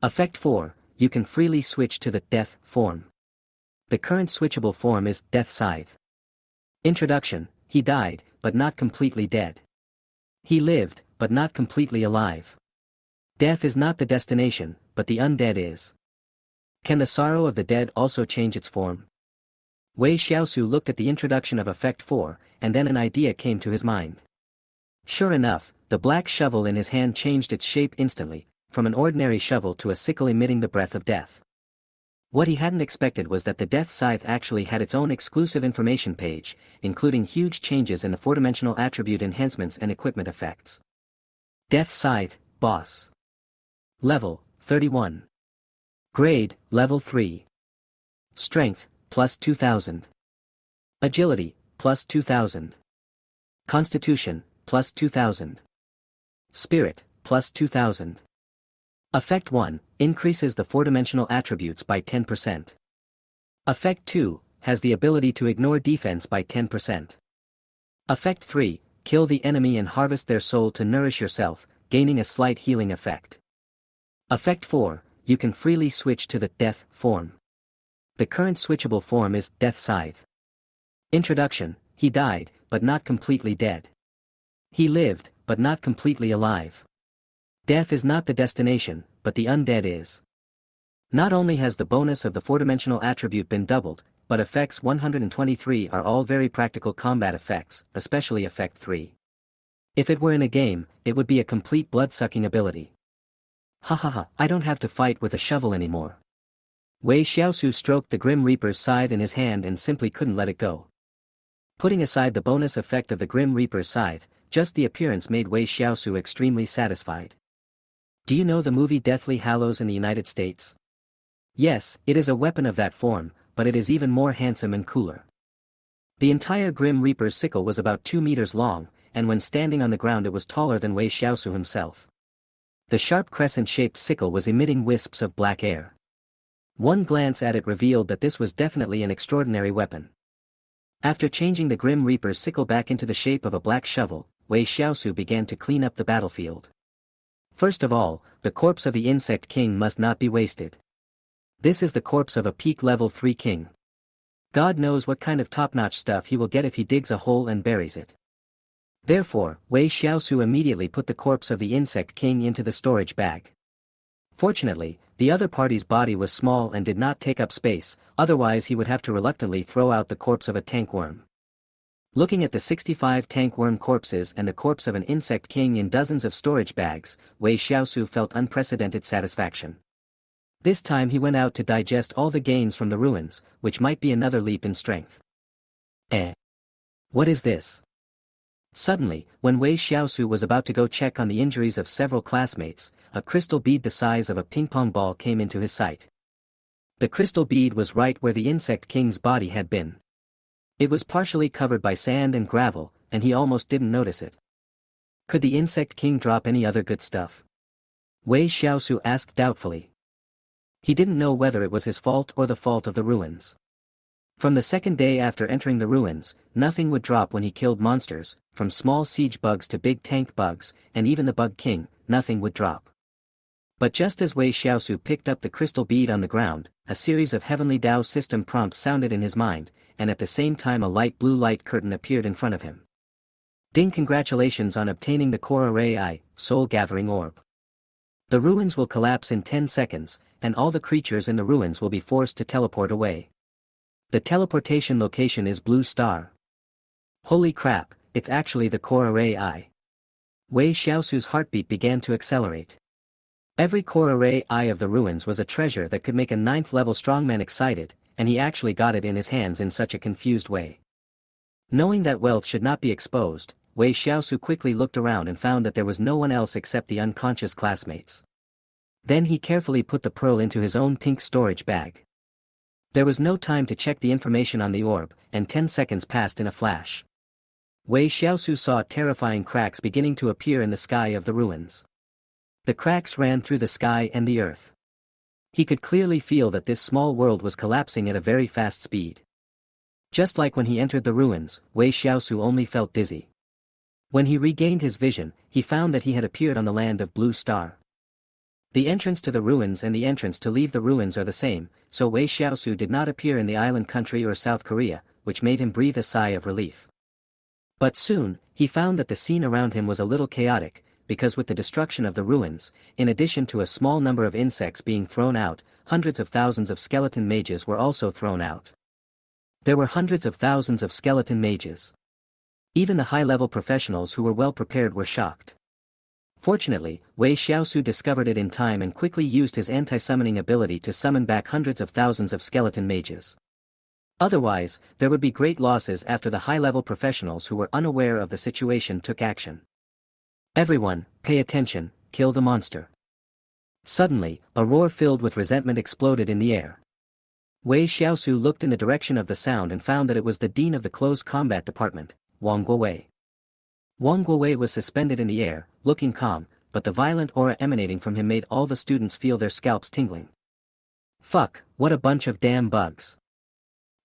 Effect 4, you can freely switch to the Death form. The current switchable form is Death Scythe. Introduction, he died, but not completely dead. He lived, but not completely alive. Death is not the destination, but the undead is. Can the sorrow of the dead also change its form? Wei Xiaosu looked at the introduction of Effect 4, and then an idea came to his mind. Sure enough, the black shovel in his hand changed its shape instantly, from an ordinary shovel to a sickle emitting the breath of death. What he hadn't expected was that the Death Scythe actually had its own exclusive information page, including huge changes in the four-dimensional attribute enhancements and equipment effects. Death Scythe, Boss. Level, 31. Grade, Level 3. Strength, plus 2000. Agility, plus 2000. Constitution, plus 2000. Spirit, plus 2000. Effect 1, increases the four-dimensional attributes by 10%. Effect 2, has the ability to ignore defense by 10%. Effect 3, kill the enemy and harvest their soul to nourish yourself, gaining a slight healing effect. Effect 4, you can freely switch to the Death form. The current switchable form is Death Scythe. Introduction, he died, but not completely dead. He lived, but not completely alive. Death is not the destination, but the undead is. Not only has the bonus of the four-dimensional attribute been doubled, but effects 123 are all very practical combat effects, especially Effect 3. If it were in a game, it would be a complete blood-sucking ability. Hahaha, I don't have to fight with a shovel anymore. Wei Xiaosu stroked the Grim Reaper's scythe in his hand and simply couldn't let it go. Putting aside the bonus effect of the Grim Reaper's scythe, just the appearance made Wei Xiaosu extremely satisfied. Do you know the movie Deathly Hallows in the United States? Yes, it is a weapon of that form, but it is even more handsome and cooler. The entire Grim Reaper's sickle was about 2 meters long, and when standing on the ground it was taller than Wei Xiaosu himself. The sharp crescent-shaped sickle was emitting wisps of black air. One glance at it revealed that this was definitely an extraordinary weapon. After changing the Grim Reaper's sickle back into the shape of a black shovel, Wei Xiaosu began to clean up the battlefield. First of all, the corpse of the Insect King must not be wasted. This is the corpse of a peak level 3 king. God knows what kind of top-notch stuff he will get if he digs a hole and buries it. Therefore, Wei Xiaosu immediately put the corpse of the Insect King into the storage bag. Fortunately, the other party's body was small and did not take up space, otherwise he would have to reluctantly throw out the corpse of a tankworm. Looking at the 65 tankworm corpses and the corpse of an Insect King in dozens of storage bags, Wei Xiaosu felt unprecedented satisfaction. This time he went out to digest all the gains from the ruins, which might be another leap in strength. What is this? Suddenly, when Wei Xiaosu was about to go check on the injuries of several classmates, a crystal bead the size of a ping-pong ball came into his sight. The crystal bead was right where the Insect King's body had been. It was partially covered by sand and gravel, and he almost didn't notice it. Could the Insect King drop any other good stuff? Wei Xiaosu asked doubtfully. He didn't know whether it was his fault or the fault of the ruins. From the second day after entering the ruins, nothing would drop when he killed monsters, from small siege bugs to big tank bugs, and even the Bug King, nothing would drop. But just as Wei Xiaosu picked up the crystal bead on the ground, a series of Heavenly Dao system prompts sounded in his mind, and at the same time a light blue light curtain appeared in front of him. Ding! Congratulations on obtaining the Core Array I, Soul Gathering Orb. The ruins will collapse in 10 seconds, and all the creatures in the ruins will be forced to teleport away. The teleportation location is Blue Star. Holy crap, it's actually the Core Array I. Wei Xiaosu's heartbeat began to accelerate. Every Core Array I of the ruins was a treasure that could make a 9th level strongman excited, and he actually got it in his hands in such a confused way. Knowing that wealth should not be exposed, Wei Xiaosu quickly looked around and found that there was no one else except the unconscious classmates. Then he carefully put the pearl into his own pink storage bag. There was no time to check the information on the orb, and 10 seconds passed in a flash. Wei Xiaosu saw terrifying cracks beginning to appear in the sky of the ruins. The cracks ran through the sky and the earth. He could clearly feel that this small world was collapsing at a very fast speed. Just like when he entered the ruins, Wei Xiaosu only felt dizzy. When he regained his vision, he found that he had appeared on the land of Blue Star. The entrance to the ruins and the entrance to leave the ruins are the same, so Wei Xiaosu did not appear in the island country or South Korea, which made him breathe a sigh of relief. But soon, he found that the scene around him was a little chaotic, because with the destruction of the ruins, in addition to a small number of insects being thrown out, hundreds of thousands of skeleton mages were also thrown out. There were hundreds of thousands of skeleton mages. Even the high-level professionals who were well prepared were shocked. Fortunately, Wei Xiaosu discovered it in time and quickly used his anti-summoning ability to summon back hundreds of thousands of skeleton mages. Otherwise, there would be great losses after the high-level professionals who were unaware of the situation took action. Everyone, pay attention, kill the monster. Suddenly, a roar filled with resentment exploded in the air. Wei Xiaosu looked in the direction of the sound and found that it was the dean of the close combat department, Wang Guowei. Wang Guowei was suspended in the air, looking calm, but the violent aura emanating from him made all the students feel their scalps tingling. Fuck, what a bunch of damn bugs.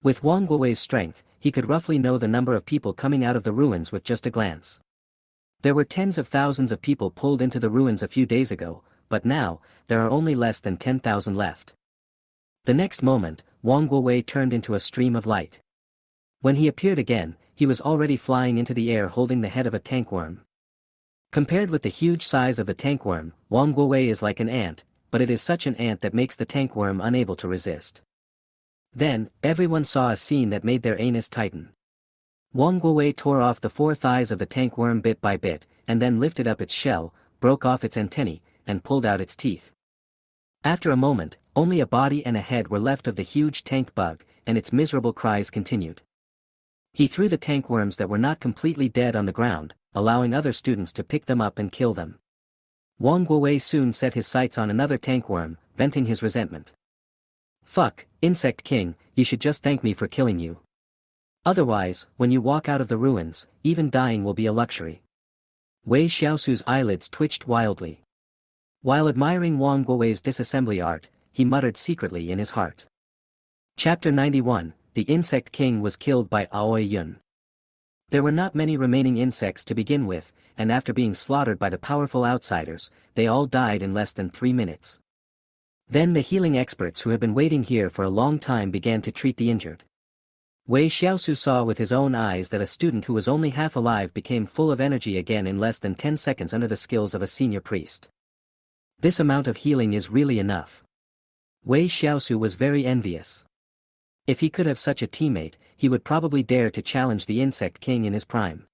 With Wang Guowei's strength, he could roughly know the number of people coming out of the ruins with just a glance. There were tens of thousands of people pulled into the ruins a few days ago, but now, there are only less than 10,000 left. The next moment, Wang Guowei turned into a stream of light. When he appeared again, he was already flying into the air holding the head of a tankworm. Compared with the huge size of the tankworm, Wang Guowei is like an ant, but it is such an ant that makes the tankworm unable to resist. Then, everyone saw a scene that made their anus tighten. Wang Guowei tore off the four thighs of the tankworm bit by bit, and then lifted up its shell, broke off its antennae, and pulled out its teeth. After a moment, only a body and a head were left of the huge tank bug, and its miserable cries continued. He threw the tankworms that were not completely dead on the ground, allowing other students to pick them up and kill them. Wang Guowei soon set his sights on another tankworm, venting his resentment. Fuck, Insect King, you should just thank me for killing you. Otherwise, when you walk out of the ruins, even dying will be a luxury. Wei Xiaosu's eyelids twitched wildly. While admiring Wang Guowei's disassembly art, he muttered secretly in his heart. Chapter 91, The Insect King was killed by Aoi Yun. There were not many remaining insects to begin with, and after being slaughtered by the powerful outsiders, they all died in less than 3 minutes. Then the healing experts who had been waiting here for a long time began to treat the injured. Wei Xiaosu saw with his own eyes that a student who was only half alive became full of energy again in less than 10 seconds under the skills of a senior priest. This amount of healing is really enough. Wei Xiaosu was very envious. If he could have such a teammate, he would probably dare to challenge the Insect King in his prime.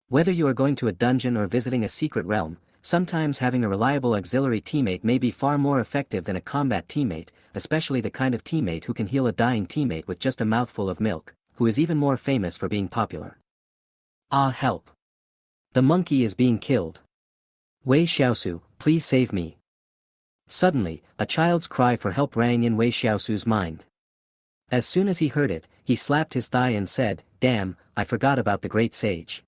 Whether you are going to a dungeon or visiting a secret realm, sometimes having a reliable auxiliary teammate may be far more effective than a combat teammate, especially the kind of teammate who can heal a dying teammate with just a mouthful of milk, who is even more famous for being popular. Ah, help! The monkey is being killed. Wei Xiaosu, please save me. Suddenly, a child's cry for help rang in Wei Xiaosu's mind. As soon as he heard it, he slapped his thigh and said, "Damn, I forgot about the great sage."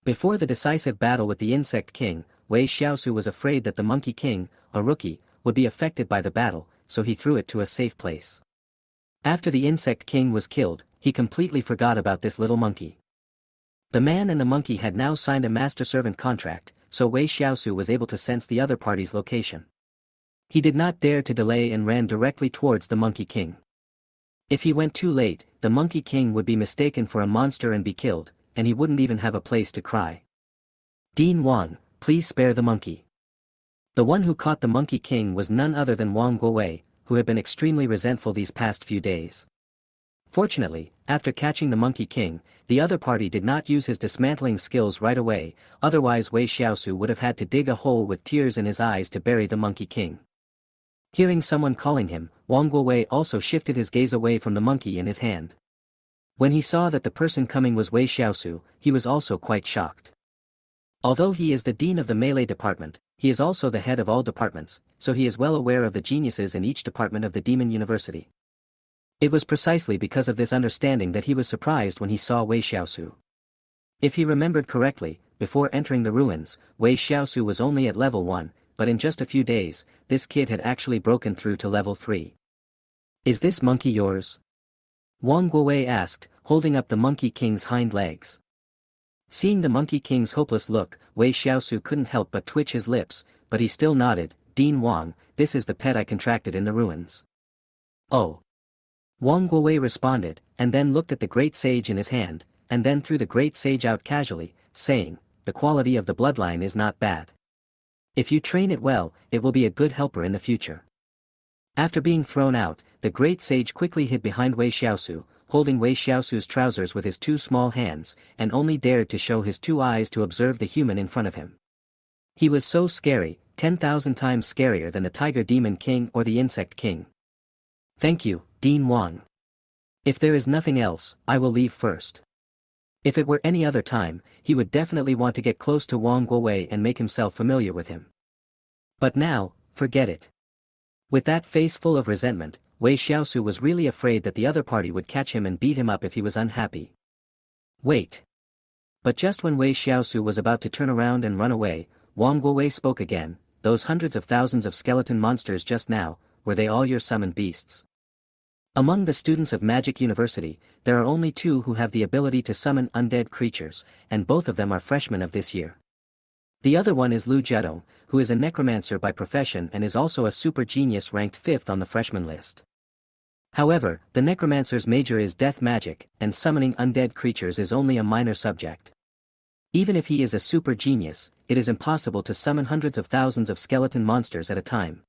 Before the decisive battle with the Insect King, Wei Xiaosu was afraid that the Monkey King, a rookie, would be affected by the battle, so he threw it to a safe place. After the Insect King was killed, he completely forgot about this little monkey. The man and the monkey had now signed a master-servant contract, so Wei Xiaosu was able to sense the other party's location. He did not dare to delay and ran directly towards the Monkey King. If he went too late, the Monkey King would be mistaken for a monster and be killed, and he wouldn't even have a place to cry. Dean Wang, please spare the monkey. The one who caught the Monkey King was none other than Wang Guowei, who had been extremely resentful these past few days. Fortunately, after catching the Monkey King, the other party did not use his dismantling skills right away, otherwise Wei Xiaosu would have had to dig a hole with tears in his eyes to bury the Monkey King. Hearing someone calling him, Wang Guowei also shifted his gaze away from the monkey in his hand. When he saw that the person coming was Wei Xiaosu, he was also quite shocked. Although he is the dean of the melee department, he is also the head of all departments, so he is well aware of the geniuses in each department of the Demon University. It was precisely because of this understanding that he was surprised when he saw Wei Xiaosu. If he remembered correctly, before entering the ruins, Wei Xiaosu was only at level 1, but in just a few days, this kid had actually broken through to level 3. Is this monkey yours? Wang Guowei asked, holding up the Monkey King's hind legs. Seeing the Monkey King's hopeless look, Wei Xiaosu couldn't help but twitch his lips, but he still nodded, Dean Wang, this is the pet I contracted in the ruins. Oh. Wang Guowei responded, and then looked at the great sage in his hand, and then threw the great sage out casually, saying, the quality of the bloodline is not bad. If you train it well, it will be a good helper in the future. After being thrown out, the great sage quickly hid behind Wei Xiaosu, holding Wei Xiaosu's trousers with his two small hands, and only dared to show his two eyes to observe the human in front of him. He was so scary, 10,000 times scarier than the Tiger Demon King or the Insect King. Thank you, Dean Wang. If there is nothing else, I will leave first. If it were any other time, he would definitely want to get close to Wang Guowei and make himself familiar with him. But now, forget it. With that face full of resentment, Wei Xiaosu was really afraid that the other party would catch him and beat him up if he was unhappy. Wait. But just when Wei Xiaosu was about to turn around and run away, Wang Guowei spoke again, those hundreds of thousands of skeleton monsters just now, were they all your summoned beasts? Among the students of Magic University, there are only 2 who have the ability to summon undead creatures, and both of them are freshmen of this year. The other one is Lu Zhedong, who is a necromancer by profession and is also a super genius ranked 5th on the freshman list. However, the necromancer's major is death magic, and summoning undead creatures is only a minor subject. Even if he is a super genius, it is impossible to summon hundreds of thousands of skeleton monsters at a time.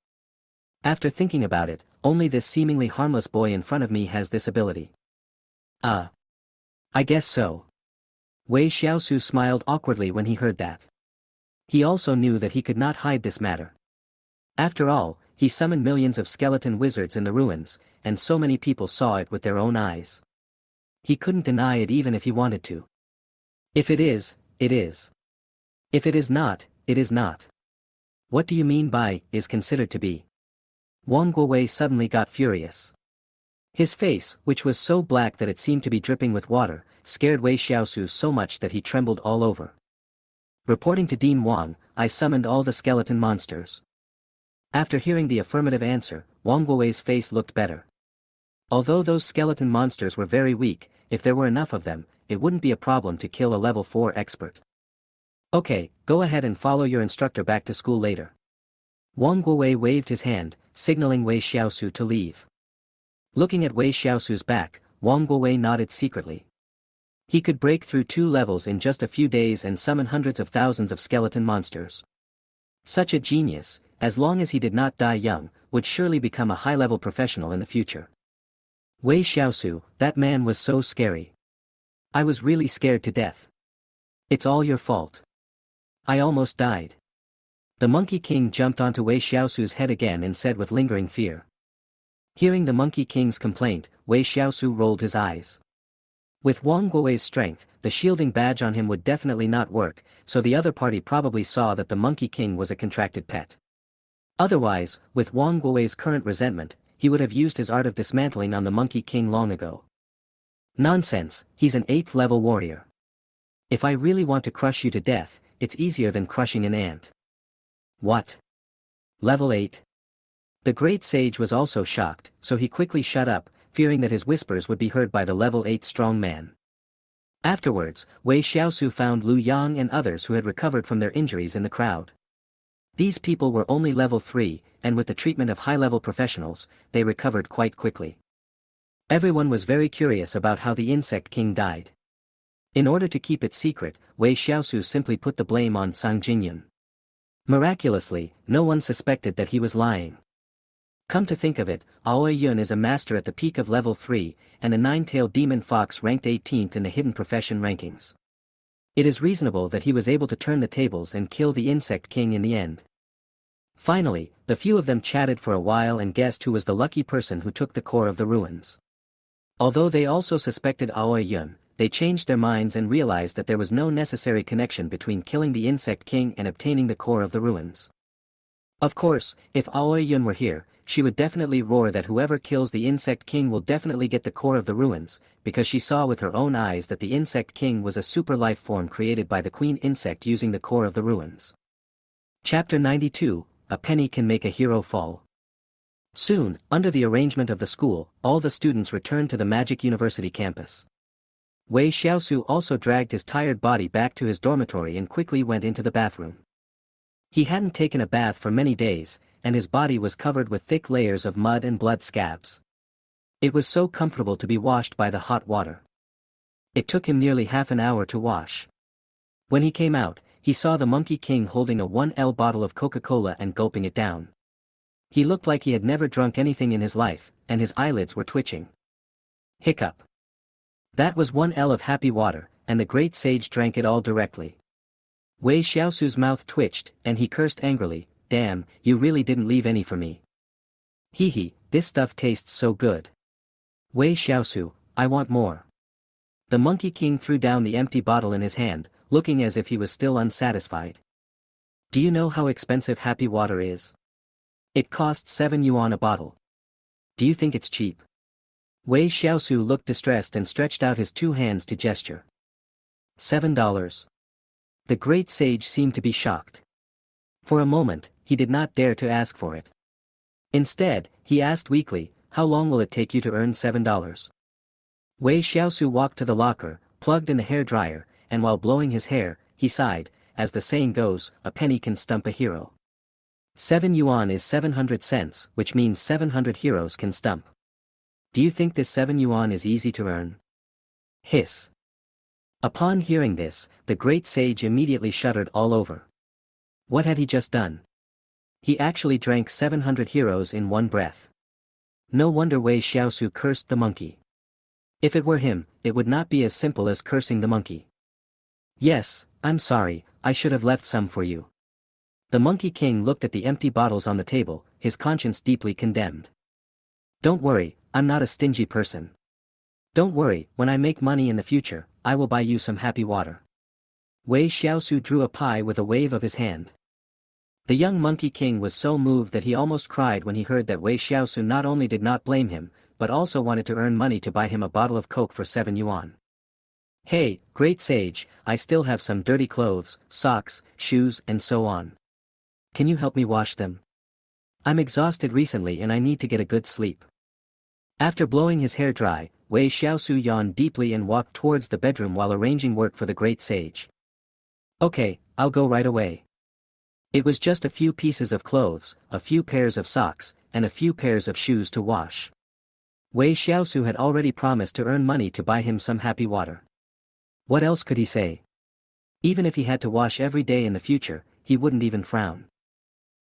After thinking about it, only this seemingly harmless boy in front of me has this ability. I guess so. Wei Xiaosu smiled awkwardly when he heard that. He also knew that he could not hide this matter. After all, he summoned millions of skeleton wizards in the ruins, and so many people saw it with their own eyes. He couldn't deny it even if he wanted to. If it is, it is. If it is not, it is not. What do you mean by, is considered to be? Wang Guowei suddenly got furious. His face, which was so black that it seemed to be dripping with water, scared Wei Xiaosu so much that he trembled all over. Reporting to Dean Wang, I summoned all the skeleton monsters. After hearing the affirmative answer, Wang Guowei's face looked better. Although those skeleton monsters were very weak, if there were enough of them, it wouldn't be a problem to kill a level 4 expert. Okay, go ahead and follow your instructor back to school later. Wang Guowei waved his hand, signaling Wei Xiaosu to leave. Looking at Wei Xiaosu's back, Wang Guowei nodded secretly. He could break through 2 levels in just a few days and summon hundreds of thousands of skeleton monsters. Such a genius, as long as he did not die young, would surely become a high-level professional in the future. Wei Xiaosu, that man was so scary. I was really scared to death. It's all your fault. I almost died. The Monkey King jumped onto Wei Xiaosu's head again and said with lingering fear. Hearing the Monkey King's complaint, Wei Xiaosu rolled his eyes. With Wang Guowei's strength, the shielding badge on him would definitely not work, so the other party probably saw that the Monkey King was a contracted pet. Otherwise, with Wang Guowei's current resentment, he would have used his art of dismantling on the Monkey King long ago. Nonsense, he's an 8th level warrior. If I really want to crush you to death, it's easier than crushing an ant. What? Level 8? The great sage was also shocked, so he quickly shut up, fearing that his whispers would be heard by the level 8 strong man. Afterwards, Wei Xiaosu found Lu Yang and others who had recovered from their injuries in the crowd. These people were only level 3, and with the treatment of high-level professionals, they recovered quite quickly. Everyone was very curious about how the Insect King died. In order to keep it secret, Wei Xiaosu simply put the blame on Sang Jingyun. Miraculously, no one suspected that he was lying. Come to think of it, Aoi Yun is a master at the peak of level 3, and a 9-tailed demon fox ranked 18th in the hidden profession rankings. It is reasonable that he was able to turn the tables and kill the Insect King in the end. Finally, the few of them chatted for a while and guessed who was the lucky person who took the core of the ruins. Although they also suspected Aoi Yun, they changed their minds and realized that there was no necessary connection between killing the Insect King and obtaining the core of the ruins. Of course, if Aoi Yun were here, she would definitely roar that whoever kills the Insect King will definitely get the core of the ruins, because she saw with her own eyes that the Insect King was a super life form created by the Queen Insect using the core of the ruins. Chapter 92, A Penny Can Make a Hero Fall. Soon, under the arrangement of the school, all the students returned to the Magic University campus. Wei Xiaosu also dragged his tired body back to his dormitory and quickly went into the bathroom. He hadn't taken a bath for many days, and his body was covered with thick layers of mud and blood scabs. It was so comfortable to be washed by the hot water. It took him nearly half an hour to wash. When he came out, he saw the Monkey King holding a 1L bottle of Coca-Cola and gulping it down. He looked like he had never drunk anything in his life, and his eyelids were twitching. Hiccup. That was 1L of happy water, and the great sage drank it all directly. Wei Xiaosu's mouth twitched, and he cursed angrily, "Damn, you really didn't leave any for me. Hee hee, this stuff tastes so good. Wei Xiaosu, I want more." The Monkey King threw down the empty bottle in his hand, looking as if he was still unsatisfied. Do you know how expensive happy water is? It costs 7 yuan a bottle. Do you think it's cheap? Wei Xiaosu looked distressed and stretched out his 2 hands to gesture. $7. The great sage seemed to be shocked. For a moment, he did not dare to ask for it. Instead, he asked weakly, "How long will it take you to earn $7? Wei Xiaosu walked to the locker, plugged in the hair dryer, and while blowing his hair, he sighed, as the saying goes, a penny can stump a hero. 7 yuan is 700 cents, which means 700 heroes can stump. Do you think this 7 yuan is easy to earn? Hiss. Upon hearing this, the great sage immediately shuddered all over. What had he just done? He actually drank 700 heroes in one breath. No wonder Wei Xiaosu cursed the monkey. If it were him, it would not be as simple as cursing the monkey. Yes, I'm sorry, I should have left some for you. The Monkey King looked at the empty bottles on the table, his conscience deeply condemned. Don't worry, I'm not a stingy person. Don't worry, when I make money in the future, I will buy you some happy water. Wei Xiaosu drew a pie with a wave of his hand. The young Monkey King was so moved that he almost cried when he heard that Wei Xiaosu not only did not blame him, but also wanted to earn money to buy him a bottle of Coke for 7 yuan. Hey, great sage, I still have some dirty clothes, socks, shoes and so on. Can you help me wash them? I'm exhausted recently and I need to get a good sleep. After blowing his hair dry, Wei Xiaosu yawned deeply and walked towards the bedroom while arranging work for the great sage. Okay, I'll go right away. It was just a few pieces of clothes, a few pairs of socks, and a few pairs of shoes to wash. Wei Xiaosu had already promised to earn money to buy him some happy water. What else could he say? Even if he had to wash every day in the future, he wouldn't even frown.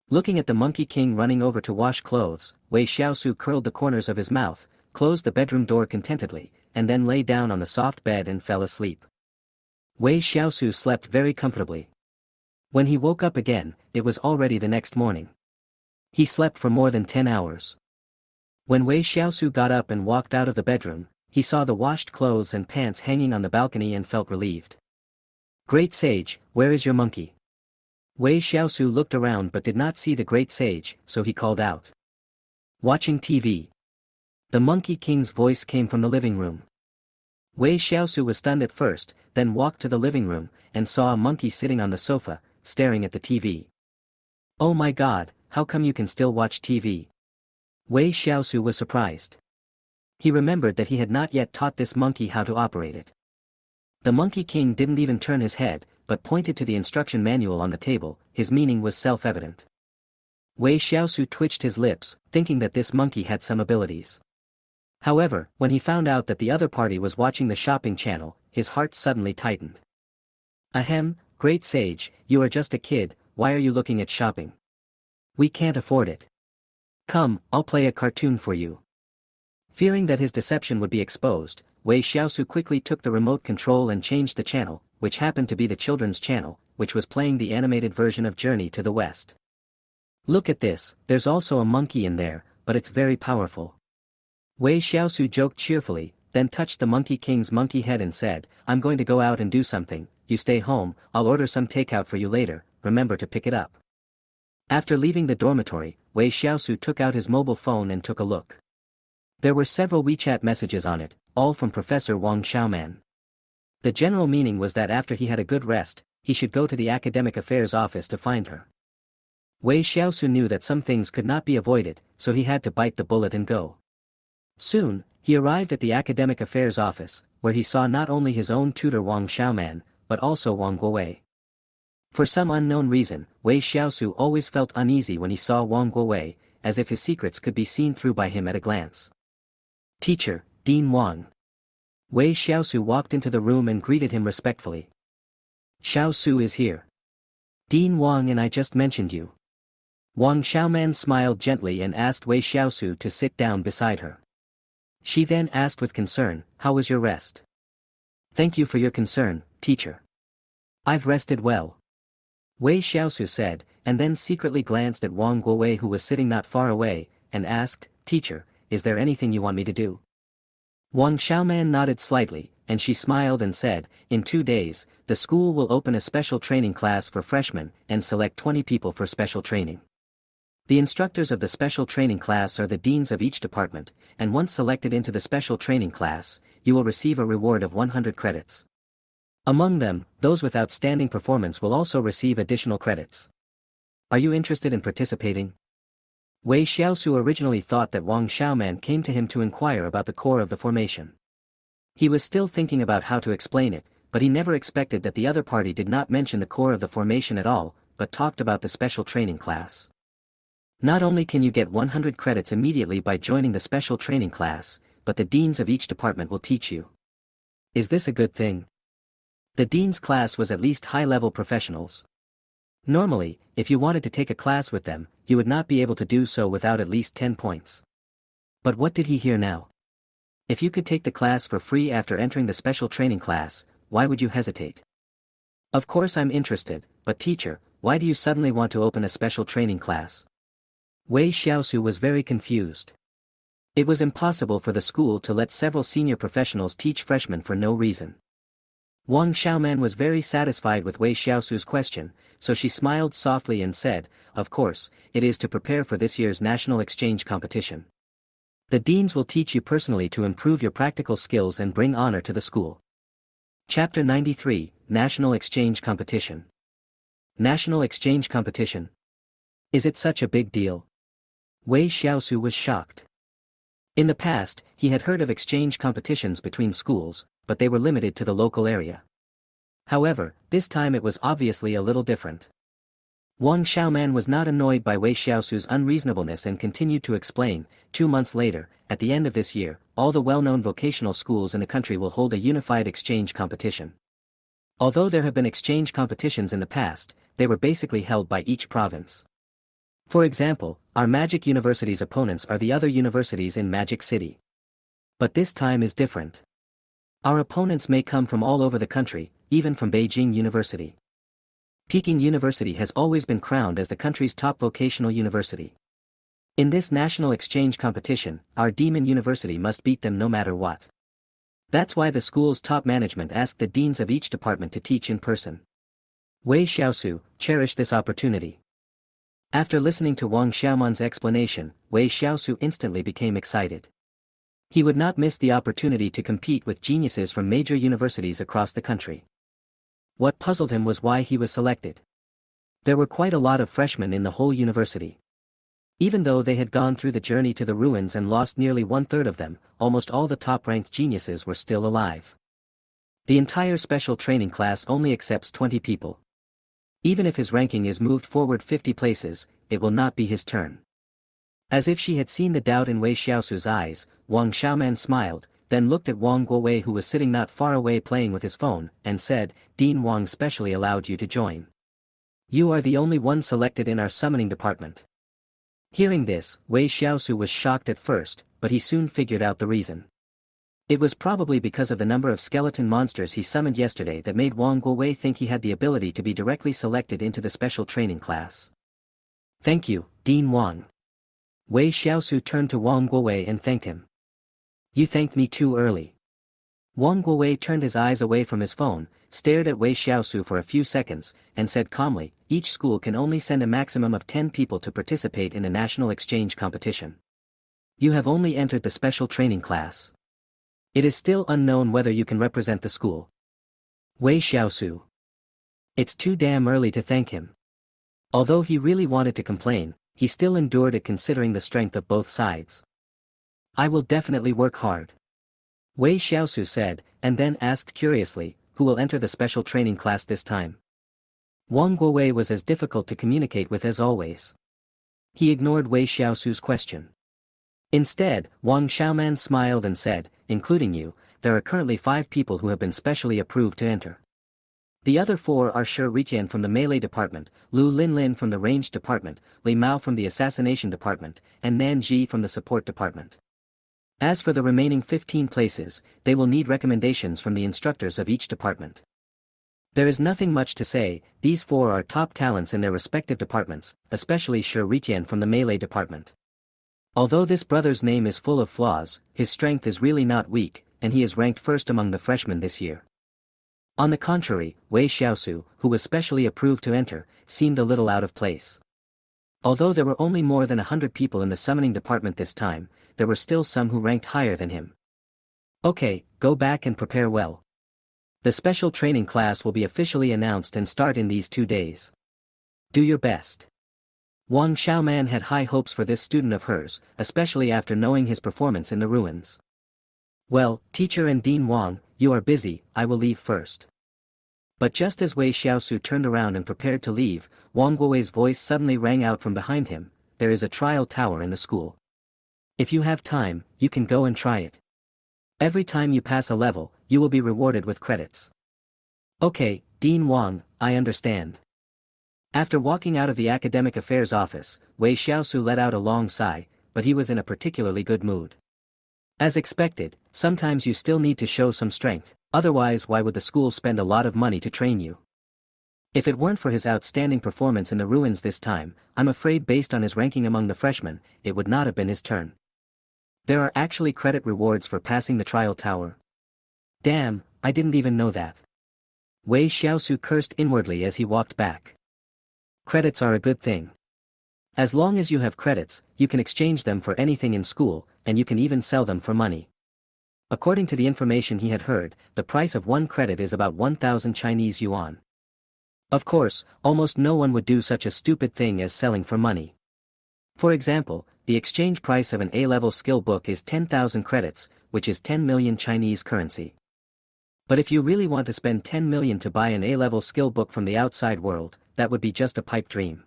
Looking at the Monkey King running over to wash clothes, Wei Xiaosu curled the corners of his mouth, closed the bedroom door contentedly, and then lay down on the soft bed and fell asleep. Wei Xiaosu slept very comfortably. When he woke up again, it was already the next morning. He slept for more than 10 hours. When Wei Xiaosu got up and walked out of the bedroom, he saw the washed clothes and pants hanging on the balcony and felt relieved. Great sage, where is your monkey? Wei Xiaosu looked around but did not see the great sage, so he called out. Watching TV. The Monkey King's voice came from the living room. Wei Xiaosu was stunned at first, then walked to the living room, and saw a monkey sitting on the sofa, staring at the TV. Oh my god, how come you can still watch TV? Wei Xiaosu was surprised. He remembered that he had not yet taught this monkey how to operate it. The Monkey King didn't even turn his head, but pointed to the instruction manual on the table. His meaning was self-evident. Wei Xiaosu twitched his lips, thinking that this monkey had some abilities. However, when he found out that the other party was watching the shopping channel, his heart suddenly tightened. Ahem, great sage, you are just a kid, why are you looking at shopping? We can't afford it. Come, I'll play a cartoon for you. Fearing that his deception would be exposed, Wei Xiaosu quickly took the remote control and changed the channel, which happened to be the children's channel, which was playing the animated version of Journey to the West. Look at this, there's also a monkey in there, but it's very powerful. Wei Xiaosu joked cheerfully, then touched the Monkey King's monkey head and said, I'm going to go out and do something, you stay home, I'll order some takeout for you later, remember to pick it up. After leaving the dormitory, Wei Xiaosu took out his mobile phone and took a look. There were several WeChat messages on it, all from Professor Wang Xiaoman. The general meaning was that after he had a good rest, he should go to the academic affairs office to find her. Wei Xiaosu knew that some things could not be avoided, so he had to bite the bullet and go. Soon, he arrived at the academic affairs office, where he saw not only his own tutor Wang Xiaoman, but also Wang Guowei. For some unknown reason, Wei Xiaosu always felt uneasy when he saw Wang Guowei, as if his secrets could be seen through by him at a glance. Teacher, Dean Wang. Wei Xiaosu walked into the room and greeted him respectfully. Xiaosu is here. Dean Wang and I just mentioned you. Wang Xiaoman smiled gently and asked Wei Xiaosu to sit down beside her. She then asked with concern, how was your rest? Thank you for your concern, teacher. I've rested well. Wei Xiaosu said, and then secretly glanced at Wang Guowei who was sitting not far away, and asked, Teacher, is there anything you want me to do? Wang Xiaoman nodded slightly, and she smiled and said, in 2 days, the school will open a special training class for freshmen and select 20 people for special training. The instructors of the special training class are the deans of each department, and once selected into the special training class, you will receive a reward of 100 credits. Among them, those with outstanding performance will also receive additional credits. Are you interested in participating? Wei Xiaosu originally thought that Wang Xiaoman came to him to inquire about the core of the formation. He was still thinking about how to explain it, but he never expected that the other party did not mention the core of the formation at all, but talked about the special training class. Not only can you get 100 credits immediately by joining the special training class, but the deans of each department will teach you. Is this a good thing? The dean's class was at least high-level professionals. Normally, if you wanted to take a class with them, you would not be able to do so without at least 10 points. But what did he hear now? If you could take the class for free after entering the special training class, why would you hesitate? Of course I'm interested, but teacher, why do you suddenly want to open a special training class? Wei Xiaosu was very confused. It was impossible for the school to let several senior professionals teach freshmen for no reason. Wang Xiaoman was very satisfied with Wei Xiaosu's question, so she smiled softly and said, of course, it is to prepare for this year's national exchange competition. The deans will teach you personally to improve your practical skills and bring honor to the school. Chapter 93, National Exchange Competition. National Exchange Competition? Is it such a big deal? Wei Xiaosu was shocked. In the past, he had heard of exchange competitions between schools, but they were limited to the local area. However, this time it was obviously a little different. Wang Xiaoman was not annoyed by Wei Xiaosu's unreasonableness and continued to explain, 2 months later, at the end of this year, all the well-known vocational schools in the country will hold a unified exchange competition. Although there have been exchange competitions in the past, they were basically held by each province. For example, our Magic University's opponents are the other universities in Magic City. But this time is different. Our opponents may come from all over the country, even from Beijing University. Peking University has always been crowned as the country's top vocational university. In this national exchange competition, our Demon University must beat them no matter what. That's why the school's top management asked the deans of each department to teach in person. Wei Xiaosu cherished this opportunity. After listening to Wang Xiaoman's explanation, Wei Xiaosu instantly became excited. He would not miss the opportunity to compete with geniuses from major universities across the country. What puzzled him was why he was selected. There were quite a lot of freshmen in the whole university. Even though they had gone through the journey to the ruins and lost nearly 1/3 of them, almost all the top-ranked geniuses were still alive. The entire special training class only accepts 20 people. Even if his ranking is moved forward 50 places, it will not be his turn. As if she had seen the doubt in Wei Xiaosu's eyes, Wang Xiaoman smiled, then looked at Wang Guowei who was sitting not far away playing with his phone, and said, Dean Wang specially allowed you to join. You are the only one selected in our summoning department. Hearing this, Wei Xiaosu was shocked at first, but he soon figured out the reason. It was probably because of the number of skeleton monsters he summoned yesterday that made Wang Guowei think he had the ability to be directly selected into the special training class. Thank you, Dean Wang. Wei Xiaosu turned to Wang Guowei and thanked him. You thanked me too early. Wang Guowei turned his eyes away from his phone, stared at Wei Xiaosu for a few seconds, and said calmly, each school can only send a maximum of 10 people to participate in a national exchange competition. You have only entered the special training class. It is still unknown whether you can represent the school. Wei Xiaosu. It's too damn early to thank him. Although he really wanted to complain, he still endured it considering the strength of both sides. I will definitely work hard. Wei Xiaosu said, and then asked curiously, who will enter the special training class this time? Wang Guowei was as difficult to communicate with as always. He ignored Wei Xiaosu's question. Instead, Wang Xiaoman smiled and said, including you, there are currently 5 people who have been specially approved to enter. The other 4 are Shi Riqian from the Melee Department, Lu Linlin from the Ranged Department, Li Mao from the Assassination Department, and Nan Ji from the Support Department. As for the remaining 15 places, they will need recommendations from the instructors of each department. There is nothing much to say, these 4 are top talents in their respective departments, especially Shi Riqian from the Melee Department. Although this brother's name is full of flaws, his strength is really not weak, and he is ranked first among the freshmen this year. On the contrary, Wei Xiaosu, who was specially approved to enter, seemed a little out of place. Although there were only more than 100 people in the summoning department this time, there were still some who ranked higher than him. Okay, go back and prepare well. The special training class will be officially announced and start in these 2 days. Do your best. Wang Xiaoman had high hopes for this student of hers, especially after knowing his performance in the ruins. Well, teacher and Dean Wang, you are busy, I will leave first. But just as Wei Xiaosu turned around and prepared to leave, Wang Guowei's voice suddenly rang out from behind him, there is a trial tower in the school. If you have time, you can go and try it. Every time you pass a level, you will be rewarded with credits. Okay, Dean Wang, I understand. After walking out of the academic affairs office, Wei Xiaosu let out a long sigh, but he was in a particularly good mood. As expected, sometimes you still need to show some strength, otherwise why would the school spend a lot of money to train you? If it weren't for his outstanding performance in the ruins this time, I'm afraid based on his ranking among the freshmen, it would not have been his turn. There are actually credit rewards for passing the trial tower. Damn, I didn't even know that. Wei Xiaosu cursed inwardly as he walked back. Credits are a good thing. As long as you have credits, you can exchange them for anything in school, and you can even sell them for money. According to the information he had heard, the price of 1 credit is about 1,000 Chinese yuan. Of course, almost no one would do such a stupid thing as selling for money. For example, the exchange price of an A-level skill book is 10,000 credits, which is 10 million Chinese currency. But if you really want to spend 10 million to buy an A-level skill book from the outside world, that would be just a pipe dream.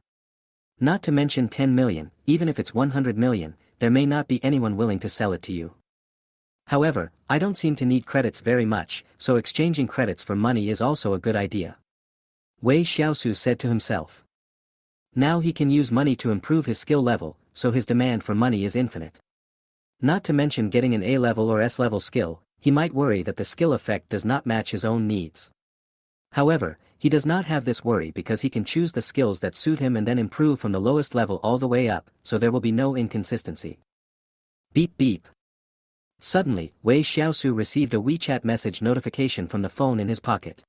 Not to mention 10 million, even if it's 100 million, there may not be anyone willing to sell it to you. However, I don't seem to need credits very much, so exchanging credits for money is also a good idea. Wei Xiaosu said to himself. Now he can use money to improve his skill level, so his demand for money is infinite. Not to mention getting an A-level or S-level skill, he might worry that the skill effect does not match his own needs. However, he does not have this worry because he can choose the skills that suit him and then improve from the lowest level all the way up, so there will be no inconsistency. Beep beep. Suddenly, Wei Xiaosu received a WeChat message notification from the phone in his pocket.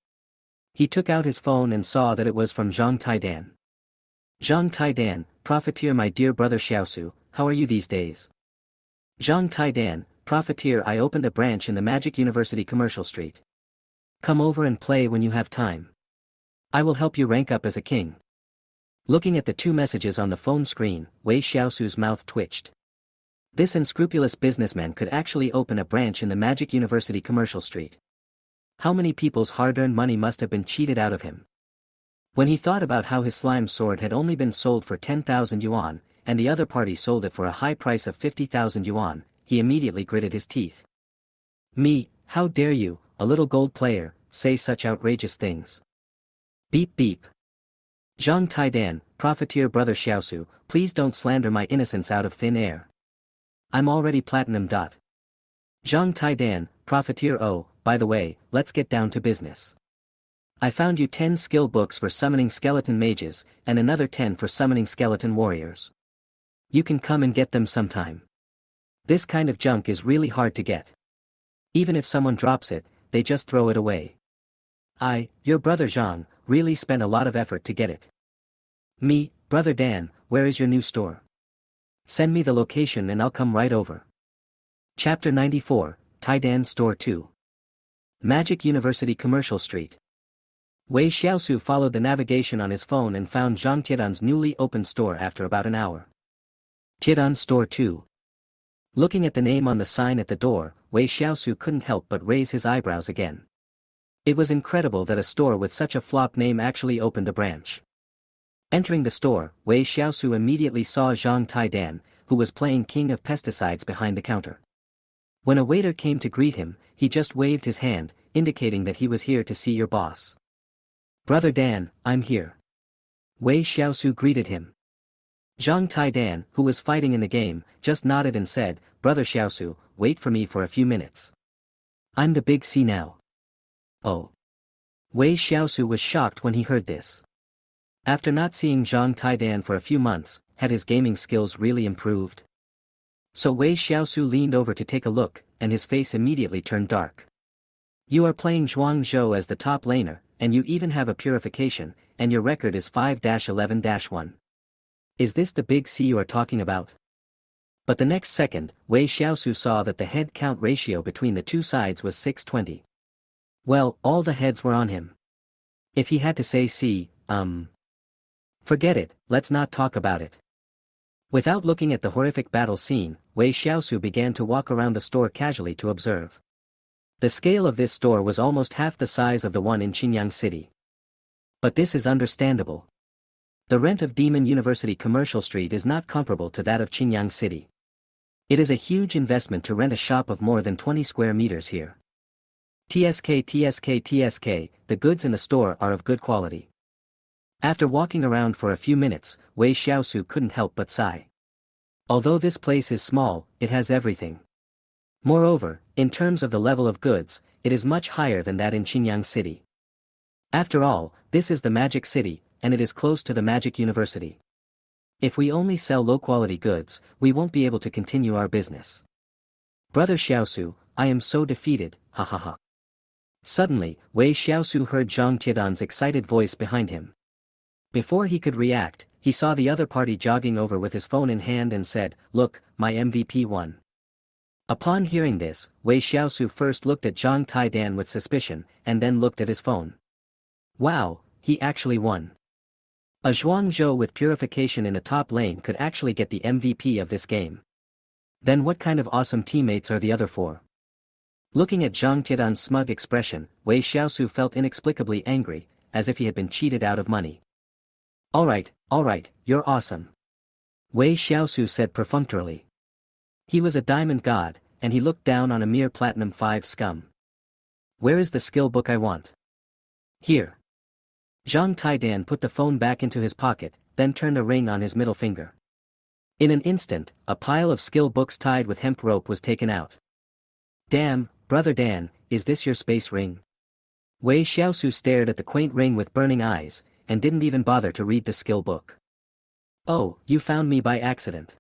He took out his phone and saw that it was from Zhang Taidan. Zhang Taidan, profiteer, my dear brother Xiaosu, how are you these days? Zhang Taidan, profiteer, I opened a branch in the Magic University Commercial Street. Come over and play when you have time. I will help you rank up as a king. Looking at the 2 messages on the phone screen, Wei Xiaosu's mouth twitched. This unscrupulous businessman could actually open a branch in the Magic University Commercial Street. How many people's hard-earned money must have been cheated out of him? When he thought about how his slime sword had only been sold for 10,000 yuan, and the other party sold it for a high price of 50,000 yuan, he immediately gritted his teeth. Me, how dare you, a little gold player, say such outrageous things. Beep beep. Zhang Taidan, profiteer brother Xiaosu, please don't slander my innocence out of thin air. I'm already platinum. Zhang Taidan, profiteer, oh, by the way, let's get down to business. I found you 10 skill books for summoning skeleton mages, and another 10 for summoning skeleton warriors. You can come and get them sometime. This kind of junk is really hard to get. Even if someone drops it, they just throw it away. Your brother Zhang, really spent a lot of effort to get it. Me, brother Dan, where is your new store? Send me the location and I'll come right over. Chapter 94, Taidan Store 2. Magic University Commercial Street. Wei Xiaosu followed the navigation on his phone and found Zhang Tiedan's newly opened store after about an hour. Tiedan Store 2. Looking at the name on the sign at the door, Wei Xiaosu couldn't help but raise his eyebrows again. It was incredible that a store with such a flop name actually opened a branch. Entering the store, Wei Xiaosu immediately saw Zhang Taidan, who was playing King of Pesticides behind the counter. When a waiter came to greet him, he just waved his hand, indicating that he was here to see your boss. Brother Dan, I'm here. Wei Xiaosu greeted him. Zhang Taidan, who was fighting in the game, just nodded and said, Brother Xiaosu, wait for me for a few minutes. I'm the big C now. Oh. Wei Xiaosu was shocked when he heard this. After not seeing Zhang Taidan for a few months, had his gaming skills really improved? So Wei Xiaosu leaned over to take a look, and his face immediately turned dark. You are playing Zhuang Zhou as the top laner, and you even have a purification, and your record is 5-11-1. Is this the big C you are talking about? But the next second, Wei Xiaosu saw that the head count ratio between the two sides was 620. Well, all the heads were on him. If he had to say C, forget it, let's not talk about it. Without looking at the horrific battle scene, Wei Xiaosu began to walk around the store casually to observe. The scale of this store was almost half the size of the one in Qinyang City. But this is understandable. The rent of Demon University Commercial Street is not comparable to that of Qinyang City. It is a huge investment to rent a shop of more than 20 square meters here. TSK, the goods in the store are of good quality. After walking around for a few minutes, Wei Xiaosu couldn't help but sigh. Although this place is small, it has everything. Moreover, in terms of the level of goods, it is much higher than that in Qinyang City. After all, this is the Magic City, and it is close to the Magic University. If we only sell low-quality goods, we won't be able to continue our business. Brother Xiaosu, I am so defeated, ha ha ha. Suddenly, Wei Xiaosu heard Zhang Qidan's excited voice behind him. Before he could react, he saw the other party jogging over with his phone in hand and said, Look, my MVP won. Upon hearing this, Wei Xiaosu first looked at Zhang Taidan with suspicion, and then looked at his phone. Wow, he actually won. A Zhuang Zhou with purification in the top lane could actually get the MVP of this game. Then what kind of awesome teammates are the other four? Looking at Zhang Qidan's smug expression, Wei Xiaosu felt inexplicably angry, as if he had been cheated out of money. Alright, you're awesome. Wei Xiaosu said perfunctorily. He was a diamond god, and he looked down on a mere platinum 5 scum. Where is the skill book I want? Here. Zhang Taidan put the phone back into his pocket, then turned a ring on his middle finger. In an instant, a pile of skill books tied with hemp rope was taken out. Damn, Brother Dan, is this your space ring? Wei Xiaosu stared at the quaint ring with burning eyes, and didn't even bother to read the skill book. Oh, you found me by accident.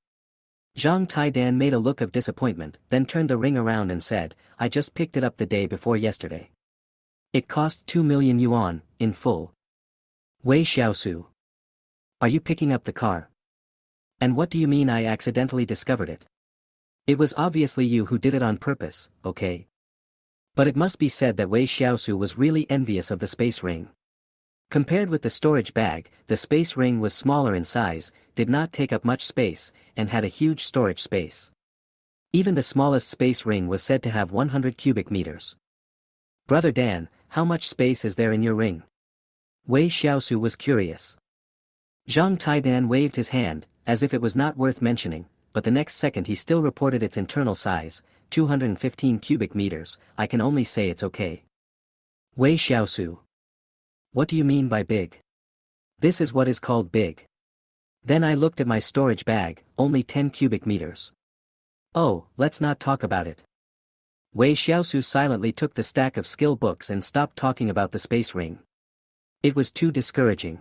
Zhang Taidan made a look of disappointment, then turned the ring around and said, I just picked it up the day before yesterday. It cost 2 million yuan, in full. Wei Xiaosu. Are you picking up the car? And what do you mean I accidentally discovered it? It was obviously you who did it on purpose, okay? But it must be said that Wei Xiaosu was really envious of the space ring. Compared with the storage bag, the space ring was smaller in size, did not take up much space, and had a huge storage space. Even the smallest space ring was said to have 100 cubic meters. Brother Dan, how much space is there in your ring? Wei Xiaosu was curious. Zhang Taidan waved his hand, as if it was not worth mentioning, but the next second he still reported its internal size, 215 cubic meters, I can only say it's okay. Wei Xiaosu. What do you mean by big? This is what is called big. Then I looked at my storage bag, only 10 cubic meters. Oh, let's not talk about it. Wei Xiaosu silently took the stack of skill books and stopped talking about the space ring. It was too discouraging.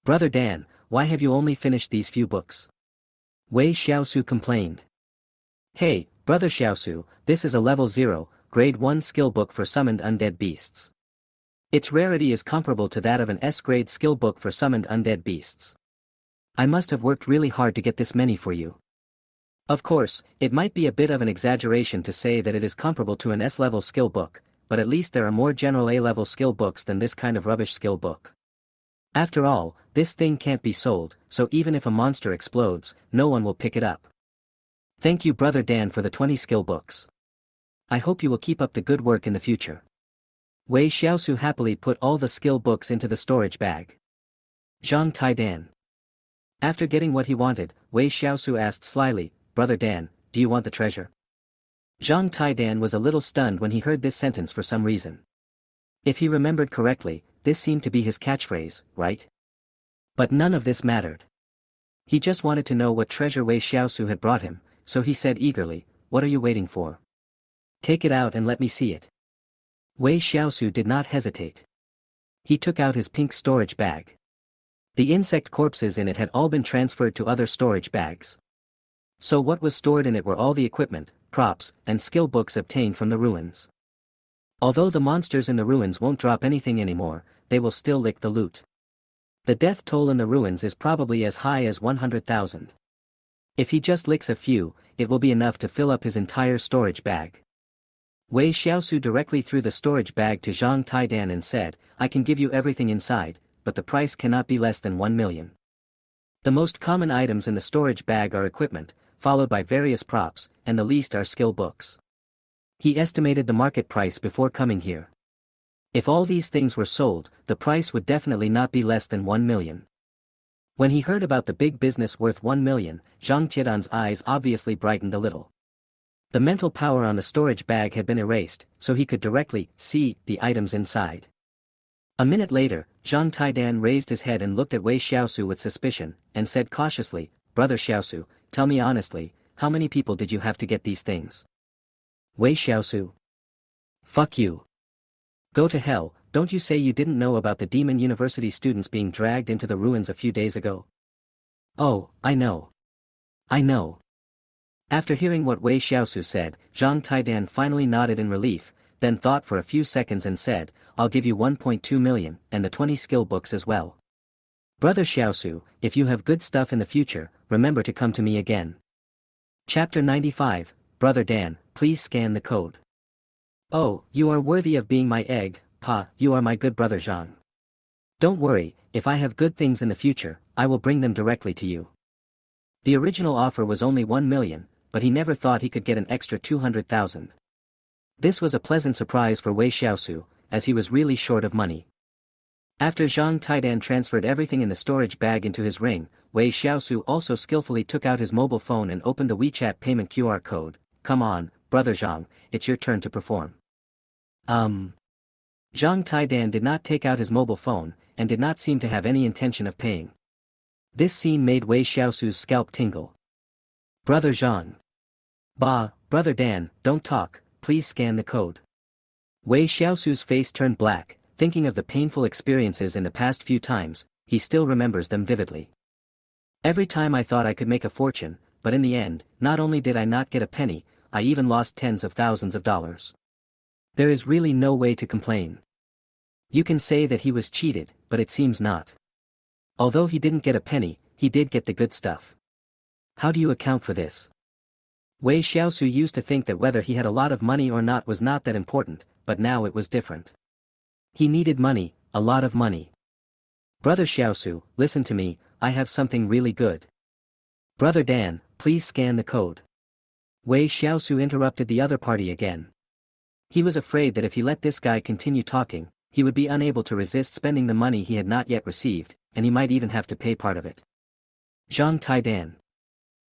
Brother Dan, why have you only finished these few books? Wei Xiaosu complained. Hey, Brother Xiaosu, this is a level 0, grade 1 skill book for summoned undead beasts. Its rarity is comparable to that of an S-grade skill book for summoned undead beasts. I must have worked really hard to get this many for you. Of course, it might be a bit of an exaggeration to say that it is comparable to an S-level skill book, but at least there are more general A-level skill books than this kind of rubbish skill book. After all, this thing can't be sold, so even if a monster explodes, no one will pick it up. Thank you Brother Dan for the 20 skill books. I hope you will keep up the good work in the future. Wei Xiaosu happily put all the skill books into the storage bag. Zhang Taidan. After getting what he wanted, Wei Xiaosu asked slyly, "Brother Dan, do you want the treasure?" Zhang Taidan was a little stunned when he heard this sentence for some reason. If he remembered correctly, this seemed to be his catchphrase, right? But none of this mattered. He just wanted to know what treasure Wei Xiaosu had brought him, so he said eagerly, "What are you waiting for? Take it out and let me see it." Wei Xiaosu did not hesitate. He took out his pink storage bag. The insect corpses in it had all been transferred to other storage bags. So what was stored in it were all the equipment, props, and skill books obtained from the ruins. Although the monsters in the ruins won't drop anything anymore, they will still lick the loot. The death toll in the ruins is probably as high as 100,000. If he just licks a few, it will be enough to fill up his entire storage bag. Wei Xiaosu directly threw the storage bag to Zhang Taidan and said, "I can give you everything inside, but the price cannot be less than 1 million. The most common items in the storage bag are equipment, followed by various props, and the least are skill books." He estimated the market price before coming here. If all these things were sold, the price would definitely not be less than 1 million. When he heard about the big business worth 1 million, Zhang Tiedan's eyes obviously brightened a little. The mental power on the storage bag had been erased, so he could directly see the items inside. A minute later, Zhang Taidan raised his head and looked at Wei Xiaosu with suspicion, and said cautiously, "Brother Xiaosu, tell me honestly, how many people did you have to get these things?" Wei Xiaosu. "Fuck you. Go to hell, don't you say you didn't know about the Demon University students being dragged into the ruins a few days ago?" "Oh, I know. I know." After hearing what Wei Xiaosu said, Zhang Taidan finally nodded in relief, then thought for a few seconds and said, "I'll give you 1.2 million, and the 20 skill books as well. Brother Xiaosu, if you have good stuff in the future, remember to come to me again." Chapter 95, Brother Dan, please scan the code. "Oh, you are worthy of being my egg, Pa, you are my good brother Zhang. Don't worry, if I have good things in the future, I will bring them directly to you." The original offer was only 1 million, but he never thought he could get an extra 200,000. This was a pleasant surprise for Wei Xiaosu, as he was really short of money. After Zhang Taidan transferred everything in the storage bag into his ring, Wei Xiaosu also skillfully took out his mobile phone and opened the WeChat payment QR code. "Come on, brother Zhang, it's your turn to perform." Zhang Taidan did not take out his mobile phone, and did not seem to have any intention of paying. This scene made Wei Xiaosu's scalp tingle. "Brother Zhang. Bah, Brother Dan, don't talk, please scan the code." Wei Xiaosu's face turned black, thinking of the painful experiences in the past few times, he still remembers them vividly. "Every time I thought I could make a fortune, but in the end, not only did I not get a penny, I even lost tens of thousands of dollars. There is really no way to complain. You can say that he was cheated, but it seems not. Although he didn't get a penny, he did get the good stuff. How do you account for this?" Wei Xiaosu used to think that whether he had a lot of money or not was not that important, but now it was different. He needed money, a lot of money. "Brother Xiaosu, listen to me, I have something really good." "Brother Dan, please scan the code." Wei Xiaosu interrupted the other party again. He was afraid that if he let this guy continue talking, he would be unable to resist spending the money he had not yet received, and he might even have to pay part of it. Zhang Taidan.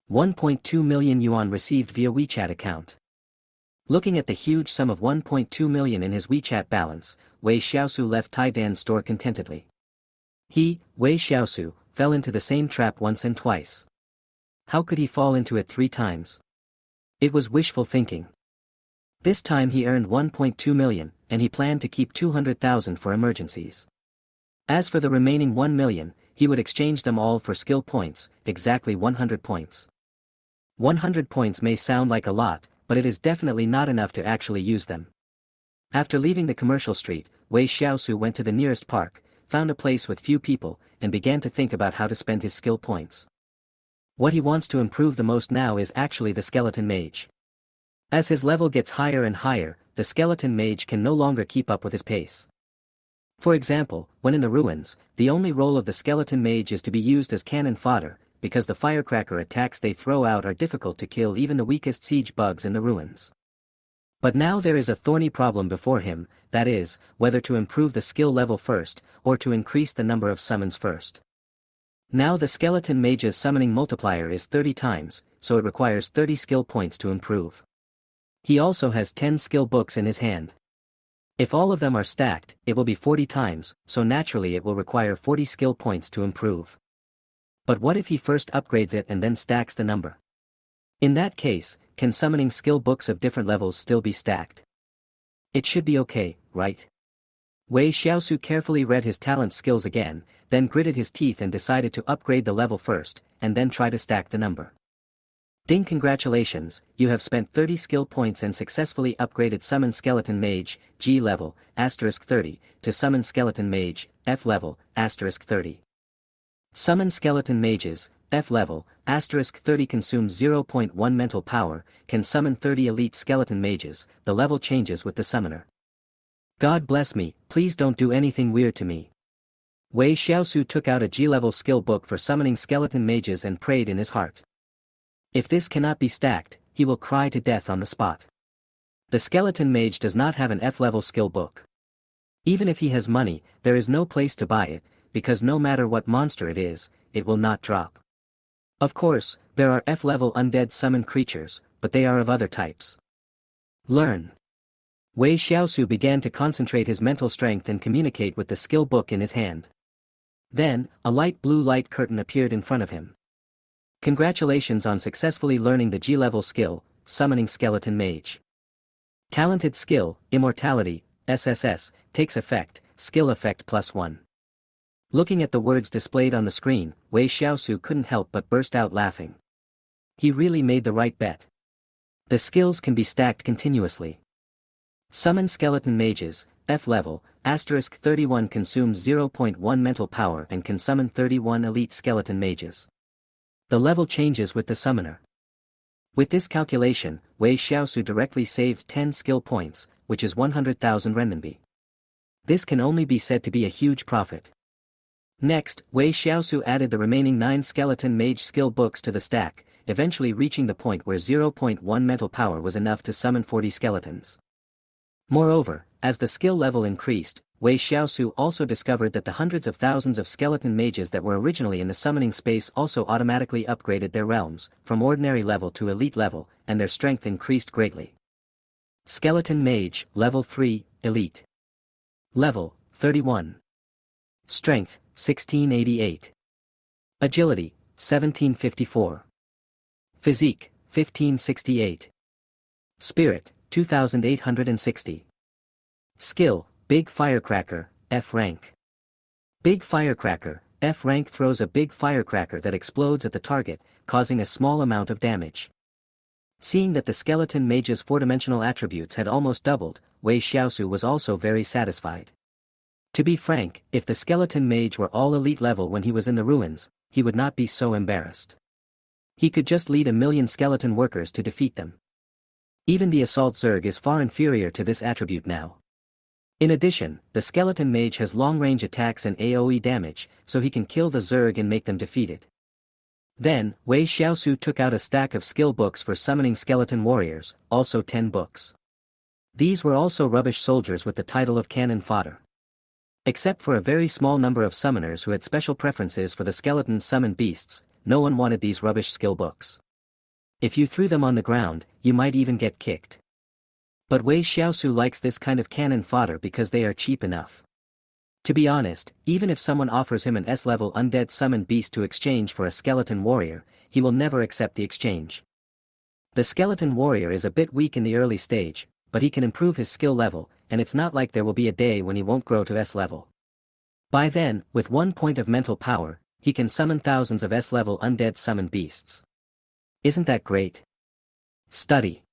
1.2 million yuan received via WeChat account. Looking at the huge sum of 1.2 million in his WeChat balance, Wei Xiaosu left Taidan's store contentedly. He, Wei Xiaosu, fell into the same trap once and twice. How could he fall into it 3 times? It was wishful thinking. This time he earned 1.2 million, and he planned to keep 200,000 for emergencies. As for the remaining 1 million, he would exchange them all for skill points, exactly 100 points. 100 points may sound like a lot, but it is definitely not enough to actually use them. After leaving the commercial street, Wei Xiaosu went to the nearest park, found a place with few people, and began to think about how to spend his skill points. What he wants to improve the most now is actually the skeleton mage. As his level gets higher and higher, the skeleton mage can no longer keep up with his pace. For example, when in the ruins, the only role of the skeleton mage is to be used as cannon fodder, because the firecracker attacks they throw out are difficult to kill even the weakest siege bugs in the ruins. But now there is a thorny problem before him, that is, whether to improve the skill level first, or to increase the number of summons first. Now the skeleton mage's summoning multiplier is 30 times, so it requires 30 skill points to improve. He also has 10 skill books in his hand. If all of them are stacked, it will be 40 times, so naturally it will require 40 skill points to improve. But what if he first upgrades it and then stacks the number? In that case, can summoning skill books of different levels still be stacked? It should be okay, right? Wei Xiaosu carefully read his talent skills again, then gritted his teeth and decided to upgrade the level first, and then try to stack the number. Ding, congratulations, you have spent 30 skill points and successfully upgraded Summon Skeleton Mage, G level, *30, to Summon Skeleton Mage, F level, *30. Summon Skeleton Mages, F level, *30 consumes 0.1 mental power, can summon 30 elite skeleton mages, the level changes with the summoner. God bless me, please don't do anything weird to me. Wei Xiaosu took out a G-level skill book for summoning skeleton mages and prayed in his heart. If this cannot be stacked, he will cry to death on the spot. The skeleton mage does not have an F-level skill book. Even if he has money, there is no place to buy it, because no matter what monster it is, it will not drop. Of course, there are F-level undead summon creatures, but they are of other types. Learn. Wei Xiaosu began to concentrate his mental strength and communicate with the skill book in his hand. Then, a light blue light curtain appeared in front of him. Congratulations on successfully learning the G-level skill, Summoning Skeleton Mage. Talented skill, Immortality, SSS, takes effect, skill effect +1. Looking at the words displayed on the screen, Wei Xiaosu couldn't help but burst out laughing. He really made the right bet. The skills can be stacked continuously. Summon Skeleton Mages, F level, *31 consumes 0.1 mental power and can summon 31 elite skeleton mages. The level changes with the summoner. With this calculation, Wei Xiaosu directly saved 10 skill points, which is 100,000 renminbi. This can only be said to be a huge profit. Next, Wei Xiaosu added the remaining 9 skeleton mage skill books to the stack, eventually reaching the point where 0.1 mental power was enough to summon 40 skeletons. Moreover, as the skill level increased, Wei Xiaosu also discovered that the hundreds of thousands of skeleton mages that were originally in the summoning space also automatically upgraded their realms, from ordinary level to elite level, and their strength increased greatly. Skeleton Mage, Level 3, Elite. Level, 31. Strength, 1688. Agility, 1754. Physique, 1568. Spirit, 2860. Skill, Big Firecracker, F rank. Big Firecracker, F rank throws a big firecracker that explodes at the target, causing a small amount of damage. Seeing that the skeleton mage's 4-dimensional attributes had almost doubled, Wei Xiaosu was also very satisfied. To be frank, if the skeleton mage were all elite level when he was in the ruins, he would not be so embarrassed. He could just lead 1,000,000 skeleton workers to defeat them. Even the assault zerg is far inferior to this attribute now. In addition, the skeleton mage has long-range attacks and AoE damage, so he can kill the zerg and make them defeated. Then, Wei Xiaosu took out a stack of skill books for summoning skeleton warriors, also 10 books. These were also rubbish soldiers with the title of cannon fodder. Except for a very small number of summoners who had special preferences for the skeleton summoned beasts, no one wanted these rubbish skill books. If you threw them on the ground, you might even get kicked. But Wei Xiaosu likes this kind of cannon fodder because they are cheap enough. To be honest, even if someone offers him an S-level undead summoned beast to exchange for a skeleton warrior, he will never accept the exchange. The skeleton warrior is a bit weak in the early stage, but he can improve his skill level, and it's not like there will be a day when he won't grow to S-level. By then, with 1 point of mental power, he can summon thousands of S-level undead summoned beasts. Isn't that great? Study.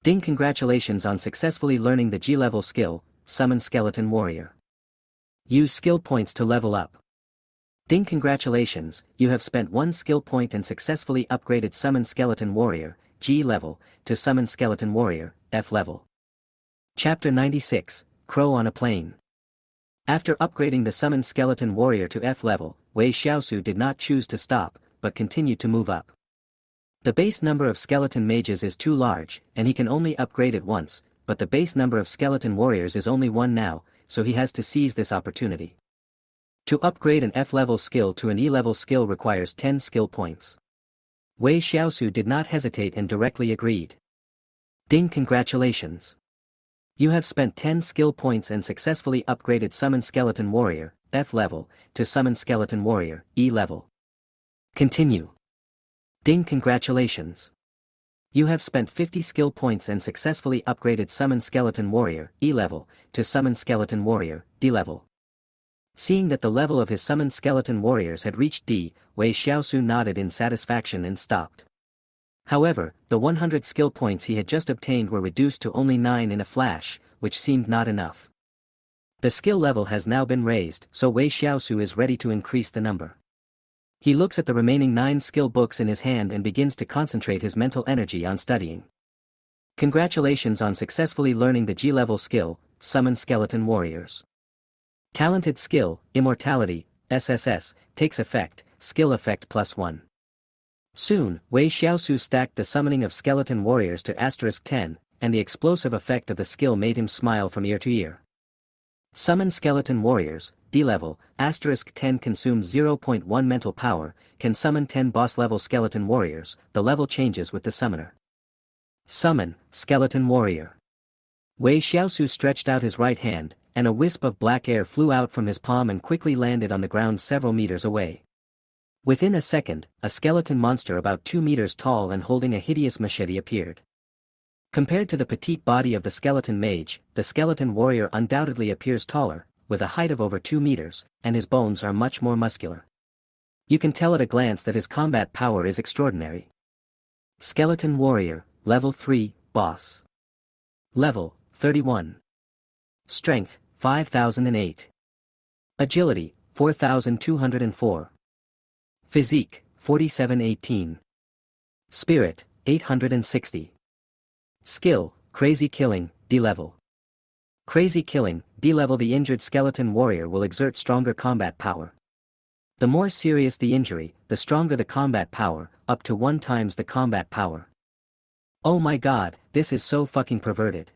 Ding, congratulations on successfully learning the G-level skill, Summon Skeleton Warrior. Use skill points to level up. Ding, congratulations, you have spent 1 skill point and successfully upgraded Summon Skeleton Warrior, G level, to Summon Skeleton Warrior, F level. Chapter 96, Crow on a Plane. After upgrading the Summon Skeleton Warrior to F level, Wei Xiaosu did not choose to stop, but continued to move up. The base number of skeleton mages is too large, and he can only upgrade it once, but the base number of skeleton warriors is only 1 now, so he has to seize this opportunity. To upgrade an F-level skill to an E-level skill requires 10 skill points. Wei Xiaosu did not hesitate and directly agreed. Ding, congratulations. You have spent 10 skill points and successfully upgraded Summon Skeleton Warrior, F-level, to Summon Skeleton Warrior, E-level. Continue. Ding, congratulations. You have spent 50 skill points and successfully upgraded Summon Skeleton Warrior, E-level, to Summon Skeleton Warrior, D-level. Seeing that the level of his summoned skeleton warriors had reached D, Wei Xiaosu nodded in satisfaction and stopped. However, the 100 skill points he had just obtained were reduced to only 9 in a flash, which seemed not enough. The skill level has now been raised, so Wei Xiaosu is ready to increase the number. He looks at the remaining 9 skill books in his hand and begins to concentrate his mental energy on studying. Congratulations on successfully learning the G-level skill, Summon Skeleton Warriors. Talented skill, Immortality, SSS, takes effect, skill effect +1. Soon, Wei Xiaosu stacked the summoning of skeleton warriors to *10, and the explosive effect of the skill made him smile from ear to ear. Summon Skeleton Warriors, D-level, *10 consumes 0.1 mental power, can summon 10 boss-level skeleton warriors, the level changes with the summoner. Summon, Skeleton Warrior. Wei Xiaosu stretched out his right hand, and a wisp of black air flew out from his palm and quickly landed on the ground several meters away. Within a second, a skeleton monster about 2 meters tall and holding a hideous machete appeared. Compared to the petite body of the skeleton mage, the skeleton warrior undoubtedly appears taller, with a height of over 2 meters, and his bones are much more muscular. You can tell at a glance that his combat power is extraordinary. Skeleton Warrior, Level 3, Boss. Level, 31. Strength, 5008. Agility, 4204. Physique, 4718. Spirit, 860. Skill, Crazy Killing, D-level. Crazy Killing, D-level. The injured skeleton warrior will exert stronger combat power. The more serious the injury, the stronger the combat power, up to 1 times the combat power. Oh my god, this is so fucking perverted.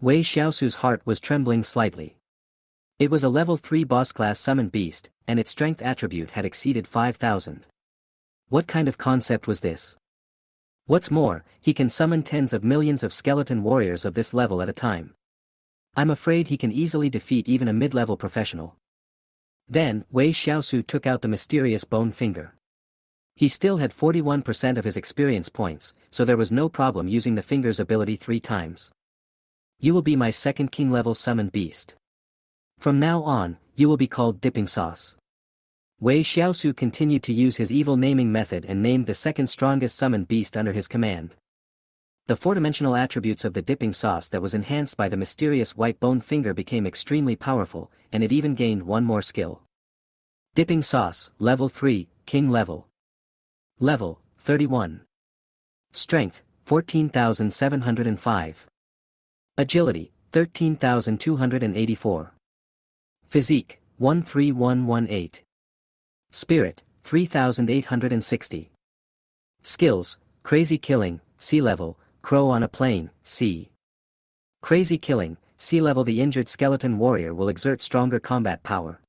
Wei Xiaosu's heart was trembling slightly. It was a level 3 boss-class summoned beast, and its strength attribute had exceeded 5,000. What kind of concept was this? What's more, he can summon tens of millions of skeleton warriors of this level at a time. I'm afraid he can easily defeat even a mid-level professional. Then, Wei Xiaosu took out the mysterious bone finger. He still had 41% of his experience points, so there was no problem using the finger's ability 3 times. You will be my second king-level summoned beast. From now on, you will be called Dipping Sauce. Wei Xiaosu continued to use his evil naming method and named the second strongest summoned beast under his command. The 4-dimensional attributes of the Dipping Sauce that was enhanced by the mysterious white bone finger became extremely powerful, and it even gained 1 more skill. Dipping Sauce, Level 3, King Level. Level, 31. Strength, 14,705. Agility, 13,284. Physique, 13118. Spirit, 3,860. Skills, Crazy Killing, C-level, Crow on a Plane, C. Crazy Killing, C-level. The injured skeleton warrior will exert stronger combat power.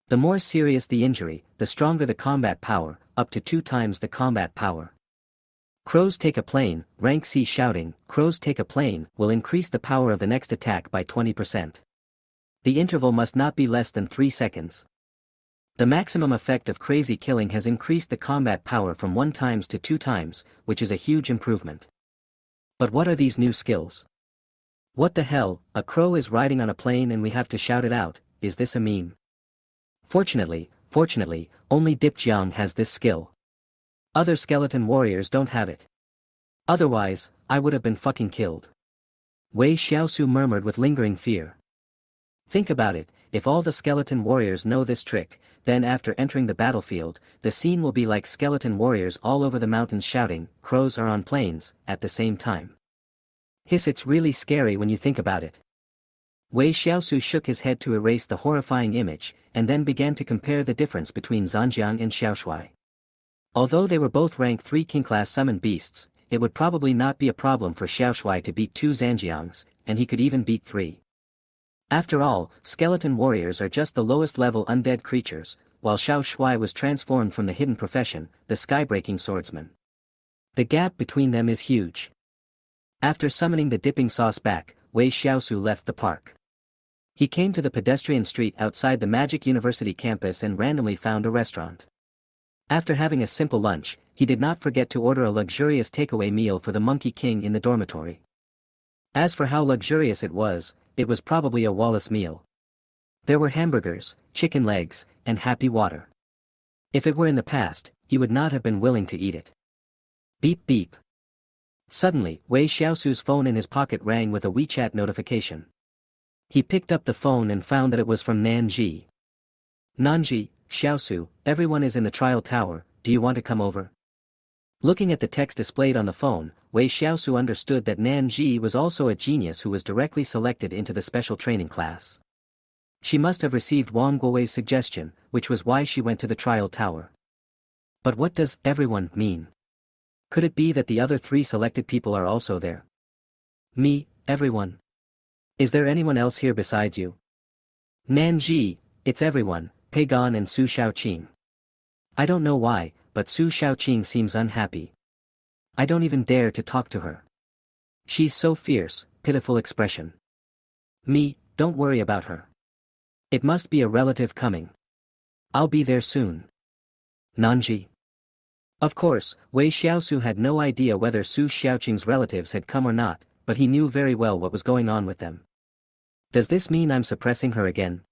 The more serious the injury, the stronger the combat power, up to 2 times the combat power. Crows take a plane, rank C. Shouting, Crows take a plane, will increase the power of the next attack by 20%. The interval must not be less than 3 seconds. The maximum effect of Crazy Killing has increased the combat power from 1 times to 2 times, which is a huge improvement. But what are these new skills? What the hell, a crow is riding on a plane and we have to shout it out, is this a meme? Fortunately, only Dip Jiang has this skill. Other skeleton warriors don't have it. Otherwise, I would have been fucking killed. Wei Xiaosu murmured with lingering fear. Think about it, if all the skeleton warriors know this trick, then after entering the battlefield, the scene will be like skeleton warriors all over the mountains shouting, "Crows are on planes," at the same time. Hiss, it's really scary when you think about it. Wei Xiaosu shook his head to erase the horrifying image, and then began to compare the difference between Zhanjiang and Xiaoshui. Although they were both rank 3 king-class summoned beasts, it would probably not be a problem for Xiao Shui to beat 2 Zhanjiangs, and he could even beat 3. After all, skeleton warriors are just the lowest level undead creatures, while Xiao Shui was transformed from the hidden profession, the skybreaking swordsman. The gap between them is huge. After summoning the dipping sauce back, Wei Xiaosu left the park. He came to the pedestrian street outside the Magic University campus and randomly found a restaurant. After having a simple lunch, he did not forget to order a luxurious takeaway meal for the Monkey King in the dormitory. As for how luxurious it was probably a Wallace meal. There were hamburgers, chicken legs, and happy water. If it were in the past, he would not have been willing to eat it. Beep beep. Suddenly, Wei Xiaosu's phone in his pocket rang with a WeChat notification. He picked up the phone and found that it was from Nanji. Nanji, Xiaosu, everyone is in the trial tower, do you want to come over? Looking at the text displayed on the phone, Wei Xiaosu understood that Nanji was also a genius who was directly selected into the special training class. She must have received Wang Guowei's suggestion, which was why she went to the trial tower. But what does everyone mean? Could it be that the other 3 selected people are also there? Me, everyone. Is there anyone else here besides you? Nanji, it's everyone, Peigan and Su Xiaoqing. I don't know why, but Su Xiaoqing seems unhappy. I don't even dare to talk to her. She's so fierce, pitiful expression. Me, don't worry about her. It must be a relative coming. I'll be there soon. Nanji. Of course, Wei Xiaosu had no idea whether Su Xiaoqing's relatives had come or not, but he knew very well what was going on with them. Does this mean I'm suppressing her again?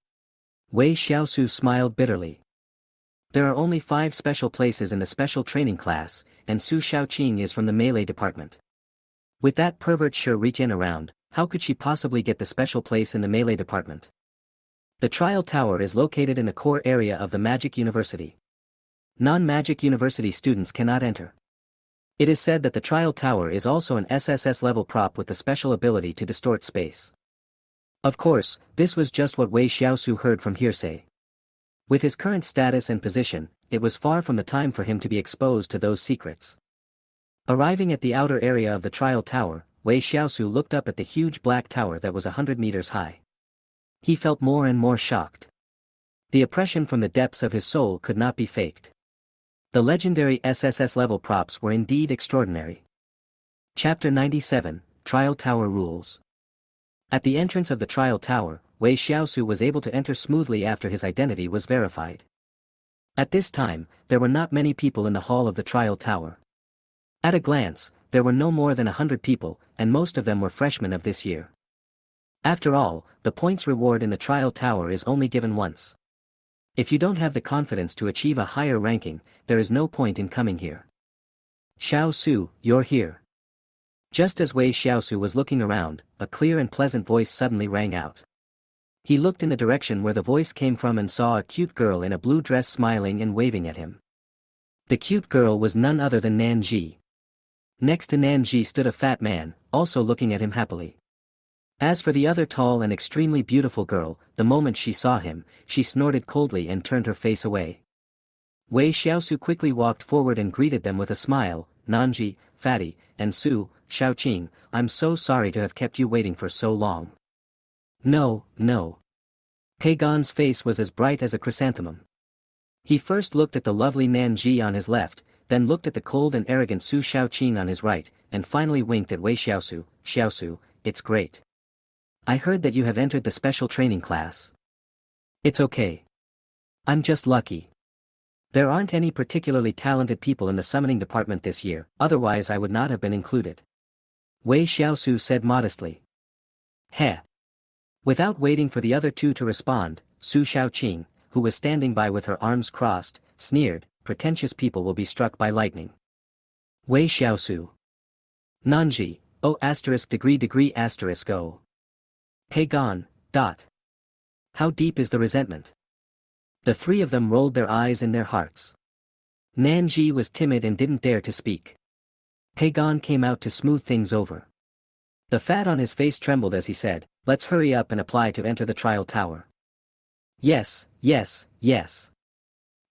Wei Xiaosu smiled bitterly. There are only 5 special places in the special training class, and Su Xiaoqing is from the melee department. With that pervert Shuriken around, how could she possibly get the special place in the melee department? The trial tower is located in the core area of the Magic University. Non-Magic University students cannot enter. It is said that the trial tower is also an SSS level prop with the special ability to distort space. Of course, this was just what Wei Xiaosu heard from hearsay. With his current status and position, it was far from the time for him to be exposed to those secrets. Arriving at the outer area of the trial tower, Wei Xiaosu looked up at the huge black tower that was 100 meters high. He felt more and more shocked. The oppression from the depths of his soul could not be faked. The legendary SSS level props were indeed extraordinary. Chapter 97, Trial Tower Rules. At the entrance of the trial tower, Wei Xiaosu was able to enter smoothly after his identity was verified. At this time, there were not many people in the hall of the trial tower. At a glance, there were no more than 100 people, and most of them were freshmen of this year. After all, the points reward in the trial tower is only given once. If you don't have the confidence to achieve a higher ranking, there is no point in coming here. Xiao Su, you're here. Just as Wei Xiaosu was looking around, a clear and pleasant voice suddenly rang out. He looked in the direction where the voice came from and saw a cute girl in a blue dress smiling and waving at him. The cute girl was none other than Nanji. Next to Nanji stood a fat man, also looking at him happily. As for the other tall and extremely beautiful girl, the moment she saw him, she snorted coldly and turned her face away. Wei Xiaosu quickly walked forward and greeted them with a smile. Nanji, Fatty, and Su Xiaoqing, I'm so sorry to have kept you waiting for so long. No, no. Peigan's face was as bright as a chrysanthemum. He first looked at the lovely Nanji on his left, then looked at the cold and arrogant Su Xiaoqing on his right, and finally winked at Wei Xiaosu. Xiaosu, it's great. I heard that you have entered the special training class. It's okay. I'm just lucky. There aren't any particularly talented people in the summoning department this year, otherwise I would not have been included. Wei Xiaosu said modestly. Heh. Without waiting for the other 2 to respond, Su Xiaoqing, who was standing by with her arms crossed, sneered, pretentious people will be struck by lightning. Wei Xiaosu. Nanji, O *degree O. Peigan, . How deep is the resentment? The 3 of them rolled their eyes in their hearts. Nanji was timid and didn't dare to speak. Peigan came out to smooth things over. The fat on his face trembled as he said, let's hurry up and apply to enter the trial tower. Yes, yes, yes.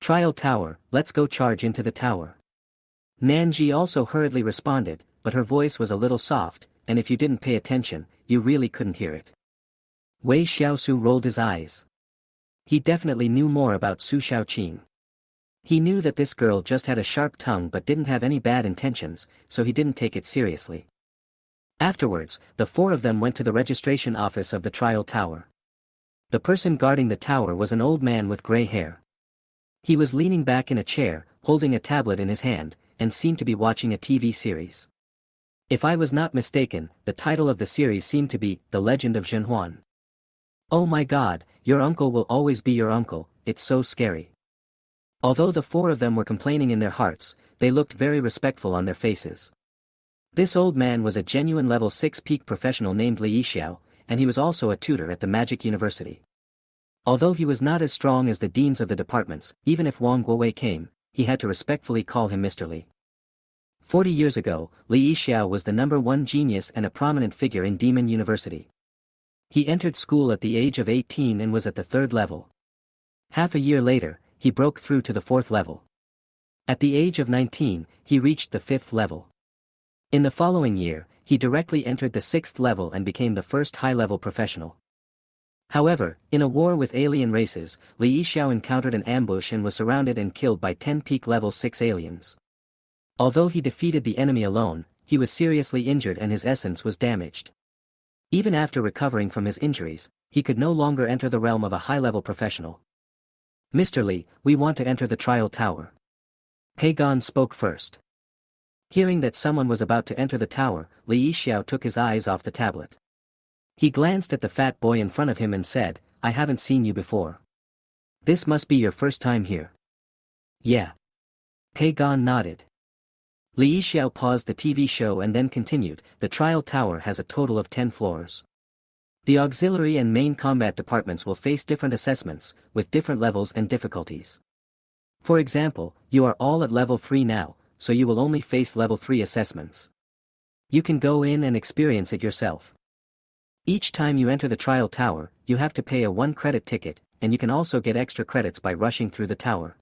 Trial tower, let's go charge into the tower. Nanji also hurriedly responded, but her voice was a little soft, and if you didn't pay attention, you really couldn't hear it. Wei Xiaosu rolled his eyes. He definitely knew more about Su Xiaoqing. He knew that this girl just had a sharp tongue but didn't have any bad intentions, so he didn't take it seriously. Afterwards, the four of them went to the registration office of the trial tower. The person guarding the tower was an old man with gray hair. He was leaning back in a chair, holding a tablet in his hand, and seemed to be watching a TV series. If I was not mistaken, the title of the series seemed to be The Legend of Zhenhuan. Oh my god, your uncle will always be your uncle, it's so scary. Although the four of them were complaining in their hearts, they looked very respectful on their faces. This old man was a genuine level 6 peak professional named Li Yixiao, and he was also a tutor at the Magic University. Although he was not as strong as the deans of the departments, even if Wang Guowei came, he had to respectfully call him Mr. Li. 40 years ago, Li Yixiao was the #1 genius and a prominent figure in Demon University. He entered school at the age of 18 and was at the 3rd level. Half a year later, he broke through to the 4th level. At the age of 19, he reached the 5th level. In the following year, he directly entered the 6th level and became the first high-level professional. However, in a war with alien races, Li Yixiao encountered an ambush and was surrounded and killed by 10 peak level 6 aliens. Although he defeated the enemy alone, he was seriously injured and his essence was damaged. Even after recovering from his injuries, he could no longer enter the realm of a high-level professional. Mr. Li, we want to enter the trial tower. Pagon spoke first. Hearing that someone was about to enter the tower, Li Yixiao took his eyes off the tablet. He glanced at the fat boy in front of him and said, I haven't seen you before. This must be your first time here. Yeah. Pagon nodded. Li Yixiao paused the TV show and then continued, the trial tower has a total of 10 floors. The auxiliary and main combat departments will face different assessments, with different levels and difficulties. For example, you are all at level 3 now, so you will only face level 3 assessments. You can go in and experience it yourself. Each time you enter the trial tower, you have to pay a 1 credit ticket, and you can also get extra credits by rushing through the tower.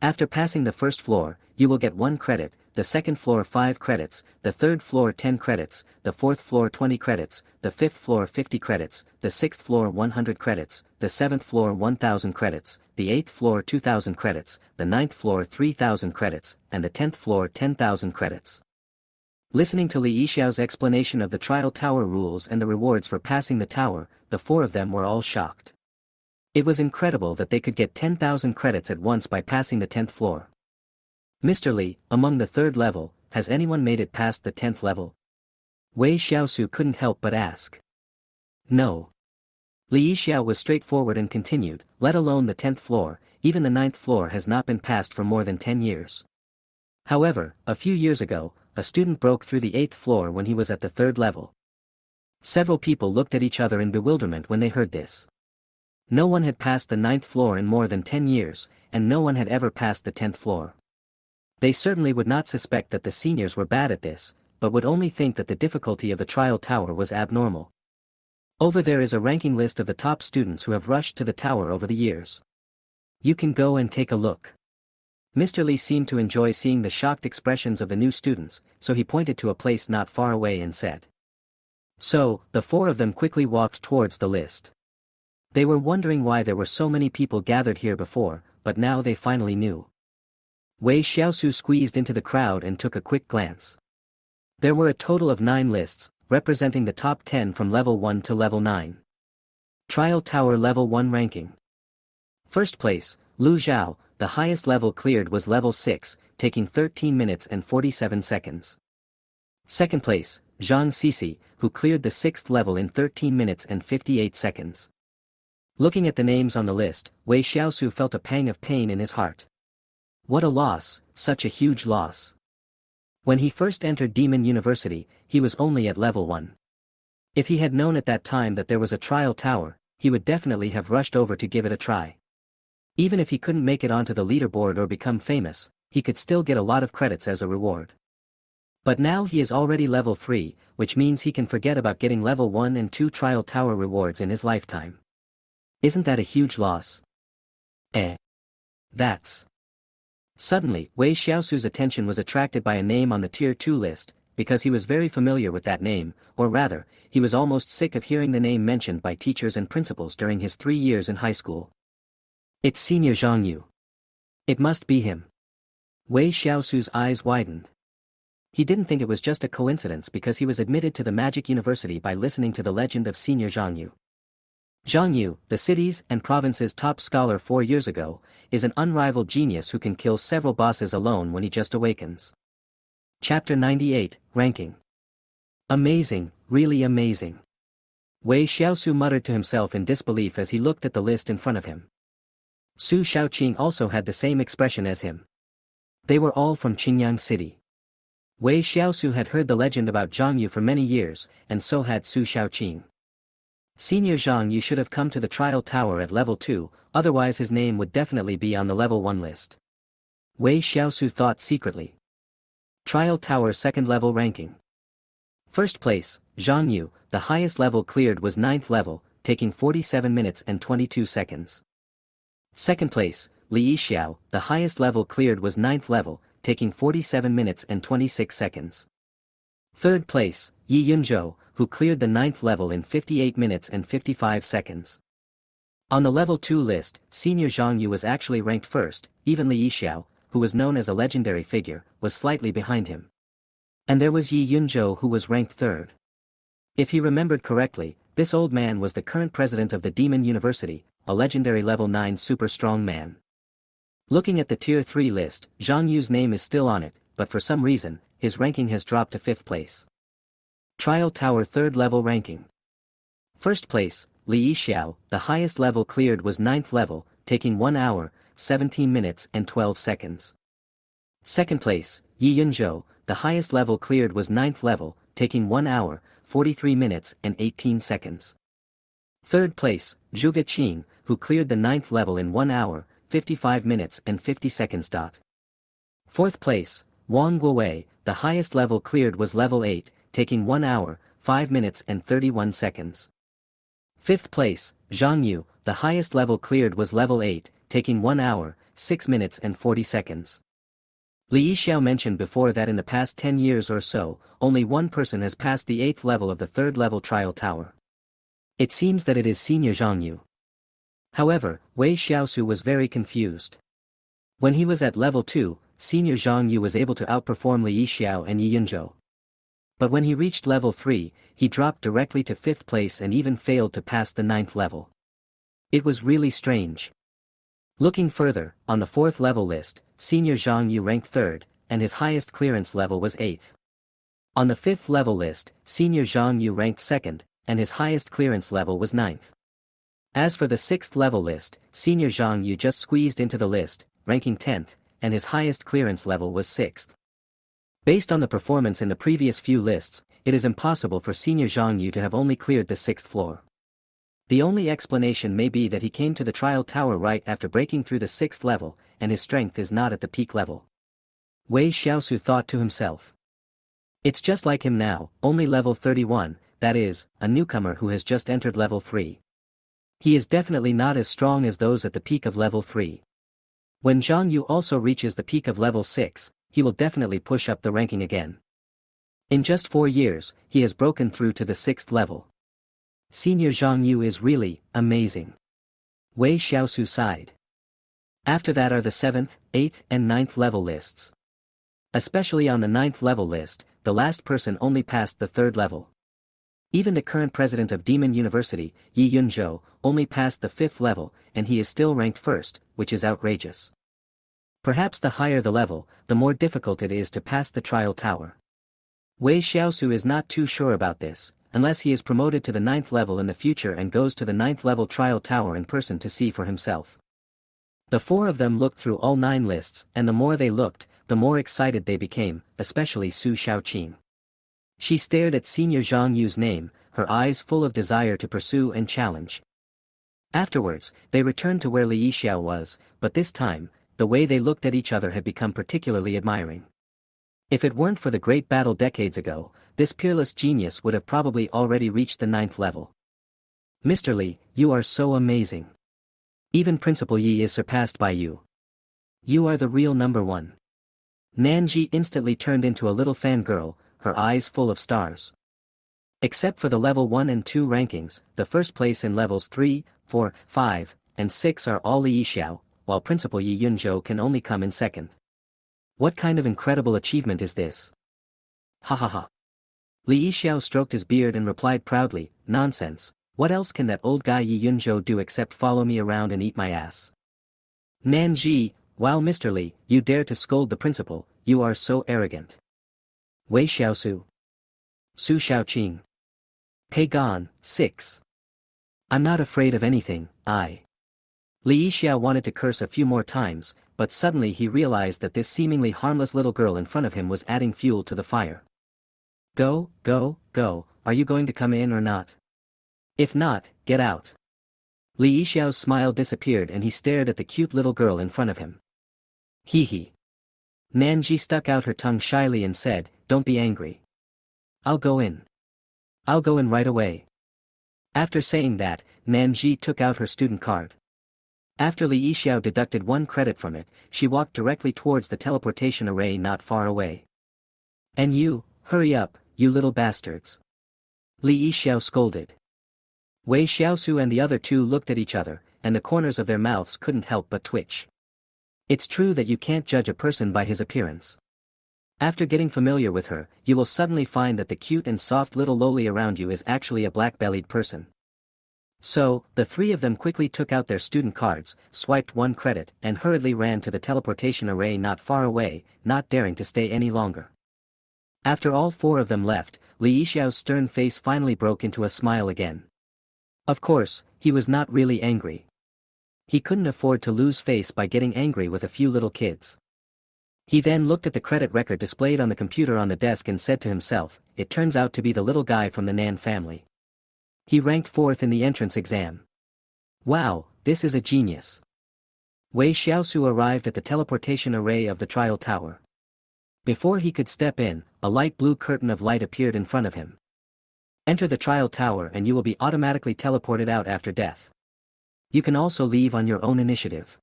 After passing the first floor, you will get 1 credit, the second floor 5 credits, the third floor 10 credits, the fourth floor 20 credits, the fifth floor 50 credits, the sixth floor 100 credits, the seventh floor 1000 credits, the eighth floor 2000 credits, the ninth floor 3000 credits, and the 10th floor 10,000 credits. Listening to Li Yixiao's explanation of the trial tower rules and the rewards for passing the tower, the four of them were all shocked. It was incredible that they could get 10,000 credits at once by passing the 10th floor. Mr. Li, among the 3rd level, has anyone made it past the 10th level? Wei Xiaosu couldn't help but ask. No. Li Yixiao was straightforward and continued, let alone the 10th floor, even the 9th floor has not been passed for more than 10 years. However, a few years ago, a student broke through the 8th floor when he was at the 3rd level. Several people looked at each other in bewilderment when they heard this. No one had passed the 9th floor in more than 10 years, and no one had ever passed the 10th floor. They certainly would not suspect that the seniors were bad at this, but would only think that the difficulty of the trial tower was abnormal. Over there is a ranking list of the top students who have rushed to the tower over the years. You can go and take a look. Mr. Li seemed to enjoy seeing the shocked expressions of the new students, so he pointed to a place not far away and said. So, the four of them quickly walked towards the list. They were wondering why there were so many people gathered here before, but now they finally knew. Wei Xiaosu squeezed into the crowd and took a quick glance. There were a total of 9 lists, representing the top 10 from level 1 to level 9. Trial Tower Level 1 Ranking. First place, Lu Zhao, the highest level cleared was level 6, taking 13 minutes and 47 seconds. Second place, Zhang Sisi, who cleared the 6th level in 13 minutes and 58 seconds. Looking at the names on the list, Wei Xiaosu felt a pang of pain in his heart. What a loss, such a huge loss. When he first entered Demon University, he was only at level 1. If he had known at that time that there was a trial tower, he would definitely have rushed over to give it a try. Even if he couldn't make it onto the leaderboard or become famous, he could still get a lot of credits as a reward. But now he is already level 3, which means he can forget about getting level 1 and 2 trial tower rewards in his lifetime. Isn't that a huge loss? That's. Suddenly, Wei Xiaosu's attention was attracted by a name on the Tier 2 list, because he was very familiar with that name, or rather, he was almost sick of hearing the name mentioned by teachers and principals during his 3 years in high school. It's Senior Zhang Yu. It must be him. Wei Xiaosu's eyes widened. He didn't think it was just a coincidence because he was admitted to the Magic University by listening to the legend of Senior Zhang Yu. Zhang Yu, the city's and province's top scholar 4 years ago, is an unrivaled genius who can kill several bosses alone when he just awakens. Chapter 98, Ranking. Amazing, really amazing. Wei Xiaosu muttered to himself in disbelief as he looked at the list in front of him. Su Xiaoqing also had the same expression as him. They were all from Qingyang City. Wei Xiaosu had heard the legend about Zhang Yu for many years, and so had Su Xiaoqing. Senior Zhang Yu should have come to the trial tower at level 2, otherwise his name would definitely be on the level 1 list. Wei Xiaosu thought secretly. Trial tower second level ranking. First place, Zhang Yu, the highest level cleared was 9th level, taking 47 minutes and 22 seconds. Second place, Li Yixiao, the highest level cleared was 9th level, taking 47 minutes and 26 seconds. Third place, Yi Yunzhou, who cleared the 9th level in 58 minutes and 55 seconds. On the level 2 list, Senior Zhang Yu was actually ranked first, even Li Yixiao, who was known as a legendary figure, was slightly behind him. And there was Yi Yunzhou who was ranked third. If he remembered correctly, this old man was the current president of the Demon University, a legendary level 9 super strong man. Looking at the Tier 3 list, Zhang Yu's name is still on it, but for some reason, his ranking has dropped to 5th place. Trial Tower 3rd level ranking. First place, Li Yixiao, the highest level cleared was 9th level, taking 1 hour, 17 minutes and 12 seconds. Second place, Yi Yunzhou, the highest level cleared was 9th level, taking 1 hour, 43 minutes and 18 seconds. Third place, Zhuge Qing, who cleared the 9th level in 1 hour, 55 minutes and 50 seconds. Fourth place, Wang Guowei, the highest level cleared was level 8, taking 1 hour, 5 minutes and 31 seconds. Fifth place, Zhang Yu, the highest level cleared was level 8, taking 1 hour, 6 minutes and 40 seconds. Li Yixiao mentioned before that in the past 10 years or so, only one person has passed the 8th level of the 3rd level trial tower. It seems that it is Senior Zhang Yu. However, Wei Xiaosu was very confused. When he was at level 2, Senior Zhang Yu was able to outperform Li Yixiao and Yi Yunzhou. But when he reached level 3, he dropped directly to 5th place and even failed to pass the 9th level. It was really strange. Looking further, on the 4th level list, Senior Zhang Yu ranked 3rd, and his highest clearance level was 8th. On the 5th level list, Senior Zhang Yu ranked 2nd, and his highest clearance level was 9th. As for the 6th level list, Senior Zhang Yu just squeezed into the list, ranking 10th, and his highest clearance level was 6th. Based on the performance in the previous few lists, it is impossible for Senior Zhang Yu to have only cleared the 6th floor. The only explanation may be that he came to the trial tower right after breaking through the 6th level, and his strength is not at the peak level. Wei Xiaosu thought to himself. It's just like him now, only level 31, that is, a newcomer who has just entered level 3. He is definitely not as strong as those at the peak of level 3. When Zhang Yu also reaches the peak of level 6, he will definitely push up the ranking again. In just 4 years, he has broken through to the 6th level. Senior Zhang Yu is really amazing. Wei Xiaosu sighed. After that are the 7th, 8th and 9th level lists. Especially on the 9th level list, the last person only passed the 3rd level. Even the current president of Demon University, Yi Yunzhou, only passed the 5th level, and he is still ranked 1st, which is outrageous. Perhaps the higher the level, the more difficult it is to pass the trial tower. Wei Xiaosu is not too sure about this, unless he is promoted to the 9th level in the future and goes to the 9th level trial tower in person to see for himself. The 4 of them looked through all 9 lists, and the more they looked, the more excited they became, especially Su Xiaoqing. She stared at Senior Zhang Yu's name, her eyes full of desire to pursue and challenge. Afterwards, they returned to where Li Yixiao was, but this time, the way they looked at each other had become particularly admiring. If it weren't for the great battle decades ago, this peerless genius would have probably already reached the 9th level. Mr. Li, you are so amazing. Even Principal Yi is surpassed by you. You are the real number one. Nanji instantly turned into a little fangirl, her eyes full of stars. Except for the level 1 and 2 rankings, the first place in levels 3, 4, 5, and 6 are all Li Yixiao, while Principal Yi Yunzhou can only come in second. What kind of incredible achievement is this? Ha ha ha. Li Yixiao stroked his beard and replied proudly, nonsense, what else can that old guy Yi Yunzhou do except follow me around and eat my ass? Nanji, wow Mr. Li, you dare to scold the principal, you are so arrogant. Wei Xiaosu. Su Xiaoqing. Pagon, 6. I'm not afraid of anything, I. Li Yixiao wanted to curse a few more times, but suddenly he realized that this seemingly harmless little girl in front of him was adding fuel to the fire. Go, go, go, are you going to come in or not? If not, get out. Li Yixiao's smile disappeared and he stared at the cute little girl in front of him. Hee hee. Nanji stuck out her tongue shyly and said, don't be angry. I'll go in. I'll go in right away. After saying that, Nanji took out her student card. After Li Yixiao deducted 1 credit from it, she walked directly towards the teleportation array not far away. And you, hurry up, you little bastards. Li Yixiao scolded. Wei Xiaosu and the other two looked at each other, and the corners of their mouths couldn't help but twitch. It's true that you can't judge a person by his appearance. After getting familiar with her, you will suddenly find that the cute and soft little loli around you is actually a black-bellied person. So, the 3 of them quickly took out their student cards, swiped 1 credit, and hurriedly ran to the teleportation array not far away, not daring to stay any longer. After all 4 of them left, Li Yixiao's stern face finally broke into a smile again. Of course, he was not really angry. He couldn't afford to lose face by getting angry with a few little kids. He then looked at the credit record displayed on the computer on the desk and said to himself, it turns out to be the little guy from the Nan family. He ranked 4th in the entrance exam. Wow, this is a genius. Wei Xiaosu arrived at the teleportation array of the trial tower. Before he could step in, a light blue curtain of light appeared in front of him. Enter the trial tower and you will be automatically teleported out after death. You can also leave on your own initiative.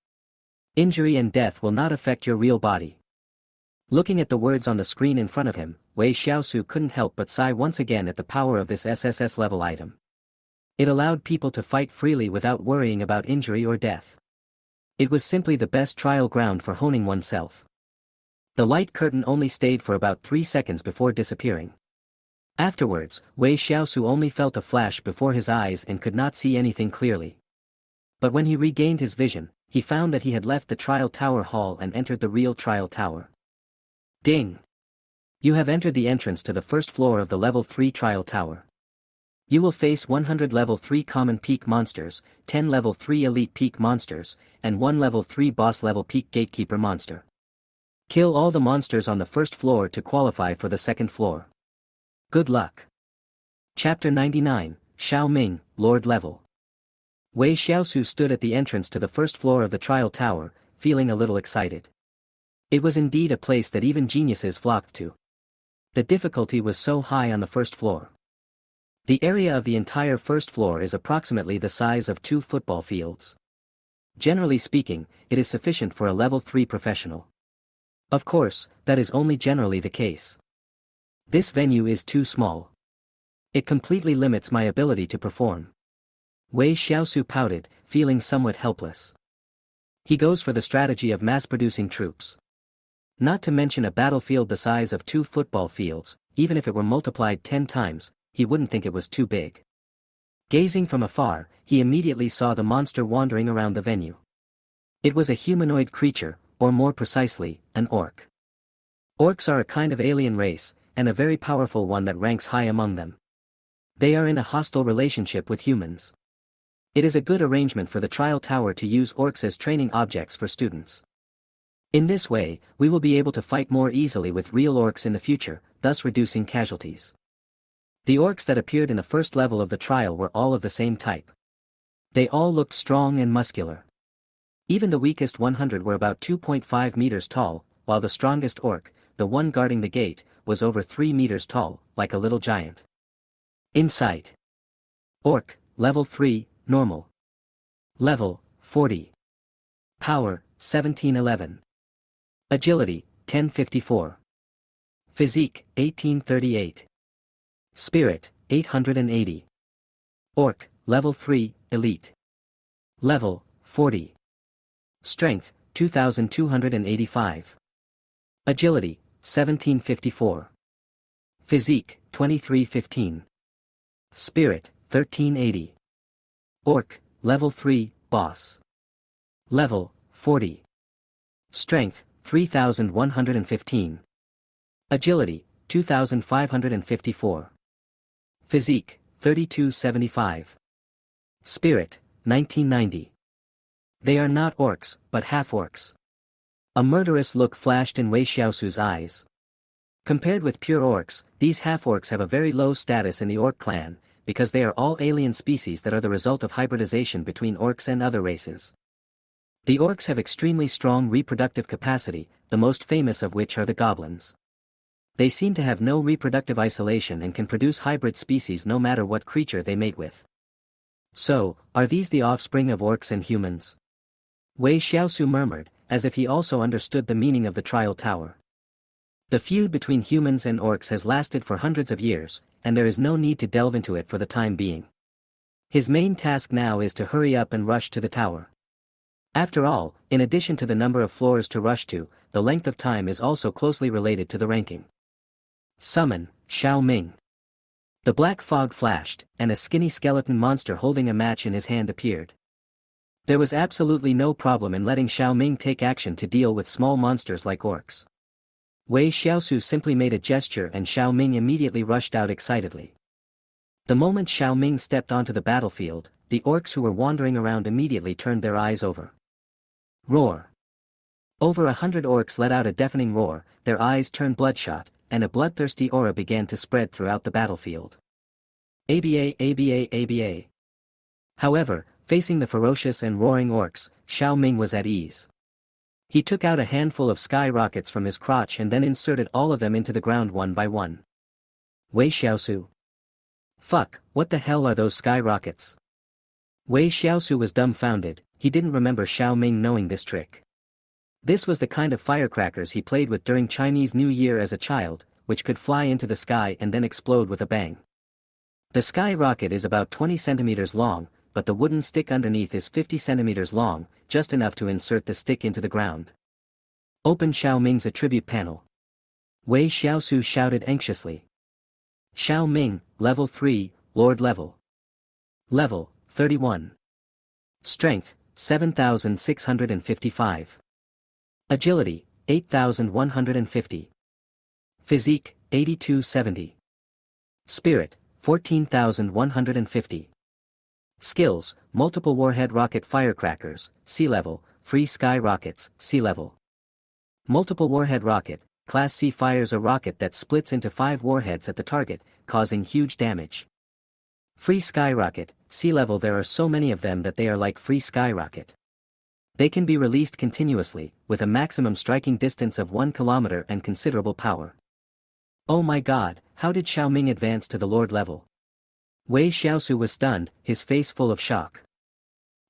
Injury and death will not affect your real body. Looking at the words on the screen in front of him, Wei Xiaosu couldn't help but sigh once again at the power of this SSS level item. It allowed people to fight freely without worrying about injury or death. It was simply the best trial ground for honing oneself. The light curtain only stayed for about 3 seconds before disappearing. Afterwards, Wei Xiaosu only felt a flash before his eyes and could not see anything clearly. But when he regained his vision, he found that he had left the trial tower hall and entered the real trial tower. Ding! You have entered the entrance to the first floor of the level 3 trial tower. You will face 100 level 3 common peak monsters, 10 level 3 elite peak monsters, and 1 level 3 boss level peak gatekeeper monster. Kill all the monsters on the first floor to qualify for the second floor. Good luck. Chapter 99, Xiao Ming, Lord Level. Wei Xiaosu stood at the entrance to the first floor of the trial tower, feeling a little excited. It was indeed a place that even geniuses flocked to. The difficulty was so high on the first floor. The area of the entire first floor is approximately the size of 2 football fields. Generally speaking, it is sufficient for a level 3 professional. Of course, that is only generally the case. This venue is too small. It completely limits my ability to perform. Wei Xiaosu pouted, feeling somewhat helpless. He goes for the strategy of mass-producing troops. Not to mention a battlefield the size of 2 football fields, even if it were multiplied 10 times, he wouldn't think it was too big. Gazing from afar, he immediately saw the monster wandering around the venue. It was a humanoid creature, or more precisely, an orc. Orcs are a kind of alien race, and a very powerful one that ranks high among them. They are in a hostile relationship with humans. It is a good arrangement for the trial tower to use orcs as training objects for students. In this way, we will be able to fight more easily with real orcs in the future, thus reducing casualties. The orcs that appeared in the first level of the trial were all of the same type. They all looked strong and muscular. Even the weakest 100 were about 2.5 meters tall, while the strongest orc, the one guarding the gate, was over 3 meters tall, like a little giant. Insight. Orc, level 3, normal. Level, 40. Power, 1711. Agility, 1054. Physique, 1838. Spirit, 880. Orc, Level 3, Elite. Level, 40. Strength, 2285. Agility, 1754. Physique, 2315. Spirit, 1380. Orc, Level 3, Boss. Level, 40. Strength, 3115. Agility, 2554. Physique, 3275. Spirit, 1990. They are not orcs, but half-orcs. A murderous look flashed in Wei Xiaosu's eyes. Compared with pure orcs, these half-orcs have a very low status in the orc clan, because they are all alien species that are the result of hybridization between orcs and other races. The orcs have extremely strong reproductive capacity, the most famous of which are the goblins. They seem to have no reproductive isolation and can produce hybrid species no matter what creature they mate with. So, are these the offspring of orcs and humans? Wei Xiaosu murmured, as if he also understood the meaning of the trial tower. The feud between humans and orcs has lasted for hundreds of years, and there is no need to delve into it for the time being. His main task now is to hurry up and rush to the tower. After all, in addition to the number of floors to rush to, the length of time is also closely related to the ranking. Summon, Xiao Ming. The black fog flashed, and a skinny skeleton monster holding a match in his hand appeared. There was absolutely no problem in letting Xiao Ming take action to deal with small monsters like orcs. Wei Xiaosu simply made a gesture and Xiao Ming immediately rushed out excitedly. The moment Xiao Ming stepped onto the battlefield, the orcs who were wandering around immediately turned their eyes over. Roar. Over 100 orcs let out a deafening roar, their eyes turned bloodshot, and a bloodthirsty aura began to spread throughout the battlefield. ABA ABA ABA. However, facing the ferocious and roaring orcs, Xiao Ming was at ease. He took out a handful of sky rockets from his crotch and then inserted all of them into the ground one by one. Wei Xiaosu. Fuck, what the hell are those sky rockets? Wei Xiaosu was dumbfounded, he didn't remember Xiao Ming knowing this trick. This was the kind of firecrackers he played with during Chinese New Year as a child, which could fly into the sky and then explode with a bang. The sky rocket is about 20 centimeters long, but the wooden stick underneath is 50 centimeters long, just enough to insert the stick into the ground. Open Xiao Ming's attribute panel. Wei Xiaosu shouted anxiously. Xiao Ming, Level 3, Lord Level. Level, 31. Strength, 7,655. Agility, 8,150. Physique, 8270. Spirit, 14,150. Skills, multiple warhead rocket firecrackers, sea level, free sky rockets, sea level. Multiple warhead rocket, Class C fires a rocket that splits into 5 warheads at the target, causing huge damage. Free sky rocket, sea level. There are so many of them that they are like free sky rocket. They can be released continuously, with a maximum striking distance of 1 kilometer and considerable power. Oh my god, how did Xiao Ming advance to the Lord level? Wei Xiaosu was stunned, his face full of shock.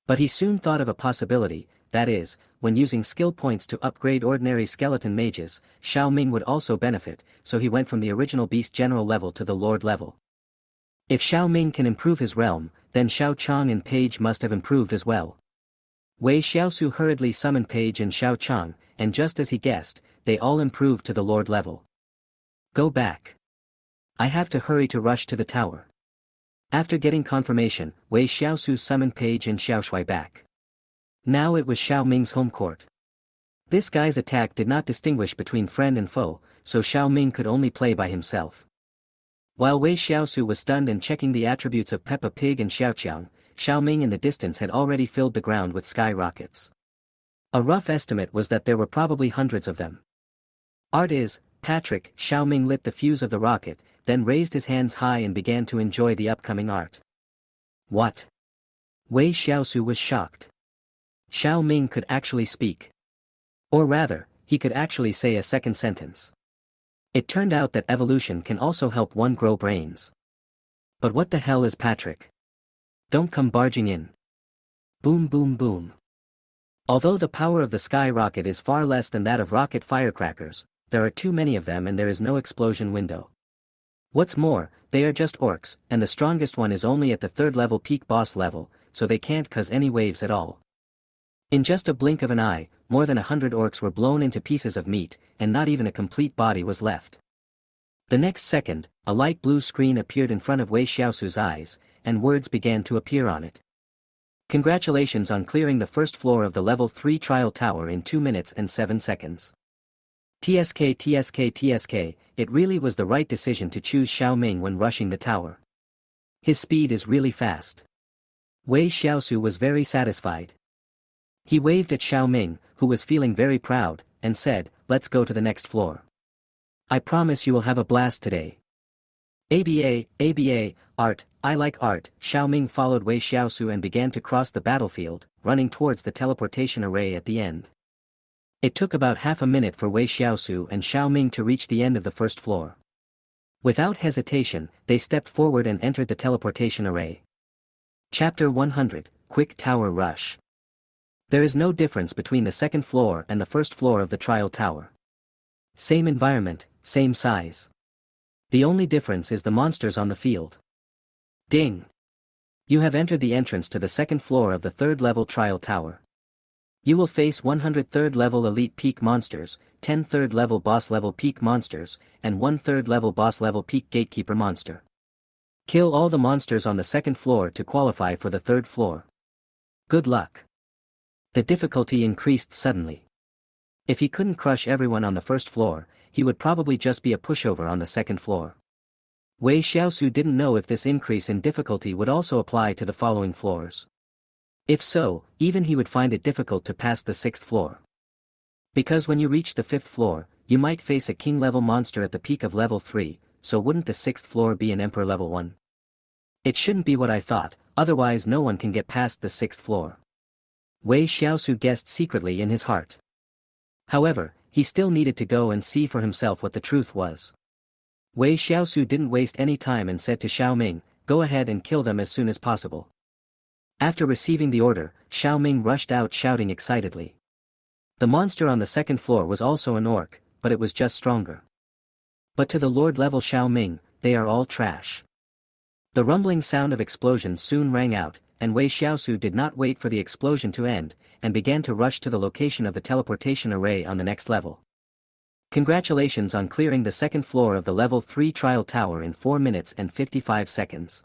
But he soon thought of a possibility, that is, when using skill points to upgrade ordinary skeleton mages, Xiao Ming would also benefit, so he went from the original beast general level to the Lord level. If Xiao Ming can improve his realm, then Xiao Chang and Page must have improved as well. Wei Xiaosu hurriedly summoned Page and Xiao Chang, and just as he guessed, they all improved to the Lord level. Go back. I have to hurry to rush to the tower. After getting confirmation, Wei Xiaosu summoned Page and Xiao Shui back. Now it was Xiao Ming's home court. This guy's attack did not distinguish between friend and foe, so Xiao Ming could only play by himself. While Wei Xiaosu was stunned and checking the attributes of Peppa Pig and Xiaoqiang, Xiao Ming in the distance had already filled the ground with sky rockets. A rough estimate was that there were probably hundreds of them. Art is, Patrick. Xiao Ming lit the fuse of the rocket, then raised his hands high and began to enjoy the upcoming art. What? Wei Xiaosu was shocked. Xiao Ming could actually speak. Or rather, he could actually say a second sentence. It turned out that evolution can also help one grow brains. But what the hell is Patrick? Don't come barging in. Boom boom boom. Although the power of the sky rocket is far less than that of rocket firecrackers, there are too many of them and there is no explosion window. What's more, they are just orcs, and the strongest one is only at the 3rd level peak boss level, so they can't cause any waves at all. In just a blink of an eye, more than 100 orcs were blown into pieces of meat, and not even a complete body was left. The next second, a light blue screen appeared in front of Wei Xiaosu's eyes, and words began to appear on it. Congratulations on clearing the first floor of the level 3 trial tower in 2 minutes and 7 seconds. TSK, it really was the right decision to choose Xiao Ming when rushing the tower. His speed is really fast. Wei Xiaosu was very satisfied. He waved at Xiao Ming, who was feeling very proud, and said, "Let's go to the next floor. I promise you will have a blast today." ABA, art, I like art. Xiao Ming followed Wei Xiaosu and began to cross the battlefield, running towards the teleportation array at the end. It took about half a minute for Wei Xiaosu and Xiao Ming to reach the end of the first floor. Without hesitation, they stepped forward and entered the teleportation array. Chapter 100, Quick Tower Rush. There is no difference between the second floor and the first floor of the trial tower. Same environment, same size. The only difference is the monsters on the field. Ding! You have entered the entrance to the second floor of the 3rd level trial tower. You will face 100 3rd level elite peak monsters, 10 3rd level boss level peak monsters, and 1 3rd level boss level peak gatekeeper monster. Kill all the monsters on the second floor to qualify for the 3rd floor. Good luck. The difficulty increased suddenly. If he couldn't crush everyone on the first floor, he would probably just be a pushover on the second floor. Wei Xiaosu didn't know if this increase in difficulty would also apply to the following floors. If so, even he would find it difficult to pass the 6th floor. Because when you reach the 5th floor, you might face a king-level monster at the peak of level 3, so wouldn't the 6th floor be an emperor level 1? It shouldn't be what I thought, otherwise no one can get past the 6th floor. Wei Xiaosu guessed secretly in his heart. However, he still needed to go and see for himself what the truth was. Wei Xiaosu didn't waste any time and said to Xiao Ming, "Go ahead and kill them as soon as possible." After receiving the order, Xiao Ming rushed out shouting excitedly. The monster on the second floor was also an orc, but it was just stronger. But to the Lord level Xiao Ming, they are all trash. The rumbling sound of explosions soon rang out, and Wei Xiaosu did not wait for the explosion to end, and began to rush to the location of the teleportation array on the next level. Congratulations on clearing the second floor of the level 3 trial tower in 4 minutes and 55 seconds.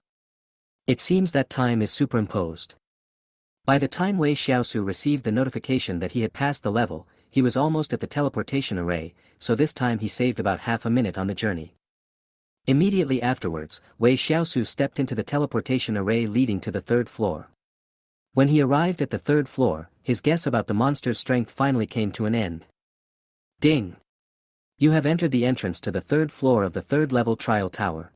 It seems that time is superimposed. By the time Wei Xiaosu received the notification that he had passed the level, he was almost at the teleportation array, so this time he saved about half a minute on the journey. Immediately afterwards, Wei Xiaosu stepped into the teleportation array leading to the 3rd floor. When he arrived at the 3rd floor, his guess about the monster's strength finally came to an end. Ding! You have entered the entrance to the 3rd floor of the 3rd level trial tower.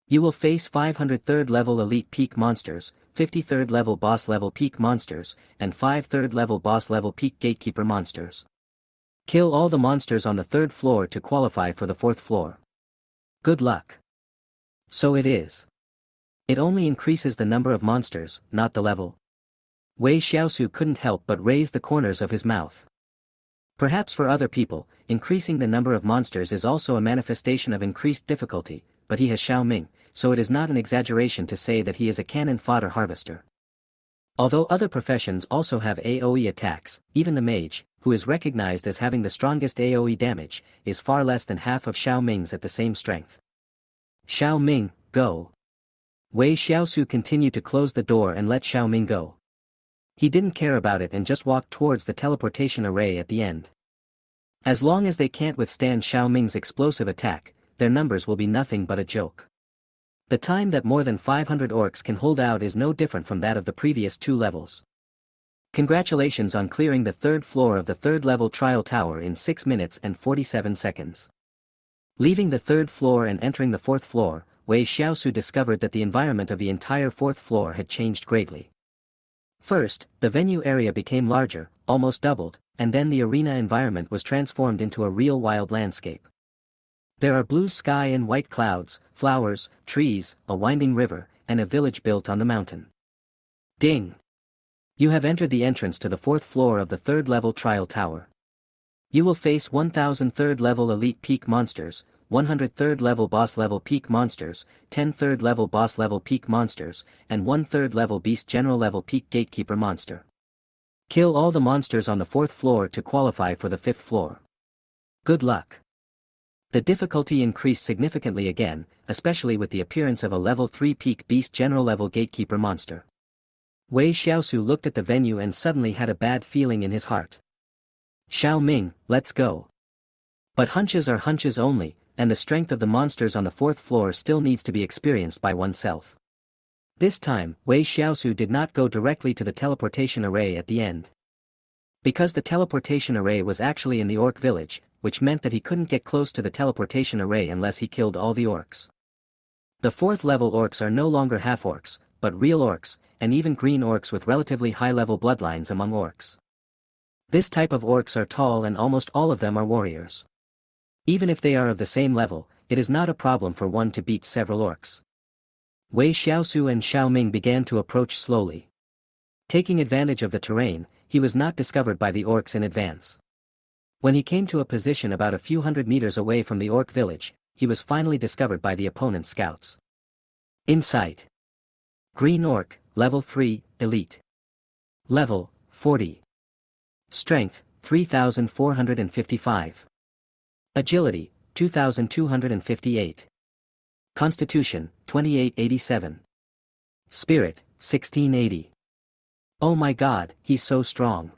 You will face 500 3rd level elite peak monsters, 50 3rd level boss level peak monsters, and 5 3rd level boss level peak gatekeeper monsters. Kill all the monsters on the 3rd floor to qualify for the 4th floor. Good luck. So it is. It only increases the number of monsters, not the level. Wei Xiaosu couldn't help but raise the corners of his mouth. Perhaps for other people, increasing the number of monsters is also a manifestation of increased difficulty, but he has Xiao Ming, so it is not an exaggeration to say that he is a cannon fodder harvester. Although other professions also have AoE attacks, even the mage, who is recognized as having the strongest AoE damage, is far less than half of Xiao Ming's at the same strength. Xiao Ming, go. Wei Xiaosu continued to close the door and let Xiao Ming go. He didn't care about it and just walked towards the teleportation array at the end. As long as they can't withstand Xiao Ming's explosive attack, their numbers will be nothing but a joke. The time that more than 500 orcs can hold out is no different from that of the previous 2 levels. Congratulations on clearing the 3rd floor of the 3rd level trial tower in 6 minutes and 47 seconds. Leaving the 3rd floor and entering the 4th floor, Wei Xiaosu discovered that the environment of the entire 4th floor had changed greatly. First, the venue area became larger, almost doubled, and then the arena environment was transformed into a real wild landscape. There are blue sky and white clouds, flowers, trees, a winding river, and a village built on the mountain. Ding! You have entered the entrance to the 4th floor of the 3rd level trial tower. You will face 1000 3rd level elite peak monsters, 100 3rd level boss level peak monsters, 10 3rd level boss level peak monsters, and 1 3rd level beast general level peak gatekeeper monster. Kill all the monsters on the 4th floor to qualify for the 5th floor. Good luck. The difficulty increased significantly again, especially with the appearance of a level 3 peak beast general level gatekeeper monster. Wei Xiaosu looked at the venue and suddenly had a bad feeling in his heart. Xiao Ming, let's go. But hunches are hunches only, and the strength of the monsters on the 4th floor still needs to be experienced by oneself. This time, Wei Xiaosu did not go directly to the teleportation array at the end. Because the teleportation array was actually in the orc village, which meant that he couldn't get close to the teleportation array unless he killed all the orcs. The 4th level orcs are no longer half-orcs, but real orcs, and even green orcs with relatively high-level bloodlines among orcs. This type of orcs are tall and almost all of them are warriors. Even if they are of the same level, it is not a problem for one to beat several orcs. Wei Xiaosu and Xiao Ming began to approach slowly. Taking advantage of the terrain, he was not discovered by the orcs in advance. When he came to a position about a few hundred meters away from the orc village, he was finally discovered by the opponent's scouts. In sight. Green orc, level 3, elite. Level, 40. Strength, 3455. Agility, 2258. Constitution, 2887. Spirit, 1680. Oh my god, he's so strong.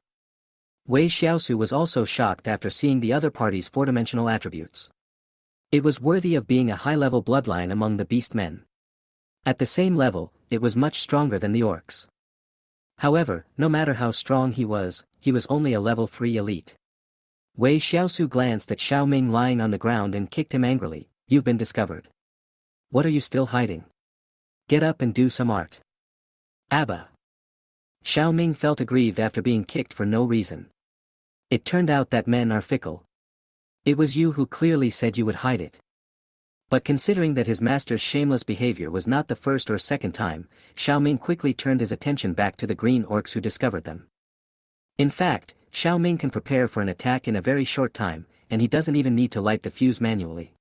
Wei Xiaosu was also shocked after seeing the other party's 4-dimensional attributes. It was worthy of being a high-level bloodline among the beast men. At the same level, it was much stronger than the orcs. However, no matter how strong he was only a level 3 elite. Wei Xiaosu glanced at Xiao Ming lying on the ground and kicked him angrily. You've been discovered. What are you still hiding? Get up and do some art. Abba. Xiao Ming felt aggrieved after being kicked for no reason. It turned out that men are fickle. It was you who clearly said you would hide it. But considering that his master's shameless behavior was not the first or second time, Xiao Ming quickly turned his attention back to the green orcs who discovered them. In fact, Xiao Ming can prepare for an attack in a very short time, and he doesn't even need to light the fuse manually.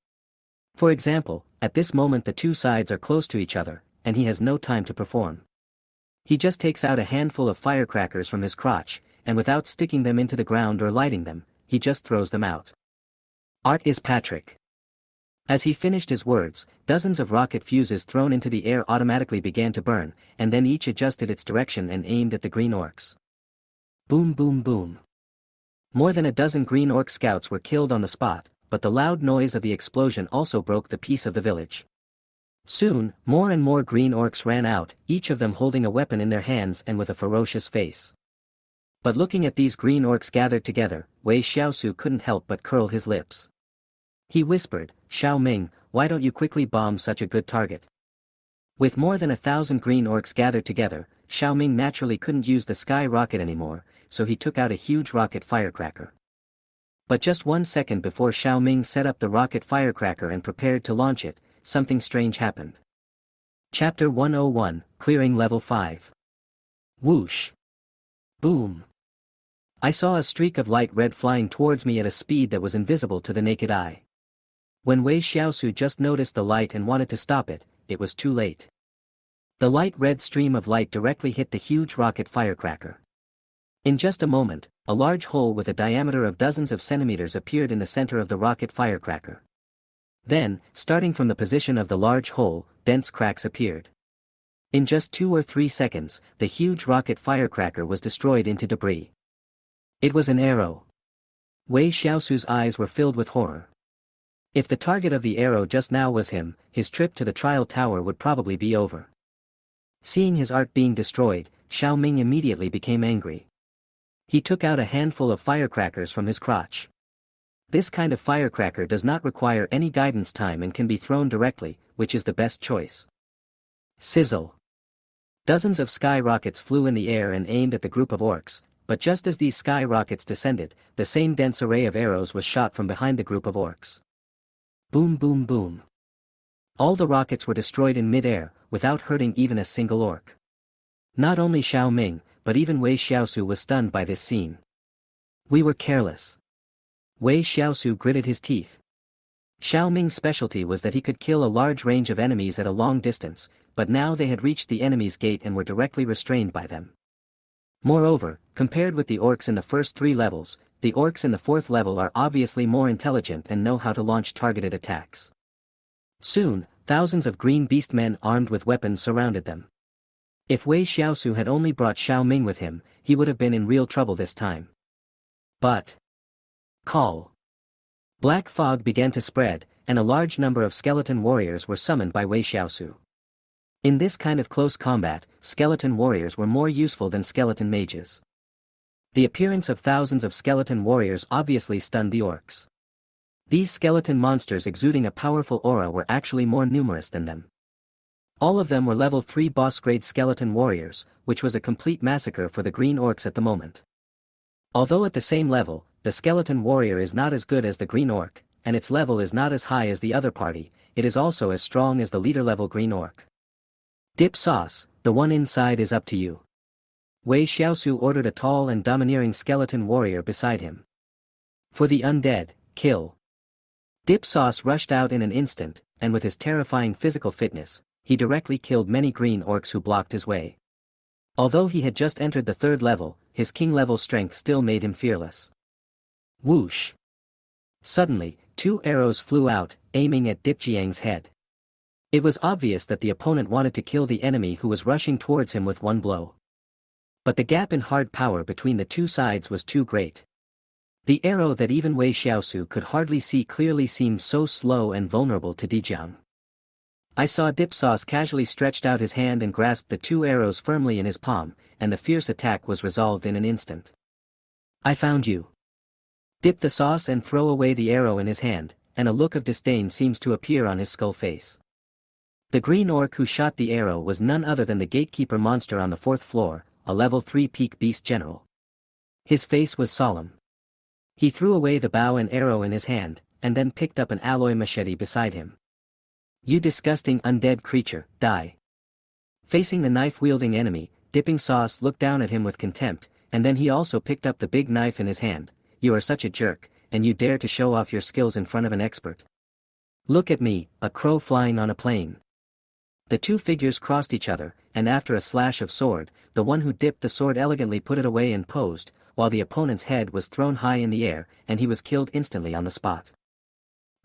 For example, at this moment the two sides are close to each other, and he has no time to perform. He just takes out a handful of firecrackers from his crotch, and without sticking them into the ground or lighting them, he just throws them out. Art is Patrick. As he finished his words, dozens of rocket fuses thrown into the air automatically began to burn, and then each adjusted its direction and aimed at the green orcs. Boom boom boom. More than a dozen green orc scouts were killed on the spot, but the loud noise of the explosion also broke the peace of the village. Soon, more and more green orcs ran out, each of them holding a weapon in their hands and with a ferocious face. But looking at these green orcs gathered together, Wei Xiaosu couldn't help but curl his lips. He whispered, Xiao Ming, why don't you quickly bomb such a good target? With more than 1,000 green orcs gathered together, Xiao Ming naturally couldn't use the sky rocket anymore, so he took out a huge rocket firecracker. But just 1 second before Xiao Ming set up the rocket firecracker and prepared to launch it, something strange happened. Chapter 101, Clearing Level 5. Whoosh. Boom. I saw a streak of light red flying towards me at a speed that was invisible to the naked eye. When Wei Xiaosu just noticed the light and wanted to stop it, it was too late. The light red stream of light directly hit the huge rocket firecracker. In just a moment, a large hole with a diameter of dozens of centimeters appeared in the center of the rocket firecracker. Then, starting from the position of the large hole, dense cracks appeared. In just 2 or 3 seconds, the huge rocket firecracker was destroyed into debris. It was an arrow. Wei Xiaosu's eyes were filled with horror. If the target of the arrow just now was him, his trip to the trial tower would probably be over. Seeing his art being destroyed, Xiao Ming immediately became angry. He took out a handful of firecrackers from his crotch. This kind of firecracker does not require any guidance time and can be thrown directly, which is the best choice. Sizzle. Dozens of sky rockets flew in the air and aimed at the group of orcs, but just as these sky rockets descended, the same dense array of arrows was shot from behind the group of orcs. Boom boom boom. All the rockets were destroyed in mid-air, without hurting even a single orc. Not only Xiao Ming, but even Wei Xiaosu was stunned by this scene. We were careless. Wei Xiaosu gritted his teeth. Xiao Ming's specialty was that he could kill a large range of enemies at a long distance, but now they had reached the enemy's gate and were directly restrained by them. Moreover, compared with the orcs in the first 3 levels, the orcs in the 4th level are obviously more intelligent and know how to launch targeted attacks. Soon, thousands of green beast men armed with weapons surrounded them. If Wei Xiaosu had only brought Xiao Ming with him, he would have been in real trouble this time. But... Call. Black fog began to spread, and a large number of skeleton warriors were summoned by Wei Xiaosu. In this kind of close combat, skeleton warriors were more useful than skeleton mages. The appearance of thousands of skeleton warriors obviously stunned the orcs. These skeleton monsters exuding a powerful aura were actually more numerous than them. All of them were level 3 boss-grade skeleton warriors, which was a complete massacre for the green orcs at the moment. Although at the same level, the skeleton warrior is not as good as the green orc, and its level is not as high as the other party, it is also as strong as the leader-level green orc. Dip sauce, the one inside is up to you. Wei Xiaosu ordered a tall and domineering skeleton warrior beside him. For the undead, kill. Dip sauce rushed out in an instant, and with his terrifying physical fitness, he directly killed many green orcs who blocked his way. Although he had just entered the 3rd level, his king-level strength still made him fearless. Whoosh! Suddenly, 2 arrows flew out, aiming at Dip Jiang's head. It was obvious that the opponent wanted to kill the enemy who was rushing towards him with one blow. But the gap in hard power between the 2 sides was too great. The arrow that even Wei Xiaosu could hardly see clearly seemed so slow and vulnerable to Dijiang. I saw Dip Sauce casually stretched out his hand and grasped the 2 arrows firmly in his palm, and the fierce attack was resolved in an instant. I found you. Dip the sauce and throw away the arrow in his hand, and a look of disdain seems to appear on his skull face. The green orc who shot the arrow was none other than the gatekeeper monster on the 4th floor, a level 3 peak beast general. His face was solemn. He threw away the bow and arrow in his hand, and then picked up an alloy machete beside him. You disgusting undead creature, die. Facing the knife-wielding enemy, Dipping Sauce looked down at him with contempt, and then he also picked up the big knife in his hand. You are such a jerk, and you dare to show off your skills in front of an expert. Look at me, a crow flying on a plane. The 2 figures crossed each other, and after a slash of sword, the one who dipped the sword elegantly put it away and posed, while the opponent's head was thrown high in the air, and he was killed instantly on the spot.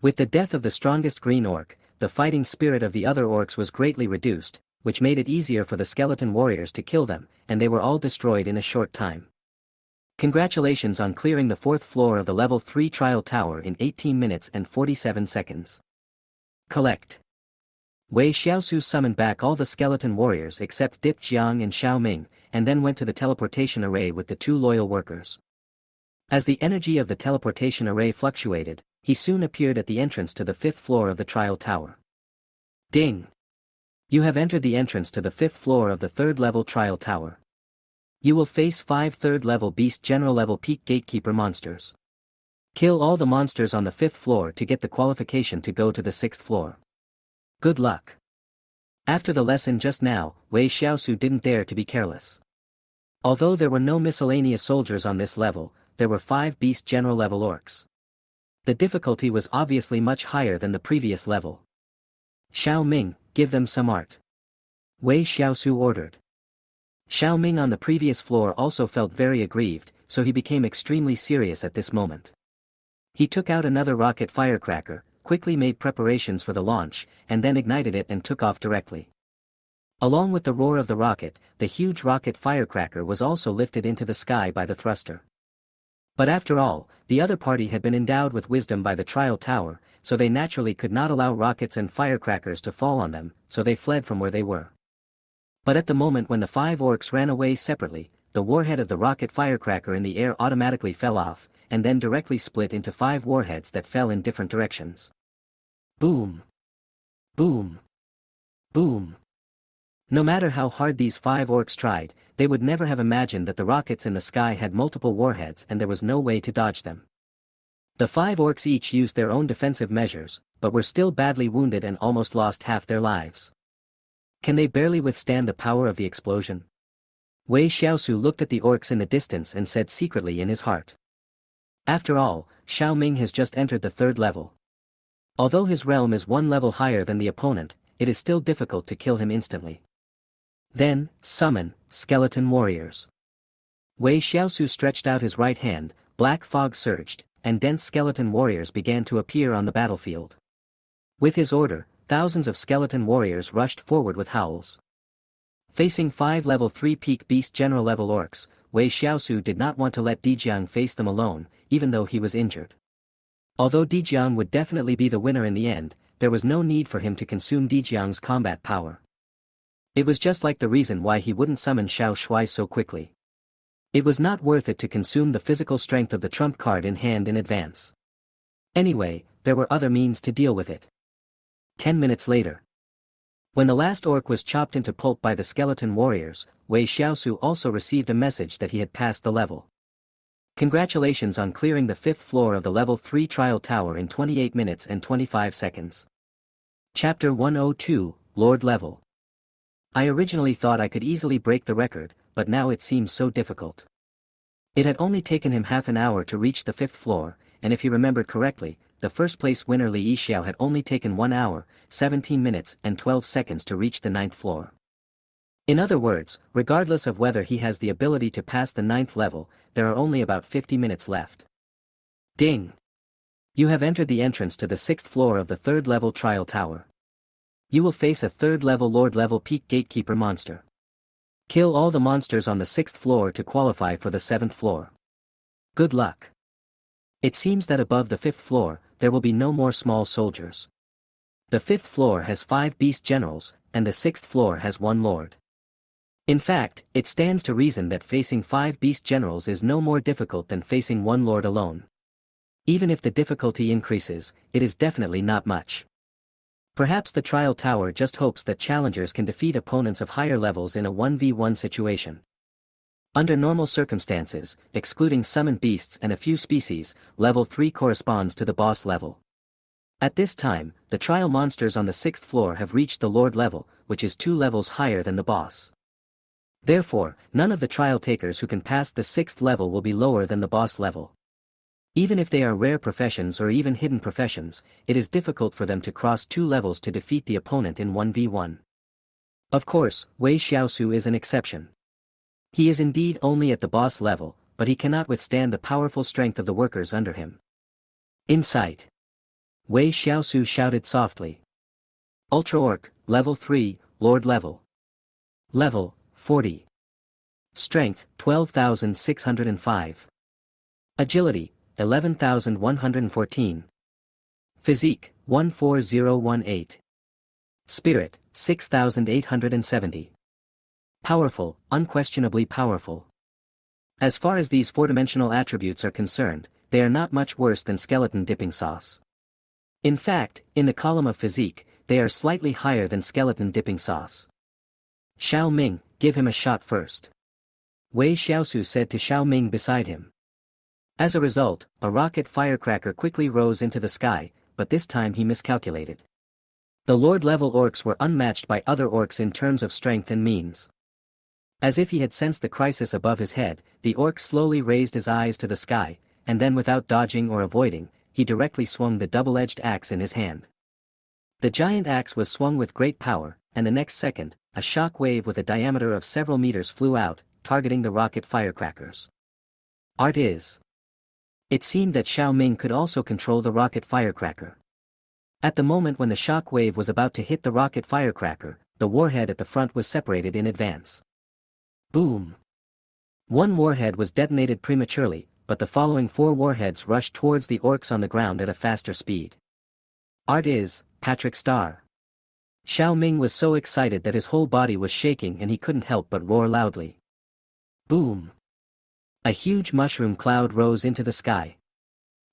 With the death of the strongest green orc, the fighting spirit of the other orcs was greatly reduced, which made it easier for the skeleton warriors to kill them, and they were all destroyed in a short time. Congratulations on clearing the 4th floor of the level 3 trial tower in 18 minutes and 47 seconds. Collect. Wei Xiaosu summoned back all the skeleton warriors except Dip Jiang and Xiao Ming, and then went to the teleportation array with the 2 loyal workers. As the energy of the teleportation array fluctuated, he soon appeared at the entrance to the 5th floor of the trial tower. Ding! You have entered the entrance to the 5th floor of the 3rd level trial tower. You will face 5 3rd level beast general level peak gatekeeper monsters. Kill all the monsters on the 5th floor to get the qualification to go to the 6th floor. Good luck. After the lesson just now, Wei Xiaosu didn't dare to be careless. Although there were no miscellaneous soldiers on this level, there were 5 beast general level orcs. The difficulty was obviously much higher than the previous level. Xiao Ming, give them some art. Wei Xiaosu ordered. Xiao Ming on the previous floor also felt very aggrieved, so he became extremely serious at this moment. He took out another rocket firecracker, quickly made preparations for the launch, and then ignited it and took off directly. Along with the roar of the rocket, the huge rocket firecracker was also lifted into the sky by the thruster. But after all, the other party had been endowed with wisdom by the trial tower, so they naturally could not allow rockets and firecrackers to fall on them, so they fled from where they were. But at the moment when the 5 orcs ran away separately, the warhead of the rocket firecracker in the air automatically fell off, and then directly split into 5 warheads that fell in different directions. Boom! Boom! Boom! No matter how hard these 5 orcs tried, they would never have imagined that the rockets in the sky had multiple warheads and there was no way to dodge them. The 5 orcs each used their own defensive measures, but were still badly wounded and almost lost half their lives. Can they barely withstand the power of the explosion? Wei Xiaosu looked at the orcs in the distance and said secretly in his heart. After all, Xiao Ming has just entered the 3rd level. Although his realm is 1 level higher than the opponent, it is still difficult to kill him instantly. Then, summon, skeleton warriors. Wei Xiaosu stretched out his right hand, black fog surged, and dense skeleton warriors began to appear on the battlefield. With his order, thousands of skeleton warriors rushed forward with howls. Facing 5 level 3 peak beast general level orcs, Wei Xiaosu did not want to let Dijiang face them alone, even though he was injured. Although Dijiang would definitely be the winner in the end, there was no need for him to consume Dijiang's combat power. It was just like the reason why he wouldn't summon Xiao Shui so quickly. It was not worth it to consume the physical strength of the trump card in hand in advance. Anyway, there were other means to deal with it. 10 minutes later. When the last orc was chopped into pulp by the skeleton warriors, Wei Xiaosu also received a message that he had passed the level. Congratulations on clearing the 5th floor of the level 3 trial tower in 28 minutes and 25 seconds. Chapter 102, Lord Level. I originally thought I could easily break the record, but now it seems so difficult. It had only taken him half an hour to reach the 5th floor, and if he remembered correctly, the first place winner Li Yixiao had only taken 1 hour, 17 minutes and 12 seconds to reach the 9th floor. In other words, regardless of whether he has the ability to pass the 9th level, there are only about 50 minutes left. Ding! You have entered the entrance to the 6th floor of the 3rd level trial tower. You will face a 3rd level Lord level peak gatekeeper monster. Kill all the monsters on the 6th floor to qualify for the 7th floor. Good luck. It seems that above the 5th floor, there will be no more small soldiers. The 5th floor has 5 beast generals, and the 6th floor has 1 lord. In fact, it stands to reason that facing 5 beast generals is no more difficult than facing 1 lord alone. Even if the difficulty increases, it is definitely not much. Perhaps the trial tower just hopes that challengers can defeat opponents of higher levels in a 1v1 situation. Under normal circumstances, excluding summoned beasts and a few species, level 3 corresponds to the boss level. At this time, the trial monsters on the 6th floor have reached the lord level, which is 2 levels higher than the boss. Therefore, none of the trial takers who can pass the 6th level will be lower than the boss level. Even if they are rare professions or even hidden professions, it is difficult for them to cross 2 levels to defeat the opponent in 1v1. Of course, Wei Xiaosu is an exception. He is indeed only at the boss level, but he cannot withstand the powerful strength of the workers under him. In sight. Wei Xiaosu shouted softly. Ultra Orc, level 3, Lord level. Level, 40. Strength, 12,605. Agility, 11,114. Physique, 14018. Spirit, 6,870. Powerful, unquestionably powerful. As far as these 4-dimensional attributes are concerned, they are not much worse than skeleton dipping sauce. In fact, in the column of physique, they are slightly higher than skeleton dipping sauce. Xiao Ming, give him a shot first. Wei Xiaosu said to Xiao Ming beside him. As a result, a rocket firecracker quickly rose into the sky, but this time he miscalculated. The Lord-level orcs were unmatched by other orcs in terms of strength and means. As if he had sensed the crisis above his head, the orc slowly raised his eyes to the sky, and then without dodging or avoiding, he directly swung the double-edged axe in his hand. The giant axe was swung with great power, and the next second, a shock wave with a diameter of several meters flew out, targeting the rocket firecrackers. Art is. It seemed that Xiao Ming could also control the rocket firecracker. At the moment when the shock wave was about to hit the rocket firecracker, the warhead at the front was separated in advance. Boom! One warhead was detonated prematurely, but the following 4 warheads rushed towards the orcs on the ground at a faster speed. Art is, Patrick Star. Xiao Ming was so excited that his whole body was shaking and he couldn't help but roar loudly. Boom! A huge mushroom cloud rose into the sky.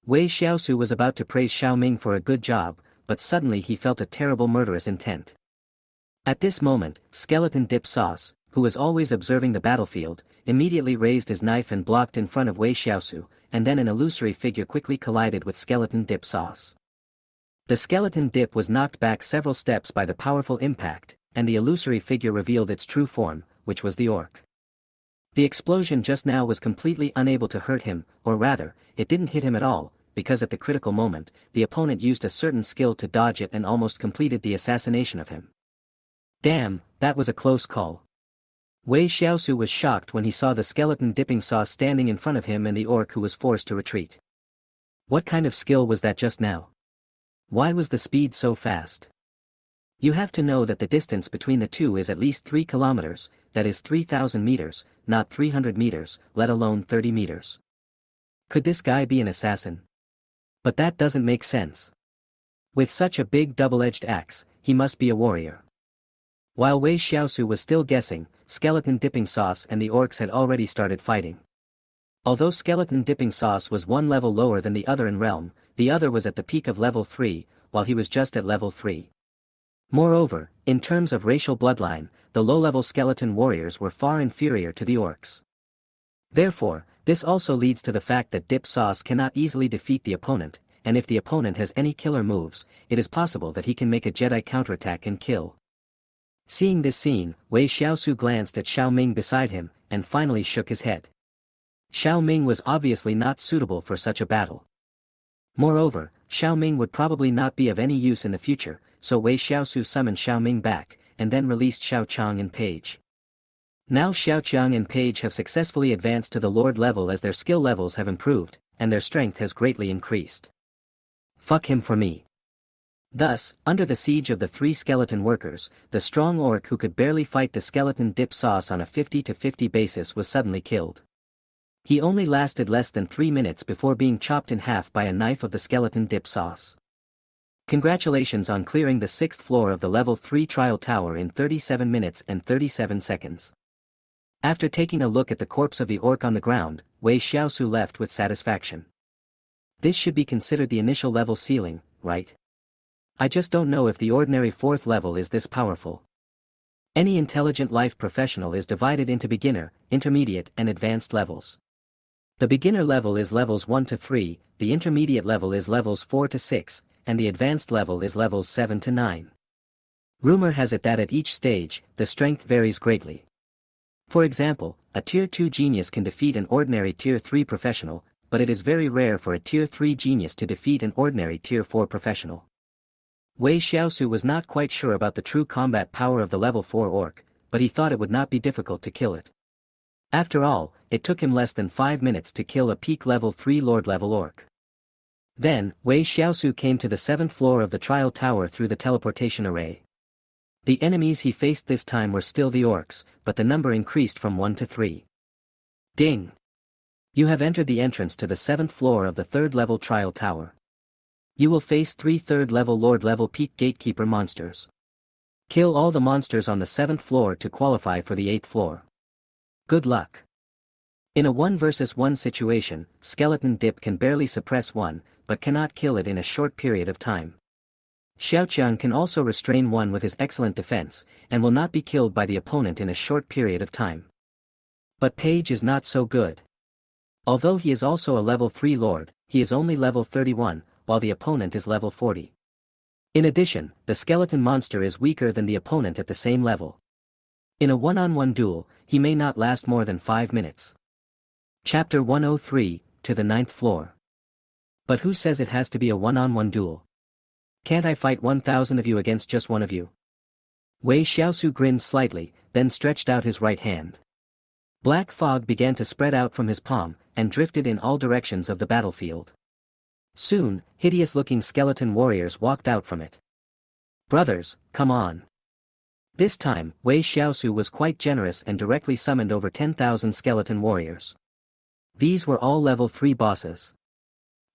Wei Xiaosu was about to praise Xiao Ming for a good job, but suddenly he felt a terrible murderous intent. At this moment, Skeleton Dip Sauce, who was always observing the battlefield, immediately raised his knife and blocked in front of Wei Xiaosu, and then an illusory figure quickly collided with Skeleton Dip Sauce. The skeleton dip was knocked back several steps by the powerful impact, and the illusory figure revealed its true form, which was the orc. The explosion just now was completely unable to hurt him, or rather, it didn't hit him at all, because at the critical moment, the opponent used a certain skill to dodge it and almost completed the assassination of him. Damn, that was a close call. Wei Xiaosu was shocked when he saw the skeleton dipping saw standing in front of him and the orc who was forced to retreat. What kind of skill was that just now? Why was the speed so fast? You have to know that the distance between the two is at least 3 kilometers, that is 3,000 meters, not 300 meters, let alone 30 meters. Could this guy be an assassin? But that doesn't make sense. With such a big double-edged axe, he must be a warrior. While Wei Xiaosu was still guessing, Skeleton Dipping Sauce and the orcs had already started fighting. Although Skeleton Dipping Sauce was one level lower than the other in realm, the other was at the peak of level 3, while he was just at level 3. Moreover, in terms of racial bloodline, the low-level skeleton warriors were far inferior to the orcs. Therefore, this also leads to the fact that Dip Sauce cannot easily defeat the opponent, and if the opponent has any killer moves, it is possible that he can make a Jedi counterattack and kill. Seeing this scene, Wei Xiaosu glanced at Xiao Ming beside him, and finally shook his head. Xiao Ming was obviously not suitable for such a battle. Moreover, Xiao Ming would probably not be of any use in the future, so Wei Xiaosu summoned Xiao Ming back, and then released Xiao Qiang and Page. Now Xiao Qiang and Page have successfully advanced to the Lord level as their skill levels have improved, and their strength has greatly increased. Fuck him for me. Thus, under the siege of the 3 skeleton workers, the strong orc who could barely fight the skeleton Dip Sauce on a 50-50 basis was suddenly killed. He only lasted less than 3 minutes before being chopped in half by a knife of the skeleton Dip Sauce. Congratulations on clearing the 6th floor of the level 3 trial tower in 37 minutes and 37 seconds. After taking a look at the corpse of the orc on the ground, Wei Xiaosu left with satisfaction. This should be considered the initial level ceiling, right? I just don't know if the ordinary 4th level is this powerful. Any intelligent life professional is divided into beginner, intermediate and advanced levels. The beginner level is levels 1 to 3, the intermediate level is levels 4 to 6, and the advanced level is levels 7 to 9. Rumor has it that at each stage, the strength varies greatly. For example, a Tier 2 genius can defeat an ordinary Tier 3 professional, but it is very rare for a Tier 3 genius to defeat an ordinary Tier 4 professional. Wei Xiaosu was not quite sure about the true combat power of the level 4 orc, but he thought it would not be difficult to kill it. After all, it took him less than 5 minutes to kill a peak level 3 Lord level orc. Then, Wei Xiaosu came to the 7th floor of the trial tower through the teleportation array. The enemies he faced this time were still the orcs, but the number increased from 1 to 3. Ding! You have entered the entrance to the 7th floor of the 3rd level trial tower. You will face 3 3rd level Lord level peak gatekeeper monsters. Kill all the monsters on the 7th floor to qualify for the 8th floor. Good luck. In a 1 versus 1 situation, Skeleton Dip can barely suppress one, but cannot kill it in a short period of time. Xiaoqiang can also restrain one with his excellent defense, and will not be killed by the opponent in a short period of time. But Page is not so good. Although he is also a level 3 lord, he is only level 31, while the opponent is level 40. In addition, the skeleton monster is weaker than the opponent at the same level. In a one-on-one duel, he may not last more than 5 minutes. Chapter 103, to the 9th floor. But who says it has to be a one-on-one duel? Can't I fight 1,000 of you against just one of you? Wei Xiaosu grinned slightly, then stretched out his right hand. Black fog began to spread out from his palm, and drifted in all directions of the battlefield. Soon, hideous-looking skeleton warriors walked out from it. Brothers, come on. This time, Wei Xiaosu was quite generous and directly summoned over 10,000 skeleton warriors. These were all level 3 bosses.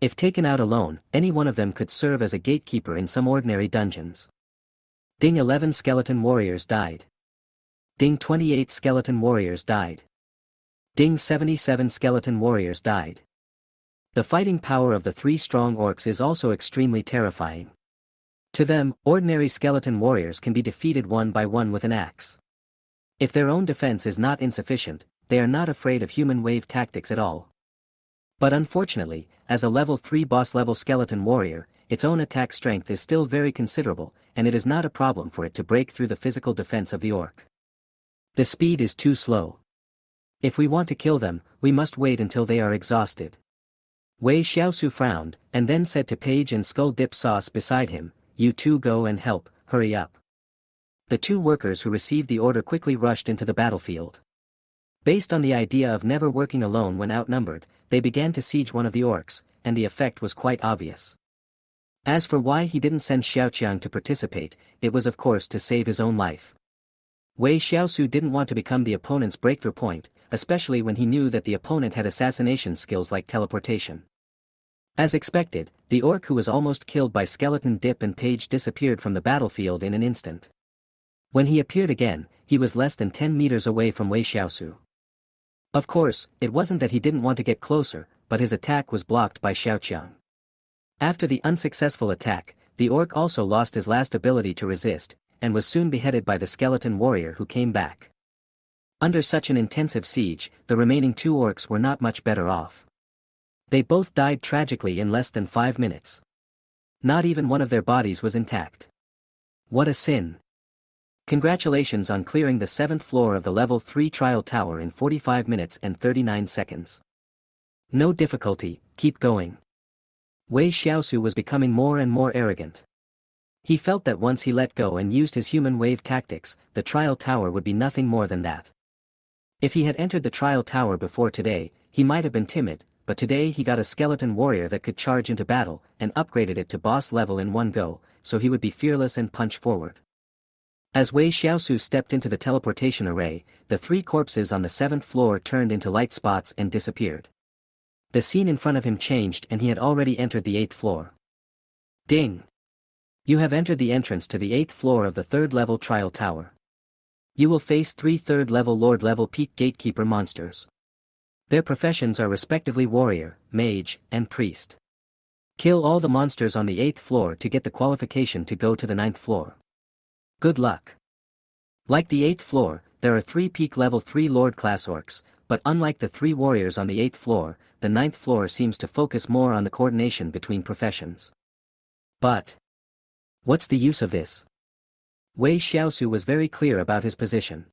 If taken out alone, any one of them could serve as a gatekeeper in some ordinary dungeons. Ding 11 skeleton warriors died. Ding 28 skeleton warriors died. Ding 77 skeleton warriors died. The fighting power of the 3 strong orcs is also extremely terrifying. To them, ordinary skeleton warriors can be defeated one by one with an axe. If their own defense is not insufficient, they are not afraid of human wave tactics at all. But unfortunately, as a level 3 boss level skeleton warrior, its own attack strength is still very considerable, and it is not a problem for it to break through the physical defense of the orc. The speed is too slow. If we want to kill them, we must wait until they are exhausted. Wei Xiaosu frowned, and then said to Page and Skull Dip Sauce beside him, "You two go and help, hurry up." The two workers who received the order quickly rushed into the battlefield. Based on the idea of never working alone when outnumbered, they began to siege one of the orcs, and the effect was quite obvious. As for why he didn't send Xiaoqiang to participate, it was of course to save his own life. Wei Xiaosu didn't want to become the opponent's breakthrough point, especially when he knew that the opponent had assassination skills like teleportation. As expected, the orc who was almost killed by Skeleton Dip and Page disappeared from the battlefield in an instant. When he appeared again, he was less than 10 meters away from Wei Xiaosu. Of course, it wasn't that he didn't want to get closer, but his attack was blocked by Xiaoqiang. After the unsuccessful attack, the orc also lost his last ability to resist, and was soon beheaded by the skeleton warrior who came back. Under such an intensive siege, the remaining two orcs were not much better off. They both died tragically in less than 5 minutes. Not even one of their bodies was intact. What a sin! Congratulations on clearing the 7th floor of the level 3 trial tower in 45 minutes and 39 seconds. No difficulty, keep going. Wei Xiaosu was becoming more and more arrogant. He felt that once he let go and used his human wave tactics, the trial tower would be nothing more than that. If he had entered the trial tower before today, he might have been timid, but today he got a skeleton warrior that could charge into battle, and upgraded it to boss level in one go, so he would be fearless and punch forward. As Wei Xiaosu stepped into the teleportation array, the 3 corpses on the 7th floor turned into light spots and disappeared. The scene in front of him changed and he had already entered the 8th floor. Ding! You have entered the entrance to the 8th floor of the 3rd level trial tower. You will face 3 3rd level Lord level Peak Gatekeeper monsters. Their professions are respectively warrior, mage, and priest. Kill all the monsters on the 8th floor to get the qualification to go to the 9th floor. Good luck. Like the 8th floor, there are 3 peak level 3 Lord class orcs, but unlike the 3 warriors on the 8th floor, the 9th floor seems to focus more on the coordination between professions. But what's the use of this? Wei Xiaosu was very clear about his position.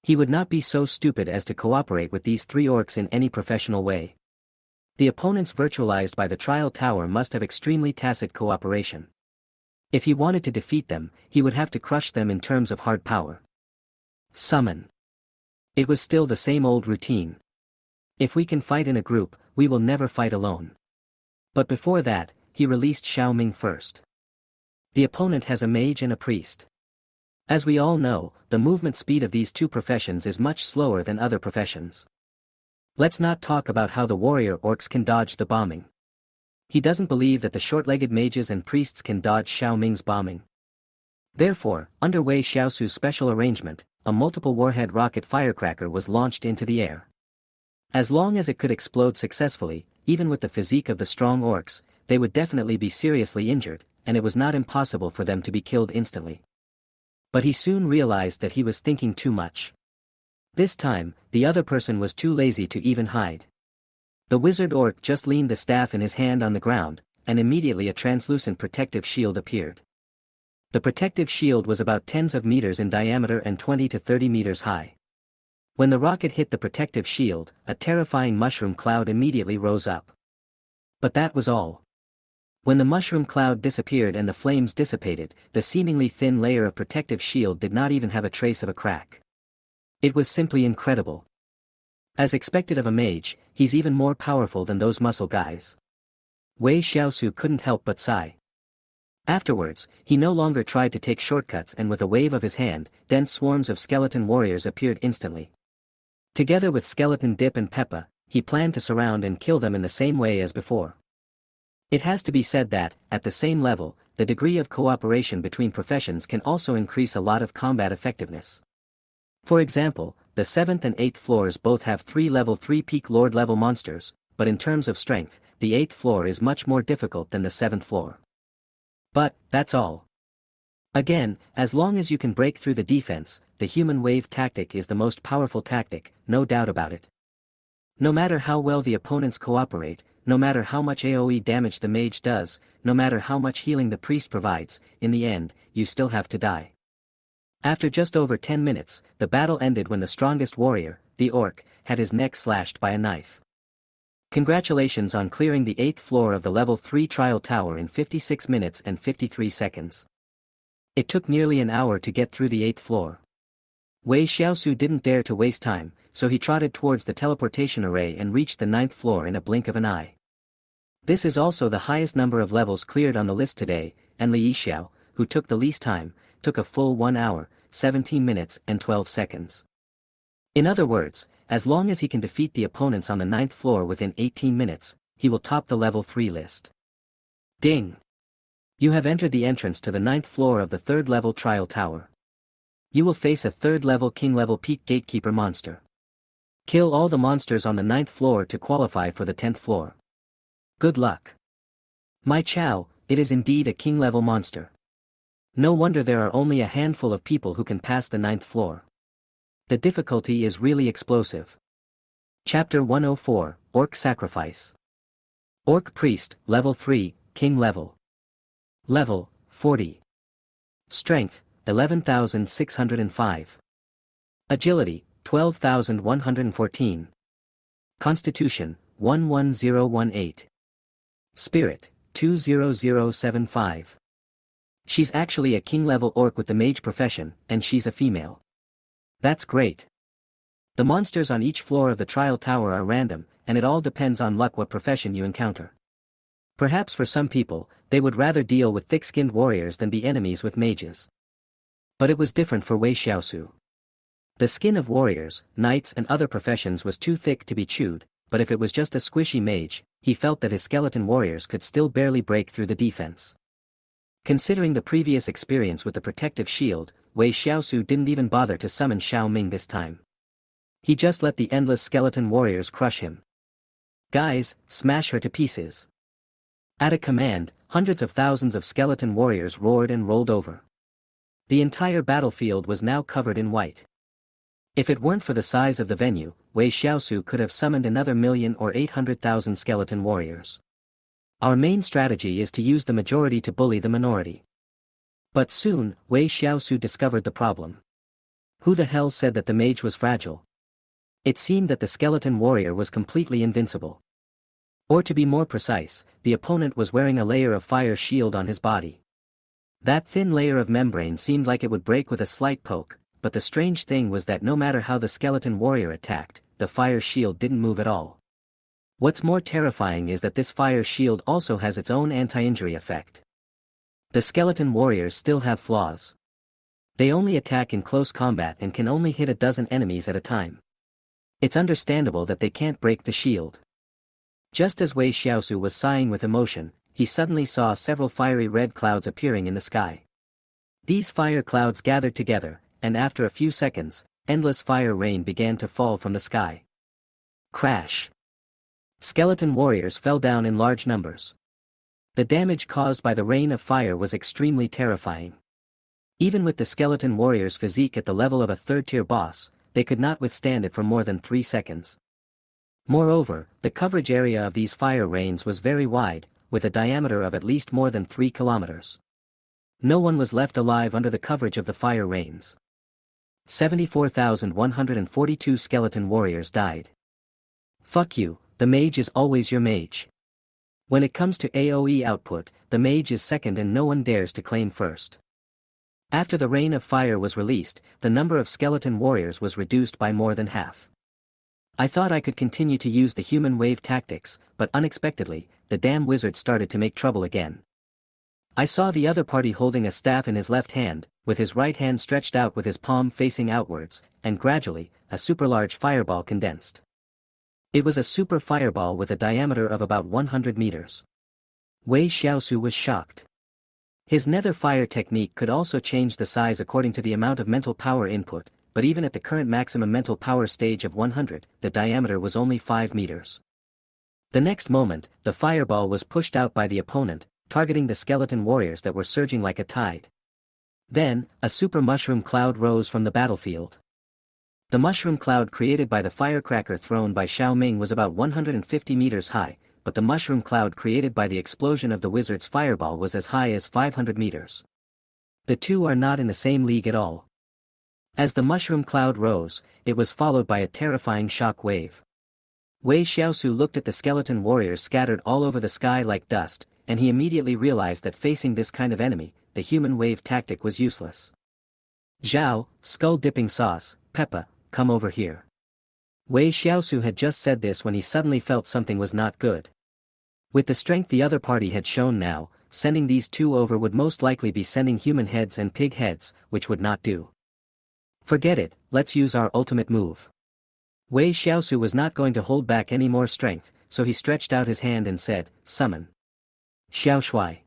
He would not be so stupid as to cooperate with these 3 orcs in any professional way. The opponents virtualized by the trial tower must have extremely tacit cooperation. If he wanted to defeat them, he would have to crush them in terms of hard power. Summon. It was still the same old routine. If we can fight in a group, we will never fight alone. But before that, he released Xiao Ming first. The opponent has a mage and a priest. As we all know, the movement speed of these 2 professions is much slower than other professions. Let's not talk about how the warrior orcs can dodge the bombing. He doesn't believe that the short-legged mages and priests can dodge Xiao Ming's bombing. Therefore, under Wei Xiaosu's special arrangement, a multiple warhead rocket firecracker was launched into the air. As long as it could explode successfully, even with the physique of the strong orcs, they would definitely be seriously injured, and it was not impossible for them to be killed instantly. But he soon realized that he was thinking too much. This time, the other person was too lazy to even hide. The wizard orc just leaned the staff in his hand on the ground, and immediately a translucent protective shield appeared. The protective shield was about tens of meters in diameter and 20 to 30 meters high. When the rocket hit the protective shield, a terrifying mushroom cloud immediately rose up. But that was all. When the mushroom cloud disappeared and the flames dissipated, the seemingly thin layer of protective shield did not even have a trace of a crack. It was simply incredible. As expected of a mage, he's even more powerful than those muscle guys. Wei Xiaosu couldn't help but sigh. Afterwards, he no longer tried to take shortcuts, and with a wave of his hand, dense swarms of skeleton warriors appeared instantly. Together with Skeleton Dip and Peppa, he planned to surround and kill them in the same way as before. It has to be said that, at the same level, the degree of cooperation between professions can also increase a lot of combat effectiveness. For example, the 7th and 8th floors both have 3 level 3 peak lord level monsters, but in terms of strength, the 8th floor is much more difficult than the 7th floor. But, that's all. Again, as long as you can break through the defense, the human wave tactic is the most powerful tactic, no doubt about it. No matter how well the opponents cooperate, no matter how much AoE damage the mage does, no matter how much healing the priest provides, in the end, you still have to die. After just over 10 minutes, the battle ended when the strongest warrior, the orc, had his neck slashed by a knife. Congratulations on clearing the 8th floor of the level 3 trial tower in 56 minutes and 53 seconds. It took nearly an hour to get through the 8th floor. Wei Xiaosu didn't dare to waste time, so he trotted towards the teleportation array and reached the 9th floor in a blink of an eye. This is also the highest number of levels cleared on the list today, and Li Yixiao, who took the least time, took a full 1 hour, 17 minutes and 12 seconds. In other words, as long as he can defeat the opponents on the 9th floor within 18 minutes, he will top the level 3 list. Ding! You have entered the entrance to the 9th floor of the 3rd level trial tower. You will face a 3rd level king level peak gatekeeper monster. Kill all the monsters on the 9th floor to qualify for the 10th floor. Good luck. My Chow, it is indeed a king level monster. No wonder there are only a handful of people who can pass the 9th floor. The difficulty is really explosive. Chapter 104, Orc Sacrifice. Orc Priest, Level 3, King Level. Level, 40. Strength, 11,605. Agility, 12,114. Constitution, 11018. Spirit, 20075. She's actually a king-level orc with the mage profession, and she's a female. That's great. The monsters on each floor of the trial tower are random, and it all depends on luck what profession you encounter. Perhaps for some people, they would rather deal with thick-skinned warriors than be enemies with mages. But it was different for Wei Xiaosu. The skin of warriors, knights and other professions was too thick to be chewed, but if it was just a squishy mage, he felt that his skeleton warriors could still barely break through the defense. Considering the previous experience with the protective shield, Wei Xiaosu didn't even bother to summon Xiao Ming this time. He just let the endless skeleton warriors crush him. Guys, smash her to pieces. At a command, hundreds of thousands of skeleton warriors roared and rolled over. The entire battlefield was now covered in white. If it weren't for the size of the venue, Wei Xiaosu could have summoned another 1,000,000 or 800,000 skeleton warriors. Our main strategy is to use the majority to bully the minority. But soon, Wei Xiaosu discovered the problem. Who the hell said that the mage was fragile? It seemed that the skeleton warrior was completely invincible. Or to be more precise, the opponent was wearing a layer of fire shield on his body. That thin layer of membrane seemed like it would break with a slight poke, but the strange thing was that no matter how the skeleton warrior attacked, the fire shield didn't move at all. What's more terrifying is that this fire shield also has its own anti-injury effect. The skeleton warriors still have flaws. They only attack in close combat and can only hit a dozen enemies at a time. It's understandable that they can't break the shield. Just as Wei Xiaosu was sighing with emotion, he suddenly saw several fiery red clouds appearing in the sky. These fire clouds gathered together, and after a few seconds, endless fire rain began to fall from the sky. Crash! Skeleton warriors fell down in large numbers. The damage caused by the rain of fire was extremely terrifying. Even with the skeleton warrior's physique at the level of a 3rd-tier boss, they could not withstand it for more than 3 seconds. Moreover, the coverage area of these fire rains was very wide, with a diameter of at least more than 3 kilometers. No one was left alive under the coverage of the fire rains. 74,142 skeleton warriors died. Fuck you, the mage is always your mage. When it comes to AoE output, the mage is second and no one dares to claim first. After the rain of fire was released, the number of skeleton warriors was reduced by more than half. I thought I could continue to use the human wave tactics, but unexpectedly, the damn wizard started to make trouble again. I saw the other party holding a staff in his left hand, with his right hand stretched out with his palm facing outwards, and gradually, a super large fireball condensed. It was a super fireball with a diameter of about 100 meters. Wei Xiaosu was shocked. His nether fire technique could also change the size according to the amount of mental power input, but even at the current maximum mental power stage of 100, the diameter was only 5 meters. The next moment, the fireball was pushed out by the opponent, targeting the skeleton warriors that were surging like a tide. Then, a super mushroom cloud rose from the battlefield. The mushroom cloud created by the firecracker thrown by Xiao Ming was about 150 meters high, but the mushroom cloud created by the explosion of the wizard's fireball was as high as 500 meters. The two are not in the same league at all. As the mushroom cloud rose, it was followed by a terrifying shock wave. Wei Xiaosu looked at the skeleton warriors scattered all over the sky like dust, and he immediately realized that facing this kind of enemy, the human wave tactic was useless. Zhao, skull-dipping sauce, Peppa, come over here. Wei Xiaosu had just said this when he suddenly felt something was not good. With the strength the other party had shown now, sending these two over would most likely be sending human heads and pig heads, which would not do. Forget it, let's use our ultimate move. Wei Xiaosu was not going to hold back any more strength, so he stretched out his hand and said, summon. Xiao Shuai.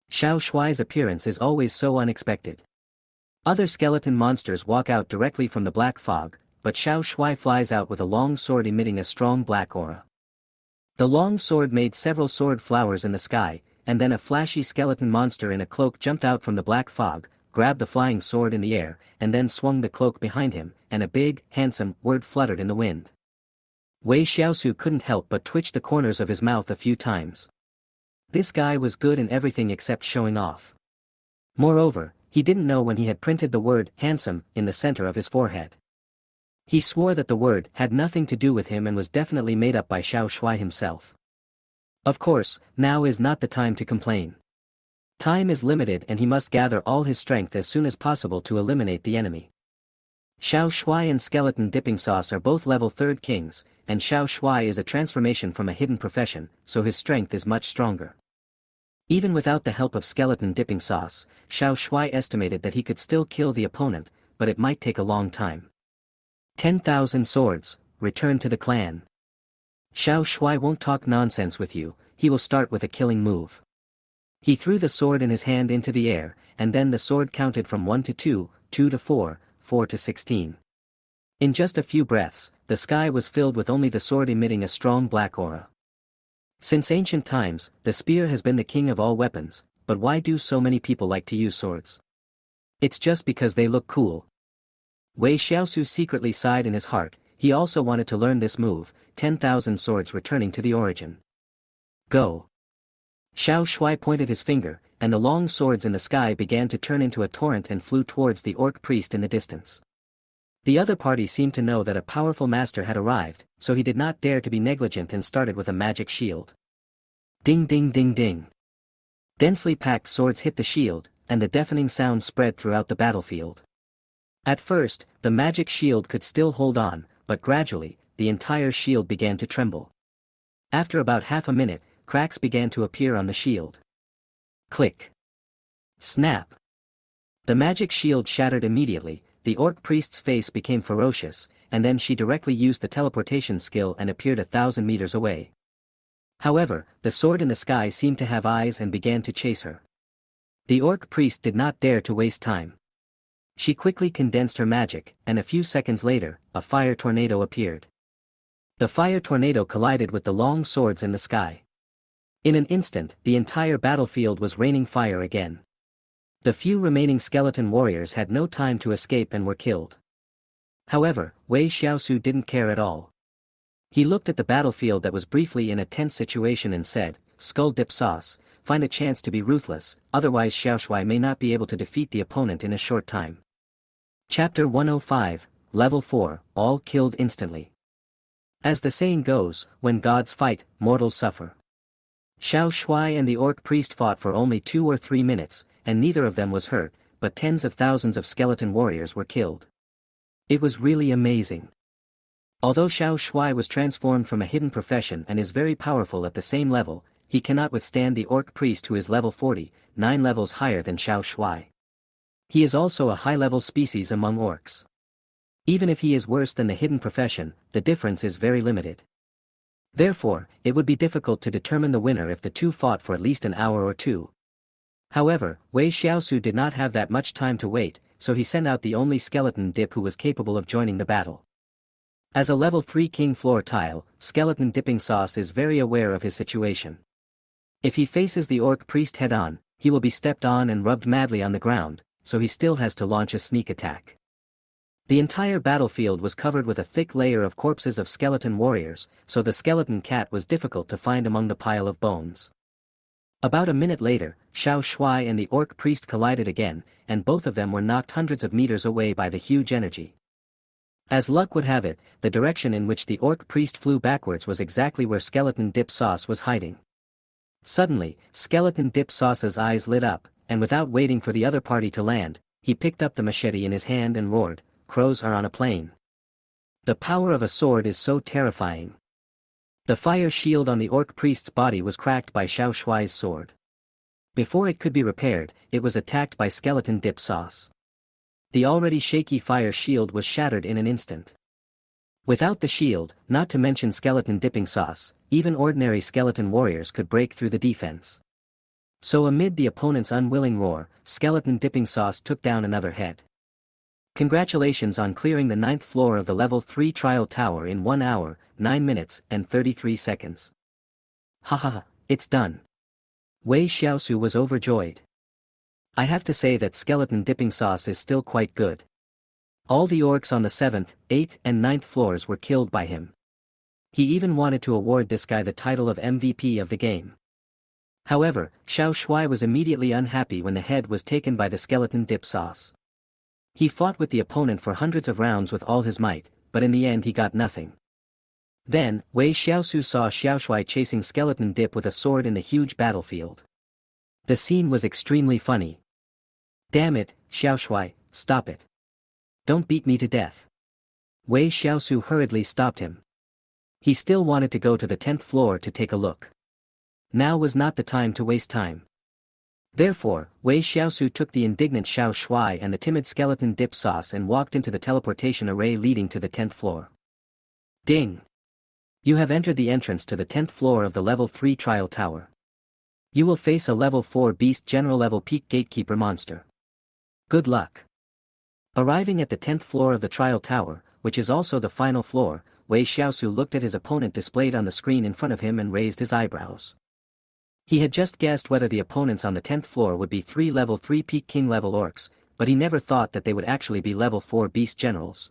Xiao Shuai's appearance is always so unexpected. Other skeleton monsters walk out directly from the black fog, but Xiao Shuai flies out with a long sword emitting a strong black aura. The long sword made several sword flowers in the sky, and then a flashy skeleton monster in a cloak jumped out from the black fog, grabbed the flying sword in the air, and then swung the cloak behind him, and a big, handsome word fluttered in the wind. Wei Xiaosu couldn't help but twitch the corners of his mouth a few times. This guy was good in everything except showing off. Moreover, he didn't know when he had printed the word handsome in the center of his forehead. He swore that the word had nothing to do with him and was definitely made up by Xiao Shuai himself. Of course, now is not the time to complain. Time is limited and he must gather all his strength as soon as possible to eliminate the enemy. Xiao Shuai and Skeleton Dipping Sauce are both level 3rd kings, and Xiao Shuai is a transformation from a hidden profession, so his strength is much stronger. Even without the help of Skeleton Dipping Sauce, Xiao Shuai estimated that he could still kill the opponent, but it might take a long time. 10,000 swords, return to the clan. Xiao Shuai won't talk nonsense with you, he will start with a killing move. He threw the sword in his hand into the air, and then the sword counted from 1 to 2, 2 to 4, 4 to 16. In just a few breaths, the sky was filled with only the sword emitting a strong black aura. Since ancient times, the spear has been the king of all weapons, but why do so many people like to use swords? It's just because they look cool. Wei Xiaosu secretly sighed in his heart, he also wanted to learn this move, 10,000 swords returning to the origin. Go! Xiao Shuai pointed his finger, and the long swords in the sky began to turn into a torrent and flew towards the orc priest in the distance. The other party seemed to know that a powerful master had arrived, so he did not dare to be negligent and started with a magic shield. Ding ding ding ding. Densely packed swords hit the shield, and the deafening sound spread throughout the battlefield. At first, the magic shield could still hold on, but gradually, the entire shield began to tremble. After about half a minute, cracks began to appear on the shield. Click. Snap. The magic shield shattered immediately, the orc priest's face became ferocious, and then she directly used the teleportation skill and appeared 1,000 meters away. However, the sword in the sky seemed to have eyes and began to chase her. The orc priest did not dare to waste time. She quickly condensed her magic, and a few seconds later, a fire tornado appeared. The fire tornado collided with the long swords in the sky. In an instant, the entire battlefield was raining fire again. The few remaining skeleton warriors had no time to escape and were killed. However, Wei Xiaosu didn't care at all. He looked at the battlefield that was briefly in a tense situation and said, Skull Dip Sauce, find a chance to be ruthless, otherwise Xiao Shuai may not be able to defeat the opponent in a short time. Chapter 105, Level 4, All Killed Instantly. As the saying goes, when gods fight, mortals suffer. Xiao Shuai and the orc priest fought for only 2 or 3 minutes, and neither of them was hurt, but tens of thousands of skeleton warriors were killed. It was really amazing. Although Xiao Shuai was transformed from a hidden profession and is very powerful at the same level, he cannot withstand the orc priest who is level 40, 9 levels higher than Xiao Shuai. He is also a high-level species among orcs. Even if he is worse than the hidden profession, the difference is very limited. Therefore, it would be difficult to determine the winner if the two fought for at least an hour or two. However, Wei Xiaosu did not have that much time to wait, so he sent out the only skeleton dip who was capable of joining the battle. As a level 3 king floor tile, Skeleton Dipping Sauce is very aware of his situation. If he faces the orc priest head-on, he will be stepped on and rubbed madly on the ground, so he still has to launch a sneak attack. The entire battlefield was covered with a thick layer of corpses of skeleton warriors, so the skeleton cat was difficult to find among the pile of bones. About a minute later, Xiao Shuai and the orc priest collided again, and both of them were knocked hundreds of meters away by the huge energy. As luck would have it, the direction in which the orc priest flew backwards was exactly where Skeleton Dip Sauce was hiding. Suddenly, Skeleton Dip Sauce's eyes lit up, and without waiting for the other party to land, he picked up the machete in his hand and roared, "Crows are on a plane." The power of a sword is so terrifying. The fire shield on the orc priest's body was cracked by Xiao Shuai's sword. Before it could be repaired, it was attacked by Skeleton Dip Sauce. The already shaky fire shield was shattered in an instant. Without the shield, not to mention Skeleton Dipping Sauce, even ordinary skeleton warriors could break through the defense. So amid the opponent's unwilling roar, Skeleton Dipping Sauce took down another head. Congratulations on clearing the 9th floor of the level 3 trial tower in 1 hour, 9 minutes and 33 seconds. Haha, it's done. Wei Xiaosu was overjoyed. I have to say that Skeleton Dipping Sauce is still quite good. All the orcs on the 7th, 8th and 9th floors were killed by him. He even wanted to award this guy the title of MVP of the game. However, Xiao Shuai was immediately unhappy when the head was taken by the Skeleton Dip Sauce. He fought with the opponent for hundreds of rounds with all his might, but in the end he got nothing. Then, Wei Xiaosu saw Xiao Shuai chasing Skeleton Dip with a sword in the huge battlefield. The scene was extremely funny. Damn it, Xiao Shuai, stop it. Don't beat me to death. Wei Xiaosu hurriedly stopped him. He still wanted to go to the 10th floor to take a look. Now was not the time to waste time. Therefore, Wei Xiaosu took the indignant Xiao Shuai and the timid Skeleton Dip Sauce and walked into the teleportation array leading to the 10th floor. Ding! You have entered the entrance to the 10th floor of the level 3 trial tower. You will face a level 4 beast general level peak gatekeeper monster. Good luck. Arriving at the 10th floor of the trial tower, which is also the final floor, Wei Xiaosu looked at his opponent displayed on the screen in front of him and raised his eyebrows. He had just guessed whether the opponents on the 10th floor would be 3 level 3 peak king level orcs, but he never thought that they would actually be level 4 beast generals.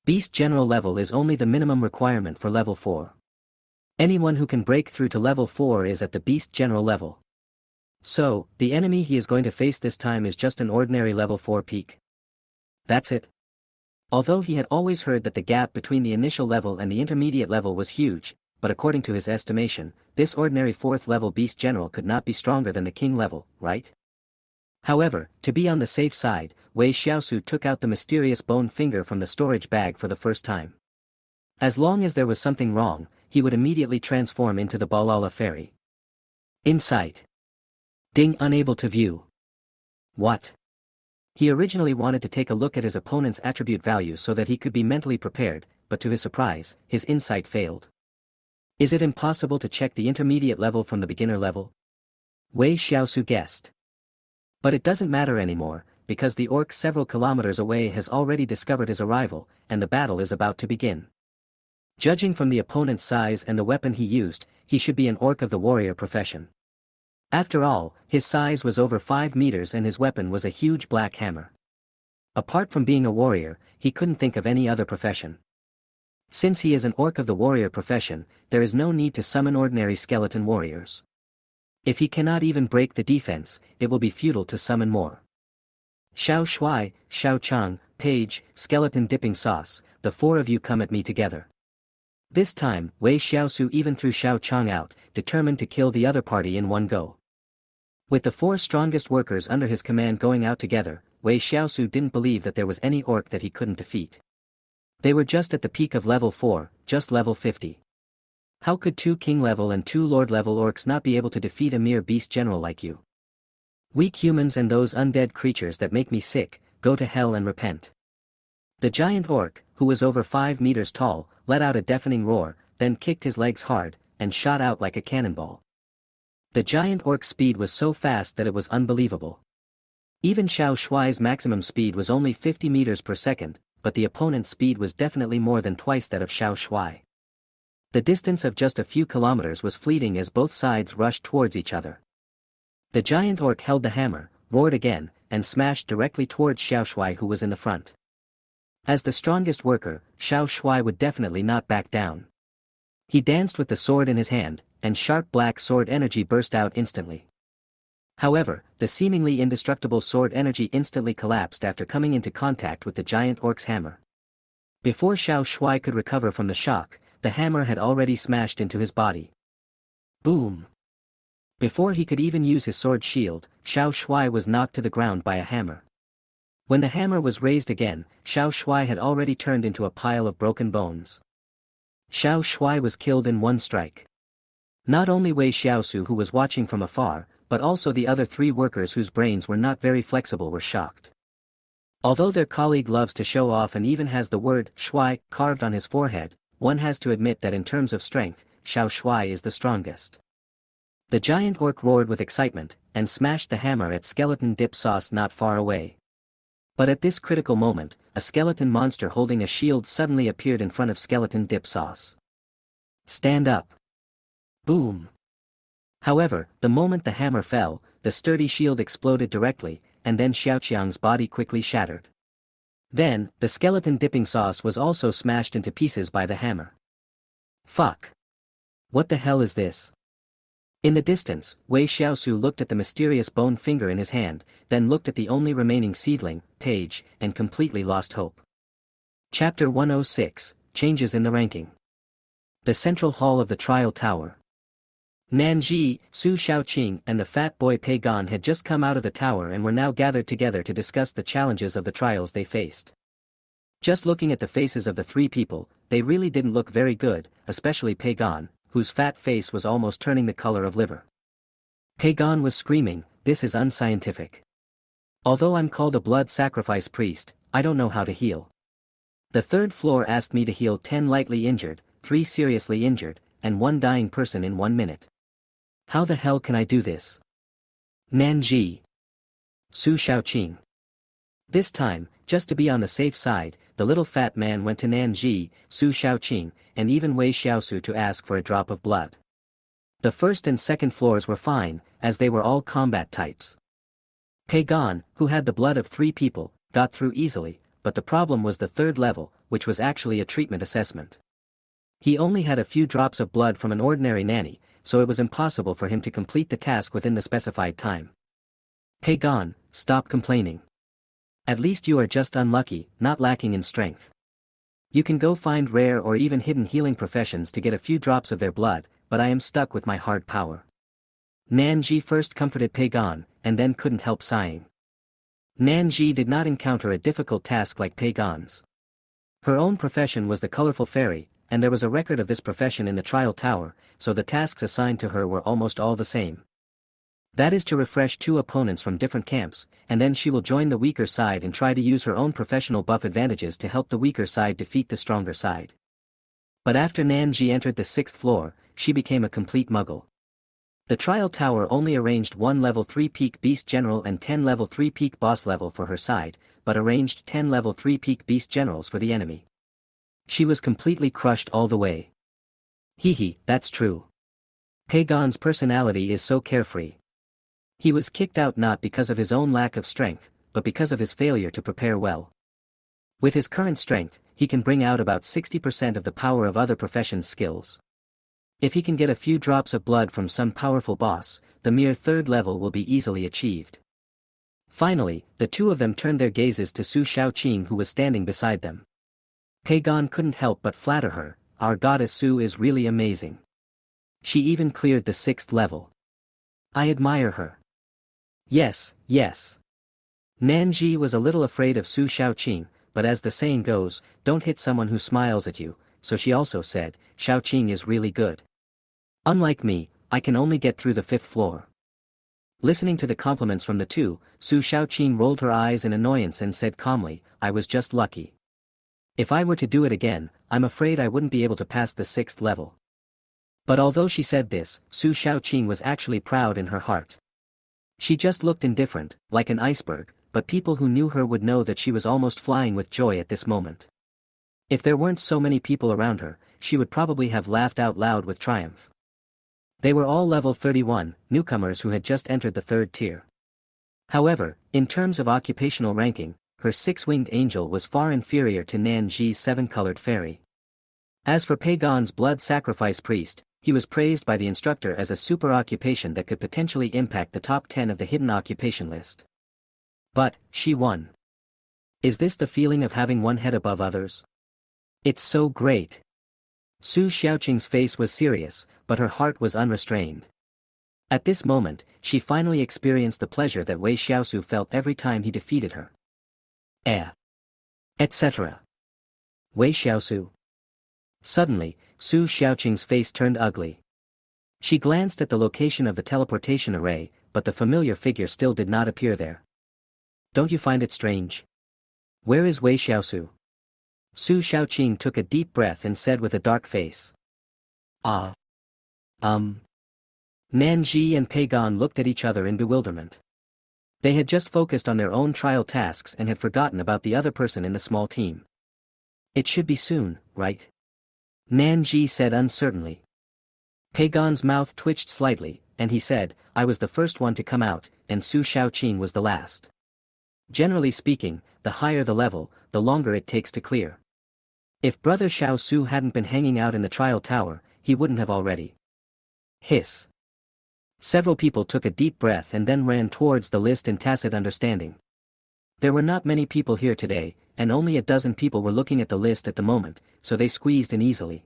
Beast general level is only the minimum requirement for level 4. Anyone who can break through to level 4 is at the beast general level. So, the enemy he is going to face this time is just an ordinary level 4 peak. That's it. Although he had always heard that the gap between the initial level and the intermediate level was huge, but according to his estimation, this ordinary 4th level beast general could not be stronger than the king level, right? However, to be on the safe side, Wei Xiaosu took out the mysterious bone finger from the storage bag for the first time. As long as there was something wrong, he would immediately transform into the Balala fairy. Insight. Ding, unable to view. What? He originally wanted to take a look at his opponent's attribute values so that he could be mentally prepared, but to his surprise, his insight failed. Is it impossible to check the intermediate level from the beginner level? Wei Xiaosu guessed. But it doesn't matter anymore, because the orc several kilometers away has already discovered his arrival, and the battle is about to begin. Judging from the opponent's size and the weapon he used, he should be an orc of the warrior profession. After all, his size was over 5 meters and his weapon was a huge black hammer. Apart from being a warrior, he couldn't think of any other profession. Since he is an orc of the warrior profession, there is no need to summon ordinary skeleton warriors. If he cannot even break the defense, it will be futile to summon more. Xiao Shuai, Xiao Chang, Page, Skeleton Dipping Sauce, the 4 of you come at me together. This time, Wei Xiaosu even threw Xiao Chang out, determined to kill the other party in one go. With the 4 strongest workers under his command going out together, Wei Xiaosu didn't believe that there was any orc that he couldn't defeat. They were just at the peak of level 4, just level 50. How could 2 king level and 2 lord level orcs not be able to defeat a mere beast general like you? Weak humans and those undead creatures that make me sick, go to hell and repent. The giant orc, who was over 5 meters tall, let out a deafening roar, then kicked his legs hard, and shot out like a cannonball. The giant orc's speed was so fast that it was unbelievable. Even Xiao Shuai's maximum speed was only 50 meters per second, but the opponent's speed was definitely more than twice that of Xiao Shuai. The distance of just a few kilometers was fleeting as both sides rushed towards each other. The giant orc held the hammer, roared again, and smashed directly towards Xiao Shuai who was in the front. As the strongest worker, Xiao Shuai would definitely not back down. He danced with the sword in his hand, and sharp black sword energy burst out instantly. However, the seemingly indestructible sword energy instantly collapsed after coming into contact with the giant orc's hammer. Before Xiao Shuai could recover from the shock, the hammer had already smashed into his body. Boom! Before he could even use his sword shield, Xiao Shuai was knocked to the ground by a hammer. When the hammer was raised again, Xiao Shuai had already turned into a pile of broken bones. Xiao Shuai was killed in one strike. Not only Wei Xiaosu, who was watching from afar, but also the other 3 workers whose brains were not very flexible, were shocked. Although their colleague loves to show off and even has the word Shuai carved on his forehead, one has to admit that in terms of strength, Xiao Shuai is the strongest. The giant orc roared with excitement, and smashed the hammer at skeleton dip sauce not far away. But at this critical moment, a skeleton monster holding a shield suddenly appeared in front of skeleton dip sauce. Stand up! Boom! However, the moment the hammer fell, the sturdy shield exploded directly, and then Xiaoqiang's body quickly shattered. Then, the skeleton dipping sauce was also smashed into pieces by the hammer. Fuck! What the hell is this? In the distance, Wei Xiaosu looked at the mysterious bone finger in his hand, then looked at the only remaining seedling, Paige, and completely lost hope. Chapter 106, Changes in the Ranking. The Central Hall of the Trial Tower. Nanji, Su Shaoqing and the fat boy Pei Gan had just come out of the tower and were now gathered together to discuss the challenges of the trials they faced. Just looking at the faces of the 3 people, they really didn't look very good, especially Pei Gan, whose fat face was almost turning the color of liver. Pei Gan was screaming, "This is unscientific. Although I'm called a blood sacrifice priest, I don't know how to heal. The 3rd floor asked me to heal 10 lightly injured, 3 seriously injured, and 1 dying person in 1 minute. How the hell can I do this?" Nanji. Su Shaoqing. This time, just to be on the safe side, the little fat man went to Nanji, Su Shaoqing, and even Wei Xiaosu to ask for a drop of blood. The 1st and 2nd floors were fine, as they were all combat types. Pei Gan, who had the blood of 3 people, got through easily, but the problem was the 3rd level, which was actually a treatment assessment. He only had a few drops of blood from an ordinary nanny, so it was impossible for him to complete the task within the specified time. Pei Gan, stop complaining. At least you are just unlucky, not lacking in strength. You can go find rare or even hidden healing professions to get a few drops of their blood, but I am stuck with my hard power. Nanji first comforted Pei Gan, and then couldn't help sighing. Nanji did not encounter a difficult task like Pei Gan's. Her own profession was the colorful fairy, and there was a record of this profession in the trial tower, so the tasks assigned to her were almost all the same. That is to refresh 2 opponents from different camps, and then she will join the weaker side and try to use her own professional buff advantages to help the weaker side defeat the stronger side. But after Nanji entered the 6th floor, she became a complete muggle. The trial tower only arranged 1 level 3 peak beast general and 10 level 3 peak boss level for her side, but arranged 10 level 3 peak beast generals for the enemy. She was completely crushed all the way. Hehe, that's true. Pei Gan's personality is so carefree. He was kicked out not because of his own lack of strength, but because of his failure to prepare well. With his current strength, he can bring out about 60% of the power of other professions' skills. If he can get a few drops of blood from some powerful boss, the mere 3rd level will be easily achieved. Finally, the 2 of them turned their gazes to Su Shaoqing, who was standing beside them. Pei Gan couldn't help but flatter her, "Our goddess Su is really amazing. She even cleared the 6th level. I admire her." Yes, yes. Nanji was a little afraid of Su Shaoqing, but as the saying goes, don't hit someone who smiles at you, so she also said, "Shaoqing is really good. Unlike me, I can only get through the 5th floor." Listening to the compliments from the 2, Su Shaoqing rolled her eyes in annoyance and said calmly, "I was just lucky. If I were to do it again, I'm afraid I wouldn't be able to pass the 6th level." But although she said this, Su Shaoqing was actually proud in her heart. She just looked indifferent, like an iceberg, but people who knew her would know that she was almost flying with joy at this moment. If there weren't so many people around her, she would probably have laughed out loud with triumph. They were all level 31, newcomers who had just entered the 3rd tier. However, in terms of occupational ranking, her 6-winged angel was far inferior to Nanji's 7-colored fairy. As for Pei Gan's blood sacrifice priest, He was praised by the instructor as a super occupation that could potentially impact the top 10 of the hidden occupation list. But, she won. Is this the feeling of having one head above others? It's so great. Su Xiaoqing's face was serious, but her heart was unrestrained. At this moment, she finally experienced the pleasure that Wei Xiaosu felt every time he defeated her. Etc. Wei Xiaosu. Suddenly, Su Xiaoqing's face turned ugly. She glanced at the location of the teleportation array, but the familiar figure still did not appear there. Don't you find it strange? Where is Wei Xiaosu? Su Xiaoqing took a deep breath and said with a dark face. Nanji and Pagon looked at each other in bewilderment. They had just focused on their own trial tasks and had forgotten about the other person in the small team. It should be soon, right? Nanji said uncertainly. Pagon's mouth twitched slightly, and he said, I was the first one to come out, and Su Xiaoqing was the last. Generally speaking, the higher the level, the longer it takes to clear. If Brother Xiao Su hadn't been hanging out in the trial tower, he wouldn't have already. Hiss. Several people took a deep breath and then ran towards the list in tacit understanding. There were not many people here today, and only a dozen people were looking at the list at the moment, so they squeezed in easily.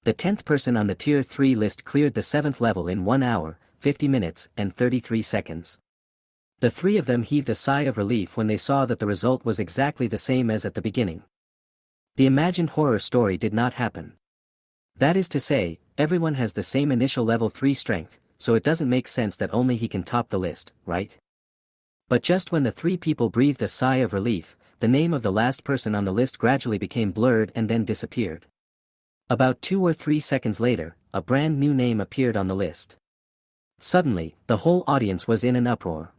The 10th person on the Tier 3 list cleared the 7th level in 1 hour, 50 minutes and 33 seconds. The three of them heaved a sigh of relief when they saw that the result was exactly the same as at the beginning. The imagined horror story did not happen. That is to say, everyone has the same initial level 3 strength, so it doesn't make sense that only he can top the list, right? But just when the three people breathed a sigh of relief, the name of the last person on the list gradually became blurred and then disappeared. About 2 or 3 seconds later, a brand new name appeared on the list. Suddenly, the whole audience was in an uproar.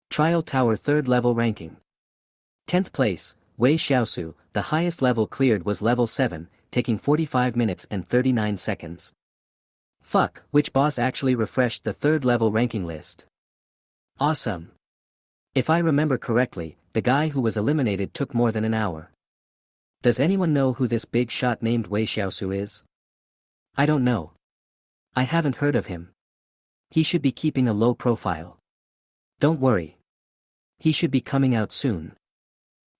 Trial Tower 3rd level ranking. 10th place, Wei Xiaosu, the highest level cleared was level 7, taking 45 minutes and 39 seconds. Fuck, which boss actually refreshed the 3rd level ranking list? Awesome. If I remember correctly, the guy who was eliminated took more than an hour. Does anyone know who this big shot named Wei Xiaosu is? I don't know. I haven't heard of him. He should be keeping a low profile. Don't worry. He should be coming out soon.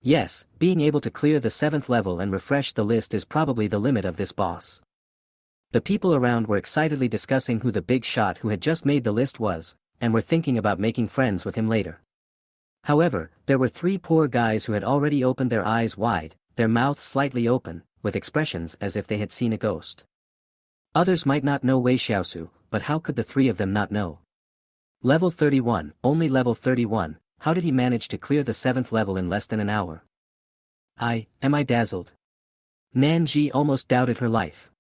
Yes, being able to clear the 7th level and refresh the list is probably the limit of this boss. The people around were excitedly discussing who the big shot who had just made the list was, and were thinking about making friends with him later. However, there were 3 poor guys who had already opened their eyes wide, their mouths slightly open, with expressions as if they had seen a ghost. Others might not know Wei Xiaosu, but how could the 3 of them not know? Level 31, only level 31, how did he manage to clear the 7th level in less than an hour? Am I dazzled? Nanji almost doubted her life.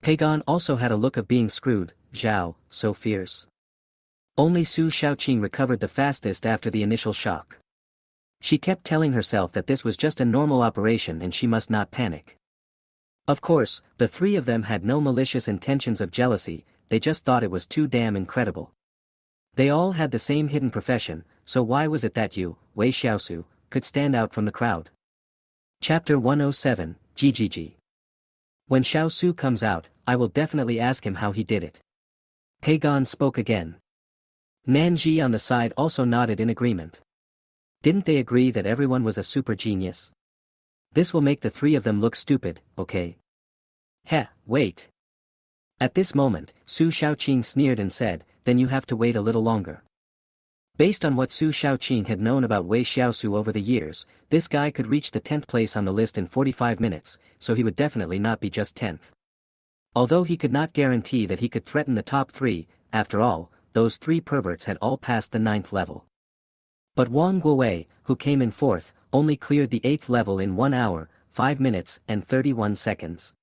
Pagon also had a look of being screwed, Zhao, so fierce. Only Su Xiaoqing recovered the fastest after the initial shock. She kept telling herself that this was just a normal operation and she must not panic. Of course, the 3 of them had no malicious intentions of jealousy, they just thought it was too damn incredible. They all had the same hidden profession, so why was it that you, Wei Xiaosu, could stand out from the crowd? Chapter 107, GGG. When Xiaosu comes out, I will definitely ask him how he did it. Pagon spoke again. Nanji on the side also nodded in agreement. Didn't they agree that everyone was a super genius? This will make the 3 of them look stupid, okay? Wait. At this moment, Su Xiaoqing sneered and said, then you have to wait a little longer. Based on what Su Xiaoqing had known about Wei Xiaosu over the years, this guy could reach the 10th place on the list in 45 minutes, so he would definitely not be just 10th. Although he could not guarantee that he could threaten the top 3, after all, those 3 perverts had all passed the 9th level. But Wang Guowei, who came in 4th, only cleared the 8th level in 1 hour, 5 minutes and 31 seconds.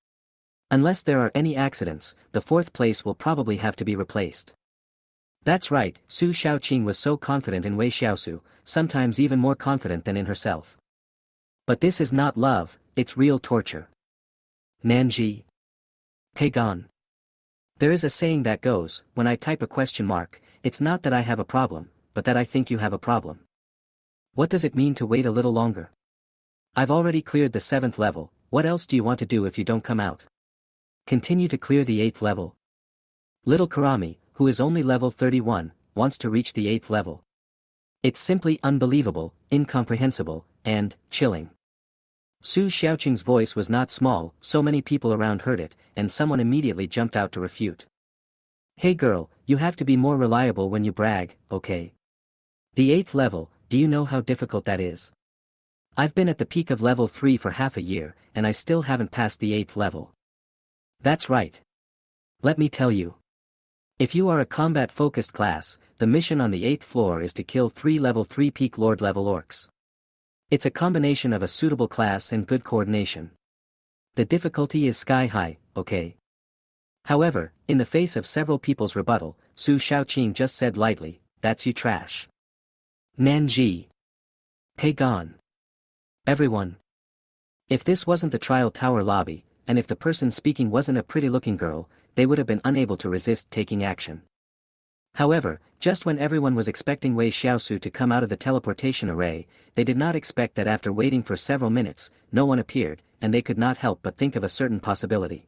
Unless there are any accidents, the 4th place will probably have to be replaced. That's right, Su Xiaoqing was so confident in Wei Xiaosu, sometimes even more confident than in herself. But this is not love, it's real torture. Nanji. Pagon. There is a saying that goes, when I type a question mark, it's not that I have a problem, but that I think you have a problem. What does it mean to wait a little longer? I've already cleared the 7th level, what else do you want to do if you don't come out? Continue to clear the 8th level. Little Karami, who is only level 31, wants to reach the 8th level. It's simply unbelievable, incomprehensible, and chilling. Su Xiaoqing's voice was not small, so many people around heard it, and someone immediately jumped out to refute. Hey girl, you have to be more reliable when you brag, okay? The 8th level, do you know how difficult that is? I've been at the peak of level 3 for half a year, and I still haven't passed the 8th level. That's right. Let me tell you. If you are a combat-focused class, the mission on the 8th floor is to kill 3 level 3 peak lord level orcs. It's a combination of a suitable class and good coordination. The difficulty is sky high, okay? However, in the face of several people's rebuttal, Su Xiaoqing just said lightly, that's you trash. Nanji. Pay gone. Everyone. If this wasn't the trial tower lobby, and if the person speaking wasn't a pretty-looking girl, they would have been unable to resist taking action. However, just when everyone was expecting Wei Xiaosu to come out of the teleportation array, they did not expect that after waiting for several minutes, no one appeared, and they could not help but think of a certain possibility.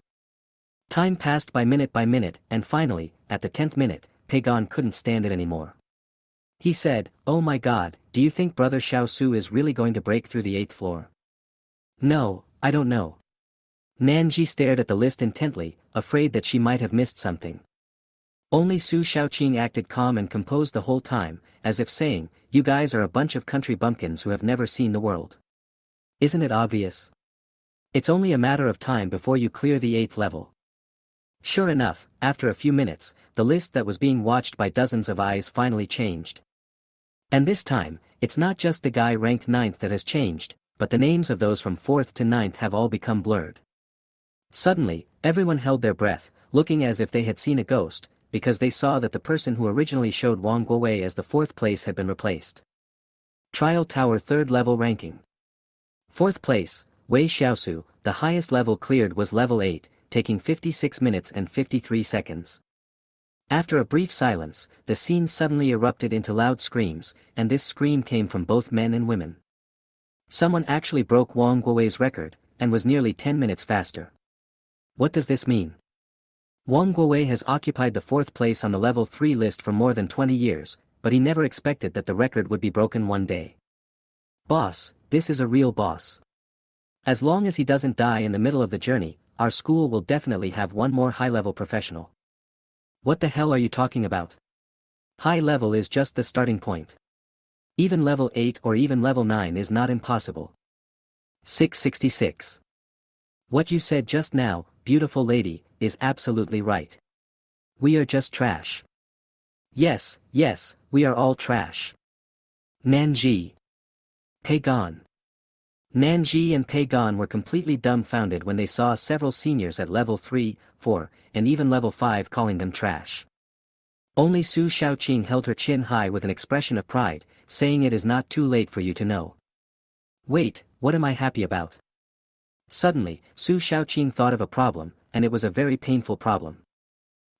Time passed by minute, and finally, at the 10th minute, Pagon couldn't stand it anymore. He said, "Oh my god, do you think Brother Xiaosu is really going to break through the 8th floor?" "No, I don't know." Nanji stared at the list intently, afraid that she might have missed something. Only Su Xiaoqing acted calm and composed the whole time, as if saying, "You guys are a bunch of country bumpkins who have never seen the world. Isn't it obvious? It's only a matter of time before you clear the 8th level." Sure enough, after a few minutes, the list that was being watched by dozens of eyes finally changed. And this time, it's not just the guy ranked 9th that has changed, but the names of those from 4th to 9th have all become blurred. Suddenly, everyone held their breath, looking as if they had seen a ghost, because they saw that the person who originally showed Wang Guowei as the 4th place had been replaced. Trial Tower 3rd level ranking. 4th place, Wei Xiaosu, the highest level cleared was level 8, taking 56 minutes and 53 seconds. After a brief silence, the scene suddenly erupted into loud screams, and this scream came from both men and women. Someone actually broke Wang Guowei's record, and was nearly 10 minutes faster. What does this mean? Wang Guowei has occupied the 4th place on the level 3 list for more than 20 years, but he never expected that the record would be broken one day. Boss, this is a real boss. As long as he doesn't die in the middle of the journey, our school will definitely have one more high-level professional. What the hell are you talking about? High level is just the starting point. Even level 8 or even level 9 is not impossible. 666. What you said just now, beautiful lady, is absolutely right. We are just trash. Yes, we are all trash. Nanji. Pagon. Nanji and Pagon were completely dumbfounded when they saw several seniors at level 3, 4, and even level 5 calling them trash. Only Su Xiaoqing held her chin high with an expression of pride, saying it is not too late for you to know. Wait, what am I happy about? Suddenly, Su Xiaoqing thought of a problem, and it was a very painful problem.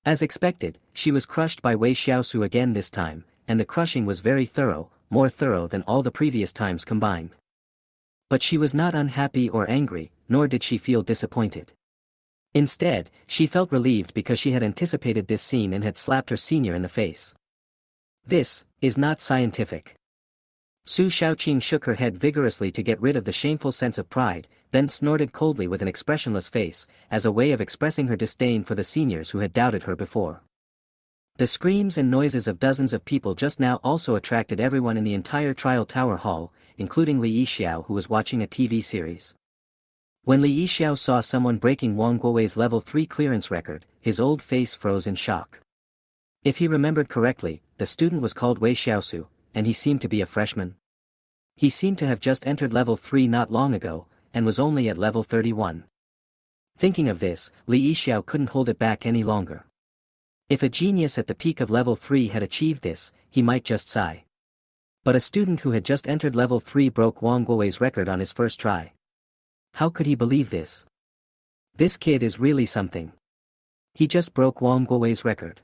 As expected, she was crushed by Wei Xiaosu again this time, and the crushing was very thorough, more thorough than all the previous times combined. But she was not unhappy or angry, nor did she feel disappointed. Instead, she felt relieved because she had anticipated this scene and had slapped her senior in the face. This is not scientific. Su Xiaoqing shook her head vigorously to get rid of the shameful sense of pride, then snorted coldly with an expressionless face, as a way of expressing her disdain for the seniors who had doubted her before. The screams and noises of dozens of people just now also attracted everyone in the entire trial tower hall, including Li Yixiao who was watching a TV series. When Li Yixiao saw someone breaking Wang Guowei's level 3 clearance record, his old face froze in shock. If he remembered correctly, the student was called Wei Xiaosu, and he seemed to be a freshman. He seemed to have just entered level 3 not long ago, and was only at level 31. Thinking of this, Li Yixiao couldn't hold it back any longer. If a genius at the peak of level 3 had achieved this, he might just sigh. But a student who had just entered level 3 broke Wang Guowei's record on his first try. How could he believe this? This kid is really something. He just broke Wang Guowei's record.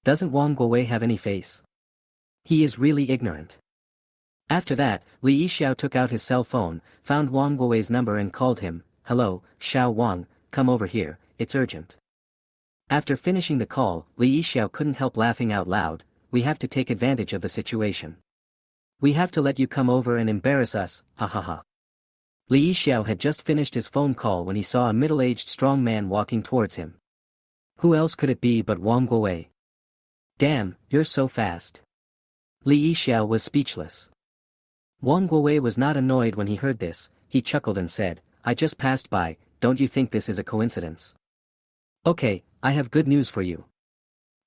Doesn't Wang Guowei have any face? He is really ignorant. After that, Li Yixiao took out his cell phone, found Wang Guowei's number and called him. "Hello, Xiao Wang, come over here, it's urgent. After finishing the call, Li Yixiao couldn't help laughing out loud. We have to take advantage of the situation. We have to let you come over and embarrass us, ha ha ha. Li Yixiao had just finished his phone call when he saw a middle-aged strong man walking towards him. Who else could it be but Wang Guowei? Damn, you're so fast. Li Yixiao was speechless. Wang Guowei was not annoyed when he heard this. He chuckled and said, I just passed by, don't you think this is a coincidence? Okay, I have good news for you.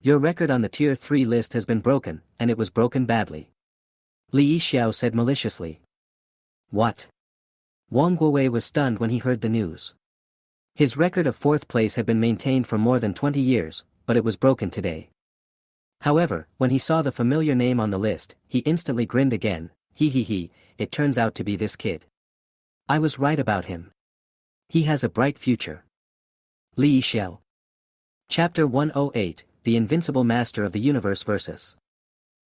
Your record on the Tier 3 list has been broken, and it was broken badly. Li Yixiao said maliciously. What? Wang Guowei was stunned when he heard the news. His record of 4th place had been maintained for more than 20 years, but it was broken today. However, when he saw the familiar name on the list, he instantly grinned again. He, it turns out to be this kid. I was right about him. He has a bright future. Li Yixiao. Chapter 108, The Invincible Master of the Universe vs.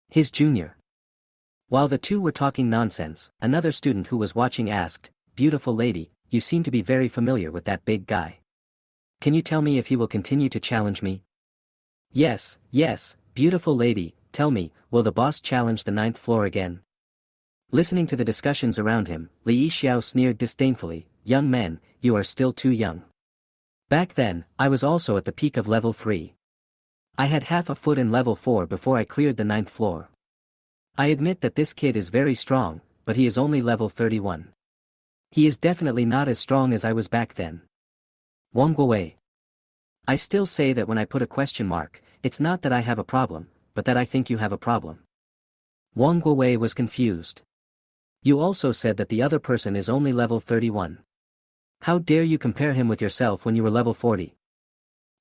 his junior. While the two were talking nonsense, another student who was watching asked, Beautiful lady, you seem to be very familiar with that big guy. Can you tell me if he will continue to challenge me? Yes, beautiful lady, tell me, will the boss challenge the 9th floor again? Listening to the discussions around him, Li Yixiao sneered disdainfully, Young men, you are still too young. Back then, I was also at the peak of level 3. I had half a foot in level 4 before I cleared the 9th floor. I admit that this kid is very strong, but he is only level 31. He is definitely not as strong as I was back then. Wang Guowei. I still say that when I put a question mark, it's not that I have a problem, but that I think you have a problem. Wang Guowei was confused. You also said that the other person is only level 31. How dare you compare him with yourself when you were level 40?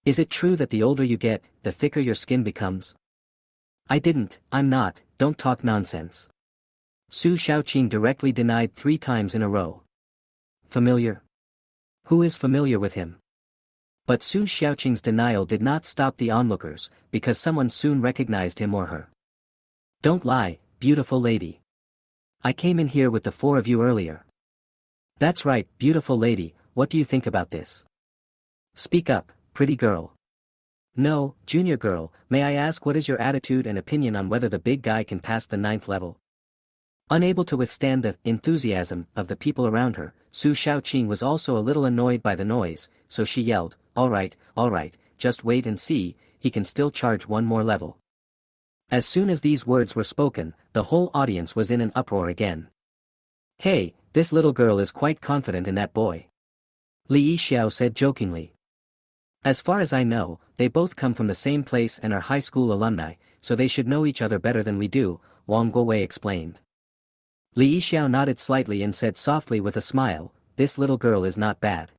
Is it true that the older you get, the thicker your skin becomes? I'm not, don't talk nonsense. Su Shaoqing directly denied 3 times in a row. Familiar? Who is familiar with him? But Su Shaoqing's denial did not stop the onlookers, because someone soon recognized him or her. Don't lie, beautiful lady. I came in here with the 4 of you earlier. That's right, beautiful lady, what do you think about this? Speak up, pretty girl. No, junior girl, may I ask what is your attitude and opinion on whether the big guy can pass the 9th level? Unable to withstand the enthusiasm of the people around her, Su Shaoqing was also a little annoyed by the noise, so she yelled, all right, just wait and see, he can still charge 1 more level. As soon as these words were spoken, the whole audience was in an uproar again. Hey, this little girl is quite confident in that boy. Li Yixiao said jokingly. As far as I know, they both come from the same place and are high school alumni, so they should know each other better than we do, Wang Guowei explained. Li Yixiao nodded slightly and said softly with a smile, this little girl is not bad.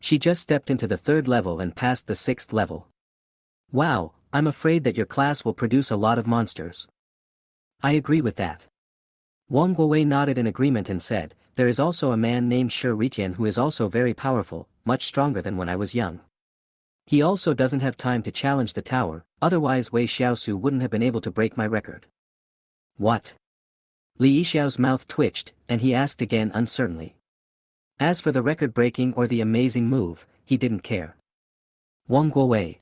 She just stepped into the 3rd level and passed the 6th level. Wow, I'm afraid that your class will produce a lot of monsters. I agree with that. Wang Guowei nodded in agreement and said, there is also a man named Shi Ritian who is also very powerful, much stronger than when I was young. He also doesn't have time to challenge the tower, otherwise Wei Xiaosu wouldn't have been able to break my record. What? Li Yixiao's mouth twitched, and he asked again uncertainly. As for the record-breaking or the amazing move, he didn't care. Wang Guowei.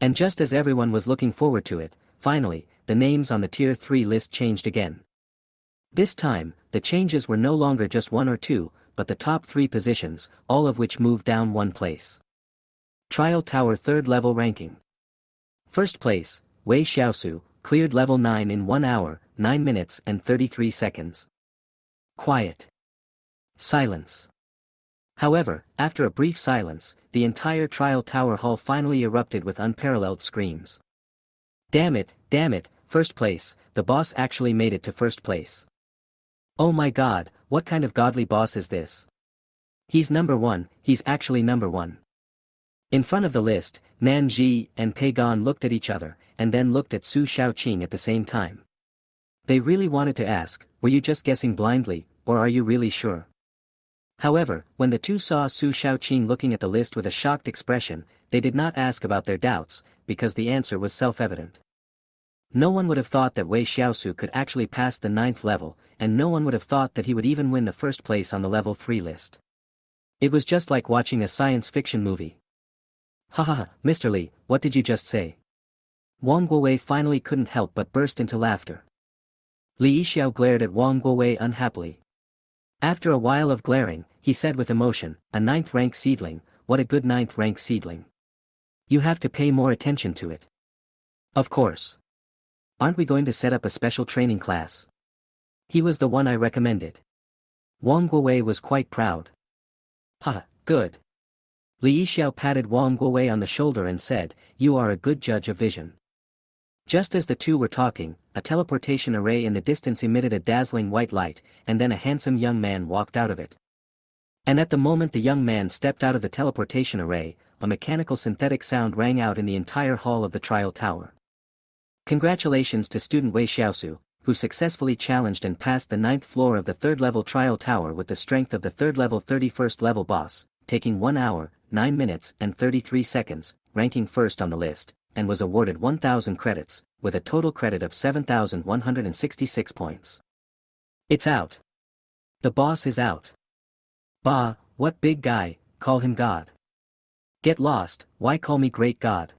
And just as everyone was looking forward to it, finally, the names on the Tier 3 list changed again. This time, the changes were no longer just 1 or 2, but the top 3 positions, all of which moved down 1 place. Trial Tower 3rd level ranking. 1st place, Wei Xiaosu, cleared level 9 in 1 hour, 9 minutes and 33 seconds. Quiet. Silence. However, after a brief silence, the entire Trial Tower hall finally erupted with unparalleled screams. Damn it, 1st place, the boss actually made it to 1st place. Oh my god, what kind of godly boss is this? He's number 1, he's actually number 1. In front of the list, Nan Ji and Pei Gan looked at each other, and then looked at Su Shaoqing at the same time. They really wanted to ask, were you just guessing blindly, or are you really sure? However, when the two saw Su Shaoqing looking at the list with a shocked expression, they did not ask about their doubts, because the answer was self-evident. No one would have thought that Wei Xiaosu could actually pass the 9th level, and no one would have thought that he would even win the 1st place on the level 3 list. It was just like watching a science fiction movie. Ha ha ha, Mr. Li, what did you just say? Wang Guowei finally couldn't help but burst into laughter. Li Yixiao glared at Wang Guowei unhappily. After a while of glaring, he said with emotion, "A ninth-rank seedling, what a good ninth-rank seedling. You have to pay more attention to it." "Of course. Aren't we going to set up a special training class?" "He was the one I recommended." Wang Guowei was quite proud. "Ha, good." Li Yixiao patted Wang Guowei on the shoulder and said, "You are a good judge of vision." Just as the two were talking, a teleportation array in the distance emitted a dazzling white light, and then a handsome young man walked out of it. And at the moment the young man stepped out of the teleportation array, a mechanical synthetic sound rang out in the entire hall of the trial tower. Congratulations to student Wei Xiaosu, who successfully challenged and passed the 9th floor of the 3rd level trial tower with the strength of the 3rd level 31st level boss, taking 1 hour, 9 minutes and 33 seconds, ranking first on the list, and was awarded 1,000 credits, with a total credit of 7,166 points. It's out. The boss is out. Bah, what big guy, call him God. Get lost, why call me great God?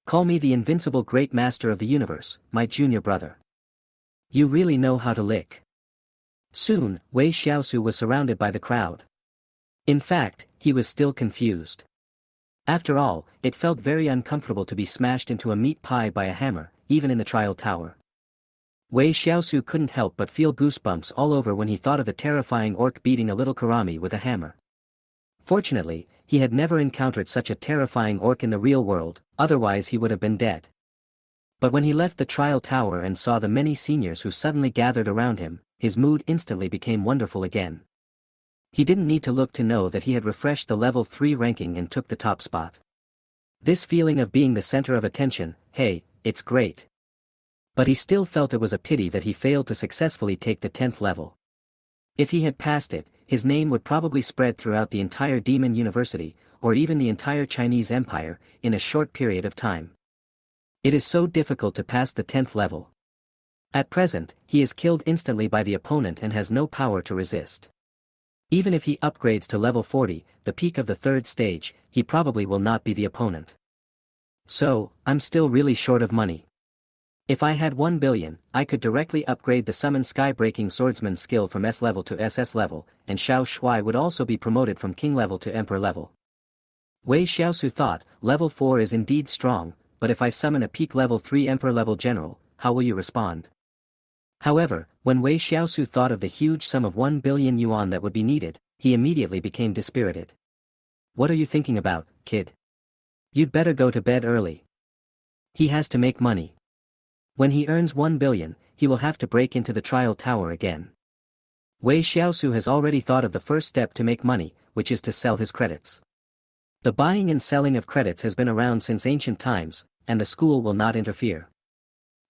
Call me the invincible great master of the universe, my junior brother. You really know how to lick. Soon, Wei Xiaosu was surrounded by the crowd. In fact, he was still confused. After all, it felt very uncomfortable to be smashed into a meat pie by a hammer, even in the trial tower. Wei Xiaosu couldn't help but feel goosebumps all over when he thought of the terrifying orc beating a little karami with a hammer. Fortunately, he had never encountered such a terrifying orc in the real world, otherwise he would have been dead. But when he left the trial tower and saw the many seniors who suddenly gathered around him, his mood instantly became wonderful again. He didn't need to look to know that he had refreshed the level 3 ranking and took the top spot. This feeling of being the center of attention, hey, it's great. But he still felt it was a pity that he failed to successfully take the 10th level. If he had passed it, his name would probably spread throughout the entire Demon University, or even the entire Chinese Empire, in a short period of time. It is so difficult to pass the 10th level. At present, he is killed instantly by the opponent and has no power to resist. Even if he upgrades to level 40, the peak of the 3rd stage, he probably will not be the opponent. So, I'm still really short of money. If I had 1 billion, I could directly upgrade the summon sky-breaking swordsman skill from S level to SS level, and Xiao Shuai would also be promoted from king level to emperor level. Wei Xiaosu thought, level 4 is indeed strong, but if I summon a peak level 3 emperor level general, how will you respond? However, when Wei Xiaosu thought of the huge sum of 1 billion yuan that would be needed, he immediately became dispirited. What are you thinking about, kid? You'd better go to bed early. He has to make money. When he earns 1 billion, he will have to break into the trial tower again. Wei Xiaosu has already thought of the first step to make money, which is to sell his credits. The buying and selling of credits has been around since ancient times, and the school will not interfere.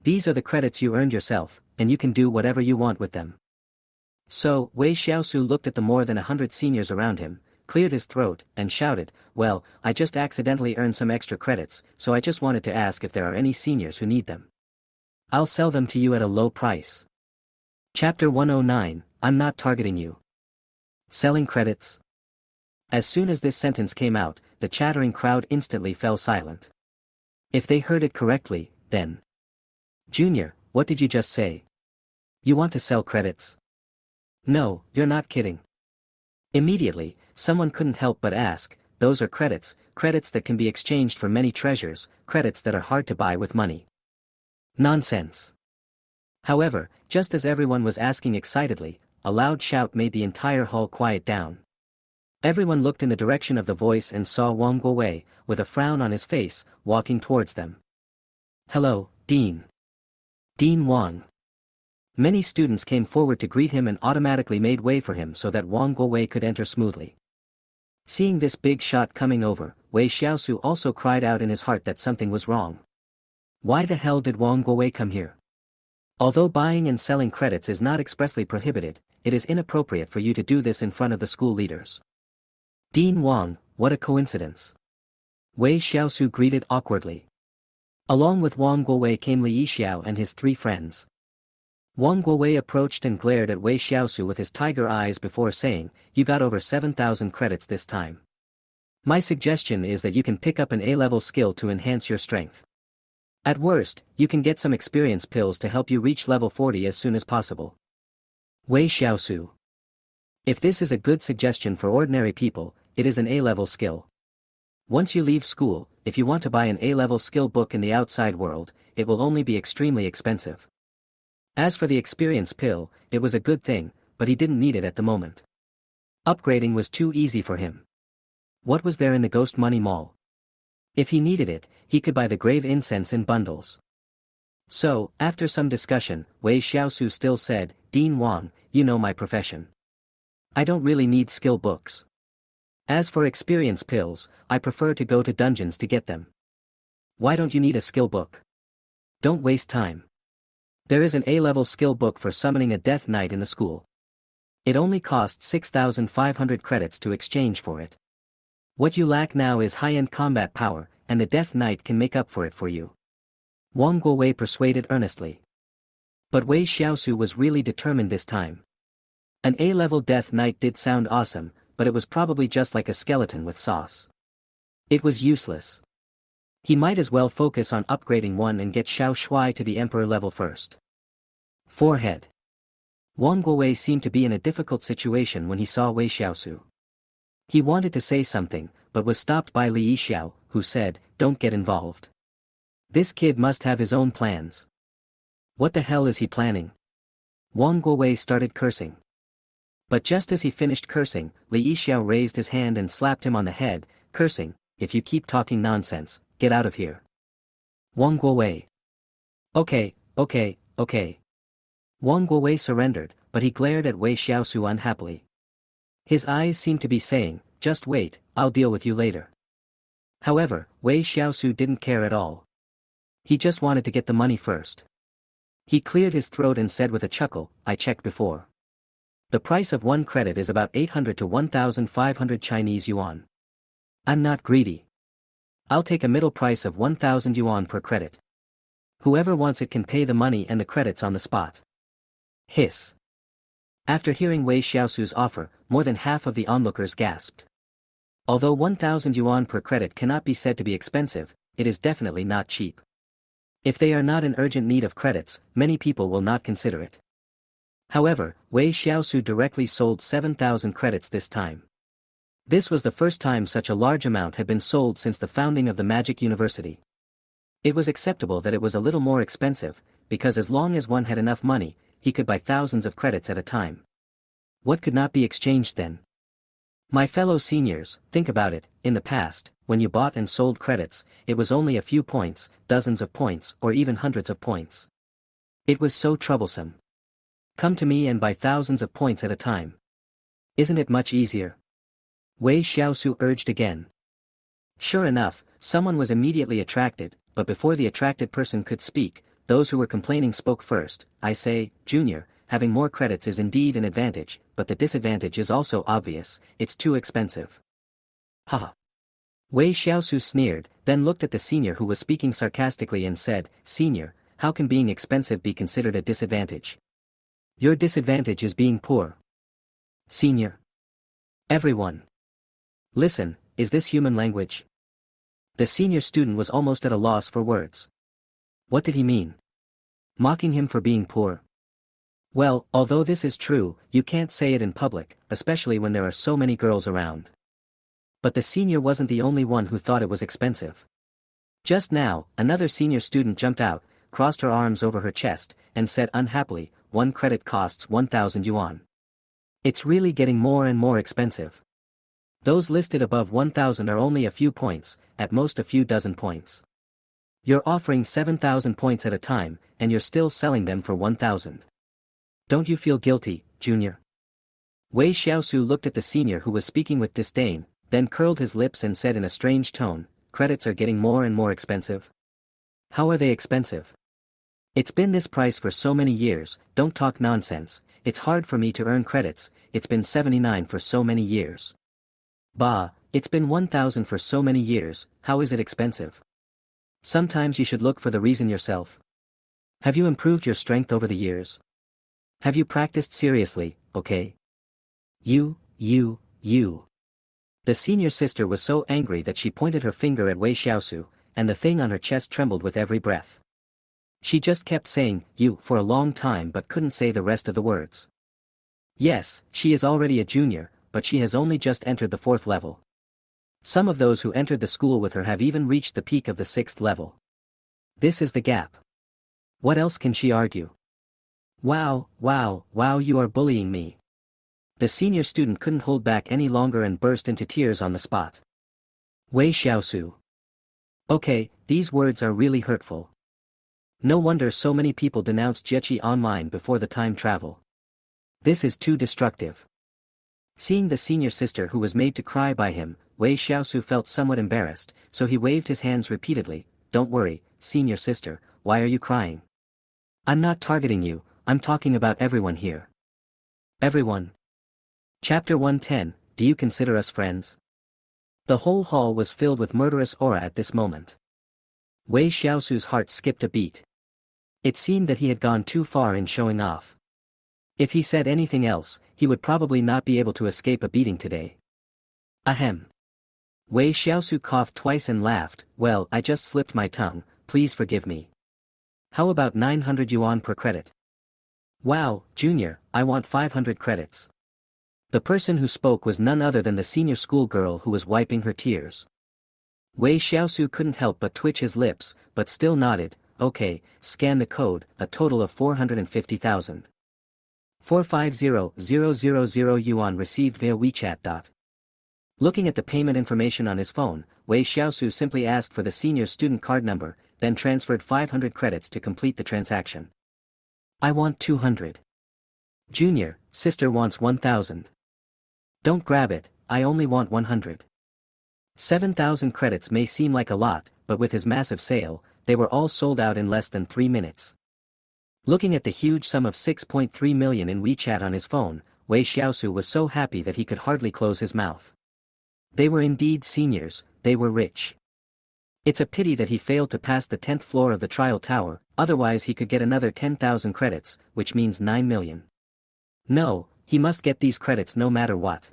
These are the credits you earned yourself, and you can do whatever you want with them. So, Wei Xiaosu looked at the more than 100 seniors around him, cleared his throat, and shouted, "Well, I just accidentally earned some extra credits, so I just wanted to ask if there are any seniors who need them. I'll sell them to you at a low price." Chapter 109, I'm not targeting you. Selling credits. As soon as this sentence came out, the chattering crowd instantly fell silent. If they heard it correctly, then. Junior, what did you just say? You want to sell credits? No, you're not kidding. Immediately, someone couldn't help but ask, those are credits, credits that can be exchanged for many treasures, credits that are hard to buy with money. Nonsense. However, just as everyone was asking excitedly, a loud shout made the entire hall quiet down. Everyone looked in the direction of the voice and saw Wang Guowei, with a frown on his face, walking towards them. Hello, Dean. Dean Wang. Many students came forward to greet him and automatically made way for him so that Wang Guowei could enter smoothly. Seeing this big shot coming over, Wei Xiaosu also cried out in his heart that something was wrong. Why the hell did Wang Guowei come here? Although buying and selling credits is not expressly prohibited, it is inappropriate for you to do this in front of the school leaders. Dean Wang, what a coincidence. Wei Xiaosu greeted awkwardly. Along with Wang Guowei came Li Yixiao and his 3 friends. Wang Guowei approached and glared at Wei Xiaosu with his tiger eyes before saying, "You got over 7,000 credits this time. My suggestion is that you can pick up an A-level skill to enhance your strength. At worst, you can get some experience pills to help you reach level 40 as soon as possible. Wei Xiaosu. If this is a good suggestion for ordinary people, it is an A-level skill. Once you leave school, if you want to buy an A-level skill book in the outside world, it will only be extremely expensive. As for the experience pill, it was a good thing, but he didn't need it at the moment. Upgrading was too easy for him. What was there in the Ghost Money Mall? If he needed it, he could buy the grave incense in bundles. So, after some discussion, Wei Xiaosu still said, Dean Wang, you know my profession. I don't really need skill books. As for experience pills, I prefer to go to dungeons to get them. Why don't you need a skill book? Don't waste time. There is an A-level skill book for summoning a Death Knight in the school. It only costs 6,500 credits to exchange for it. What you lack now is high-end combat power, and the Death Knight can make up for it for you. Wang Guowei persuaded earnestly. But Wei Xiaosu was really determined this time. An A-level Death Knight did sound awesome, but it was probably just like a skeleton with sauce. It was useless. He might as well focus on upgrading one and get Xiao Shuai to the Emperor level first. Forehead. Wang Guowei seemed to be in a difficult situation when he saw Wei Xiaosu. He wanted to say something, but was stopped by Li Yixiao, who said, "Don't get involved. This kid must have his own plans." What the hell is he planning? Wang Guowei started cursing. But just as he finished cursing, Li Yixiao raised his hand and slapped him on the head, cursing, "If you keep talking nonsense, get out of here." Wang Guowei. Okay. Wang Guowei surrendered, but he glared at Wei Xiaosu unhappily. His eyes seemed to be saying, "Just wait, I'll deal with you later." However, Wei Xiaosu didn't care at all. He just wanted to get the money first. He cleared his throat and said with a chuckle, "I checked before. The price of one credit is about 800 to 1,500 Chinese yuan. I'm not greedy. I'll take a middle price of 1,000 yuan per credit. Whoever wants it can pay the money and the credits on the spot." Hiss. After hearing Wei Xiaosu's offer, more than half of the onlookers gasped. Although 1,000 yuan per credit cannot be said to be expensive, it is definitely not cheap. If they are not in urgent need of credits, many people will not consider it. However, Wei Xiaosu directly sold 7,000 credits this time. This was the first time such a large amount had been sold since the founding of the Magic University. It was acceptable that it was a little more expensive, because as long as one had enough money, he could buy thousands of credits at a time. What could not be exchanged then? My fellow seniors, think about it. In the past, when you bought and sold credits, it was only a few points, dozens of points, or even hundreds of points. It was so troublesome. Come to me and buy thousands of points at a time. Isn't it much easier? Wei Xiaosu urged again. Sure enough, someone was immediately attracted, but before the attracted person could speak, those who were complaining spoke first. "I say, Junior, having more credits is indeed an advantage, but the disadvantage is also obvious, it's too expensive." Haha. Wei Xiaosu sneered, then looked at the senior who was speaking sarcastically and said, "Senior, how can being expensive be considered a disadvantage? Your disadvantage is being poor." Senior. Everyone. Listen, is this human language? The senior student was almost at a loss for words. What did he mean? Mocking him for being poor? Well, although this is true, you can't say it in public, especially when there are so many girls around. But the senior wasn't the only one who thought it was expensive. Just now, another senior student jumped out, crossed her arms over her chest, and said unhappily, "One credit costs 1,000 yuan. It's really getting more and more expensive. Those listed above 1,000 are only a few points, at most a few dozen points. You're offering 7,000 points at a time, and you're still selling them for 1,000. Don't you feel guilty, Junior?" Wei Xiaosu looked at the senior who was speaking with disdain, then curled his lips and said in a strange tone, "Credits are getting more and more expensive. How are they expensive? It's been this price for so many years. Don't talk nonsense. It's hard for me to earn credits. It's been 79 for so many years. Bah, it's been 1,000 for so many years. How is it expensive? Sometimes you should look for the reason yourself. Have you improved your strength over the years? Have you practiced seriously, okay? You. The senior sister was so angry that she pointed her finger at Wei Xiaosu, and the thing on her chest trembled with every breath. She just kept saying, "you," for a long time but couldn't say the rest of the words. Yes, she is already a junior, but she has only just entered the 4th level. Some of those who entered the school with her have even reached the peak of the 6th level. This is the gap. What else can she argue? Wow, wow, wow, you are bullying me. The senior student couldn't hold back any longer and burst into tears on the spot. Wei Xiaosu. Okay, these words are really hurtful. No wonder so many people denounced Jiechi online before the time travel. This is too destructive. Seeing the senior sister who was made to cry by him, Wei Xiaosu felt somewhat embarrassed, so he waved his hands repeatedly. Don't worry, senior sister, why are you crying? I'm not targeting you, I'm talking about everyone here. Everyone. Chapter 110, Do you consider us friends? The whole hall was filled with murderous aura at this moment. Wei Xiaosu's heart skipped a beat. It seemed that he had gone too far in showing off. If he said anything else, he would probably not be able to escape a beating today. Ahem. Wei Xiaosu coughed twice and laughed. Well, I just slipped my tongue, please forgive me. How about 900 yuan per credit? Wow, junior, I want 500 credits. The person who spoke was none other than the senior school girl who was wiping her tears. Wei Xiaosu couldn't help but twitch his lips, but still nodded. Okay, scan the code, a total of 450,000. 450,000 yuan received via WeChat. Looking at the payment information on his phone, Wei Xiaosu simply asked for the senior student card number, then transferred 500 credits to complete the transaction. I want 200. Junior, sister wants 1,000. Don't grab it, I only want 100. 7,000 credits may seem like a lot, but with his massive sale, they were all sold out in less than 3 minutes. Looking at the huge sum of 6.3 million in WeChat on his phone, Wei Xiaosu was so happy that he could hardly close his mouth. They were indeed seniors, they were rich. It's a pity that he failed to pass the 10th floor of the trial tower, otherwise he could get another 10,000 credits, which means 9 million. No, he must get these credits no matter what.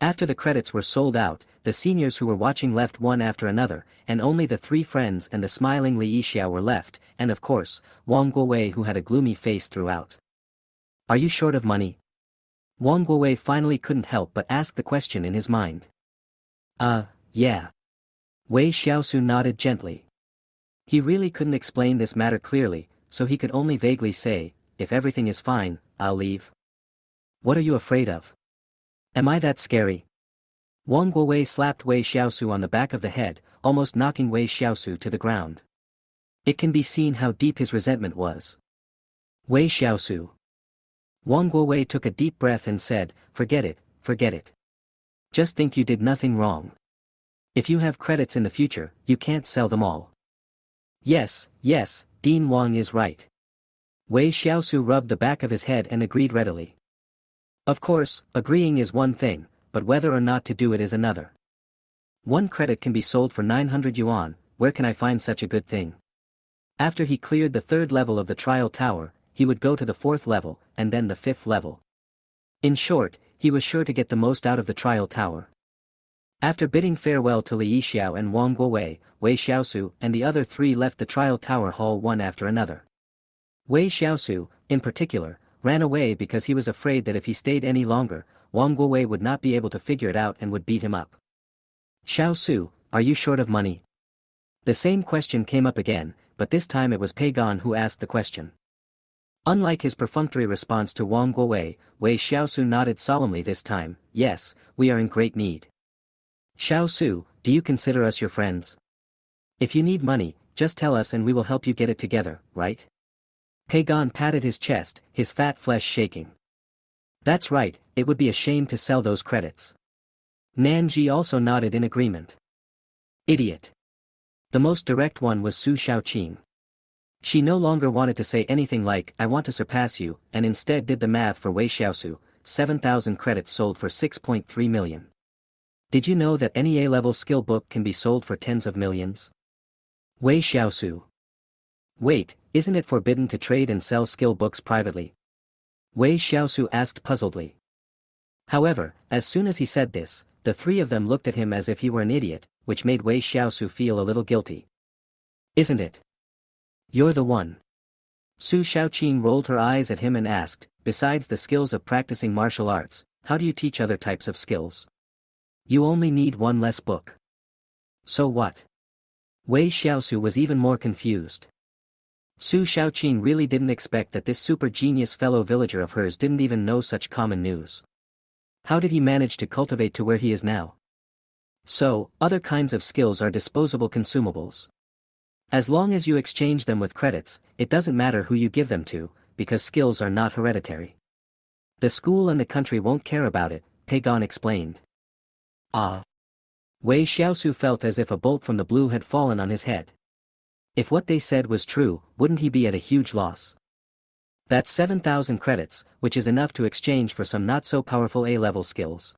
After the credits were sold out, the seniors who were watching left one after another, and only the 3 friends and the smiling Li Yixiao were left, and of course, Wang Guowei who had a gloomy face throughout. Are you short of money? Wang Guowei finally couldn't help but ask the question in his mind. Yeah. Wei Xiaosu nodded gently. He really couldn't explain this matter clearly, so he could only vaguely say, if everything is fine, I'll leave. What are you afraid of? Am I that scary? Wang Guowei slapped Wei Xiaosu on the back of the head, almost knocking Wei Xiaosu to the ground. It can be seen how deep his resentment was. Wei Xiaosu. Wang Guowei took a deep breath and said, forget it, forget it. Just think you did nothing wrong. If you have credits in the future, you can't sell them all. Yes, Dean Wang is right. Wei Xiaosu rubbed the back of his head and agreed readily. Of course, agreeing is one thing, but whether or not to do it is another. One credit can be sold for 900 yuan, where can I find such a good thing? After he cleared the 3rd level of the trial tower, he would go to the 4th level, and then the 5th level. In short, he was sure to get the most out of the trial tower. After bidding farewell to Li Yixiao and Wang Guowei, Wei Xiaosu and the other 3 left the trial tower hall one after another. Wei Xiaosu, in particular, ran away because he was afraid that if he stayed any longer, Wang Guowei would not be able to figure it out and would beat him up. Xiaosu, are you short of money? The same question came up again, but this time it was Peigan who asked the question. Unlike his perfunctory response to Wang Guowei, Wei Xiaosu nodded solemnly this time. Yes, we are in great need. Xiaosu, do you consider us your friends? If you need money, just tell us and we will help you get it together, right? Peigan patted his chest, his fat flesh shaking. That's right, it would be a shame to sell those credits. Nanji also nodded in agreement. Idiot. The most direct one was Su Xiaoqing. She no longer wanted to say anything like, I want to surpass you, and instead did the math for Wei Xiaosu. 7,000 credits sold for 6.3 million. Did you know that any A-level skill book can be sold for tens of millions? Wei Xiaosu. Wait, isn't it forbidden to trade and sell skill books privately? Wei Xiaosu asked puzzledly. However, as soon as he said this, the three of them looked at him as if he were an idiot, which made Wei Xiaosu feel a little guilty. Isn't it? You're the one. Su Xiaoqing rolled her eyes at him and asked, besides the skills of practicing martial arts, how do you teach other types of skills? You only need one less book. So what? Wei Xiaosu was even more confused. Su Xiaoqing really didn't expect that this super genius fellow villager of hers didn't even know such common news. How did he manage to cultivate to where he is now? So, other kinds of skills are disposable consumables. As long as you exchange them with credits, it doesn't matter who you give them to, because skills are not hereditary. The school and the country won't care about it, Pagon explained. Ah. Wei Xiaosu felt as if a bolt from the blue had fallen on his head. If what they said was true, wouldn't he be at a huge loss? That's 7,000 credits, which is enough to exchange for some not-so-powerful A-level skills.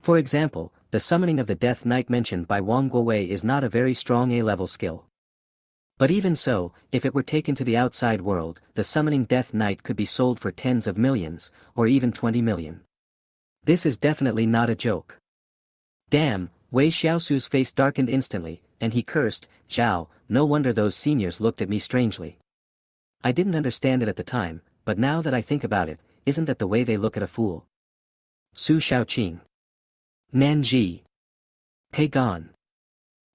For example, the summoning of the Death Knight mentioned by Wang Guowei is not a very strong A-level skill. But even so, if it were taken to the outside world, the summoning Death Knight could be sold for tens of millions, or even 20 million. This is definitely not a joke. Damn, Wei Xiaosu's face darkened instantly, and he cursed, Zhao, no wonder those seniors looked at me strangely. I didn't understand it at the time, but now that I think about it, isn't that the way they look at a fool? Su Xiaoqing. Nanji. Pagon.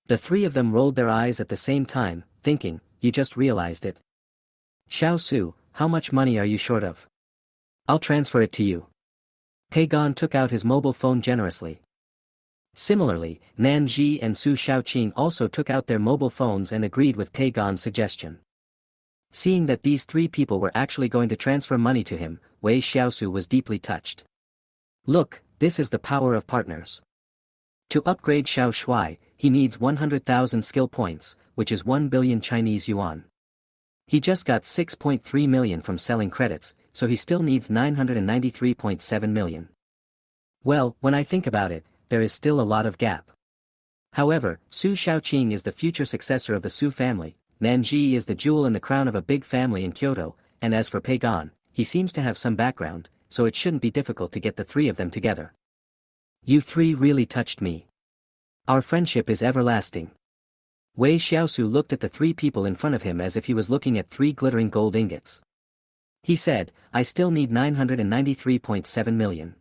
The three of them rolled their eyes at the same time, thinking, you just realized it. Xiao Su, how much money are you short of? I'll transfer it to you. Pagon took out his mobile phone generously. Similarly, Nanji and Su Xiaoqing also took out their mobile phones and agreed with Pagon's suggestion. Seeing that these three people were actually going to transfer money to him, Wei Xiaosu was deeply touched. Look, this is the power of partners. To upgrade Xiao Shuai, he needs 100,000 skill points, which is 1 billion Chinese yuan. He just got 6.3 million from selling credits, so he still needs 993.7 million. Well, when I think about it, there is still a lot of gap. However, Su Xiaoqing is the future successor of the Su family, Nanji is the jewel in the crown of a big family in Kyoto, and as for Pagon, he seems to have some background, so it shouldn't be difficult to get the three of them together. You three really touched me. Our friendship is everlasting. Wei Xiaosu looked at the three people in front of him as if he was looking at three glittering gold ingots. He said, I still need 993.7 million.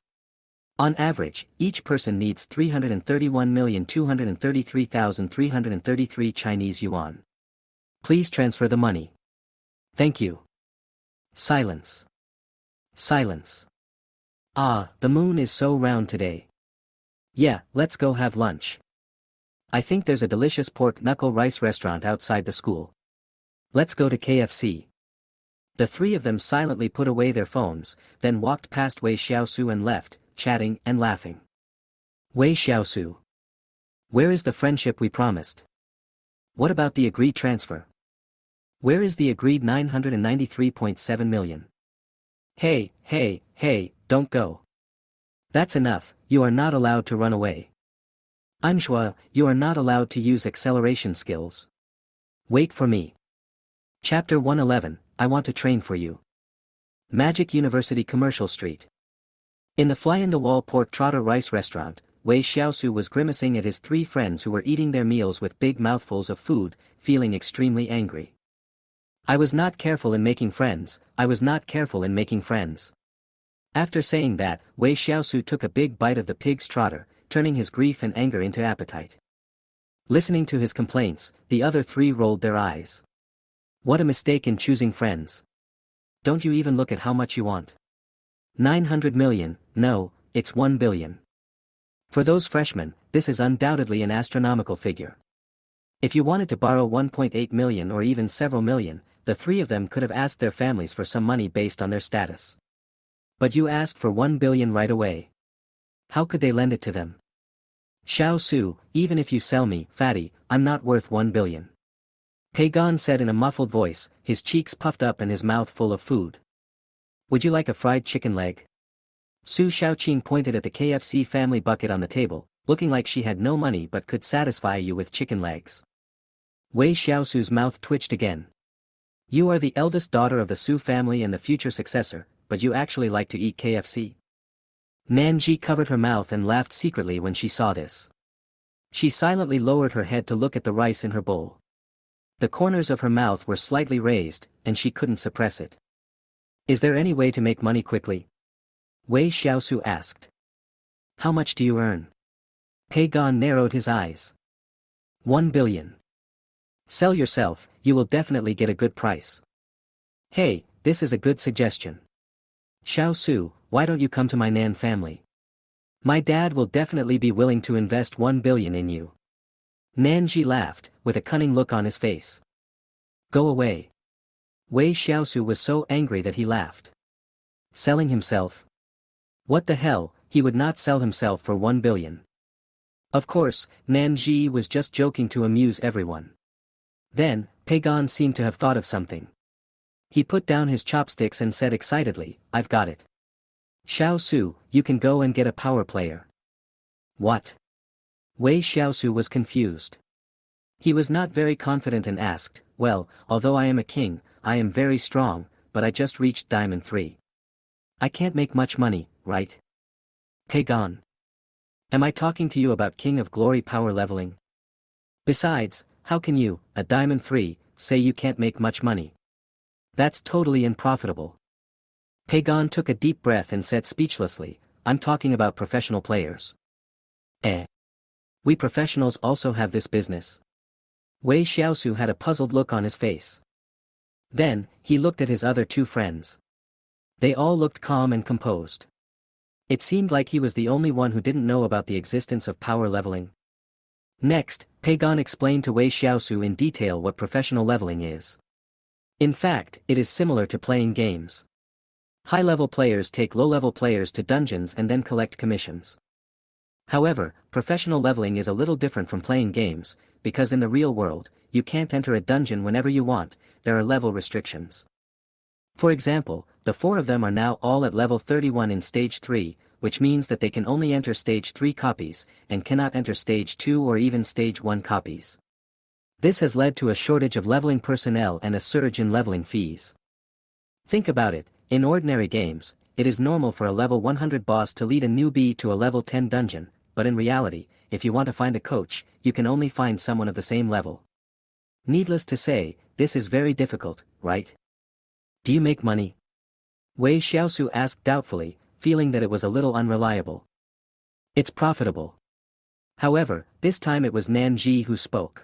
On average, each person needs 331,233,333 Chinese yuan. Please transfer the money. Thank you. Silence. Silence. Ah, the moon is so round today. Yeah, let's go have lunch. I think there's a delicious pork knuckle rice restaurant outside the school. Let's go to KFC. The three of them silently put away their phones, then walked past Wei Xiaosu and left, chatting and laughing. Wei Xiaosu. Where is the friendship we promised? What about the agreed transfer? Where is the agreed 993.7 million? Hey, don't go. That's enough, you are not allowed to run away. Anshua, you are not allowed to use acceleration skills. Wait for me. Chapter 111, I want to train for you. Magic University Commercial Street. In the fly-in-the-wall pork trotter rice restaurant, Wei Xiaosu was grimacing at his three friends who were eating their meals with big mouthfuls of food, feeling extremely angry. I was not careful in making friends, After saying that, Wei Xiaosu took a big bite of the pig's trotter, turning his grief and anger into appetite. Listening to his complaints, the other three rolled their eyes. What a mistake in choosing friends. Don't you even look at how much you want. 900 million, no, it's 1 billion. For those freshmen, this is undoubtedly an astronomical figure. If you wanted to borrow 1.8 million or even several million, the three of them could have asked their families for some money based on their status. But you asked for 1 billion right away. How could they lend it to them? Xiao Su, even if you sell me, fatty, I'm not worth 1 billion. Pagon said in a muffled voice, his cheeks puffed up and his mouth full of food. Would you like a fried chicken leg? Su Xiaoqing pointed at the KFC family bucket on the table, looking like she had no money but could satisfy you with chicken legs. Wei Xiaosu's mouth twitched again. You are the eldest daughter of the Su family and the future successor, but you actually like to eat KFC? Nanji covered her mouth and laughed secretly when she saw this. She silently lowered her head to look at the rice in her bowl. The corners of her mouth were slightly raised, and she couldn't suppress it. Is there any way to make money quickly? Wei Xiaosu asked. How much do you earn? Pagon narrowed his eyes. 1 billion. Sell yourself, you will definitely get a good price. Hey, this is a good suggestion. Xiaosu, why don't you come to my Nan family? My dad will definitely be willing to invest 1 billion in you. Nanji laughed, with a cunning look on his face. Go away. Wei Xiaosu was so angry that he laughed. Selling himself? What the hell, he would not sell himself for 1 billion. Of course, Nanji was just joking to amuse everyone. Then, Pagon seemed to have thought of something. He put down his chopsticks and said excitedly, I've got it. Xiaosu, you can go and get a power player. What? Wei Xiaosu was confused. He was not very confident and asked, well, although I am a king, I am very strong, but I just reached Diamond 3. I can't make much money, right? Pagon. Am I talking to you about King of Glory power leveling? Besides, how can you, a Diamond 3, say you can't make much money? That's totally unprofitable. Pagon took a deep breath and said speechlessly, I'm talking about professional players. We professionals also have this business. Wei Xiaosu had a puzzled look on his face. Then, he looked at his other two friends. They all looked calm and composed. It seemed like he was the only one who didn't know about the existence of power leveling. Next, Pagon explained to Wei Xiaosu in detail what professional leveling is. In fact, it is similar to playing games. High-level players take low-level players to dungeons and then collect commissions. However, professional leveling is a little different from playing games, because in the real world, you can't enter a dungeon whenever you want, there are level restrictions. For example, the four of them are now all at level 31 in Stage 3, which means that they can only enter Stage 3 copies, and cannot enter Stage 2 or even Stage 1 copies. This has led to a shortage of leveling personnel and a surge in leveling fees. Think about it, in ordinary games, it is normal for a level 100 boss to lead a newbie to a level 10 dungeon, but in reality, if you want to find a coach, you can only find someone of the same level. Needless to say, this is very difficult, right? Do you make money? Wei Xiaosu asked doubtfully, feeling that it was a little unreliable. It's profitable. However, this time it was Nanji who spoke.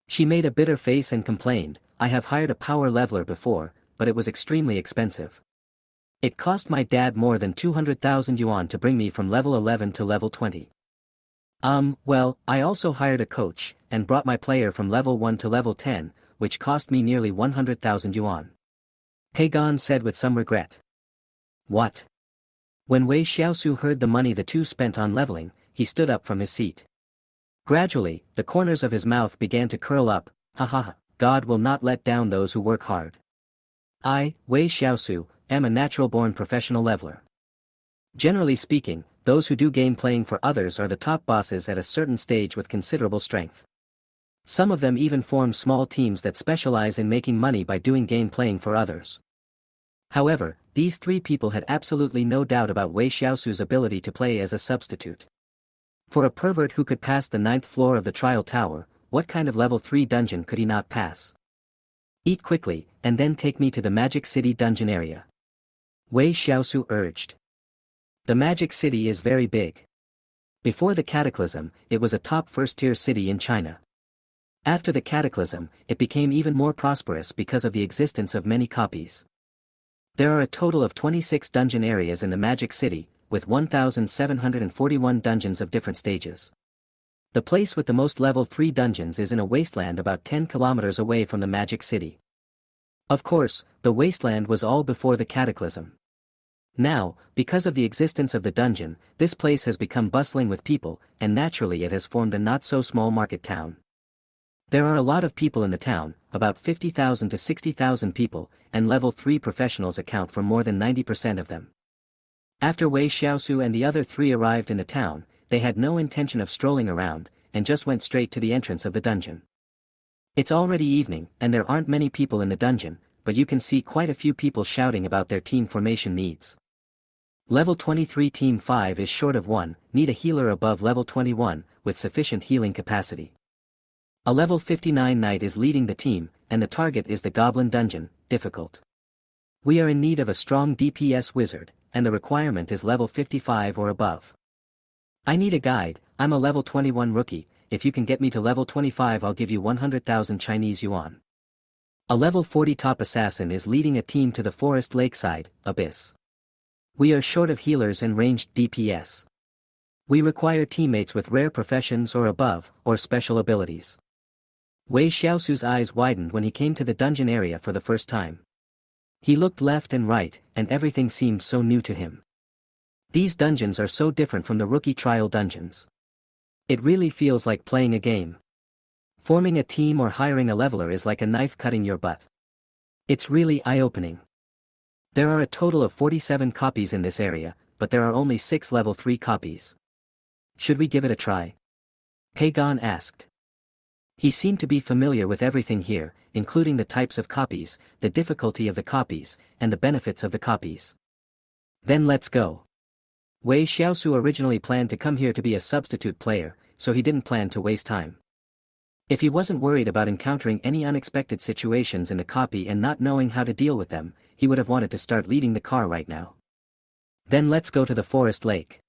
She made a bitter face and complained, I have hired a power leveler before, but it was extremely expensive. It cost my dad more than 200,000 yuan to bring me from level 11 to level 20. Well, I also hired a coach, and brought my player from level 1 to level 10, which cost me nearly 100,000 yuan. Pagon said with some regret. What? When Wei Xiaosu heard the money the two spent on leveling, he stood up from his seat. Gradually, the corners of his mouth began to curl up, ha ha ha, God will not let down those who work hard. I, Wei Xiaosu, am a natural-born professional leveler. Generally speaking, those who do game playing for others are the top bosses at a certain stage with considerable strength. Some of them even form small teams that specialize in making money by doing game playing for others. However, these three people had absolutely no doubt about Wei Xiaosu's ability to play as a substitute. For a pervert who could pass the 9th floor of the trial tower, what kind of level 3 dungeon could he not pass? Eat quickly, and then take me to the Magic City dungeon area. Wei Xiaosu urged. The Magic City is very big. Before the Cataclysm, it was a top first-tier city in China. After the Cataclysm, it became even more prosperous because of the existence of many copies. There are a total of 26 dungeon areas in the Magic City, with 1,741 dungeons of different stages. The place with the most level 3 dungeons is in a wasteland about 10 kilometers away from the Magic City. Of course, the wasteland was all before the Cataclysm. Now, because of the existence of the dungeon, this place has become bustling with people, and naturally it has formed a not-so-small market town. There are a lot of people in the town, about 50,000 to 60,000 people, and level 3 professionals account for more than 90% of them. After Wei Xiaosu and the other three arrived in the town, they had no intention of strolling around, and just went straight to the entrance of the dungeon. It's already evening, and there aren't many people in the dungeon, but you can see quite a few people shouting about their team formation needs. Level 23 Team 5 is short of 1, need a healer above level 21, with sufficient healing capacity. A level 59 knight is leading the team, and the target is the Goblin Dungeon, difficult. We are in need of a strong DPS wizard, and the requirement is level 55 or above. I need a guide, I'm a level 21 rookie, if you can get me to level 25 I'll give you 100,000 Chinese yuan. A level 40 top assassin is leading a team to the forest lakeside, Abyss. We are short of healers and ranged DPS. We require teammates with rare professions or above, or special abilities. Wei Xiaosu's eyes widened when he came to the dungeon area for the first time. He looked left and right, and everything seemed so new to him. These dungeons are so different from the rookie trial dungeons. It really feels like playing a game. Forming a team or hiring a leveler is like a knife cutting your butt. It's really eye-opening. There are a total of 47 copies in this area, but there are only 6 level 3 copies. Should we give it a try? Pagon asked. He seemed to be familiar with everything here, including the types of copies, the difficulty of the copies, and the benefits of the copies. Then let's go. Wei Xiaosu originally planned to come here to be a substitute player, so he didn't plan to waste time. If he wasn't worried about encountering any unexpected situations in the copy and not knowing how to deal with them, he would have wanted to start leading the car right now. Then let's go to the forest lake.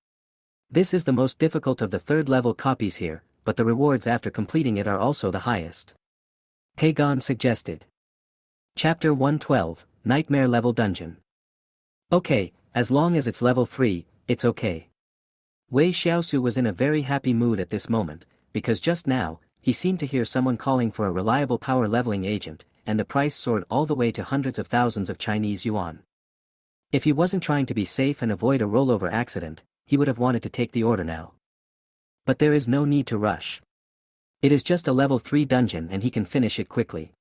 This is the most difficult of the third level copies here, but the rewards after completing it are also the highest. Pagon suggested. Chapter 112, Nightmare Level Dungeon. Okay, as long as it's level 3, it's okay. Wei Xiaosu was in a very happy mood at this moment, because just now, he seemed to hear someone calling for a reliable power leveling agent, and the price soared all the way to hundreds of thousands of Chinese yuan. If he wasn't trying to be safe and avoid a rollover accident, he would have wanted to take the order now. But there is no need to rush. It is just a level 3 dungeon and he can finish it quickly.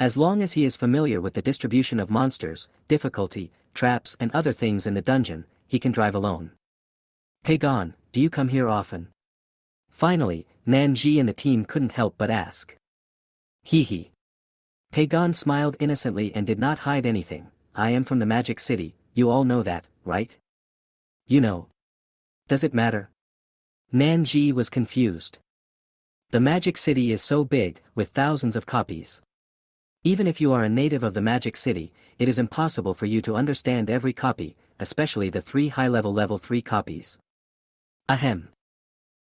As long as he is familiar with the distribution of monsters, difficulty, traps and other things in the dungeon, he can drive alone. Pagon, do you come here often? Finally, Nanji and the team couldn't help but ask. Hee hee. Pagon smiled innocently and did not hide anything. I am from the Magic City, you all know that, right? You know. Does it matter? Nanji was confused. The Magic City is so big, with thousands of copies. Even if you are a native of the Magic City, it is impossible for you to understand every copy, especially the 3 high-level level 3 copies. Ahem.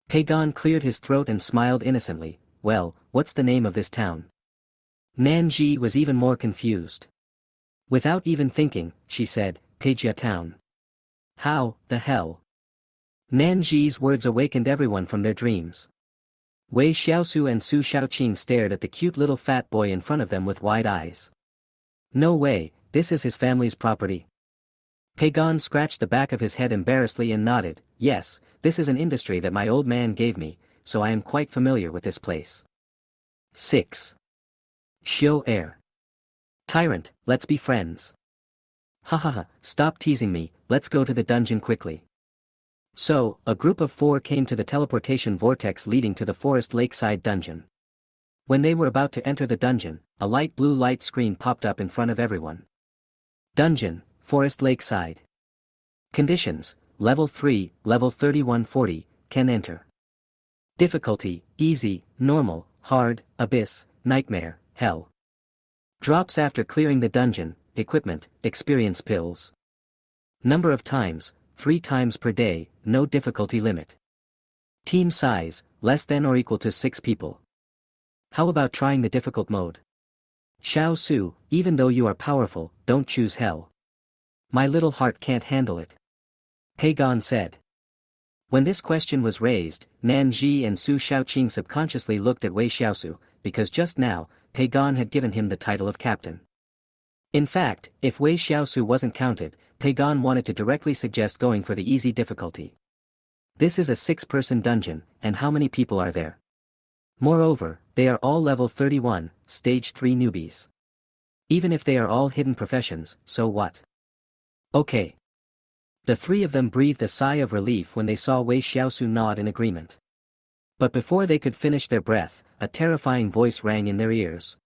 Pagon cleared his throat and smiled innocently. Well, what's the name of this town? Nanji was even more confused. Without even thinking, she said, Pejia Town. How the hell? Nanji's words awakened everyone from their dreams. Wei Xiaosu and Su Xiaoqing stared at the cute little fat boy in front of them with wide eyes. No way, this is his family's property. Pagon scratched the back of his head embarrassedly and nodded. Yes, this is an industry that my old man gave me, so I am quite familiar with this place. 6. Xiao Air. Tyrant, let's be friends. Hahaha, stop teasing me, let's go to the dungeon quickly. So, a group of 4 came to the teleportation vortex leading to the forest lakeside dungeon. When they were about to enter the dungeon, a light blue light screen popped up in front of everyone. Dungeon, Forest Lakeside. Conditions, Level 3, Level 3140, can enter. Difficulty, Easy, Normal, Hard, Abyss, Nightmare, Hell. Drops after clearing the dungeon, Equipment, Experience Pills. Number of times, 3 times per day, no difficulty limit. Team size, less than or equal to 6 people. How about trying the difficult mode? Xiao Su, even though you are powerful, don't choose hell. My little heart can't handle it. Pagon said. When this question was raised, Nanji and Su Xiaoqing subconsciously looked at Wei Xiaosu, because just now, Pagon had given him the title of captain. In fact, if Wei Xiaosu wasn't counted, Pagon wanted to directly suggest going for the easy difficulty. This is a 6-person dungeon, and how many people are there? Moreover, they are all level 31, stage 3 newbies. Even if they are all hidden professions, so what? Okay. The 3 of them breathed a sigh of relief when they saw Wei Xiaosu nod in agreement. But before they could finish their breath, a terrifying voice rang in their ears.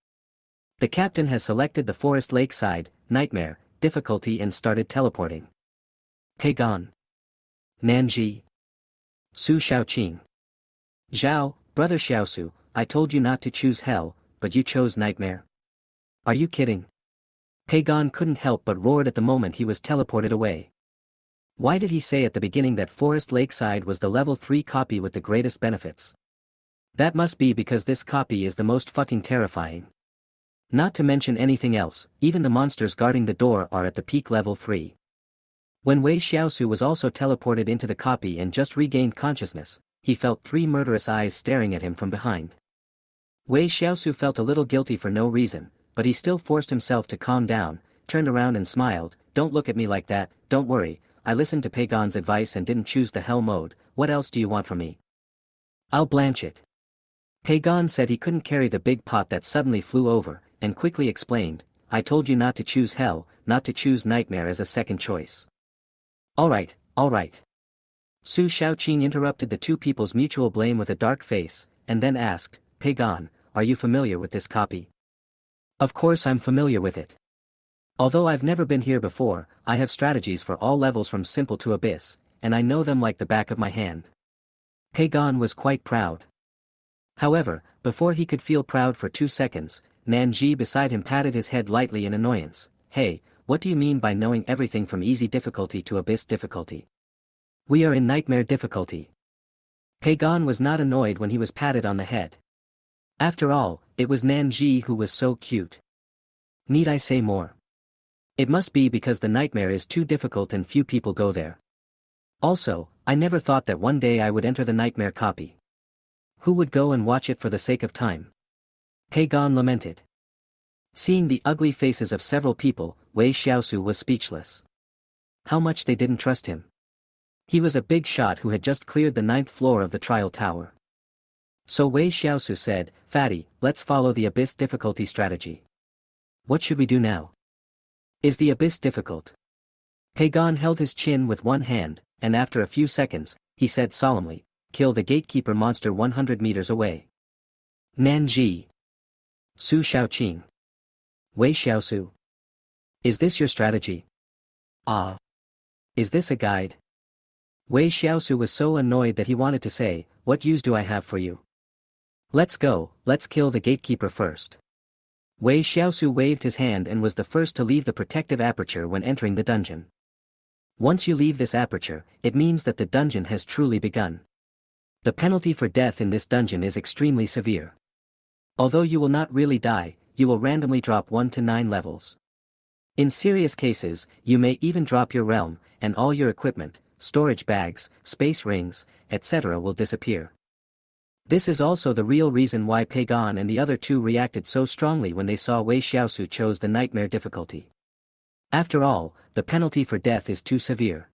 The captain has selected the forest lakeside, nightmare, difficulty and started teleporting. Pagon. Nanji. Su Shaoqing. Zhao, brother Xiaosu, I told you not to choose hell, but you chose nightmare. Are you kidding? Pagon couldn't help but roared at the moment he was teleported away. Why did he say at the beginning that Forest Lakeside was the level 3 copy with the greatest benefits? That must be because this copy is the most fucking terrifying. Not to mention anything else, even the monsters guarding the door are at the peak level 3. When Wei Xiaosu was also teleported into the copy and just regained consciousness, he felt 3 murderous eyes staring at him from behind. Wei Xiaosu felt a little guilty for no reason, but he still forced himself to calm down, turned around and smiled. Don't look at me like that, don't worry, I listened to Pagon's advice and didn't choose the hell mode. What else do you want from me? I'll blanch it. Pagon said he couldn't carry the big pot that suddenly flew over, and quickly explained, I told you not to choose hell, not to choose nightmare as a second choice. Alright, alright. Su Shaoqing interrupted the two people's mutual blame with a dark face, and then asked, Pagon, are you familiar with this copy? Of course I'm familiar with it. Although I've never been here before, I have strategies for all levels from simple to abyss, and I know them like the back of my hand. Pagon was quite proud. However, before he could feel proud for 2 seconds, Nanji beside him patted his head lightly in annoyance. Hey, what do you mean by knowing everything from easy difficulty to abyss difficulty? We are in nightmare difficulty. Pagon was not annoyed when he was patted on the head. After all, it was Nanji who was so cute. Need I say more? It must be because the nightmare is too difficult and few people go there. Also, I never thought that one day I would enter the nightmare copy. Who would go and watch it for the sake of time? Pagon lamented. Seeing the ugly faces of several people, Wei Xiaosu was speechless. How much they didn't trust him. He was a big shot who had just cleared the 9th floor of the trial tower. So Wei Xiaosu said, Fatty, let's follow the abyss difficulty strategy. What should we do now? Is the abyss difficult? Pagon held his chin with one hand, and after a few seconds, he said solemnly, kill the gatekeeper monster 100 meters away. Nanji. Su Shaoqing. Wei Xiaosu. Is this your strategy? Ah. Is this a guide? Wei Xiaosu was so annoyed that he wanted to say, what use do I have for you? Let's go, let's kill the gatekeeper first. Wei Xiaosu waved his hand and was the first to leave the protective aperture when entering the dungeon. Once you leave this aperture, it means that the dungeon has truly begun. The penalty for death in this dungeon is extremely severe. Although you will not really die, you will randomly drop 1 to 9 levels. In serious cases, you may even drop your realm, and all your equipment, storage bags, space rings, etc. will disappear. This is also the real reason why Pagon and the other two reacted so strongly when they saw Wei Xiaosu chose the nightmare difficulty. After all, the penalty for death is too severe.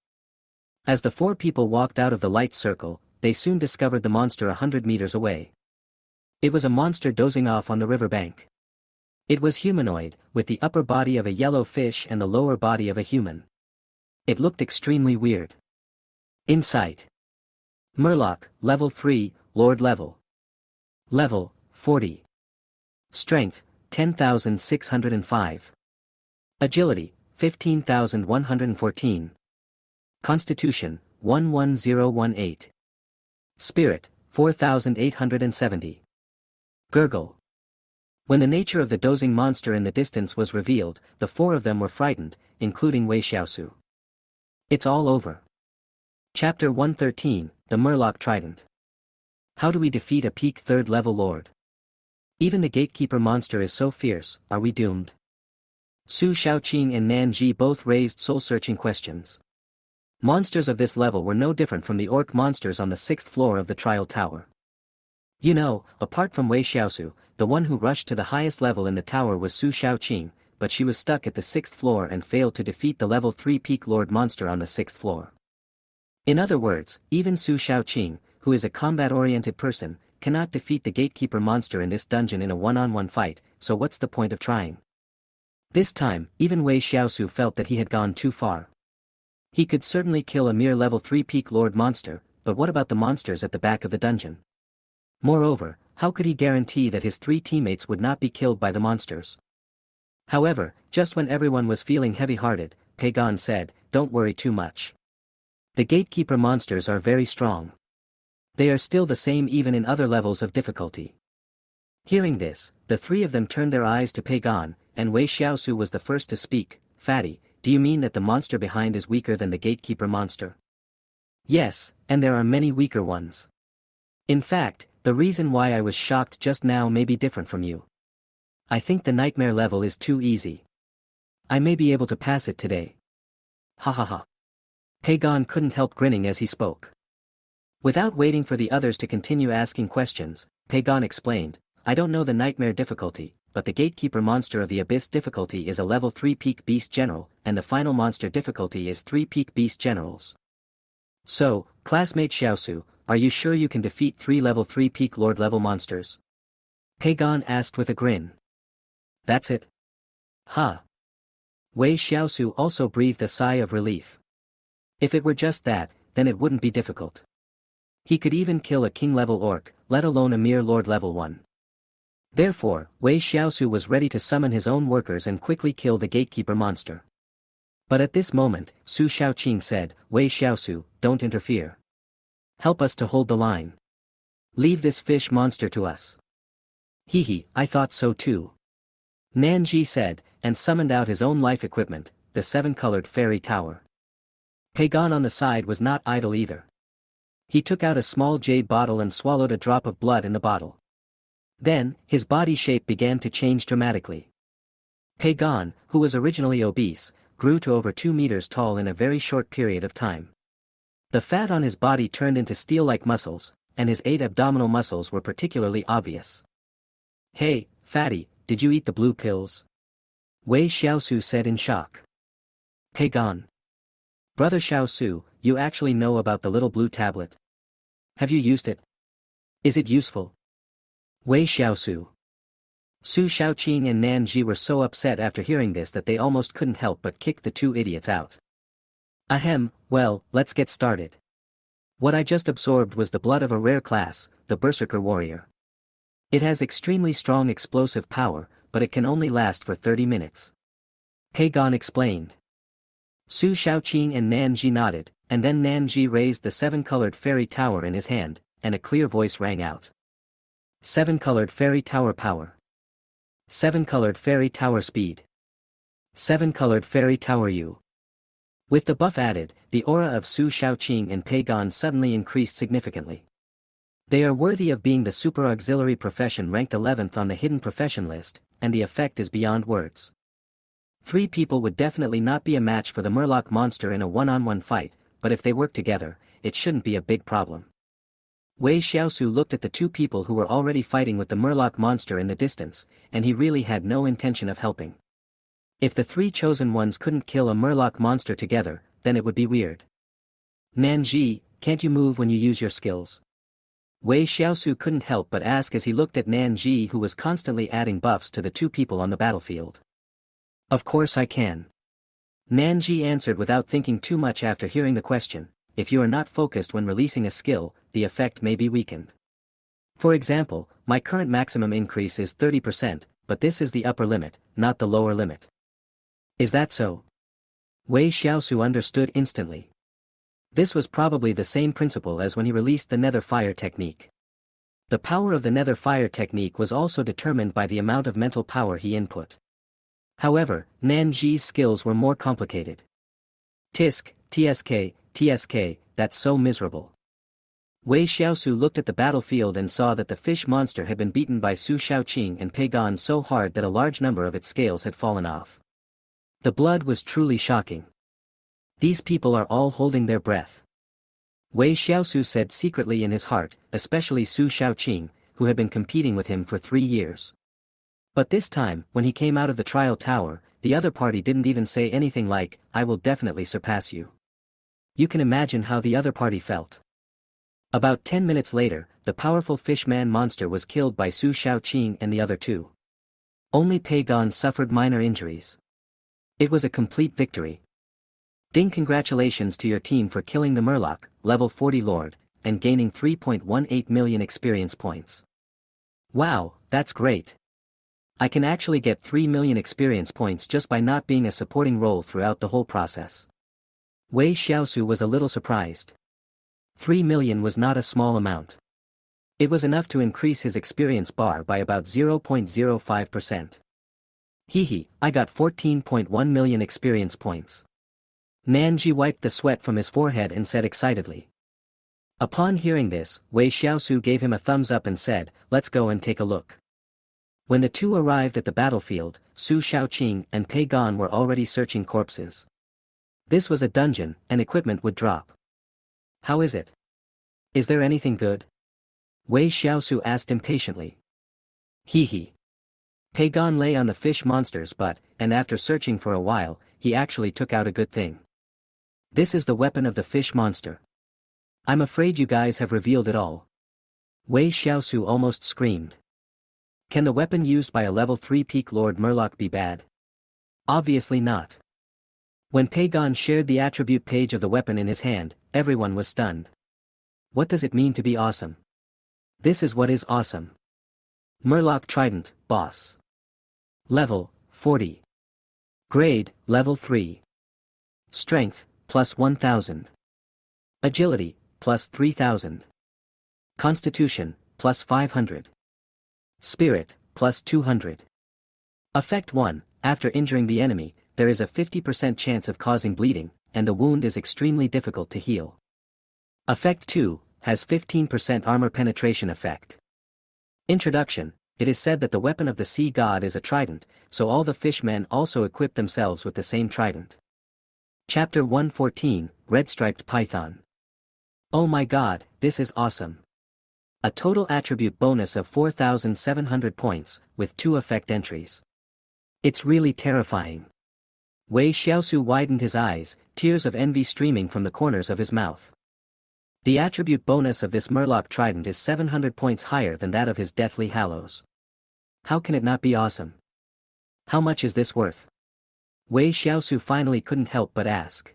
As the 4 people walked out of the light circle, they soon discovered the monster 100 meters away. It was a monster dozing off on the riverbank. It was humanoid, with the upper body of a yellow fish and the lower body of a human. It looked extremely weird. Insight. Murloc, level 3, Lord level. Level, 40. Strength, 10,605. Agility, 15,114. Constitution, 11018. Spirit, 4,870. Gurgle. When the nature of the dozing monster in the distance was revealed, the 4 of them were frightened, including Wei Xiaosu. It's all over. Chapter 113, The Murloc Trident. How do we defeat a peak 3rd level lord? Even the gatekeeper monster is so fierce, are we doomed? Su Shaoqing and Nanji both raised soul-searching questions. Monsters of this level were no different from the orc monsters on the 6th floor of the trial tower. You know, apart from Wei Xiaosu, the one who rushed to the highest level in the tower was Su Shaoqing, but she was stuck at the 6th floor and failed to defeat the level 3 peak lord monster on the 6th floor. In other words, even Su Shaoqing, who is a combat-oriented person, cannot defeat the gatekeeper monster in this dungeon in a one-on-one fight, so what's the point of trying? This time, even Wei Xiaosu felt that he had gone too far. He could certainly kill a mere level 3 peak lord monster, but what about the monsters at the back of the dungeon? Moreover, how could he guarantee that his 3 teammates would not be killed by the monsters? However, just when everyone was feeling heavy-hearted, Pagon said, don't worry too much. The gatekeeper monsters are very strong. They are still the same even in other levels of difficulty. Hearing this, the three of them turned their eyes to Pagon, and Wei Xiaosu was the first to speak. Fatty, do you mean that the monster behind is weaker than the gatekeeper monster? Yes, and there are many weaker ones. In fact, the reason why I was shocked just now may be different from you. I think the nightmare level is too easy. I may be able to pass it today. Ha ha ha. Pagon couldn't help grinning as he spoke. Without waiting for the others to continue asking questions, Pagon explained, I don't know the nightmare difficulty, but the gatekeeper monster of the abyss difficulty is a level 3 peak beast general, and the final monster difficulty is 3 peak beast generals. So, classmate Xiaosu, are you sure you can defeat 3 level 3 peak lord level monsters? Pagon asked with a grin. That's it? Ha. Wei Xiaosu also breathed a sigh of relief. If it were just that, then it wouldn't be difficult. He could even kill a king-level orc, let alone a mere lord-level one. Therefore, Wei Xiaosu was ready to summon his own workers and quickly kill the gatekeeper monster. But at this moment, Su Shaoqing said, Wei Xiaosu, don't interfere. Help us to hold the line. Leave this fish monster to us. Hehe, I thought so too. Nanji said, and summoned out his own life equipment, the 7-colored fairy tower. Pagon on the side was not idle either. He took out a small jade bottle and swallowed a drop of blood in the bottle. Then, his body shape began to change dramatically. Pagon, who was originally obese, grew to over 2 meters tall in a very short period of time. The fat on his body turned into steel-like muscles, and his 8 abdominal muscles were particularly obvious. Hey, fatty, did you eat the blue pills? Wei Xiaosu said in shock. Pagon. Brother Xiaosu, you actually know about the little blue tablet? Have you used it? Is it useful? Wei Xiaosu. Su Shaoqing and Nanji were so upset after hearing this that they almost couldn't help but kick the 2 idiots out. Ahem, well, let's get started. What I just absorbed was the blood of a rare class, the Berserker Warrior. It has extremely strong explosive power, but it can only last for 30 minutes. Pagon explained. Su Shaoqing and Nanji nodded, and then Nanji raised the 7-colored fairy tower in his hand, and a clear voice rang out. 7-colored fairy tower power. 7-colored fairy tower speed. 7-colored fairy tower U. With the buff added, the aura of Su Shaoqing and Pagon suddenly increased significantly. They are worthy of being the super auxiliary profession ranked 11th on the hidden profession list, and the effect is beyond words. 3 people would definitely not be a match for the Murloc monster in a one-on-one fight, but if they work together, it shouldn't be a big problem. Wei Xiaosu looked at the 2 people who were already fighting with the Murloc monster in the distance, and he really had no intention of helping. If the 3 chosen ones couldn't kill a Murloc monster together, then it would be weird. Nanji, can't you move when you use your skills? Wei Xiaosu couldn't help but ask as he looked at Nanji, who was constantly adding buffs to the 2 people on the battlefield. Of course I can. Nanji answered without thinking too much after hearing the question. If you are not focused when releasing a skill, the effect may be weakened. For example, my current maximum increase is 30%, but this is the upper limit, not the lower limit. Is that so? Wei Xiaosu understood instantly. This was probably the same principle as when he released the Nether Fire technique. The power of the Nether Fire technique was also determined by the amount of mental power he input. However, Nanji's skills were more complicated. Tisk, TSK, that's so miserable. Wei Xiaosu looked at the battlefield and saw that the fish monster had been beaten by Su Shaoqing and Pagon so hard that a large number of its scales had fallen off. The blood was truly shocking. These people are all holding their breath. Wei Xiaosu said secretly in his heart, especially Su Shaoqing, who had been competing with him for 3 years. But this time, when he came out of the trial tower, the other party didn't even say anything like, I will definitely surpass you. You can imagine how the other party felt. About 10 minutes later, the powerful fishman monster was killed by Su Shaoqing and the other 2. Only Pagon suffered minor injuries. It was a complete victory. Ding, congratulations to your team for killing the Murloc, level 40 Lord, and gaining 3.18 million experience points. Wow, that's great. I can actually get 3 million experience points just by not being a supporting role throughout the whole process. Wei Xiaosu was a little surprised. 3 million was not a small amount. It was enough to increase his experience bar by about 0.05%. Hehe, I got 14.1 million experience points. Nanji wiped the sweat from his forehead and said excitedly. Upon hearing this, Wei Xiaosu gave him a thumbs up and said, let's go and take a look. When the two arrived at the battlefield, Su Shaoqing and Pei Gan were already searching corpses. This was a dungeon, and equipment would drop. How is it? Is there anything good? Wei Xiaosu asked impatiently. Hehe. Pei Gan lay on the fish monster's butt, and after searching for a while, he actually took out a good thing. This is the weapon of the fish monster. I'm afraid you guys have revealed it all. Wei Xiaosu almost screamed. Can the weapon used by a level 3 peak Lord Murloc be bad? Obviously not. When Pei Gan shared the attribute page of the weapon in his hand, everyone was stunned. What does it mean to be awesome? This is what is awesome. Murloc Trident, Boss. Level, 40. Grade, Level 3. Strength, plus 1000. Agility, plus 3000. Constitution, plus 500. Spirit, plus 200. Effect 1, after injuring the enemy, there is a 50% chance of causing bleeding, and the wound is extremely difficult to heal. Effect 2, has 15% armor penetration effect. Introduction, it is said that the weapon of the sea god is a trident, so all the fishmen also equip themselves with the same trident. Chapter 114, Red-Striped Python. Oh my god, this is awesome. A total attribute bonus of 4,700 points, with 2 effect entries. It's really terrifying. Wei Xiaosu widened his eyes, tears of envy streaming from the corners of his mouth. The attribute bonus of this Murloc Trident is 700 points higher than that of his Deathly Hallows. How can it not be awesome? How much is this worth? Wei Xiaosu finally couldn't help but ask.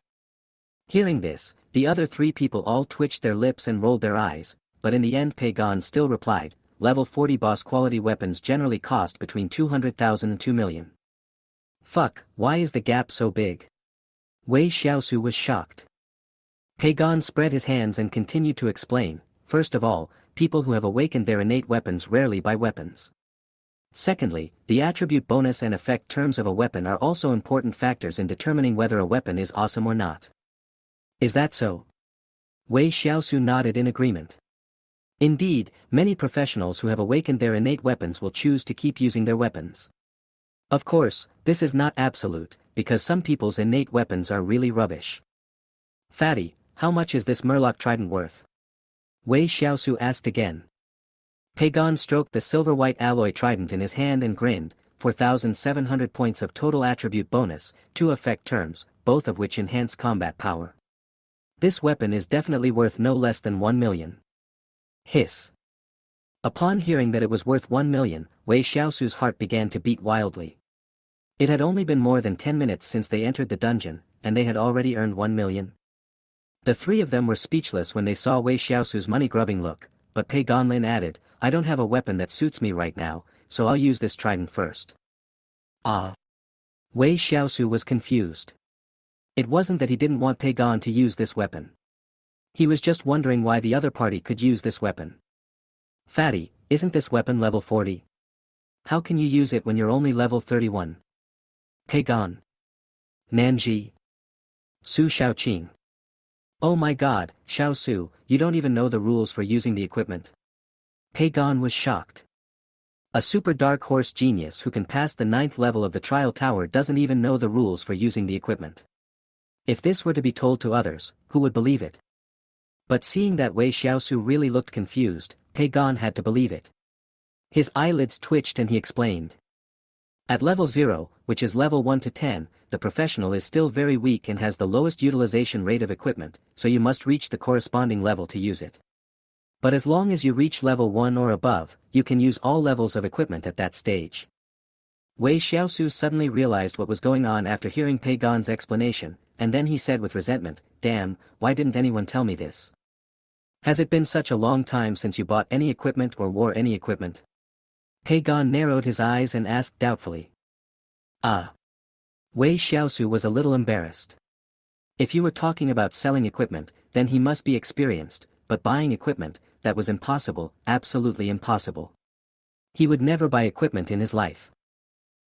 Hearing this, the other 3 people all twitched their lips and rolled their eyes, but in the end Pei Gan still replied, level 40 boss quality weapons generally cost between 200,000 and 2 million. Fuck, why is the gap so big? Wei Xiaosu was shocked. Pei Gan spread his hands and continued to explain, first of all, people who have awakened their innate weapons rarely buy weapons. Secondly, the attribute bonus and effect terms of a weapon are also important factors in determining whether a weapon is awesome or not. Is that so? Wei Xiaosu nodded in agreement. Indeed, many professionals who have awakened their innate weapons will choose to keep using their weapons. Of course, this is not absolute, because some people's innate weapons are really rubbish. Fatty, how much is this Murloc Trident worth? Wei Xiaosu asked again. Pei Gan stroked the silver-white alloy trident in his hand and grinned, 4,700 points of total attribute bonus, 2 effect terms, both of which enhance combat power. This weapon is definitely worth no less than 1 million. Hiss. Upon hearing that it was worth 1 million, Wei Xiaosu's heart began to beat wildly. It had only been more than 10 minutes since they entered the dungeon, and they had already earned 1 million. The 3 of them were speechless when they saw Wei Xiaosu's money-grubbing look, but Pei Ganlin added, I don't have a weapon that suits me right now, so I'll use this trident first. Ah. Wei Xiaosu was confused. It wasn't that he didn't want Pei Gan to use this weapon. He was just wondering why the other party could use this weapon. Fatty, isn't this weapon level 40? How can you use it when you're only level 31? Pei Gan. Nanji. Su Shaoqing. Oh my god, Xiaosu, you don't even know the rules for using the equipment. Pei Gan was shocked. A super dark horse genius who can pass the 9th level of the trial tower doesn't even know the rules for using the equipment. If this were to be told to others, who would believe it? But seeing that Wei Xiaosu really looked confused, Pei Gan had to believe it. His eyelids twitched and he explained. At level 0, which is level 1 to 10, the professional is still very weak and has the lowest utilization rate of equipment, so you must reach the corresponding level to use it. But as long as you reach level 1 or above, you can use all levels of equipment at that stage. Wei Xiaosu suddenly realized what was going on after hearing Pei Gan's explanation, and then he said with resentment, damn, why didn't anyone tell me this? Has it been such a long time since you bought any equipment or wore any equipment? Pei Gan narrowed his eyes and asked doubtfully. Ah. Wei Xiaosu was a little embarrassed. If you were talking about selling equipment, then he must be experienced, but buying equipment, that was impossible, absolutely impossible. He would never buy equipment in his life.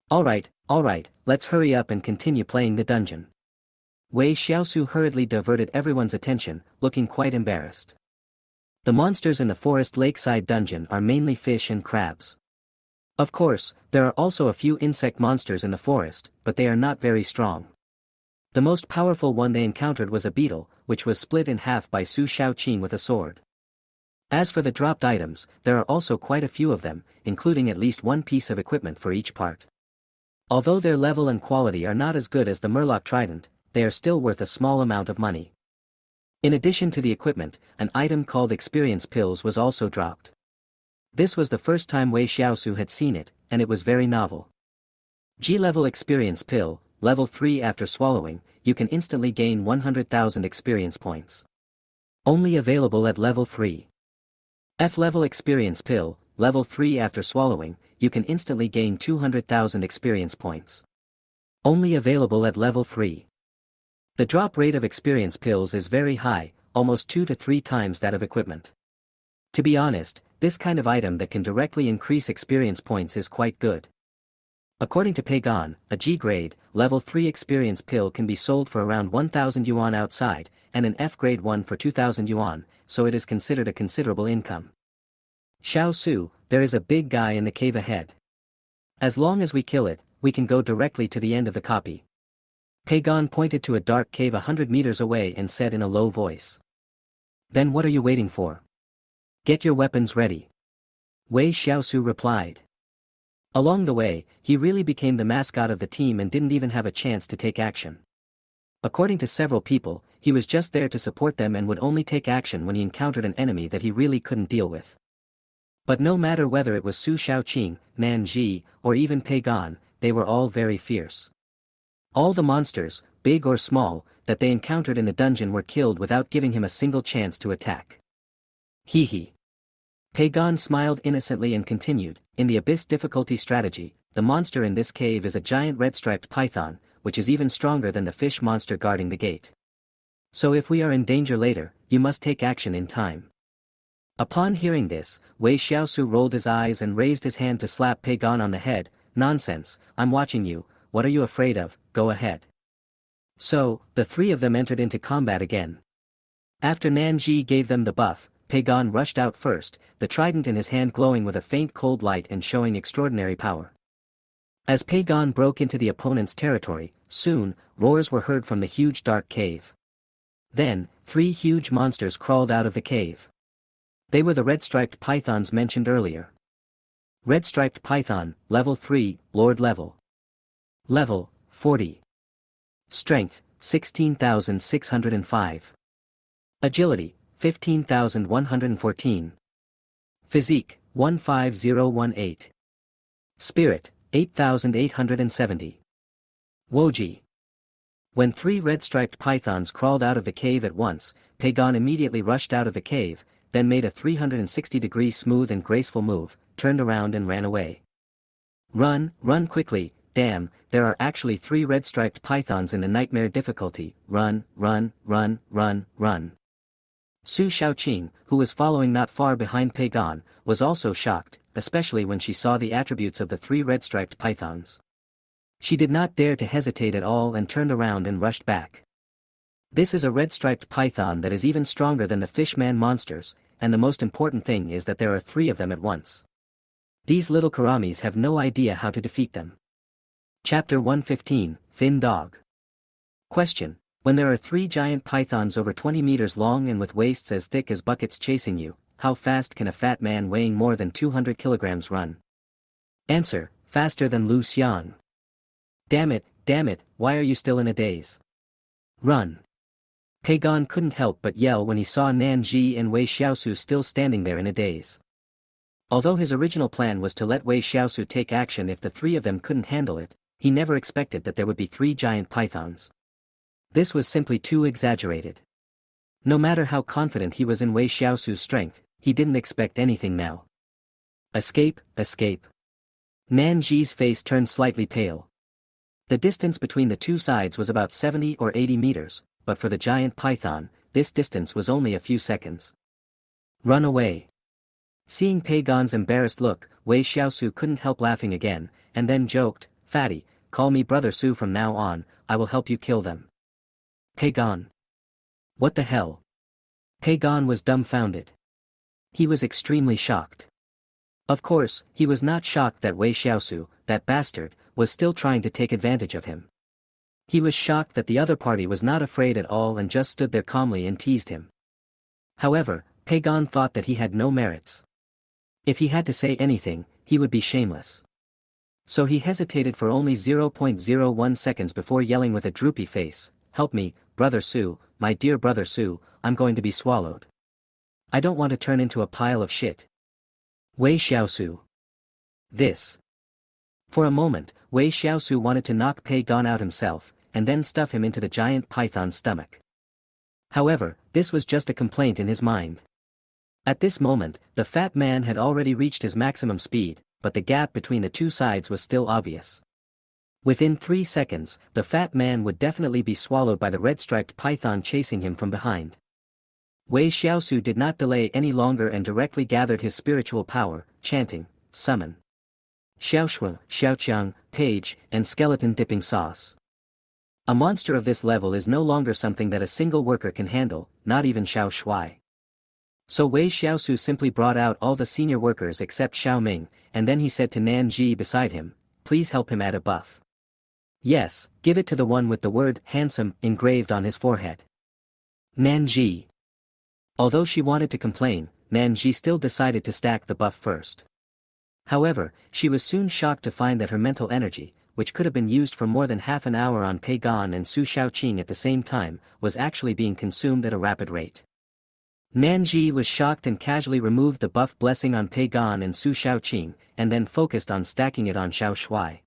Alright, let's hurry up and continue playing the dungeon. Wei Xiaosu hurriedly diverted everyone's attention, looking quite embarrassed. The monsters in the forest lakeside dungeon are mainly fish and crabs. Of course, there are also a few insect monsters in the forest, but they are not very strong. The most powerful one they encountered was a beetle, which was split in half by Su Shaoqing with a sword. As for the dropped items, there are also quite a few of them, including at least one piece of equipment for each part. Although their level and quality are not as good as the Murloc Trident, they are still worth a small amount of money. In addition to the equipment, an item called experience pills was also dropped. This was the first time Wei Xiaosu had seen it, and it was very novel. G-level experience pill, level 3 after swallowing, you can instantly gain 100,000 experience points. Only available at level 3. F-level experience pill, level 3 after swallowing, you can instantly gain 200,000 experience points. Only available at level 3. The drop rate of experience pills is very high, almost 2 to 3 times that of equipment. To be honest, this kind of item that can directly increase experience points is quite good. According to Pagon, a G-grade, level 3 experience pill can be sold for around 1,000 yuan outside, and an F-grade one for 2,000 yuan, so it is considered a considerable income. Xiao Su, there is a big guy in the cave ahead. As long as we kill it, we can go directly to the end of the copy. Pagon pointed to a dark cave 100 meters away and said in a low voice. Then what are you waiting for? Get your weapons ready. Wei Xiaosu replied. Along the way, he really became the mascot of the team and didn't even have a chance to take action. According to several people, he was just there to support them and would only take action when he encountered an enemy that he really couldn't deal with. But no matter whether it was Su Shaoqing, Nan Ji, or even Pagon, they were all very fierce. All the monsters, big or small, that they encountered in the dungeon were killed without giving him a single chance to attack. Hee hee. Pagon smiled innocently and continued, in the abyss difficulty strategy, the monster in this cave is a giant red-striped python, which is even stronger than the fish monster guarding the gate. So if we are in danger later, you must take action in time. Upon hearing this, Wei Xiaosu rolled his eyes and raised his hand to slap Pagon on the head. Nonsense, I'm watching you, what are you afraid of, go ahead. So, the three of them entered into combat again. After Nanji gave them the buff, Pagon rushed out first, the trident in his hand glowing with a faint cold light and showing extraordinary power. As Pagon broke into the opponent's territory, soon, roars were heard from the huge dark cave. Then, 3 huge monsters crawled out of the cave. They were the red-striped pythons mentioned earlier. Red-striped python, level 3, Lord level. Level, 40. Strength, 16,605. Agility, 15,114. Physique, 15018. Spirit, 8,870. Woji. When 3 red-striped pythons crawled out of the cave at once, Pagon immediately rushed out of the cave, then made a 360-degree smooth and graceful move, turned around and ran away. Run quickly, damn, there are actually 3 red-striped pythons in the nightmare difficulty, run. Su Shaoqing, who was following not far behind Pagon, was also shocked, especially when she saw the attributes of the 3 red-striped pythons. She did not dare to hesitate at all and turned around and rushed back. This is a red-striped python that is even stronger than the fishman monsters, and the most important thing is that there are 3 of them at once. These little karamis have no idea how to defeat them. Chapter 115, Thin Dog. Question: when there are 3 giant pythons over 20 meters long and with waists as thick as buckets chasing you, how fast can a fat man weighing more than 200 kilograms run? Answer: faster than Lu Xian. Damn it, why are you still in a daze? Run. Pagon couldn't help but yell when he saw Nanji and Wei Xiaosu still standing there in a daze. Although his original plan was to let Wei Xiaosu take action if the 3 of them couldn't handle it, he never expected that there would be 3 giant pythons. This was simply too exaggerated. No matter how confident he was in Wei Xiaosu's strength, he didn't expect anything now. Escape. Nanji's face turned slightly pale. The distance between the 2 sides was about 70 or 80 meters, but for the giant python, this distance was only a few seconds. Run away. Seeing Pagon's embarrassed look, Wei Xiaosu couldn't help laughing again, and then joked, "Fatty, call me Brother Su from now on, I will help you kill them." Pagon. What the hell? Pagon was dumbfounded. He was extremely shocked. Of course, he was not shocked that Wei Xiaosu, that bastard, was still trying to take advantage of him. He was shocked that the other party was not afraid at all and just stood there calmly and teased him. However, Pagon thought that he had no merits. If he had to say anything, he would be shameless. So he hesitated for only 0.01 seconds before yelling with a droopy face, "Help me, Brother Su, my dear Brother Su, I'm going to be swallowed. I don't want to turn into a pile of shit." Wei Xiaosu. This. For a moment, Wei Xiaosu wanted to knock Pagon out himself, and then stuff him into the giant python's stomach. However, this was just a complaint in his mind. At this moment, the fat man had already reached his maximum speed, but the gap between the two sides was still obvious. Within 3 seconds, the fat man would definitely be swallowed by the red-striped python chasing him from behind. Wei Xiaosu did not delay any longer and directly gathered his spiritual power, chanting, "Summon Xiaoshui, Xiaoqiang, Page, and Skeleton Dipping Sauce." A monster of this level is no longer something that a single worker can handle, not even Xiao Shui. So Wei Xiaosu simply brought out all the senior workers except Xiao Ming, and then he said to Nan Ji beside him, "Please help him add a buff. Yes, give it to the one with the word 'handsome' engraved on his forehead." Nan Ji. Although she wanted to complain, Nan Ji still decided to stack the buff first. However, she was soon shocked to find that her mental energy, which could have been used for more than half an hour on Pagon and Su Xiaoqing at the same time, was actually being consumed at a rapid rate. Nanji was shocked and casually removed the buff blessing on Pagon and Su Xiaoqing, and then focused on stacking it on Xiao Shui.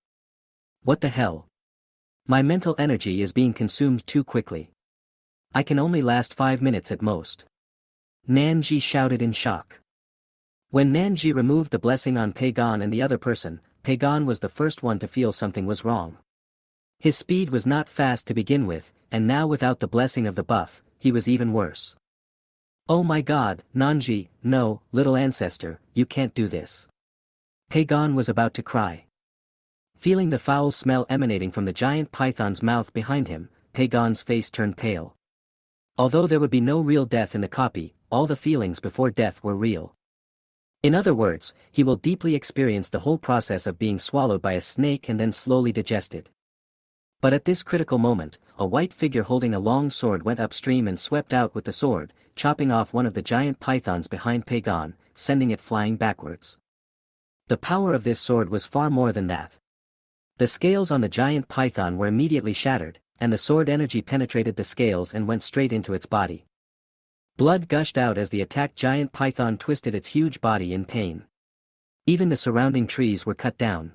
What the hell? My mental energy is being consumed too quickly. I can only last 5 minutes at most. Nanji shouted in shock. When Nanji removed the blessing on Pagon and the other person, Pagon was the first one to feel something was wrong. His speed was not fast to begin with, and now without the blessing of the buff, he was even worse. "Oh my god, Nanji, no, little ancestor, you can't do this." Pagon was about to cry. Feeling the foul smell emanating from the giant python's mouth behind him, Pagon's face turned pale. Although there would be no real death in the copy, all the feelings before death were real. In other words, he will deeply experience the whole process of being swallowed by a snake and then slowly digested. But at this critical moment, a white figure holding a long sword went upstream and swept out with the sword, chopping off one of the giant pythons behind Pagon, sending it flying backwards. The power of this sword was far more than that. The scales on the giant python were immediately shattered, and the sword energy penetrated the scales and went straight into its body. Blood gushed out as the attacked giant python twisted its huge body in pain. Even the surrounding trees were cut down.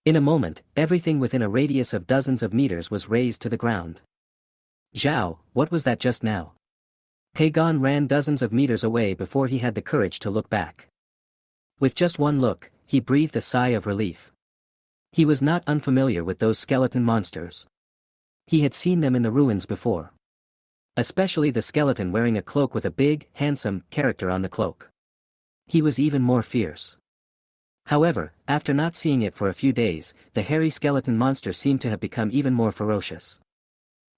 In a moment, everything within a radius of dozens of meters was razed to the ground. "Zhao, what was that just now?" Pagon ran dozens of meters away before he had the courage to look back. With just one look, he breathed a sigh of relief. He was not unfamiliar with those skeleton monsters. He had seen them in the ruins before. Especially the skeleton wearing a cloak with a big, handsome character on the cloak. He was even more fierce. However, after not seeing it for a few days, the hairy skeleton monster seemed to have become even more ferocious.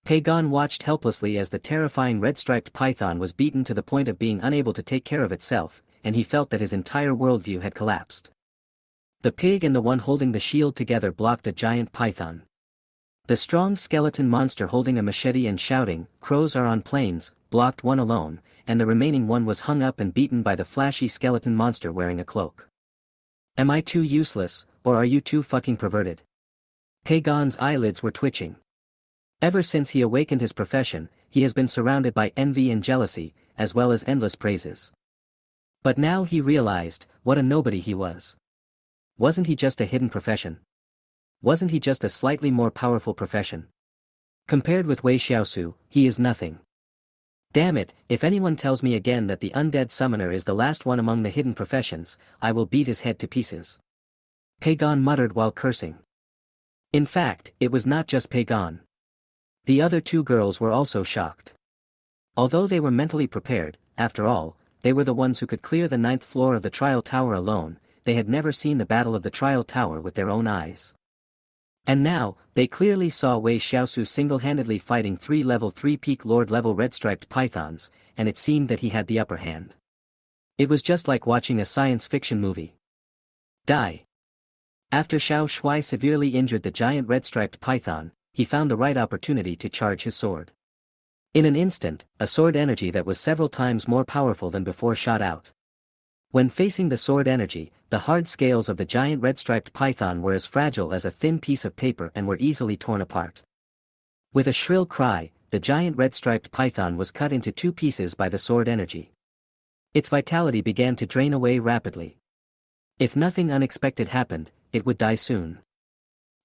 Pagon watched helplessly as the terrifying red-striped python was beaten to the point of being unable to take care of itself, and he felt that his entire worldview had collapsed. The pig and the one holding the shield together blocked a giant python. The strong skeleton monster holding a machete and shouting, "Crows are on planes," blocked one alone, and the remaining one was hung up and beaten by the flashy skeleton monster wearing a cloak. Am I too useless, or are you too fucking perverted? Pagon's eyelids were twitching. Ever since he awakened his profession, he has been surrounded by envy and jealousy, as well as endless praises. But now he realized what a nobody he was. Wasn't he just a hidden profession? Wasn't he just a slightly more powerful profession? Compared with Wei Xiaosu, he is nothing. Damn it, if anyone tells me again that the undead summoner is the last one among the hidden professions, I will beat his head to pieces. Pagon muttered while cursing. In fact, it was not just Pagon. The other two girls were also shocked. Although they were mentally prepared, after all, they were the ones who could clear the 9th floor of the trial tower alone, they had never seen the battle of the trial tower with their own eyes. And now, they clearly saw Wei Xiaosu single-handedly fighting 3 level 3 peak lord level red-striped pythons, and it seemed that he had the upper hand. It was just like watching a science fiction movie. Die. After Xiao Shuai severely injured the giant red-striped python, he found the right opportunity to charge his sword. In an instant, a sword energy that was several times more powerful than before shot out. When facing the sword energy, the hard scales of the giant red-striped python were as fragile as a thin piece of paper and were easily torn apart. With a shrill cry, the giant red-striped python was cut into 2 pieces by the sword energy. Its vitality began to drain away rapidly. If nothing unexpected happened, it would die soon.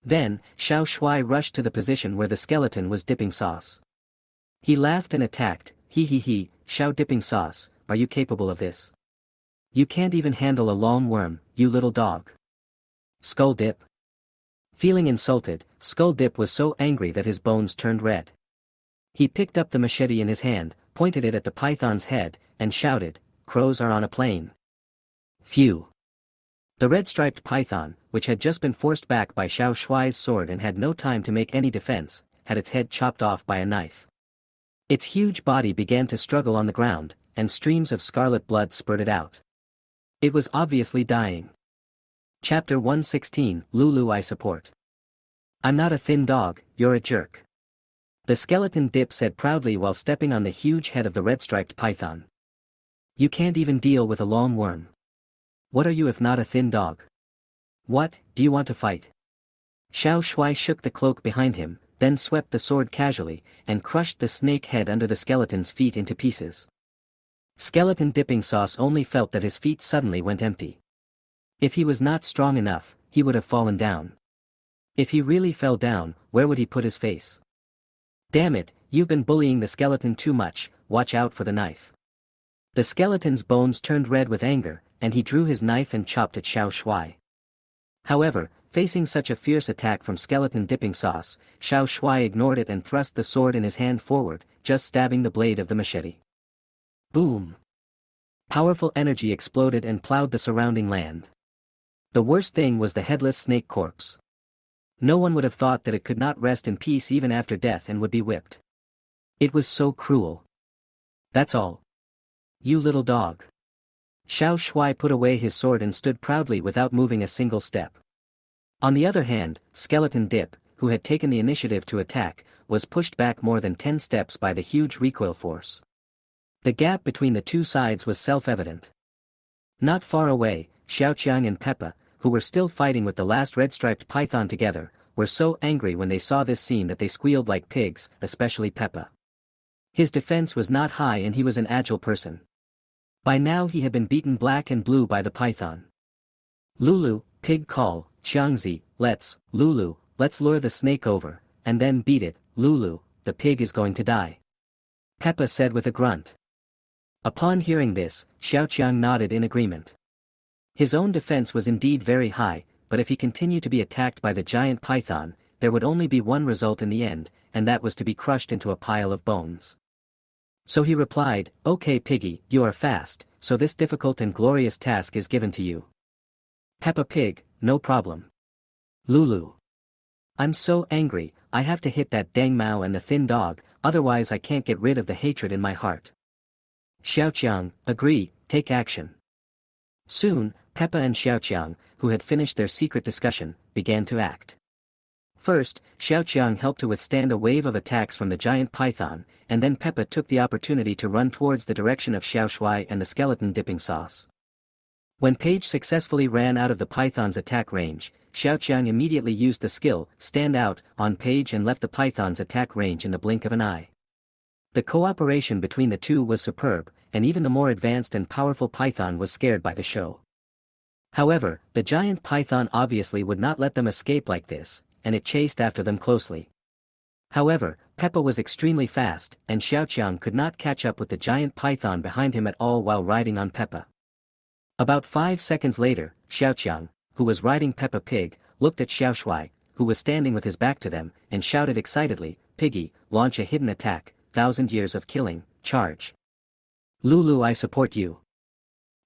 Then, Xiao Shuai rushed to the position where the skeleton was dipping sauce. He laughed and attacked. He, Xiao dipping sauce, are you capable of this? You can't even handle a long worm, you little dog. Skull Dip. Feeling insulted, Skull Dip was so angry that his bones turned red. He picked up the machete in his hand, pointed it at the python's head, and shouted, "Crows are on a plane." Phew. The red-striped python, which had just been forced back by Xiao Shuai's sword and had no time to make any defense, had its head chopped off by a knife. Its huge body began to struggle on the ground, and streams of scarlet blood spurted out. It was obviously dying. Chapter 116, Lulu I support. I'm not a thin dog, you're a jerk. The skeleton Dip said proudly while stepping on the huge head of the red-striped python. You can't even deal with a long worm. What are you if not a thin dog? What, do you want to fight? Xiao Shuai shook the cloak behind him, then swept the sword casually, and crushed the snake head under the skeleton's feet into pieces. Skeleton Dipping Sauce only felt that his feet suddenly went empty. If he was not strong enough, he would have fallen down. If he really fell down, where would he put his face? Damn it, you've been bullying the skeleton too much, watch out for the knife. The skeleton's bones turned red with anger, and he drew his knife and chopped at Xiao Shuai. However, facing such a fierce attack from Skeleton Dipping Sauce, Xiao Shuai ignored it and thrust the sword in his hand forward, just stabbing the blade of the machete. Boom! Powerful energy exploded and plowed the surrounding land. The worst thing was the headless snake corpse. No one would have thought that it could not rest in peace even after death and would be whipped. It was so cruel. That's all. You little dog. Xiao Shuai put away his sword and stood proudly without moving a single step. On the other hand, Skeleton Dip, who had taken the initiative to attack, was pushed back more than 10 steps by the huge recoil force. The gap between the two sides was self-evident. Not far away, Xiaoqiang and Peppa, who were still fighting with the last red-striped python together, were so angry when they saw this scene that they squealed like pigs, especially Peppa. His defense was not high and he was an agile person. By now he had been beaten black and blue by the python. Lulu, pig call, Qiangzi, Lulu, let's lure the snake over, and then beat it, Lulu, the pig is going to die. Peppa said with a grunt. Upon hearing this, Xiaoqiang nodded in agreement. His own defense was indeed very high, but if he continued to be attacked by the giant python, there would only be one result in the end, and that was to be crushed into a pile of bones. So he replied, "Okay Piggy, you are fast, so this difficult and glorious task is given to you." Peppa Pig, no problem. Lulu. I'm so angry, I have to hit that dang Mao and the thin dog, otherwise I can't get rid of the hatred in my heart. Xiaoqiang, agree, take action. Soon, Peppa and Xiaoqiang, who had finished their secret discussion, began to act. First, Xiaoqiang helped to withstand a wave of attacks from the giant python, and then Peppa took the opportunity to run towards the direction of Xiao Shuai and the skeleton dipping sauce. When Paige successfully ran out of the python's attack range, Xiaoqiang immediately used the skill, Stand Out, on Paige and left the python's attack range in the blink of an eye. The cooperation between the two was superb, and even the more advanced and powerful python was scared by the show. However, the giant python obviously would not let them escape like this, and it chased after them closely. However, Peppa was extremely fast, and Xiaoqiang could not catch up with the giant python behind him at all while riding on Peppa. About 5 seconds later, Xiaoqiang, who was riding Peppa Pig, looked at Xiao Shuai, who was standing with his back to them, and shouted excitedly, Piggy, launch a hidden attack, 1,000 years of killing, charge. Lulu, I support you.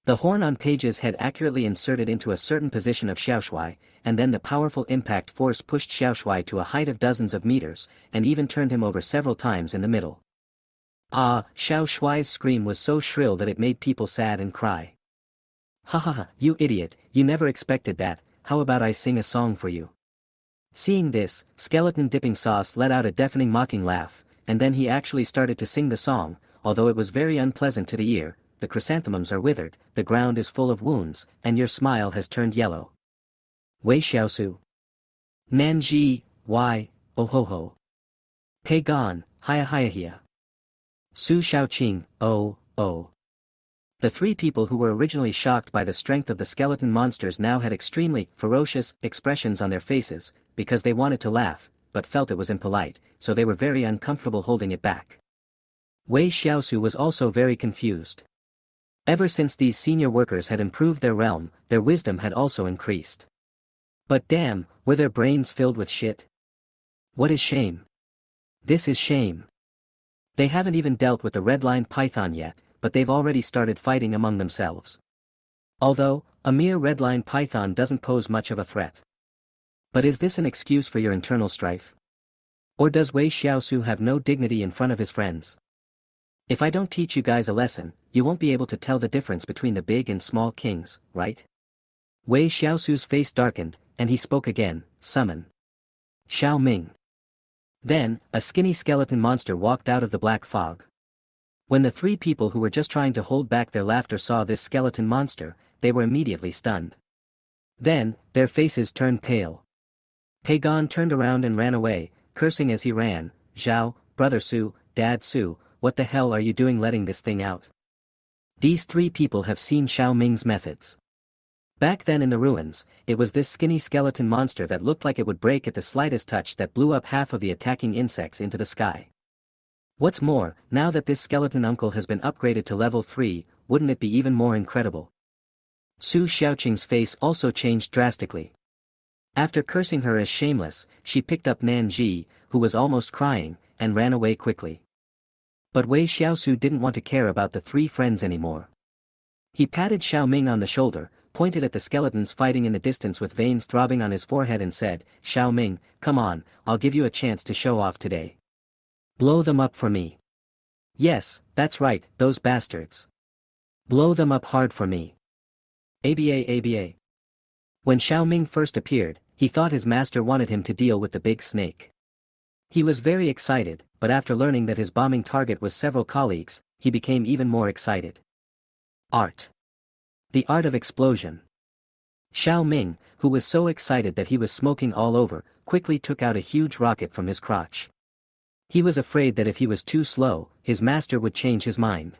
The horn on Page's head accurately inserted into a certain position of Xiaoshui, and then the powerful impact force pushed Xiaoshui to a height of dozens of meters, and even turned him over several times in the middle. Ah, Xiaoshui's scream was so shrill that it made people sad and cry. Ha ha ha, you idiot, you never expected that, how about I sing a song for you? Seeing this, Skeleton Dipping Sauce let out a deafening mocking laugh, and then he actually started to sing the song, although it was very unpleasant to the ear. The chrysanthemums are withered, the ground is full of wounds, and your smile has turned yellow. Wei Xiaosu. Nanji, why, oh ho ho. Pei Gan, hiya hiya hiya. Su Xiaoqing, oh, oh. The three people who were originally shocked by the strength of the skeleton monsters now had extremely ferocious expressions on their faces, because they wanted to laugh, but felt it was impolite, so they were very uncomfortable holding it back. Wei Xiaosu was also very confused. Ever since these senior workers had improved their realm, their wisdom had also increased. But damn, were their brains filled with shit? What is shame? This is shame. They haven't even dealt with the red-lined python yet, but they've already started fighting among themselves. Although, a mere red-lined python doesn't pose much of a threat. But is this an excuse for your internal strife? Or does Wei Xiaosu have no dignity in front of his friends? If I don't teach you guys a lesson, you won't be able to tell the difference between the big and small kings, right? Wei Xiaosu's face darkened, and he spoke again, summon. Xiao Ming. Then, a skinny skeleton monster walked out of the black fog. When the three people who were just trying to hold back their laughter saw this skeleton monster, they were immediately stunned. Then, their faces turned pale. Pei Gan turned around and ran away, cursing as he ran. Zhao, Brother Su, Dad Su, what the hell are you doing letting this thing out? These three people have seen Xiao Ming's methods. Back then in the ruins, it was this skinny skeleton monster that looked like it would break at the slightest touch that blew up half of the attacking insects into the sky. What's more, now that this skeleton uncle has been upgraded to level 3, wouldn't it be even more incredible? Su Xiaoqing's face also changed drastically. After cursing her as shameless, she picked up Nanji, who was almost crying, and ran away quickly. But Wei Xiaosu didn't want to care about the three friends anymore. He patted Xiao Ming on the shoulder, pointed at the skeletons fighting in the distance with veins throbbing on his forehead and said, Xiao Ming, come on, I'll give you a chance to show off today. Blow them up for me. Yes, that's right, those bastards. Blow them up hard for me. ABA. When Xiao Ming first appeared, he thought his master wanted him to deal with the big snake. He was very excited, but after learning that his bombing target was several colleagues, he became even more excited. Art. The art of explosion. Xiao Ming, who was so excited that he was smoking all over, quickly took out a huge rocket from his crotch. He was afraid that if he was too slow, his master would change his mind.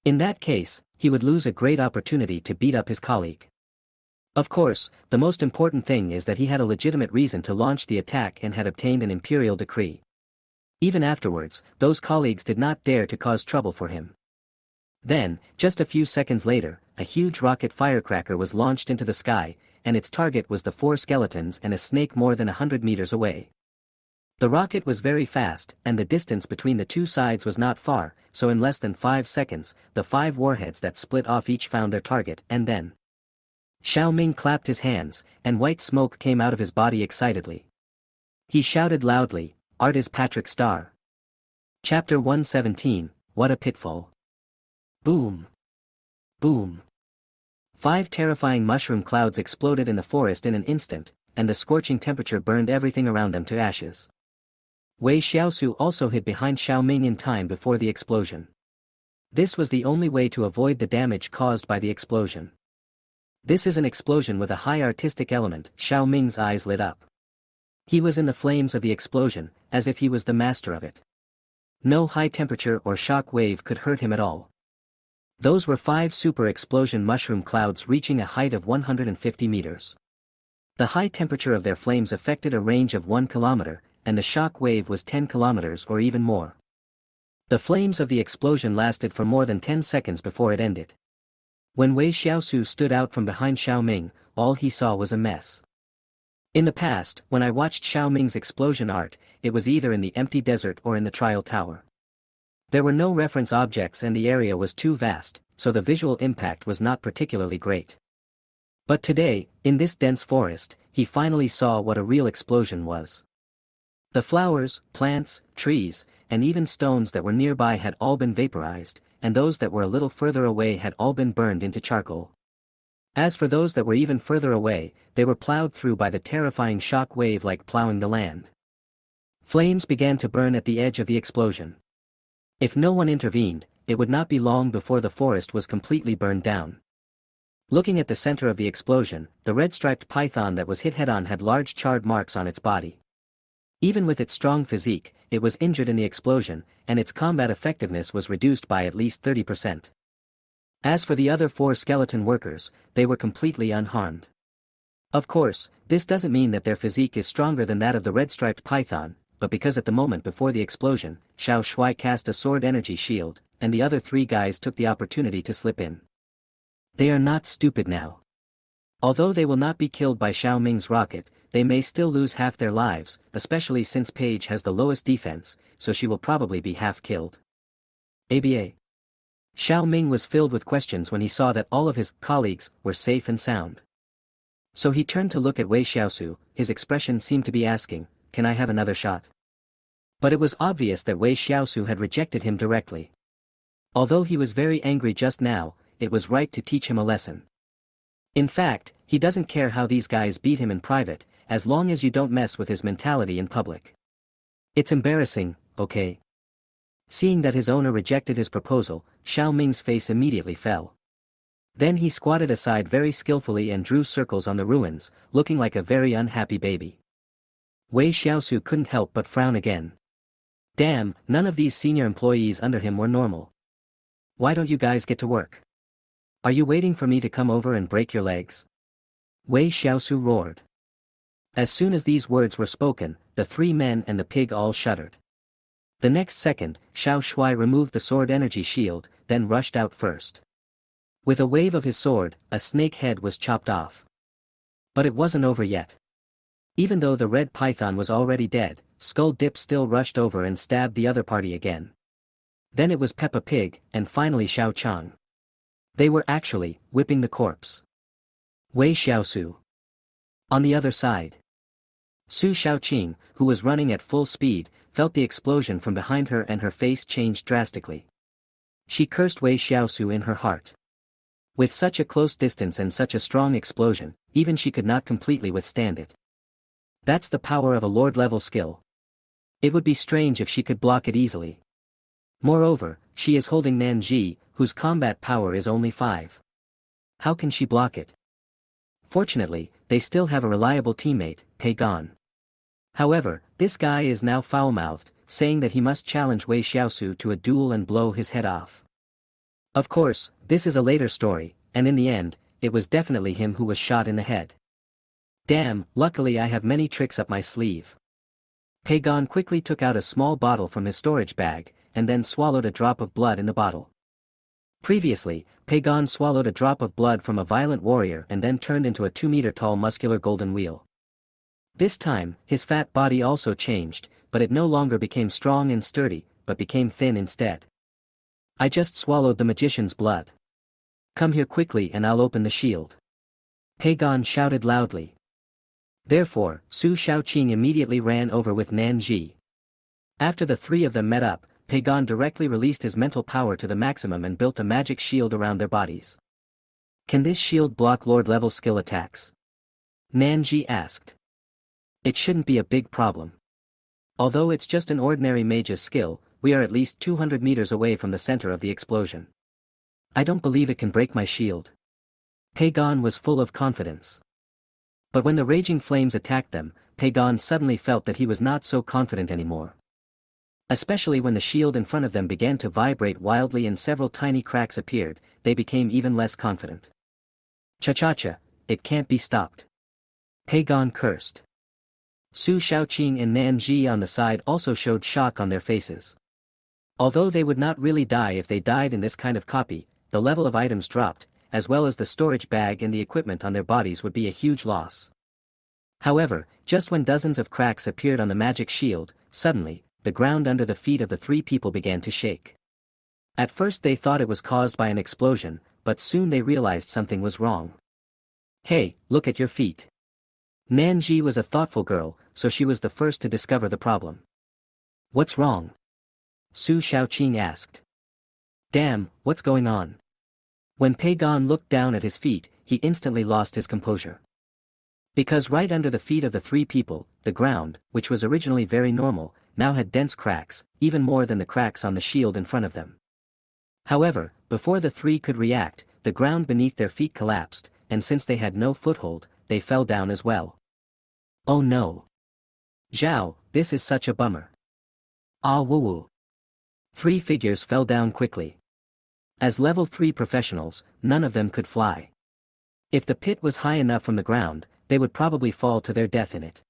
In that case, he would lose a great opportunity to beat up his colleague. Of course, the most important thing is that he had a legitimate reason to launch the attack and had obtained an imperial decree. Even afterwards, those colleagues did not dare to cause trouble for him. Then, just a few seconds later, a huge rocket firecracker was launched into the sky, and its target was the 4 skeletons and a snake more than 100 meters away. The rocket was very fast, and the distance between the two sides was not far, so in less than 5 seconds, the 5 warheads that split off each found their target, and then Xiao Ming clapped his hands, and white smoke came out of his body excitedly. He shouted loudly, Art is Patrick Star. Chapter 117, What a Pitfall. Boom. Boom. 5 terrifying mushroom clouds exploded in the forest in an instant, and the scorching temperature burned everything around them to ashes. Wei Xiaosu also hid behind Xiao Ming in time before the explosion. This was the only way to avoid the damage caused by the explosion. This is an explosion with a high artistic element. Xiao Ming's eyes lit up. He was in the flames of the explosion, as if he was the master of it. No high temperature or shock wave could hurt him at all. Those were 5 super explosion mushroom clouds reaching a height of 150 meters. The high temperature of their flames affected a range of 1 kilometer, and the shock wave was 10 kilometers or even more. The flames of the explosion lasted for more than 10 seconds before it ended. When Wei Xiaosu stood out from behind Xiao Ming, all he saw was a mess. In the past, when I watched Xiao Ming's explosion art, it was either in the empty desert or in the trial tower. There were no reference objects and the area was too vast, so the visual impact was not particularly great. But today, in this dense forest, he finally saw what a real explosion was. The flowers, plants, trees, and even stones that were nearby had all been vaporized, and those that were a little further away had all been burned into charcoal. As for those that were even further away, they were plowed through by the terrifying shock wave like plowing the land. Flames began to burn at the edge of the explosion. If no one intervened, it would not be long before the forest was completely burned down. Looking at the center of the explosion, the red-striped python that was hit head-on had large charred marks on its body. Even with its strong physique, it was injured in the explosion, and its combat effectiveness was reduced by at least 30%. As for the other 4 skeleton workers, they were completely unharmed. Of course, this doesn't mean that their physique is stronger than that of the red-striped python, but because at the moment before the explosion, Xiao Shui cast a sword energy shield, and the other 3 guys took the opportunity to slip in. They are not stupid now. Although they will not be killed by Xiao Ming's rocket, they may still lose half their lives, especially since Paige has the lowest defense, so she will probably be half killed. ABA. Xiao Ming was filled with questions when he saw that all of his colleagues were safe and sound. So he turned to look at Wei Xiaosu, his expression seemed to be asking, "Can I have another shot?" But it was obvious that Wei Xiaosu had rejected him directly. Although he was very angry just now, it was right to teach him a lesson. In fact, he doesn't care how these guys beat him in private, as long as you don't mess with his mentality in public. It's embarrassing, okay? Seeing that his owner rejected his proposal, Xiao Ming's face immediately fell. Then he squatted aside very skillfully and drew circles on the ruins, looking like a very unhappy baby. Wei Xiaosu couldn't help but frown again. Damn, none of these senior employees under him were normal. Why don't you guys get to work? Are you waiting for me to come over and break your legs? Wei Xiaosu roared. As soon as these words were spoken, the 3 men and the pig all shuddered. The next second, Xiao Shui removed the sword energy shield, then rushed out first. With a wave of his sword, a snake head was chopped off. But it wasn't over yet. Even though the red python was already dead, Skull Dip still rushed over and stabbed the other party again. Then it was Peppa Pig, and finally Xiao Chang. They were actually whipping the corpse. Wei Xiaosu. On the other side, Su Xiaoqing, who was running at full speed, felt the explosion from behind her and her face changed drastically. She cursed Wei Xiaosu in her heart. With such a close distance and such a strong explosion, even she could not completely withstand it. That's the power of a lord-level skill. It would be strange if she could block it easily. Moreover, she is holding Nanji, whose combat power is only 5. How can she block it? Fortunately, they still have a reliable teammate, Pei Gan. However, this guy is now foul-mouthed, saying that he must challenge Wei Xiaosu to a duel and blow his head off. Of course, this is a later story, and in the end, it was definitely him who was shot in the head. Damn, luckily I have many tricks up my sleeve. Pei Gan quickly took out a small bottle from his storage bag, and then swallowed a drop of blood in the bottle. Previously, Pei Gan swallowed a drop of blood from a violent warrior and then turned into a 2-meter-tall muscular golden wheel. This time, his fat body also changed, but it no longer became strong and sturdy, but became thin instead. I just swallowed the magician's blood. Come here quickly and I'll open the shield. Pei Gan shouted loudly. Therefore, Su Xiaoqing immediately ran over with Nanji. After the 3 of them met up, Pei Gan directly released his mental power to the maximum and built a magic shield around their bodies. Can this shield block lord-level skill attacks? Nanji asked. It shouldn't be a big problem. Although it's just an ordinary mage's skill, we are at least 200 meters away from the center of the explosion. I don't believe it can break my shield. Pei Gan was full of confidence. But when the raging flames attacked them, Pei Gan suddenly felt that he was not so confident anymore. Especially when the shield in front of them began to vibrate wildly and several tiny cracks appeared, they became even less confident. Cha-cha-cha, it can't be stopped. Pei Gan cursed. Su Xiaoqing and Nanji on the side also showed shock on their faces. Although they would not really die if they died in this kind of copy, the level of items dropped, as well as the storage bag and the equipment on their bodies would be a huge loss. However, just when dozens of cracks appeared on the magic shield, suddenly, the ground under the feet of the three people began to shake. At first they thought it was caused by an explosion, but soon they realized something was wrong. Hey, look at your feet. Nanji was a thoughtful girl, so she was the first to discover the problem. What's wrong? Su Shaoqing asked. Damn, what's going on? When Pagon looked down at his feet, he instantly lost his composure. Because right under the feet of the three people, the ground, which was originally very normal, now had dense cracks, even more than the cracks on the shield in front of them. However, before the three could react, the ground beneath their feet collapsed, and since they had no foothold, they fell down as well. Oh no. Zhao, this is such a bummer. Ah woo-woo. Three figures fell down quickly. As level 3 professionals, none of them could fly. If the pit was high enough from the ground, they would probably fall to their death in it.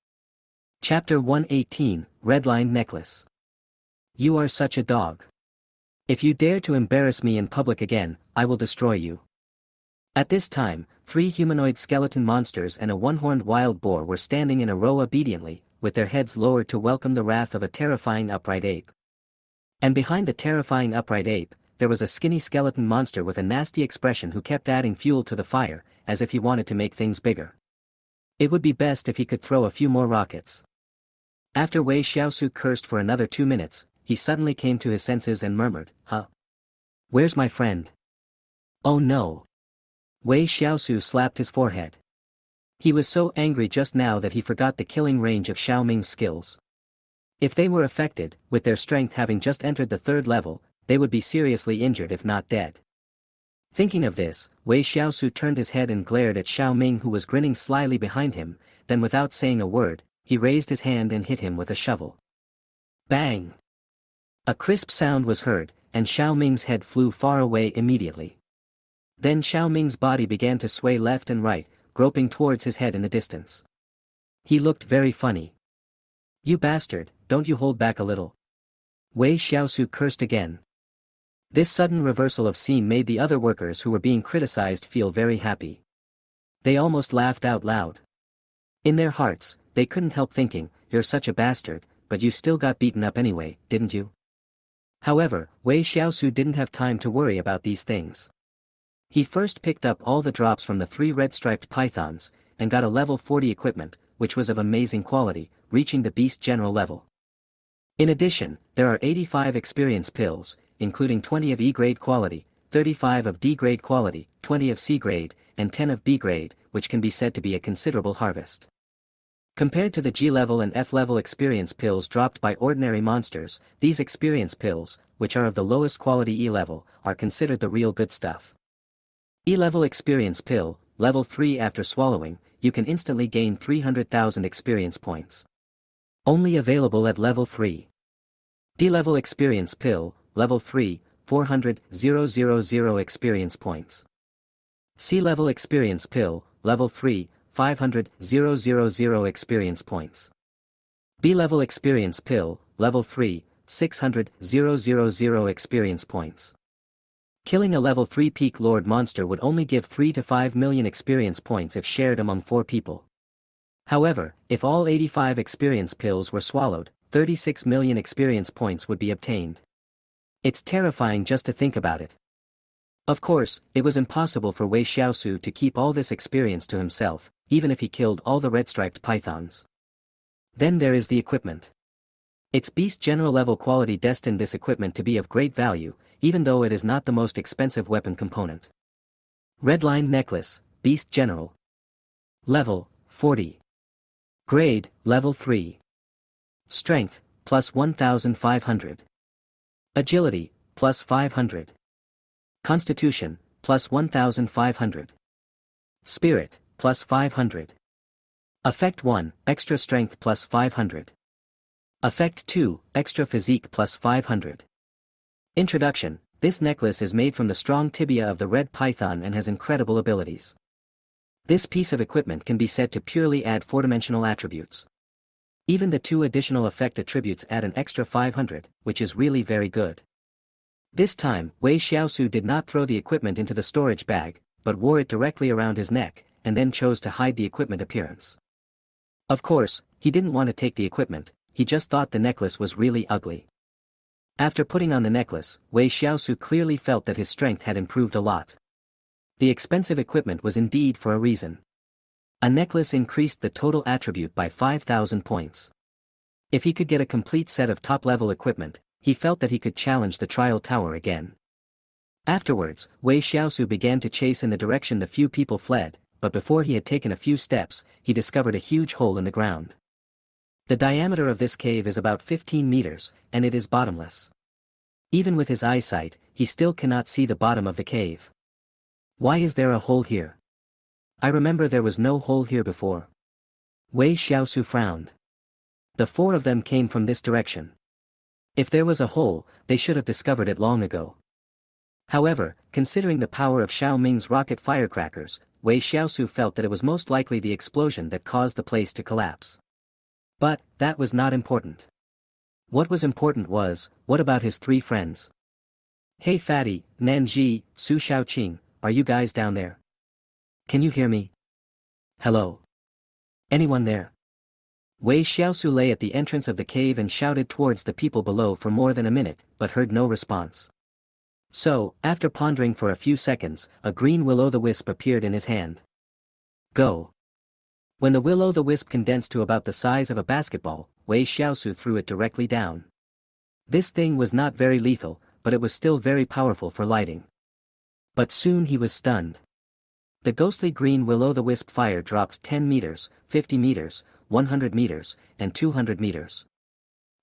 Chapter 118, Redlined Necklace. You are such a dog. If you dare to embarrass me in public again, I will destroy you. At this time, 3 humanoid skeleton monsters and a one-horned wild boar were standing in a row obediently, with their heads lowered to welcome the wrath of a terrifying upright ape. And behind the terrifying upright ape, there was a skinny skeleton monster with a nasty expression who kept adding fuel to the fire, as if he wanted to make things bigger. It would be best if he could throw a few more rockets. After Wei Xiaosu cursed for another 2 minutes, he suddenly came to his senses and murmured, "Huh? Where's my friend?" Oh no. Wei Xiaosu slapped his forehead. He was so angry just now that he forgot the killing range of Xiao Ming's skills. If they were affected, with their strength having just entered the 3rd level, they would be seriously injured if not dead. Thinking of this, Wei Xiaosu turned his head and glared at Xiao Ming, who was grinning slyly behind him, then without saying a word, he raised his hand and hit him with a shovel. Bang! A crisp sound was heard, and Xiao Ming's head flew far away immediately. Then Xiao Ming's body began to sway left and right, groping towards his head in the distance. He looked very funny. You bastard, don't you hold back a little? Wei Xiaosu cursed again. This sudden reversal of scene made the other workers who were being criticized feel very happy. They almost laughed out loud. In their hearts, they couldn't help thinking, you're such a bastard, but you still got beaten up anyway, didn't you? However, Wei Xiaosu didn't have time to worry about these things. He first picked up all the drops from the 3 red-striped pythons, and got a level 40 equipment, which was of amazing quality, reaching the Beast General level. In addition, there are 85 experience pills, including 20 of E-grade quality, 35 of D-grade quality, 20 of C-grade, and 10 of B-grade, which can be said to be a considerable harvest. Compared to the G-level and F-level experience pills dropped by ordinary monsters, these experience pills, which are of the lowest quality E-level, are considered the real good stuff. E-level experience pill, level 3. After swallowing, you can instantly gain 300,000 experience points. Only available at level 3. D-level experience pill, level 3, 400,000 experience points. C-level experience pill, level 3, 500,000 experience points. B-level experience pill, level 3, 600,000 experience points. Killing a level 3 peak lord monster would only give 3 to 5 million experience points if shared among 4 people. However, if all 85 experience pills were swallowed, 36 million experience points would be obtained. It's terrifying just to think about it. Of course, it was impossible for Wei Xiaosu to keep all this experience to himself, even if he killed all the red-striped pythons. Then there is the equipment. Its Beast General level quality destined this equipment to be of great value, even though it is not the most expensive weapon component. Redlined Necklace, Beast General. Level, 40. Grade, Level 3. Strength, plus 1,500. Agility, plus 500. Constitution, plus 1,500. Spirit, plus 500. Effect 1, Extra Strength plus 500. Effect 2, Extra Physique plus 500. Introduction: this necklace is made from the strong tibia of the red python and has incredible abilities. This piece of equipment can be said to purely add 4-dimensional attributes. Even the 2 additional effect attributes add an extra 500, which is really very good. This time, Wei Xiaosu did not throw the equipment into the storage bag, but wore it directly around his neck, and then chose to hide the equipment appearance. Of course, he didn't want to take the equipment, he just thought the necklace was really ugly. After putting on the necklace, Wei Xiaosu clearly felt that his strength had improved a lot. The expensive equipment was indeed for a reason. A necklace increased the total attribute by 5,000 points. If he could get a complete set of top-level equipment, he felt that he could challenge the trial tower again. Afterwards, Wei Xiaosu began to chase in the direction the few people fled, but before he had taken a few steps, he discovered a huge hole in the ground. The diameter of this cave is about 15 meters, and it is bottomless. Even with his eyesight, he still cannot see the bottom of the cave. Why is there a hole here? I remember there was no hole here before. Wei Xiaosu frowned. The four of them came from this direction. If there was a hole, they should have discovered it long ago. However, considering the power of Xiao Ming's rocket firecrackers, Wei Xiaosu felt that it was most likely the explosion that caused the place to collapse. But, that was not important. What was important was, what about his three friends? Hey Fatty, Nanji, Su Xiaoqing, are you guys down there? Can you hear me? Hello? Anyone there? Wei Xiaosu lay at the entrance of the cave and shouted towards the people below for more than a minute, but heard no response. So, after pondering for a few seconds, a green will-o'-the-wisp appeared in his hand. Go! When the will-o'-the-wisp condensed to about the size of a basketball, Wei Xiaosu threw it directly down. This thing was not very lethal, but it was still very powerful for lighting. But soon he was stunned. The ghostly green will-o'-the-wisp fire dropped 10 meters, 50 meters, 100 meters, and 200 meters.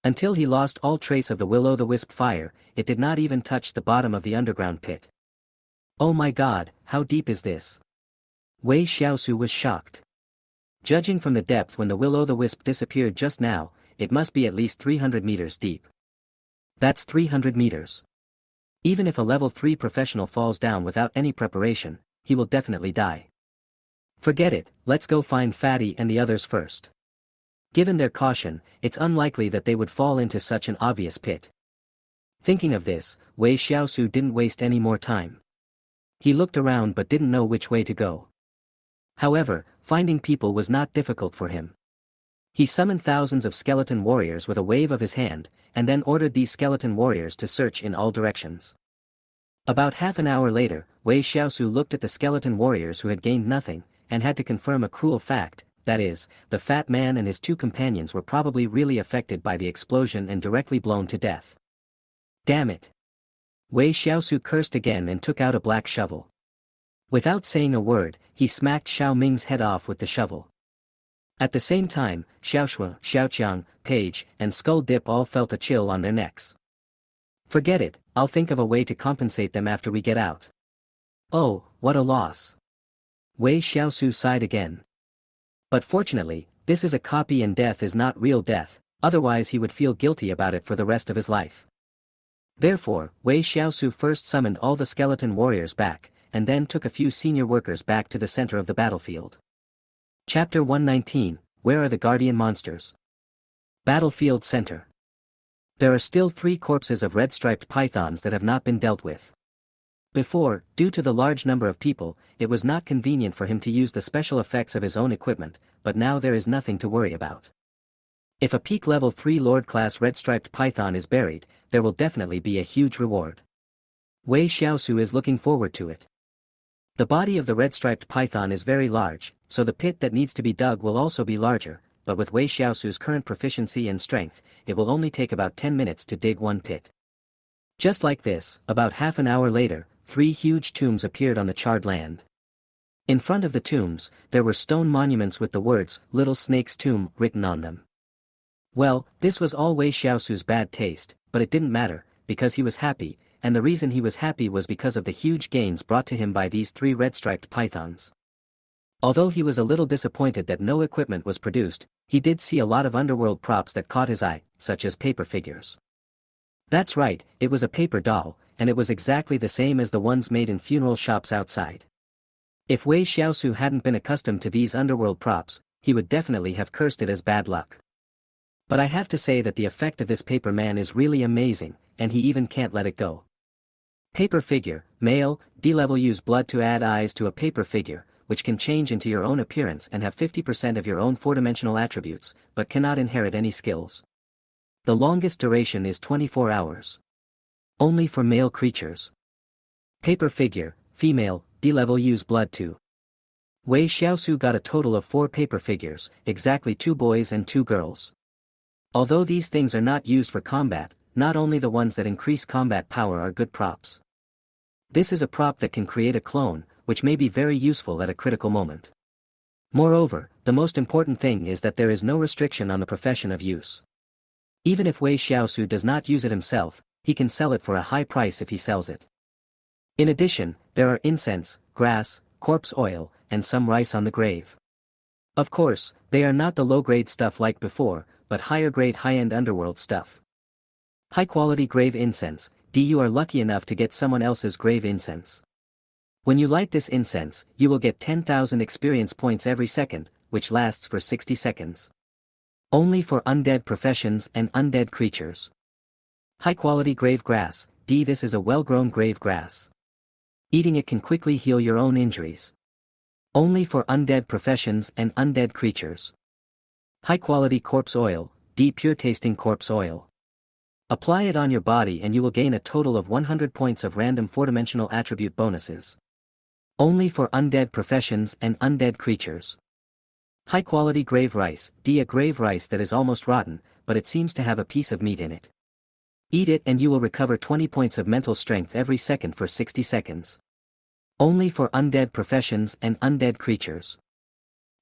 Until he lost all trace of the will-o'-the-wisp fire, it did not even touch the bottom of the underground pit. Oh my god, how deep is this? Wei Xiaosu was shocked. Judging from the depth when the will-o'-the-wisp disappeared just now, it must be at least 300 meters deep. That's 300 meters. Even if a level 3 professional falls down without any preparation, he will definitely die. Forget it, let's go find Fatty and the others first. Given their caution, it's unlikely that they would fall into such an obvious pit. Thinking of this, Wei Xiaosu didn't waste any more time. He looked around but didn't know which way to go. However, finding people was not difficult for him. He summoned thousands of skeleton warriors with a wave of his hand, and then ordered these skeleton warriors to search in all directions. About half an hour later, Wei Xiaosu looked at the skeleton warriors who had gained nothing, and had to confirm a cruel fact, that is, the fat man and his two companions were probably really affected by the explosion and directly blown to death. Damn it! Wei Xiaosu cursed again and took out a black shovel. Without saying a word, he smacked Xiao Ming's head off with the shovel. At the same time, Xiaoshua, Xiaoqiang, Page, and Skull Dip all felt a chill on their necks. Forget it, I'll think of a way to compensate them after we get out. Oh, what a loss. Wei Xiaosu sighed again. But fortunately, this is a copy and death is not real death, otherwise he would feel guilty about it for the rest of his life. Therefore, Wei Xiaosu first summoned all the skeleton warriors back, and then took a few senior workers back to the center of the battlefield. Chapter 119, Where are the Guardian Monsters? Battlefield Center. There are still 3 corpses of red-striped pythons that have not been dealt with. Before, due to the large number of people, it was not convenient for him to use the special effects of his own equipment, but now there is nothing to worry about. If a peak level 3 Lord-class red-striped python is buried, there will definitely be a huge reward. Wei Xiaosu is looking forward to it. The body of the red-striped python is very large, so the pit that needs to be dug will also be larger, but with Wei Xiaosu's current proficiency and strength, it will only take about 10 minutes to dig one pit. Just like this, about half an hour later, 3 huge tombs appeared on the charred land. In front of the tombs, there were stone monuments with the words, "Little Snake's Tomb," written on them. Well, this was all Wei Xiaosu's bad taste, but it didn't matter, because he was happy, and the reason he was happy was because of the huge gains brought to him by these 3 red-striped pythons. Although he was a little disappointed that no equipment was produced, he did see a lot of underworld props that caught his eye, such as paper figures. That's right, it was a paper doll, and it was exactly the same as the ones made in funeral shops outside. If Wei Xiaosu hadn't been accustomed to these underworld props, he would definitely have cursed it as bad luck. But I have to say that the effect of this paper man is really amazing, and he even can't let it go. Paper figure, male, D-level. Use blood to add eyes to a paper figure, which can change into your own appearance and have 50% of your own four-dimensional attributes, but cannot inherit any skills. The longest duration is 24 hours. Only for male creatures. Paper figure, female, D-level use blood 2. Wei Xiaosu got a total of 4 paper figures, exactly 2 boys and 2 girls. Although these things are not used for combat, not only the ones that increase combat power are good props. This is a prop that can create a clone, which may be very useful at a critical moment. Moreover, the most important thing is that there is no restriction on the profession of use. Even if Wei Xiaosu does not use it himself, he can sell it for a high price if he sells it. In addition, there are incense, grass, corpse oil, and some rice on the grave. Of course, they are not the low-grade stuff like before, but higher-grade high-end underworld stuff. High-quality grave incense, you are lucky enough to get someone else's grave incense. When you light this incense, you will get 10,000 experience points every second, which lasts for 60 seconds. Only for undead professions and undead creatures. High-quality grave grass, this is a well-grown grave grass. Eating it can quickly heal your own injuries. Only for undead professions and undead creatures. High-quality corpse oil, pure-tasting corpse oil. Apply it on your body and you will gain a total of 100 points of random four-dimensional attribute bonuses. Only for undead professions and undead creatures. High-quality grave rice, a grave rice that is almost rotten, but it seems to have a piece of meat in it. Eat it and you will recover 20 points of mental strength every second for 60 seconds. Only for undead professions and undead creatures.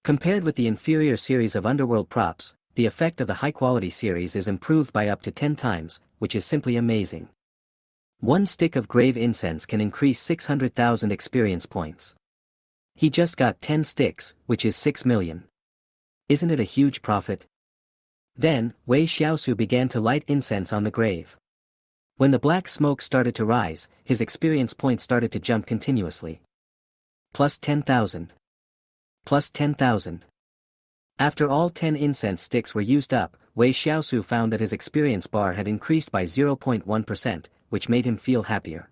Compared with the inferior series of underworld props, the effect of the high-quality series is improved by up to 10 times, which is simply amazing. One stick of grave incense can increase 600,000 experience points. He just got 10 sticks, which is 6 million. Isn't it a huge profit? Then, Wei Xiaosu began to light incense on the grave. When the black smoke started to rise, his experience points started to jump continuously. Plus 10,000. Plus 10,000. After all 10 incense sticks were used up, Wei Xiaosu found that his experience bar had increased by 0.1%, which made him feel happier.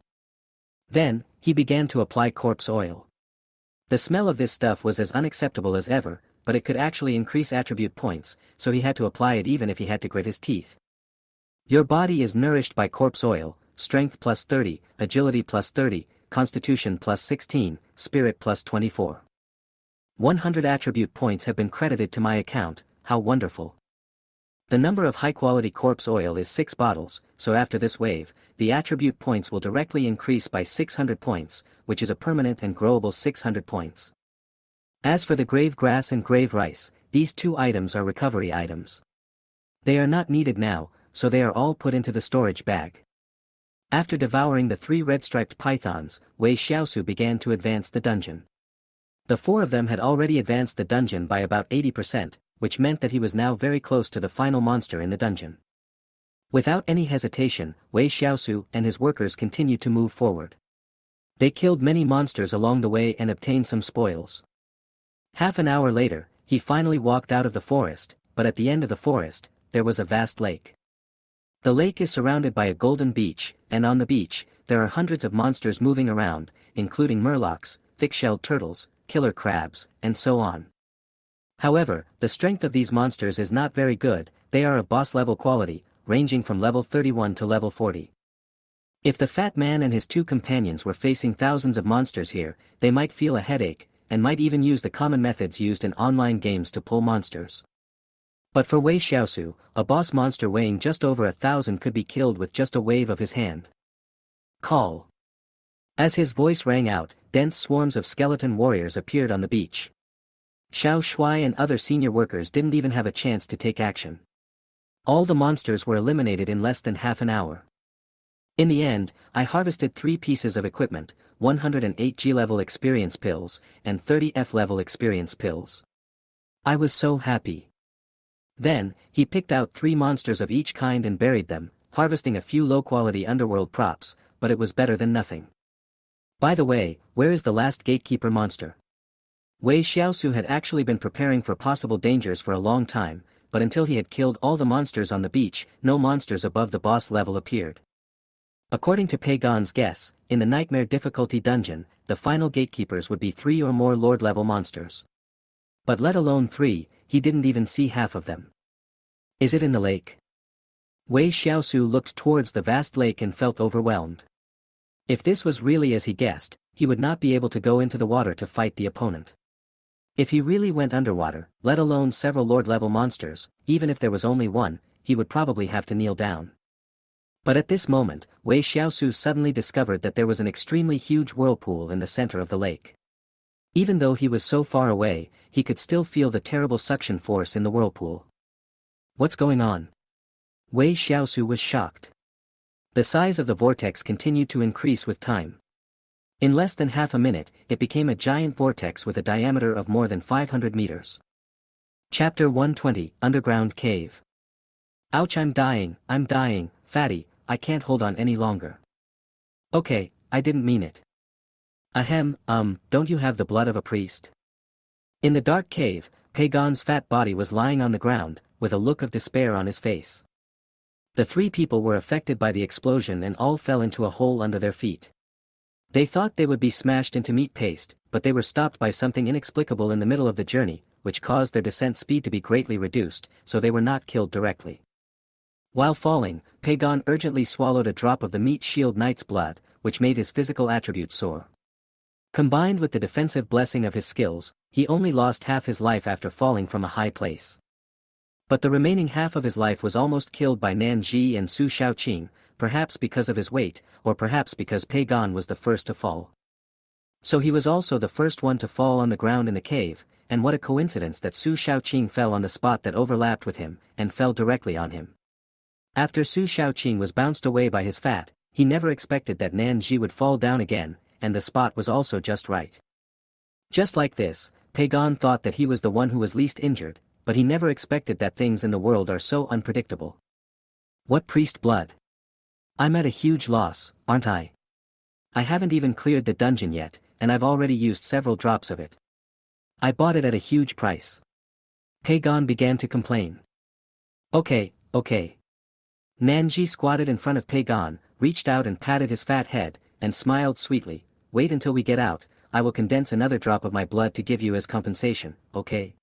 Then, he began to apply corpse oil. The smell of this stuff was as unacceptable as ever, but it could actually increase attribute points, so he had to apply it even if he had to grit his teeth. Your body is nourished by corpse oil, strength plus 30, agility plus 30, constitution plus 16, spirit plus 24. 100 attribute points have been credited to my account, how wonderful. The number of high-quality corpse oil is 6 bottles, so after this wave, the attribute points will directly increase by 600 points, which is a permanent and growable 600 points. As for the grave grass and grave rice, these 2 items are recovery items. They are not needed now, so they are all put into the storage bag. After devouring the 3 red-striped pythons, Wei Xiaosu began to advance the dungeon. The 4 of them had already advanced the dungeon by about 80%, which meant that he was now very close to the final monster in the dungeon. Without any hesitation, Wei Xiaosu and his workers continued to move forward. They killed many monsters along the way and obtained some spoils. Half an hour later, he finally walked out of the forest, but at the end of the forest, there was a vast lake. The lake is surrounded by a golden beach, and on the beach, there are hundreds of monsters moving around, including murlocs, thick-shelled turtles, killer crabs, and so on. However, the strength of these monsters is not very good, they are of boss-level quality, ranging from level 31 to level 40. If the fat man and his 2 companions were facing thousands of monsters here, they might feel a headache, and might even use the common methods used in online games to pull monsters. But for Wei Xiaosu, a boss monster weighing just over 1,000 could be killed with just a wave of his hand. Call. As his voice rang out, dense swarms of skeleton warriors appeared on the beach. Xiao Shuai and other senior workers didn't even have a chance to take action. All the monsters were eliminated in less than half an hour. In the end, I harvested 3 pieces of equipment, 108 G-level experience pills, and 30 F-level experience pills. I was so happy. Then, he picked out 3 monsters of each kind and buried them, harvesting a few low-quality underworld props, but it was better than nothing. By the way, where is the last gatekeeper monster? Wei Xiaosu had actually been preparing for possible dangers for a long time, but until he had killed all the monsters on the beach, no monsters above the boss level appeared. According to Pagon's guess, in the Nightmare difficulty dungeon, the final gatekeepers would be 3 or more Lord-level monsters. But let alone 3, he didn't even see half of them. Is it in the lake? Wei Xiaosu looked towards the vast lake and felt overwhelmed. If this was really as he guessed, he would not be able to go into the water to fight the opponent. If he really went underwater, let alone several Lord-level monsters, even if there was only one, he would probably have to kneel down. But at this moment, Wei Xiaosu suddenly discovered that there was an extremely huge whirlpool in the center of the lake. Even though he was so far away, he could still feel the terrible suction force in the whirlpool. What's going on? Wei Xiaosu was shocked. The size of the vortex continued to increase with time. In less than half a minute, it became a giant vortex with a diameter of more than 500 meters. Chapter 120, Underground Cave. Ouch, I'm dying, fatty, I can't hold on any longer. Okay, I didn't mean it. Ahem, don't you have the blood of a priest? In the dark cave, Pagon's fat body was lying on the ground, with a look of despair on his face. The 3 people were affected by the explosion and all fell into a hole under their feet. They thought they would be smashed into meat paste, but they were stopped by something inexplicable in the middle of the journey, which caused their descent speed to be greatly reduced, so they were not killed directly. While falling, Pagon urgently swallowed a drop of the Meat Shield Knight's blood, which made his physical attributes soar. Combined with the defensive blessing of his skills, he only lost half his life after falling from a high place. But the remaining half of his life was almost killed by Nanji and Su Shaoqing, perhaps because of his weight, or perhaps because Pagon was the first to fall. So he was also the first one to fall on the ground in the cave, and what a coincidence that Su Shaoqing fell on the spot that overlapped with him, and fell directly on him. After Su Shaoqing was bounced away by his fat, he never expected that Nanji would fall down again, and the spot was also just right. Just like this, Pagon thought that he was the one who was least injured, but he never expected that things in the world are so unpredictable. What priest blood? I'm at a huge loss, aren't I? I haven't even cleared the dungeon yet, and I've already used several drops of it. I bought it at a huge price. Pagon began to complain. Okay. Nanji squatted in front of Pagon, reached out and patted his fat head, and smiled sweetly. Wait until we get out, I will condense another drop of my blood to give you as compensation, okay?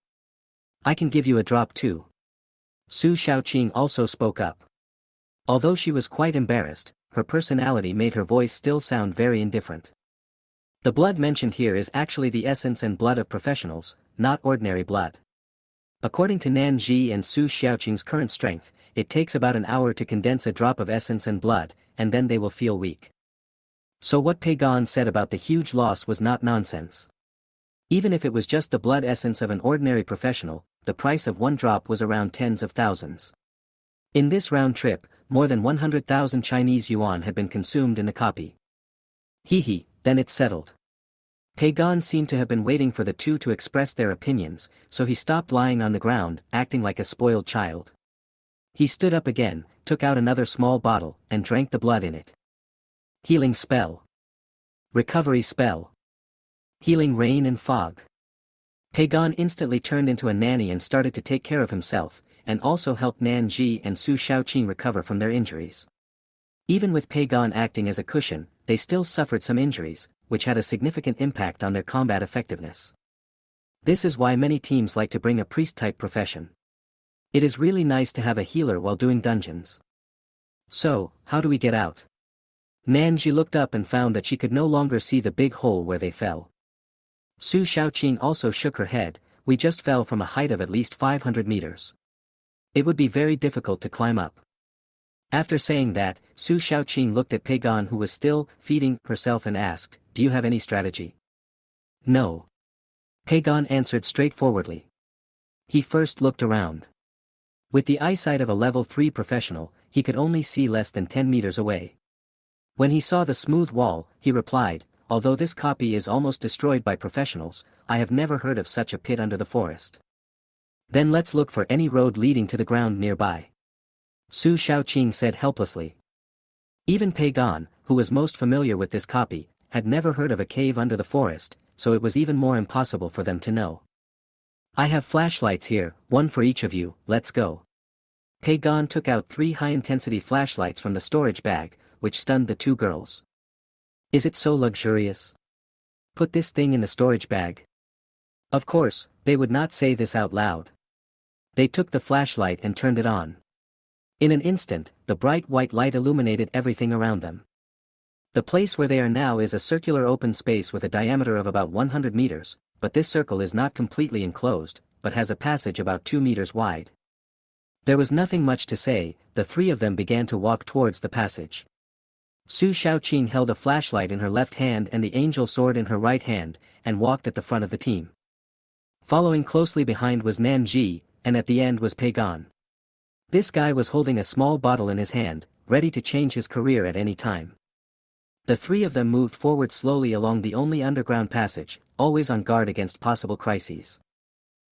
I can give you a drop too. Su Shaoqing also spoke up. Although she was quite embarrassed, her personality made her voice still sound very indifferent. The blood mentioned here is actually the essence and blood of professionals, not ordinary blood. According to Nanji and Su Xiaoqing's current strength, it takes about an hour to condense a drop of essence and blood, and then they will feel weak. So what Pagon said about the huge loss was not nonsense. Even if it was just the blood essence of an ordinary professional, the price of one drop was around tens of thousands. In this round trip, more than 100,000 Chinese yuan had been consumed in the copy. Then it's settled. Pagon seemed to have been waiting for the 2 to express their opinions, so he stopped lying on the ground, acting like a spoiled child. He stood up again, took out another small bottle, and drank the blood in it. Healing spell. Recovery spell. Healing rain and fog. Pagon instantly turned into a nanny and started to take care of himself, and also helped Nanji and Su Shaoqing recover from their injuries. Even with Pagon acting as a cushion, they still suffered some injuries, which had a significant impact on their combat effectiveness. This is why many teams like to bring a priest-type profession. It is really nice to have a healer while doing dungeons. So, how do we get out? Nanji looked up and found that she could no longer see the big hole where they fell. Su Shaoqing also shook her head. We just fell from a height of at least 500 meters. It would be very difficult to climb up. After saying that, Su Shaoqing looked at Pagon, who was still feeding herself, and asked, "Do you have any strategy?" "No." Pagon answered straightforwardly. He first looked around. With the eyesight of a level 3 professional, he could only see less than 10 meters away. When he saw the smooth wall, he replied, "Although this copy is almost destroyed by professionals, I have never heard of such a pit under the forest. Then let's look for any road leading to the ground nearby," Su Shaoqing said helplessly. Even Pagon, who was most familiar with this copy, had never heard of a cave under the forest, so it was even more impossible for them to know. "I have flashlights here, one for each of you, let's go." Pagon took out 3 high-intensity flashlights from the storage bag, which stunned the two girls. Is it so luxurious? Put this thing in the storage bag. Of course, they would not say this out loud. They took the flashlight and turned it on. In an instant, the bright white light illuminated everything around them. The place where they are now is a circular open space with a diameter of about 100 meters, but this circle is not completely enclosed, but has a passage about 2 meters wide. There was nothing much to say, the three of them began to walk towards the passage. Su Shaoqing held a flashlight in her left hand and the angel sword in her right hand, and walked at the front of the team. Following closely behind was Nanji, and at the end was Pagon. This guy was holding a small bottle in his hand, ready to change his career at any time. The three of them moved forward slowly along the only underground passage, always on guard against possible crises.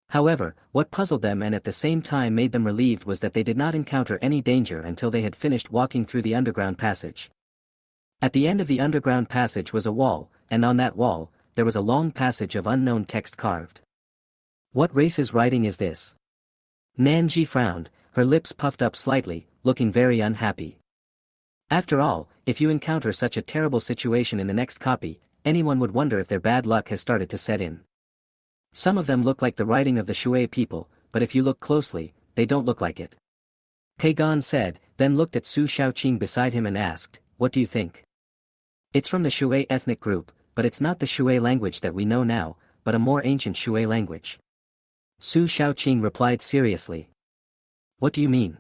However, what puzzled them and at the same time made them relieved was that they did not encounter any danger until they had finished walking through the underground passage. At the end of the underground passage was a wall, and on that wall, there was a long passage of unknown text carved. What race's writing is this? Nanji frowned, her lips puffed up slightly, looking very unhappy. After all, if you encounter such a terrible situation in the next copy, anyone would wonder if their bad luck has started to set in. Some of them look like the writing of the Shui people, but if you look closely, they don't look like it. Pagon said, then looked at Su Shaoqing beside him and asked, what do you think? It's from the Shui ethnic group, but it's not the Shui language that we know now, but a more ancient Shui language. Su Shaoqing replied seriously. What do you mean?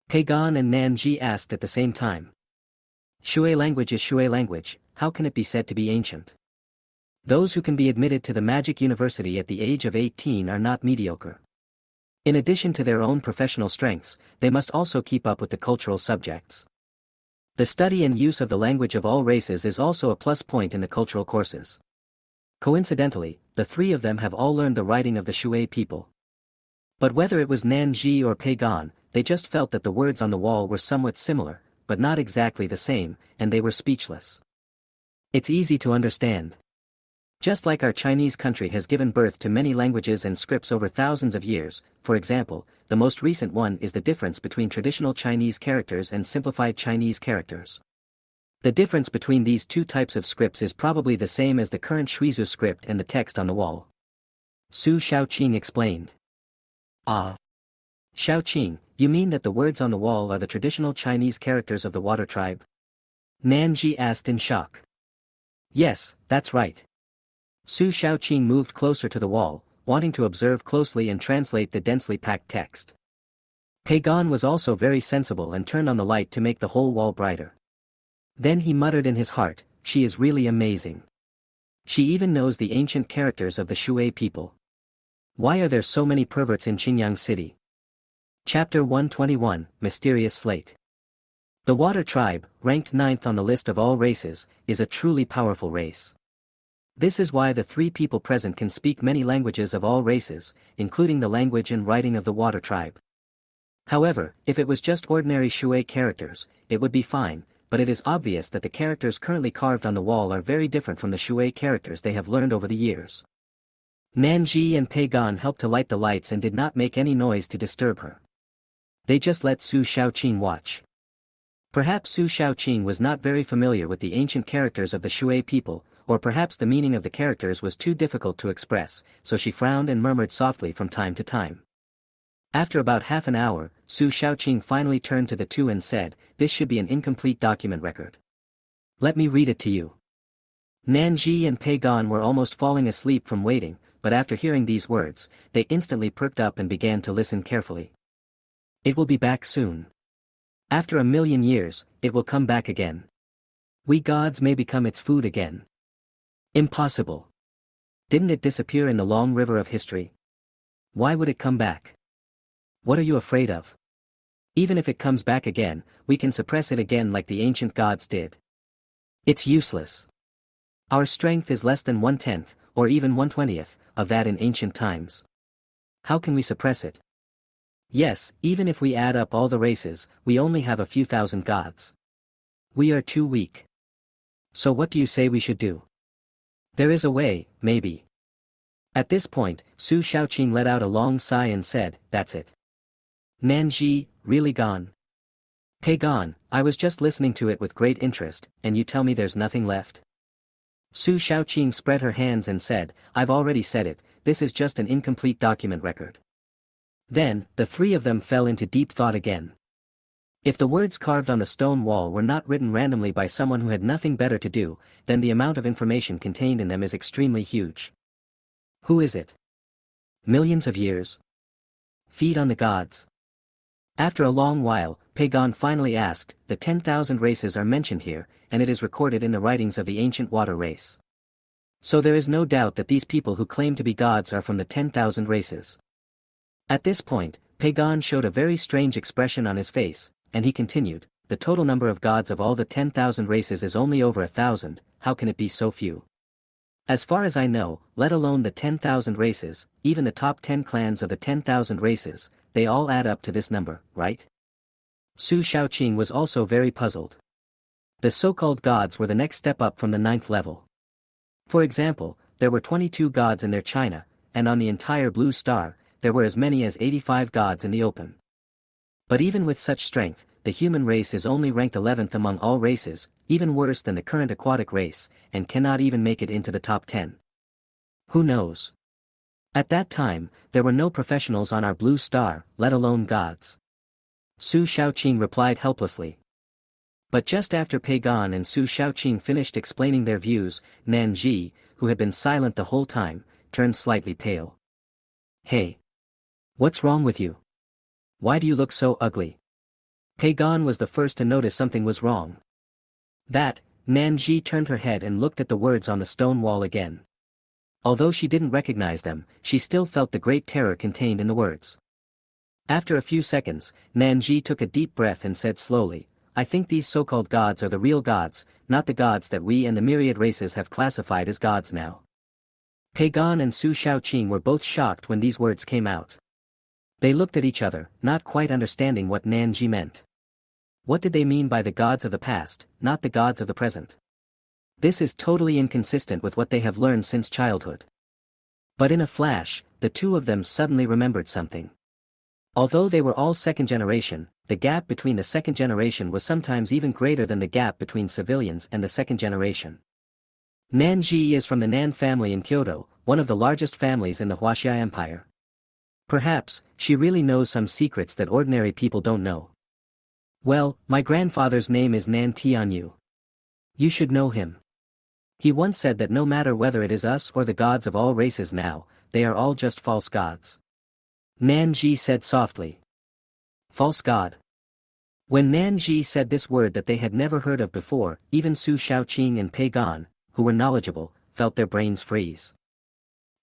Pagon and Nanji asked at the same time. Shui language is Shui language, how can it be said to be ancient? Those who can be admitted to the magic university at the age of 18 are not mediocre. In addition to their own professional strengths, they must also keep up with the cultural subjects. The study and use of the language of all races is also a plus point in the cultural courses. Coincidentally, the three of them have all learned the writing of the Shui people. But whether it was Nanji or Pagon, they just felt that the words on the wall were somewhat similar, but not exactly the same, and they were speechless. It's easy to understand. Just like our Chinese country has given birth to many languages and scripts over thousands of years, for example, the most recent one is the difference between traditional Chinese characters and simplified Chinese characters. The difference between these two types of scripts is probably the same as the current Shuizu script and the text on the wall. Su Shaoqing explained. Ah. Shaoqing, you mean that the words on the wall are the traditional Chinese characters of the water tribe? Nanji asked in shock. Yes, that's right. Su Shaoqing moved closer to the wall, wanting to observe closely and translate the densely packed text. Pagon was also very sensible and turned on the light to make the whole wall brighter. Then he muttered in his heart, she is really amazing. She even knows the ancient characters of the Shui people. Why are there so many perverts in Qingyang City? Chapter 121, Mysterious Slate. The Water Tribe, ranked 9th on the list of all races, is a truly powerful race. This is why the three people present can speak many languages of all races, including the language and writing of the Water Tribe. However, if it was just ordinary Shui characters, it would be fine, but it is obvious that the characters currently carved on the wall are very different from the Shui characters they have learned over the years. Nanji and Pagon helped to light the lights and did not make any noise to disturb her. They just let Su Shaoqing watch. Perhaps Su Shaoqing was not very familiar with the ancient characters of the Shui people, or perhaps the meaning of the characters was too difficult to express, so she frowned and murmured softly from time to time. After about half an hour, Su Shaoqing finally turned to the two and said, this should be an incomplete document record. Let me read it to you. Nanji and Pagon were almost falling asleep from waiting, but after hearing these words, they instantly perked up and began to listen carefully. It will be back soon. After 1,000,000 years, it will come back again. We gods may become its food again. Impossible. Didn't it disappear in the long river of history? Why would it come back? What are you afraid of? Even if it comes back again, we can suppress it again like the ancient gods did. It's useless. Our strength is less than 1/10, or even 1/20th, of that in ancient times. How can we suppress it? Yes, even if we add up all the races, we only have a few thousand gods. We are too weak. So what do you say we should do? There is a way, maybe. At this point, Su Shaoqing let out a long sigh and said, that's it. Nanji, really gone? Pagon, I was just listening to it with great interest, and you tell me there's nothing left? Su Shaoqing spread her hands and said, I've already said it, this is just an incomplete document record. Then, the three of them fell into deep thought again. If the words carved on the stone wall were not written randomly by someone who had nothing better to do, then the amount of information contained in them is extremely huge. Who is it? Millions of years? Feed on the gods. After a long while, Pagon finally asked, the 10,000 races are mentioned here, and it is recorded in the writings of the ancient water race. So there is no doubt that these people who claim to be gods are from the 10,000 races. At this point, Pagon showed a very strange expression on his face, and he continued, the total number of gods of all the 10,000 races is only over 1,000, how can it be so few? As far as I know, let alone the 10,000 races, even the top 10 clans of the 10,000 races, they all add up to this number, right? Su Shaoqing was also very puzzled. The so-called gods were the next step up from the 9th level. For example, there were 22 gods in their China, and on the entire Blue Star, there were as many as 85 gods in the open. But even with such strength, the human race is only ranked 11th among all races, even worse than the current aquatic race, and cannot even make it into the top 10. Who knows? At that time, there were no professionals on our Blue Star, let alone gods. Su Shaoqing replied helplessly. But just after Pagon and Su Shaoqing finished explaining their views, Nanji, who had been silent the whole time, turned slightly pale. Hey! What's wrong with you? Why do you look so ugly? Pagon was the first to notice something was wrong. That, Nanji turned her head and looked at the words on the stone wall again. Although she didn't recognize them, she still felt the great terror contained in the words. After a few seconds, Nanji took a deep breath and said slowly, I think these so-called gods are the real gods, not the gods that we and the myriad races have classified as gods now. Pagon and Su Shaoqing were both shocked when these words came out. They looked at each other, not quite understanding what Nanji meant. What did they mean by the gods of the past, not the gods of the present? This is totally inconsistent with what they have learned since childhood. But in a flash, the two of them suddenly remembered something. Although they were all second generation, the gap between the second generation was sometimes even greater than the gap between civilians and the second generation. Nanji is from the Nan family in Kyoto, one of the largest families in the Huaxia Empire. Perhaps, she really knows some secrets that ordinary people don't know. Well, my grandfather's name is Nan Tianyu. You should know him. He once said that no matter whether it is us or the gods of all races now, they are all just false gods. Nanji said softly. False god. When Nanji said this word that they had never heard of before, even Su Shaoqing and Pagon, who were knowledgeable, felt their brains freeze.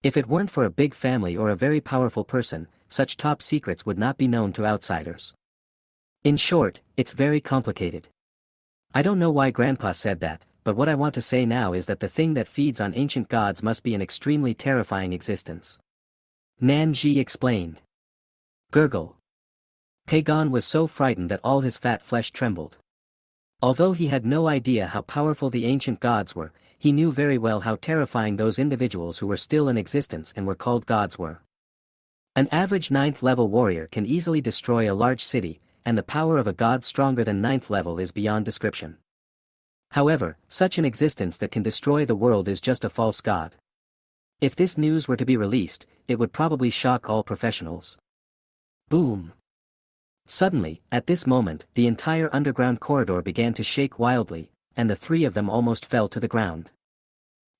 If it weren't for a big family or a very powerful person, such top secrets would not be known to outsiders. In short, it's very complicated. I don't know why Grandpa said that, but what I want to say now is that the thing that feeds on ancient gods must be an extremely terrifying existence. Nanji explained. Gurgle. Pagon was so frightened that all his fat flesh trembled. Although he had no idea how powerful the ancient gods were, he knew very well how terrifying those individuals who were still in existence and were called gods were. An average 9th level warrior can easily destroy a large city, and the power of a god stronger than 9th level is beyond description. However, such an existence that can destroy the world is just a false god. If this news were to be released, it would probably shock all professionals. Boom! Suddenly, at this moment, the entire underground corridor began to shake wildly, and the three of them almost fell to the ground.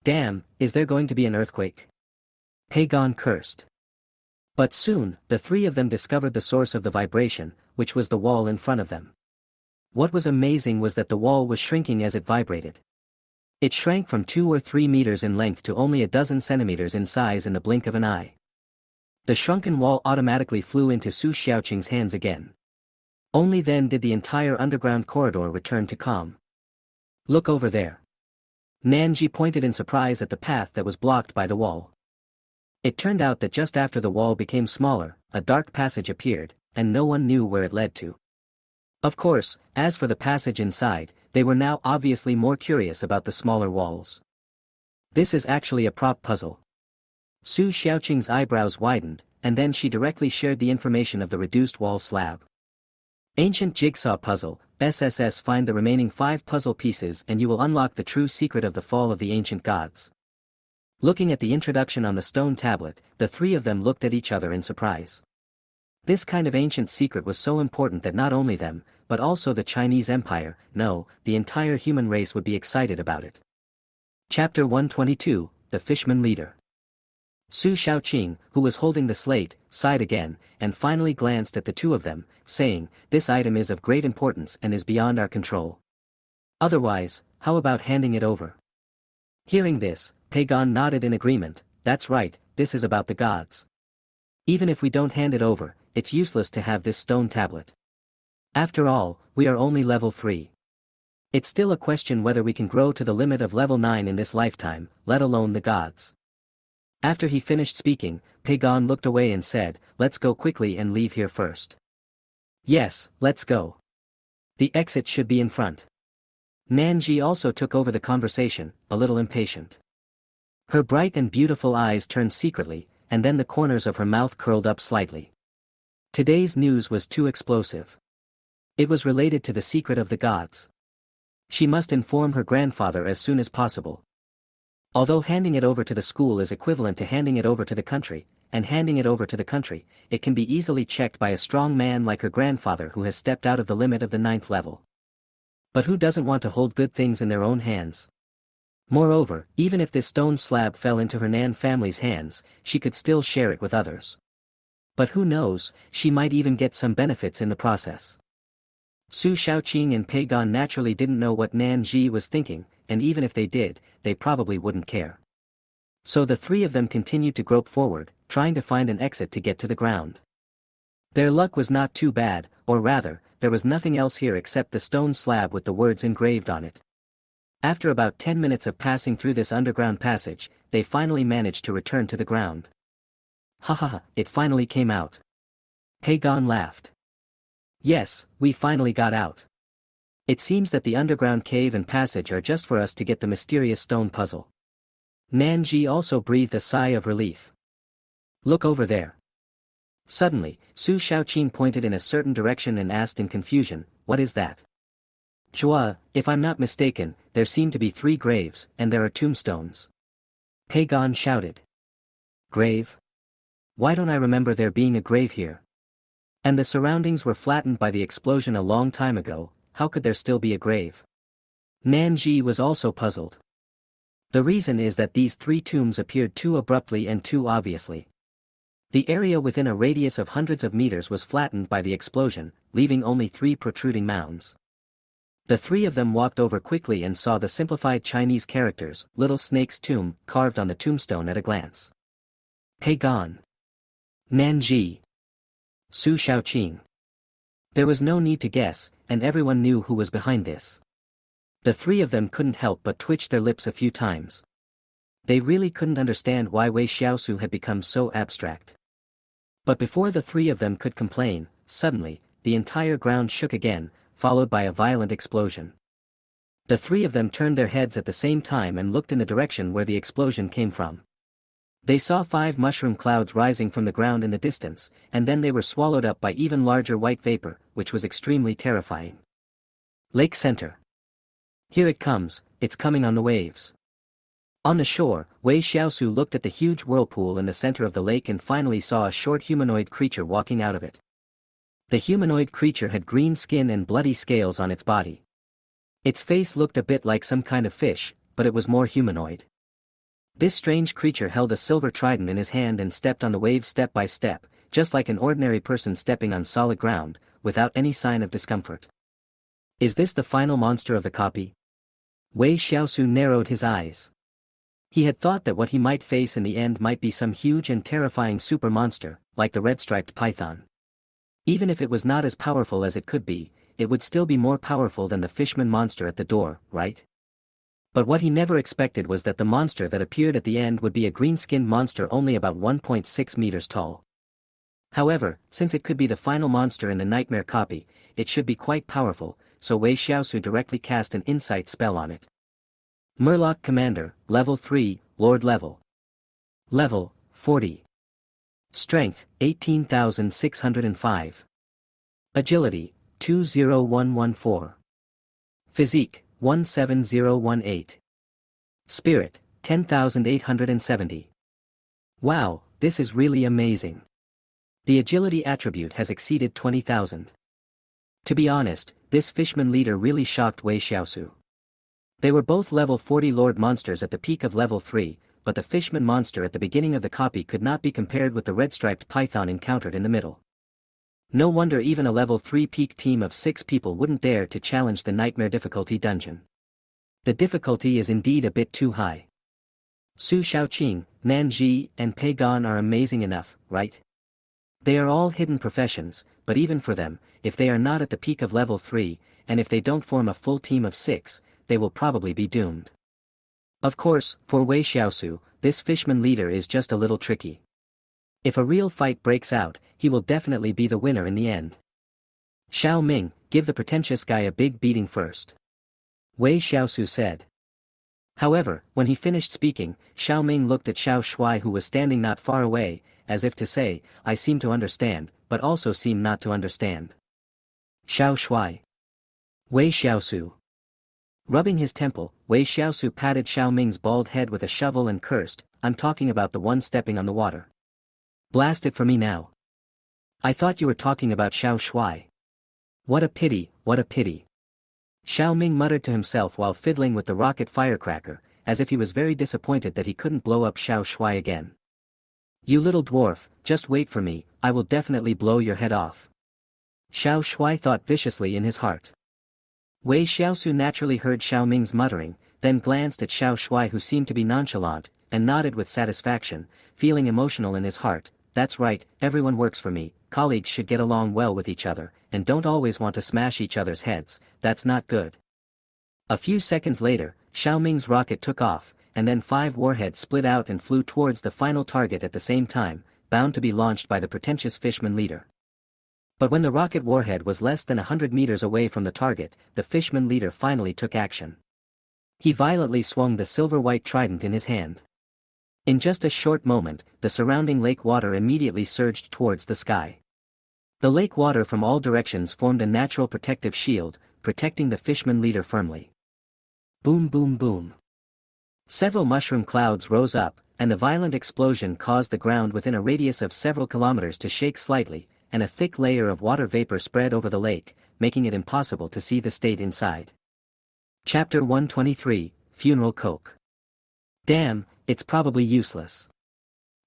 Damn, is there going to be an earthquake? Pagon cursed. But soon, the three of them discovered the source of the vibration, which was the wall in front of them. What was amazing was that the wall was shrinking as it vibrated. It shrank from 2 or 3 meters in length to only a dozen centimeters in size in the blink of an eye. The shrunken wall automatically flew into Su Xiaoqing's hands again. Only then did the entire underground corridor return to calm. Look over there. Nanji pointed in surprise at the path that was blocked by the wall. It turned out that just after the wall became smaller, a dark passage appeared, and no one knew where it led to. Of course, as for the passage inside, they were now obviously more curious about the smaller walls. This is actually a prop puzzle. Su Xiaoqing's eyebrows widened, and then she directly shared the information of the reduced wall slab. Ancient jigsaw puzzle, SSS find the remaining 5 puzzle pieces and you will unlock the true secret of the fall of the ancient gods. Looking at the introduction on the stone tablet, the three of them looked at each other in surprise. This kind of ancient secret was so important that not only them, but also the Chinese Empire, no, the entire human race would be excited about it. Chapter 122, The Fishman Leader. Su Shaoqing, who was holding the slate, sighed again, and finally glanced at the two of them, saying, "This item is of great importance and is beyond our control. Otherwise, how about handing it over?" Hearing this, Pagon nodded in agreement. "That's right, this is about the gods. Even if we don't hand it over, it's useless to have this stone tablet. After all, we are only level 3. It's still a question whether we can grow to the limit of level 9 in this lifetime, let alone the gods." After he finished speaking, Pagon looked away and said, "Let's go quickly and leave here first." "Yes, let's go. The exit should be in front." Nanji also took over the conversation, a little impatient. Her bright and beautiful eyes turned secretly, and then the corners of her mouth curled up slightly. Today's news was too explosive. It was related to the secret of the gods. She must inform her grandfather as soon as possible. Although handing it over to the school is equivalent to handing it over to the country, and handing it over to the country, it can be easily checked by a strong man like her grandfather who has stepped out of the limit of the 9th level. But who doesn't want to hold good things in their own hands? Moreover, even if this stone slab fell into her Nan family's hands, she could still share it with others. But who knows, she might even get some benefits in the process. Su Shaoqing and Pagon naturally didn't know what Nanji was thinking, and even if they did, they probably wouldn't care. So the three of them continued to grope forward, trying to find an exit to get to the ground. Their luck was not too bad, or rather, there was nothing else here except the stone slab with the words engraved on it. After about 10 minutes of passing through this underground passage, they finally managed to return to the ground. "Ha ha ha, it finally came out." Pagon laughed. "Yes, we finally got out. It seems that the underground cave and passage are just for us to get the mysterious stone puzzle." Nanji also breathed a sigh of relief. "Look over there." Suddenly, Su Shaoqing pointed in a certain direction and asked in confusion, "What is that?" "Chua, if I'm not mistaken, there seem to be 3 graves, and there are tombstones." Pagon shouted. "Grave? Why don't I remember there being a grave here? And the surroundings were flattened by the explosion a long time ago, how could there still be a grave?" Nanji was also puzzled. The reason is that these 3 tombs appeared too abruptly and too obviously. The area within a radius of hundreds of meters was flattened by the explosion, leaving only 3 protruding mounds. The 3 of them walked over quickly and saw the simplified Chinese characters, "Little Snake's Tomb," carved on the tombstone at a glance. Pagon. Nanji. Su Shaoqing. There was no need to guess, and everyone knew who was behind this. The 3 of them couldn't help but twitch their lips a few times. They really couldn't understand why Wei Xiaosu had become so abstract. But before the 3 of them could complain, suddenly, the entire ground shook again, followed by a violent explosion. The 3 of them turned their heads at the same time and looked in the direction where the explosion came from. They saw 5 mushroom clouds rising from the ground in the distance, and then they were swallowed up by even larger white vapor, which was extremely terrifying. Lake Center. "Here it comes, it's coming on the waves." On the shore, Wei Xiaosu looked at the huge whirlpool in the center of the lake and finally saw a short humanoid creature walking out of it. The humanoid creature had green skin and bloody scales on its body. Its face looked a bit like some kind of fish, but it was more humanoid. This strange creature held a silver trident in his hand and stepped on the waves step by step, just like an ordinary person stepping on solid ground, without any sign of discomfort. Is this the final monster of the copy? Wei Xiaosu narrowed his eyes. He had thought that what he might face in the end might be some huge and terrifying super monster, like the red-striped python. Even if it was not as powerful as it could be, it would still be more powerful than the fishman monster at the door, right? But what he never expected was that the monster that appeared at the end would be a green-skinned monster only about 1.6 meters tall. However, since it could be the final monster in the nightmare copy, it should be quite powerful, so Wei Xiaosu directly cast an insight spell on it. Murloc Commander, Level 3, Lord Level. Level, 40. Strength, 18,605. Agility, 20114. Physique, 17018. Spirit, 10,870. Wow, this is really amazing. The agility attribute has exceeded 20,000. To be honest, this fishman leader really shocked Wei Xiaosu. They were both level 40 Lord monsters at the peak of level 3, but the fishman monster at the beginning of the copy could not be compared with the red-striped python encountered in the middle. No wonder even a level 3 peak team of 6 people wouldn't dare to challenge the nightmare difficulty dungeon. The difficulty is indeed a bit too high. Su Shaoqing, Nan Ji, and Pei Gan are amazing enough, right? They are all hidden professions, but even for them, if they are not at the peak of level 3, and if they don't form a full team of 6, they will probably be doomed. Of course, for Wei Xiaosu, this fishman leader is just a little tricky. If a real fight breaks out, he will definitely be the winner in the end. Xiao Ming, give the pretentious guy a big beating first. Wei Xiaosu said. However, when he finished speaking, Xiao Ming looked at Xiao Shuai who was standing not far away, as if to say, I seem to understand, but also seem not to understand. Xiao Shuai. Wei Xiaosu. Rubbing his temple, Wei Xiaosu patted Xiao Ming's bald head with a shovel and cursed, I'm talking about the one stepping on the water. Blast it for me now. I thought you were talking about Xiao Shuai. What a pity, what a pity. Xiao Ming muttered to himself while fiddling with the rocket firecracker, as if he was very disappointed that he couldn't blow up Xiao Shuai again. You little dwarf, just wait for me, I will definitely blow your head off. Xiao Shuai thought viciously in his heart. Wei Xiaosu naturally heard Xiao Ming's muttering, then glanced at Xiao Shuai who seemed to be nonchalant, and nodded with satisfaction, feeling emotional in his heart. That's right, everyone works for me, colleagues should get along well with each other, and don't always want to smash each other's heads, that's not good. A few seconds later, Xiao Ming's rocket took off, and then 5 warheads split out and flew towards the final target at the same time, bound to be launched by the pretentious fishman leader. But when the rocket warhead was less than 100 meters away from the target, the fishman leader finally took action. He violently swung the silver-white trident in his hand. In just a short moment, the surrounding lake water immediately surged towards the sky. The lake water from all directions formed a natural protective shield, protecting the fishman leader firmly. Boom boom boom. Several mushroom clouds rose up, and a violent explosion caused the ground within a radius of several kilometers to shake slightly, and a thick layer of water vapor spread over the lake, making it impossible to see the state inside. Chapter 123, Funeral Coke. Damn, it's probably useless.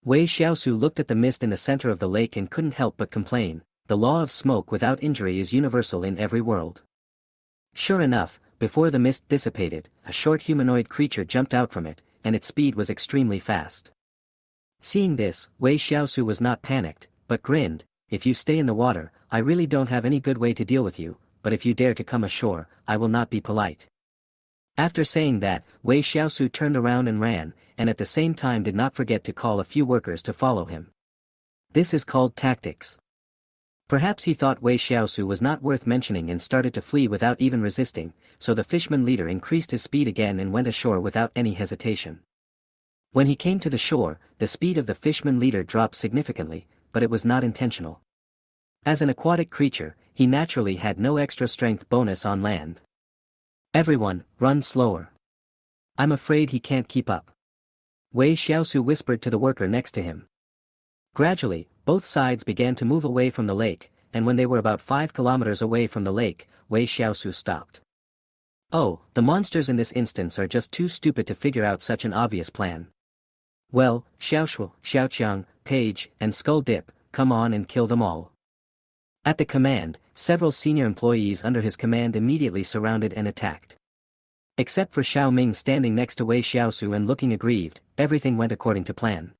Wei Xiaosu looked at the mist in the center of the lake and couldn't help but complain, the law of smoke without injury is universal in every world. Sure enough, before the mist dissipated, a short humanoid creature jumped out from it, and its speed was extremely fast. Seeing this, Wei Xiaosu was not panicked, but grinned, if you stay in the water, I really don't have any good way to deal with you, but if you dare to come ashore, I will not be polite. After saying that, Wei Xiaosu turned around and ran, and at the same time did not forget to call a few workers to follow him. This is called tactics. Perhaps he thought Wei Xiaosu was not worth mentioning and started to flee without even resisting, so the fishman leader increased his speed again and went ashore without any hesitation. When he came to the shore, the speed of the fishman leader dropped significantly, but it was not intentional. As an aquatic creature, he naturally had no extra strength bonus on land. Everyone, run slower. I'm afraid he can't keep up. Wei Xiaosu whispered to the worker next to him. Gradually, both sides began to move away from the lake, and when they were about 5 kilometers away from the lake, Wei Xiaosu stopped. Oh, the monsters in this instance are just too stupid to figure out such an obvious plan. Well, Xiaoshu, Xiaoqiang, Page, and Skull Dip, come on and kill them all. At the command, several senior employees under his command immediately surrounded and attacked. Except for Xiao Ming standing next to Wei Xiaosu and looking aggrieved, everything went according to plan.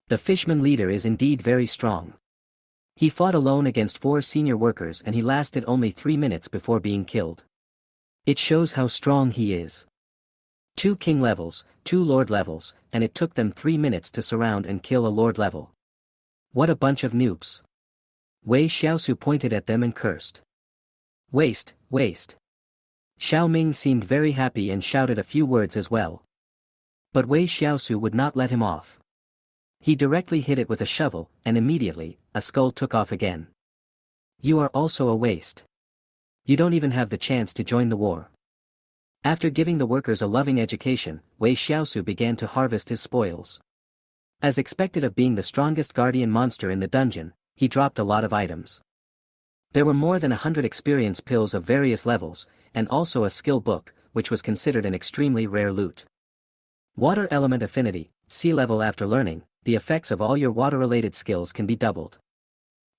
The fishman leader is indeed very strong. He fought alone against 4 senior workers and he lasted only 3 minutes before being killed. It shows how strong he is. 2 king levels, 2 lord levels, and it took them 3 minutes to surround and kill a lord level. What a bunch of noobs. Wei Xiaosu pointed at them and cursed. Waste, waste. Xiao Ming seemed very happy and shouted a few words as well. But Wei Xiaosu would not let him off. He directly hit it with a shovel, and immediately, a skull took off again. You are also a waste. You don't even have the chance to join the war. After giving the workers a loving education, Wei Xiaosu began to harvest his spoils. As expected of being the strongest guardian monster in the dungeon, he dropped a lot of items. There were more than 100 experience pills of various levels, and also a skill book, which was considered an extremely rare loot. Water element affinity, sea level. After learning, the effects of all your water-related skills can be doubled.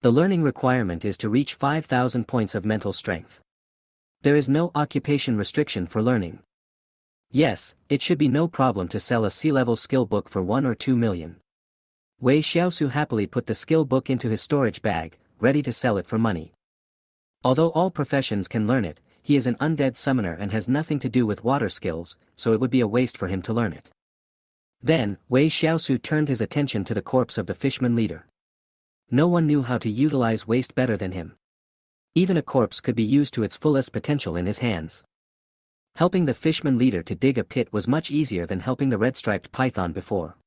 The learning requirement is to reach 5,000 points of mental strength. There is no occupation restriction for learning. Yes, it should be no problem to sell a sea-level skill book for 1 or 2 million. Wei Xiaosu happily put the skill book into his storage bag, ready to sell it for money. Although all professions can learn it, he is an undead summoner and has nothing to do with water skills, so it would be a waste for him to learn it. Then, Wei Xiaosu turned his attention to the corpse of the fishman leader. No one knew how to utilize waste better than him. Even a corpse could be used to its fullest potential in his hands. Helping the fishman leader to dig a pit was much easier than helping the red-striped python before.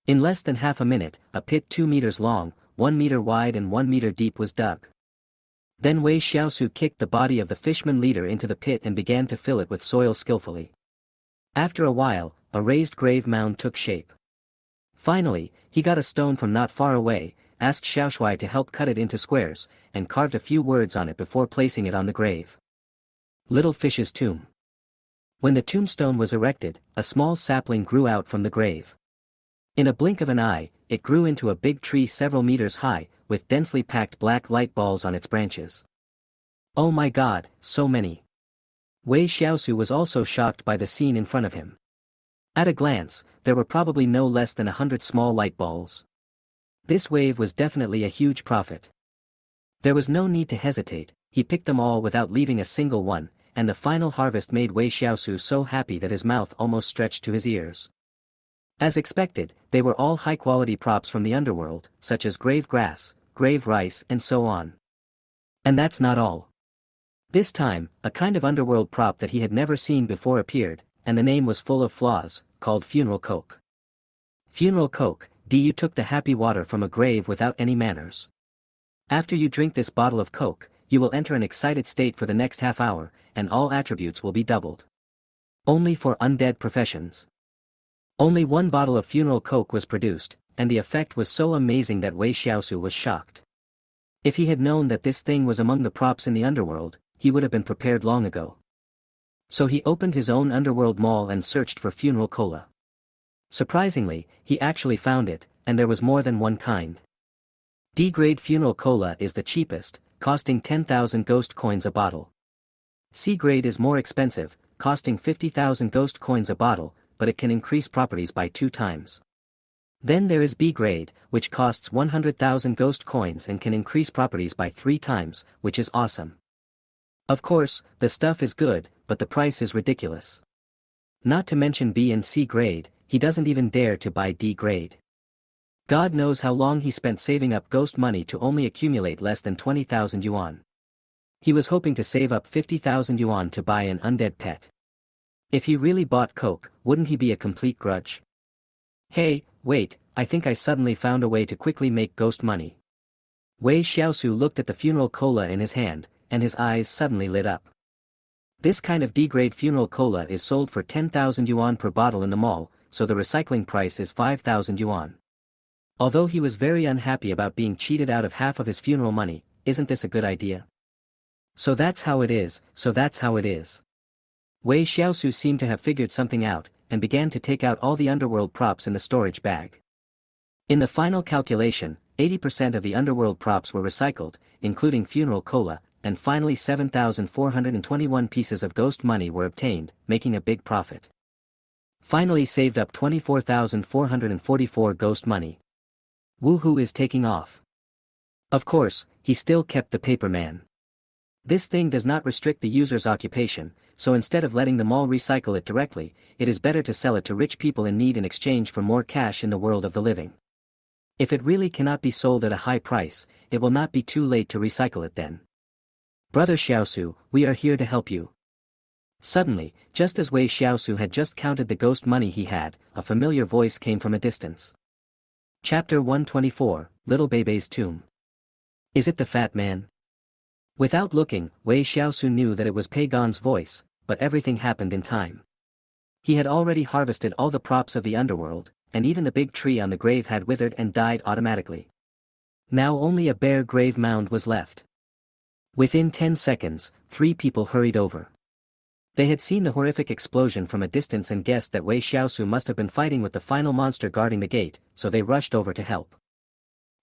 In less than half a minute, a pit 2 meters long, 1 meter wide and 1 meter deep was dug. Then Wei Xiaosu kicked the body of the fishman leader into the pit and began to fill it with soil skillfully. After a while, a raised grave mound took shape. Finally, he got a stone from not far away, asked Xiaoshui to help cut it into squares, and carved a few words on it before placing it on the grave. Little Fish's Tomb. When the tombstone was erected, a small sapling grew out from the grave. In a blink of an eye, it grew into a big tree several meters high, with densely packed black light balls on its branches. Oh my god, so many! Wei Xiaosu was also shocked by the scene in front of him. At a glance, there were probably no less than 100 small light balls. This wave was definitely a huge profit. There was no need to hesitate, he picked them all without leaving a single one, and the final harvest made Wei Xiaosu so happy that his mouth almost stretched to his ears. As expected, they were all high-quality props from the underworld, such as grave grass, grave rice and so on. And that's not all. This time, a kind of underworld prop that he had never seen before appeared, and the name was full of flaws, called Funeral Coke. Funeral Coke, you took the happy water from a grave without any manners. After you drink this bottle of Coke, you will enter an excited state for the next half hour, and all attributes will be doubled. Only for undead professions. Only one bottle of Funeral Coke was produced, and the effect was so amazing that Wei Xiaosu was shocked. If he had known that this thing was among the props in the underworld, he would have been prepared long ago. So he opened his own underworld mall and searched for Funeral Cola. Surprisingly, he actually found it, and there was more than one kind. D-grade Funeral Cola is the cheapest, costing 10,000 ghost coins a bottle. C-grade is more expensive, costing 50,000 ghost coins a bottle, but it can increase properties by 2 times. Then there is B-grade, which costs 100,000 ghost coins and can increase properties by 3 times, which is awesome. Of course, the stuff is good, but the price is ridiculous. Not to mention B and C grade, he doesn't even dare to buy D grade. God knows how long he spent saving up ghost money to only accumulate less than 20,000 yuan. He was hoping to save up 50,000 yuan to buy an undead pet. If he really bought Coke, wouldn't he be a complete grudge? Hey, wait, I think I suddenly found a way to quickly make ghost money. Wei Xiaosu looked at the Funeral Cola in his hand, and his eyes suddenly lit up. This kind of D-grade Funeral Cola is sold for 10,000 yuan per bottle in the mall, so the recycling price is 5,000 yuan. Although he was very unhappy about being cheated out of half of his funeral money, isn't this a good idea? So that's how it is, Wei Xiaosu seemed to have figured something out, and began to take out all the underworld props in the storage bag. In the final calculation, 80% of the underworld props were recycled, including Funeral Cola, and finally 7,421 pieces of ghost money were obtained, making a big profit. Finally saved up 24,444 ghost money. Woohoo is taking off. Of course, he still kept the paper man. This thing does not restrict the user's occupation, so instead of letting them all recycle it directly, it is better to sell it to rich people in need in exchange for more cash in the world of the living. If it really cannot be sold at a high price, it will not be too late to recycle it then. Brother Xiaosu, we are here to help you. Suddenly, just as Wei Xiaosu had just counted the ghost money he had, a familiar voice came from a distance. Chapter 124, Little Bebe's Tomb. Is it the fat man? Without looking, Wei Xiaosu knew that it was Peigan's voice, but everything happened in time. He had already harvested all the props of the underworld, and even the big tree on the grave had withered and died automatically. Now only a bare grave mound was left. Within 10 seconds, 3 people hurried over. They had seen the horrific explosion from a distance and guessed that Wei Xiaosu must have been fighting with the final monster guarding the gate, so they rushed over to help.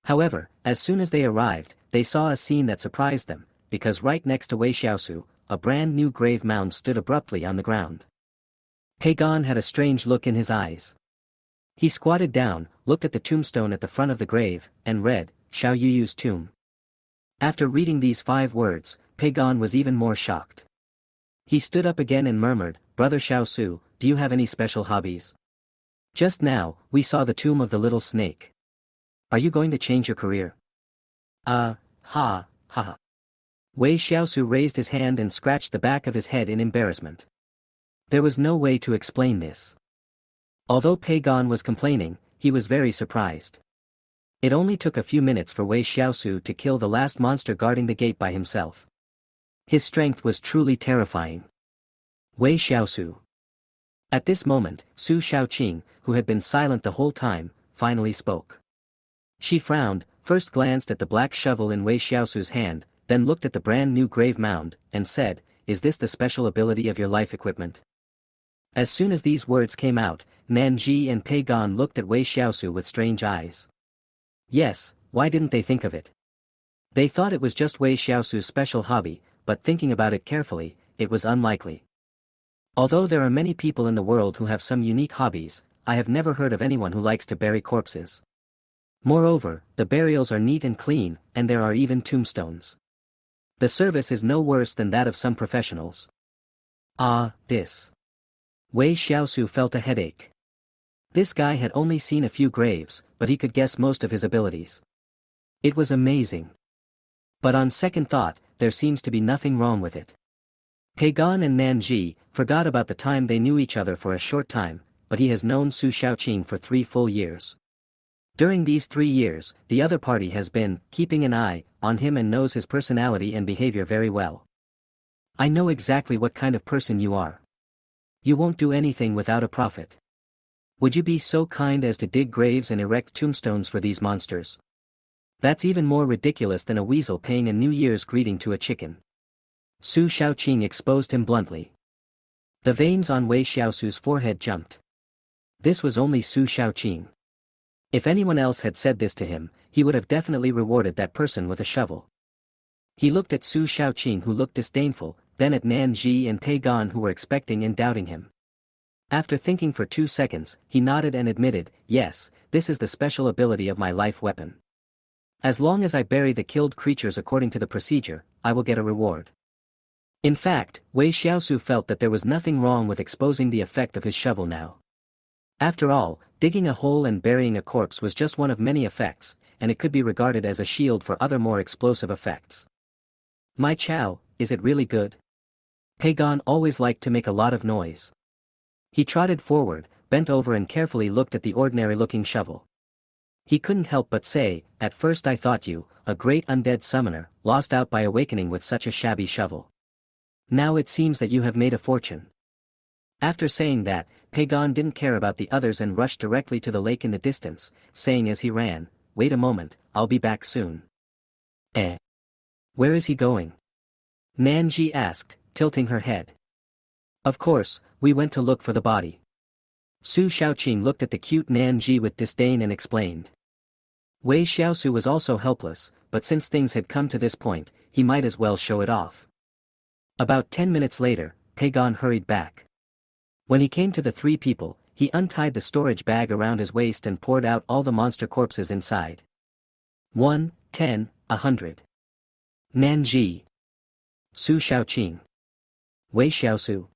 However, as soon as they arrived, they saw a scene that surprised them, because right next to Wei Xiaosu, a brand new grave mound stood abruptly on the ground. Peigan had a strange look in his eyes. He squatted down, looked at the tombstone at the front of the grave, and read, Xiao Yuyu's tomb. After reading these 5 words, Peigan was even more shocked. He stood up again and murmured, Brother Xiaosu, do you have any special hobbies? Just now, we saw the tomb of the little snake. Are you going to change your career? Ha. Wei Xiaosu raised his hand and scratched the back of his head in embarrassment. There was no way to explain this. Although Peigan was complaining, he was very surprised. It only took a few minutes for Wei Xiaosu to kill the last monster guarding the gate by himself. His strength was truly terrifying. Wei Xiaosu. At this moment, Su Xiaoqing, who had been silent the whole time, finally spoke. She frowned, first glanced at the black shovel in Wei Xiaosu's hand, then looked at the brand new grave mound, and said, Is this the special ability of your life equipment? As soon as these words came out, Nanji and Peigan looked at Wei Xiaosu with strange eyes. Yes, why didn't they think of it? They thought it was just Wei Xiaosu's special hobby, but thinking about it carefully, it was unlikely. Although there are many people in the world who have some unique hobbies, I have never heard of anyone who likes to bury corpses. Moreover, the burials are neat and clean, and there are even tombstones. The service is no worse than that of some professionals. This. Wei Xiaosu felt a headache. This guy had only seen a few graves, but he could guess most of his abilities. It was amazing. But on second thought, there seems to be nothing wrong with it. Peigan and Nanji forgot about the time they knew each other for a short time, but he has known Su Xiaoqing for 3 full years. During these 3 years, the other party has been keeping an eye on him and knows his personality and behavior very well. I know exactly what kind of person you are. You won't do anything without a profit. Would you be so kind as to dig graves and erect tombstones for these monsters? That's even more ridiculous than a weasel paying a New Year's greeting to a chicken. Su Xiaoqing exposed him bluntly. The veins on Wei Xiaosu's forehead jumped. This was only Su Xiaoqing. If anyone else had said this to him, he would have definitely rewarded that person with a shovel. He looked at Su Xiaoqing, who looked disdainful, then at Nanji and Peigan, who were expecting and doubting him. After thinking for 2 seconds, he nodded and admitted, Yes, this is the special ability of my life weapon. As long as I bury the killed creatures according to the procedure, I will get a reward. In fact, Wei Xiaosu felt that there was nothing wrong with exposing the effect of his shovel now. After all, digging a hole and burying a corpse was just one of many effects, and it could be regarded as a shield for other more explosive effects. My chow, is it really good? Peigan always liked to make a lot of noise. He trotted forward, bent over and carefully looked at the ordinary-looking shovel. He couldn't help but say, At first I thought you, a great undead summoner, lost out by awakening with such a shabby shovel. Now it seems that you have made a fortune. After saying that, Peigan didn't care about the others and rushed directly to the lake in the distance, saying as he ran, Wait a moment, I'll be back soon. Where is he going? Nanji asked, tilting her head. Of course, we went to look for the body. Su Xiaoqing looked at the cute Nanji with disdain and explained. Wei Xiaosu was also helpless, but since things had come to this point, he might as well show it off. About 10 minutes later, Peigan hurried back. When he came to the 3 people, he untied the storage bag around his waist and poured out all the monster corpses inside. 1, 10, 100. Nanji. Su Xiaoqing. Wei Xiaosu.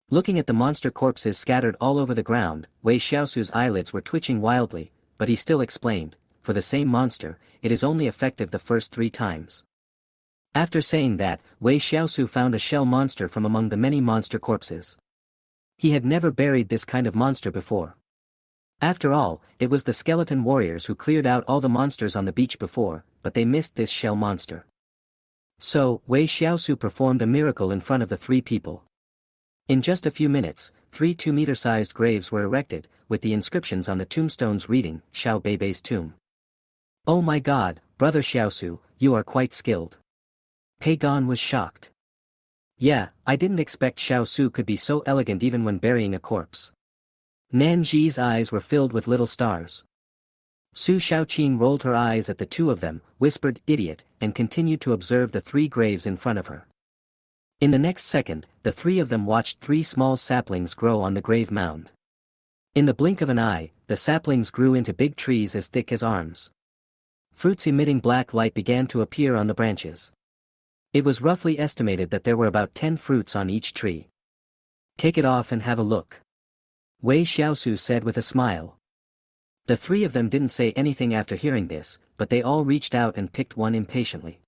Looking at the monster corpses scattered all over the ground, Wei Xiaosu's eyelids were twitching wildly, but he still explained, For the same monster, it is only effective the first 3 times. After saying that, Wei Xiaosu found a shell monster from among the many monster corpses. He had never buried this kind of monster before. After all, it was the skeleton warriors who cleared out all the monsters on the beach before, but they missed this shell monster. So, Wei Xiaosu performed a miracle in front of the three people. In just a few minutes, 3 2-meter-sized graves were erected, with the inscriptions on the tombstones reading, Xiao Beibei's tomb. Oh my god, brother Xiaosu, you are quite skilled. Pei Gan was shocked. Yeah, I didn't expect Xiaosu could be so elegant even when burying a corpse. Nanji's eyes were filled with little stars. Su Xiaoqing rolled her eyes at the two of them, whispered idiot, and continued to observe the 3 graves in front of her. In the next second, the 3 of them watched 3 small saplings grow on the grave mound. In the blink of an eye, the saplings grew into big trees as thick as arms. Fruits emitting black light began to appear on the branches. It was roughly estimated that there were about 10 fruits on each tree. Take it off and have a look. Wei Xiaosu said with a smile. The 3 of them didn't say anything after hearing this, but they all reached out and picked one impatiently.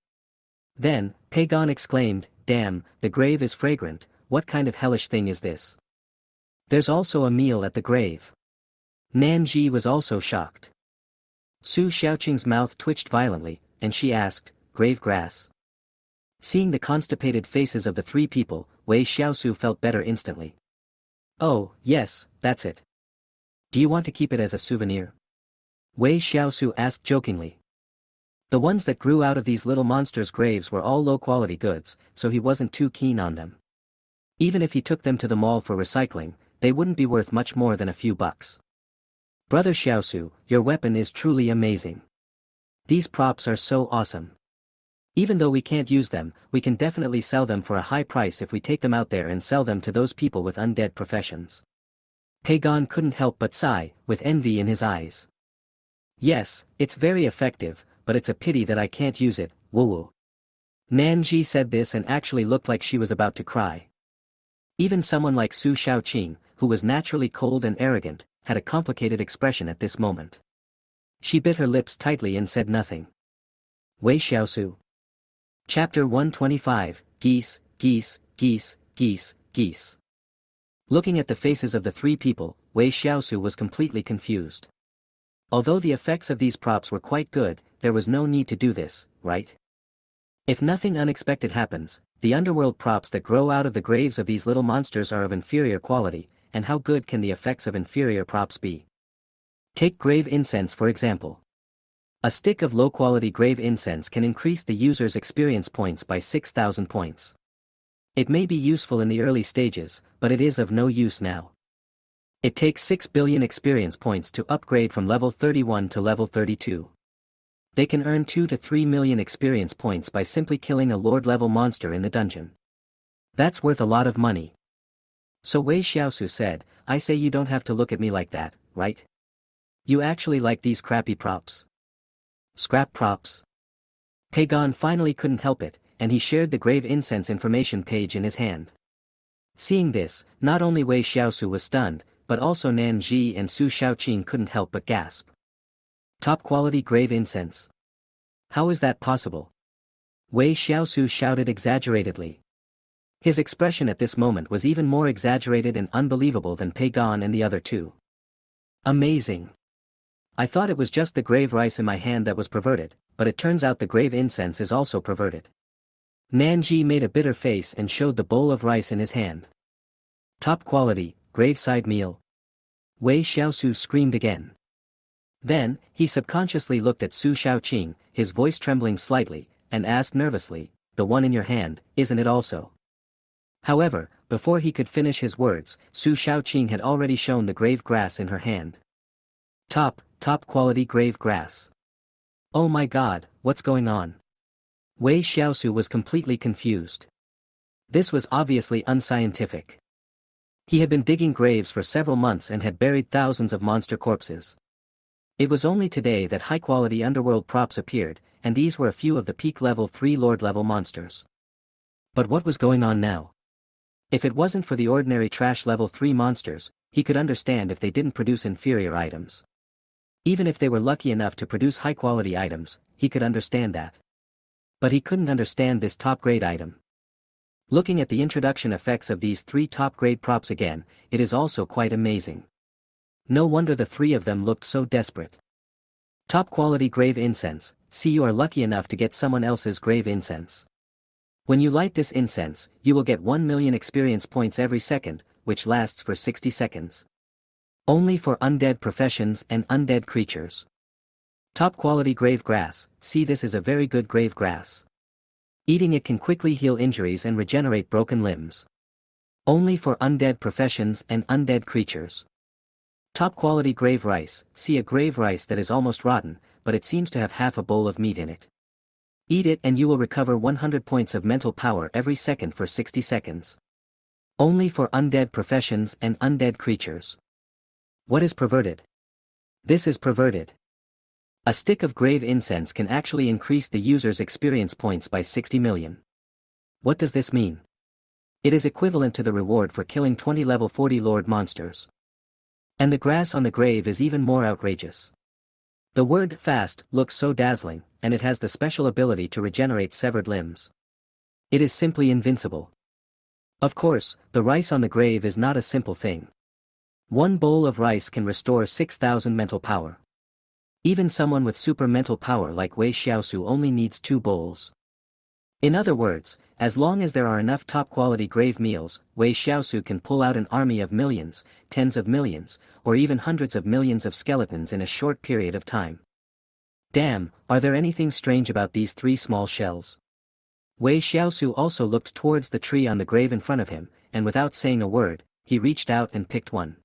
Then, Pei Gan exclaimed, damn, the grave is fragrant, what kind of hellish thing is this? There's also a meal at the grave. Nanji was also shocked. Su Xiaoqing's mouth twitched violently, and she asked, grave grass? Seeing the constipated faces of the 3 people, Wei Xiaosu felt better instantly. Oh, yes, that's it. Do you want to keep it as a souvenir? Wei Xiaosu asked jokingly. The ones that grew out of these little monsters' graves were all low-quality goods, so he wasn't too keen on them. Even if he took them to the mall for recycling, they wouldn't be worth much more than a few bucks. Brother Xiaosu, your weapon is truly amazing. These props are so awesome. Even though we can't use them, we can definitely sell them for a high price if we take them out there and sell them to those people with undead professions. Pei Gan couldn't help but sigh, with envy in his eyes. Yes, it's very effective, but it's a pity that I can't use it, woo-woo. Nanji said this and actually looked like she was about to cry. Even someone like Su Xiaoqing, who was naturally cold and arrogant, had a complicated expression at this moment. She bit her lips tightly and said nothing. Wei Xiaosu. Chapter 125, Geese, Geese, Geese, Geese, Geese. Looking at the faces of the 3 people, Wei Xiaosu was completely confused. Although the effects of these props were quite good, there was no need to do this, right? If nothing unexpected happens, the underworld props that grow out of the graves of these little monsters are of inferior quality, and how good can the effects of inferior props be? Take grave incense for example. A stick of low-quality grave incense can increase the user's experience points by 6,000 points. It may be useful in the early stages, but it is of no use now. It takes 6 billion experience points to upgrade from level 31 to level 32. They can earn 2 to 3 million experience points by simply killing a lord-level monster in the dungeon. That's worth a lot of money. So Wei Xiaosu said, I say you don't have to look at me like that, right? You actually like these crappy props. Scrap props. Pei Gan finally couldn't help it, and he shared the grave incense information page in his hand. Seeing this, not only Wei Xiaosu was stunned, but also Nanji and Su Xiaoqing couldn't help but gasp. Top-quality grave incense. How is that possible? Wei Xiaosu shouted exaggeratedly. His expression at this moment was even more exaggerated and unbelievable than Pei Gan and the other 2. Amazing. I thought it was just the grave rice in my hand that was perverted, but it turns out the grave incense is also perverted. Nanji made a bitter face and showed the bowl of rice in his hand. Top quality, graveside meal. Wei Xiaosu screamed again. Then, he subconsciously looked at Su Xiaoqing, his voice trembling slightly, and asked nervously, the one in your hand, isn't it also? However, before he could finish his words, Su Xiaoqing had already shown the grave grass in her hand. Top quality grave grass. Oh my god, what's going on? Wei Xiaosu was completely confused. This was obviously unscientific. He had been digging graves for several months and had buried thousands of monster corpses. It was only today that high-quality underworld props appeared, and these were a few of the peak level 3 lord-level monsters. But what was going on now? If it wasn't for the ordinary trash level 3 monsters, he could understand if they didn't produce inferior items. Even if they were lucky enough to produce high-quality items, he could understand that. But he couldn't understand this top-grade item. Looking at the introduction effects of these 3 top-grade props again, it is also quite amazing. No wonder the 3 of them looked so desperate. Top-quality grave incense, see you are lucky enough to get someone else's grave incense. When you light this incense, you will get 1 million experience points every second, which lasts for 60 seconds. Only for undead professions and undead creatures. Top quality grave grass. See, this is a very good grave grass. Eating it can quickly heal injuries and regenerate broken limbs. Only for undead professions and undead creatures. Top quality grave rice. See, a grave rice that is almost rotten, but it seems to have half a bowl of meat in it. Eat it and you will recover 100 points of mental power every second for 60 seconds. Only for undead professions and undead creatures. What is perverted? This is perverted. A stick of grave incense can actually increase the user's experience points by 60 million. What does this mean? It is equivalent to the reward for killing 20 level 40 lord monsters. And the grass on the grave is even more outrageous. The word fast looks so dazzling, and it has the special ability to regenerate severed limbs. It is simply invincible. Of course, the rice on the grave is not a simple thing. One bowl of rice can restore 6,000 mental power. Even someone with super mental power like Wei Xiaosu only needs 2 bowls. In other words, as long as there are enough top-quality grave meals, Wei Xiaosu can pull out an army of millions, tens of millions, or even hundreds of millions of skeletons in a short period of time. Damn, are there anything strange about these 3 small shells? Wei Xiaosu also looked towards the tree on the grave in front of him, and without saying a word, he reached out and picked one.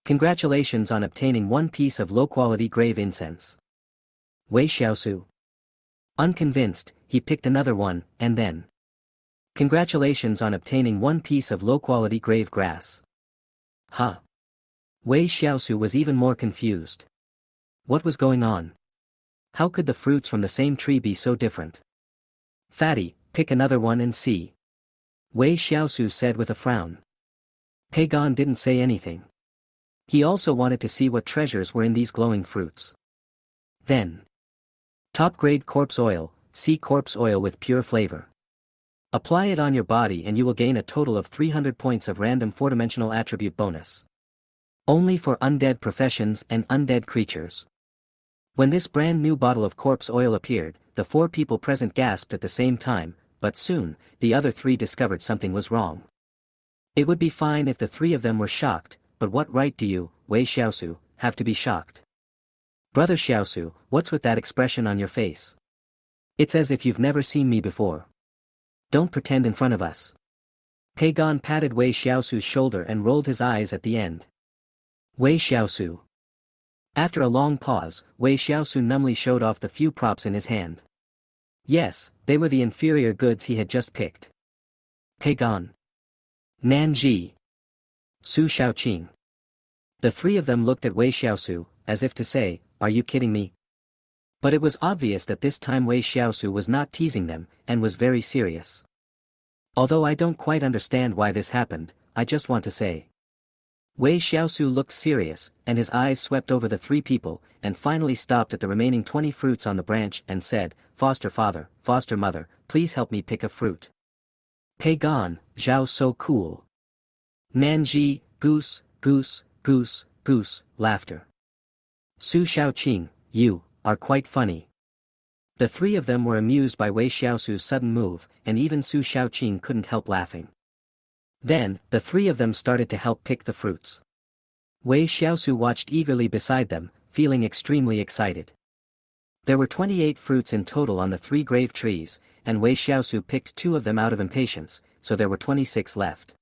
Congratulations on obtaining 1 piece of low-quality grave incense. Wei Xiaosu. Unconvinced, he picked another one, and then. Congratulations on obtaining 1 piece of low-quality grave grass. Huh. Wei Xiaosu was even more confused. What was going on? How could the fruits from the same tree be so different? Fatty, pick another one and see. Wei Xiaosu said with a frown. Pagon didn't say anything. He also wanted to see what treasures were in these glowing fruits. Then. Top-grade corpse oil. See corpse oil with pure flavor. Apply it on your body and you will gain a total of 300 points of random 4-dimensional attribute bonus. Only for undead professions and undead creatures. When this brand new bottle of corpse oil appeared, the 4 people present gasped at the same time, but soon, the other 3 discovered something was wrong. It would be fine if the 3 of them were shocked, but what right do you, Wei Xiaosu, have to be shocked? Brother Xiaosu, what's with that expression on your face? It's as if you've never seen me before. Don't pretend in front of us. Pagon patted Wei Xiaosu's shoulder and rolled his eyes at the end. Wei Xiaosu. After a long pause, Wei Xiaosu numbly showed off the few props in his hand. Yes, they were the inferior goods he had just picked. Pagon. Nanji. Su Shaoqing. The 3 of them looked at Wei Xiaosu, as if to say, are you kidding me? But it was obvious that this time Wei Xiaosu was not teasing them, and was very serious. Although I don't quite understand why this happened, I just want to say. Wei Xiaosu looked serious, and his eyes swept over the 3 people, and finally stopped at the remaining 20 fruits on the branch and said, Foster father, foster mother, please help me pick a fruit. Pagon, Zhao so cool. Nanji, goose, goose, goose, goose, laughter. Su Shaoqing, you are quite funny. The 3 of them were amused by Wei Xiaosu's sudden move, and even Su Shaoqing couldn't help laughing. Then, the 3 of them started to help pick the fruits. Wei Xiaosu watched eagerly beside them, feeling extremely excited. There were 28 fruits in total on the 3 grave trees, and Wei Xiaosu picked 2 of them out of impatience, so there were 26 left.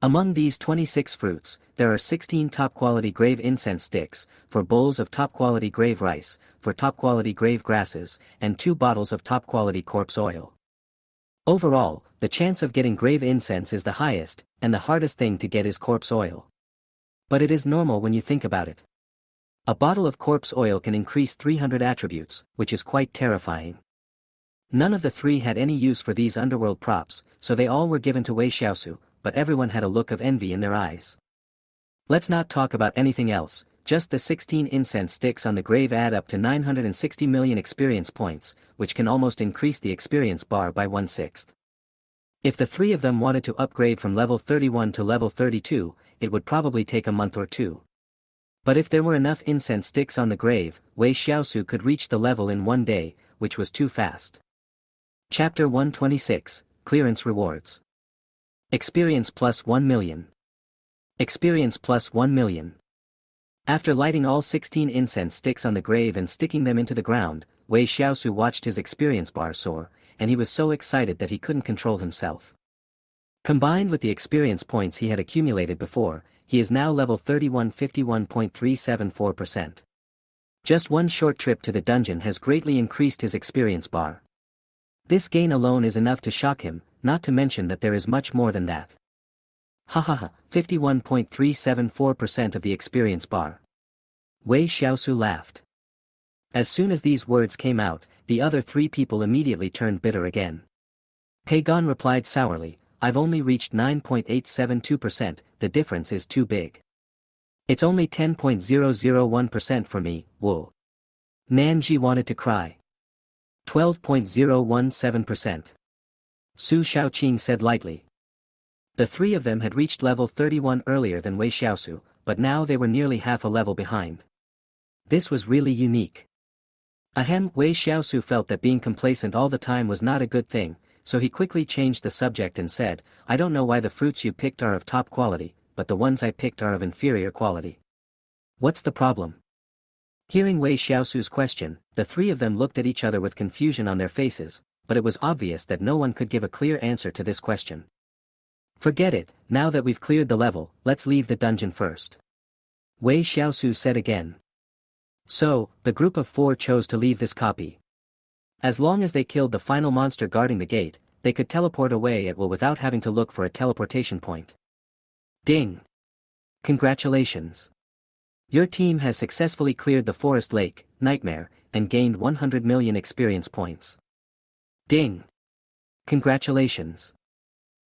Among these 26 fruits, there are 16 top-quality grave incense sticks, 4 bowls of top-quality grave rice, 4 top-quality grave grasses, and 2 bottles of top-quality corpse oil. Overall, the chance of getting grave incense is the highest, and the hardest thing to get is corpse oil. But it is normal when you think about it. A bottle of corpse oil can increase 300 attributes, which is quite terrifying. None of the 3 had any use for these underworld props, so they all were given to Wei Xiaosu, but everyone had a look of envy in their eyes. Let's not talk about anything else, just the 16 incense sticks on the grave add up to 960 million experience points, which can almost increase the experience bar by 1/6. If the 3 of them wanted to upgrade from level 31 to level 32, it would probably take a month or 2. But if there were enough incense sticks on the grave, Wei Xiaosu could reach the level in 1 day, which was too fast. Chapter 126, Clearance Rewards. Experience plus 1 million. Experience plus 1 million. After lighting all 16 incense sticks on the grave and sticking them into the ground, Wei Xiaosu watched his experience bar soar, and he was so excited that he couldn't control himself. Combined with the experience points he had accumulated before, he is now level 31, 51.374%. Just one short trip to the dungeon has greatly increased his experience bar. This gain alone is enough to shock him, not to mention that there is much more than that. Hahaha, 51.374% of the experience bar. Wei Xiaosu laughed. As soon as these words came out, the other three people immediately turned bitter again. Pagon replied sourly, I've only reached 9.872%, the difference is too big. It's only 10.001% for me, Wool. Nanji wanted to cry. 12.017%. Su Shaoqing said lightly. The three of them had reached level 31 earlier than Wei Xiaosu, but now they were nearly half a level behind. This was really unique. Ahem, Wei Xiaosu felt that being complacent all the time was not a good thing, so he quickly changed the subject and said, I don't know why the fruits you picked are of top quality, but the ones I picked are of inferior quality. What's the problem? Hearing Wei Xiaosu's question, the three of them looked at each other with confusion on their faces, but it was obvious that no one could give a clear answer to this question. Forget it, now that we've cleared the level, let's leave the dungeon first. Wei Xiaosu said again. So, the group of four chose to leave this copy. As long as they killed the final monster guarding the gate, they could teleport away at will without having to look for a teleportation point. Ding! Congratulations! Your team has successfully cleared the Forest Lake, Nightmare, and gained 100 million experience points. Ding! Congratulations!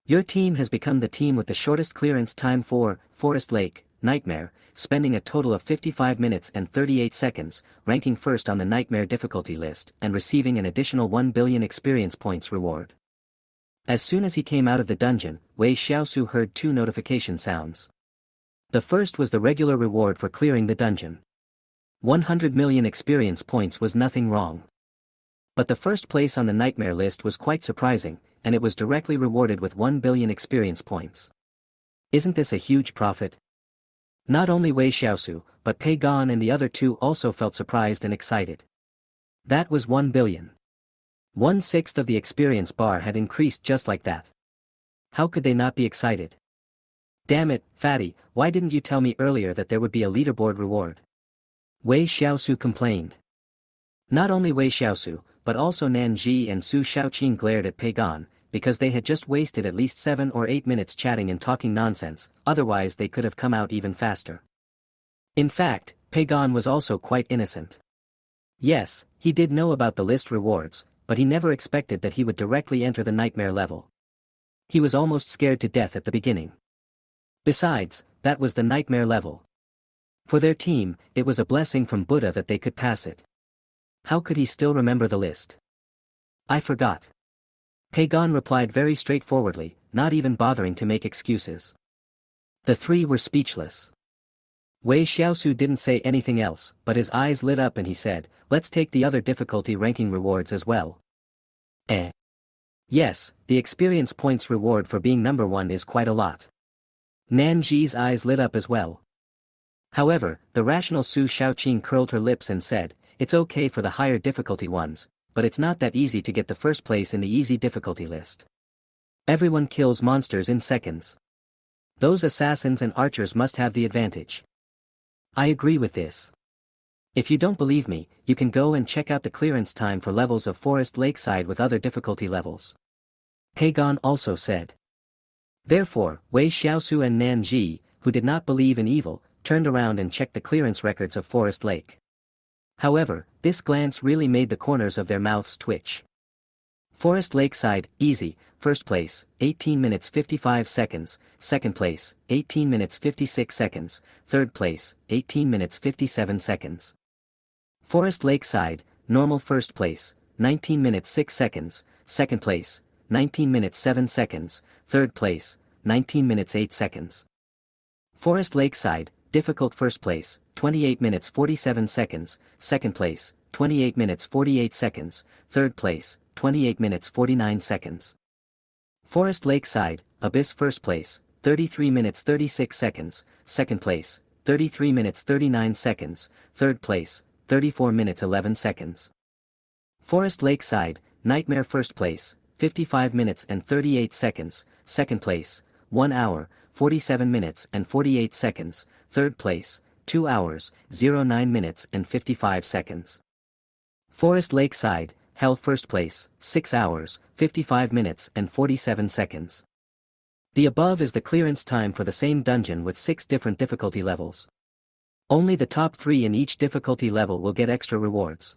Your team has become the team with the shortest clearance time for Forest Lake, Nightmare, spending a total of 55 minutes and 38 seconds, ranking first on the Nightmare difficulty list and receiving an additional 1 billion experience points reward. As soon as he came out of the dungeon, Wei Xiaosu heard two notification sounds. The first was the regular reward for clearing the dungeon. 100 million experience points was nothing wrong. But the first place on the Nightmare list was quite surprising, and it was directly rewarded with 1 billion experience points. Isn't this a huge profit? Not only Wei Xiaosu, but Pei Gan and the other two also felt surprised and excited. That was 1 billion. 1/6 of the experience bar had increased just like that. How could they not be excited? Damn it, Fatty, why didn't you tell me earlier that there would be a leaderboard reward? Wei Xiaosu complained. Not only Wei Xiaosu, but also Nanji and Su Shaoqing glared at Pei Gan, because they had just wasted at least 7 or 8 minutes chatting and talking nonsense, otherwise they could have come out even faster. In fact, Pei Gan was also quite innocent. Yes, he did know about the list rewards, but he never expected that he would directly enter the Nightmare level. He was almost scared to death at the beginning. Besides, that was the Nightmare level. For their team, it was a blessing from Buddha that they could pass it. How could he still remember the list? I forgot. Pei Gan replied very straightforwardly, not even bothering to make excuses. The three were speechless. Wei Xiaosu didn't say anything else, but his eyes lit up and he said, let's take the other difficulty ranking rewards as well. Yes, the experience points reward for being number 1 is quite a lot. Nanji's eyes lit up as well. However, the rational Su Shaoqing curled her lips and said, it's okay for the higher difficulty ones, but it's not that easy to get the first place in the easy difficulty list. Everyone kills monsters in seconds. Those assassins and archers must have the advantage. I agree with this. If you don't believe me, you can go and check out the clearance time for levels of Forest Lakeside with other difficulty levels. Pei Gan also said. Therefore, Wei Xiaosu and Nanji, who did not believe in evil, turned around and checked the clearance records of Forest Lake. However, this glance really made the corners of their mouths twitch. Forest Lakeside, easy, first place, 18 minutes 55 seconds, second place, 18 minutes 56 seconds, third place, 18 minutes 57 seconds. Forest Lakeside, normal first place, 19 minutes 6 seconds, second place, 19 minutes 7 seconds, third place, 19 minutes 8 seconds. Forest Lakeside, difficult first place, 28 minutes 47 seconds, second place, 28 minutes 48 seconds, 3rd place, 28 minutes 49 seconds. Forest Lakeside, Abyss 1st place, 33 minutes 36 seconds, 2nd place, 33 minutes 39 seconds, 3rd place, 34 minutes 11 seconds. Forest Lakeside, Nightmare 1st place, 55 minutes and 38 seconds, 2nd place, 1 hour, 47 minutes and 48 seconds, 3rd place, 2 hours, 09 minutes and 55 seconds. Forest Lakeside, Hell 1st place, 6 hours, 55 minutes and 47 seconds. The above is the clearance time for the same dungeon with 6 different difficulty levels. Only the top 3 in each difficulty level will get extra rewards.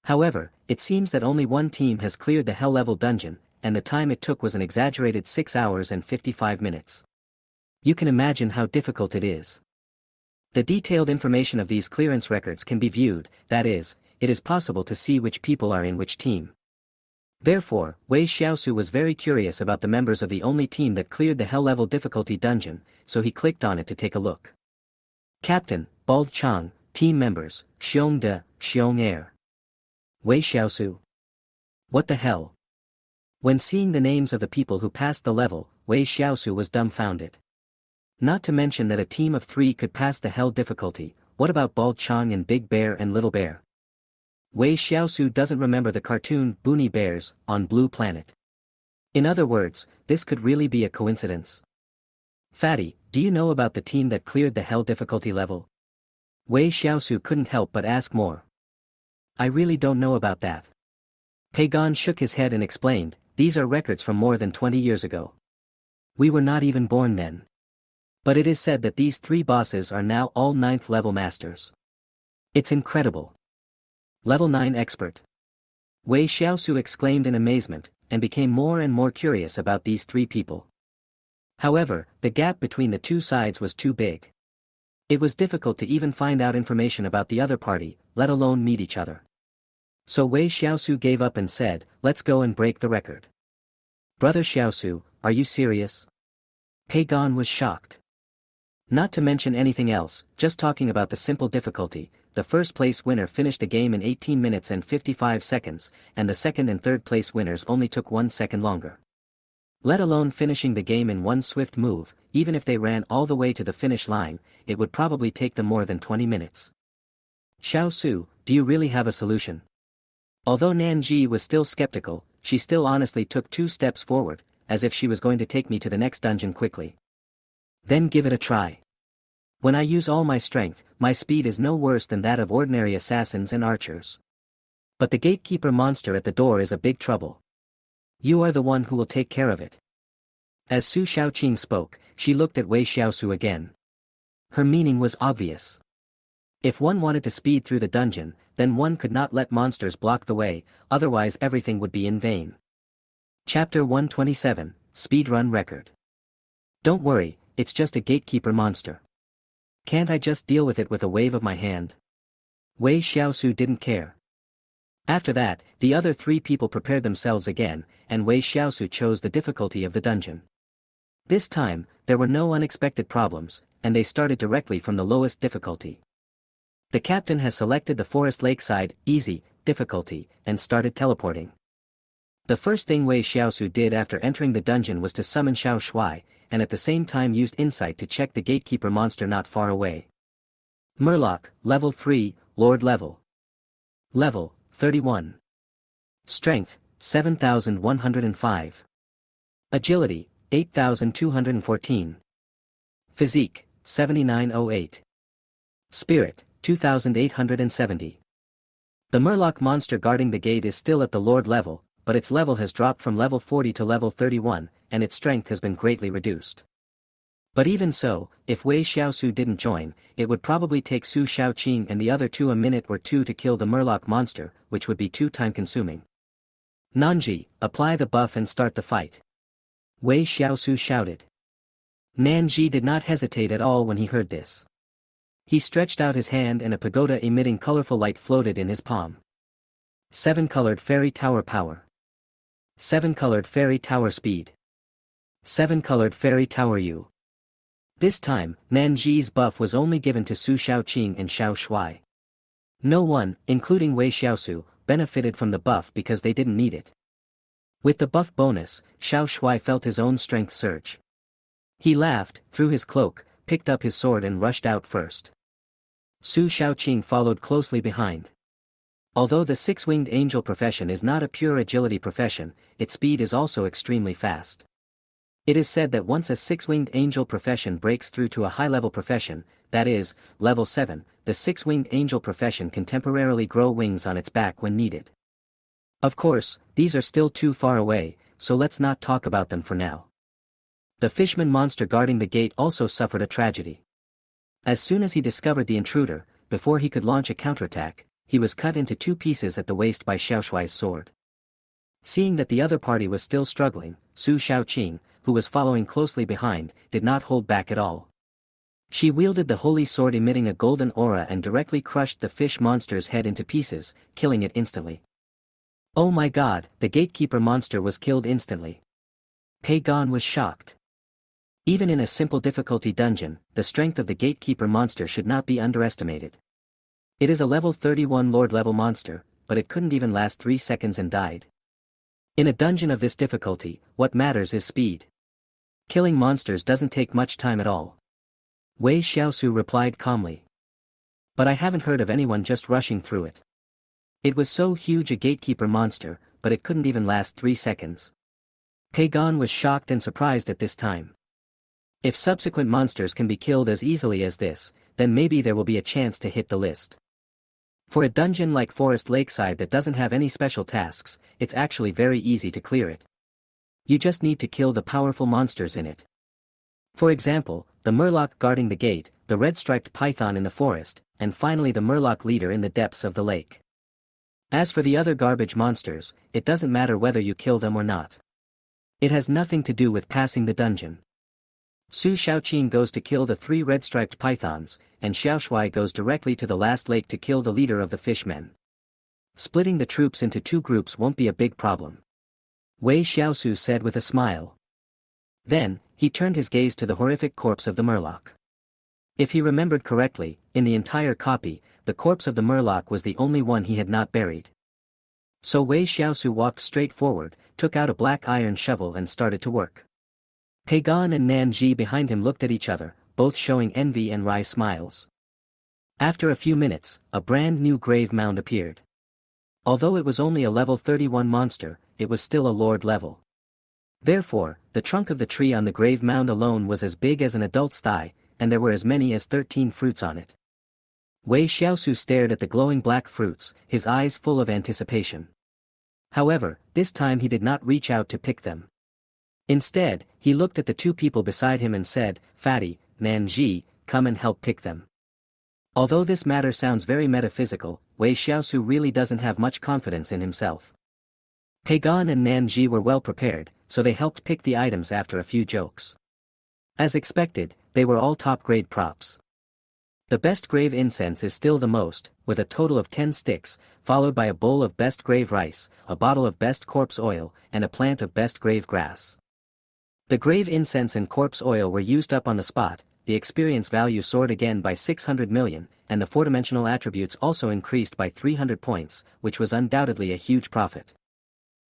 However, it seems that only one team has cleared the Hell level dungeon, and the time it took was an exaggerated 6 hours and 55 minutes. You can imagine how difficult it is. The detailed information of these clearance records can be viewed, that is, it is possible to see which people are in which team. Therefore, Wei Xiaosu was very curious about the members of the only team that cleared the Hell level difficulty dungeon, so he clicked on it to take a look. Captain, Bald Chang, team members, Xiong De, Xiong Air. Wei Xiaosu. What the hell? When seeing the names of the people who passed the level, Wei Xiaosu was dumbfounded. Not to mention that a team of 3 could pass the Hell difficulty. What about Bald Chang and Big Bear and Little Bear? Wei Xiaosu doesn't remember the cartoon Boonie Bears on Blue Planet. In other words, this could really be a coincidence. Fatty, do you know about the team that cleared the Hell difficulty level? Wei Xiaosu couldn't help but ask more. I really don't know about that. Pagon shook his head and explained, these are records from more than 20 years ago. We were not even born then. But it is said that these 3 bosses are now all 9th level masters. It's incredible. Level 9 expert. Wei Xiaosu exclaimed in amazement, and became more and more curious about these 3 people. However, the gap between the 2 sides was too big. It was difficult to even find out information about the other party, let alone meet each other. So Wei Xiaosu gave up and said, let's go and break the record. Brother Xiaosu, are you serious? Pagon was shocked. Not to mention anything else, just talking about the simple difficulty, the 1st place winner finished the game in 18 minutes and 55 seconds, and the 2nd and 3rd place winners only took 1 second longer. Let alone finishing the game in one swift move, even if they ran all the way to the finish line, it would probably take them more than 20 minutes. Xiaosu, do you really have a solution? Although Nanji was still skeptical, she still honestly took 2 steps forward, as if she was going to take me to the next dungeon quickly. Then give it a try. When I use all my strength, my speed is no worse than that of ordinary assassins and archers. But the gatekeeper monster at the door is a big trouble. You are the one who will take care of it. As Su Xiaoqing spoke, she looked at Wei Xiaosu again. Her meaning was obvious. If one wanted to speed through the dungeon, then one could not let monsters block the way, otherwise everything would be in vain. Chapter 127, Speedrun Record. Don't worry, it's just a gatekeeper monster. Can't I just deal with it with a wave of my hand? Wei Xiaosu didn't care. After that, the other 3 people prepared themselves again, and Wei Xiaosu chose the difficulty of the dungeon. This time, there were no unexpected problems, and they started directly from the lowest difficulty. The captain has selected the Forest Lakeside, easy, difficulty, and started teleporting. The first thing Wei Xiaosu did after entering the dungeon was to summon Xiao Shuai, and at the same time used insight to check the gatekeeper monster not far away. Murloc, level 3, Lord level. Level, 31. Strength, 7,105. Agility, 8,214. Physique, 7,908. Spirit, 2,870. The Murloc monster guarding the gate is still at the Lord level, but its level has dropped from level 40 to level 31, and its strength has been greatly reduced. But even so, if Wei Xiaosu didn't join, it would probably take Su Xiaoqing and the other 2 a minute or 2 to kill the Murloc monster, which would be too time-consuming. Nanji, apply the buff and start the fight. Wei Xiaosu shouted. Nanji did not hesitate at all when he heard this. He stretched out his hand and a pagoda emitting colorful light floated in his palm. 7-colored fairy tower power. 7-colored fairy tower speed. 7-colored fairy tower U. This time, Nanji's buff was only given to Su Xiaoqing and Xiao Shuai. No one, including Wei Xiaosu, benefited from the buff because they didn't need it. With the buff bonus, Xiao Shuai felt his own strength surge. He laughed, threw his cloak, picked up his sword and rushed out first. Su Shaoqing followed closely behind. Although the six-winged angel profession is not a pure agility profession, its speed is also extremely fast. It is said that once a six-winged angel profession breaks through to a high-level profession, that is, level 7, the six-winged angel profession can temporarily grow wings on its back when needed. Of course, these are still too far away, so let's not talk about them for now. The fishman monster guarding the gate also suffered a tragedy. As soon as he discovered the intruder, before he could launch a counterattack, he was cut into two pieces at the waist by Xiaoshuai's sword. Seeing that the other party was still struggling, Su Shaoqing, who was following closely behind, did not hold back at all. She wielded the holy sword emitting a golden aura and directly crushed the fish monster's head into pieces, killing it instantly. Oh my god, the gatekeeper monster was killed instantly. Pagon was shocked. Even in a simple difficulty dungeon, the strength of the gatekeeper monster should not be underestimated. It is a level 31 lord level monster, but it couldn't even last 3 seconds and died. In a dungeon of this difficulty, what matters is speed. Killing monsters doesn't take much time at all. Wei Xiaosu replied calmly. But I haven't heard of anyone just rushing through it. It was so huge a gatekeeper monster, but it couldn't even last 3 seconds. Pagon was shocked and surprised at this time. If subsequent monsters can be killed as easily as this, then maybe there will be a chance to hit the list. For a dungeon like Forest Lakeside that doesn't have any special tasks, it's actually very easy to clear it. You just need to kill the powerful monsters in it. For example, the murloc guarding the gate, the red-striped python in the forest, and finally the murloc leader in the depths of the lake. As for the other garbage monsters, it doesn't matter whether you kill them or not. It has nothing to do with passing the dungeon. Su Shaoqing goes to kill the 3 red-striped pythons, and Xiaoshuai goes directly to the last lake to kill the leader of the fishmen. Splitting the troops into 2 groups won't be a big problem. Wei Xiaosu said with a smile. Then, he turned his gaze to the horrific corpse of the murloc. If he remembered correctly, in the entire copy, the corpse of the murloc was the only one he had not buried. So Wei Xiaosu walked straight forward, took out a black iron shovel and started to work. Pagon and Nanji behind him looked at each other, both showing envy and wry smiles. After a few minutes, a brand new grave mound appeared. Although it was only a level 31 monster, it was still a lord level. Therefore, the trunk of the tree on the grave mound alone was as big as an adult's thigh, and there were as many as 13 fruits on it. Wei Xiaosu stared at the glowing black fruits, his eyes full of anticipation. However, this time he did not reach out to pick them. Instead, he looked at the 2 people beside him and said, "Fatty, Nanji, come and help pick them." Although this matter sounds very metaphysical, Wei Xiaosu really doesn't have much confidence in himself. Pagon and Nanji were well prepared, so they helped pick the items after a few jokes. As expected, they were all top-grade props. The best grave incense is still the most, with a total of 10 sticks, followed by a bowl of best grave rice, a bottle of best corpse oil, and a plant of best grave grass. The grave incense and corpse oil were used up on the spot, the experience value soared again by 600 million, and the 4-dimensional attributes also increased by 300 points, which was undoubtedly a huge profit.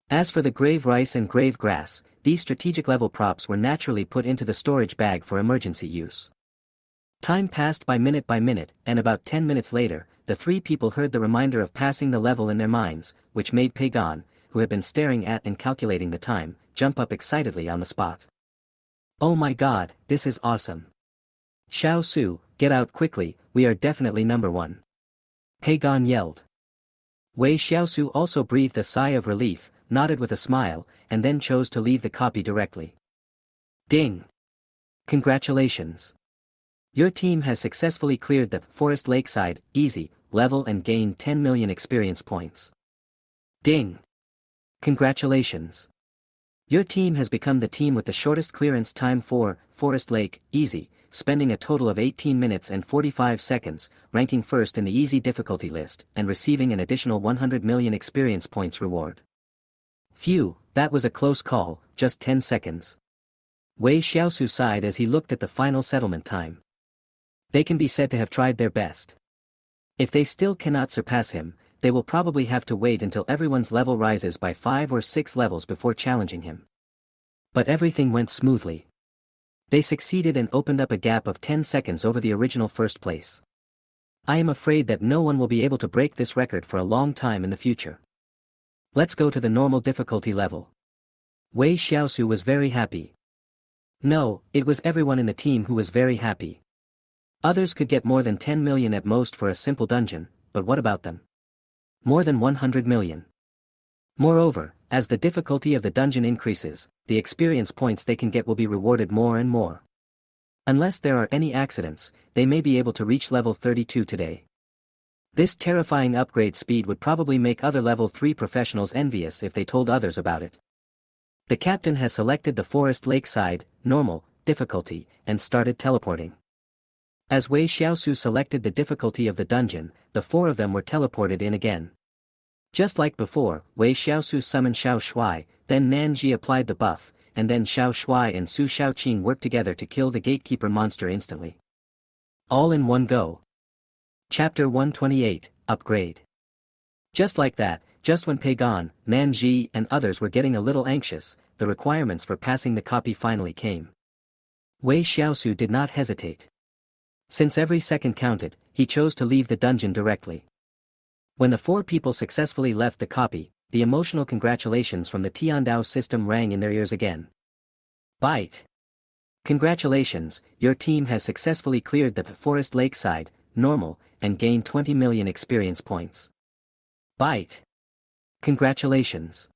As for the grave rice and grave grass, these strategic level props were naturally put into the storage bag for emergency use. Time passed by minute, and about 10 minutes later, the 3 people heard the reminder of passing the level in their minds, which made Pagon, who had been staring at and calculating the time, jump up excitedly on the spot. "Oh my god, this is awesome. Xiao Su, get out quickly, we are definitely number 1. Pagon yelled. Wei Xiaosu also breathed a sigh of relief, nodded with a smile, and then chose to leave the copy directly. Ding! Congratulations! Your team has successfully cleared the Forest Lakeside easy level and gained 10 million experience points. Ding! Congratulations! Your team has become the team with the shortest clearance time for Forest Lake easy, spending a total of 18 minutes and 45 seconds, ranking first in the easy difficulty list, and receiving an additional 100 million experience points reward. Phew, that was a close call, just 10 seconds. Wei Xiaosu sighed as he looked at the final settlement time. They can be said to have tried their best. If they still cannot surpass him, they will probably have to wait until everyone's level rises by 5 or 6 levels before challenging him. But everything went smoothly. They succeeded and opened up a gap of 10 seconds over the original first place. I am afraid that no one will be able to break this record for a long time in the future. Let's go to the normal difficulty level. Wei Xiaosu was very happy. No, it was everyone in the team who was very happy. Others could get more than 10 million at most for a simple dungeon, but what about them? More than 100 million. Moreover, as the difficulty of the dungeon increases, the experience points they can get will be rewarded more and more. Unless there are any accidents, they may be able to reach level 32 today. This terrifying upgrade speed would probably make other level 3 professionals envious if they told others about it. The captain has selected the Forest Lakeside, normal, difficulty, and started teleporting. As Wei Xiaosu selected the difficulty of the dungeon, the 4 of them were teleported in again. Just like before, Wei Xiaosu summoned Xiao Shuai, then Nanji applied the buff, and then Xiao Shuai and Su Xiaoqing worked together to kill the gatekeeper monster instantly. All in one go. Chapter 128, Upgrade. Just like that, just when Pagon, Nanji and others were getting a little anxious, the requirements for passing the copy finally came. Wei Xiaosu did not hesitate. Since every second counted, he chose to leave the dungeon directly. When the 4 people successfully left the copy, the emotional congratulations from the Tiandao system rang in their ears again. Bite! Congratulations, your team has successfully cleared the Forest Lakeside, normal, and gained 20 million experience points. Bite! Congratulations!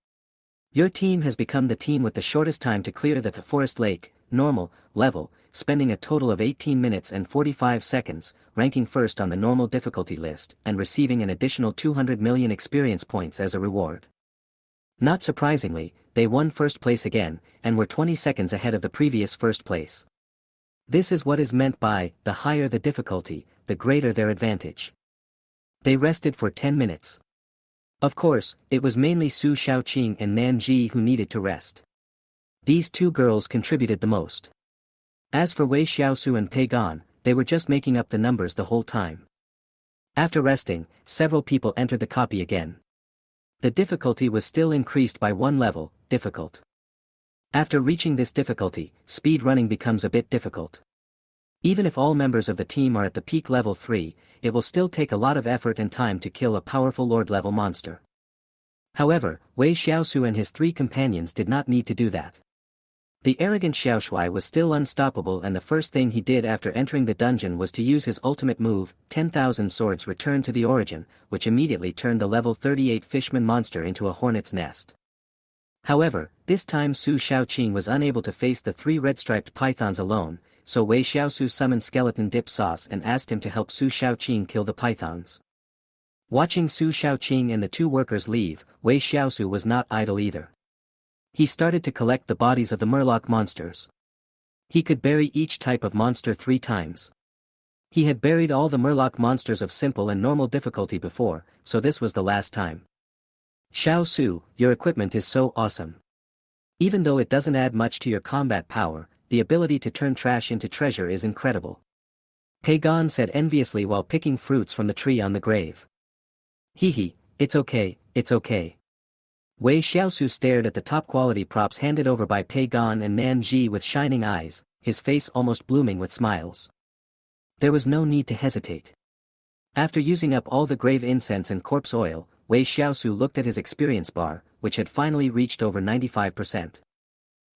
Your team has become the team with the shortest time to clear the Forest Lake, normal, level, spending a total of 18 minutes and 45 seconds, ranking first on the normal difficulty list and receiving an additional 200 million experience points as a reward. Not surprisingly, they won first place again, and were 20 seconds ahead of the previous first place. This is what is meant by, the higher the difficulty, the greater their advantage. They rested for 10 minutes. Of course, it was mainly Su Xiaoqing and Nanji who needed to rest. These 2 girls contributed the most. As for Wei Xiaosu and Pagon, they were just making up the numbers the whole time. After resting, several people entered the copy again. The difficulty was still increased by 1 level, difficult. After reaching this difficulty, speed running becomes a bit difficult. Even if all members of the team are at the peak level 3, it will still take a lot of effort and time to kill a powerful Lord-level monster. However, Wei Xiaosu and his 3 companions did not need to do that. The arrogant Xiao Shuai was still unstoppable, and the first thing he did after entering the dungeon was to use his ultimate move, 10,000 Swords Return to the Origin, which immediately turned the level 38 Fishman monster into a hornet's nest. However, this time Su Xiaoqing was unable to face the 3 red-striped pythons alone, so Wei Xiaosu summoned Skeleton Dip Sauce and asked him to help Su Xiaoqing kill the pythons. Watching Su Xiaoqing and the 2 workers leave, Wei Xiaosu was not idle either. He started to collect the bodies of the Murloc monsters. He could bury each type of monster 3 times. He had buried all the Murloc monsters of simple and normal difficulty before, so this was the last time. Xiao Su, your equipment is so awesome. Even though it doesn't add much to your combat power, the ability to turn trash into treasure is incredible. Pagon said enviously while picking fruits from the tree on the grave. Hehe, it's okay, it's okay. Wei Xiaosu stared at the top-quality props handed over by Pagon and Nanji with shining eyes, his face almost blooming with smiles. There was no need to hesitate. After using up all the grave incense and corpse oil, Wei Xiaosu looked at his experience bar, which had finally reached over 95%.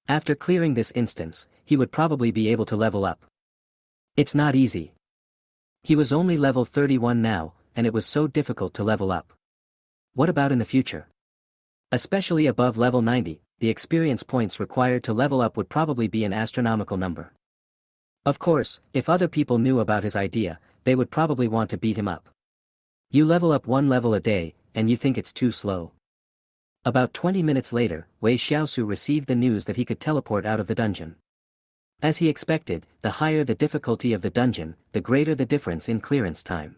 After clearing this instance, he would probably be able to level up. It's not easy. He was only level 31 now, and it was so difficult to level up. What about in the future? Especially above level 90, the experience points required to level up would probably be an astronomical number. Of course, if other people knew about his idea, they would probably want to beat him up. You level up 1 level a day, and you think it's too slow. About 20 minutes later, Wei Xiaosu received the news that he could teleport out of the dungeon. As he expected, the higher the difficulty of the dungeon, the greater the difference in clearance time.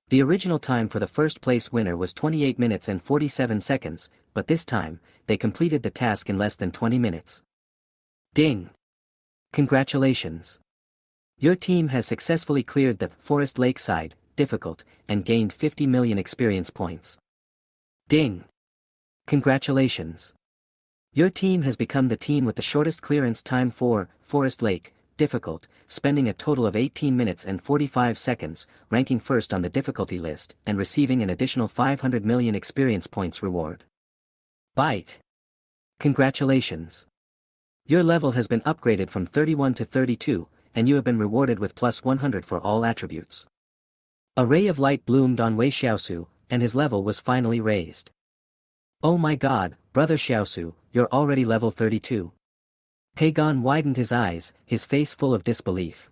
The original time for the first place winner was 28 minutes and 47 seconds, but this time, they completed the task in less than 20 minutes. Ding! Congratulations! Your team has successfully cleared the Forest Lakeside difficult, and gained 50 million experience points. Ding! Congratulations! Your team has become the team with the shortest clearance time for Forest Lake, difficult, spending a total of 18 minutes and 45 seconds, ranking first on the difficulty list and receiving an additional 500 million experience points reward. Bite! Congratulations! Your level has been upgraded from 31 to 32, and you have been rewarded with plus 100 for all attributes. A ray of light bloomed on Wei Xiaosu, and his level was finally raised. Oh my god, brother Xiaosu, you're already level 32. Pagon widened his eyes, his face full of disbelief.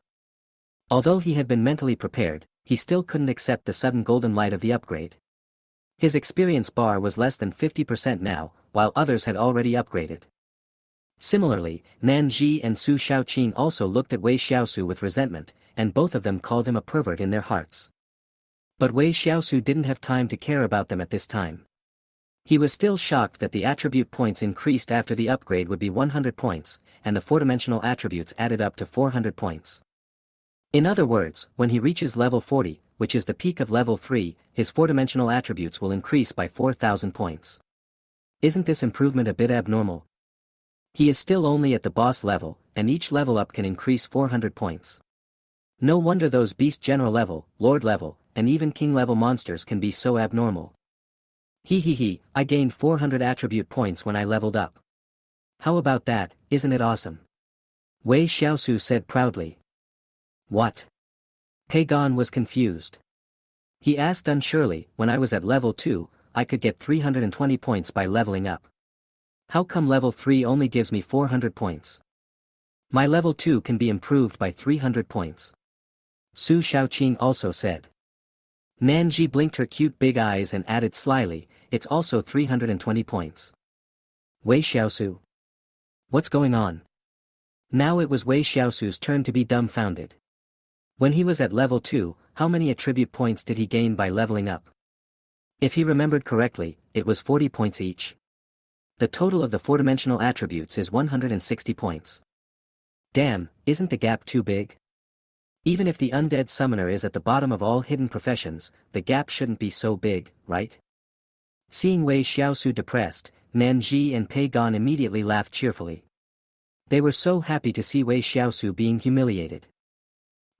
Although he had been mentally prepared, he still couldn't accept the sudden golden light of the upgrade. His experience bar was less than 50% now, while others had already upgraded. Similarly, Nan Ji and Su Xiaoqing also looked at Wei Xiaosu with resentment, and both of them called him a pervert in their hearts. But Wei Xiaosu didn't have time to care about them at this time. He was still shocked that the attribute points increased after the upgrade would be 100 points, and the four-dimensional attributes added up to 400 points. In other words, when he reaches level 40, which is the peak of level 3, his four-dimensional attributes will increase by 4,000 points. Isn't this improvement a bit abnormal? He is still only at the boss level, and each level up can increase 400 points. No wonder those beast general level, lord level, and even king level monsters can be so abnormal. I gained 400 attribute points when I leveled up. How about that, isn't it awesome? Wei Xiaosu said proudly. What? Pagon was confused. He asked unsurely, when I was at level 2, I could get 320 points by leveling up. How come level 3 only gives me 400 points? My level 2 can be improved by 300 points. Su Xiaoqing also said. Nanji blinked her cute big eyes and added slyly, it's also 320 points. Wei Xiaosu. What's going on? Now it was Wei Xiaosu's turn to be dumbfounded. When he was at level 2, how many attribute points did he gain by leveling up? If he remembered correctly, it was 40 points each. The total of the four-dimensional attributes is 160 points. Damn, isn't the gap too big? Even if the undead summoner is at the bottom of all hidden professions, the gap shouldn't be so big, right? Seeing Wei Xiaosu depressed, Nanji and Pagon immediately laughed cheerfully. They were so happy to see Wei Xiaosu being humiliated.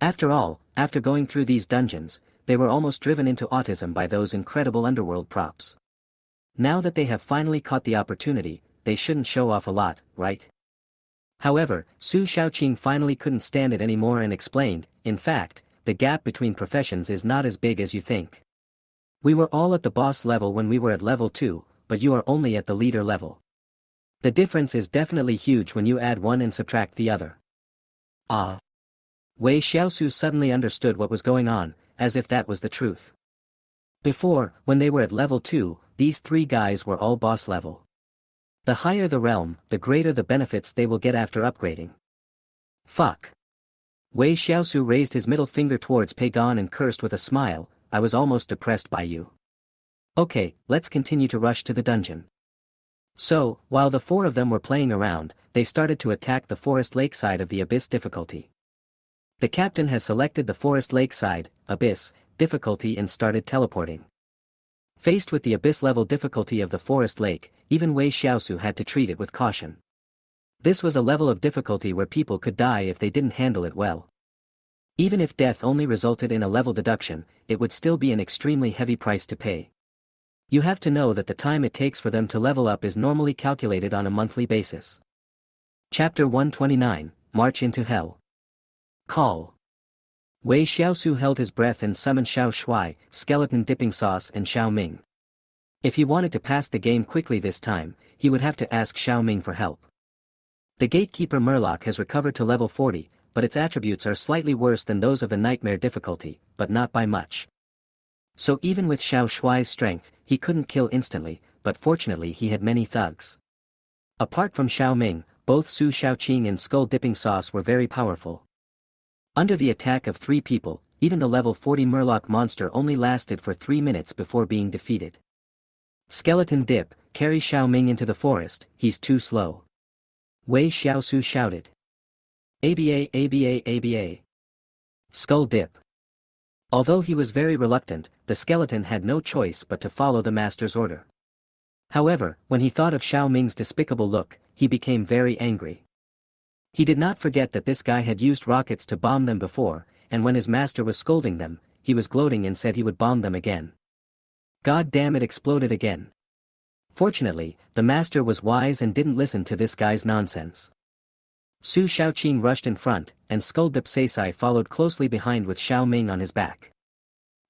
After all, after going through these dungeons, they were almost driven into autism by those incredible underworld props. Now that they have finally caught the opportunity, they shouldn't show off a lot, right? However, Su Xiaoqing finally couldn't stand it anymore and explained, in fact, the gap between professions is not as big as you think. We were all at the boss level when we were at level 2, but you are only at the leader level. The difference is definitely huge when you add one and subtract the other. Ah. Wei Xiaosu suddenly understood what was going on, as if that was the truth. Before, when they were at level 2, these three guys were all boss level. The higher the realm, the greater the benefits they will get after upgrading. Fuck. Wei Xiaosu raised his middle finger towards Pagon and cursed with a smile, I was almost depressed by you. Okay, let's continue to rush to the dungeon. So, while the four of them were playing around, they started to attack the Forest Lake side of the Abyss difficulty. The captain has selected the Forest Lake side, Abyss, difficulty and started teleporting. Faced with the Abyss level difficulty of the Forest Lake, even Wei Xiaosu had to treat it with caution. This was a level of difficulty where people could die if they didn't handle it well. Even if death only resulted in a level deduction, it would still be an extremely heavy price to pay. You have to know that the time it takes for them to level up is normally calculated on a monthly basis. Chapter 129, March into Hell. Call. Wei Xiaosu held his breath and summoned Xiao Shuai, Skeleton Dipping Sauce and Xiao Ming. If he wanted to pass the game quickly this time, he would have to ask Xiao Ming for help. The Gatekeeper Murloc has recovered to level 40, but its attributes are slightly worse than those of the Nightmare difficulty, but not by much. So even with Xiao Shuai's strength, he couldn't kill instantly, but fortunately he had many thugs. Apart from Xiao Ming, both Su Xiaoqing and Skull Dipping Sauce were very powerful. Under the attack of 3 people, even the level 40 Murloc monster only lasted for 3 minutes before being defeated. Skeleton Dip, carry Xiao Ming into the forest, he's too slow. Wei Xiaosu shouted. ABA ABA ABA. Skull Dip. Although he was very reluctant, the skeleton had no choice but to follow the master's order. However, when he thought of Xiao Ming's despicable look, he became very angry. He did not forget that this guy had used rockets to bomb them before, and when his master was scolding them, he was gloating and said he would bomb them again. God damn, it exploded again. Fortunately, the master was wise and didn't listen to this guy's nonsense. Su Shaoqing rushed in front, and Skulldip Seisai followed closely behind with Xiao Ming on his back.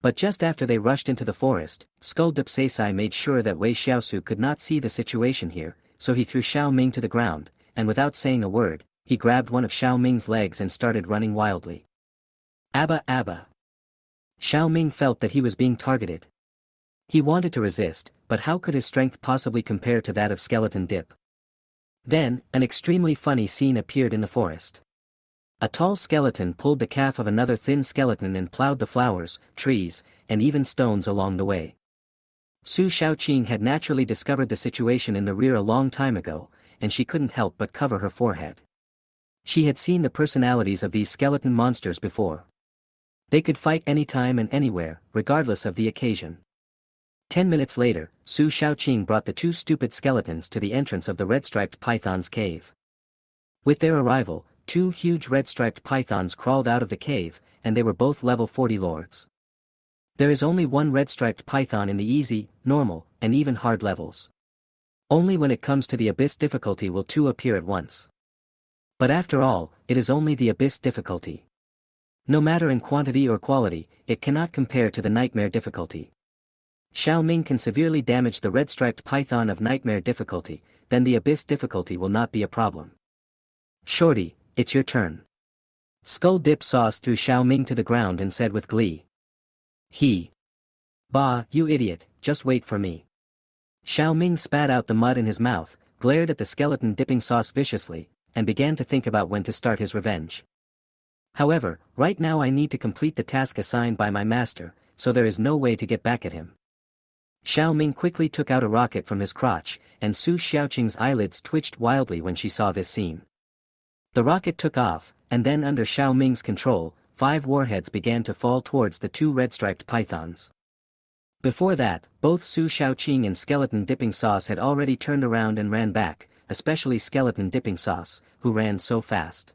But just after they rushed into the forest, Skulldip Seisai made sure that Wei Xiaosu could not see the situation here, so he threw Xiao Ming to the ground, and without saying a word, he grabbed one of Xiao Ming's legs and started running wildly. Abba Abba. Xiao Ming felt that he was being targeted. He wanted to resist, but how could his strength possibly compare to that of Skeleton Dip? Then, an extremely funny scene appeared in the forest. A tall skeleton pulled the calf of another thin skeleton and plowed the flowers, trees, and even stones along the way. Su Shaoqing had naturally discovered the situation in the rear a long time ago, and she couldn't help but cover her forehead. She had seen the personalities of these skeleton monsters before. They could fight anytime and anywhere, regardless of the occasion. 10 minutes later, Su Shaoqing brought the two stupid skeletons to the entrance of the red-striped python's cave. With their arrival, two huge red-striped pythons crawled out of the cave, and they were both level 40 lords. There is only one red-striped python in the easy, normal, and even hard levels. Only when it comes to the abyss difficulty will two appear at once. But after all, it is only the abyss difficulty. No matter in quantity or quality, it cannot compare to the nightmare difficulty. Xiao Ming can severely damage the red-striped python of nightmare difficulty, then the abyss difficulty will not be a problem. Shorty, it's your turn. Skull Dip Sauce threw Xiao Ming to the ground and said with glee. Bah, you idiot, just wait for me. Xiao Ming spat out the mud in his mouth, glared at the skeleton dipping sauce viciously, and began to think about when to start his revenge. However, right now I need to complete the task assigned by my master, so there is no way to get back at him. Xiao Ming quickly took out a rocket from his crotch, and Su Xiaoqing's eyelids twitched wildly when she saw this scene. The rocket took off, and then under Xiao Ming's control, 5 warheads began to fall towards the two red-striped pythons. Before that, both Su Shaoqing and Skeleton Dipping Sauce had already turned around and ran back, especially Skeleton Dipping Sauce, who ran so fast.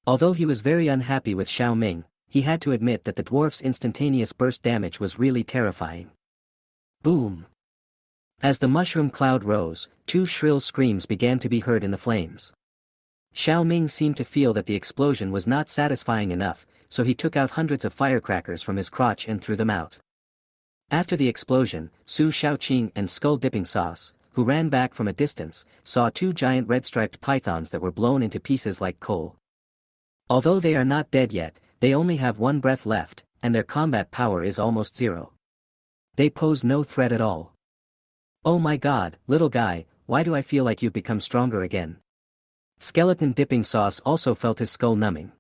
Although he was very unhappy with Xiao Ming, he had to admit that the dwarf's instantaneous burst damage was really terrifying. Boom! As the mushroom cloud rose, 2 shrill screams began to be heard in the flames. Xiao Ming seemed to feel that the explosion was not satisfying enough, so he took out hundreds of firecrackers from his crotch and threw them out. After the explosion, Su Shaoqing and Skull Dipping Sauce, who ran back from a distance, saw 2 giant red-striped pythons that were blown into pieces like coal. Although they are not dead yet, they only have 1 breath left, and their combat power is almost 0. They pose no threat at all. Oh my god, little guy, why do I feel like you've become stronger again? Skeleton Dipping Sauce also felt his skull numbing.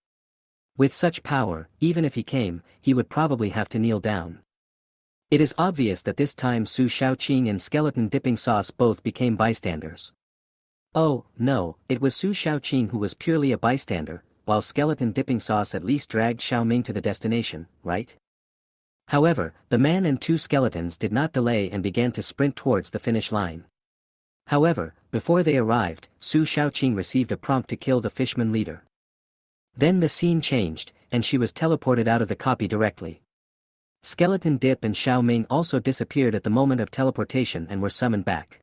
With such power, even if he came, he would probably have to kneel down. It is obvious that this time Su Shaoqing and Skeleton Dipping Sauce both became bystanders. Oh, no, it was Su Shaoqing who was purely a bystander, while Skeleton Dipping Sauce at least dragged Xiao Ming to the destination, right? However, the man and 2 skeletons did not delay and began to sprint towards the finish line. However, before they arrived, Su Shaoqing received a prompt to kill the fishman leader. Then the scene changed, and she was teleported out of the copy directly. Skeleton Dip and Xiao Ming also disappeared at the moment of teleportation and were summoned back.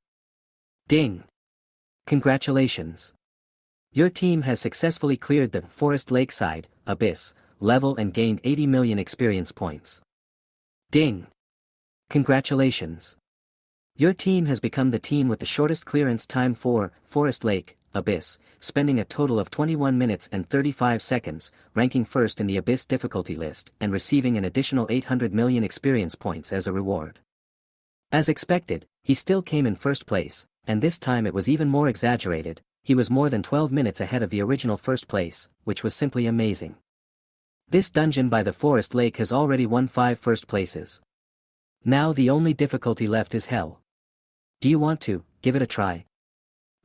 Ding! Congratulations! Your team has successfully cleared the Forest Lakeside Abyss level and gained 80 million experience points. Ding! Congratulations! Your team has become the team with the shortest clearance time for Forest Lake Abyss, spending a total of 21 minutes and 35 seconds, ranking first in the Abyss difficulty list and receiving an additional 800 million experience points as a reward. As expected, he still came in first place, and this time it was even more exaggerated. He was more than 12 minutes ahead of the original first place, which was simply amazing. This dungeon by the Forest Lake has already won 5 first places. Now the only difficulty left is Hell. Do you want to give it a try?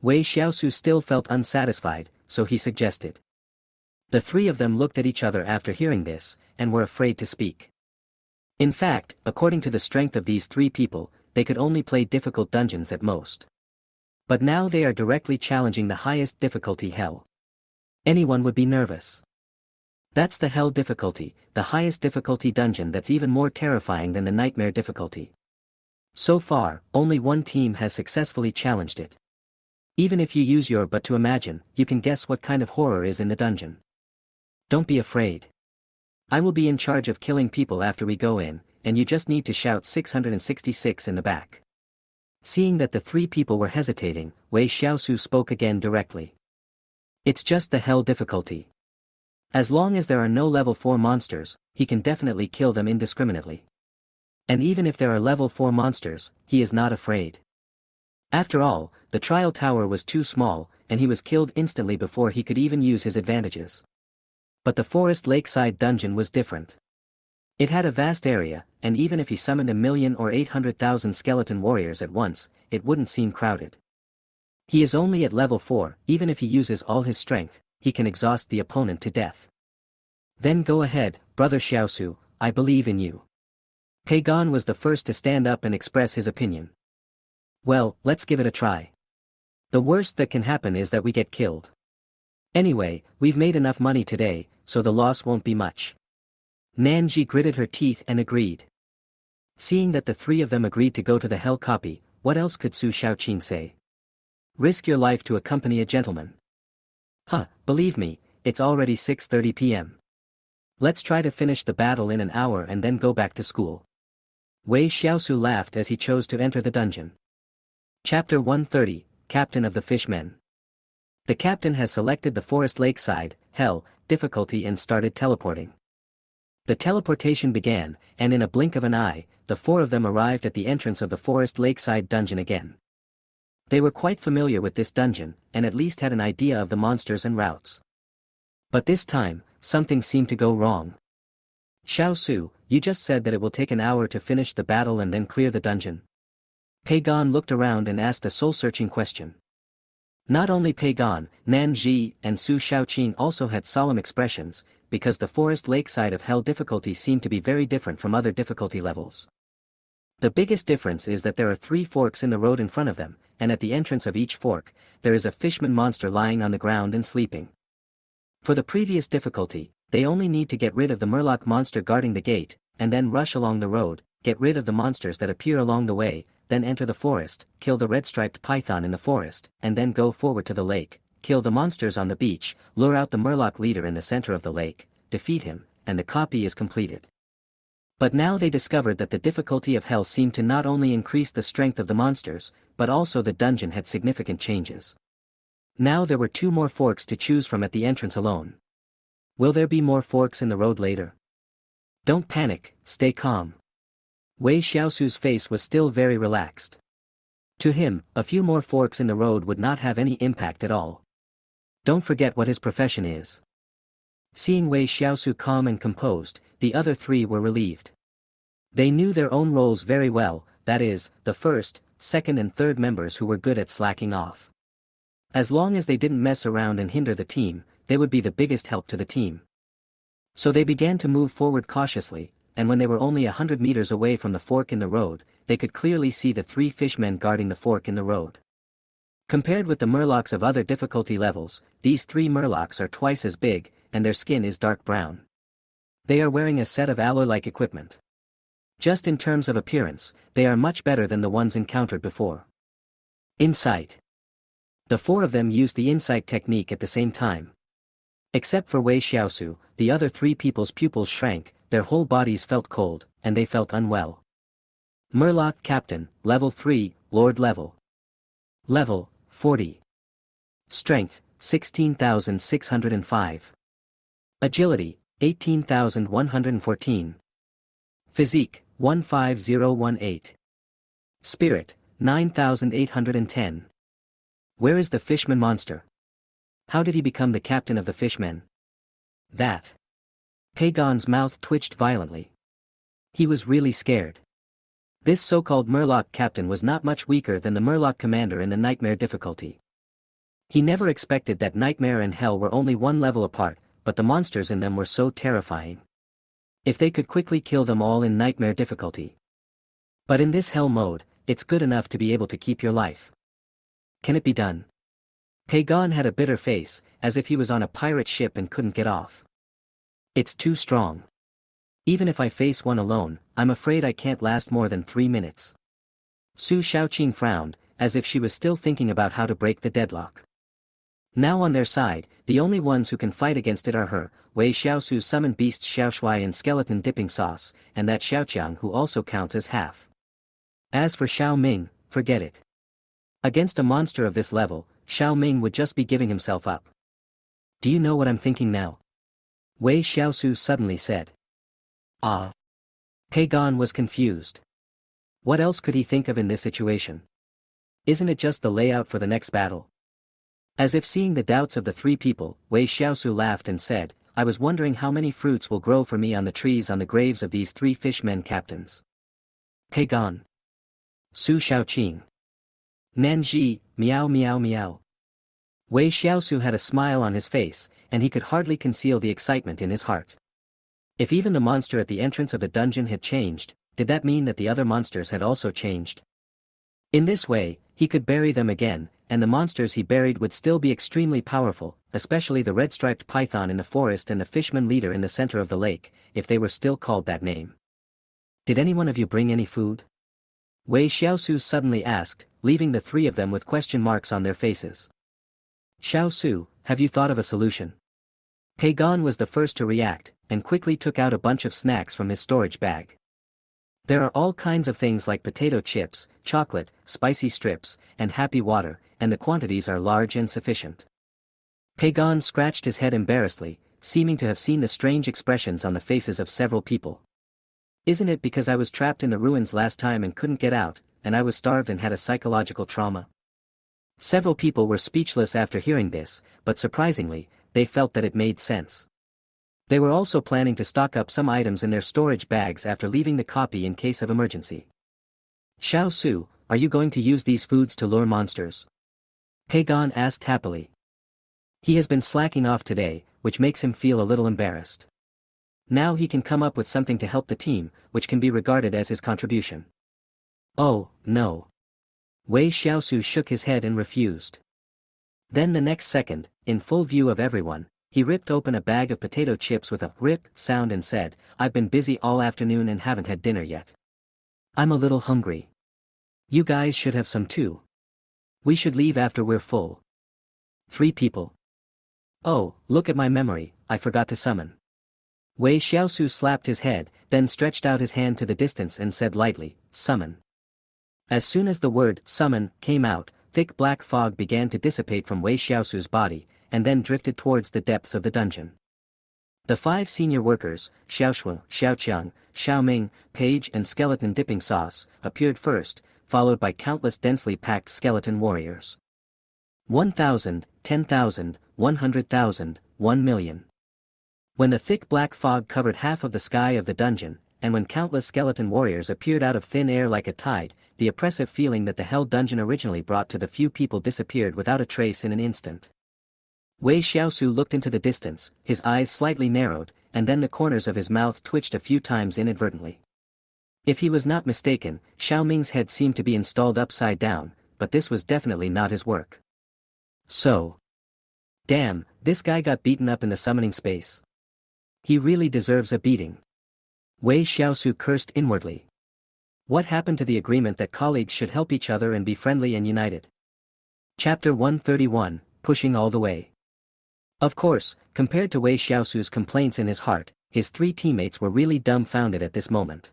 Wei Xiaosu still felt unsatisfied, so he suggested. The 3 of them looked at each other after hearing this, and were afraid to speak. In fact, according to the strength of these three people, they could only play difficult dungeons at most. But now they are directly challenging the highest difficulty hell. Anyone would be nervous. That's the hell difficulty, the highest difficulty dungeon that's even more terrifying than the nightmare difficulty. So far, only one team has successfully challenged it. Even if you use your butt to imagine, you can guess what kind of horror is in the dungeon. Don't be afraid. I will be in charge of killing people after we go in, and you just need to shout 666 in the back. Seeing that the three people were hesitating, Wei Xiaosu spoke again directly. It's just the hell difficulty. As long as there are no level 4 monsters, he can definitely kill them indiscriminately. And even if there are level 4 monsters, he is not afraid. After all, the trial tower was too small, and he was killed instantly before he could even use his advantages. But the forest lakeside dungeon was different. It had a vast area, and even if he summoned 1,000,000 or 800,000 skeleton warriors at once, it wouldn't seem crowded. He is only at level 4, even if he uses all his strength, he can exhaust the opponent to death. Then go ahead, brother Xiaosu, I believe in you. Pagon was the first to stand up and express his opinion. Well, let's give it a try. The worst that can happen is that we get killed. Anyway, we've made enough money today, so the loss won't be much. Nanji gritted her teeth and agreed. Seeing that the three of them agreed to go to the hell copy, what else could Su Shaoqing say? Risk your life to accompany a gentleman. Huh, believe me, it's already 6:30 p.m. Let's try to finish the battle in an hour and then go back to school. Wei Xiaosu laughed as he chose to enter the dungeon. Chapter 130, Captain of the Fishmen. The captain has selected the forest lakeside, hell, difficulty and started teleporting. The teleportation began, and in a blink of an eye, the four of them arrived at the entrance of the forest lakeside dungeon again. They were quite familiar with this dungeon, and at least had an idea of the monsters and routes. But this time, something seemed to go wrong. Xiao Su, you just said that it will take an hour to finish the battle and then clear the dungeon. Pagon looked around and asked a soul-searching question. Not only Pagon, Nanji and Su Shaoqing also had solemn expressions, because the forest lakeside of hell difficulty seemed to be very different from other difficulty levels. The biggest difference is that there are 3 forks in the road in front of them, and at the entrance of each fork, there is a fishman monster lying on the ground and sleeping. For the previous difficulty, they only need to get rid of the murloc monster guarding the gate, and then rush along the road, get rid of the monsters that appear along the way, then enter the forest, kill the red-striped python in the forest, and then go forward to the lake, kill the monsters on the beach, lure out the murloc leader in the center of the lake, defeat him, and the copy is completed. But now they discovered that the difficulty of hell seemed to not only increase the strength of the monsters, but also the dungeon had significant changes. Now there were 2 more forks to choose from at the entrance alone. Will there be more forks in the road later? Don't panic, stay calm. Wei Xiaosu's face was still very relaxed. To him, a few more forks in the road would not have any impact at all. Don't forget what his profession is. Seeing Wei Xiaosu calm and composed, the other 3 were relieved. They knew their own roles very well, that is, the first, second and third members who were good at slacking off. As long as they didn't mess around and hinder the team, they would be the biggest help to the team. So they began to move forward cautiously, and when they were only 100 meters away from the fork in the road, they could clearly see the 3 fishmen guarding the fork in the road. Compared with the murlocs of other difficulty levels, these 3 murlocs are twice as big, and their skin is dark brown. They are wearing a set of alloy-like equipment. Just in terms of appearance, they are much better than the ones encountered before. Insight. The 4 of them used the insight technique at the same time. Except for Wei Xiaosu, the other 3 people's pupils shrank, their whole bodies felt cold, and they felt unwell. Murloc Captain, Level 3, Lord Level. Level, 40. Strength, 16,605. Agility, 18,114. Physique, 15018. Spirit, 9,810. Where is the fishman monster? How did he become the captain of the fishmen? That. Pagon's mouth twitched violently. He was really scared. This so-called Murloc captain was not much weaker than the Murloc commander in the nightmare difficulty. He never expected that nightmare and hell were only 1 level apart, but the monsters in them were so terrifying. If they could quickly kill them all in nightmare difficulty. But in this hell mode, it's good enough to be able to keep your life. Can it be done? Pagon had a bitter face, as if he was on a pirate ship and couldn't get off. It's too strong. Even if I face one alone, I'm afraid I can't last more than 3 minutes. Su Shaoqing frowned, as if she was still thinking about how to break the deadlock. Now on their side, the only ones who can fight against it are her, Wei Xiaosu's summoned beasts Xiaoshui and skeleton dipping sauce, and that Xiaoqiang who also counts as half. As for Xiao Ming, forget it. Against a monster of this level, Xiao Ming would just be giving himself up. Do you know what I'm thinking now? Wei Xiaosu suddenly said. Ah. Pagon was confused. What else could he think of in this situation? Isn't it just the layout for the next battle? As if seeing the doubts of the three people, Wei Xiaosu laughed and said, I was wondering how many fruits will grow for me on the trees on the graves of these 3 fishmen captains. Pagon. Su Shaoqing. Nanji, meow meow meow. Wei Xiaosu had a smile on his face, and he could hardly conceal the excitement in his heart. If even the monster at the entrance of the dungeon had changed, did that mean that the other monsters had also changed? In this way, he could bury them again, and the monsters he buried would still be extremely powerful, especially the red-striped python in the forest and the fishman leader in the center of the lake, if they were still called that name. Did any one of you bring any food? Wei Xiaosu suddenly asked, leaving the 3 of them with question marks on their faces. Xiaosu, have you thought of a solution? Pagon was the first to react, and quickly took out a bunch of snacks from his storage bag. There are all kinds of things like potato chips, chocolate, spicy strips, and happy water, and the quantities are large and sufficient. Pagon scratched his head embarrassedly, seeming to have seen the strange expressions on the faces of several people. Isn't it because I was trapped in the ruins last time and couldn't get out, and I was starved and had a psychological trauma? Several people were speechless after hearing this, but surprisingly, they felt that it made sense. They were also planning to stock up some items in their storage bags after leaving the copy in case of emergency. Xiao Su, are you going to use these foods to lure monsters? Pagon asked happily. He has been slacking off today, which makes him feel a little embarrassed. Now he can come up with something to help the team, which can be regarded as his contribution. Oh, no. Wei Xiaosu shook his head and refused. Then the next second, in full view of everyone, he ripped open a bag of potato chips with a rip sound and said, I've been busy all afternoon and haven't had dinner yet. I'm a little hungry. You guys should have some too. We should leave after we're full. 3 people. Oh, look at my memory, I forgot to summon. Wei Xiaosu slapped his head, then stretched out his hand to the distance and said lightly, summon. As soon as the word summon came out, thick black fog began to dissipate from Wei Xiaosu's body, and then drifted towards the depths of the dungeon. The 5 senior workers, Xiaoshui, Xiaoqiang, Xiaoming, Page and Skeleton Dipping Sauce, appeared first, followed by countless densely packed skeleton warriors. 1,000, 10,000, 100,000, 1,000,000. When the thick black fog covered half of the sky of the dungeon, and when countless skeleton warriors appeared out of thin air like a tide, the oppressive feeling that the hell dungeon originally brought to the few people disappeared without a trace in an instant. Wei Xiaosu looked into the distance, his eyes slightly narrowed, and then the corners of his mouth twitched a few times inadvertently. If he was not mistaken, Xiao Ming's head seemed to be installed upside down, but this was definitely not his work. So. Damn, this guy got beaten up in the summoning space. He really deserves a beating. Wei Xiaosu cursed inwardly. What happened to the agreement that colleagues should help each other and be friendly and united? Chapter 131, Pushing All the Way. Of course, compared to Wei Xiaosu's complaints in his heart, his 3 teammates were really dumbfounded at this moment.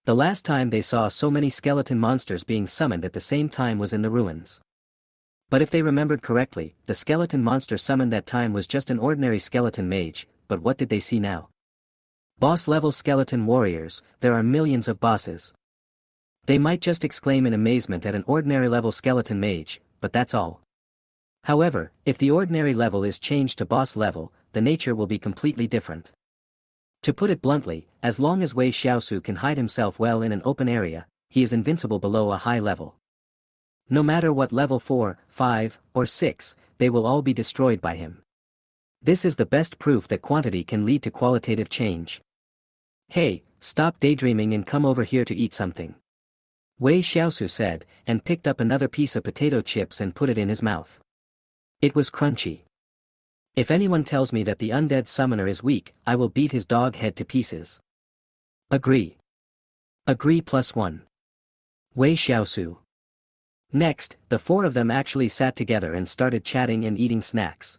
The last time they saw so many skeleton monsters being summoned at the same time was in the ruins. But if they remembered correctly, the skeleton monster summoned that time was just an ordinary skeleton mage, but what did they see now? Boss-level skeleton warriors, there are millions of bosses. They might just exclaim in amazement at an ordinary-level skeleton mage, but that's all. However, if the ordinary level is changed to boss level, the nature will be completely different. To put it bluntly, as long as Wei Xiaosu can hide himself well in an open area, he is invincible below a high level. No matter what level 4, 5, or 6, they will all be destroyed by him. This is the best proof that quantity can lead to qualitative change. Hey, stop daydreaming and come over here to eat something. Wei Xiaosu said, and picked up another piece of potato chips and put it in his mouth. It was crunchy. If anyone tells me that the undead summoner is weak, I will beat his dog head to pieces. Agree. Agree +1. Wei Xiaosu. Next, the four of them actually sat together and started chatting and eating snacks.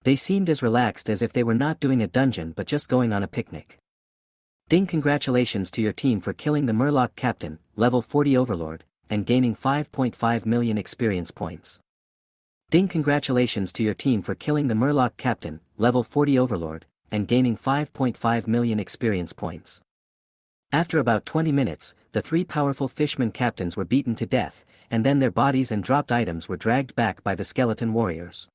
They seemed as relaxed as if they were not doing a dungeon but just going on a picnic. Ding, congratulations to your team for killing the Murloc captain, level 40 overlord, and gaining 5.5 million experience points. Ding, congratulations to your team for killing the Murloc captain, level 40 overlord, and gaining 5.5 million experience points. After about 20 minutes, the three powerful fishman captains were beaten to death, and then their bodies and dropped items were dragged back by the skeleton warriors.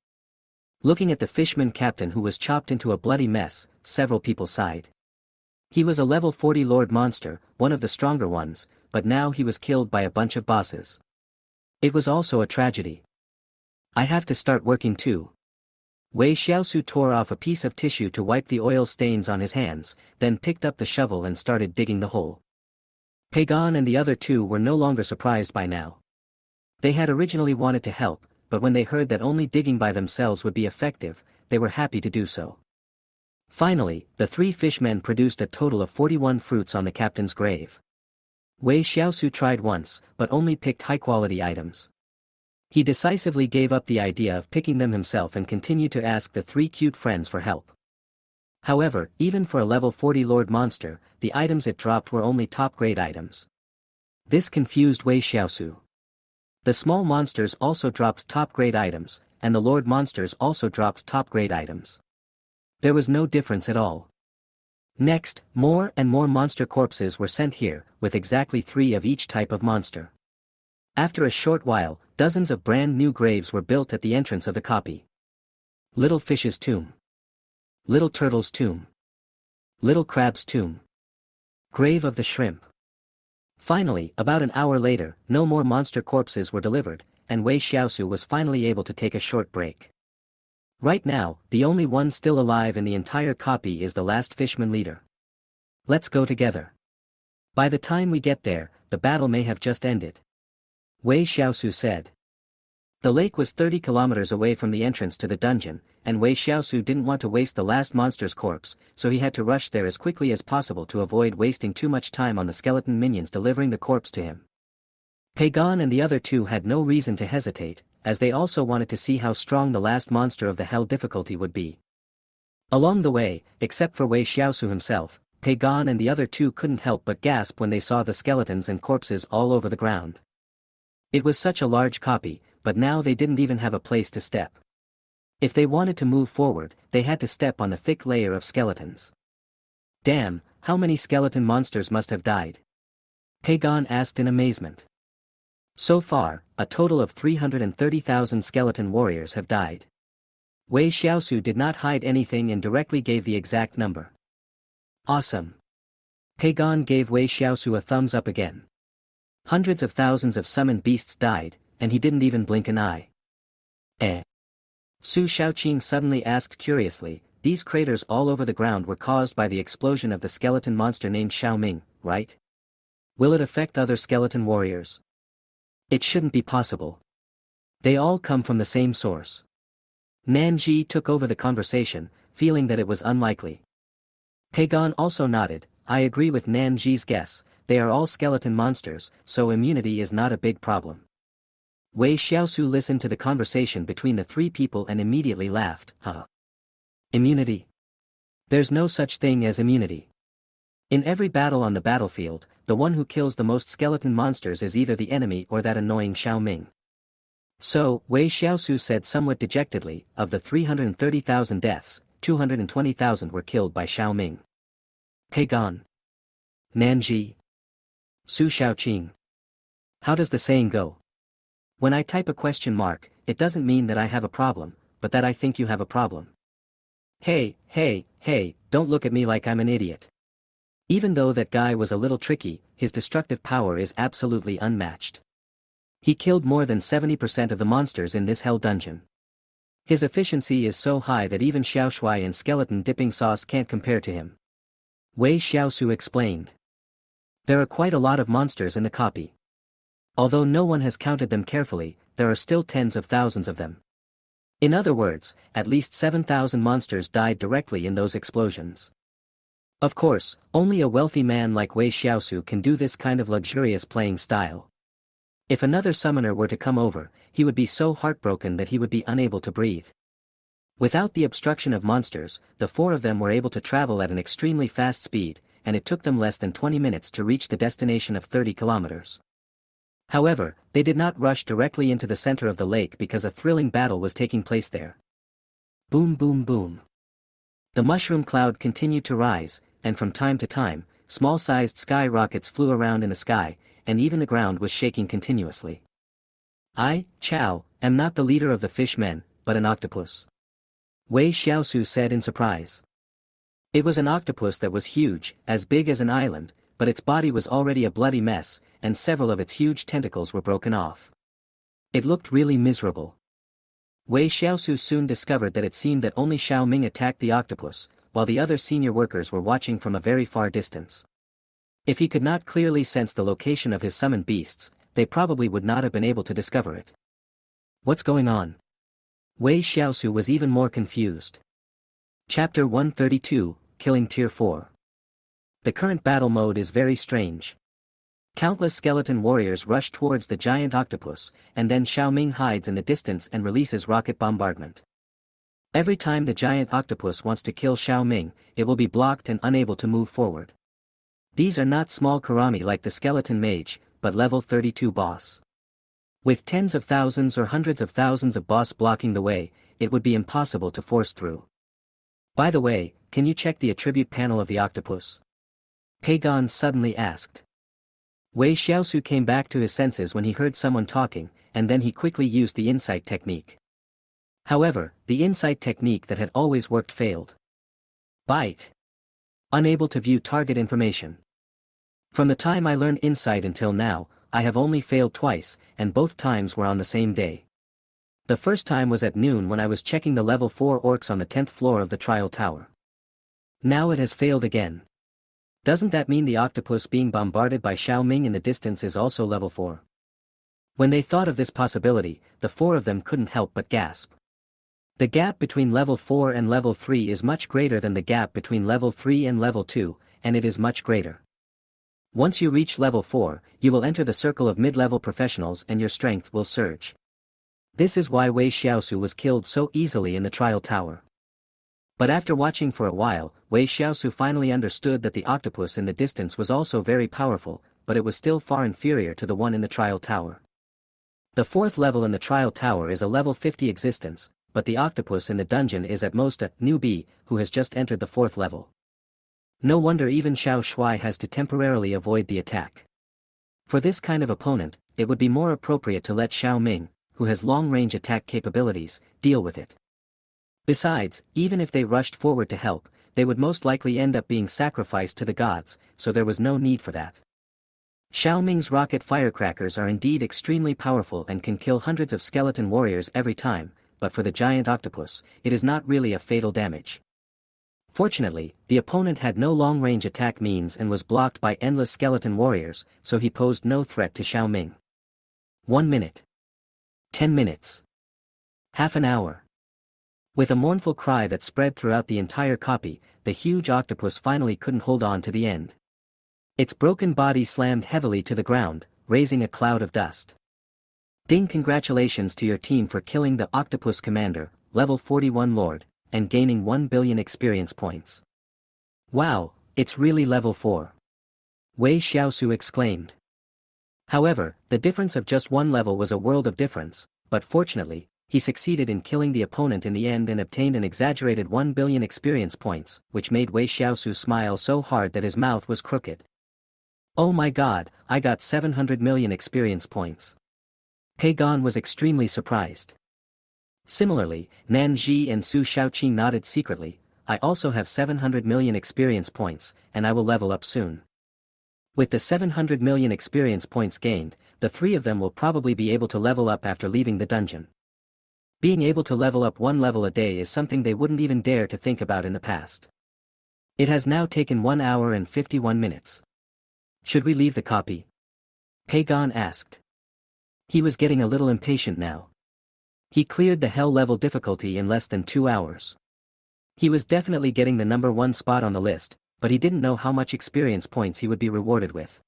Looking at the fishman captain who was chopped into a bloody mess, several people sighed. He was a level 40 lord monster, one of the stronger ones, but now he was killed by a bunch of bosses. It was also a tragedy. I have to start working too. Wei Xiaosu tore off a piece of tissue to wipe the oil stains on his hands, then picked up the shovel and started digging the hole. Pagon and the other two were no longer surprised by now. They had originally wanted to help, but when they heard that only digging by themselves would be effective, they were happy to do so. Finally, the three fishmen produced a total of 41 fruits on the captain's grave. Wei Xiaosu tried once, but only picked high-quality items. He decisively gave up the idea of picking them himself and continued to ask the three cute friends for help. However, even for a level 40 lord monster, the items it dropped were only top-grade items. This confused Wei Xiaosu. The small monsters also dropped top-grade items, and the lord monsters also dropped top-grade items. There was no difference at all. Next, more and more monster corpses were sent here, with exactly 3 of each type of monster. After a short while, dozens of brand new graves were built at the entrance of the copy. Little Fish's Tomb. Little Turtle's Tomb. Little Crab's Tomb. Grave of the Shrimp. Finally, about an hour later, no more monster corpses were delivered, and Wei Xiaosu was finally able to take a short break. Right now, the only one still alive in the entire copy is the last fishman leader. Let's go together. By the time we get there, the battle may have just ended. Wei Xiaosu said. The lake was 30 kilometers away from the entrance to the dungeon, and Wei Xiaosu didn't want to waste the last monster's corpse, so he had to rush there as quickly as possible to avoid wasting too much time on the skeleton minions delivering the corpse to him. Pagon and the other two had no reason to hesitate, as they also wanted to see how strong the last monster of the hell difficulty would be. Along the way, except for Wei Xiaosu himself, Pagon and the other two couldn't help but gasp when they saw the skeletons and corpses all over the ground. It was such a large copy, but now they didn't even have a place to step. If they wanted to move forward, they had to step on a thick layer of skeletons. Damn, how many skeleton monsters must have died? Pagon asked in amazement. So far, a total of 330,000 skeleton warriors have died. Wei Xiaosu did not hide anything and directly gave the exact number. Awesome. Pagon gave Wei Xiaosu a thumbs up again. Hundreds of thousands of summoned beasts died, and he didn't even blink an eye. Su Shaoqing suddenly asked curiously, these craters all over the ground were caused by the explosion of the skeleton monster named Xiaoming, right? Will it affect other skeleton warriors? It shouldn't be possible. They all come from the same source. Nanji took over the conversation, feeling that it was unlikely. Pagon also nodded, I agree with Nanji's guess, they are all skeleton monsters, so immunity is not a big problem. Wei Xiaosu listened to the conversation between the three people and immediately laughed, huh? Immunity? There's no such thing as immunity. In every battle on the battlefield, the one who kills the most skeleton monsters is either the enemy or that annoying Xiaoming. So, Wei Xiaosu said somewhat dejectedly, of the 330,000 deaths, 220,000 were killed by Xiaoming. Pagon. Nanji. Su Shaoqing. How does the saying go? When I type a question mark, it doesn't mean that I have a problem, but that I think you have a problem. Hey, don't look at me like I'm an idiot. Even though that guy was a little tricky, his destructive power is absolutely unmatched. He killed more than 70% of the monsters in this hell dungeon. His efficiency is so high that even Xiao Shui and skeleton dipping sauce can't compare to him. Wei Xiaosu explained. There are quite a lot of monsters in the copy. Although no one has counted them carefully, there are still tens of thousands of them. In other words, at least 7,000 monsters died directly in those explosions. Of course, only a wealthy man like Wei Xiaosu can do this kind of luxurious playing style. If another summoner were to come over, he would be so heartbroken that he would be unable to breathe. Without the obstruction of monsters, the four of them were able to travel at an extremely fast speed, and it took them less than 20 minutes to reach the destination of 30 kilometers. However, they did not rush directly into the center of the lake because a thrilling battle was taking place there. Boom boom boom. The mushroom cloud continued to rise, and from time to time, small-sized sky rockets flew around in the sky, and even the ground was shaking continuously. I, Chao, am not the leader of the fishmen, but an octopus. Wei Xiaosu said in surprise. It was an octopus that was huge, as big as an island, but its body was already a bloody mess, and several of its huge tentacles were broken off. It looked really miserable. Wei Xiaosu soon discovered that it seemed that only Xiao Ming attacked the octopus, while the other senior workers were watching from a very far distance. If he could not clearly sense the location of his summoned beasts, they probably would not have been able to discover it. What's going on? Wei Xiaosu was even more confused. Chapter 132, Killing Tier 4. The current battle mode is very strange. Countless skeleton warriors rush towards the giant octopus, and then Xiao Ming hides in the distance and releases rocket bombardment. Every time the giant octopus wants to kill Xiao Ming, it will be blocked and unable to move forward. These are not small karami like the skeleton mage, but level 32 boss. With tens of thousands or hundreds of thousands of boss blocking the way, it would be impossible to force through. By the way, can you check the attribute panel of the octopus? Pagon suddenly asked. Wei Xiaosu came back to his senses when he heard someone talking, and then he quickly used the insight technique. However, the insight technique that had always worked failed. Bite. Unable to view target information. From the time I learned insight until now, I have only failed twice, and both times were on the same day. The first time was at noon when I was checking the level 4 orcs on the 10th floor of the trial tower. Now it has failed again. Doesn't that mean the octopus being bombarded by Xiao Ming in the distance is also level 4? When they thought of this possibility, the four of them couldn't help but gasp. The gap between level 4 and level 3 is much greater than the gap between level 3 and level 2, and it is much greater. Once you reach level 4, you will enter the circle of mid-level professionals and your strength will surge. This is why Wei Xiaosu was killed so easily in the trial tower. But after watching for a while, Wei Xiaosu finally understood that the octopus in the distance was also very powerful, but it was still far inferior to the one in the trial tower. The fourth level in the trial tower is a level 50 existence, but the octopus in the dungeon is at most a newbie who has just entered the fourth level. No wonder even Xiao Shui has to temporarily avoid the attack. For this kind of opponent, it would be more appropriate to let Xiao Ming, who has long-range attack capabilities, deal with it. Besides, even if they rushed forward to help, they would most likely end up being sacrificed to the gods, so there was no need for that. Xiao Ming's rocket firecrackers are indeed extremely powerful and can kill hundreds of skeleton warriors every time, but for the giant octopus, it is not really a fatal damage. Fortunately, the opponent had no long-range attack means and was blocked by endless skeleton warriors, so he posed no threat to Xiao Ming. 1 minute. 10 minutes. Half an hour. With a mournful cry that spread throughout the entire copy, the huge octopus finally couldn't hold on to the end. Its broken body slammed heavily to the ground, raising a cloud of dust. Ding! Congratulations to your team for killing the octopus commander, level 41 lord, and gaining 1 billion experience points. Wow, it's really level 4. Wei Xiaosu exclaimed. However, the difference of just one level was a world of difference, but fortunately, he succeeded in killing the opponent in the end and obtained an exaggerated 1 billion experience points, which made Wei Xiaosu smile so hard that his mouth was crooked. Oh my god, I got 700 million experience points. Pagon was extremely surprised. Similarly, Nan Ji and Su Shaoqing nodded secretly. I also have 700 million experience points, and I will level up soon. With the 700 million experience points gained, the three of them will probably be able to level up after leaving the dungeon. Being able to level up one level a day is something they wouldn't even dare to think about in the past. It has now taken 1 hour and 51 minutes. Should we leave the copy? Pagon asked. He was getting a little impatient now. He cleared the hell level difficulty in less than 2 hours. He was definitely getting the number 1 spot on the list, but he didn't know how much experience points he would be rewarded with.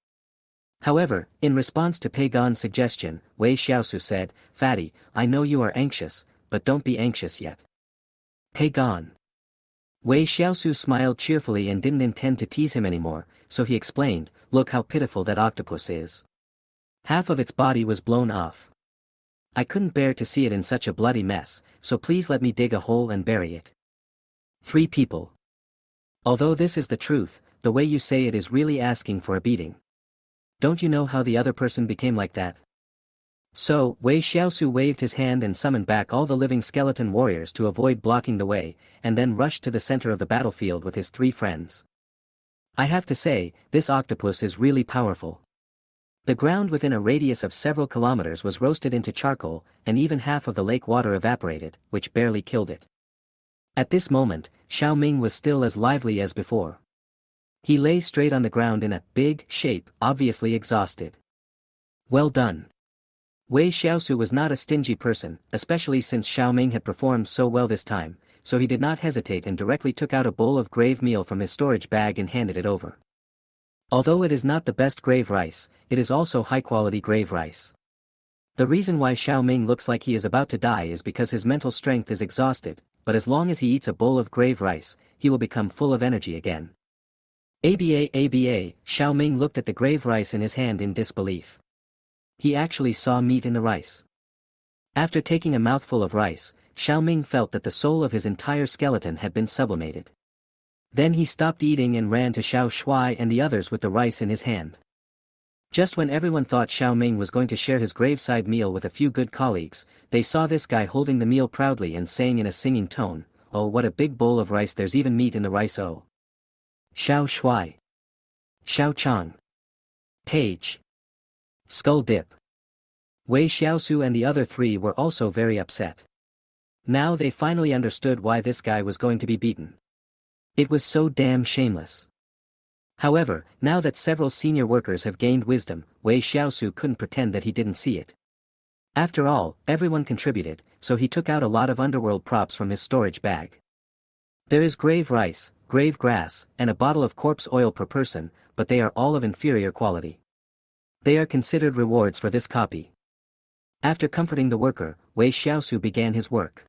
However, in response to Pagon's suggestion, Wei Xiaosu said, "Fatty, I know you are anxious, but don't be anxious yet." Pagon. Wei Xiaosu smiled cheerfully and didn't intend to tease him anymore, so he explained, "Look how pitiful that octopus is. Half of its body was blown off. I couldn't bear to see it in such a bloody mess, so please let me dig a hole and bury it." 3 people. Although this is the truth, the way you say it is really asking for a beating. Don't you know how the other person became like that? So, Wei Xiaosu waved his hand and summoned back all the living skeleton warriors to avoid blocking the way, and then rushed to the center of the battlefield with his 3 friends. I have to say, this octopus is really powerful. The ground within a radius of several kilometers was roasted into charcoal, and even half of the lake water evaporated, which barely killed it. At this moment, Xiao Ming was still as lively as before. He lay straight on the ground in a big shape, obviously exhausted. Well done. Wei Xiaosu was not a stingy person, especially since Xiao Ming had performed so well this time, so he did not hesitate and directly took out a bowl of grave meal from his storage bag and handed it over. Although it is not the best grave rice, it is also high-quality grave rice. The reason why Xiao Ming looks like he is about to die is because his mental strength is exhausted, but as long as he eats a bowl of grave rice, he will become full of energy again. ABA, Xiao Ming looked at the grave rice in his hand in disbelief. He actually saw meat in the rice. After taking a mouthful of rice, Xiao Ming felt that the soul of his entire skeleton had been sublimated. Then he stopped eating and ran to Xiao Shuai and the others with the rice in his hand. Just when everyone thought Xiao Ming was going to share his graveside meal with a few good colleagues, they saw this guy holding the meal proudly and saying in a singing tone, "Oh, what a big bowl of rice, there's even meat in the rice, oh." Xiao Shuai. Xiao Chang. Page. Skull Dip. Wei Xiaosu and the other 3 were also very upset. Now they finally understood why this guy was going to be beaten. It was so damn shameless. However, now that several senior workers have gained wisdom, Wei Xiaosu couldn't pretend that he didn't see it. After all, everyone contributed, so he took out a lot of underworld props from his storage bag. There is grave rice, grave grass, and a bottle of corpse oil per person, but they are all of inferior quality. They are considered rewards for this copy. After comforting the worker, Wei Xiaosu began his work.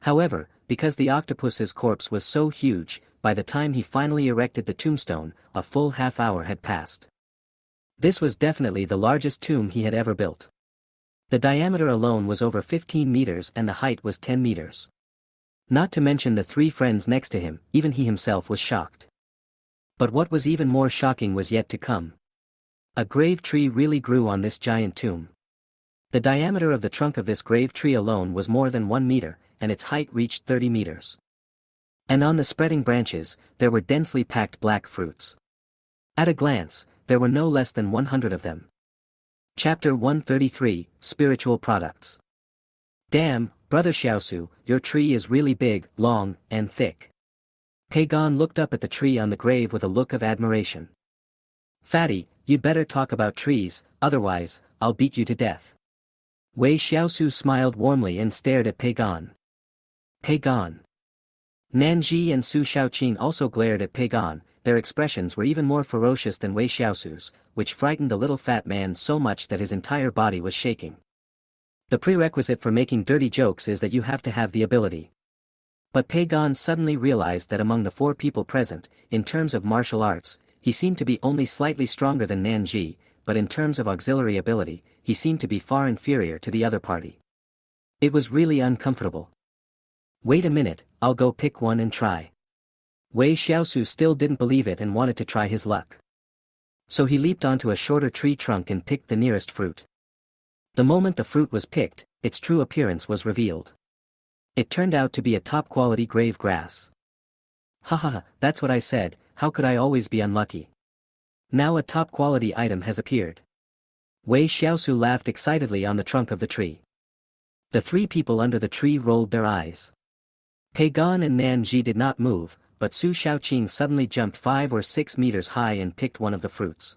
However, because the octopus's corpse was so huge, by the time he finally erected the tombstone, a full half-hour had passed. This was definitely the largest tomb he had ever built. The diameter alone was over 15 meters and the height was 10 meters. Not to mention the 3 friends next to him, even he himself was shocked. But what was even more shocking was yet to come. A grave tree really grew on this giant tomb. The diameter of the trunk of this grave tree alone was more than 1 meter, and its height reached 30 meters. And on the spreading branches, there were densely packed black fruits. At a glance, there were no less than 100 of them. Chapter 133, Spiritual Products. Damn, Brother Xiaosu, your tree is really big, long, and thick. Pagon looked up at the tree on the grave with a look of admiration. Fatty, you'd better talk about trees, otherwise, I'll beat you to death. Wei Xiaosu smiled warmly and stared at Pagon. Pagon. Nanji and Su Shaoqin also glared at Pagon. Their expressions were even more ferocious than Wei Xiaosu's, which frightened the little fat man so much that his entire body was shaking. The prerequisite for making dirty jokes is that you have to have the ability. But Pagon suddenly realized that among the 4 people present, in terms of martial arts, he seemed to be only slightly stronger than Nanji, but in terms of auxiliary ability, he seemed to be far inferior to the other party. It was really uncomfortable. Wait a minute, I'll go pick one and try. Wei Xiaosu still didn't believe it and wanted to try his luck. So he leaped onto a shorter tree trunk and picked the nearest fruit. The moment the fruit was picked, its true appearance was revealed. It turned out to be a top-quality grave grass. Haha, that's what I said, how could I always be unlucky? Now a top-quality item has appeared. Wei Xiaosu laughed excitedly on the trunk of the tree. The 3 people under the tree rolled their eyes. Pagon and Nanji did not move, but Su Shaoqing suddenly jumped 5 or 6 meters high and picked one of the fruits.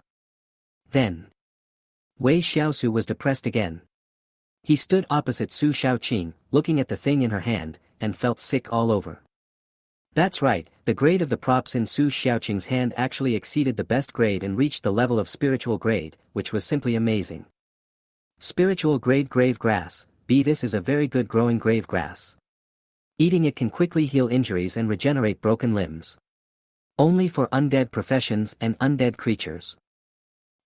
Then, Wei Xiaosu was depressed again. He stood opposite Su Shaoqing, looking at the thing in her hand, and felt sick all over. That's right, the grade of the props in Su Xiaoqing's hand actually exceeded the best grade and reached the level of spiritual grade, which was simply amazing. Spiritual grade grave grass, B. This is a very good growing grave grass. Eating it can quickly heal injuries and regenerate broken limbs. Only for undead professions and undead creatures.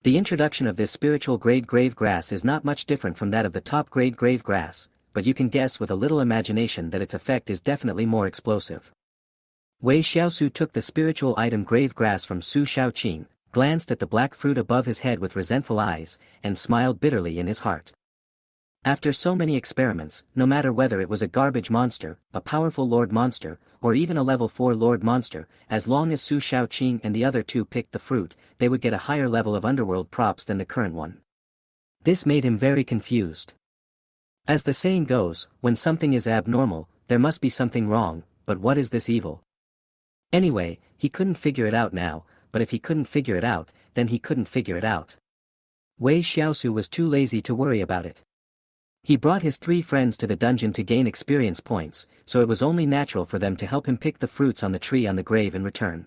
The introduction of this spiritual grade grave grass is not much different from that of the top grade grave grass, but you can guess with a little imagination that its effect is definitely more explosive. Wei Xiaosu took the spiritual item grave grass from Su Shaoqing, glanced at the black fruit above his head with resentful eyes, and smiled bitterly in his heart. After so many experiments, no matter whether it was a garbage monster, a powerful lord monster, or even a level 4 lord monster, as long as Su Shaoqing and the other two picked the fruit, they would get a higher level of underworld props than the current one. This made him very confused. As the saying goes, when something is abnormal, there must be something wrong, but what is this evil? Anyway, he couldn't figure it out now, but if he couldn't figure it out, then he couldn't figure it out. Wei Xiaosu was too lazy to worry about it. He brought his 3 friends to the dungeon to gain experience points, so it was only natural for them to help him pick the fruits on the tree on the grave in return.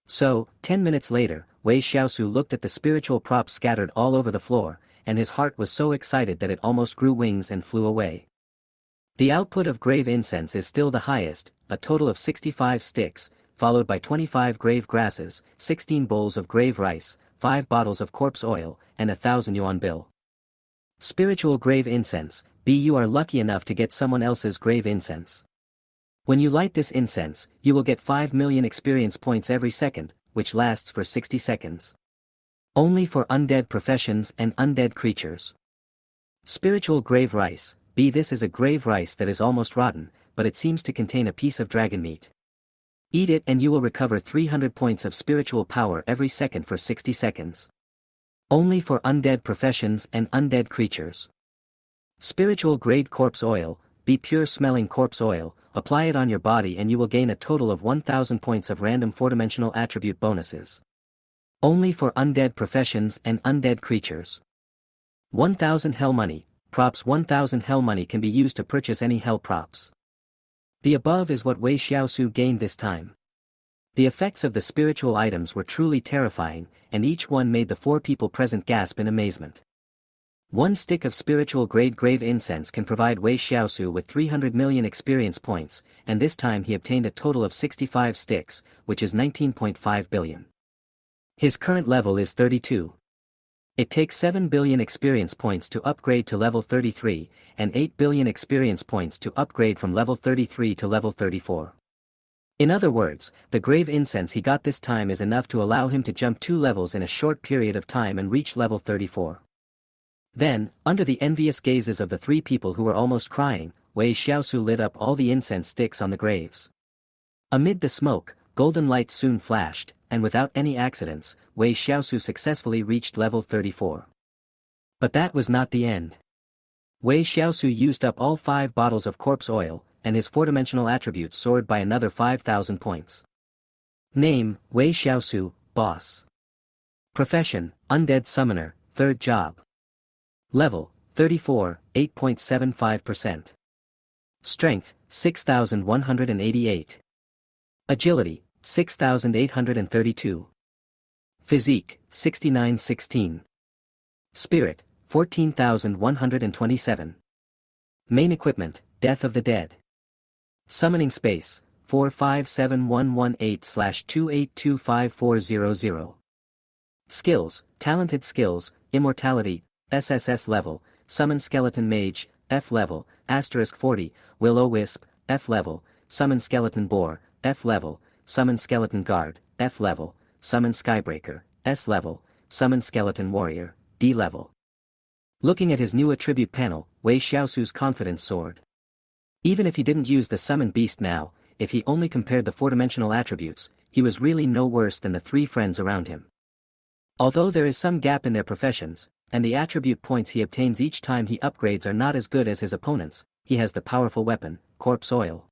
So, 10 minutes later, Wei Xiaosu looked at the spiritual props scattered all over the floor, and his heart was so excited that it almost grew wings and flew away. The output of grave incense is still the highest, a total of 65 sticks, followed by 25 grave grasses, 16 bowls of grave rice, 5 bottles of corpse oil, and 1,000 yuan bill. Spiritual grave incense, B. You are lucky enough to get someone else's grave incense. When you light this incense, you will get 5 million experience points every second, which lasts for 60 seconds. Only for undead professions and undead creatures. Spiritual grave rice, B. This is a grave rice that is almost rotten, but it seems to contain a piece of dragon meat. Eat it and you will recover 300 points of spiritual power every second for 60 seconds. Only for undead professions and undead creatures. Spiritual grade corpse oil, be pure smelling corpse oil, apply it on your body and you will gain a total of 1000 points of random 4-dimensional attribute bonuses. Only for undead professions and undead creatures. 1000 hell money, props 1000 hell money can be used to purchase any hell props. The above is what Wei Xiaosu gained this time. The effects of the spiritual items were truly terrifying, and each one made the 4 people present gasp in amazement. 1 stick of spiritual grade grave incense can provide Wei Xiaosu with 300 million experience points, and this time he obtained a total of 65 sticks, which is 19.5 billion. His current level is 32. It takes 7 billion experience points to upgrade to level 33, and 8 billion experience points to upgrade from level 33 to level 34. In other words, the grave incense he got this time is enough to allow him to jump 2 levels in a short period of time and reach level 34. Then, under the envious gazes of the 3 people who were almost crying, Wei Xiaosu lit up all the incense sticks on the graves. Amid the smoke, golden light soon flashed, and without any accidents, Wei Xiaosu successfully reached level 34. But that was not the end. Wei Xiaosu used up all 5 bottles of corpse oil, and his 4-dimensional attributes soared by another 5,000 points. Name, Wei Xiaosu, Boss. Profession, Undead Summoner, 3rd job. Level, 34, 8.75%. Strength, 6,188. Agility, 6,832. Physique, 6916. Spirit, 14,127. Main equipment, Death of the Dead. Summoning space, 457118/2825400. Skills, Talented Skills, Immortality, SSS level, Summon Skeleton Mage, F level, *40, Will-O-Wisp, F level, Summon Skeleton Boar, F level, Summon Skeleton Guard, F level, Summon Skybreaker, S level, Summon Skeleton Warrior, D level. Looking at his new attribute panel, Wei Xiaosu's confidence soared. Even if he didn't use the Summon Beast now, if he only compared the 4-dimensional attributes, he was really no worse than the 3 friends around him. Although there is some gap in their professions, and the attribute points he obtains each time he upgrades are not as good as his opponents, he has the powerful weapon, Corpse Oil.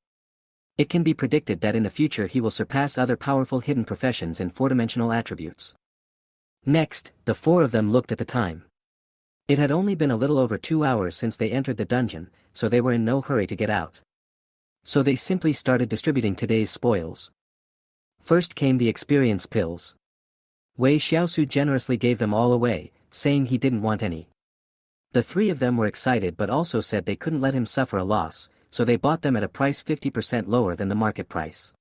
It can be predicted that in the future he will surpass other powerful hidden professions in four-dimensional attributes. Next, the four of them looked at the time. It had only been a little over 2 hours since they entered the dungeon, so they were in no hurry to get out. So they simply started distributing today's spoils. First came the experience pills. Wei Xiaosu generously gave them all away, saying he didn't want any. The three of them were excited but also said they couldn't let him suffer a loss, so they bought them at a price 50% lower than the market price.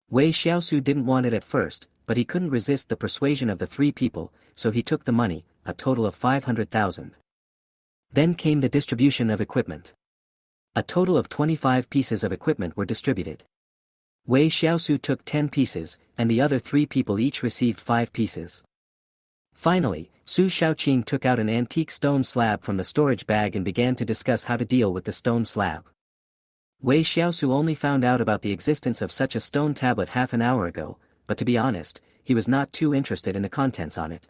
Wei Xiaosu didn't want it at first, but he couldn't resist the persuasion of the three people, so he took the money, a total of 500,000. Then came the distribution of equipment. A total of 25 pieces of equipment were distributed. Wei Xiaosu took 10 pieces, and the other three people each received 5 pieces. Finally, Su Xiaoqing took out an antique stone slab from the storage bag and began to discuss how to deal with the stone slab. Wei Xiaosu only found out about the existence of such a stone tablet half an hour ago, but to be honest, he was not too interested in the contents on it.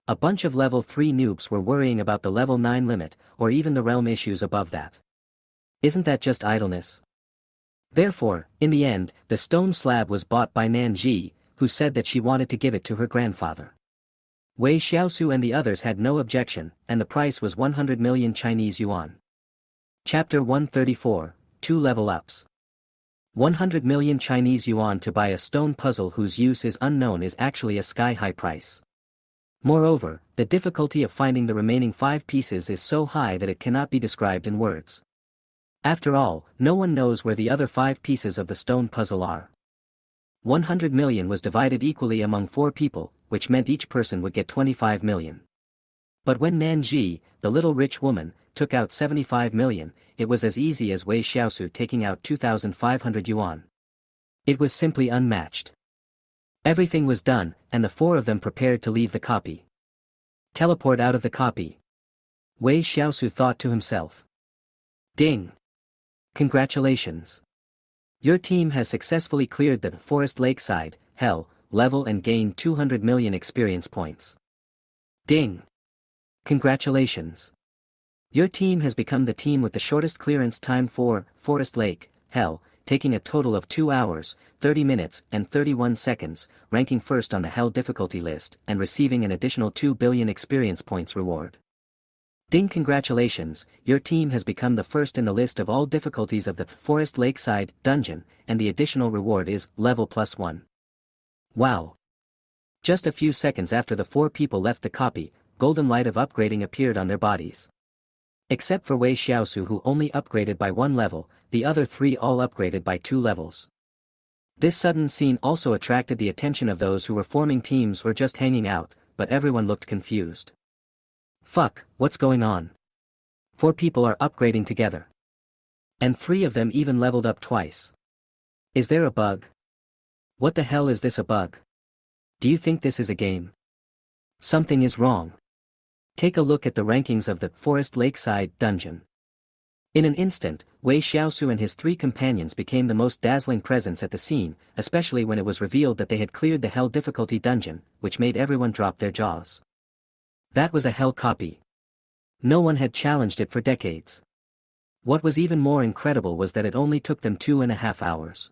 A bunch of level 3 noobs were worrying about the level 9 limit, or even the realm issues above that. Isn't that just idleness? Therefore, in the end, the stone slab was bought by Nanji, who said that she wanted to give it to her grandfather. Wei Xiaosu and the others had no objection, and the price was 100 million Chinese yuan. Chapter 134, 2 level ups. 100 million Chinese yuan to buy a stone puzzle whose use is unknown is actually a sky-high price. Moreover, the difficulty of finding the remaining 5 pieces is so high that it cannot be described in words. After all, no one knows where the other 5 pieces of the stone puzzle are. 100 million was divided equally among 4 people, which meant each person would get 25 million. But when Nanji, the little rich woman, took out 75 million, it was as easy as Wei Xiaosu taking out 2,500 yuan. It was simply unmatched. Everything was done, and the 4 of them prepared to leave the copy. Teleport out of the copy. Wei Xiaosu thought to himself. Ding! Congratulations! Your team has successfully cleared the Forest Lakeside, Hell, level and gained 200 million experience points. Ding! Congratulations! Your team has become the team with the shortest clearance time for Forest Lake, Hell, taking a total of 2 hours, 30 minutes and 31 seconds, ranking first on the Hell difficulty list and receiving an additional 2 billion experience points reward. Ding! Congratulations, your team has become the first in the list of all difficulties of the Forest Lakeside dungeon, and the additional reward is level +1. Wow! Just a few seconds after the 4 people left the copy, golden light of upgrading appeared on their bodies. Except for Wei Xiaosu, who only upgraded by 1 level, the other 3 all upgraded by 2 levels. This sudden scene also attracted the attention of those who were forming teams or just hanging out, but everyone looked confused. Fuck, what's going on? 4 people are upgrading together. And 3 of them even leveled up twice. Is there a bug? What the hell is this, a bug? Do you think this is a game? Something is wrong. Take a look at the rankings of the Forest Lakeside dungeon. In an instant, Wei Xiaosu and his 3 companions became the most dazzling presence at the scene, especially when it was revealed that they had cleared the Hell difficulty dungeon, which made everyone drop their jaws. That was a Hell copy. No one had challenged it for decades. What was even more incredible was that it only took them 2.5 hours.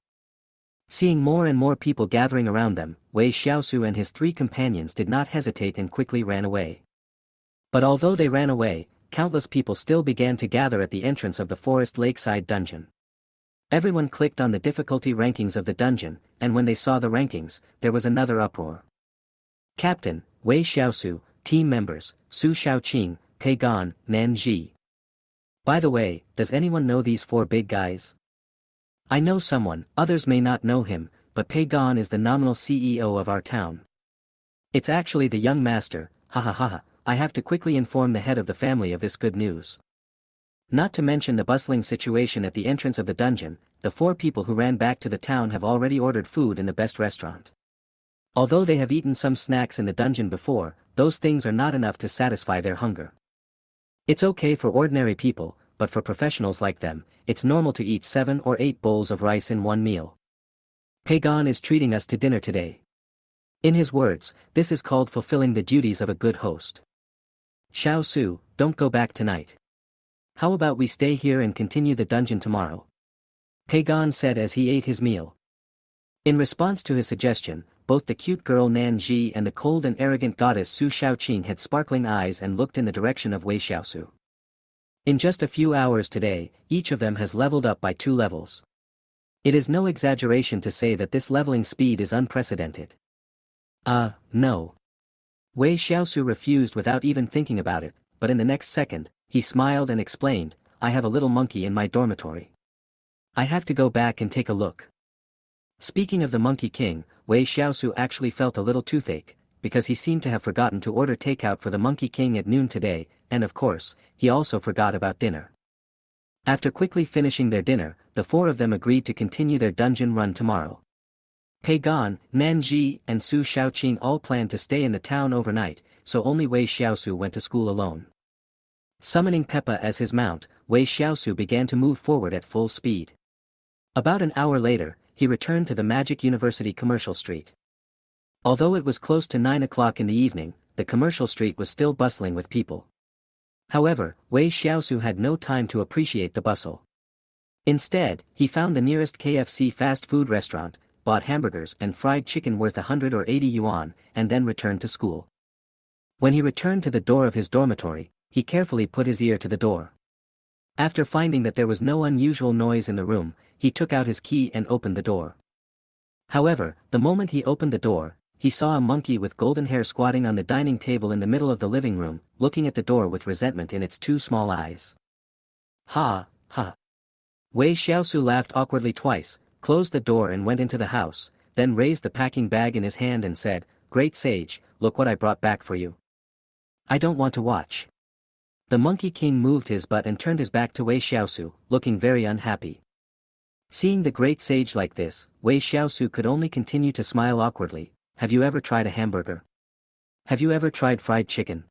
Seeing more and more people gathering around them, Wei Xiaosu and his 3 companions did not hesitate and quickly ran away. But although they ran away, countless people still began to gather at the entrance of the Forest Lakeside dungeon. Everyone clicked on the difficulty rankings of the dungeon, and when they saw the rankings, there was another uproar. Captain, Wei Xiaosu, team members, Su Xiaoqing, Pei Gan, Nanji. By the way, does anyone know these 4 big guys? I know someone, others may not know him, but Pei Gan is the nominal CEO of our town. It's actually the young master, ha ha ha ha. I have to quickly inform the head of the family of this good news. Not to mention the bustling situation at the entrance of the dungeon, the 4 people who ran back to the town have already ordered food in the best restaurant. Although they have eaten some snacks in the dungeon before, those things are not enough to satisfy their hunger. It's okay for ordinary people, but for professionals like them, it's normal to eat 7 or 8 bowls of rice in one meal. Pagan is treating us to dinner today. In his words, this is called fulfilling the duties of a good host. Xiao Su, don't go back tonight. How about we stay here and continue the dungeon tomorrow? Pagon said as he ate his meal. In response to his suggestion, both the cute girl Nan Ji and the cold and arrogant goddess Su Shaoqing had sparkling eyes and looked in the direction of Wei Xiaosu. In just a few hours today, each of them has leveled up by 2 levels. It is no exaggeration to say that this leveling speed is unprecedented. No. Wei Xiaosu refused without even thinking about it, but in the next second, he smiled and explained, I have a little monkey in my dormitory. I have to go back and take a look. Speaking of the Monkey King, Wei Xiaosu actually felt a little toothache, because he seemed to have forgotten to order takeout for the Monkey King at noon today, and of course, he also forgot about dinner. After quickly finishing their dinner, the 4 of them agreed to continue their dungeon run tomorrow. Pagon, Nanji, and Su Shaoqing all planned to stay in the town overnight, so only Wei Xiaosu went to school alone. Summoning Peppa as his mount, Wei Xiaosu began to move forward at full speed. About an hour later, he returned to the Magic University Commercial Street. Although it was close to 9 o'clock in the evening, the commercial street was still bustling with people. However, Wei Xiaosu had no time to appreciate the bustle. Instead, he found the nearest KFC fast food restaurant, bought hamburgers and fried chicken worth 100 or 80 yuan, and then returned to school. When he returned to the door of his dormitory, he carefully put his ear to the door. After finding that there was no unusual noise in the room, he took out his key and opened the door. However, the moment he opened the door, he saw a monkey with golden hair squatting on the dining table in the middle of the living room, looking at the door with resentment in its 2 small eyes. Ha, ha. Wei Xiaosu laughed awkwardly twice, closed the door and went into the house, then raised the packing bag in his hand and said, Great sage, look what I brought back for you. I don't want to watch. The Monkey King moved his butt and turned his back to Wei Xiaosu, looking very unhappy. Seeing the great sage like this, Wei Xiaosu could only continue to smile awkwardly. Have you ever tried a hamburger? Have you ever tried fried chicken?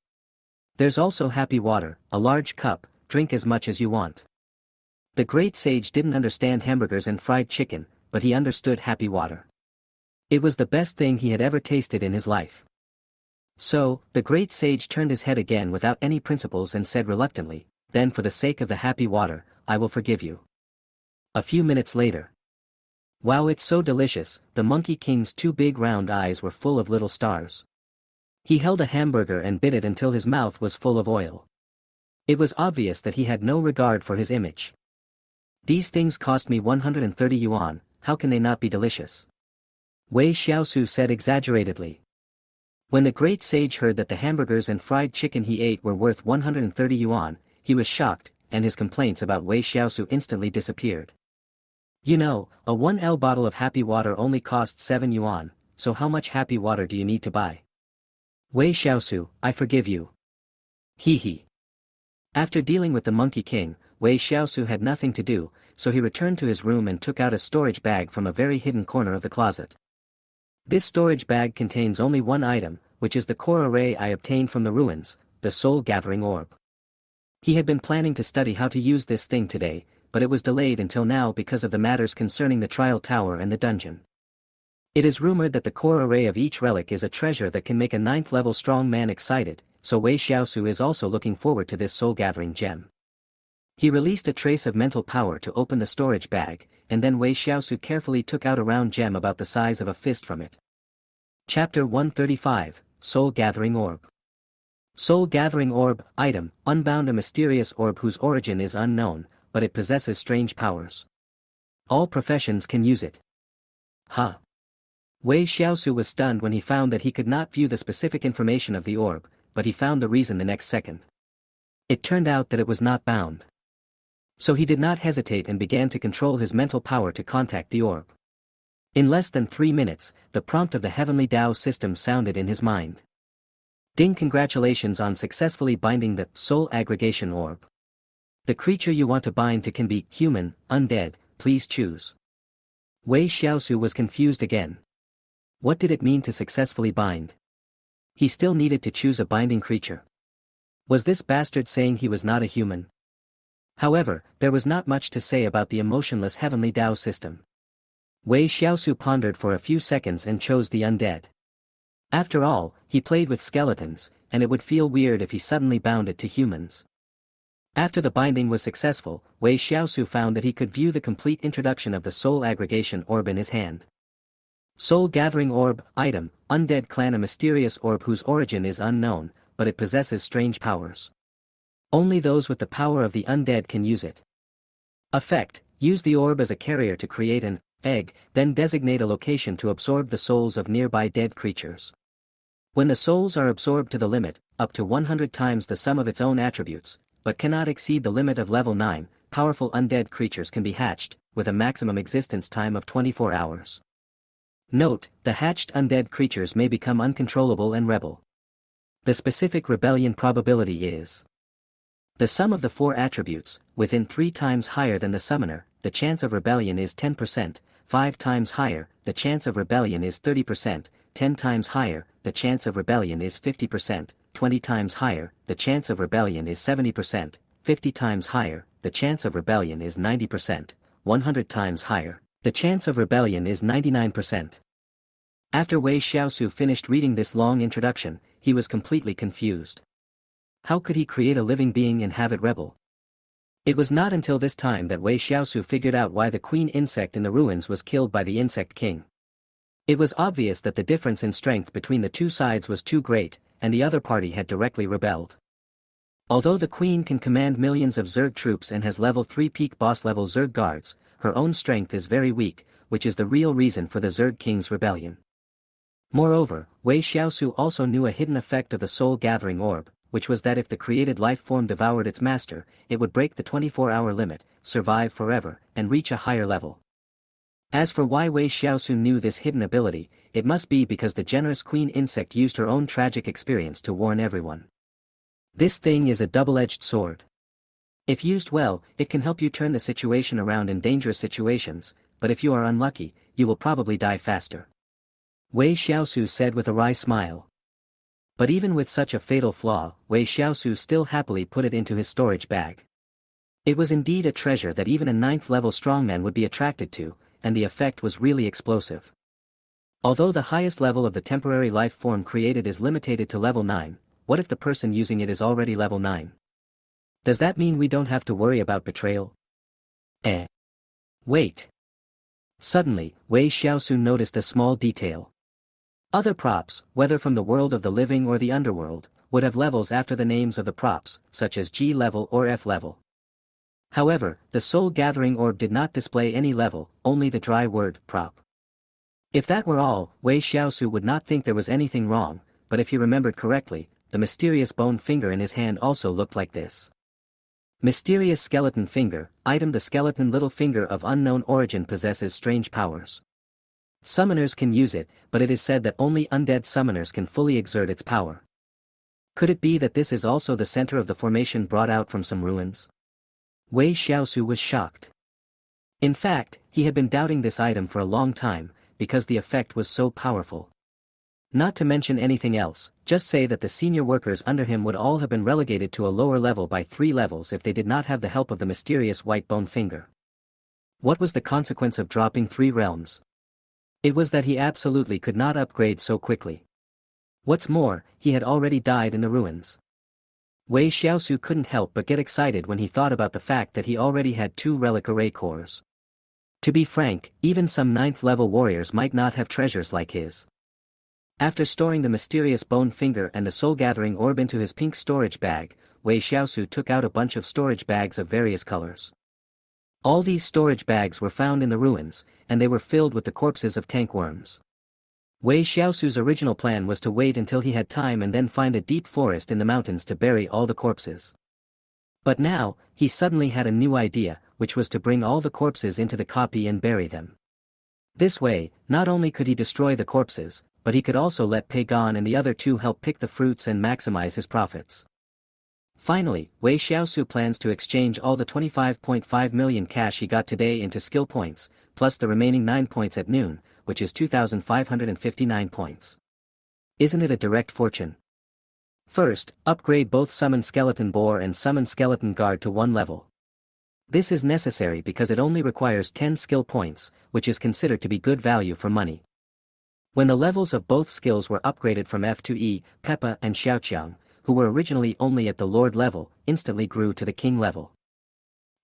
There's also happy water, a large cup, drink as much as you want. The great sage didn't understand hamburgers and fried chicken, but he understood happy water. It was the best thing he had ever tasted in his life. So, the great sage turned his head again without any principles and said reluctantly, Then for the sake of the happy water, I will forgive you. A few minutes later. Wow, it's so delicious, the Monkey King's 2 big round eyes were full of little stars. He held a hamburger and bit it until his mouth was full of oil. It was obvious that he had no regard for his image. These things cost me 130 yuan, how can they not be delicious? Wei Xiaosu said exaggeratedly. When the great sage heard that the hamburgers and fried chicken he ate were worth 130 yuan, he was shocked, and his complaints about Wei Xiaosu instantly disappeared. You know, a 1L bottle of happy water only costs 7 yuan, so how much happy water do you need to buy? Wei Xiaosu, I forgive you. Hee hee. After dealing with the Monkey King, Wei Xiaosu had nothing to do, so he returned to his room and took out a storage bag from a very hidden corner of the closet. This storage bag contains only one item, which is the core array I obtained from the ruins, the soul-gathering orb. He had been planning to study how to use this thing today, but it was delayed until now because of the matters concerning the trial tower and the dungeon. It is rumored that the core array of each relic is a treasure that can make a 9th-level strong man excited, so Wei Xiaosu is also looking forward to this soul-gathering gem. He released a trace of mental power to open the storage bag, and then Wei Xiaosu carefully took out a round gem about the size of a fist from it. Chapter 135, Soul-Gathering Orb. Soul-Gathering Orb, item, unbound, a mysterious orb whose origin is unknown, but it possesses strange powers. All professions can use it. Huh. Wei Xiaosu was stunned when he found that he could not view the specific information of the orb, but he found the reason the next second. It turned out that it was not bound. So he did not hesitate and began to control his mental power to contact the orb. In less than 3 minutes, the prompt of the Heavenly Tao system sounded in his mind. Ding, congratulations on successfully binding the Soul Aggregation Orb. The creature you want to bind to can be human, undead, please choose. Wei Xiaosu was confused again. What did it mean to successfully bind? He still needed to choose a binding creature. Was this bastard saying he was not a human? However, there was not much to say about the emotionless Heavenly Tao system. Wei Xiaosu pondered for a few seconds and chose the undead. After all, he played with skeletons, and it would feel weird if he suddenly bound it to humans. After the binding was successful, Wei Xiaosu found that he could view the complete introduction of the soul aggregation orb in his hand. Soul gathering orb, item, Undead clan, a mysterious orb whose origin is unknown, but it possesses strange powers. Only those with the power of the undead can use it. Effect, use the orb as a carrier to create an egg, then designate a location to absorb the souls of nearby dead creatures. When the souls are absorbed to the limit, up to 100 times the sum of its own attributes, but cannot exceed the limit of level 9, powerful undead creatures can be hatched, with a maximum existence time of 24 hours. Note, the hatched undead creatures may become uncontrollable and rebel. The specific rebellion probability is the sum of the 4 attributes, within 3 times higher than the summoner, the chance of rebellion is 10%, 5 times higher, the chance of rebellion is 30%, 10 times higher, the chance of rebellion is 50%, 20 times higher, the chance of rebellion is 70%, 50 times higher, the chance of rebellion is 90%, 100 times higher, the chance of rebellion is 99%. After Wei Xiaosu finished reading this long introduction, he was completely confused. How could he create a living being and have it rebel? It was not until this time that Wei Xiaosu figured out why the queen insect in the ruins was killed by the insect king. It was obvious that the difference in strength between the two sides was too great, and the other party had directly rebelled. Although the queen can command millions of Zerg troops and has level 3 peak boss level Zerg guards, her own strength is very weak, which is the real reason for the Zerg king's rebellion. Moreover, Wei Xiaosu also knew a hidden effect of the soul gathering orb, which was that if the created life form devoured its master, it would break the 24-hour limit, survive forever, and reach a higher level. As for why Wei Xiaosu knew this hidden ability, it must be because the generous queen insect used her own tragic experience to warn everyone. This thing is a double-edged sword. If used well, it can help you turn the situation around in dangerous situations, but if you are unlucky, you will probably die faster. Wei Xiaosu said with a wry smile. But even with such a fatal flaw, Wei Xiaosu still happily put it into his storage bag. It was indeed a treasure that even a 9th-level strongman would be attracted to, and the effect was really explosive. Although the highest level of the temporary life form created is limited to level 9, what if the person using it is already level 9? Does that mean we don't have to worry about betrayal? Wait. Suddenly, Wei Xiaosu noticed a small detail. Other props, whether from the world of the living or the underworld, would have levels after the names of the props, such as G level or F level. However, the soul gathering orb did not display any level, only the dry word, prop. If that were all, Wei Xiaosu would not think there was anything wrong, but if he remembered correctly, the mysterious bone finger in his hand also looked like this. Mysterious skeleton finger, item, the skeleton little finger of unknown origin possesses strange powers. Summoners can use it, but it is said that only undead summoners can fully exert its power. Could it be that this is also the center of the formation brought out from some ruins? Wei Xiaosu was shocked. In fact, he had been doubting this item for a long time, because the effect was so powerful. Not to mention anything else, just say that the senior workers under him would all have been relegated to a lower level by 3 levels if they did not have the help of the mysterious white bone finger. What was the consequence of dropping 3 realms? It was that he absolutely could not upgrade so quickly. What's more, he had already died in the ruins. Wei Xiaosu couldn't help but get excited when he thought about the fact that he already had 2 relic array cores. To be frank, even some 9th-level warriors might not have treasures like his. After storing the mysterious bone finger and the soul-gathering orb into his pink storage bag, Wei Xiaosu took out a bunch of storage bags of various colors. All these storage bags were found in the ruins, and they were filled with the corpses of tankworms. Wei Xiaosu's original plan was to wait until he had time and then find a deep forest in the mountains to bury all the corpses. But now, he suddenly had a new idea, which was to bring all the corpses into the copy and bury them. This way, not only could he destroy the corpses, but he could also let Pagon and the other 2 help pick the fruits and maximize his profits. Finally, Wei Xiaosu plans to exchange all the 25.5 million cash he got today into skill points, plus the remaining 9 points at noon, which is 2,559 points. Isn't it a direct fortune? First, upgrade both Summon Skeleton Boar and Summon Skeleton Guard to 1 level. This is necessary because it only requires 10 skill points, which is considered to be good value for money. When the levels of both skills were upgraded from F to E, Peppa and Xiaoqiang, who were originally only at the Lord level, instantly grew to the King level.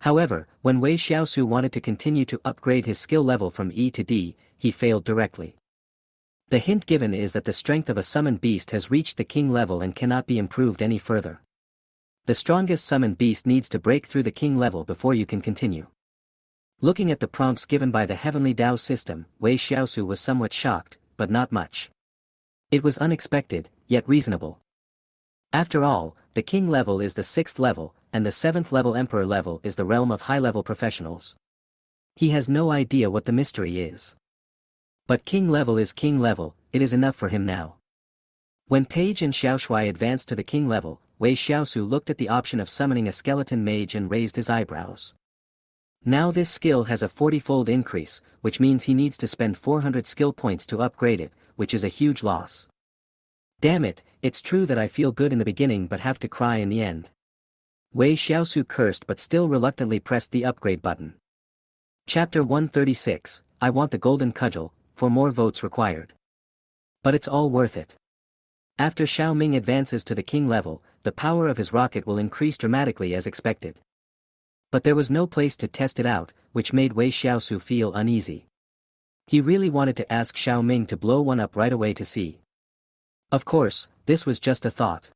However, when Wei Xiaosu wanted to continue to upgrade his skill level from E to D, he failed directly. The hint given is that the strength of a summoned beast has reached the King level and cannot be improved any further. The strongest summoned beast needs to break through the King level before you can continue. Looking at the prompts given by the Heavenly Dao system, Wei Xiaosu was somewhat shocked, but not much. It was unexpected, yet reasonable. After all, the King level is the 6th level, and the 7th level Emperor level is the realm of high-level professionals. He has no idea what the mystery is. But King level is King level, it is enough for him now. When Page and Xiaoshui advanced to the King level, Wei Xiaosu looked at the option of summoning a skeleton mage and raised his eyebrows. Now this skill has a 40-fold increase, which means he needs to spend 400 skill points to upgrade it, which is a huge loss. Damn it, it's true that I feel good in the beginning but have to cry in the end. Wei Xiaosu cursed but still reluctantly pressed the upgrade button. Chapter 136, I want the golden cudgel, for more votes required. But it's all worth it. After Xiao Ming advances to the King level, the power of his rocket will increase dramatically as expected. But there was no place to test it out, which made Wei Xiaosu feel uneasy. He really wanted to ask Xiao Ming to blow one up right away to see. Of course, this was just a thought.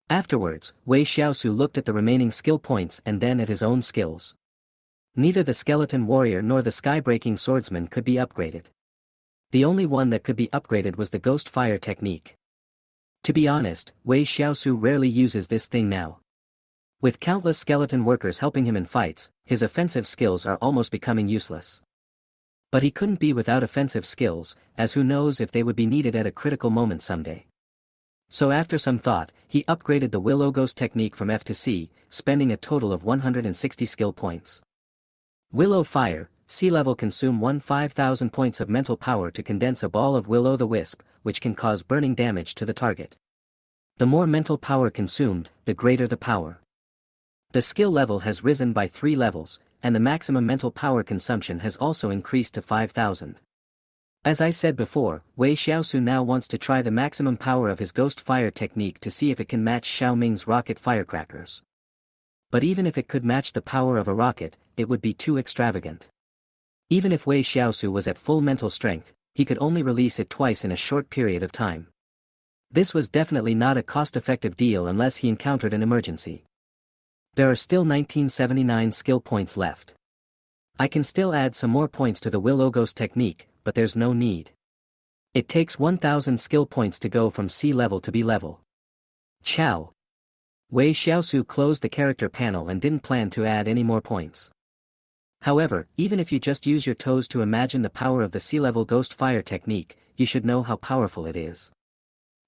Afterwards, Wei Xiaosu looked at the remaining skill points and then at his own skills. Neither the skeleton warrior nor the sky-breaking swordsman could be upgraded. The only one that could be upgraded was the ghost fire technique. To be honest, Wei Xiaosu rarely uses this thing now. With countless skeleton workers helping him in fights, his offensive skills are almost becoming useless. But he couldn't be without offensive skills, as who knows if they would be needed at a critical moment someday. So after some thought, he upgraded the Willow Ghost technique from F to C, spending a total of 160 skill points. Willow Fire, C level consume 5,000 points of mental power to condense a ball of Will-O-the-Wisp, which can cause burning damage to the target. The more mental power consumed, the greater the power. The skill level has risen by 3 levels, and the maximum mental power consumption has also increased to 5,000. As I said before, Wei Xiaosu now wants to try the maximum power of his ghost fire technique to see if it can match Xiao Ming's rocket firecrackers. But even if it could match the power of a rocket, it would be too extravagant. Even if Wei Xiaosu was at full mental strength, he could only release it twice in a short period of time. This was definitely not a cost-effective deal unless he encountered an emergency. There are still 1979 skill points left. I can still add some more points to the Willow Ghost technique, but there's no need. It takes 1,000 skill points to go from C level to B level. Ciao. Wei Xiaosu closed the character panel and didn't plan to add any more points. However, even if you just use your toes to imagine the power of the C-level ghost fire technique, you should know how powerful it is.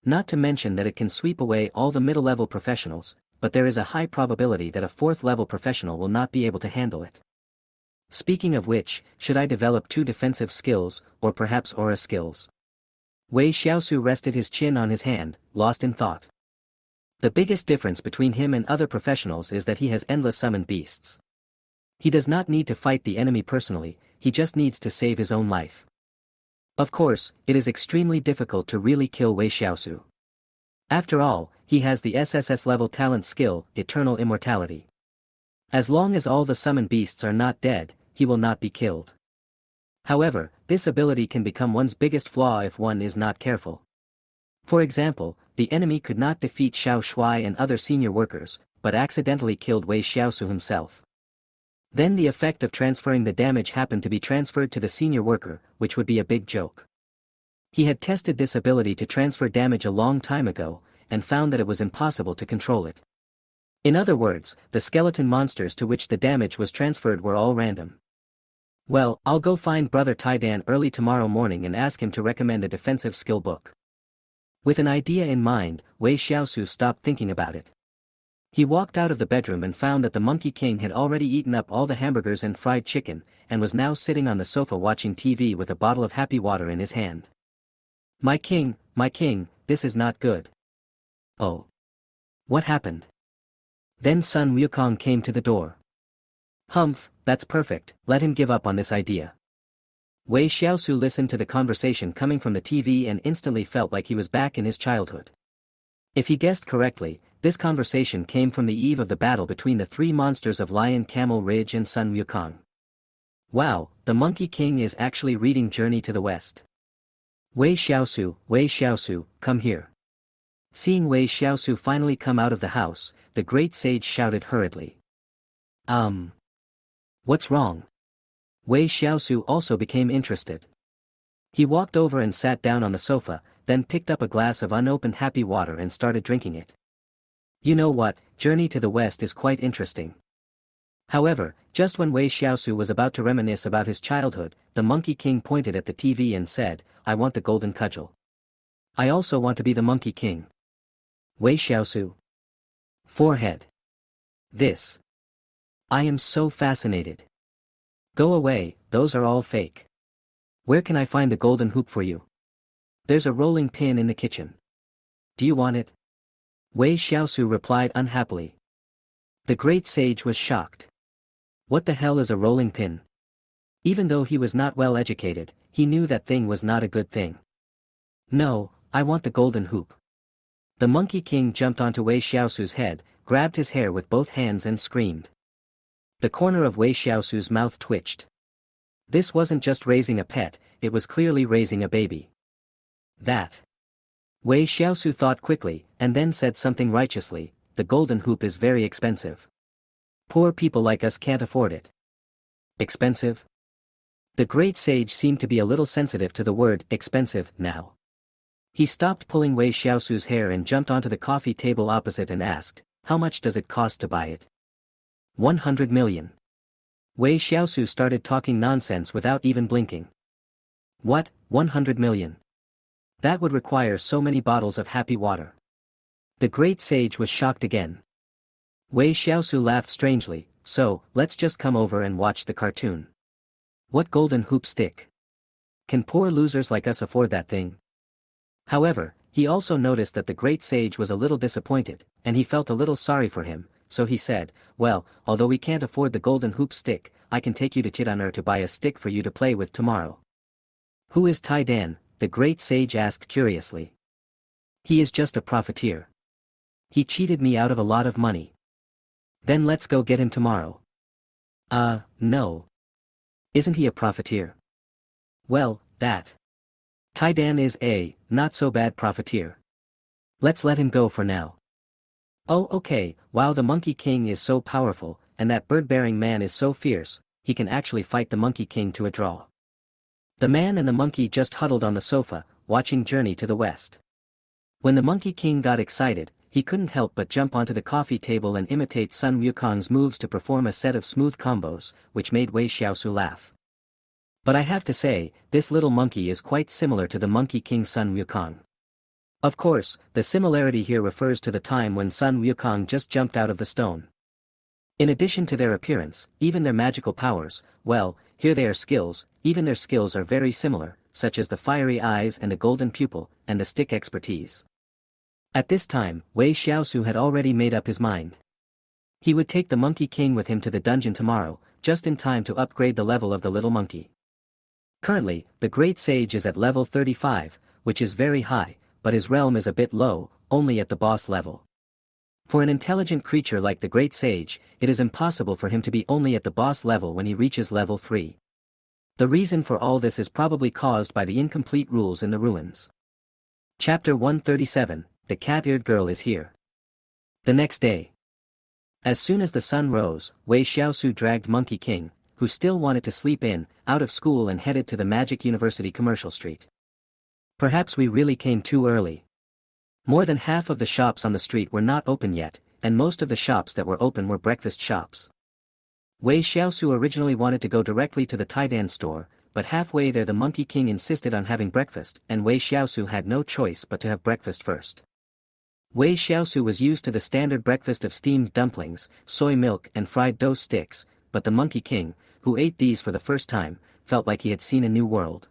Not to mention that it can sweep away all the middle-level professionals, but there is a high probability that a 4th-level professional will not be able to handle it. Speaking of which, should I develop 2 defensive skills, or perhaps aura skills? Wei Xiaosu rested his chin on his hand, lost in thought. The biggest difference between him and other professionals is that he has endless summoned beasts. He does not need to fight the enemy personally, he just needs to save his own life. Of course, it is extremely difficult to really kill Wei Xiaosu. After all, he has the SSS level talent skill, Eternal Immortality. As long as all the summoned beasts are not dead, he will not be killed. However, this ability can become one's biggest flaw if one is not careful. For example, the enemy could not defeat Xiao Shui and other senior workers, but accidentally killed Wei Xiaosu himself. Then the effect of transferring the damage happened to be transferred to the senior worker, which would be a big joke. He had tested this ability to transfer damage a long time ago, and found that it was impossible to control it. In other words, the skeleton monsters to which the damage was transferred were all random. Well, I'll go find Brother Taidan early tomorrow morning and ask him to recommend a defensive skill book. With an idea in mind, Wei Xiaosu stopped thinking about it. He walked out of the bedroom and found that the Monkey King had already eaten up all the hamburgers and fried chicken, and was now sitting on the sofa watching TV with a bottle of happy water in his hand. My king, this is not good. Oh. What happened? Then Sun Wukong came to the door. Humph, that's perfect, let him give up on this idea. Wei Xiaosu listened to the conversation coming from the TV and instantly felt like he was back in his childhood. If he guessed correctly, this conversation came from the eve of the battle between the three monsters of Lion Camel Ridge and Sun Wukong. Wow, the Monkey King is actually reading Journey to the West. Wei Xiaosu, come here. Seeing Wei Xiaosu finally come out of the house, the great sage shouted hurriedly. What's wrong? Wei Xiaosu also became interested. He walked over and sat down on the sofa, then picked up a glass of unopened happy water and started drinking it. You know what, Journey to the West is quite interesting. However, just when Wei Xiaosu was about to reminisce about his childhood, the Monkey King pointed at the TV and said, I want the golden cudgel. I also want to be the Monkey King. Wei Xiaosu. Forehead. This. I am so fascinated. Go away, those are all fake. Where can I find the golden hoop for you? There's a rolling pin in the kitchen. Do you want it? Wei Xiaosu replied unhappily. The great sage was shocked. What the hell is a rolling pin? Even though he was not well educated, he knew that thing was not a good thing. No, I want the golden hoop. The Monkey King jumped onto Wei Xiaosu's head, grabbed his hair with both hands and screamed. The corner of Wei Xiaosu's mouth twitched. This wasn't just raising a pet, it was clearly raising a baby. That. Wei Xiaosu thought quickly, and then said something righteously, the golden hoop is very expensive. Poor people like us can't afford it. Expensive? The great sage seemed to be a little sensitive to the word expensive now. He stopped pulling Wei Xiaosu's hair and jumped onto the coffee table opposite and asked, how much does it cost to buy it? 100 million. Wei Xiaosu started talking nonsense without even blinking. What, 100 million? That would require so many bottles of happy water. The great sage was shocked again. Wei Xiaosu laughed strangely, so, let's just come over and watch the cartoon. What golden hoop stick? Can poor losers like us afford that thing? However, he also noticed that the great sage was a little disappointed, and he felt a little sorry for him, so he said, well, although we can't afford the golden hoop stick, I can take you to Chidaner to buy a stick for you to play with tomorrow. Who is Tai Dan? The great sage asked curiously. He is just a profiteer. He cheated me out of a lot of money. Then let's go get him tomorrow. No. Isn't he a profiteer? Well, that. Tai Dan is a, not so bad profiteer. Let's let him go for now. Oh okay, wow, the Monkey King is so powerful, and that bird-bearing man is so fierce, he can actually fight the Monkey King to a draw. The man and the monkey just huddled on the sofa, watching Journey to the West. When the Monkey King got excited, he couldn't help but jump onto the coffee table and imitate Sun Wukong's moves to perform a set of smooth combos, which made Wei Xiaosu laugh. But I have to say, this little monkey is quite similar to the Monkey King Sun Wukong. Of course, the similarity here refers to the time when Sun Wukong just jumped out of the stone. In addition to their appearance, even their magical powers, well, here their skills, even their skills are very similar, such as the fiery eyes and the golden pupil, and the stick expertise. At this time, Wei Xiaosu had already made up his mind. He would take the Monkey King with him to the dungeon tomorrow, just in time to upgrade the level of the little monkey. Currently, the great sage is at level 35, which is very high, but his realm is a bit low, only at the boss level. For an intelligent creature like the great sage, it is impossible for him to be only at the boss level when he reaches level 3. The reason for all this is probably caused by the incomplete rules in the ruins. Chapter 137, The Cat-Eared Girl is Here. The next day. As soon as the sun rose, Wei Xiaosu dragged Monkey King, who still wanted to sleep in, out of school and headed to the Magic University Commercial Street. Perhaps we really came too early. More than half of the shops on the street were not open yet, and most of the shops that were open were breakfast shops. Wei Xiaosu originally wanted to go directly to the Taidan store, but halfway there the Monkey King insisted on having breakfast, and Wei Xiaosu had no choice but to have breakfast first. Wei Xiaosu was used to the standard breakfast of steamed dumplings, soy milk and fried dough sticks, but the Monkey King, who ate these for the first time, felt like he had seen a new world.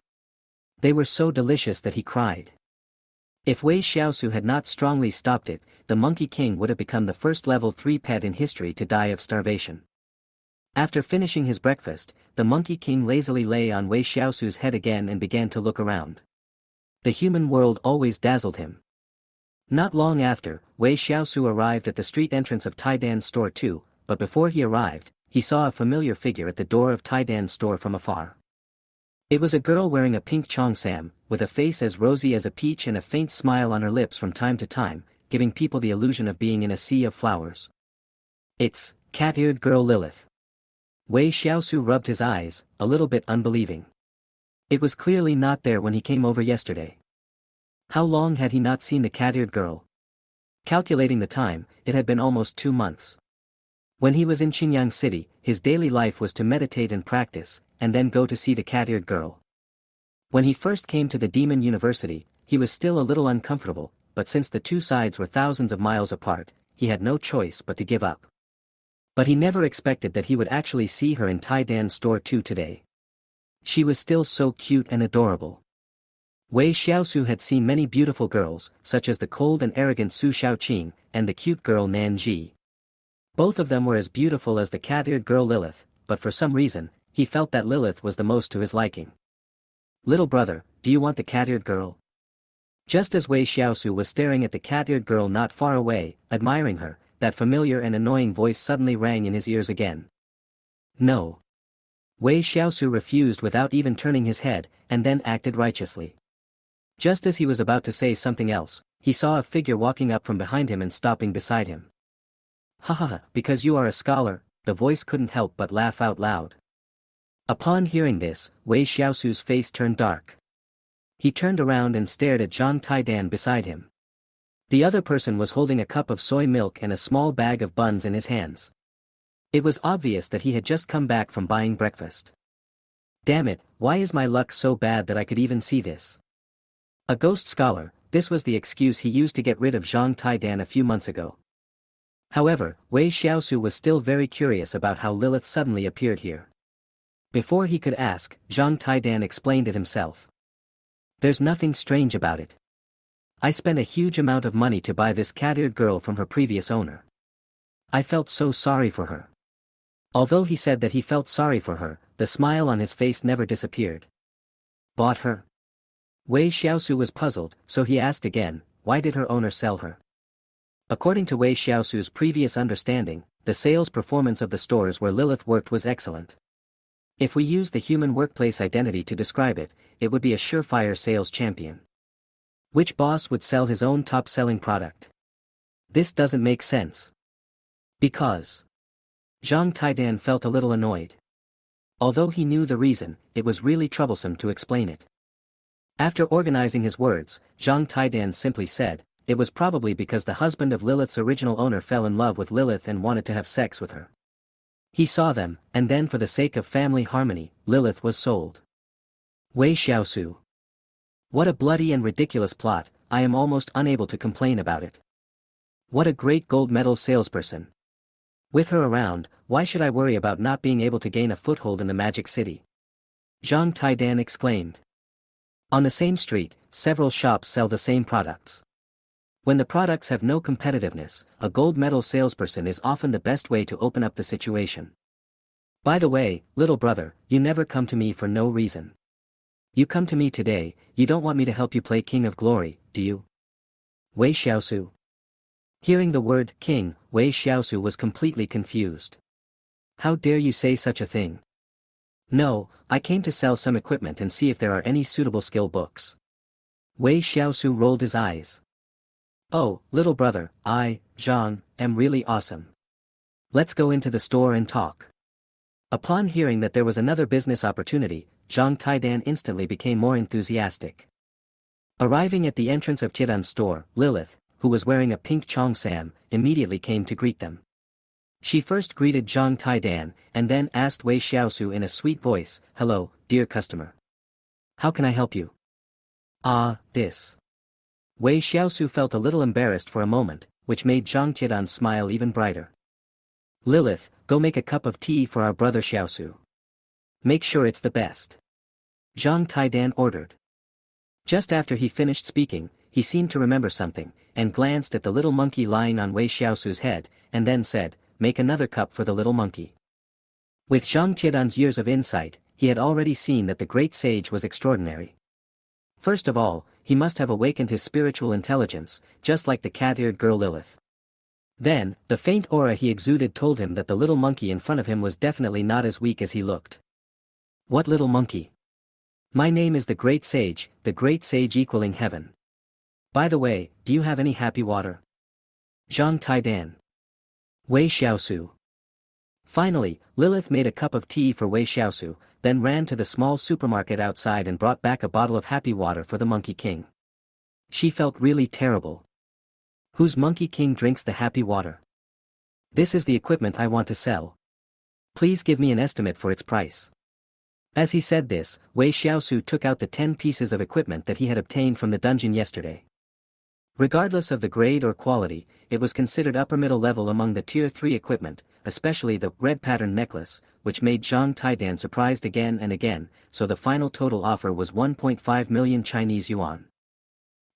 They were so delicious that he cried. If Wei Xiaosu had not strongly stopped it, the Monkey King would have become the first level 3 pet in history to die of starvation. After finishing his breakfast, the Monkey King lazily lay on Wei Xiaosu's head again and began to look around. The human world always dazzled him. Not long after, Wei Xiaosu arrived at the street entrance of Taidan's store too, but before he arrived, he saw a familiar figure at the door of Taidan's store from afar. It was a girl wearing a pink cheongsam, with a face as rosy as a peach and a faint smile on her lips from time to time, giving people the illusion of being in a sea of flowers. It's cat-eared girl Lilith. Wei Xiaosu rubbed his eyes, a little bit unbelieving. It was clearly not there when he came over yesterday. How long had he not seen the cat-eared girl? Calculating the time, it had been almost 2 months. When he was in Qingyang City, his daily life was to meditate and practice, and then go to see the cat-eared girl. When he first came to the Demon University, he was still a little uncomfortable, but since the two sides were thousands of miles apart, he had no choice but to give up. But he never expected that he would actually see her in Taidan's store too today. She was still so cute and adorable. Wei Xiaosu had seen many beautiful girls, such as the cold and arrogant Su Xiaoqing, and the cute girl Nan Ji. Both of them were as beautiful as the cat-eared girl Lilith, but for some reason, he felt that Lilith was the most to his liking. "Little brother, do you want the cat-eared girl?" Just as Wei Xiaosu was staring at the cat-eared girl not far away, admiring her, that familiar and annoying voice suddenly rang in his ears again. No. Wei Xiaosu refused without even turning his head, and then acted righteously. Just as he was about to say something else, he saw a figure walking up from behind him and stopping beside him. "Ha ha ha, because you are a scholar," the voice couldn't help but laugh out loud. Upon hearing this, Wei Xiaosu's face turned dark. He turned around and stared at Zhang Taidan beside him. The other person was holding a cup of soy milk and a small bag of buns in his hands. It was obvious that he had just come back from buying breakfast. Damn it, why is my luck so bad that I could even see this? A ghost scholar, this was the excuse he used to get rid of Zhang Taidan a few months ago. However, Wei Xiaosu was still very curious about how Lilith suddenly appeared here. Before he could ask, Zhang Taidan explained it himself. "There's nothing strange about it. I spent a huge amount of money to buy this cat-eared girl from her previous owner. I felt so sorry for her." Although he said that he felt sorry for her, the smile on his face never disappeared. "Bought her?" Wei Xiaosu was puzzled, so he asked again, why did her owner sell her? According to Wei Xiaosu's previous understanding, the sales performance of the stores where Lilith worked was excellent. If we use the human workplace identity to describe it, it would be a surefire sales champion. Which boss would sell his own top-selling product? This doesn't make sense. Because Zhang Taidan felt a little annoyed. Although he knew the reason, it was really troublesome to explain it. After organizing his words, Zhang Taidan simply said, it was probably because the husband of Lilith's original owner fell in love with Lilith and wanted to have sex with her. He saw them, and then for the sake of family harmony, Lilith was sold. Wei Xiaosu. What a bloody and ridiculous plot, I am almost unable to complain about it. What a great gold medal salesperson. With her around, why should I worry about not being able to gain a foothold in the Magic City? Zhang Taidan exclaimed. On the same street, several shops sell the same products. When the products have no competitiveness, a gold medal salesperson is often the best way to open up the situation. By the way, little brother, you never come to me for no reason. You come to me today, you don't want me to help you play King of Glory, do you? Wei Xiaosu. Hearing the word king, Wei Xiaosu was completely confused. How dare you say such a thing? No, I came to sell some equipment and see if there are any suitable skill books. Wei Xiaosu rolled his eyes. Oh, little brother, I, Zhang, am really awesome. Let's go into the store and talk. Upon hearing that there was another business opportunity, Zhang Taidan instantly became more enthusiastic. Arriving at the entrance of Tian's store, Lilith, who was wearing a pink cheongsam, immediately came to greet them. She first greeted Zhang Taidan, and then asked Wei Xiaosu in a sweet voice, "Hello, dear customer. How can I help you?" This. Wei Xiaosu felt a little embarrassed for a moment, which made Zhang Taidan smile even brighter. "Lilith, go make a cup of tea for our brother Xiaosu. Make sure it's the best." Zhang Taidan ordered. Just after he finished speaking, he seemed to remember something, and glanced at the little monkey lying on Wei Xiaosu's head, and then said, "Make another cup for the little monkey." With Zhang Taidan's years of insight, he had already seen that the great sage was extraordinary. First of all, he must have awakened his spiritual intelligence, just like the cat-eared girl Lilith. Then, the faint aura he exuded told him that the little monkey in front of him was definitely not as weak as he looked. What little monkey? My name is the Great Sage equaling heaven. By the way, do you have any happy water? Zhang Taidan. Wei Xiaosu. Finally, Lilith made a cup of tea for Wei Xiaosu, then ran to the small supermarket outside and brought back a bottle of happy water for the Monkey King. She felt really terrible. Whose Monkey King drinks the happy water? This is the equipment I want to sell. Please give me an estimate for its price. As he said this, Wei Xiaosu took out the 10 pieces of equipment that he had obtained from the dungeon yesterday. Regardless of the grade or quality, it was considered upper middle level among the tier 3 equipment, especially the red pattern necklace, which made Zhang Taidan surprised again and again, so the final total offer was 1.5 million Chinese yuan.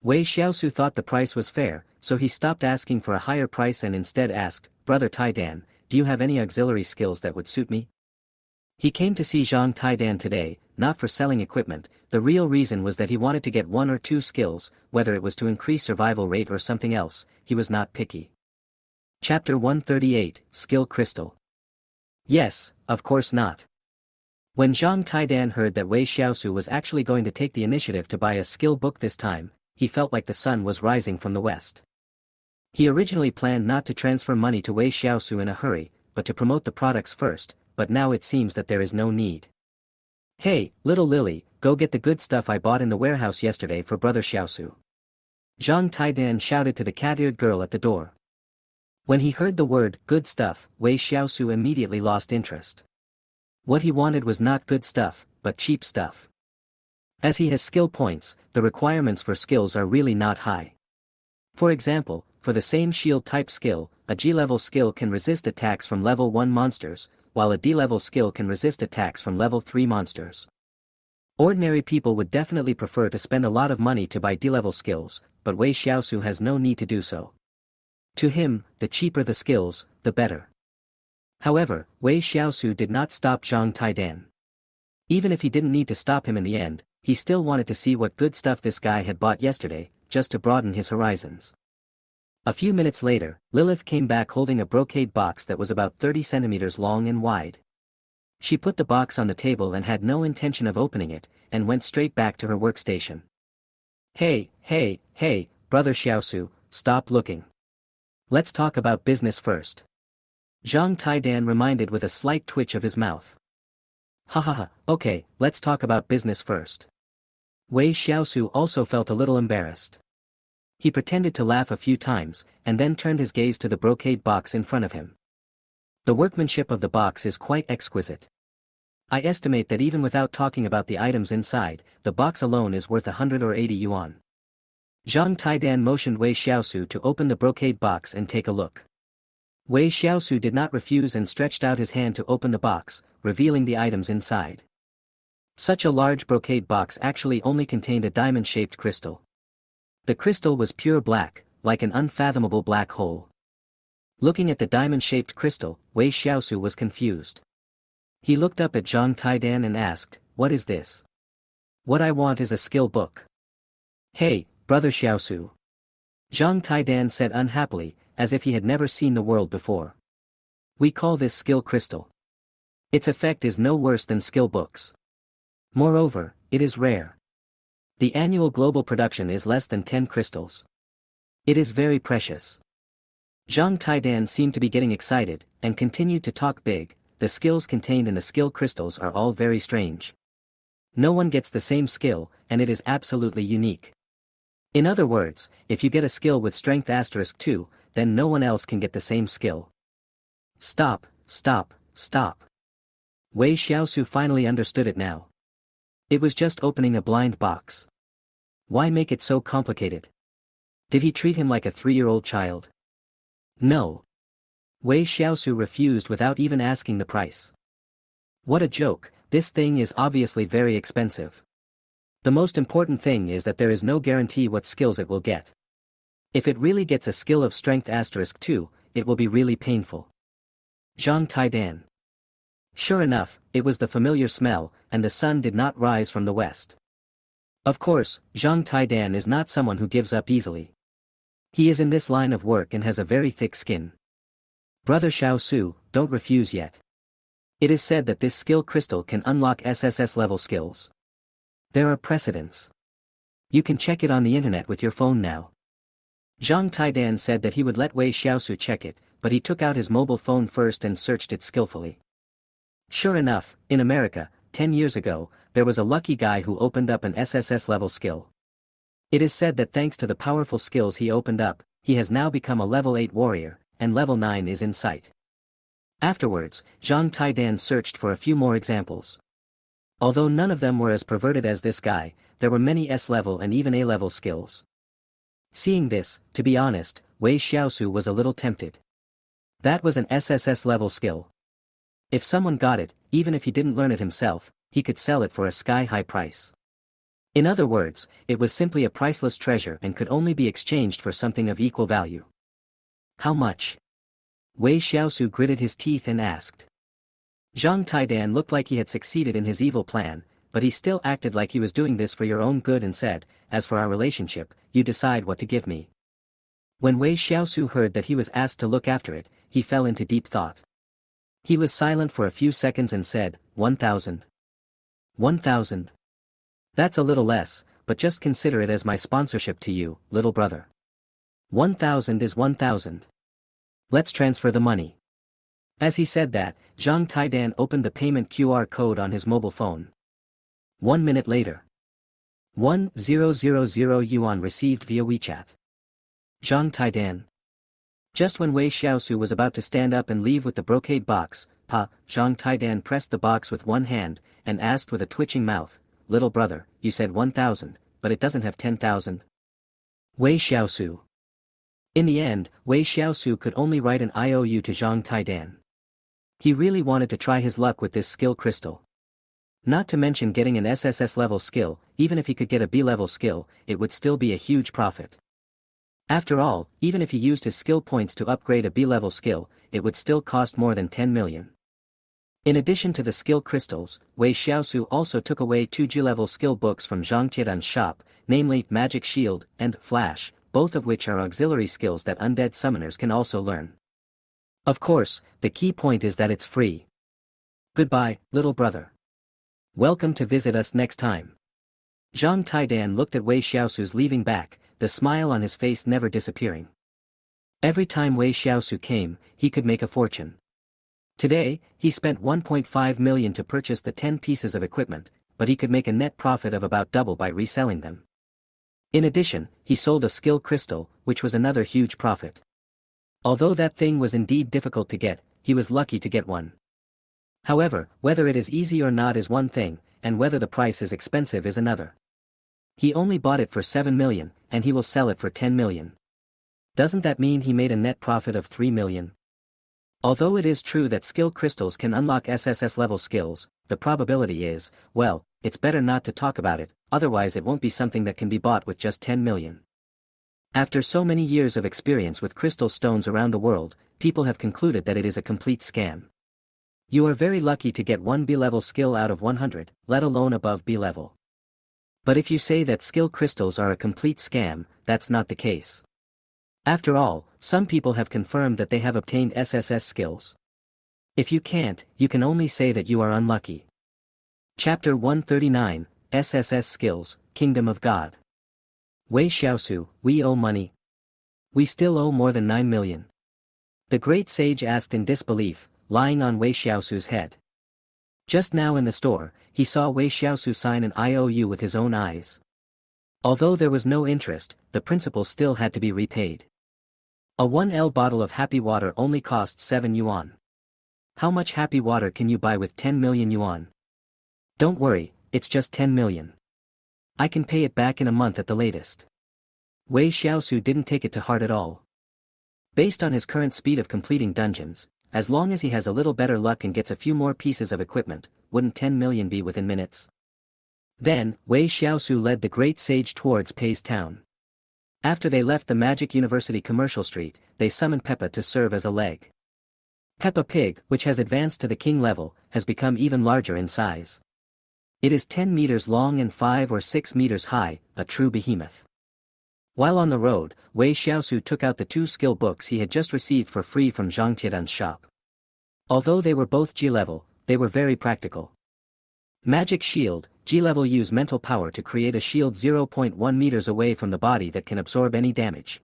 Wei Xiaosu thought the price was fair, so he stopped asking for a higher price and instead asked, "Brother Taidan, do you have any auxiliary skills that would suit me?" He came to see Zhang Taidan today, not for selling equipment. The real reason was that he wanted to get 1 or 2 skills, whether it was to increase survival rate or something else. He was not picky. Chapter 138, Skill Crystal. Yes, of course not. When Zhang Taidan heard that Wei Xiaosu was actually going to take the initiative to buy a skill book this time, he felt like the sun was rising from the west. He originally planned not to transfer money to Wei Xiaosu in a hurry, but to promote the products first, but now it seems that there is no need. Hey, little Lily, go get the good stuff I bought in the warehouse yesterday for Brother Xiaosu. Zhang Taidan shouted to the cat-eared girl at the door. When he heard the word, good stuff, Wei Xiaosu immediately lost interest. What he wanted was not good stuff, but cheap stuff. As he has skill points, the requirements for skills are really not high. For example, for the same shield-type skill, a G-level skill can resist attacks from level 1 monsters, while a D-level skill can resist attacks from level 3 monsters. Ordinary people would definitely prefer to spend a lot of money to buy D-level skills, but Wei Xiaosu has no need to do so. To him, the cheaper the skills, the better. However, Wei Xiaosu did not stop Zhang Taidan. Even if he didn't need to stop him in the end, he still wanted to see what good stuff this guy had bought yesterday, just to broaden his horizons. A few minutes later, Lilith came back holding a brocade box that was about 30 centimeters long and wide. She put the box on the table and had no intention of opening it, and went straight back to her workstation. Hey, Brother Xiaosu, stop looking. Let's talk about business first. Zhang Taidan reminded with a slight twitch of his mouth. Okay, let's talk about business first. Wei Xiaosu also felt a little embarrassed. He pretended to laugh a few times, and then turned his gaze to the brocade box in front of him. The workmanship of the box is quite exquisite. I estimate that even without talking about the items inside, the box alone is worth 100 or 80 yuan. Zhang Taidan motioned Wei Xiaosu to open the brocade box and take a look. Wei Xiaosu did not refuse and stretched out his hand to open the box, revealing the items inside. Such a large brocade box actually only contained a diamond-shaped crystal. The crystal was pure black, like an unfathomable black hole. Looking at the diamond-shaped crystal, Wei Xiaosu was confused. He looked up at Zhang Taidan and asked, "What is this?" "What I want is a skill book." "Hey, Brother Xiaosu." Zhang Taidan said unhappily, as if he had never seen the world before. "We call this skill crystal. Its effect is no worse than skill books. Moreover, it is rare. The annual global production is less than 10 crystals. It is very precious." Zhang Taidan seemed to be getting excited, and continued to talk big. The skills contained in the skill crystals are all very strange. No one gets the same skill, and it is absolutely unique. In other words, if you get a skill with strength *2, then no one else can get the same skill. Stop. Wei Xiaosu finally understood it now. It was just opening a blind box. Why make it so complicated? Did he treat him like a 3-year-old child? No. Wei Xiaosu refused without even asking the price. What a joke, this thing is obviously very expensive. The most important thing is that there is no guarantee what skills it will get. If it really gets a skill of strength *2, it will be really painful. Zhang Taidan. Sure enough, it was the familiar smell, and the sun did not rise from the west. Of course, Zhang Taidan is not someone who gives up easily. He is in this line of work and has a very thick skin. Brother Xiao Su, don't refuse yet. It is said that this skill crystal can unlock SSS level skills. There are precedents. You can check it on the internet with your phone now. Zhang Taidan said that he would let Wei Xiaosu check it, but he took out his mobile phone first and searched it skillfully. Sure enough, in America, 10 years ago, there was a lucky guy who opened up an SSS level skill. It is said that thanks to the powerful skills he opened up, he has now become a level 8 warrior, and level 9 is in sight. Afterwards, Zhang Taidan searched for a few more examples. Although none of them were as perverted as this guy, there were many S-level and even A-level skills. Seeing this, to be honest, Wei Xiaosu was a little tempted. That was an SSS level skill. If someone got it, even if he didn't learn it himself, he could sell it for a sky-high price. In other words, it was simply a priceless treasure and could only be exchanged for something of equal value. How much? Wei Xiaosu gritted his teeth and asked. Zhang Taidan looked like he had succeeded in his evil plan, but he still acted like he was doing this for your own good and said, as for our relationship, you decide what to give me. When Wei Xiaosu heard that he was asked to look after it, he fell into deep thought. He was silent for a few seconds and said, 1,000. 1,000. That's a little less, but just consider it as my sponsorship to you, little brother. 1,000 is 1,000. Let's transfer the money. As he said that, Zhang Taidan opened the payment QR code on his mobile phone. 1 minute later. 1,000 yuan received via WeChat. Zhang Taidan. Just when Wei Xiaosu was about to stand up and leave with the brocade box, Zhang Taidan pressed the box with one hand, and asked with a twitching mouth, little brother, you said 1,000, but it doesn't have 10,000. Wei Xiaosu. In the end, Wei Xiaosu could only write an IOU to Zhang Taidan. He really wanted to try his luck with this skill crystal. Not to mention getting an SSS level skill, even if he could get a B level skill, it would still be a huge profit. After all, even if he used his skill points to upgrade a B level skill, it would still cost more than 10 million. In addition to the skill crystals, Wei Xiaosu also took away 2 G-level skill books from Zhang Tiedan's shop, namely Magic Shield and Flash, both of which are auxiliary skills that undead summoners can also learn. Of course, the key point is that it's free. Goodbye, little brother. Welcome to visit us next time. Zhang Taidan looked at Wei Xiaosu's leaving back, the smile on his face never disappearing. Every time Wei Xiaosu came, he could make a fortune. Today, he spent 1.5 million to purchase the 10 pieces of equipment, but he could make a net profit of about double by reselling them. In addition, he sold a skill crystal, which was another huge profit. Although that thing was indeed difficult to get, he was lucky to get one. However, whether it is easy or not is one thing, and whether the price is expensive is another. He only bought it for 7 million, and he will sell it for 10 million. Doesn't that mean he made a net profit of 3 million? Although it is true that skill crystals can unlock SSS level skills, the probability is, well, it's better not to talk about it, otherwise it won't be something that can be bought with just 10 million. After so many years of experience with crystal stones around the world, people have concluded that it is a complete scam. You are very lucky to get one B-level skill out of 100, let alone above B-level. But if you say that skill crystals are a complete scam, that's not the case. After all, some people have confirmed that they have obtained SSS skills. If you can't, you can only say that you are unlucky. Chapter 139, SSS Skills, Kingdom of God. Wei Xiaosu, we owe money. We still owe more than 9 million. The great sage asked in disbelief, lying on Wei Xiaosu's head. Just now in the store, he saw Wei Xiaosu sign an IOU with his own eyes. Although there was no interest, the principal still had to be repaid. A 1L bottle of happy water only costs 7 yuan. How much happy water can you buy with 10 million yuan? Don't worry, it's just 10 million. I can pay it back in a month at the latest. Wei Xiaosu didn't take it to heart at all. Based on his current speed of completing dungeons, as long as he has a little better luck and gets a few more pieces of equipment, wouldn't 10 million be within minutes? Then, Wei Xiaosu led the great sage towards Pei's town. After they left the Magic University Commercial Street, they summoned Peppa to serve as a leg. Peppa Pig, which has advanced to the king level, has become even larger in size. It is 10 meters long and 5 or 6 meters high, a true behemoth. While on the road, Wei Xiaosu took out the 2 skill books he had just received for free from Zhang Qidan's shop. Although they were both G-level, they were very practical. Magic Shield, G-level use mental power to create a shield 0.1 meters away from the body that can absorb any damage.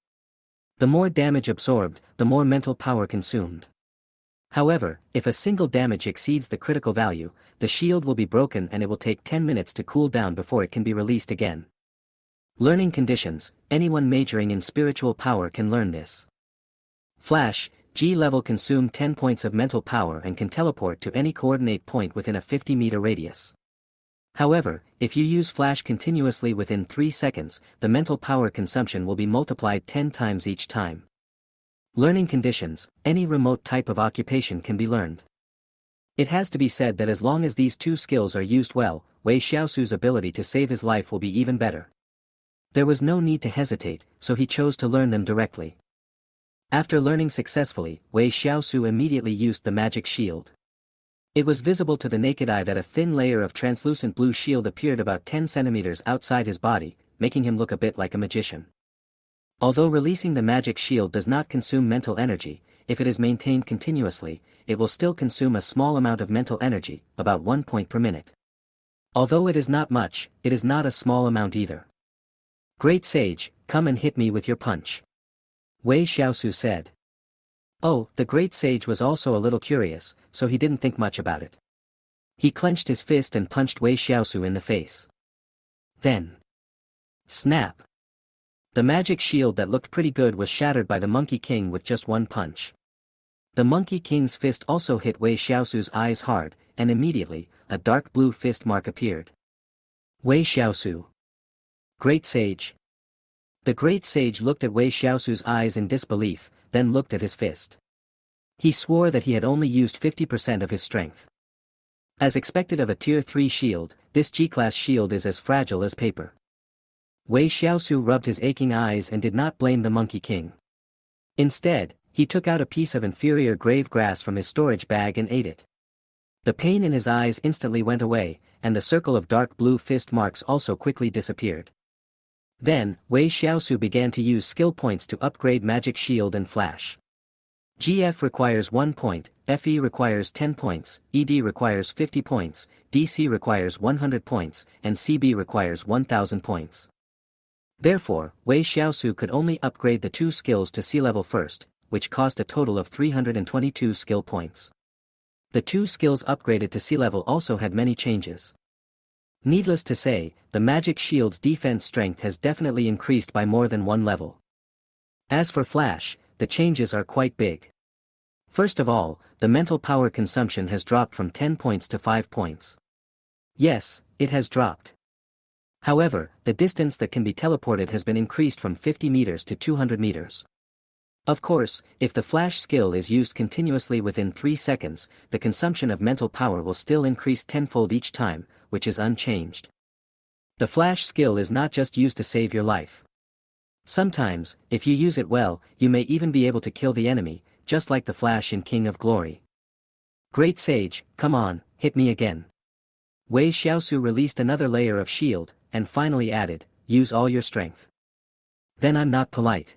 The more damage absorbed, the more mental power consumed. However, if a single damage exceeds the critical value, the shield will be broken and it will take 10 minutes to cool down before it can be released again. Learning conditions, anyone majoring in spiritual power can learn this. Flash, G-level consume 10 points of mental power and can teleport to any coordinate point within a 50-meter radius. However, if you use Flash continuously within 3 seconds, the mental power consumption will be multiplied 10 times each time. Learning conditions, any remote type of occupation can be learned. It has to be said that as long as these 2 skills are used well, Wei Xiaosu's ability to save his life will be even better. There was no need to hesitate, so he chose to learn them directly. After learning successfully, Wei Xiaosu immediately used the magic shield. It was visible to the naked eye that a thin layer of translucent blue shield appeared about 10 centimeters outside his body, making him look a bit like a magician. Although releasing the magic shield does not consume mental energy, if it is maintained continuously, it will still consume a small amount of mental energy, about 1 point per minute. Although it is not much, it is not a small amount either. Great Sage, come and hit me with your punch. Wei Xiaosu said. Oh, the Great Sage was also a little curious, so he didn't think much about it. He clenched his fist and punched Wei Xiaosu in the face. Then. Snap! The magic shield that looked pretty good was shattered by the Monkey King with just one punch. The Monkey King's fist also hit Wei Xiaosu's eyes hard, and immediately, a dark blue fist mark appeared. Wei Xiaosu. Great Sage. The Great Sage looked at Wei Xiaosu's eyes in disbelief, then looked at his fist. He swore that he had only used 50% of his strength. As expected of a Tier 3 shield, this G-class shield is as fragile as paper. Wei Xiaosu rubbed his aching eyes and did not blame the Monkey King. Instead, he took out a piece of inferior grave grass from his storage bag and ate it. The pain in his eyes instantly went away, and the circle of dark blue fist marks also quickly disappeared. Then, Wei Xiaosu began to use skill points to upgrade Magic Shield and Flash. GF requires 1 point, FE requires 10 points, ED requires 50 points, DC requires 100 points, and CB requires 1000 points. Therefore, Wei Xiaosu could only upgrade the 2 skills to C-level first, which cost a total of 322 skill points. The 2 skills upgraded to C-level also had many changes. Needless to say, the Magic Shield's defense strength has definitely increased by more than 1 level. As for Flash, the changes are quite big. First of all, the mental power consumption has dropped from 10 points to 5 points. Yes, it has dropped. However, the distance that can be teleported has been increased from 50 meters to 200 meters. Of course, if the Flash skill is used continuously within 3 seconds, the consumption of mental power will still increase tenfold each time, which is unchanged. The Flash skill is not just used to save your life. Sometimes, if you use it well, you may even be able to kill the enemy, just like the Flash in King of Glory. Great Sage, come on, hit me again. Wei Xiaosu released another layer of shield, and finally added, use all your strength. Then I'm not polite.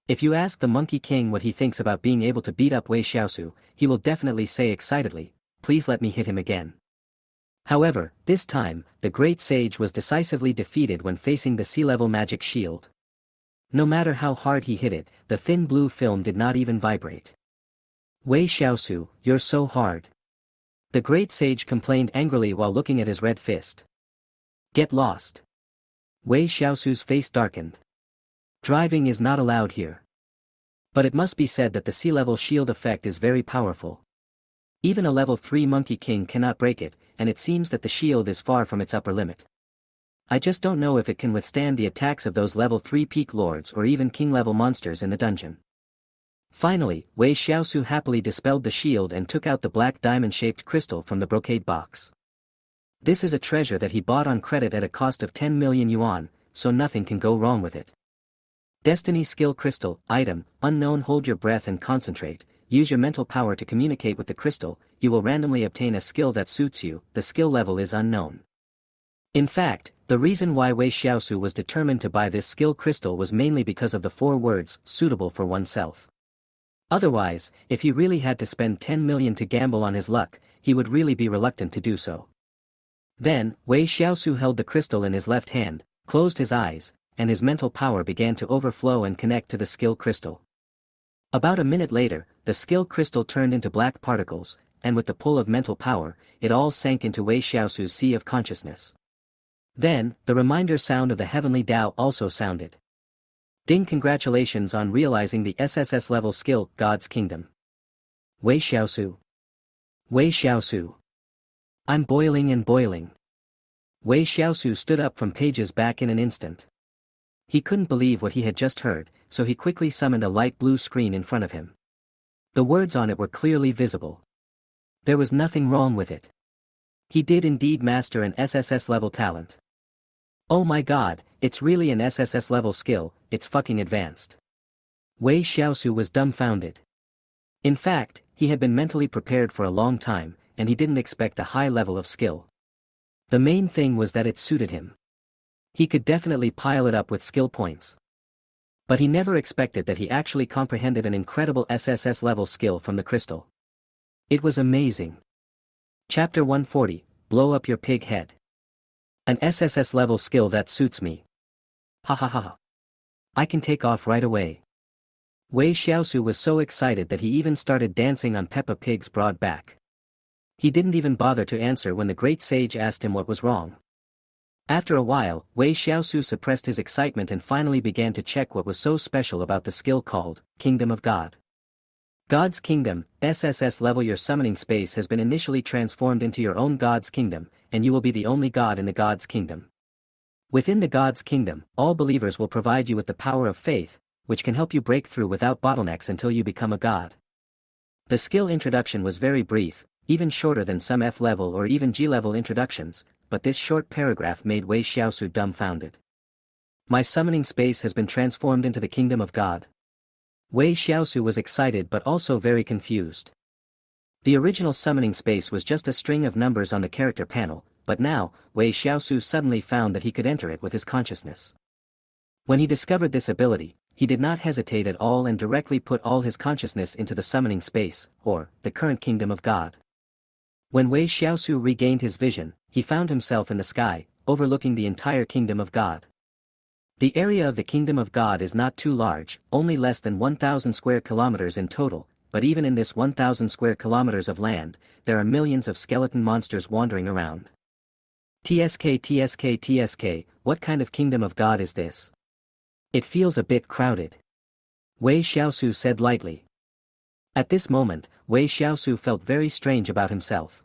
If you ask the Monkey King what he thinks about being able to beat up Wei Xiaosu, he will definitely say excitedly, please let me hit him again. However, this time, the Great Sage was decisively defeated when facing the C-level magic shield. No matter how hard he hit it, the thin blue film did not even vibrate. Wei Xiaosu, you're so hard. The Great Sage complained angrily while looking at his red fist. Get lost. Wei Xiaosu's face darkened. Driving is not allowed here. But it must be said that the C-level shield effect is very powerful. Even a level 3 Monkey King cannot break it, and it seems that the shield is far from its upper limit. I just don't know if it can withstand the attacks of those level 3 Peak Lords or even King-level monsters in the dungeon. Finally, Wei Xiaosu happily dispelled the shield and took out the black diamond-shaped crystal from the brocade box. This is a treasure that he bought on credit at a cost of 10 million yuan, so nothing can go wrong with it. Destiny Skill Crystal, item, unknown. Hold your breath and concentrate, use your mental power to communicate with the crystal, you will randomly obtain a skill that suits you, the skill level is unknown. In fact, the reason why Wei Xiaosu was determined to buy this skill crystal was mainly because of the 4 words, suitable for oneself. Otherwise, if he really had to spend 10 million to gamble on his luck, he would really be reluctant to do so. Then, Wei Xiaosu held the crystal in his left hand, closed his eyes, and his mental power began to overflow and connect to the skill crystal. About a minute later, the skill crystal turned into black particles, and with the pull of mental power, it all sank into Wei Xiaosu's sea of consciousness. Then, the reminder sound of the heavenly Tao also sounded. Ding, congratulations on realizing the SSS level skill, God's Kingdom. Wei Xiaosu. Wei Xiaosu. I'm boiling and boiling. Wei Xiaosu stood up from pages back in an instant. He couldn't believe what he had just heard, so he quickly summoned a light blue screen in front of him. The words on it were clearly visible. There was nothing wrong with it. He did indeed master an SSS level talent. Oh my god, it's really an SSS level skill, it's fucking advanced. Wei Xiaosu was dumbfounded. In fact, he had been mentally prepared for a long time, and he didn't expect a high level of skill. The main thing was that it suited him. He could definitely pile it up with skill points. But he never expected that he actually comprehended an incredible SSS level skill from the crystal. It was amazing. Chapter 140, Blow Up Your Pig Head. An SSS level skill that suits me. Ha ha ha. I can take off right away. Wei Xiaosu was so excited that he even started dancing on Peppa Pig's broad back. He didn't even bother to answer when the great sage asked him what was wrong. After a while, Wei Xiaosu suppressed his excitement and finally began to check what was so special about the skill called Kingdom of God. God's Kingdom, SSS level. Your summoning space has been initially transformed into your own God's Kingdom, and you will be the only God in the God's Kingdom. Within the God's Kingdom, all believers will provide you with the power of faith, which can help you break through without bottlenecks until you become a God. The skill introduction was very brief, even shorter than some F-level or even G-level introductions, but this short paragraph made Wei Xiaosu dumbfounded. My summoning space has been transformed into the Kingdom of God. Wei Xiaosu was excited but also very confused. The original summoning space was just a string of numbers on the character panel, but now, Wei Xiaosu suddenly found that he could enter it with his consciousness. When he discovered this ability, he did not hesitate at all and directly put all his consciousness into the summoning space, or, the current Kingdom of God. When Wei Xiaosu regained his vision, he found himself in the sky, overlooking the entire Kingdom of God. The area of the Kingdom of God is not too large, only less than 1,000 square kilometers in total, but even in this 1,000 square kilometers of land, there are millions of skeleton monsters wandering around. TSK, what kind of Kingdom of God is this? It feels a bit crowded. Wei Xiaosu said lightly. At this moment, Wei Xiaosu felt very strange about himself.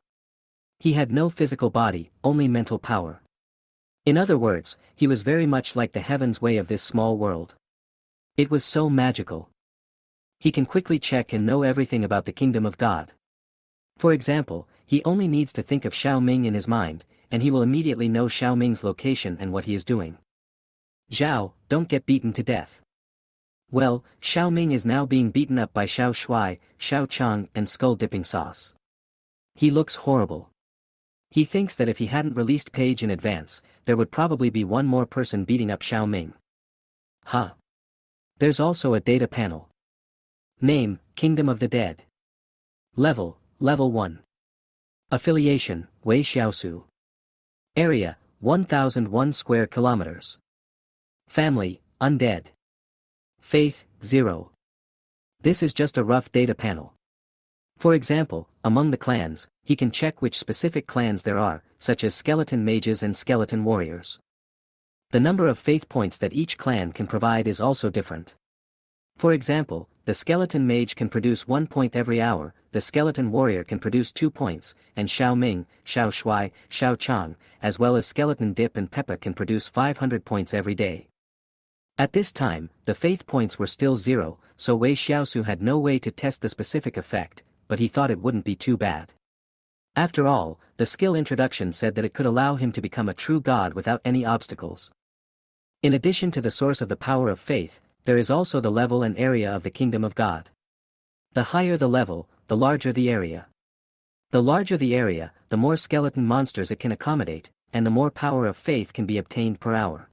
He had no physical body, only mental power. In other words, he was very much like the heaven's way of this small world. It was so magical. He can quickly check and know everything about the Kingdom of God. For example, he only needs to think of Xiao Ming in his mind, and he will immediately know Xiao Ming's location and what he is doing. Zhao, don't get beaten to death. Well, Xiao Ming is now being beaten up by Xiao Shuai, Xiao Chang and Skull Dipping Sauce. He looks horrible. He thinks that if he hadn't released Page in advance, there would probably be one more person beating up Xiao Ming. Huh. There's also a data panel. Name, Kingdom of the Dead. Level 1. Affiliation, Wei Xiaosu. Area, 1001 square kilometers. Family, Undead. Faith, 0. This is just a rough data panel. For example, among the clans, he can check which specific clans there are, such as skeleton mages and skeleton warriors. The number of faith points that each clan can provide is also different. For example, the skeleton mage can produce 1 point every hour, the skeleton warrior can produce 2 points, and Xiao Ming, Xiao Shuai, Xiao Chang, as well as skeleton Dip and Peppa can produce 500 points every day. At this time, the faith points were still 0, so Wei Xiaosu had no way to test the specific effect, but he thought it wouldn't be too bad. After all, the skill introduction said that it could allow him to become a true god without any obstacles. In addition to the source of the power of faith, there is also the level and area of the Kingdom of God. The higher the level, the larger the area. The larger the area, the more skeleton monsters it can accommodate, and the more power of faith can be obtained per hour.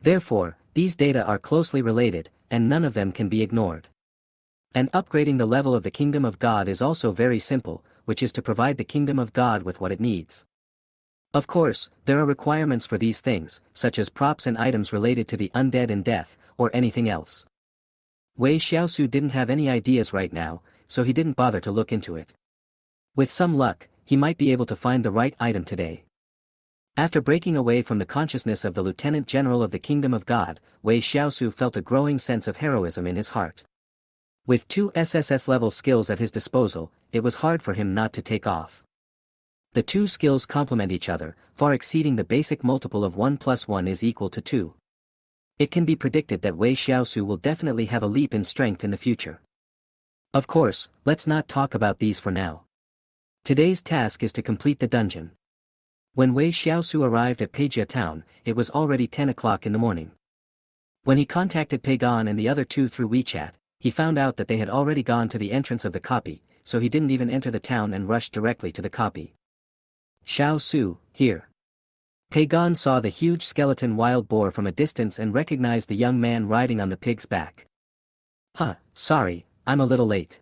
Therefore, these data are closely related, and none of them can be ignored. And upgrading the level of the Kingdom of God is also very simple, which is to provide the Kingdom of God with what it needs. Of course, there are requirements for these things, such as props and items related to the undead and death, or anything else. Wei Xiaosu didn't have any ideas right now, so he didn't bother to look into it. With some luck, he might be able to find the right item today. After breaking away from the consciousness of the Lieutenant General of the Kingdom of God, Wei Xiaosu felt a growing sense of heroism in his heart. With 2 SSS-level skills at his disposal, it was hard for him not to take off. The 2 skills complement each other, far exceeding the basic multiple of 1 plus 1 is equal to 2. It can be predicted that Wei Xiaosu will definitely have a leap in strength in the future. Of course, let's not talk about these for now. Today's task is to complete the dungeon. When Wei Xiaosu arrived at Peijia town, it was already 10 o'clock in the morning. When he contacted Peigan and the other 2 through WeChat, he found out that they had already gone to the entrance of the copy, so he didn't even enter the town and rushed directly to the copy. Xiaosu, here. Peigan saw the huge skeleton wild boar from a distance and recognized the young man riding on the pig's back. Sorry, I'm a little late.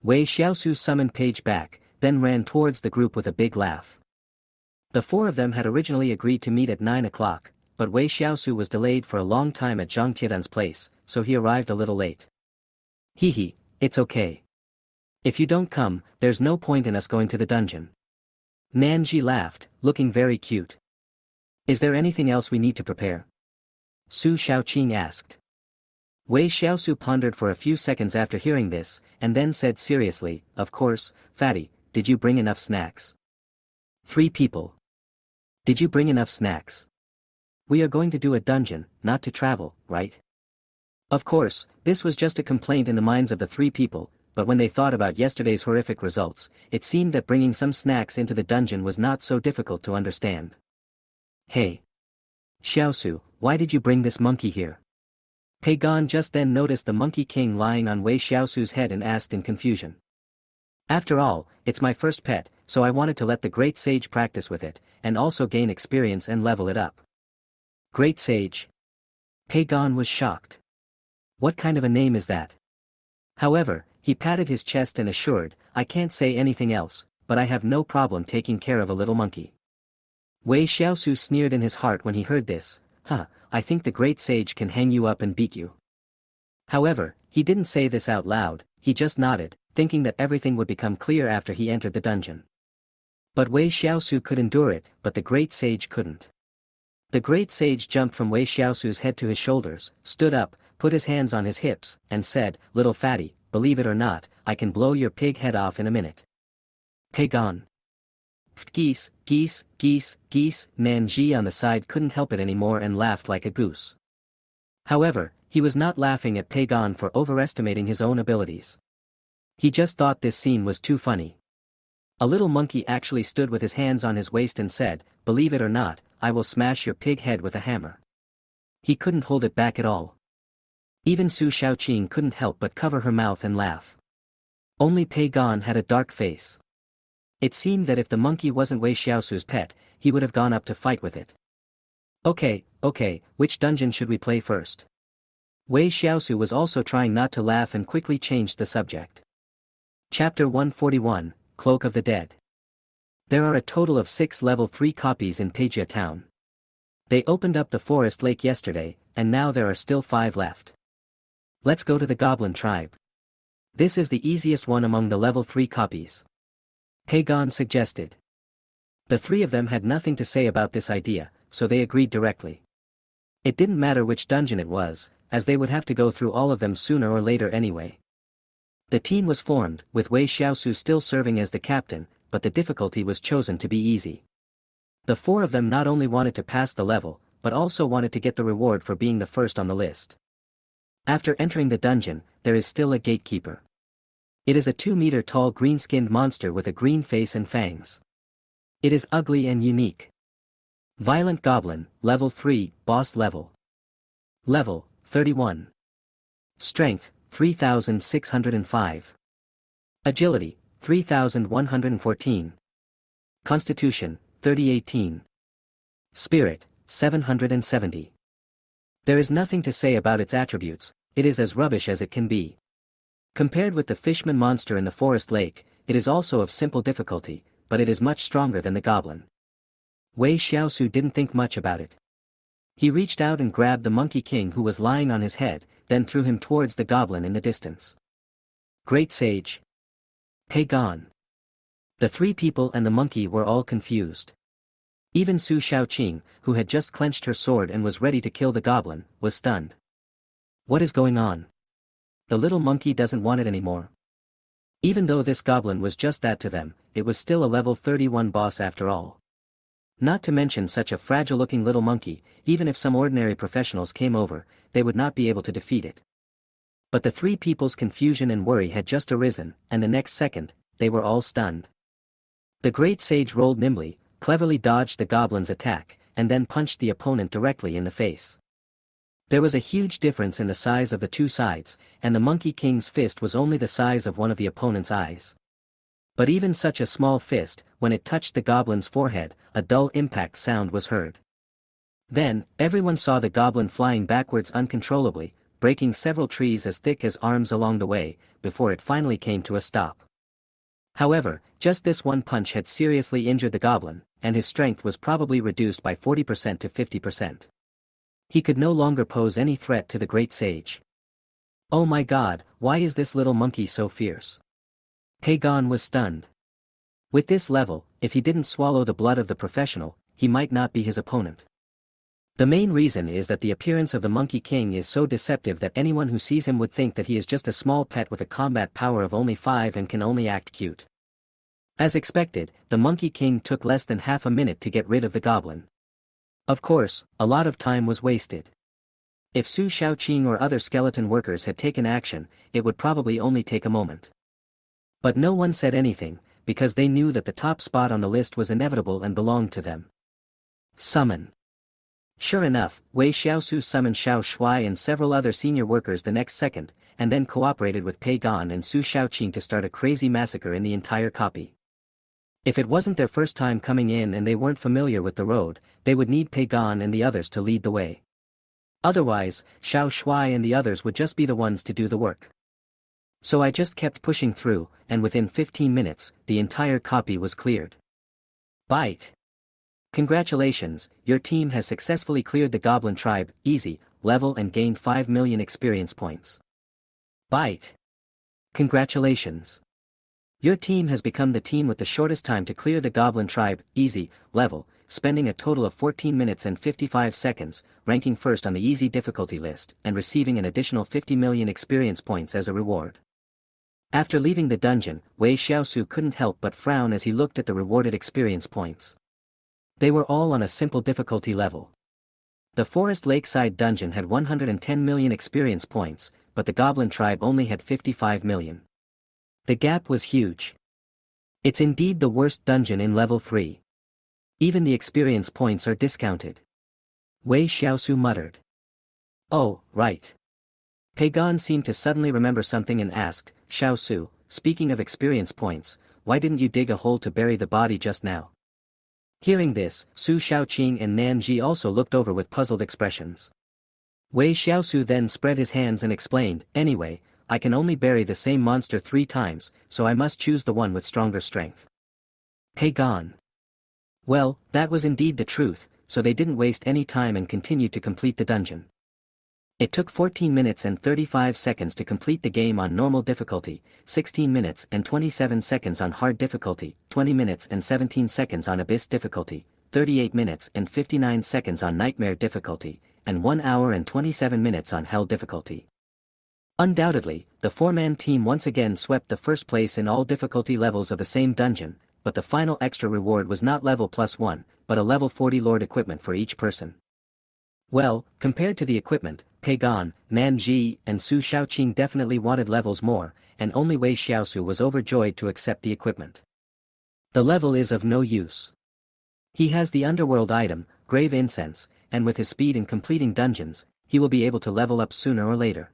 Wei Xiaosu summoned Paige back, then ran towards the group with a big laugh. The 4 of them had originally agreed to meet at 9 o'clock, but Wei Xiaosu was delayed for a long time at Zhang Tiedan's place, so he arrived a little late. Hehe, it's okay. If you don't come, there's no point in us going to the dungeon. Nanji laughed, looking very cute. Is there anything else we need to prepare? Su Xiaoqing asked. Wei Xiaosu pondered for a few seconds after hearing this, and then said seriously, of course, Fatty, did you bring enough snacks? 3 people. Did you bring enough snacks? We are going to do a dungeon, not to travel, right? Of course, this was just a complaint in the minds of the 3 people, but when they thought about yesterday's horrific results, it seemed that bringing some snacks into the dungeon was not so difficult to understand. Hey. Xiaosu, why did you bring this monkey here? Peigan just then noticed the Monkey King lying on Wei Xiaosu's head and asked in confusion. After all, it's my first pet, so I wanted to let the Great Sage practice with it, and also gain experience and level it up. Great Sage? Peigan was shocked. What kind of a name is that? However, he patted his chest and assured, I can't say anything else, but I have no problem taking care of a little monkey. Wei Xiaosu sneered in his heart when he heard this, I think the Great Sage can hang you up and beat you. However, he didn't say this out loud, he just nodded, thinking that everything would become clear after he entered the dungeon. But Wei Xiaosu could endure it, but the Great Sage couldn't. The Great Sage jumped from Wei Xiaosu's head to his shoulders, stood up, put his hands on his hips, and said, Little fatty, believe it or not, I can blow your pig head off in a minute. Peigan. Geese, geese, geese, geese, Nanji on the side couldn't help it anymore and laughed like a goose. However, he was not laughing at Peigan for overestimating his own abilities. He just thought this scene was too funny. A little monkey actually stood with his hands on his waist and said, Believe it or not, I will smash your pig head with a hammer. He couldn't hold it back at all. Even Su Xiaoqing couldn't help but cover her mouth and laugh. Only Peigan had a dark face. It seemed that if the monkey wasn't Wei Xiaosu's pet, he would have gone up to fight with it. Okay, which dungeon should we play first? Wei Xiaosu was also trying not to laugh and quickly changed the subject. Chapter 141, Cloak of the Dead. There are a total of 6 level 3 copies in Peijia town. They opened up the forest lake yesterday, and now there are still 5 left. Let's go to the Goblin tribe. This is the easiest one among the level 3 copies. Peigan suggested. The 3 of them had nothing to say about this idea, so they agreed directly. It didn't matter which dungeon it was, as they would have to go through all of them sooner or later anyway. The team was formed, with Wei Xiaosu still serving as the captain, but the difficulty was chosen to be easy. The 4 of them not only wanted to pass the level, but also wanted to get the reward for being the first on the list. After entering the dungeon, there is still a gatekeeper. It is a 2-meter-tall green-skinned monster with a green face and fangs. It is ugly and unique. Violent Goblin, Level 3, Boss Level. Level, 31. Strength, 3605. Agility, 3114. Constitution, 3018. Spirit, 770. There is nothing to say about its attributes, it is as rubbish as it can be. Compared with the fishman monster in the forest lake, it is also of simple difficulty, but it is much stronger than the goblin. Wei Xiaosu didn't think much about it. He reached out and grabbed the Monkey King who was lying on his head, then threw him towards the goblin in the distance. Great Sage. Pei Gan. The three people and the monkey were all confused. Even Su Shaoqing, who had just clenched her sword and was ready to kill the goblin, was stunned. What is going on? The little monkey doesn't want it anymore. Even though this goblin was just that to them, it was still a level 31 boss after all. Not to mention such a fragile-looking little monkey, even if some ordinary professionals came over, they would not be able to defeat it. But the three people's confusion and worry had just arisen, and the next second, they were all stunned. The great sage rolled nimbly, cleverly dodged the goblin's attack, and then punched the opponent directly in the face. There was a huge difference in the size of the two sides, and the Monkey King's fist was only the size of one of the opponent's eyes. But even such a small fist, when it touched the goblin's forehead, a dull impact sound was heard. Then, everyone saw the goblin flying backwards uncontrollably, breaking several trees as thick as arms along the way, before it finally came to a stop. However, just this one punch had seriously injured the goblin, and his strength was probably reduced by 40% to 50%. He could no longer pose any threat to the great sage. Oh my god, why is this little monkey so fierce? Pei Gan was stunned. With this level, if he didn't swallow the blood of the professional, he might not be his opponent. The main reason is that the appearance of the Monkey King is so deceptive that anyone who sees him would think that he is just a small pet with a combat power of only 5 and can only act cute. As expected, the Monkey King took less than half a minute to get rid of the goblin. Of course, a lot of time was wasted. If Su Shaoqing or other skeleton workers had taken action, it would probably only take a moment. But no one said anything, because they knew that the top spot on the list was inevitable and belonged to them. Summon. Sure enough, Wei Xiaosu summoned Xiao Shuai and several other senior workers the next second, and then cooperated with Pei Gan and Su Shaoqing to start a crazy massacre in the entire copy. If it wasn't their first time coming in and they weren't familiar with the road, they would need Pei Gan and the others to lead the way. Otherwise, Xiao Shuai and the others would just be the ones to do the work. So I just kept pushing through, and within 15 minutes, the entire copy was cleared. Bite. Congratulations, your team has successfully cleared the Goblin Tribe, easy, level and gained 5 million experience points. Bite. Congratulations. Your team has become the team with the shortest time to clear the Goblin Tribe, easy, level, spending a total of 14 minutes and 55 seconds, ranking first on the easy difficulty list, and receiving an additional 50 million experience points as a reward. After leaving the dungeon, Wei Xiaosu couldn't help but frown as he looked at the rewarded experience points. They were all on a simple difficulty level. The Forest Lakeside dungeon had 110 million experience points, but the Goblin Tribe only had 55 million. The gap was huge. It's indeed the worst dungeon in level 3. Even the experience points are discounted. Wei Xiaosu muttered. Oh, right. Pei Gan seemed to suddenly remember something and asked, Xiaosu, speaking of experience points, why didn't you dig a hole to bury the body just now? Hearing this, Su Shaoqing and Nan Ji also looked over with puzzled expressions. Wei Xiaosu then spread his hands and explained, anyway, I can only bury the same monster 3 times, so I must choose the one with stronger strength. Pei Gan. Well, that was indeed the truth, so they didn't waste any time and continued to complete the dungeon. It took 14 minutes and 35 seconds to complete the game on normal difficulty, 16 minutes and 27 seconds on hard difficulty, 20 minutes and 17 seconds on abyss difficulty, 38 minutes and 59 seconds on nightmare difficulty, and 1 hour and 27 minutes on hell difficulty. Undoubtedly, the 4-man team once again swept the first place in all difficulty levels of the same dungeon, but the final extra reward was not level +1, but a level 40 lord equipment for each person. Well, compared to the equipment, Pei Gan, Nan Ji, and Su Shaoqing definitely wanted levels more, and only Wei Xiaosu was overjoyed to accept the equipment. The level is of no use. He has the underworld item, Grave Incense, and with his speed in completing dungeons, he will be able to level up sooner or later.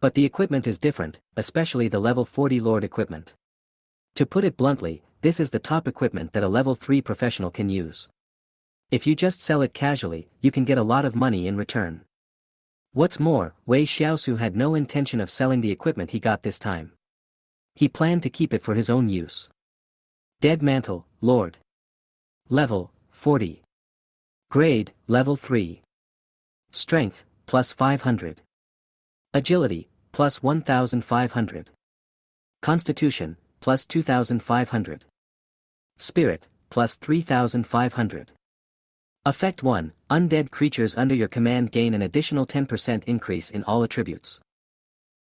But the equipment is different, especially the level 40 lord equipment. To put it bluntly, this is the top equipment that a level 3 professional can use. If you just sell it casually, you can get a lot of money in return. What's more, Wei Xiaosu had no intention of selling the equipment he got this time. He planned to keep it for his own use. Dead Mantle, Lord. Level, 40. Grade, Level 3. Strength, plus 500. Agility, plus 1500. Constitution, plus 2500. Spirit, plus 3500. Effect 1, Undead creatures under your command gain an additional 10% increase in all attributes.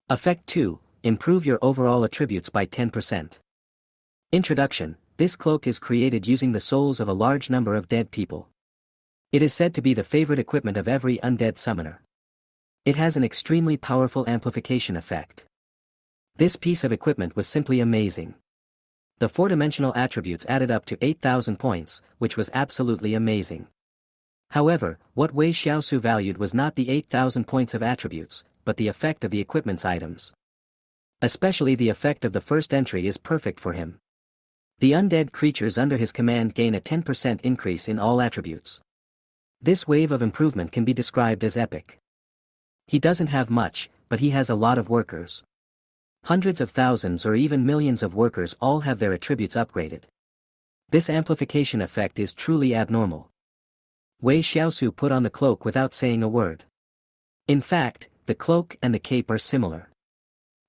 Effect 2, improve your overall attributes by 10%. Introduction, this cloak is created using the souls of a large number of dead people. It is said to be the favorite equipment of every undead summoner. It has an extremely powerful amplification effect. This piece of equipment was simply amazing. The 4-dimensional attributes added up to 8,000 points, which was absolutely amazing. However, what Wei Xiaosu valued was not the 8,000 points of attributes, but the effect of the equipment's items. Especially the effect of the first entry is perfect for him. The undead creatures under his command gain a 10% increase in all attributes. This wave of improvement can be described as epic. He doesn't have much, but he has a lot of workers. Hundreds of thousands or even millions of workers all have their attributes upgraded. This amplification effect is truly abnormal. Wei Xiaosu put on the cloak without saying a word. In fact, the cloak and the cape are similar.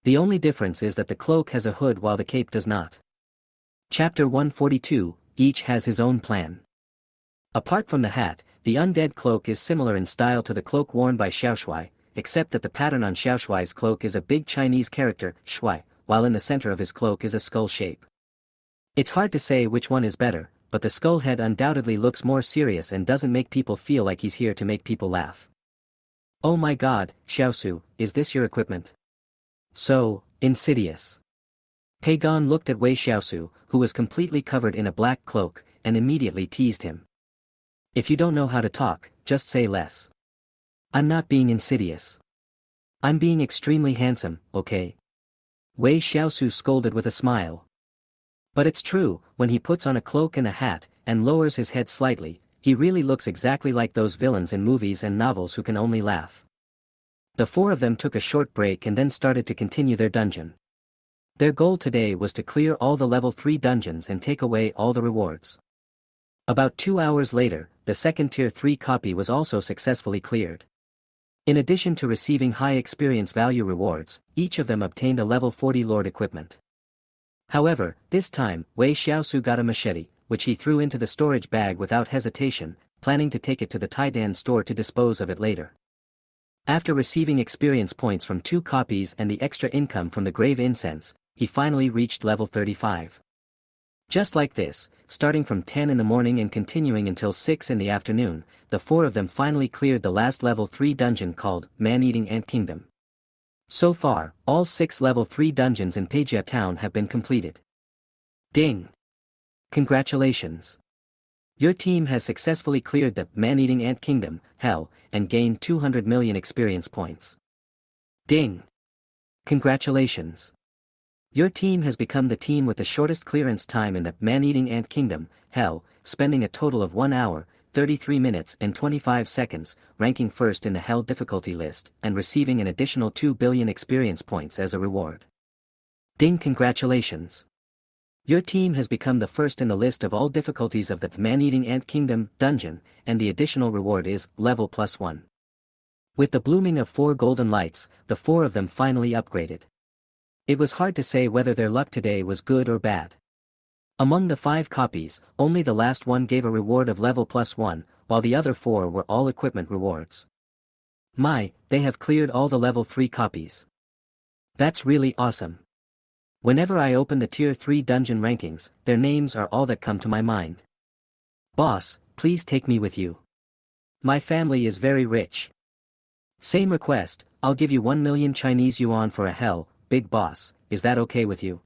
The only difference is that the cloak has a hood while the cape does not. Chapter 142, each has his own plan. Apart from the hat, the undead cloak is similar in style to the cloak worn by Xiaoshui, except that the pattern on Xiaoshui's cloak is a big Chinese character, Shui, while in the center of his cloak is a skull shape. It's hard to say which one is better, but the skull head undoubtedly looks more serious and doesn't make people feel like he's here to make people laugh. Oh my god, Xiaosu, is this your equipment? So insidious. Pagon looked at Wei Xiaosu, who was completely covered in a black cloak, and immediately teased him. If you don't know how to talk, just say less. I'm not being insidious. I'm being extremely handsome, okay? Wei Xiaosu scolded with a smile. But it's true, when he puts on a cloak and a hat, and lowers his head slightly, he really looks exactly like those villains in movies and novels who can only laugh. The four of them took a short break and then started to continue their dungeon. Their goal today was to clear all the level 3 dungeons and take away all the rewards. About 2 hours later, the second tier 3 copy was also successfully cleared. In addition to receiving high experience value rewards, each of them obtained a level 40 lord equipment. However, this time, Wei Xiaosu got a machete, which he threw into the storage bag without hesitation, planning to take it to the Taidan store to dispose of it later. After receiving experience points from 2 copies and the extra income from the grave incense, he finally reached level 35. Just like this, starting from 10 in the morning and continuing until 6 in the afternoon, the 4 of them finally cleared the last level 3 dungeon called Man-Eating Ant Kingdom. So far, all 6 level 3 dungeons in Peijia Town have been completed. Ding! Congratulations! Your team has successfully cleared the Man-Eating Ant Kingdom, Hell, and gained 200 million experience points. Ding! Congratulations! Your team has become the team with the shortest clearance time in the Man-Eating Ant Kingdom, Hell, spending a total of 1 hour, 33 minutes and 25 seconds, ranking first in the Hell difficulty list, and receiving an additional 2 billion experience points as a reward. Ding! Congratulations! Your team has become the first in the list of all difficulties of the Man-Eating Ant Kingdom dungeon, and the additional reward is level +1. With the blooming of 4 golden lights, the 4 of them finally upgraded. It was hard to say whether their luck today was good or bad. Among the 5 copies, only the last one gave a reward of level +1, while the other 4 were all equipment rewards. My, they have cleared all the level 3 copies. That's really awesome. Whenever I open the tier 3 dungeon rankings, their names are all that come to my mind. Boss, please take me with you. My family is very rich. Same request, I'll give you 1 million Chinese yuan for a Hell, big boss, is that okay with you?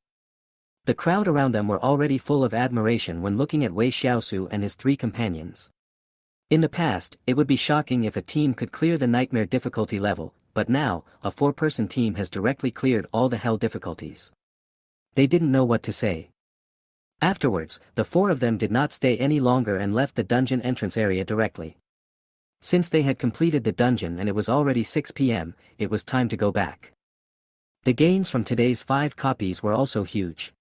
The crowd around them were already full of admiration when looking at Wei Xiaosu and his 3 companions. In the past, it would be shocking if a team could clear the nightmare difficulty level, but now, a 4-person team has directly cleared all the Hell difficulties. They didn't know what to say. Afterwards, the four of them did not stay any longer and left the dungeon entrance area directly. Since they had completed the dungeon and it was already 6 p.m., it was time to go back. The gains from today's 5 copies were also huge.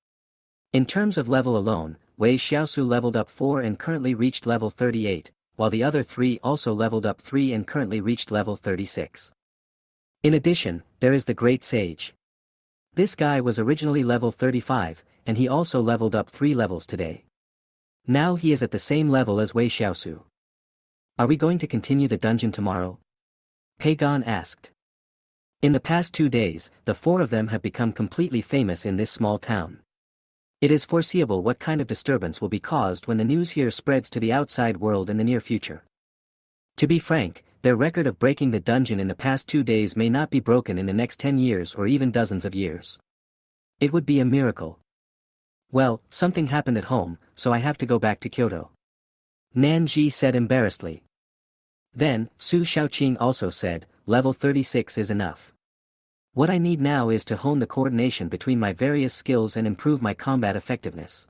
In terms of level alone, Wei Xiaosu leveled up 4 and currently reached level 38, while the other 3 also leveled up 3 and currently reached level 36. In addition, there is the Great Sage. This guy was originally level 35, and he also leveled up 3 levels today. Now he is at the same level as Wei Xiaosu. Are we going to continue the dungeon tomorrow? Pagon asked. In the past 2 days, the 4 of them have become completely famous in this small town. It is foreseeable what kind of disturbance will be caused when the news here spreads to the outside world in the near future. To be frank, their record of breaking the dungeon in the past 2 days may not be broken in the next 10 years or even dozens of years. It would be a miracle. Well, something happened at home, so I have to go back to Kyoto. Nanji said embarrassedly. Then, Su Xiaoqing also said, level 36 is enough. What I need now is to hone the coordination between my various skills and improve my combat effectiveness.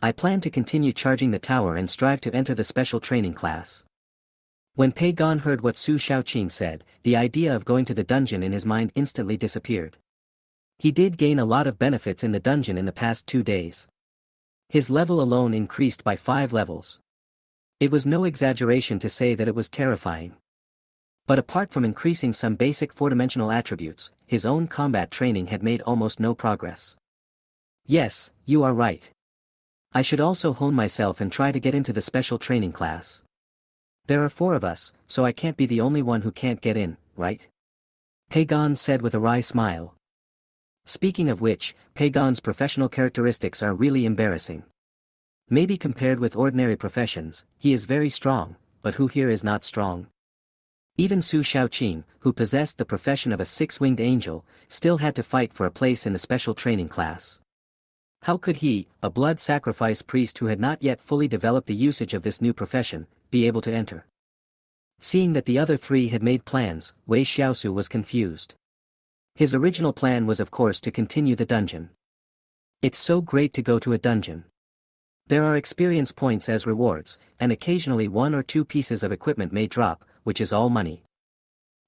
I plan to continue charging the tower and strive to enter the special training class. When Pagon heard what Su Xiaoqing said, the idea of going to the dungeon in his mind instantly disappeared. He did gain a lot of benefits in the dungeon in the past 2 days. His level alone increased by 5 levels. It was no exaggeration to say that it was terrifying. But apart from increasing some basic 4-dimensional attributes, his own combat training had made almost no progress. Yes, you are right. I should also hone myself and try to get into the special training class. There are 4 of us, so I can't be the only one who can't get in, right? Pagon said with a wry smile. Speaking of which, Pagon's professional characteristics are really embarrassing. Maybe compared with ordinary professions, he is very strong, but who here is not strong? Even Su Xiaoqing, who possessed the profession of a 6-winged angel, still had to fight for a place in the special training class. How could he, a blood sacrifice priest who had not yet fully developed the usage of this new profession, be able to enter? Seeing that the other 3 had made plans, Wei Xiaosu was confused. His original plan was of course to continue the dungeon. It's so great to go to a dungeon. There are experience points as rewards, and occasionally 1 or 2 pieces of equipment may drop, which is all money.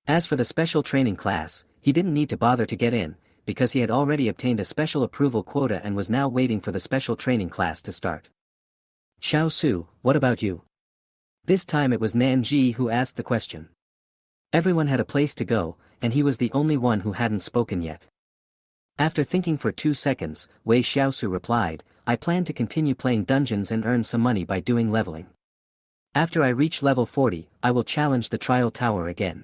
As for the special training class, he didn't need to bother to get in, because he had already obtained a special approval quota and was now waiting for the special training class to start. Xiao Su, what about you? This time it was Nanji who asked the question. Everyone had a place to go, and he was the only one who hadn't spoken yet. After thinking for 2 seconds, Wei Xiaosu replied, I plan to continue playing dungeons and earn some money by doing leveling. After I reach level 40, I will challenge the trial tower again.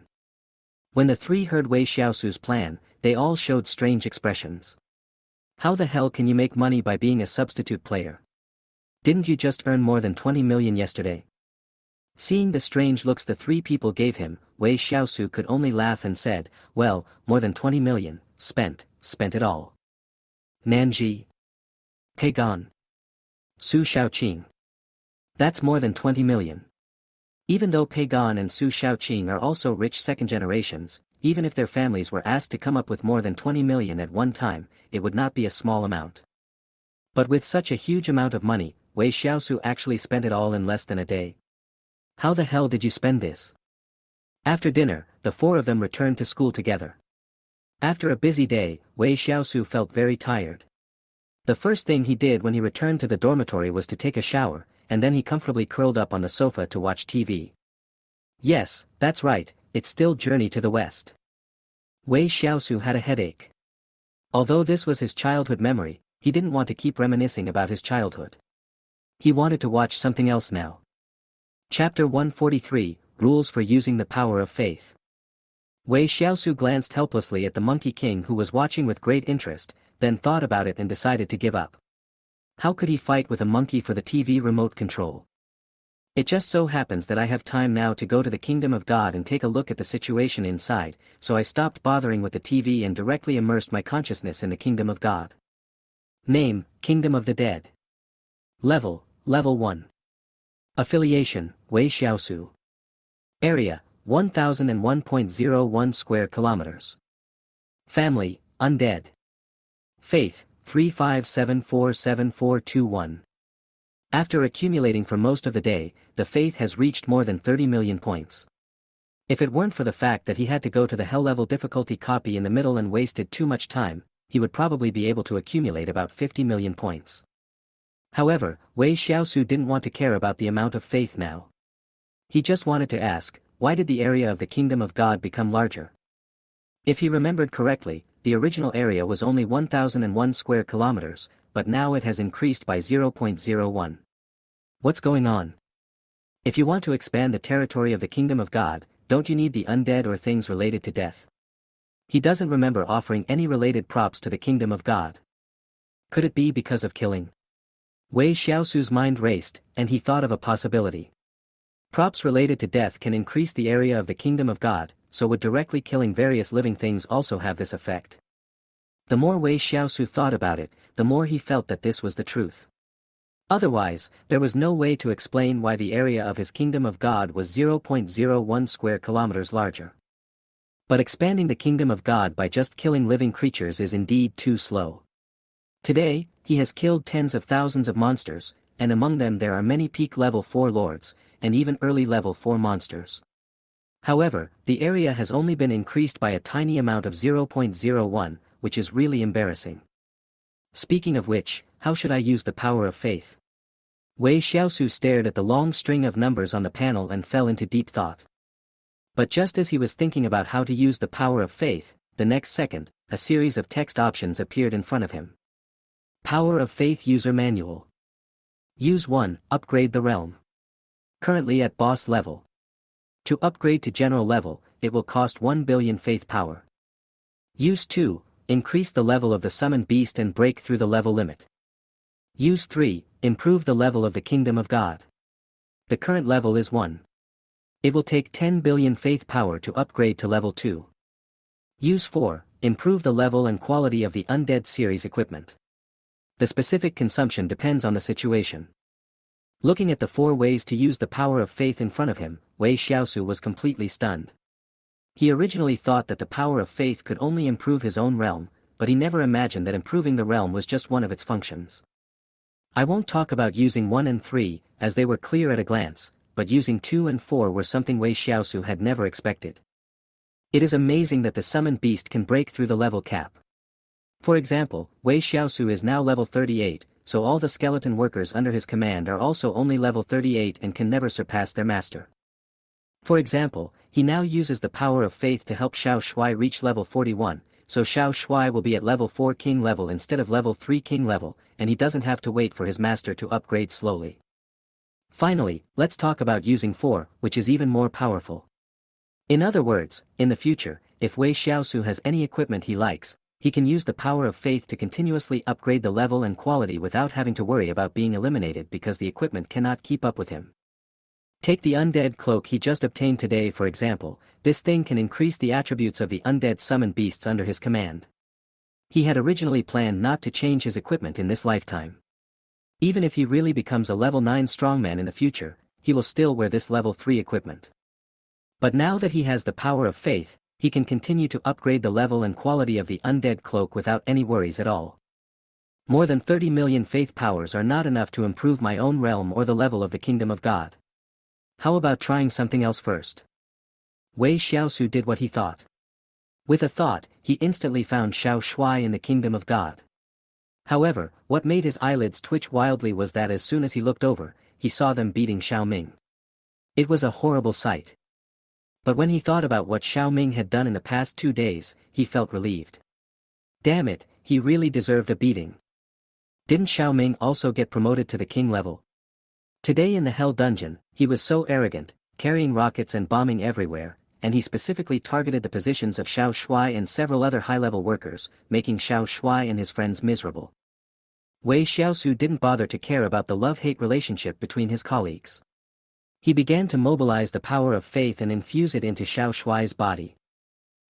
When the 3 heard Wei Xiaosu's plan, they all showed strange expressions. How the hell can you make money by being a substitute player? Didn't you just earn more than 20 million yesterday? Seeing the strange looks the 3 people gave him, Wei Xiaosu could only laugh and said, well, more than 20 million, spent it all. Nanji. Pagon. Su Xiaoqing. That's more than 20 million. Even though Pagon and Su Xiaoqing are also rich second generations, even if their families were asked to come up with more than 20 million at one time, it would not be a small amount. But with such a huge amount of money, Wei Xiaosu actually spent it all in less than a day. How the hell did you spend this? After dinner, the 4 of them returned to school together. After a busy day, Wei Xiaosu felt very tired. The first thing he did when he returned to the dormitory was to take a shower, and then he comfortably curled up on the sofa to watch TV. Yes, that's right, it's still Journey to the West. Wei Xiaosu had a headache. Although this was his childhood memory, he didn't want to keep reminiscing about his childhood. He wanted to watch something else now. Chapter 143, Rules for Using the Power of Faith. Wei Xiaosu glanced helplessly at the Monkey King who was watching with great interest, then thought about it and decided to give up. How could he fight with a monkey for the TV remote control? It just so happens that I have time now to go to the Kingdom of God and take a look at the situation inside, so I stopped bothering with the TV and directly immersed my consciousness in the Kingdom of God. Name, Kingdom of the Dead. Level 1. Affiliation, Wei Xiaosu. Area, 1001.01 square kilometers. Family, Undead. Faith, 35747421. After accumulating for most of the day, the faith has reached more than 30 million points. If it weren't for the fact that he had to go to the hell level difficulty copy in the middle and wasted too much time, he would probably be able to accumulate about 50 million points. However, Wei Xiaosu didn't want to care about the amount of faith now. He just wanted to ask, why did the area of the Kingdom of God become larger? If he remembered correctly, the original area was only 1001 square kilometers, but now it has increased by 0.01. What's going on? If you want to expand the territory of the Kingdom of God, don't you need the undead or things related to death? He doesn't remember offering any related props to the Kingdom of God. Could it be because of killing? Wei Xiaosu's mind raced, and he thought of a possibility. Props related to death can increase the area of the Kingdom of God, so would directly killing various living things also have this effect? The more Wei Xiaosu thought about it, the more he felt that this was the truth. Otherwise, there was no way to explain why the area of his Kingdom of God was 0.01 square kilometers larger. But expanding the Kingdom of God by just killing living creatures is indeed too slow. Today, he has killed tens of thousands of monsters, and among them there are many peak level 4 lords, and even early level 4 monsters. However, the area has only been increased by a tiny amount of 0.01, which is really embarrassing. Speaking of which, how should I use the power of faith? Wei Xiaosu stared at the long string of numbers on the panel and fell into deep thought. But just as he was thinking about how to use the power of faith, the next second, a series of text options appeared in front of him. Power of Faith User Manual. Use 1, upgrade the realm. Currently at boss level. To upgrade to general level, it will cost 1 billion faith power. Use 2, increase the level of the summoned beast and break through the level limit. Use 3, improve the level of the Kingdom of God. The current level is 1. It will take 10 billion faith power to upgrade to level 2. Use 4, improve the level and quality of the Undead series equipment. The specific consumption depends on the situation. Looking at the 4 ways to use the power of faith in front of him, Wei Xiaosu was completely stunned. He originally thought that the power of faith could only improve his own realm, but he never imagined that improving the realm was just one of its functions. I won't talk about using 1 and 3, as they were clear at a glance, but using 2 and 4 were something Wei Xiaosu had never expected. It is amazing that the summoned beast can break through the level cap. For example, Wei Xiaosu is now level 38, so all the skeleton workers under his command are also only level 38 and can never surpass their master. For example, he now uses the power of faith to help Xiao Shui reach level 41, so Xiao Shui will be at level 4 king level instead of level 3 king level, and he doesn't have to wait for his master to upgrade slowly. Finally, let's talk about using 4, which is even more powerful. In other words, in the future, if Wei Xiaosu has any equipment he likes, he can use the power of faith to continuously upgrade the level and quality without having to worry about being eliminated because the equipment cannot keep up with him. Take the undead cloak he just obtained today for example, this thing can increase the attributes of the undead summoned beasts under his command. He had originally planned not to change his equipment in this lifetime. Even if he really becomes a level 9 strongman in the future, he will still wear this level 3 equipment. But now that he has the power of faith, he can continue to upgrade the level and quality of the undead cloak without any worries at all. More than 30 million faith powers are not enough to improve my own realm or the level of the Kingdom of God. How about trying something else first? Wei Xiaosu did what he thought. With a thought, he instantly found Xiao Shui in the Kingdom of God. However, what made his eyelids twitch wildly was that as soon as he looked over, he saw them beating Xiao Ming. It was a horrible sight. But when he thought about what Xiao Ming had done in the past 2 days, he felt relieved. Damn it, he really deserved a beating. Didn't Xiao Ming also get promoted to the king level? Today in the Hell Dungeon, he was so arrogant, carrying rockets and bombing everywhere, and he specifically targeted the positions of Xiao Shui and several other high-level workers, making Xiao Shui and his friends miserable. Wei Xiaosu didn't bother to care about the love-hate relationship between his colleagues. He began to mobilize the power of faith and infuse it into Xiao Shui's body.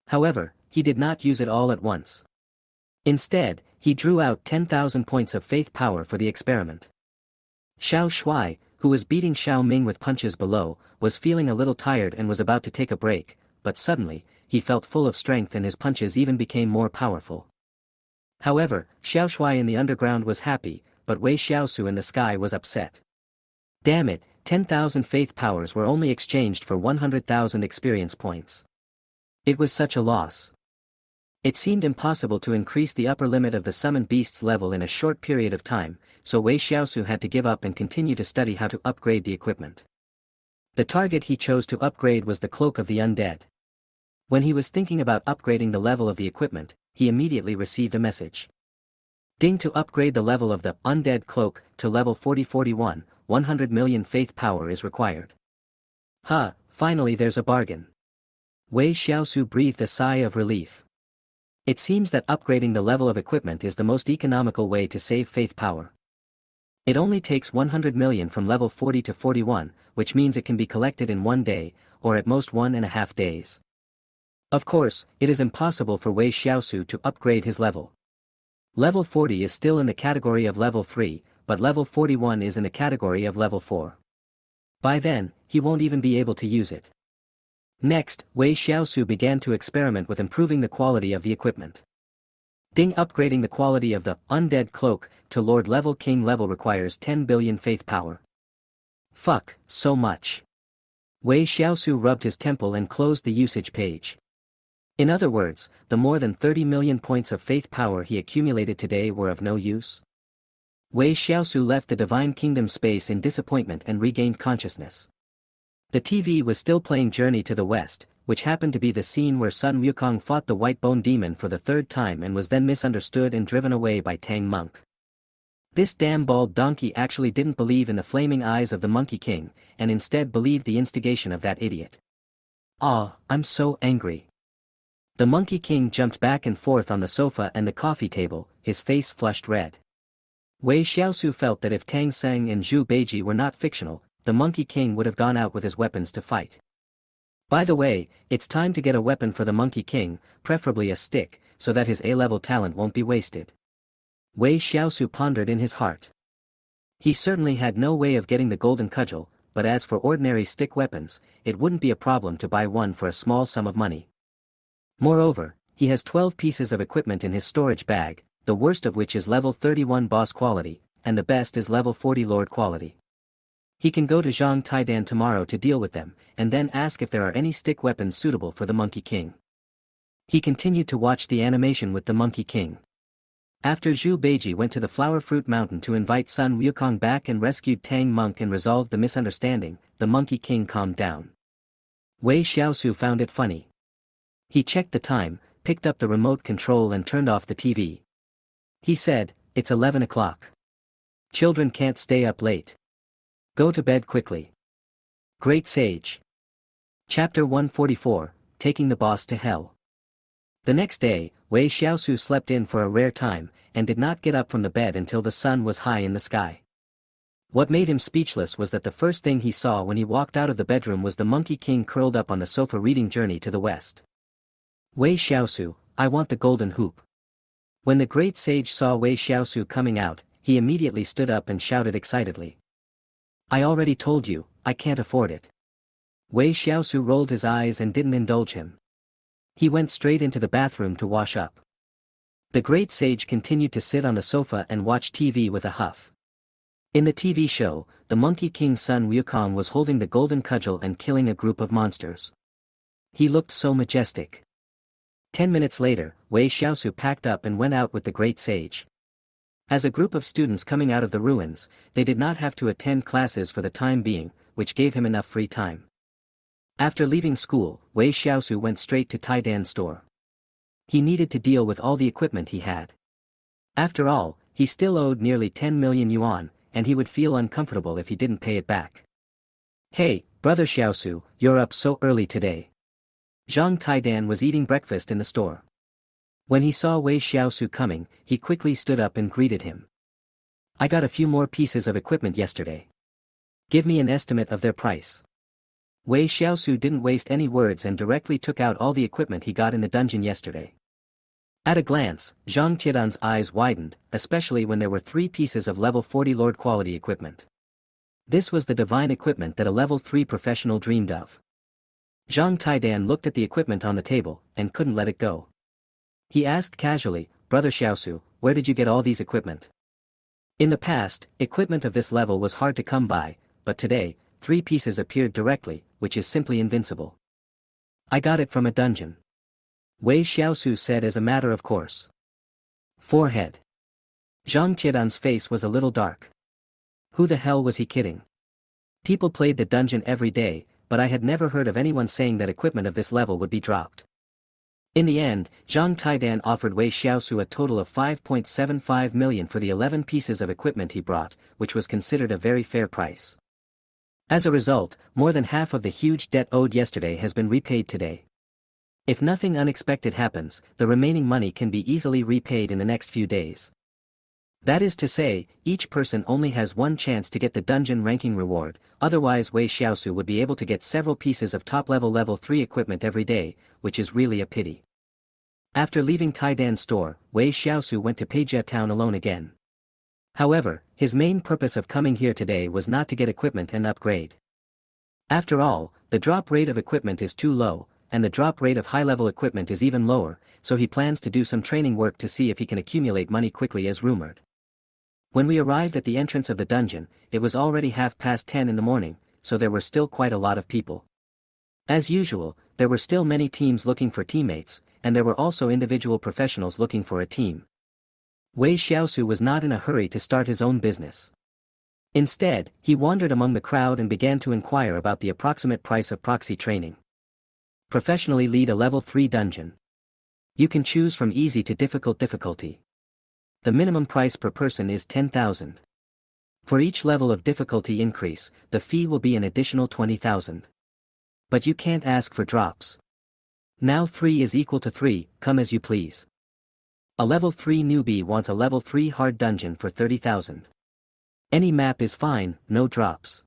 However, he did not use it all at once. Instead, he drew out 10,000 points of faith power for the experiment. Xiao Shui, who was beating Xiao Ming with punches below, was feeling a little tired and was about to take a break, but suddenly, he felt full of strength and his punches even became more powerful. However, Xiao Shui in the underground was happy, but Wei Xiaosu in the sky was upset. Damn it, 10,000 faith powers were only exchanged for 100,000 experience points. It was such a loss. It seemed impossible to increase the upper limit of the summoned beast's level in a short period of time, so Wei Xiaosu had to give up and continue to study how to upgrade the equipment. The target he chose to upgrade was the Cloak of the Undead. When he was thinking about upgrading the level of the equipment, he immediately received a message. Ding, to upgrade the level of the Undead Cloak to level 4041, 100 million faith power is required. Huh, finally there's a bargain. Wei Xiaosu breathed a sigh of relief. It seems that upgrading the level of equipment is the most economical way to save faith power. It only takes 100 million from level 40 to 41, which means it can be collected in 1 day, or at most 1.5 days. Of course, it is impossible for Wei Xiaosu to upgrade his level. Level 40 is still in the category of level 3, but level 41 is in the category of level 4. By then, he won't even be able to use it. Next, Wei Xiaosu began to experiment with improving the quality of the equipment. Ding, upgrading the quality of the Undead Cloak to Lord level King level requires 10 billion faith power. Fuck, so much. Wei Xiaosu rubbed his temple and closed the usage page. In other words, the more than 30 million points of faith power he accumulated today were of no use. Wei Xiaosu left the Divine Kingdom space in disappointment and regained consciousness. The TV was still playing Journey to the West, which happened to be the scene where Sun Wukong fought the White Bone Demon for the 3rd time and was then misunderstood and driven away by Tang Monk. This damn bald donkey actually didn't believe in the flaming eyes of the Monkey King, and instead believed the instigation of that idiot. Ah, I'm so angry. The Monkey King jumped back and forth on the sofa and the coffee table, his face flushed red. Wei Xiaosu felt that if Tang Seng and Zhu Beiji were not fictional, the Monkey King would have gone out with his weapons to fight. By the way, it's time to get a weapon for the Monkey King, preferably a stick, so that his A-level talent won't be wasted. Wei Xiaosu pondered in his heart. He certainly had no way of getting the golden cudgel, but as for ordinary stick weapons, it wouldn't be a problem to buy one for a small sum of money. Moreover, he has 12 pieces of equipment in his storage bag, the worst of which is level 31 boss quality, and the best is level 40 lord quality. He can go to Zhang Taidan tomorrow to deal with them, and then ask if there are any stick weapons suitable for the Monkey King. He continued to watch the animation with the Monkey King. After Zhu Beiji went to the Flower Fruit Mountain to invite Sun Wukong back and rescued Tang Monk and resolved the misunderstanding, the Monkey King calmed down. Wei Xiaosu found it funny. He checked the time, picked up the remote control and turned off the TV. He said, "It's 11 o'clock. Children can't stay up late. Go to bed quickly." Great Sage. Chapter 144, Taking the Boss to Hell. The next day, Wei Xiaosu slept in for a rare time, and did not get up from the bed until the sun was high in the sky. What made him speechless was that the first thing he saw when he walked out of the bedroom was the Monkey King curled up on the sofa reading Journey to the West. "Wei Xiaosu, I want the golden hoop." When the great sage saw Wei Xiaosu coming out, he immediately stood up and shouted excitedly. "I already told you, I can't afford it." Wei Xiaosu rolled his eyes and didn't indulge him. He went straight into the bathroom to wash up. The great sage continued to sit on the sofa and watch TV with a huff. In the TV show, the Monkey King's son Wukong was holding the golden cudgel and killing a group of monsters. He looked so majestic. 10 minutes later, Wei Xiaosu packed up and went out with the great sage. As a group of students coming out of the ruins, they did not have to attend classes for the time being, which gave him enough free time. After leaving school, Wei Xiaosu went straight to Taidan's store. He needed to deal with all the equipment he had. After all, he still owed nearly 10 million yuan, and he would feel uncomfortable if he didn't pay it back. "Hey, brother Xiaosu, you're up so early today." Zhang Taidan was eating breakfast in the store. When he saw Wei Xiaosu coming, he quickly stood up and greeted him. "I got a few more pieces of equipment yesterday. Give me an estimate of their price." Wei Xiaosu didn't waste any words and directly took out all the equipment he got in the dungeon yesterday. At a glance, Zhang Tiedan's eyes widened, especially when there were 3 pieces of level 40 lord quality equipment. This was the divine equipment that a level 3 professional dreamed of. Zhang Taidan looked at the equipment on the table, and couldn't let it go. He asked casually, "Brother Xiaosu, where did you get all these equipment? In the past, equipment of this level was hard to come by, but today, 3 pieces appeared directly, which is simply invincible. I got it from a dungeon. Wei Xiaosu said as a matter of course. Forehead. Zhang Qidan's face was a little dark. Who the hell was he kidding? People played the dungeon every day, but I had never heard of anyone saying that equipment of this level would be dropped. In the end, Zhang Taidan offered Wei Xiaosu a total of 5.75 million for the 11 pieces of equipment he brought, which was considered a very fair price. As a result, more than half of the huge debt owed yesterday has been repaid today. If nothing unexpected happens, the remaining money can be easily repaid in the next few days. That is to say, each person only has one chance to get the dungeon ranking reward, otherwise Wei Xiaosu would be able to get several pieces of top-level level 3 equipment every day, which is really a pity. After leaving Taidan's store, Wei Xiaosu went to Peijia town alone again. However, his main purpose of coming here today was not to get equipment and upgrade. After all, the drop rate of equipment is too low, and the drop rate of high-level equipment is even lower, so he plans to do some training work to see if he can accumulate money quickly as rumored. When we arrived at the entrance of the dungeon, it was already 10:30 in the morning, so there were still quite a lot of people. As usual, there were still many teams looking for teammates, and there were also individual professionals looking for a team. Wei Xiaosu was not in a hurry to start his own business. Instead, he wandered among the crowd and began to inquire about the approximate price of proxy training. Professionally lead a level 3 dungeon. You can choose from easy to difficult difficulty. The minimum price per person is 10,000. For each level of difficulty increase, the fee will be an additional 20,000. But you can't ask for drops. Now 3 is equal to 3, come as you please. A level 3 newbie wants a level 3 hard dungeon for 30,000. Any map is fine, no drops.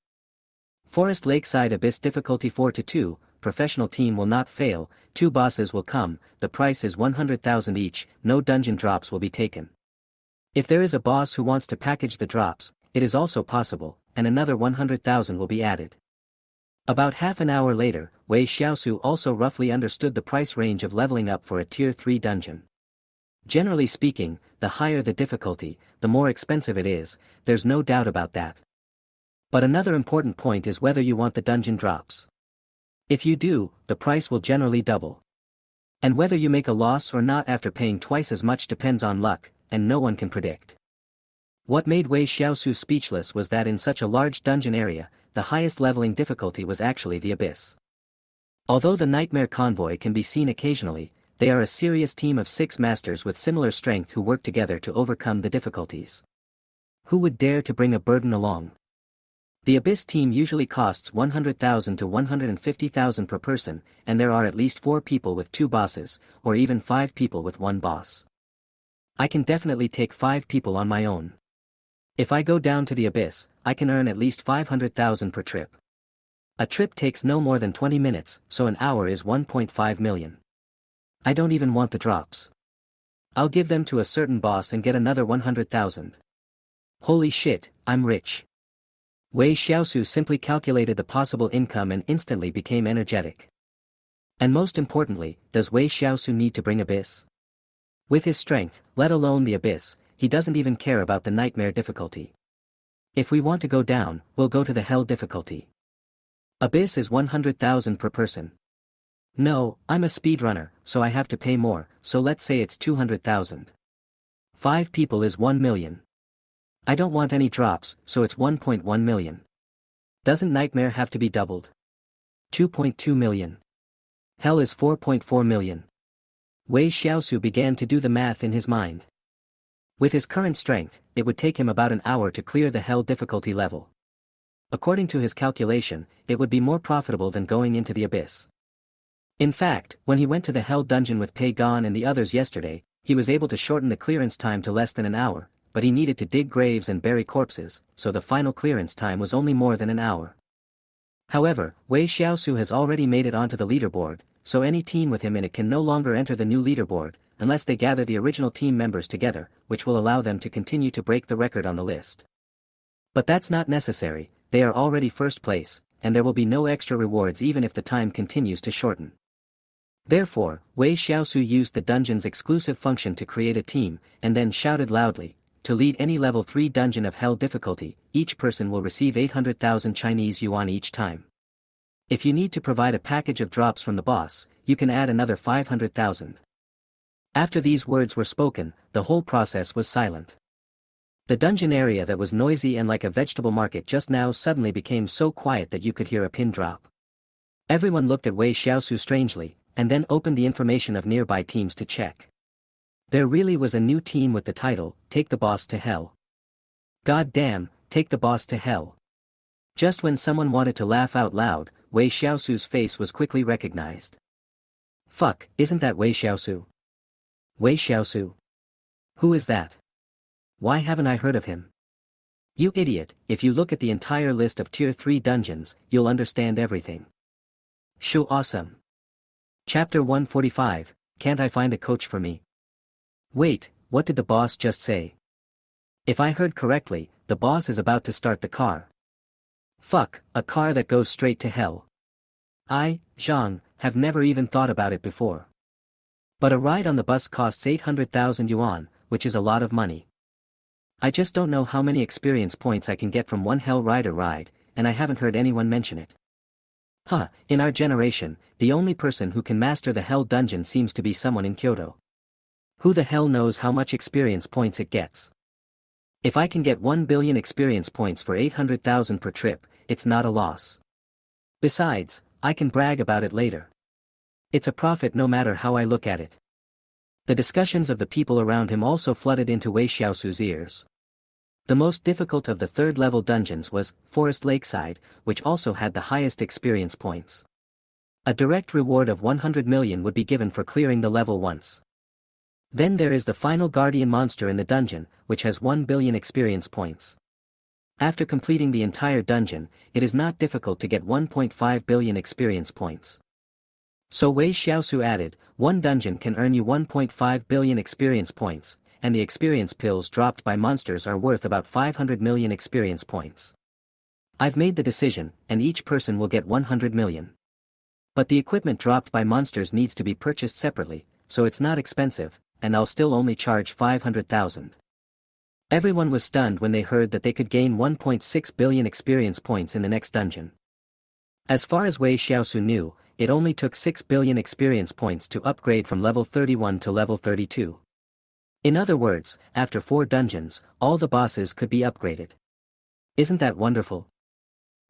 Forest Lakeside Abyss difficulty 4 to 2, professional team will not fail, 2 bosses will come, the price is 100,000 each, no dungeon drops will be taken. If there is a boss who wants to package the drops, it is also possible, and another 100,000 will be added. About half an hour later, Wei Xiaosu also roughly understood the price range of leveling up for a tier 3 dungeon. Generally speaking, the higher the difficulty, the more expensive it is, there's no doubt about that. But another important point is whether you want the dungeon drops. If you do, the price will generally double. And whether you make a loss or not after paying twice as much depends on luck, and no one can predict. What made Wei Xiaosu speechless was that in such a large dungeon area, the highest leveling difficulty was actually the Abyss. Although the Nightmare Convoy can be seen occasionally, they are a serious team of 6 masters with similar strength who work together to overcome the difficulties. Who would dare to bring a burden along? The Abyss team usually costs 100,000 to 150,000 per person, and there are at least 4 people with 2 bosses, or even 5 people with 1 boss. I can definitely take 5 people on my own. If I go down to the Abyss, I can earn at least 500,000 per trip. A trip takes no more than 20 minutes, so an hour is 1.5 million. I don't even want the drops. I'll give them to a certain boss and get another 100,000. Holy shit, I'm rich. Wei Xiaosu simply calculated the possible income and instantly became energetic. And most importantly, does Wei Xiaosu need to bring Abyss? With his strength, let alone the Abyss, he doesn't even care about the nightmare difficulty. If we want to go down, we'll go to the hell difficulty. Abyss is 100,000 per person. No, I'm a speedrunner, so I have to pay more, so let's say it's 200,000. 5 people is 1 million. I don't want any drops, so it's 1.1 million. Doesn't Nightmare have to be doubled? 2.2 million. Hell is 4.4 million. Wei Xiaosu began to do the math in his mind. With his current strength, it would take him about an hour to clear the hell difficulty level. According to his calculation, it would be more profitable than going into the Abyss. In fact, when he went to the hell dungeon with Pagon and the others yesterday, he was able to shorten the clearance time to less than an hour, but he needed to dig graves and bury corpses, so the final clearance time was only more than an hour. However, Wei Xiaosu has already made it onto the leaderboard, so any team with him in it can no longer enter the new leaderboard, unless they gather the original team members together, which will allow them to continue to break the record on the list. But that's not necessary, they are already first place, and there will be no extra rewards even if the time continues to shorten. Therefore, Wei Xiaosu used the dungeon's exclusive function to create a team, and then shouted loudly, to lead any level 3 dungeon of hell difficulty, each person will receive 800,000 Chinese yuan each time. If you need to provide a package of drops from the boss, you can add another 500,000. After these words were spoken, the whole process was silent. The dungeon area that was noisy and like a vegetable market just now suddenly became so quiet that you could hear a pin drop. Everyone looked at Wei Xiaosu strangely, and then opened the information of nearby teams to check. There really was a new team with the title, Take the Boss to Hell. God damn, take the boss to hell. Just when someone wanted to laugh out loud, Wei Xiaosu's face was quickly recognized. Fuck, isn't that Wei Xiaosu? Wei Xiaosu? Who is that? Why haven't I heard of him? You idiot, if you look at the entire list of Tier 3 dungeons, you'll understand everything. Shoo awesome. Chapter 145, Can't I Find a Coach for Me? Wait, what did the boss just say? If I heard correctly, the boss is about to start the car. Fuck, a car that goes straight to hell. I, Zhang, have never even thought about it before. But a ride on the bus costs 800,000 yuan, which is a lot of money. I just don't know how many experience points I can get from one Hell Rider ride, and I haven't heard anyone mention it. Huh, in our generation, the only person who can master the Hell Dungeon seems to be someone in Kyoto. Who the hell knows how much experience points it gets? If I can get 1 billion experience points for 800,000 per trip, it's not a loss. Besides, I can brag about it later. It's a profit no matter how I look at it. The discussions of the people around him also flooded into Wei Xiaosu's ears. The most difficult of the third-level dungeons was Forest Lakeside, which also had the highest experience points. A direct reward of 100 million would be given for clearing the level once. Then there is the final guardian monster in the dungeon, which has 1 billion experience points. After completing the entire dungeon, it is not difficult to get 1.5 billion experience points. So Wei Xiaosu added, one dungeon can earn you 1.5 billion experience points, and the experience pills dropped by monsters are worth about 500 million experience points. I've made the decision, and each person will get 100 million. But the equipment dropped by monsters needs to be purchased separately, so it's not expensive, and I'll still only charge 500,000. Everyone was stunned when they heard that they could gain 1.6 billion experience points in the next dungeon. As far as Wei Xiaosu knew, it only took 6 billion experience points to upgrade from level 31 to level 32. In other words, after 4 dungeons, all the bosses could be upgraded. Isn't that wonderful?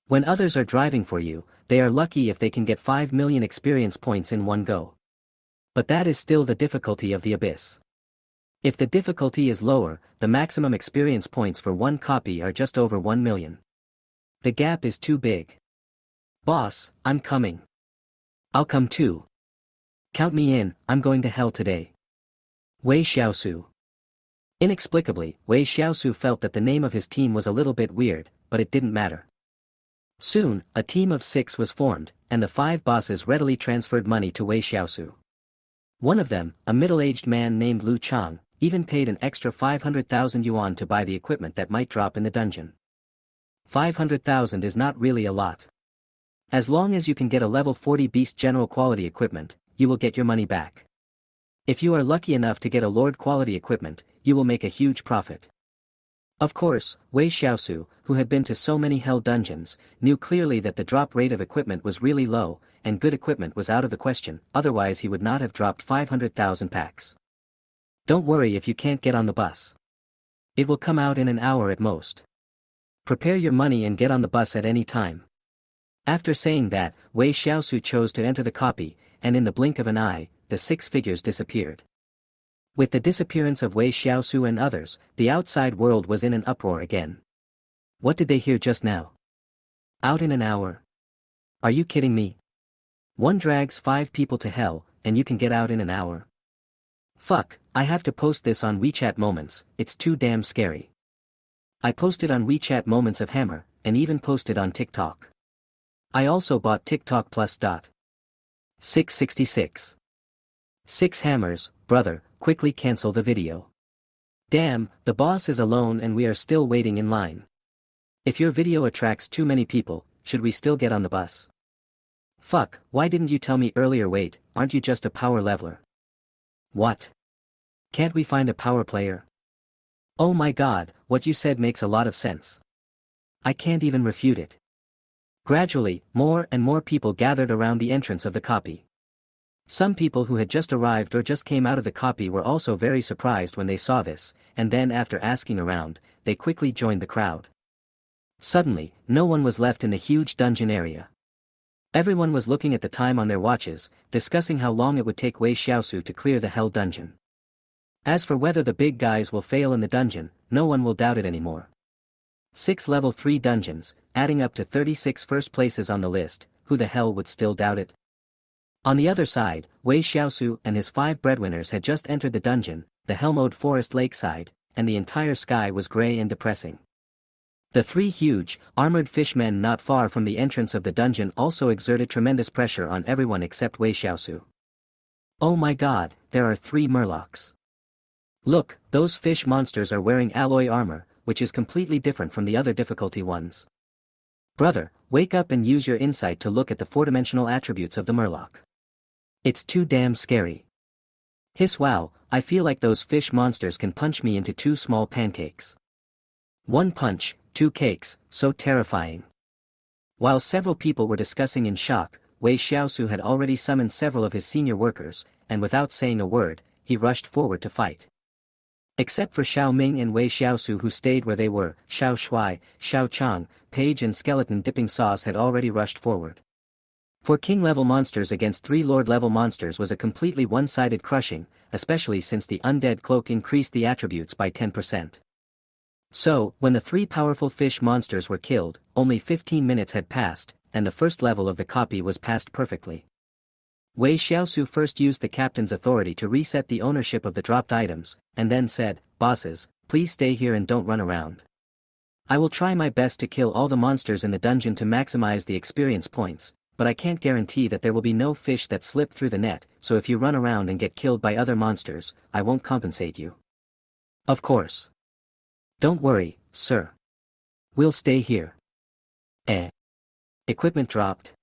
When others are driving for you, they are lucky if they can get 5 million experience points in one go. But that is still the difficulty of the Abyss. If the difficulty is lower, the maximum experience points for one copy are just over 1 million. The gap is too big. Boss, I'm coming. I'll come too. Count me in, I'm going to hell today. Wei Xiaosu. Inexplicably, Wei Xiaosu felt that the name of his team was a little bit weird, but it didn't matter. Soon, a team of 6 was formed, and the 5 bosses readily transferred money to Wei Xiaosu. One of them, a middle-aged man named Lu Chang, even paid an extra 500,000 yuan to buy the equipment that might drop in the dungeon. 500,000 is not really a lot. As long as you can get a level 40 beast general quality equipment, you will get your money back. If you are lucky enough to get a lord quality equipment, you will make a huge profit. Of course, Wei Xiaosu, who had been to so many hell dungeons, knew clearly that the drop rate of equipment was really low, and good equipment was out of the question, otherwise he would not have dropped 500,000 packs. Don't worry if you can't get on the bus. It will come out in an hour at most. Prepare your money and get on the bus at any time. After saying that, Wei Xiaosu chose to enter the copy, and in the blink of an eye, the 6 figures disappeared. With the disappearance of Wei Xiaosu and others, the outside world was in an uproar again. What did they hear just now? Out in an hour? Are you kidding me? One drags 5 people to hell, and you can get out in an hour? Fuck, I have to post this on WeChat Moments, it's too damn scary. I posted on WeChat Moments of Hammer, and even posted on TikTok. I also bought TikTok Plus. 666. 6 hammers, brother, quickly cancel the video. Damn, the boss is alone and we are still waiting in line. If your video attracts too many people, should we still get on the bus? Fuck, why didn't you tell me earlier? Wait, aren't you just a power leveler? What? Can't we find a power player? Oh my god, what you said makes a lot of sense. I can't even refute it. Gradually, more and more people gathered around the entrance of the copy. Some people who had just arrived or just came out of the copy were also very surprised when they saw this, and then after asking around, they quickly joined the crowd. Suddenly, no one was left in the huge dungeon area. Everyone was looking at the time on their watches, discussing how long it would take Wei Xiaosu to clear the hell dungeon. As for whether the big guys will fail in the dungeon, no one will doubt it anymore. 6 level 3 dungeons, adding up to 36 first places on the list, who the hell would still doubt it? On the other side, Wei Xiaosu and his 5 breadwinners had just entered the dungeon, the Helmode Forest lakeside, and the entire sky was grey and depressing. The 3 huge, armored fishmen not far from the entrance of the dungeon also exerted tremendous pressure on everyone except Wei Xiaosu. Oh my god, there are 3 murlocs. Look, those fish monsters are wearing alloy armor, which is completely different from the other difficulty ones. Brother, wake up and use your insight to look at the 4-dimensional attributes of the murloc. It's too damn scary. Hiss wow, I feel like those fish monsters can punch me into 2 small pancakes. 1 punch, 2 cakes, so terrifying. While several people were discussing in shock, Wei Xiaosu had already summoned several of his senior workers, and without saying a word, he rushed forward to fight. Except for Xiao Ming and Wei Xiaosu who stayed where they were, Xiao Shuai, Xiao Chang, Page and Skeleton Dipping Sauce had already rushed forward. For king-level monsters against 3 lord-level monsters was a completely one-sided crushing, especially since the undead cloak increased the attributes by 10%. So, when the 3 powerful fish monsters were killed, only 15 minutes had passed, and the first level of the copy was passed perfectly. Wei Xiaosu first used the captain's authority to reset the ownership of the dropped items, and then said, "Bosses, please stay here and don't run around. I will try my best to kill all the monsters in the dungeon to maximize the experience points, but I can't guarantee that there will be no fish that slip through the net, so if you run around and get killed by other monsters, I won't compensate you." Of course. Don't worry, sir. We'll stay here. Equipment dropped.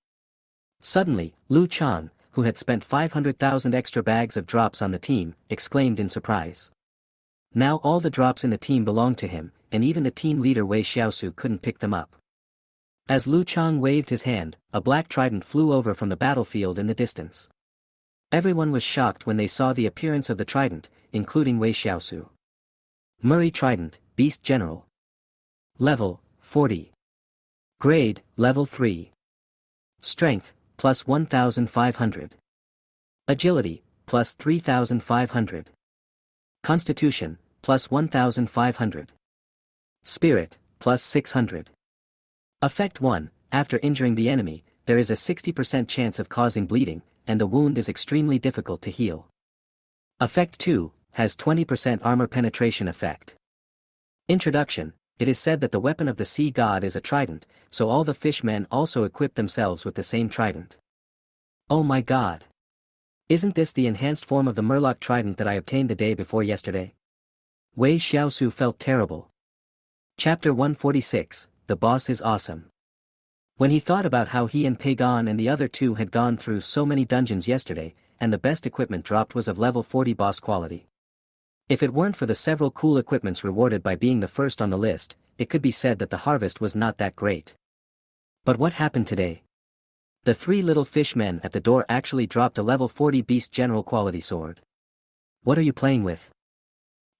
Suddenly, Lu Chan, who had spent 500,000 extra bags of drops on the team, exclaimed in surprise. Now all the drops in the team belonged to him, and even the team leader Wei Xiaosu couldn't pick them up. As Lu Chang waved his hand, a black trident flew over from the battlefield in the distance. Everyone was shocked when they saw the appearance of the trident, including Wei Xiaosu. Murray Trident, Beast General. Level, 40. Grade, Level 3. Strength, plus 1,500. Agility, plus 3,500. Constitution, plus 1,500. Spirit, plus 600. Effect 1, after injuring the enemy, there is a 60% chance of causing bleeding, and the wound is extremely difficult to heal. Effect 2, has 20% armor penetration effect. Introduction, it is said that the weapon of the sea god is a trident, so all the fishmen also equip themselves with the same trident. Oh my god! Isn't this the enhanced form of the murloc trident that I obtained the day before yesterday? Wei Xiaosu felt terrible. Chapter 146, The Boss is Awesome. When he thought about how he and Pagon and the other 2 had gone through so many dungeons yesterday, and the best equipment dropped was of level 40 boss quality. If it weren't for the several cool equipments rewarded by being the first on the list, it could be said that the harvest was not that great. But what happened today? The 3 little fishmen at the door actually dropped a level 40 Beast General quality sword. What are you playing with?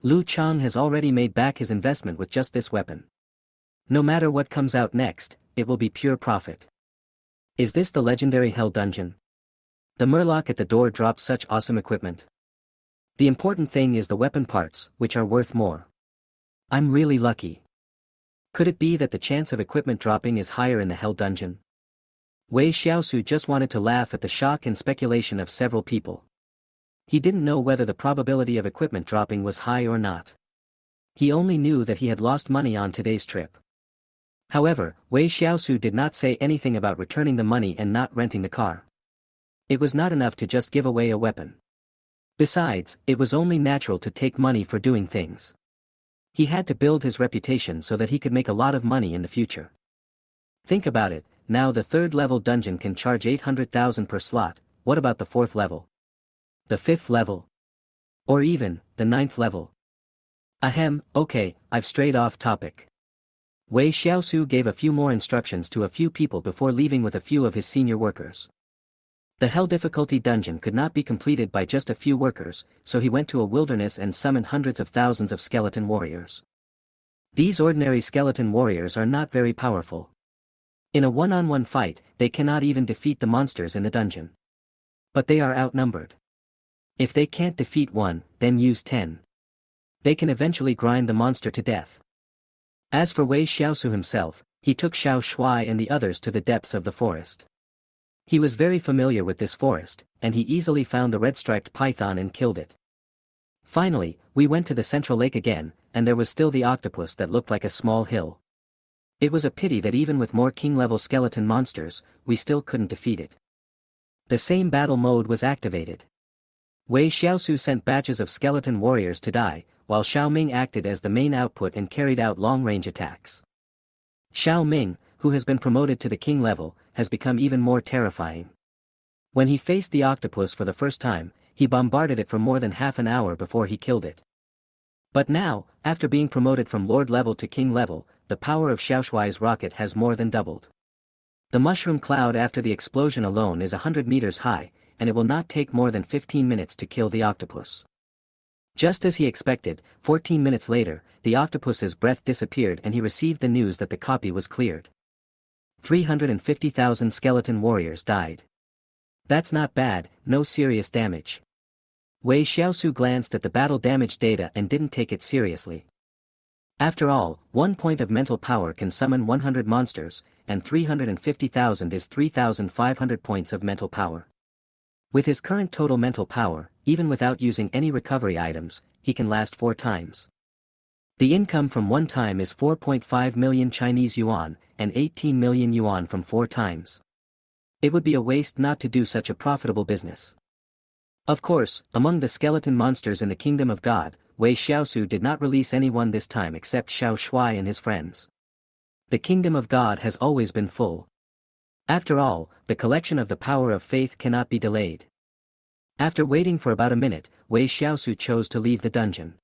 Lu Chang has already made back his investment with just this weapon. No matter what comes out next, it will be pure profit. Is this the legendary Hell Dungeon? The murloc at the door dropped such awesome equipment. The important thing is the weapon parts, which are worth more. I'm really lucky. Could it be that the chance of equipment dropping is higher in the Hell Dungeon? Wei Xiaosu just wanted to laugh at the shock and speculation of several people. He didn't know whether the probability of equipment dropping was high or not. He only knew that he had lost money on today's trip. However, Wei Xiaosu did not say anything about returning the money and not renting the car. It was not enough to just give away a weapon. Besides, it was only natural to take money for doing things. He had to build his reputation so that he could make a lot of money in the future. Think about it, now the 3rd level dungeon can charge 800,000 per slot. What about the 4th level? The 5th level? Or even, the 9th level? Ahem, okay, I've strayed off topic. Wei Xiaosu gave a few more instructions to a few people before leaving with a few of his senior workers. The hell difficulty dungeon could not be completed by just a few workers, so he went to a wilderness and summoned hundreds of thousands of skeleton warriors. These ordinary skeleton warriors are not very powerful. In a one-on-one fight, they cannot even defeat the monsters in the dungeon. But they are outnumbered. If they can't defeat one, then use 10. They can eventually grind the monster to death. As for Wei Xiaosu himself, he took Xiao Shuai and the others to the depths of the forest. He was very familiar with this forest, and he easily found the red-striped python and killed it. Finally, we went to the central lake again, and there was still the octopus that looked like a small hill. It was a pity that even with more king-level skeleton monsters, we still couldn't defeat it. The same battle mode was activated. Wei Xiaosu sent batches of skeleton warriors to die, while Xiao Ming acted as the main output and carried out long-range attacks. Xiao Ming, who has been promoted to the king level, has become even more terrifying. When he faced the octopus for the first time, he bombarded it for more than half an hour before he killed it. But now, after being promoted from lord level to king level, the power of Xiaoshuai's rocket has more than doubled. The mushroom cloud after the explosion alone is 100 meters high, and it will not take more than 15 minutes to kill the octopus. Just as he expected, 14 minutes later, the octopus's breath disappeared and he received the news that the copy was cleared. 350,000 skeleton warriors died. That's not bad, no serious damage. Wei Xiaosu glanced at the battle damage data and didn't take it seriously. After all, 1 point of mental power can summon 100 monsters, and 350,000 is 3,500 points of mental power. With his current total mental power, even without using any recovery items, he can last 4 times. The income from 1 time is 4.5 million Chinese yuan, and 18 million yuan from 4 times. It would be a waste not to do such a profitable business. Of course, among the skeleton monsters in the Kingdom of God, Wei Xiaosu did not release anyone this time except Xiao Shuai and his friends. The Kingdom of God has always been full. After all, the collection of the power of faith cannot be delayed. After waiting for about a minute, Wei Xiaosu chose to leave the dungeon.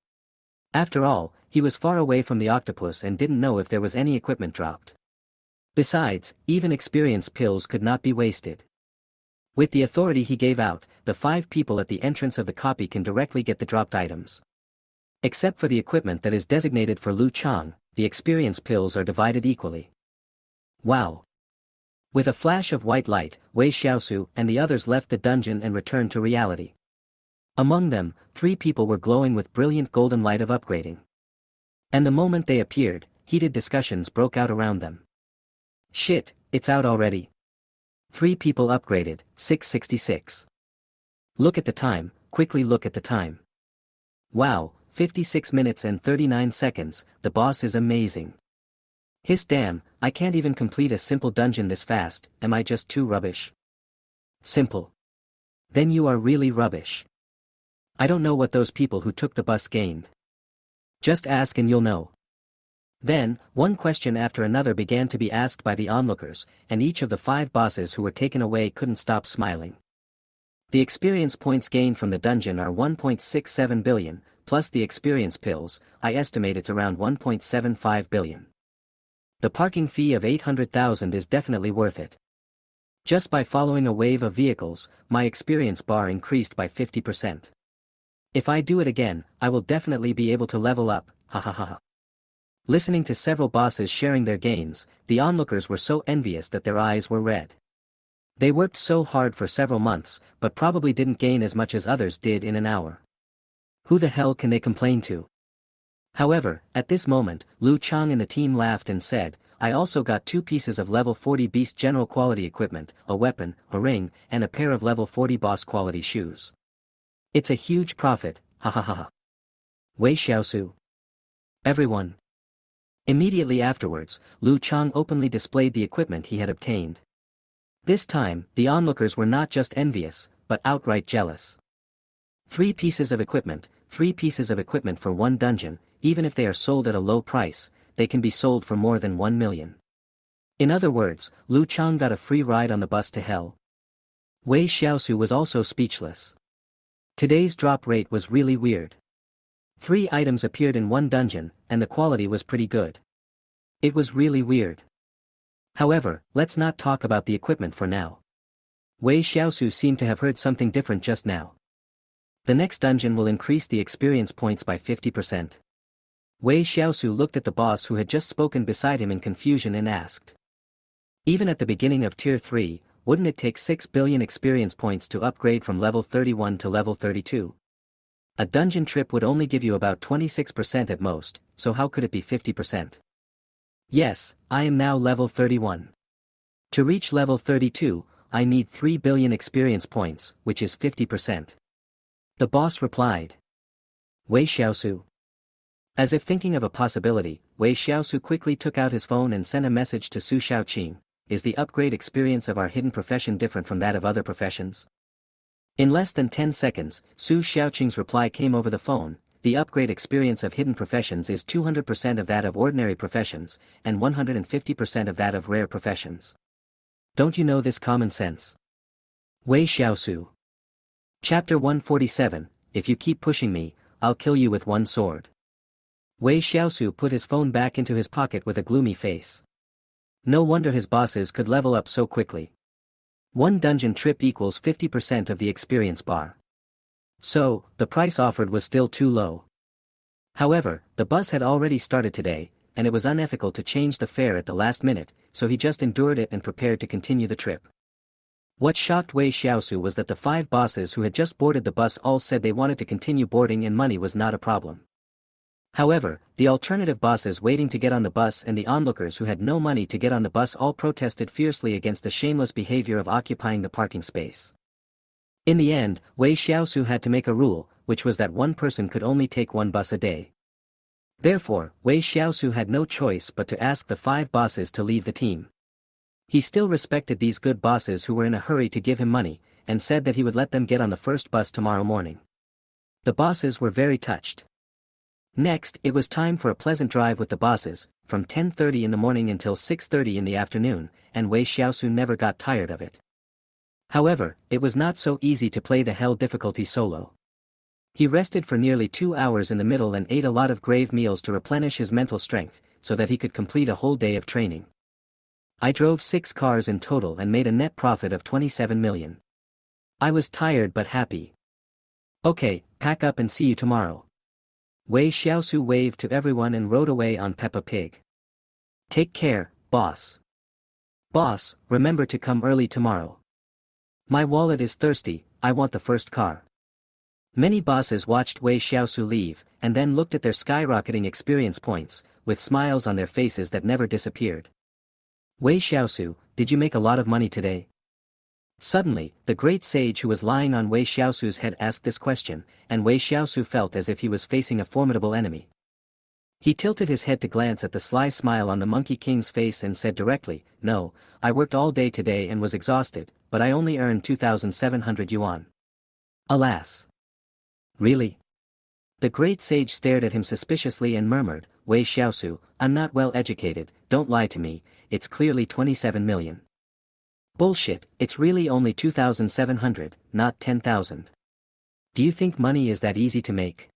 After all, he was far away from the octopus and didn't know if there was any equipment dropped. Besides, even experience pills could not be wasted. With the authority he gave out, the 5 people at the entrance of the copy can directly get the dropped items. Except for the equipment that is designated for Lu Chang, the experience pills are divided equally. Wow! With a flash of white light, Wei Xiaosu and the others left the dungeon and returned to reality. Among them, 3 people were glowing with brilliant golden light of upgrading. And the moment they appeared, heated discussions broke out around them. Shit, it's out already. 3 people upgraded, 666. Look at the time, quickly look at the time. Wow, 56 minutes and 39 seconds, the boss is amazing. Hiss damn, I can't even complete a simple dungeon this fast, am I just too rubbish? Simple. Then you are really rubbish. I don't know what those people who took the bus gained. Just ask and you'll know. Then, one question after another began to be asked by the onlookers, and each of the 5 bosses who were taken away couldn't stop smiling. The experience points gained from the dungeon are 1.67 billion, plus the experience pills, I estimate it's around 1.75 billion. The parking fee of 800,000 is definitely worth it. Just by following a wave of vehicles, my experience bar increased by 50%. If I do it again, I will definitely be able to level up, ha ha ha ha. Listening to several bosses sharing their gains, the onlookers were so envious that their eyes were red. They worked so hard for several months, but probably didn't gain as much as others did in an hour. Who the hell can they complain to? However, at this moment, Lu Chang and the team laughed and said, I also got 2 pieces of level 40 beast general quality equipment, a weapon, a ring, and a pair of level 40 boss quality shoes. It's a huge profit, ha ha ha ha. Wei Xiaosu. Everyone. Immediately afterwards, Lu Chang openly displayed the equipment he had obtained. This time, the onlookers were not just envious, but outright jealous. 3 pieces of equipment, 3 pieces of equipment for 1 dungeon, even if they are sold at a low price, they can be sold for more than 1 million. In other words, Lu Chang got a free ride on the bus to hell. Wei Xiaosu was also speechless. Today's drop rate was really weird. 3 items appeared in one dungeon, and the quality was pretty good. It was really weird. However, let's not talk about the equipment for now. Wei Xiaosu seemed to have heard something different just now. The next dungeon will increase the experience points by 50%. Wei Xiaosu looked at the boss who had just spoken beside him in confusion and asked. Even at the beginning of Tier 3, wouldn't it take 6 billion experience points to upgrade from level 31 to level 32? A dungeon trip would only give you about 26% at most, so how could it be 50%? Yes, I am now level 31. To reach level 32, I need 3 billion experience points, which is 50%. The boss replied. Wei Xiaosu. As if thinking of a possibility, Wei Xiaosu quickly took out his phone and sent a message to Su Xiaoqing. Is the upgrade experience of our hidden profession different from that of other professions? In less than 10 seconds, Su Xiaoqing's reply came over the phone. The upgrade experience of hidden professions is 200% of that of ordinary professions, and 150% of that of rare professions. Don't you know this common sense? Wei Xiaosu. Chapter 147, If you keep pushing me, I'll kill you with one sword. Wei Xiaosu put his phone back into his pocket with a gloomy face. No wonder his bosses could level up so quickly. One dungeon trip equals 50% of the experience bar. So, the price offered was still too low. However, the bus had already started today, and it was unethical to change the fare at the last minute, so he just endured it and prepared to continue the trip. What shocked Wei Xiaosu was that the 5 bosses who had just boarded the bus all said they wanted to continue boarding and money was not a problem. However, the alternative bosses waiting to get on the bus and the onlookers who had no money to get on the bus all protested fiercely against the shameless behavior of occupying the parking space. In the end, Wei Xiaosu had to make a rule, which was that one person could only take one bus a day. Therefore, Wei Xiaosu had no choice but to ask the 5 bosses to leave the team. He still respected these good bosses who were in a hurry to give him money, and said that he would let them get on the first bus tomorrow morning. The bosses were very touched. Next, it was time for a pleasant drive with the bosses, from 10:30 in the morning until 6:30 in the afternoon, and Wei Xiaosu never got tired of it. However, it was not so easy to play the hell difficulty solo. He rested for nearly 2 hours in the middle and ate a lot of grave meals to replenish his mental strength, so that he could complete a whole day of training. I drove 6 cars in total and made a net profit of 27 million. I was tired but happy. Okay, pack up and see you tomorrow. Wei Xiaosu waved to everyone and rode away on Peppa Pig. Take care, boss. Boss, remember to come early tomorrow. My wallet is thirsty, I want the first car. Many bosses watched Wei Xiaosu leave, and then looked at their skyrocketing experience points, with smiles on their faces that never disappeared. Wei Xiaosu, did you make a lot of money today? Suddenly, the great sage who was lying on Wei Xiaosu's head asked this question, and Wei Xiaosu felt as if he was facing a formidable enemy. He tilted his head to glance at the sly smile on the Monkey King's face and said directly, No, I worked all day today and was exhausted, but I only earned 2,700 yuan. Alas. Really? The great sage stared at him suspiciously and murmured, Wei Xiaosu, I'm not well educated, don't lie to me, it's clearly 27 million. Bullshit, it's really only 2,700, not 10,000. Do you think money is that easy to make?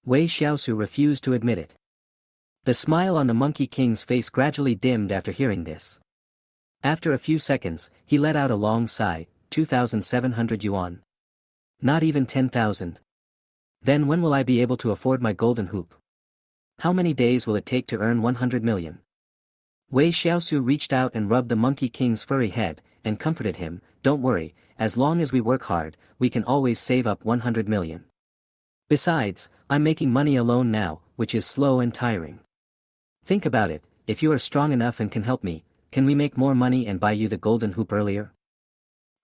Wei Xiaosu refused to admit it. The smile on the Monkey King's face gradually dimmed after hearing this. After a few seconds, he let out a long sigh, 2,700 yuan. Not even 10,000. Then when will I be able to afford my golden hoop? How many days will it take to earn 100 million? Wei Xiaosu reached out and rubbed the Monkey King's furry head, and comforted him, Don't worry, as long as we work hard, we can always save up 100 million. Besides, I'm making money alone now, which is slow and tiring. Think about it, if you are strong enough and can help me, can we make more money and buy you the golden hoop earlier?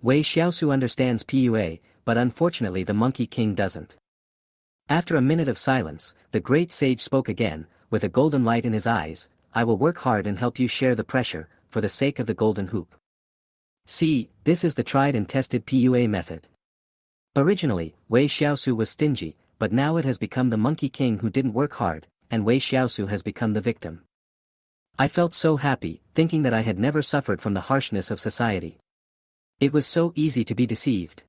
Wei Xiaosu understands PUA, but unfortunately the Monkey King doesn't. After a minute of silence, the great sage spoke again, with a golden light in his eyes, I will work hard and help you share the pressure, for the sake of the golden hoop. See, this is the tried and tested PUA method. Originally, Wei Xiaosu was stingy, but now it has become the Monkey King who didn't work hard, and Wei Xiaosu has become the victim. I felt so happy, thinking that I had never suffered from the harshness of society. It was so easy to be deceived.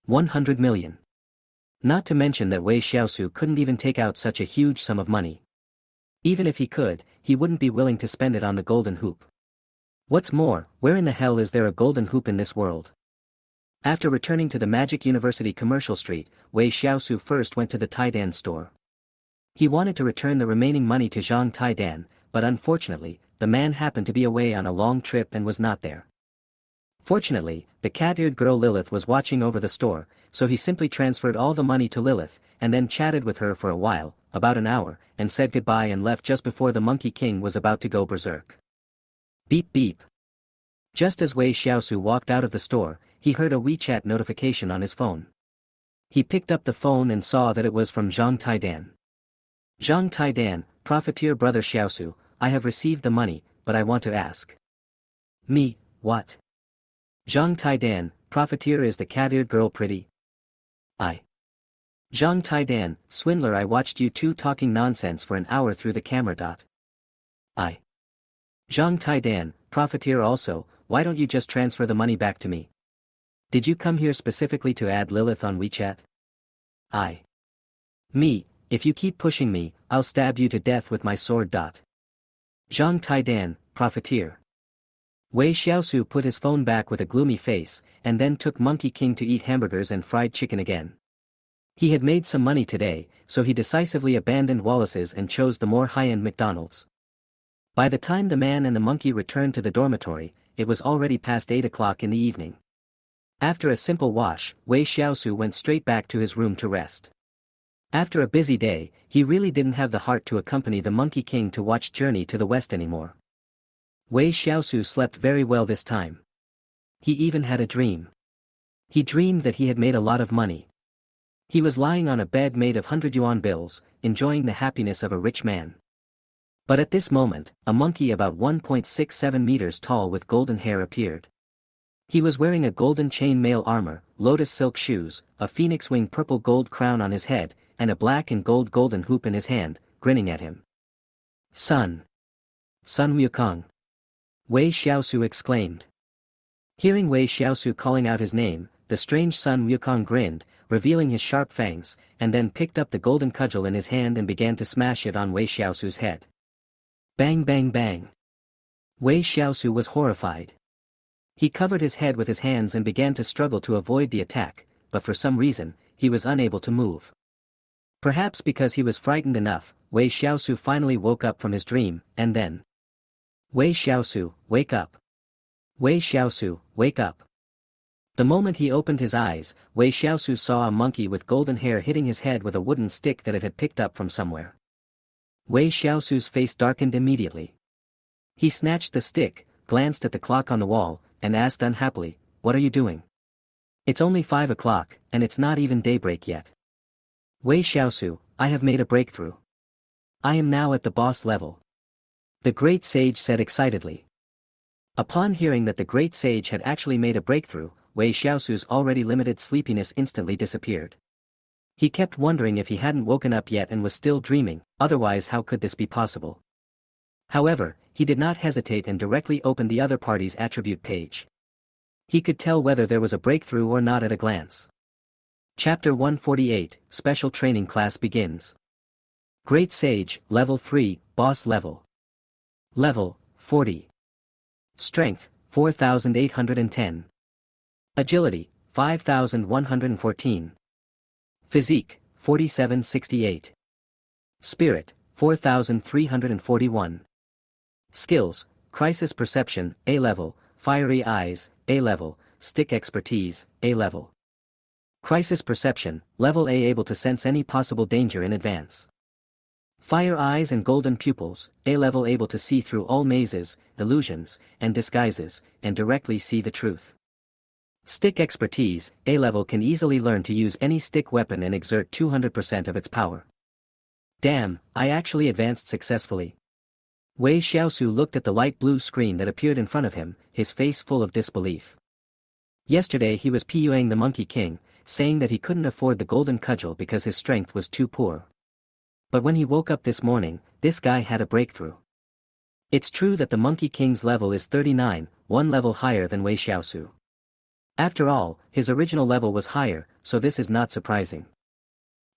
100 million. Not to mention that Wei Xiaosu couldn't even take out such a huge sum of money. Even if he could, he wouldn't be willing to spend it on the golden hoop. What's more, where in the hell is there a golden hoop in this world? After returning to the Magic University Commercial Street, Wei Xiaosu first went to the Taidan store. He wanted to return the remaining money to Zhang Taidan, but unfortunately, the man happened to be away on a long trip and was not there. Fortunately, the cat-eared girl Lilith was watching over the store, so he simply transferred all the money to Lilith, and then chatted with her for a while, about an hour, and said goodbye and left just before the Monkey King was about to go berserk. Beep beep. Just as Wei Xiaosu walked out of the store, he heard a WeChat notification on his phone. He picked up the phone and saw that it was from Zhang Taidan. Zhang Taidan, profiteer brother Xiaosu, I have received the money, but I want to ask. Me, what? Zhang Taidan, profiteer, is the cat-eared girl pretty? Zhang Taidan, swindler, I watched you two talking nonsense for an hour through the camera. Zhang Taidan, profiteer also, why don't you just transfer the money back to me? Did you come here specifically to add Lilith on WeChat? Me, if you keep pushing me, I'll stab you to death with my sword. Zhang Taidan, profiteer. Wei Xiaosu put his phone back with a gloomy face, and then took Monkey King to eat hamburgers and fried chicken again. He had made some money today, so he decisively abandoned Wallace's and chose the more high-end McDonald's. By the time the man and the monkey returned to the dormitory, it was already past 8 o'clock in the evening. After a simple wash, Wei Xiaosu went straight back to his room to rest. After a busy day, he really didn't have the heart to accompany the Monkey King to watch Journey to the West anymore. Wei Xiaosu slept very well this time. He even had a dream. He dreamed that he had made a lot of money. He was lying on a bed made of 100 yuan bills, enjoying the happiness of a rich man. But at this moment, a monkey about 1.67 meters tall with golden hair appeared. He was wearing a golden chain mail armor, lotus silk shoes, a phoenix wing purple gold crown on his head, and a black and gold golden hoop in his hand, grinning at him. Sun Wukong. Wei Xiaosu exclaimed. Hearing Wei Xiaosu calling out his name, the strange Sun Wukong grinned, revealing his sharp fangs, and then picked up the golden cudgel in his hand and began to smash it on Wei Xiaosu's head. Bang bang bang. Wei Xiaosu was horrified. He covered his head with his hands and began to struggle to avoid the attack, but for some reason, he was unable to move. Perhaps because he was frightened enough, Wei Xiaosu finally woke up from his dream, and then, Wei Xiaosu, wake up. Wei Xiaosu, wake up. The moment he opened his eyes, Wei Xiaosu saw a monkey with golden hair hitting his head with a wooden stick that it had picked up from somewhere. Wei Xiaosu's face darkened immediately. He snatched the stick, glanced at the clock on the wall, and asked unhappily, "What are you doing? It's only 5 o'clock, and it's not even daybreak yet." Wei Xiaosu, I have made a breakthrough. I am now at the boss level. The great sage said excitedly. Upon hearing that the great sage had actually made a breakthrough, Wei Xiaosu's already limited sleepiness instantly disappeared. He kept wondering if he hadn't woken up yet and was still dreaming, otherwise how could this be possible? However, he did not hesitate and directly opened the other party's attribute page. He could tell whether there was a breakthrough or not at a glance. Chapter 148, Special Training Class begins. Great Sage, Level 3, Boss Level. Level, 40. Strength, 4,810. Agility, 5,114. Physique, 4,768. Spirit, 4,341. Skills, Crisis Perception, A level, Fiery Eyes, A level, Stick Expertise, A level. Crisis Perception, Level A, able to sense any possible danger in advance. Fire Eyes and Golden Pupils, A level, able to see through all mazes, illusions, and disguises, and directly see the truth. Stick Expertise, A level, can easily learn to use any stick weapon and exert 200% of its power. Damn, I actually advanced successfully. Wei Xiaosu looked at the light blue screen that appeared in front of him, his face full of disbelief. Yesterday he was PUing the Monkey King, saying that he couldn't afford the golden cudgel because his strength was too poor. But when he woke up this morning, this guy had a breakthrough. It's true that the Monkey King's level is 39, one level higher than Wei Xiaosu. After all, his original level was higher, so this is not surprising.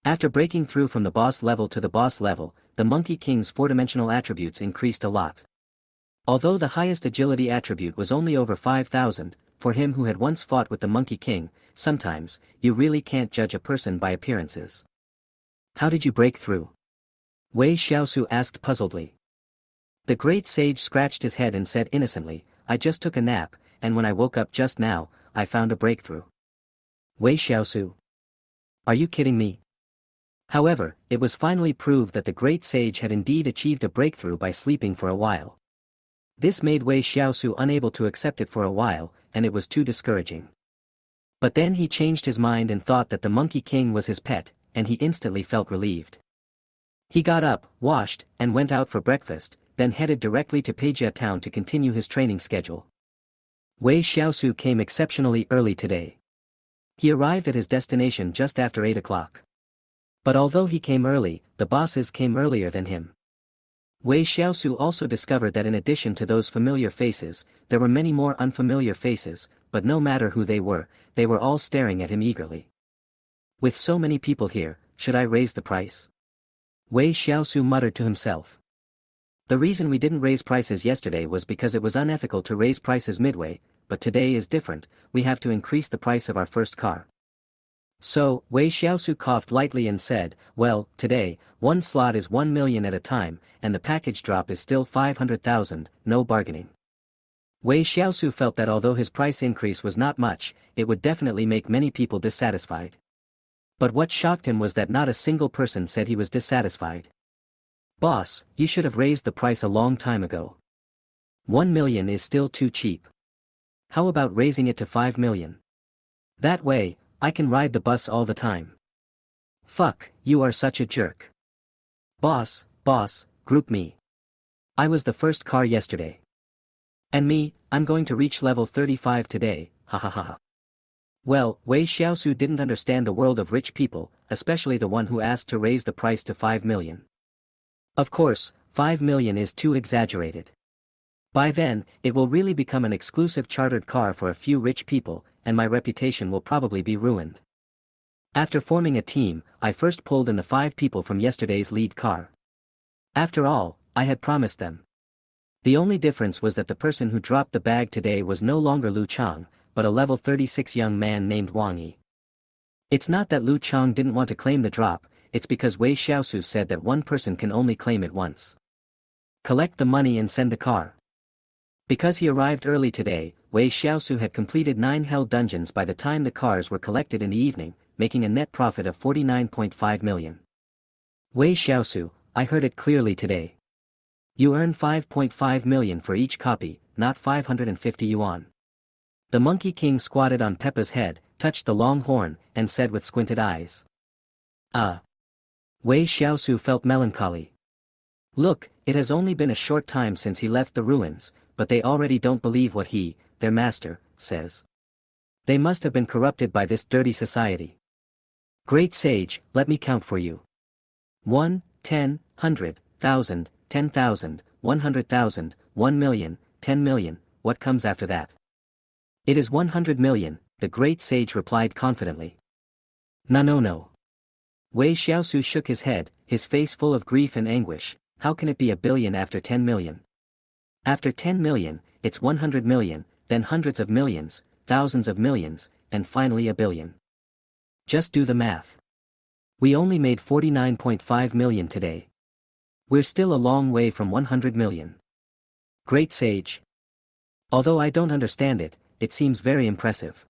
After breaking through from the boss level to the boss level, the Monkey King's four-dimensional attributes increased a lot. Although the highest agility attribute was only over 5,000, for him who had once fought with the Monkey King, sometimes, you really can't judge a person by appearances. How did you break through? Wei Xiaosu asked puzzledly. The great sage scratched his head and said innocently, I just took a nap, and when I woke up just now, I found a breakthrough. Wei Xiaosu. Are you kidding me? However, it was finally proved that the great sage had indeed achieved a breakthrough by sleeping for a while. This made Wei Xiaosu unable to accept it for a while, and it was too discouraging. But then he changed his mind and thought that the Monkey King was his pet, and he instantly felt relieved. He got up, washed, and went out for breakfast, then headed directly to Peijia town to continue his training schedule. Wei Xiaosu came exceptionally early today. He arrived at his destination just after 8 o'clock. But although he came early, the bosses came earlier than him. Wei Xiaosu also discovered that in addition to those familiar faces, there were many more unfamiliar faces, but no matter who they were all staring at him eagerly. With so many people here, should I raise the price? Wei Xiaosu muttered to himself. The reason we didn't raise prices yesterday was because it was unethical to raise prices midway, but today is different, we have to increase the price of our first car. So, Wei Xiaosu coughed lightly and said, well, today, one slot is 1 million at a time, and the package drop is still 500,000, no bargaining. Wei Xiaosu felt that although his price increase was not much, it would definitely make many people dissatisfied. But what shocked him was that not a single person said he was dissatisfied. Boss, you should have raised the price a long time ago. 1 million is still too cheap. How about raising it to 5 million? That way, I can ride the bus all the time. Fuck, you are such a jerk. Boss, group me. I was the first car yesterday. And me, I'm going to reach level 35 today, ha ha ha. Well, Wei Xiaosu didn't understand the world of rich people, especially the one who asked to raise the price to 5 million. Of course, 5 million is too exaggerated. By then, it will really become an exclusive chartered car for a few rich people, and my reputation will probably be ruined. After forming a team, I first pulled in the 5 people from yesterday's lead car. After all, I had promised them. The only difference was that the person who dropped the bag today was no longer Lu Chang, but a level 36 young man named Wang Yi. It's not that Lu Chang didn't want to claim the drop, it's because Wei Xiaosu said that one person can only claim it once. Collect the money and send the car. Because he arrived early today, Wei Xiaosu had completed 9 hell dungeons by the time the cars were collected in the evening, making a net profit of 49.5 million. Wei Xiaosu, I heard it clearly today. You earn 5.5 million for each copy, not 550 yuan. The Monkey King squatted on Peppa's head, touched the long horn, and said with squinted eyes. Wei Xiaosu felt melancholy. Look, it has only been a short time since he left the ruins, but they already don't believe what he, their master, says. They must have been corrupted by this dirty society. Great sage, let me count for you. 1, 10, 100, 1,000, 10,000, 100,000, 1 million, 10 million, what comes after that? It is 100 million, the great sage replied confidently. No. Wei Xiaosu shook his head, his face full of grief and anguish. How can it be a billion after 10 million? After 10 million, it's 100 million, then hundreds of millions, thousands of millions, and finally a billion. Just do the math. We only made 49.5 million today. We're still a long way from 100 million. Great sage. Although I don't understand it, it seems very impressive.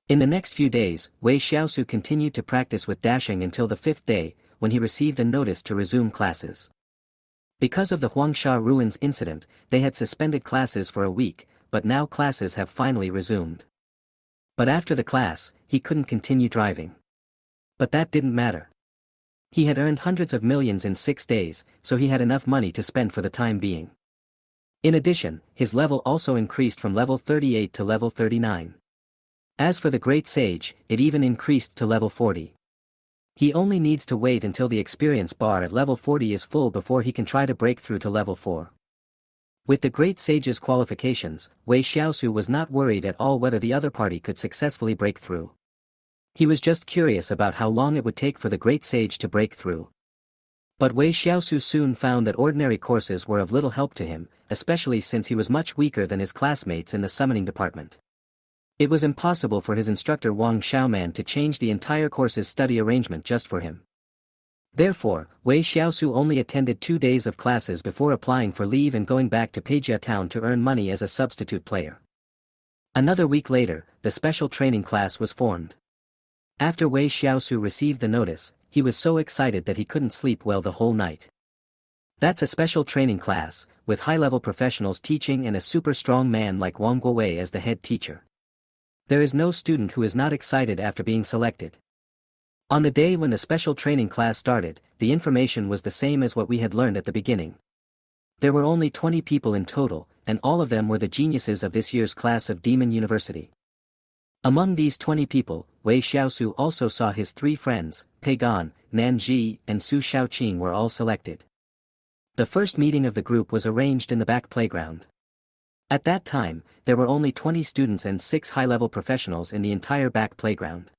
In the next few days, Wei Xiaosu continued to practice with dashing until the 5th day, when he received a notice to resume classes. Because of the Huangsha ruins incident, they had suspended classes for a week, but now classes have finally resumed. But after the class, he couldn't continue driving. But that didn't matter. He had earned hundreds of millions in 6 days, so he had enough money to spend for the time being. In addition, his level also increased from level 38 to level 39. As for the great sage, it even increased to level 40. He only needs to wait until the experience bar at level 40 is full before he can try to break through to level 4. With the great sage's qualifications, Wei Xiaosu was not worried at all whether the other party could successfully break through. He was just curious about how long it would take for the great sage to break through. But Wei Xiaosu soon found that ordinary courses were of little help to him, especially since he was much weaker than his classmates in the summoning department. It was impossible for his instructor Wang Xiaoman to change the entire course's study arrangement just for him. Therefore, Wei Xiaosu only attended 2 days of classes before applying for leave and going back to Peijia town to earn money as a substitute player. Another week later, the special training class was formed. After Wei Xiaosu received the notice, he was so excited that he couldn't sleep well the whole night. That's a special training class, with high-level professionals teaching and a super strong man like Wang Guowei as the head teacher. There is no student who is not excited after being selected. On the day when the special training class started, the information was the same as what we had learned at the beginning. There were only 20 people in total, and all of them were the geniuses of this year's class of Demon University. Among these 20 people, Wei Xiaosu also saw his 3 friends, Pei Gan, Nan Ji, and Su Xiaoqing were all selected. The first meeting of the group was arranged in the back playground. At that time, there were only 20 students and 6 high-level professionals in the entire back playground.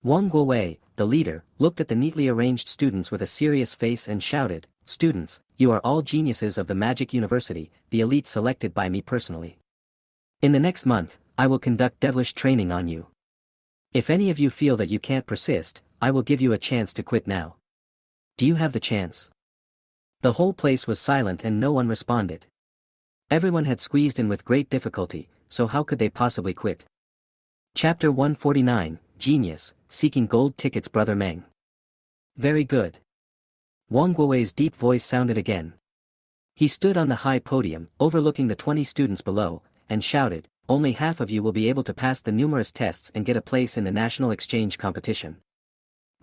Wang Guowei, the leader, looked at the neatly arranged students with a serious face and shouted, "Students, you are all geniuses of the Magic University, the elite selected by me personally. In the next month, I will conduct devilish training on you. If any of you feel that you can't persist, I will give you a chance to quit now. Do you have the chance?" The whole place was silent and no one responded. Everyone had squeezed in with great difficulty, so how could they possibly quit? Chapter 149, Genius, Seeking Gold Tickets. Brother Meng. Very good. Wang Guowei's deep voice sounded again. He stood on the high podium, overlooking the 20 students below, and shouted, "Only half of you will be able to pass the numerous tests and get a place in the national exchange competition.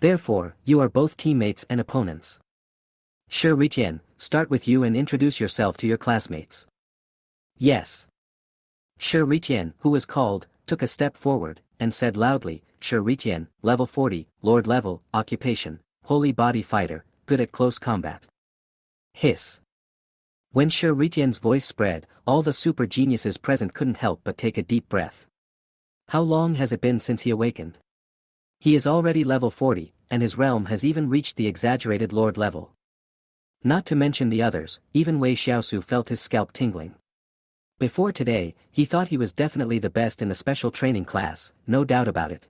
Therefore, you are both teammates and opponents. Shi Ritian, start with you and introduce yourself to your classmates." "Yes." Shi Ritian, who was called, took a step forward, and said loudly, "Shi Ritian, level 40, Lord level, occupation, holy body fighter, good at close combat." Hiss. When Shi Ritian's voice spread, all the super geniuses present couldn't help but take a deep breath. How long has it been since he awakened? He is already level 40, and his realm has even reached the exaggerated Lord level. Not to mention the others, even Wei Xiaosu felt his scalp tingling. Before today, he thought he was definitely the best in the special training class, no doubt about it.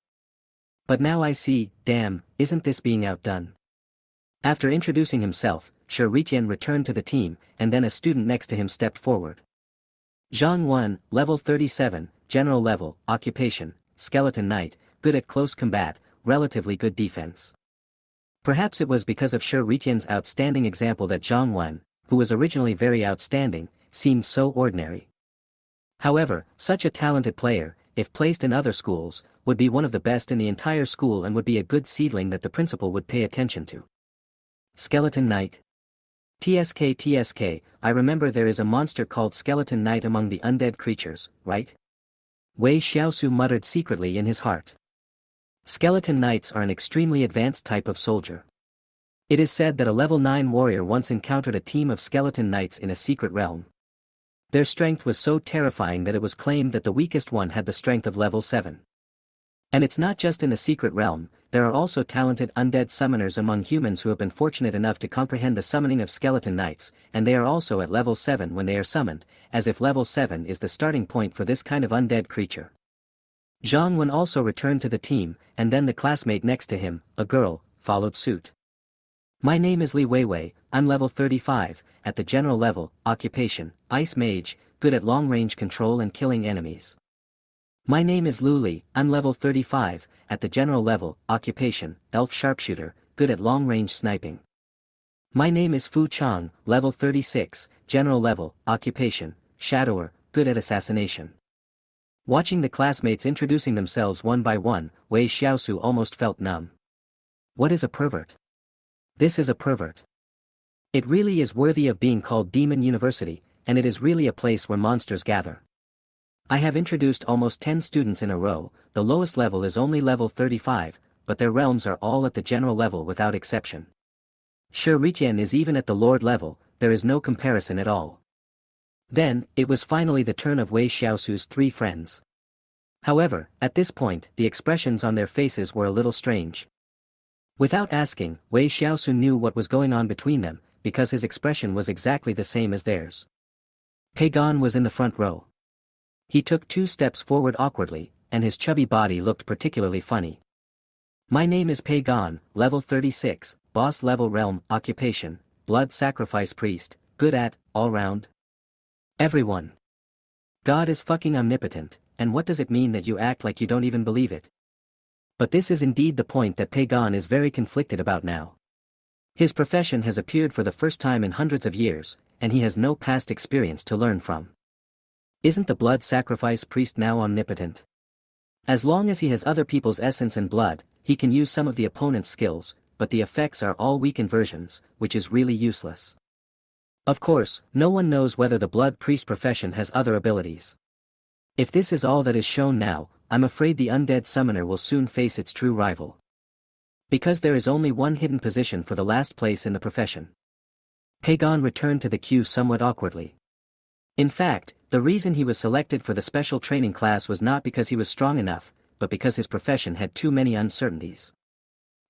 But now I see, damn, isn't this being outdone? After introducing himself, Shi Ritian returned to the team, and then a student next to him stepped forward. Zhang Wen, level 37, general level, occupation, skeleton knight, good at close combat, relatively good defense. Perhaps it was because of Shi Ritian's outstanding example that Zhang Wen, who was originally very outstanding, seemed so ordinary. However, such a talented player, if placed in other schools, would be one of the best in the entire school and would be a good seedling that the principal would pay attention to. Skeleton Knight. TSK, I remember there is a monster called Skeleton Knight among the undead creatures, right? Wei Xiaosu muttered secretly in his heart. Skeleton Knights are an extremely advanced type of soldier. It is said that a level 9 warrior once encountered a team of Skeleton Knights in a secret realm. Their strength was so terrifying that it was claimed that the weakest one had the strength of level 7. And it's not just in the secret realm, there are also talented undead summoners among humans who have been fortunate enough to comprehend the summoning of Skeleton Knights, and they are also at level 7 when they are summoned, as if level 7 is the starting point for this kind of undead creature. Zhang Wen also returned to the team, and then the classmate next to him, a girl, followed suit. My name is Li Weiwei, I'm level 35, at the general level, occupation, ice mage, good at long-range control and killing enemies. My name is Lu Li, I'm level 35, at the general level, occupation, elf sharpshooter, good at long-range sniping. My name is Fu Chang, level 36, general level, occupation, shadower, good at assassination. Watching the classmates introducing themselves one by one, Wei Xiaosu almost felt numb. What is a pervert? This is a pervert. It really is worthy of being called Demon University, and it is really a place where monsters gather. I have introduced almost 10 students in a row, the lowest level is only level 35, but their realms are all at the general level without exception. Shi Ritian is even at the Lord level, there is no comparison at all. Then, it was finally the turn of Wei Xiaosu's three friends. However, at this point, the expressions on their faces were a little strange. Without asking, Wei Xiaosu knew what was going on between them, because his expression was exactly the same as theirs. Pagon was in the front row. He took 2 steps forward awkwardly, and his chubby body looked particularly funny. My name is Pagon, level 36, boss level realm, occupation, blood sacrifice priest, good at, all round. Everyone. God is fucking omnipotent, and what does it mean that you act like you don't even believe it? But this is indeed the point that Pagon is very conflicted about now. His profession has appeared for the first time in hundreds of years, and he has no past experience to learn from. Isn't the blood sacrifice priest now omnipotent? As long as he has other people's essence and blood, he can use some of the opponent's skills, but the effects are all weakened versions, which is really useless. Of course, no one knows whether the blood priest profession has other abilities. If this is all that is shown now, I'm afraid the undead summoner will soon face its true rival. Because there is only one hidden position for the last place in the profession. Pagon returned to the queue somewhat awkwardly. In fact, the reason he was selected for the special training class was not because he was strong enough, but because his profession had too many uncertainties.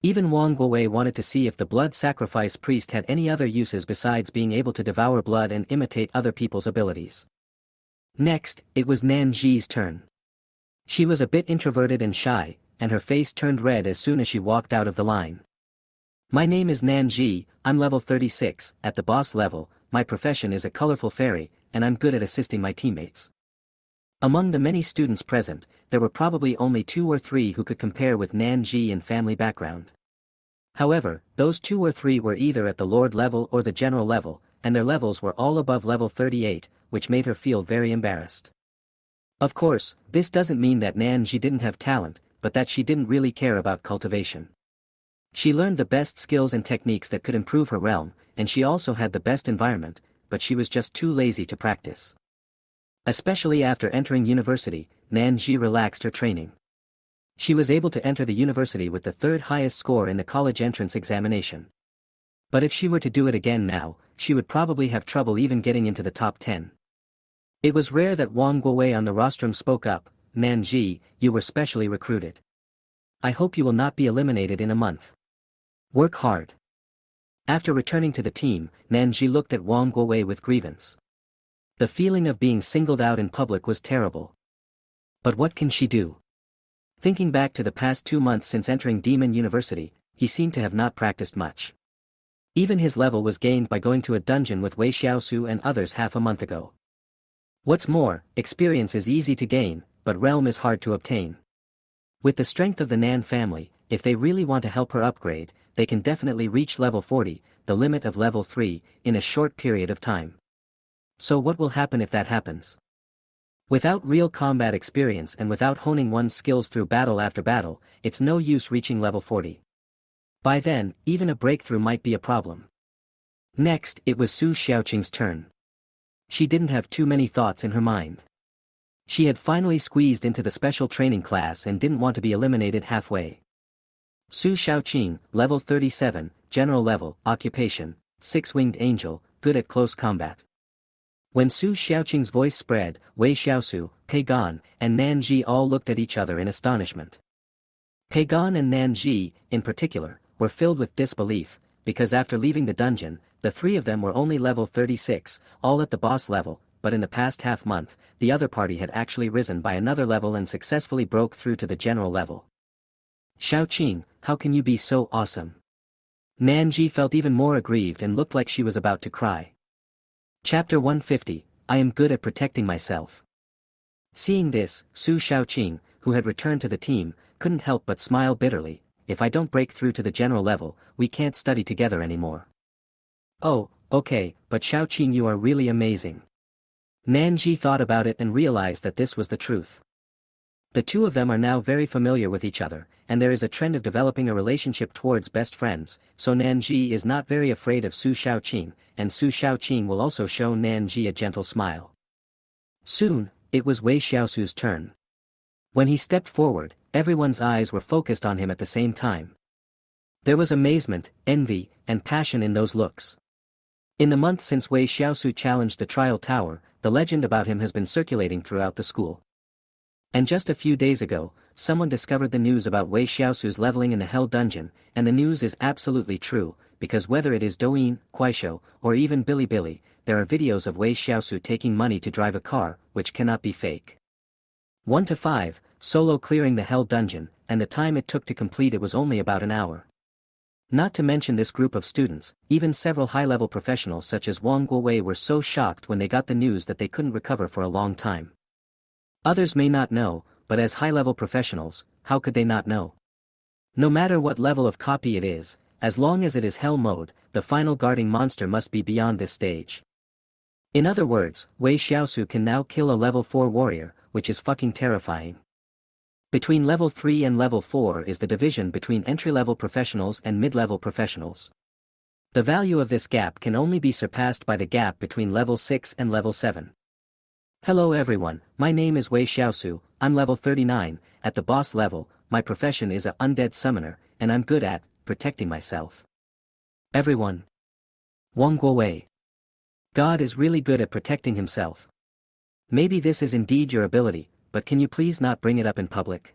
Even Wang Guowei wanted to see if the blood sacrifice priest had any other uses besides being able to devour blood and imitate other people's abilities. Next, it was Nan Ji's turn. She was a bit introverted and shy, and her face turned red as soon as she walked out of the line. My name is Nan Ji, I'm level 36, at the boss level, my profession is a colorful fairy, and I'm good at assisting my teammates. Among the many students present, there were probably only 2 or 3 who could compare with Nan Ji in family background. However, those 2 or 3 were either at the Lord level or the General level, and their levels were all above level 38, which made her feel very embarrassed. Of course, this doesn't mean that Nan Ji didn't have talent, but that she didn't really care about cultivation. She learned the best skills and techniques that could improve her realm, and she also had the best environment, but she was just too lazy to practice. Especially after entering university, Nan Ji relaxed her training. She was able to enter the university with the 3rd highest score in the college entrance examination. But if she were to do it again now, she would probably have trouble even getting into the top 10. It was rare that Wang Guowei on the rostrum spoke up, Nan Ji, you were specially recruited. I hope you will not be eliminated in a month. Work hard. After returning to the team, Nan Ji looked at Wang Guowei with grievance. The feeling of being singled out in public was terrible. But what can she do? Thinking back to the past 2 months since entering Demon University, he seemed to have not practiced much. Even his level was gained by going to a dungeon with Wei Xiaosu and others half a month ago. What's more, experience is easy to gain, but realm is hard to obtain. With the strength of the Nan family, if they really want to help her upgrade, they can definitely reach level 40, the limit of level 3, in a short period of time. So what will happen if that happens? Without real combat experience and without honing one's skills through battle after battle, it's no use reaching level 40. By then, even a breakthrough might be a problem. Next, it was Su Xiaoqing's turn. She didn't have too many thoughts in her mind. She had finally squeezed into the special training class and didn't want to be eliminated halfway. Su Xiaoqing, level 37, general level, occupation, 6-winged angel, good at close combat. When Su Xiaoqing's voice spread, Wei Xiaosu, Pagon, and Nan Ji all looked at each other in astonishment. Pagon and Nan Ji, in particular, were filled with disbelief, because after leaving the dungeon, the 3 of them were only level 36, all at the boss level, but in the past half-month, the other party had actually risen by another level and successfully broke through to the general level. Xiaoqing, how can you be so awesome? Nan Ji felt even more aggrieved and looked like she was about to cry. Chapter 150, I am good at protecting myself. Seeing this, Su Xiaoqing, who had returned to the team, couldn't help but smile bitterly. If I don't break through to the general level, we can't study together anymore. Oh, okay, but Xiaoqing, you are really amazing. Nan Ji thought about it and realized that this was the truth. The 2 of them are now very familiar with each other, and there is a trend of developing a relationship towards best friends, so Nan Ji is not very afraid of Su Xiaoqing, and Su Xiaoqing will also show Nan Ji a gentle smile. Soon, it was Wei Xiaosu's turn. When he stepped forward, everyone's eyes were focused on him at the same time. There was amazement, envy, and passion in those looks. In the month since Wei Xiaosu challenged the trial tower, the legend about him has been circulating throughout the school. And just a few days ago, someone discovered the news about Wei Xiaosu's leveling in the Hell Dungeon, and the news is absolutely true, because whether it is Douyin, Kuaishou, or even Bilibili, there are videos of Wei Xiaosu taking money to drive a car, which cannot be fake. 1 to 5, solo clearing the Hell Dungeon, and the time it took to complete it was only about an hour. Not to mention this group of students, even several high-level professionals such as Wang Guowei were so shocked when they got the news that they couldn't recover for a long time. Others may not know, but as high-level professionals, how could they not know? No matter what level of copy it is, as long as it is Hell mode, the final guarding monster must be beyond this stage. In other words, Wei Xiaosu can now kill a level 4 warrior, which is fucking terrifying. Between level 3 and level 4 is the division between entry-level professionals and mid-level professionals. The value of this gap can only be surpassed by the gap between level 6 and level 7. Hello everyone, my name is Wei Xiaosu, I'm level 39, at the boss level, my profession is a undead summoner, and I'm good at protecting myself. Everyone. Wang Guowei. God is really good at protecting himself. Maybe this is indeed your ability, but can you please not bring it up in public?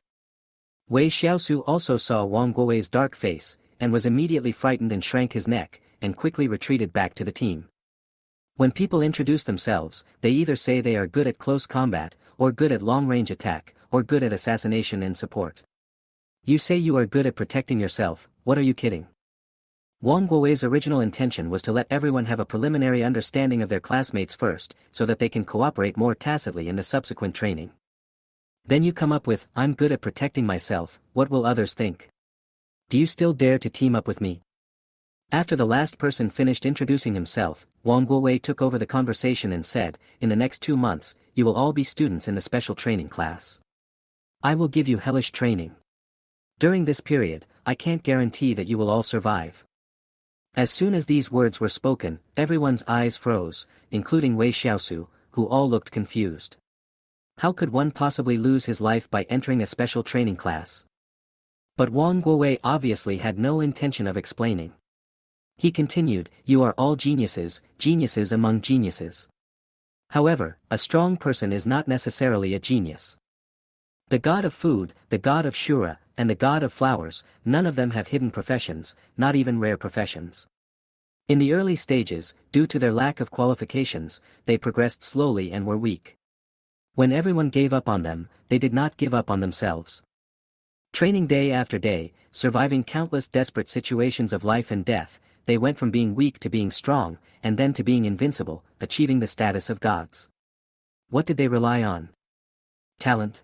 Wei Xiaosu also saw Wang Guowei's dark face, and was immediately frightened and shrank his neck, and quickly retreated back to the team. When people introduce themselves, they either say they are good at close combat, or good at long-range attack, or good at assassination and support. You say you are good at protecting yourself, what are you kidding? Wang Guowei's original intention was to let everyone have a preliminary understanding of their classmates first, so that they can cooperate more tacitly in the subsequent training. Then you come up with, I'm good at protecting myself, what will others think? Do you still dare to team up with me? After the last person finished introducing himself, Wang Guowei took over the conversation and said, in the next 2 months, you will all be students in the special training class. I will give you hellish training. During this period, I can't guarantee that you will all survive. As soon as these words were spoken, everyone's eyes froze, including Wei Xiaosu, who all looked confused. How could one possibly lose his life by entering a special training class? But Wang Guowei obviously had no intention of explaining. He continued, you are all geniuses, geniuses among geniuses. However, a strong person is not necessarily a genius. The god of food, the god of Shura, and the god of flowers, none of them have hidden professions, not even rare professions. In the early stages, due to their lack of qualifications, they progressed slowly and were weak. When everyone gave up on them, they did not give up on themselves. Training day after day, surviving countless desperate situations of life and death, they went from being weak to being strong, and then to being invincible, achieving the status of gods. What did they rely on? Talent?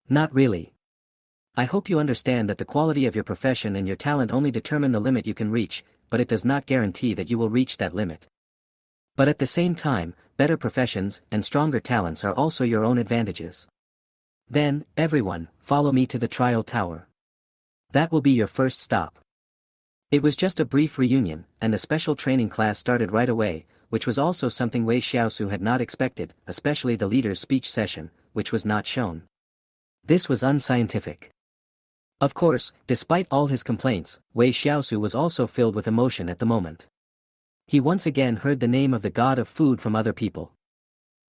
Not really. I hope you understand that the quality of your profession and your talent only determine the limit you can reach, but it does not guarantee that you will reach that limit. But at the same time, better professions and stronger talents are also your own advantages. Then, everyone, follow me to the trial tower. That will be your first stop. It was just a brief reunion, and the special training class started right away, which was also something Wei Xiaosu had not expected, especially the leader's speech session, which was not shown. This was unscientific. Of course, despite all his complaints, Wei Xiaosu was also filled with emotion at the moment. He once again heard the name of the god of food from other people.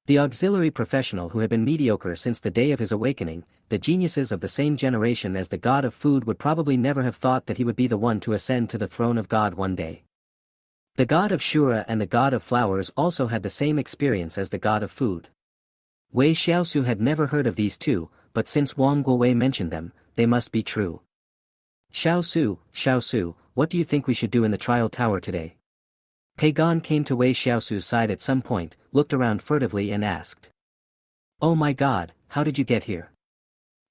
The auxiliary professional who had been mediocre since the day of his awakening, the geniuses of the same generation as the god of food would probably never have thought that he would be the one to ascend to the throne of God one day. The god of Shura and the god of flowers also had the same experience as the god of food. Wei Xiaosu had never heard of these two, but since Wang Guowei mentioned them, they must be true. Xiaosu, what do you think we should do in the trial tower today? Pagon came to Wei Xiaosu's side at some point, looked around furtively and asked. Oh my god, how did you get here?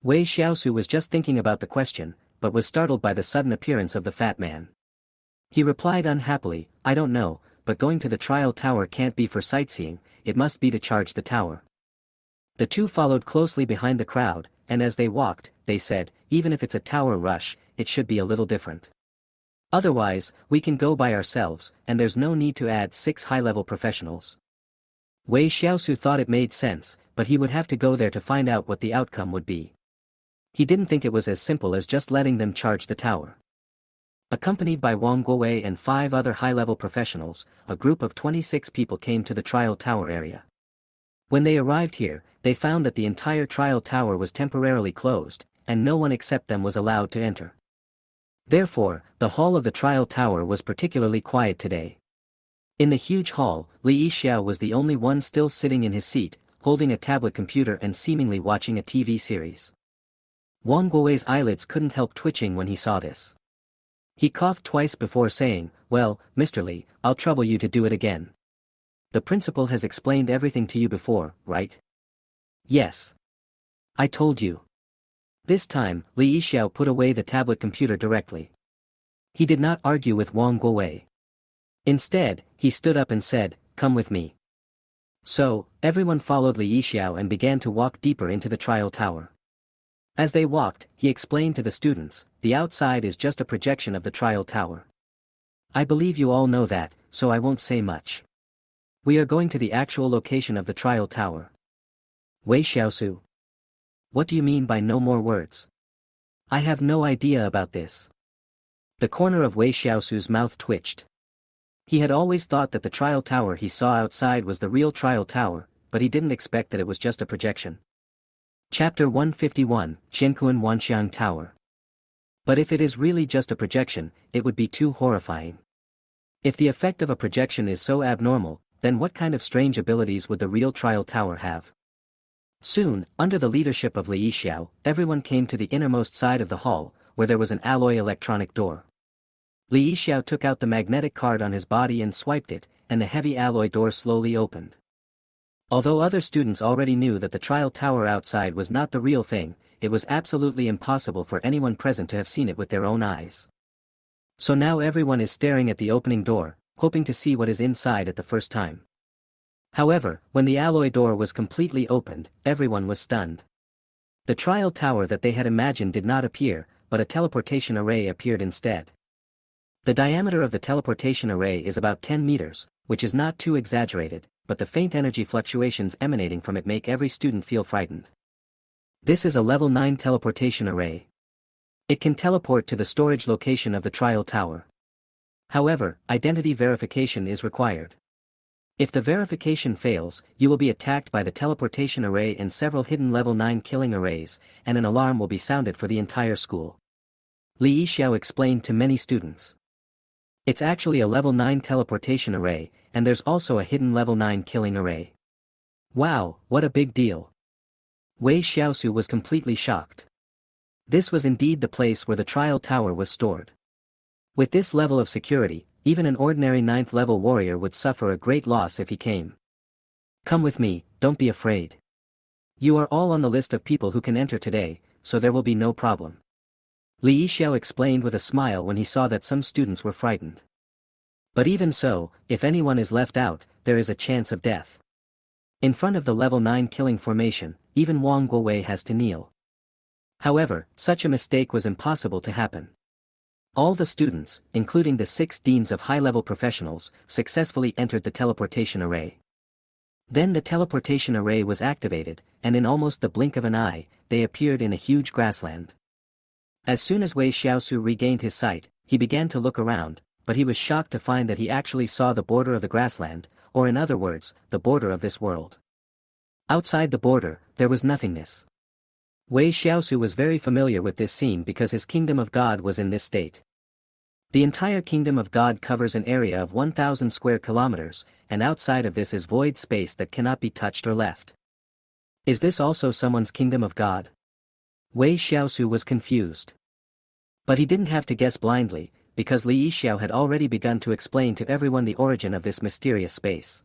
Wei Xiaosu was just thinking about the question, but was startled by the sudden appearance of the fat man. He replied unhappily, I don't know, but going to the trial tower can't be for sightseeing, it must be to charge the tower. The two followed closely behind the crowd, and as they walked, they said, even if it's a tower rush, it should be a little different. Otherwise, we can go by ourselves, and there's no need to add 6 high-level professionals. Wei Xiaosu thought it made sense, but he would have to go there to find out what the outcome would be. He didn't think it was as simple as just letting them charge the tower. Accompanied by Wang Guowei and 5 other high-level professionals, a group of 26 people came to the trial tower area. When they arrived here, they found that the entire trial tower was temporarily closed, and no one except them was allowed to enter. Therefore, the hall of the trial tower was particularly quiet today. In the huge hall, Li Xiao was the only one still sitting in his seat, holding a tablet computer and seemingly watching a TV series. Wang Guowei's eyelids couldn't help twitching when he saw this. He coughed twice before saying, "Well, Mr. Li, I'll trouble you to do it again. The principal has explained everything to you before, right?" "Yes. I told you." This time, Li Xiao put away the tablet computer directly. He did not argue with Wang Guowei. Instead, he stood up and said, "Come with me." So, everyone followed Li Xiao and began to walk deeper into the trial tower. As they walked, he explained to the students, "The outside is just a projection of the trial tower. I believe you all know that, so I won't say much. We are going to the actual location of the trial tower." "Wei Xiaosu. What do you mean by no more words? I have no idea about this." The corner of Wei Xiaosu's mouth twitched. He had always thought that the trial tower he saw outside was the real trial tower, but he didn't expect that it was just a projection. Chapter 151, Qiankuan Wanxiang Tower. But if it is really just a projection, it would be too horrifying. If the effect of a projection is so abnormal, then what kind of strange abilities would the real trial tower have? Soon, under the leadership of Li Xiao, everyone came to the innermost side of the hall, where there was an alloy electronic door. Li Xiao took out the magnetic card on his body and swiped it, and the heavy alloy door slowly opened. Although other students already knew that the trial tower outside was not the real thing, it was absolutely impossible for anyone present to have seen it with their own eyes. So now everyone is staring at the opening door, hoping to see what is inside at the first time. However, when the alloy door was completely opened, everyone was stunned. The trial tower that they had imagined did not appear, but a teleportation array appeared instead. The diameter of the teleportation array is about 10 meters, which is not too exaggerated, but the faint energy fluctuations emanating from it make every student feel frightened. This is a level 9 teleportation array. It can teleport to the storage location of the trial tower. However, identity verification is required. If the verification fails, you will be attacked by the teleportation array and several hidden level 9 killing arrays, and an alarm will be sounded for the entire school. Li Xiao explained to many students. It's actually a level 9 teleportation array, and there's also a hidden level 9 killing array. Wow, what a big deal. Wei Xiaosu was completely shocked. This was indeed the place where the trial tower was stored. With this level of security, even an ordinary 9th level warrior would suffer a great loss if he came. "Come with me, don't be afraid. You are all on the list of people who can enter today, so there will be no problem." Li Xiao explained with a smile when he saw that some students were frightened. But even so, if anyone is left out, there is a chance of death. In front of the level 9 killing formation, even Wang Guowei has to kneel. However, such a mistake was impossible to happen. All the students, including the 6 deans of high-level professionals, successfully entered the teleportation array. Then the teleportation array was activated, and in almost the blink of an eye, they appeared in a huge grassland. As soon as Wei Xiaosu regained his sight, he began to look around, but he was shocked to find that he actually saw the border of the grassland, or in other words, the border of this world. Outside the border, there was nothingness. Wei Xiaosu was very familiar with this scene because his kingdom of God was in this state. The entire kingdom of God covers an area of 1,000 square kilometers, and outside of this is void space that cannot be touched or left. Is this also someone's kingdom of God? Wei Xiaosu was confused. But he didn't have to guess blindly, because Li Xiao had already begun to explain to everyone the origin of this mysterious space.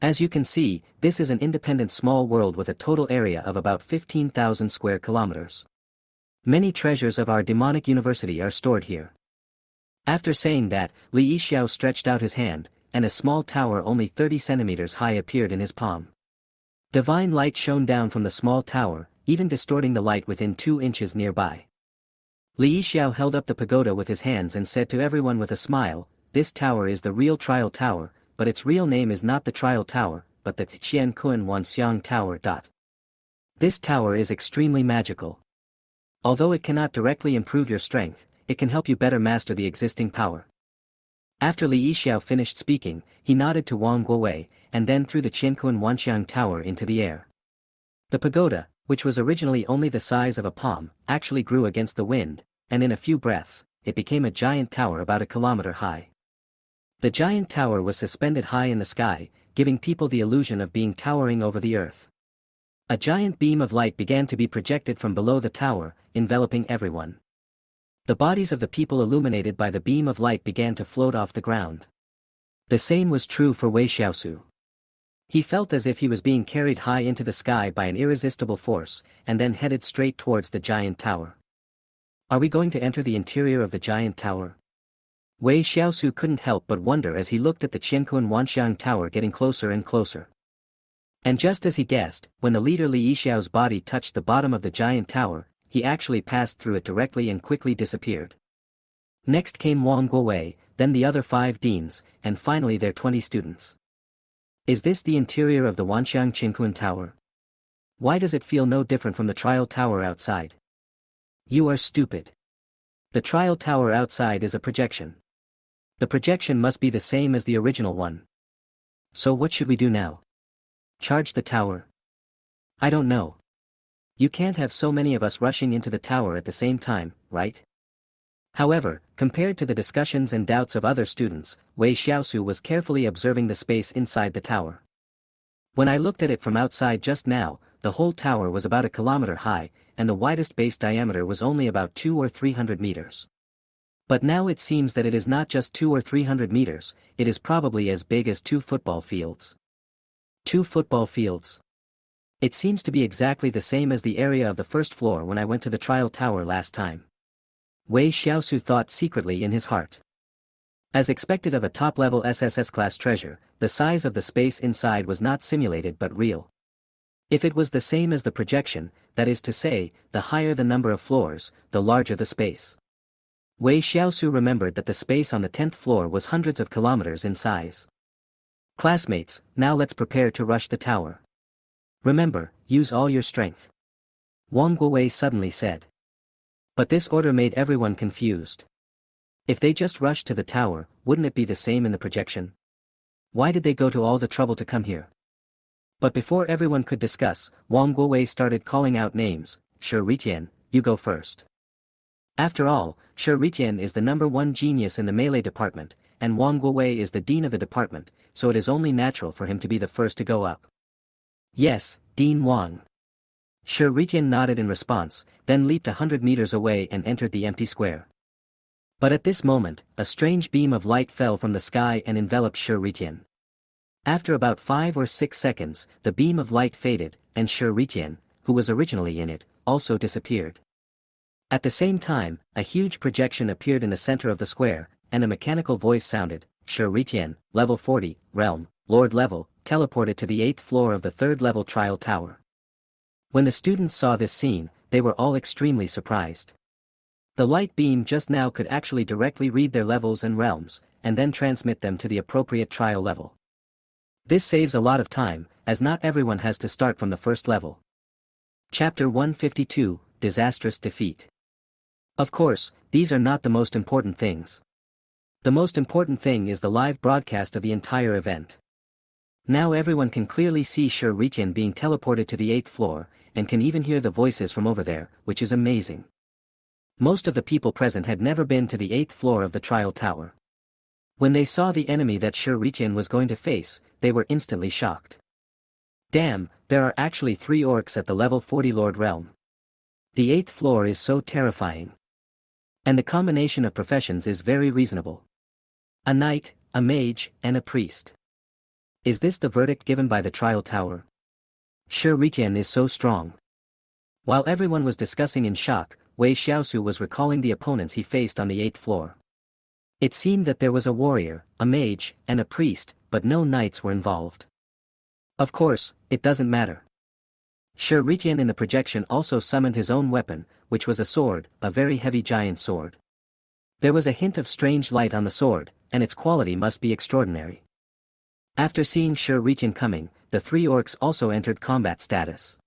As you can see, this is an independent small world with a total area of about 15,000 square kilometers. Many treasures of our demonic university are stored here. After saying that, Li Xiao stretched out his hand, and a small tower only 30 centimeters high appeared in his palm. Divine light shone down from the small tower, even distorting the light within 2 inches nearby. Li Xiao held up the pagoda with his hands and said to everyone with a smile, "This tower is the real trial tower, but its real name is not the trial tower, but the Qiankuan Wanxiang Tower. This tower is extremely magical. Although it cannot directly improve your strength, it can help you better master the existing power." After Li Xiao finished speaking, he nodded to Wang Guowei, and then threw the Qiankun Wanxiang Tower into the air. The pagoda, which was originally only the size of a palm, actually grew against the wind, and in a few breaths, it became a giant tower about a kilometer high. The giant tower was suspended high in the sky, giving people the illusion of being towering over the earth. A giant beam of light began to be projected from below the tower, enveloping everyone. The bodies of the people illuminated by the beam of light began to float off the ground. The same was true for Wei Xiaosu. He felt as if he was being carried high into the sky by an irresistible force, and then headed straight towards the giant tower. Are we going to enter the interior of the giant tower? Wei Xiaosu couldn't help but wonder as he looked at the Qiankun Wanxiang Tower getting closer and closer. And just as he guessed, when the leader Li Yixiao's body touched the bottom of the giant tower, he actually passed through it directly and quickly disappeared. Next came Wang Guowei, then the other 5 deans, and finally their 20 students. Is this the interior of the Wanxiang Qiankun Tower? Why does it feel no different from the trial tower outside? You are stupid. The trial tower outside is a projection. The projection must be the same as the original one. So what should we do now? Charge the tower? I don't know. You can't have so many of us rushing into the tower at the same time, right? However, compared to the discussions and doubts of other students, Wei Xiaosu was carefully observing the space inside the tower. When I looked at it from outside just now, the whole tower was about a kilometer high, and the widest base diameter was only about 200 or 300 meters. But now it seems that it is not just 200 or 300 meters, it is probably as big as 2 football fields. 2 football fields. It seems to be exactly the same as the area of the first floor when I went to the trial tower last time. Wei Xiaosu thought secretly in his heart. As expected of a top-level SSS-class treasure, the size of the space inside was not simulated but real. If it was the same as the projection, that is to say, the higher the number of floors, the larger the space. Wei Xiaosu remembered that the space on the 10th floor was hundreds of kilometers in size. Classmates, now let's prepare to rush the tower. Remember, use all your strength. Wang Guowei suddenly said. But this order made everyone confused. If they just rushed to the tower, wouldn't it be the same in the projection? Why did they go to all the trouble to come here? But before everyone could discuss, Wang Guowei started calling out names. Shi Ritian, you go first. After all, Shi Ritian is the #1 genius in the melee department, and Wang Guowei is the dean of the department, so it is only natural for him to be the first to go up. Yes, Dean Wang. Shi Ritian nodded in response, then leaped 100 meters away and entered the empty square. But at this moment, a strange beam of light fell from the sky and enveloped Shi Ritian. After about 5 or 6 seconds, the beam of light faded, and Shi Ritian, who was originally in it, also disappeared. At the same time, a huge projection appeared in the center of the square, and a mechanical voice sounded, Shi Ritian, level 40, realm, Lord level, teleported to the 8th floor of the 3rd level trial tower. When the students saw this scene, they were all extremely surprised. The light beam just now could actually directly read their levels and realms, and then transmit them to the appropriate trial level. This saves a lot of time, as not everyone has to start from the first level. Chapter 152, Disastrous Defeat. Of course, these are not the most important things. The most important thing is the live broadcast of the entire event. Now everyone can clearly see Shi Ritian being teleported to the 8th floor, and can even hear the voices from over there, which is amazing. Most of the people present had never been to the 8th floor of the trial tower. When they saw the enemy that Shi Ritian was going to face, they were instantly shocked. Damn, there are actually 3 orcs at the level 40 Lord realm. The 8th floor is so terrifying. And the combination of professions is very reasonable. A knight, a mage, and a priest. Is this the verdict given by the trial tower? Shi Ritian is so strong. While everyone was discussing in shock, Wei Xiaosu was recalling the opponents he faced on the 8th floor. It seemed that there was a warrior, a mage, and a priest, but no knights were involved. Of course, it doesn't matter. Shi Ritian in the projection also summoned his own weapon, which was a sword, a very heavy giant sword. There was a hint of strange light on the sword, and its quality must be extraordinary. After seeing Shi Ritian coming, the 3 orcs also entered combat status.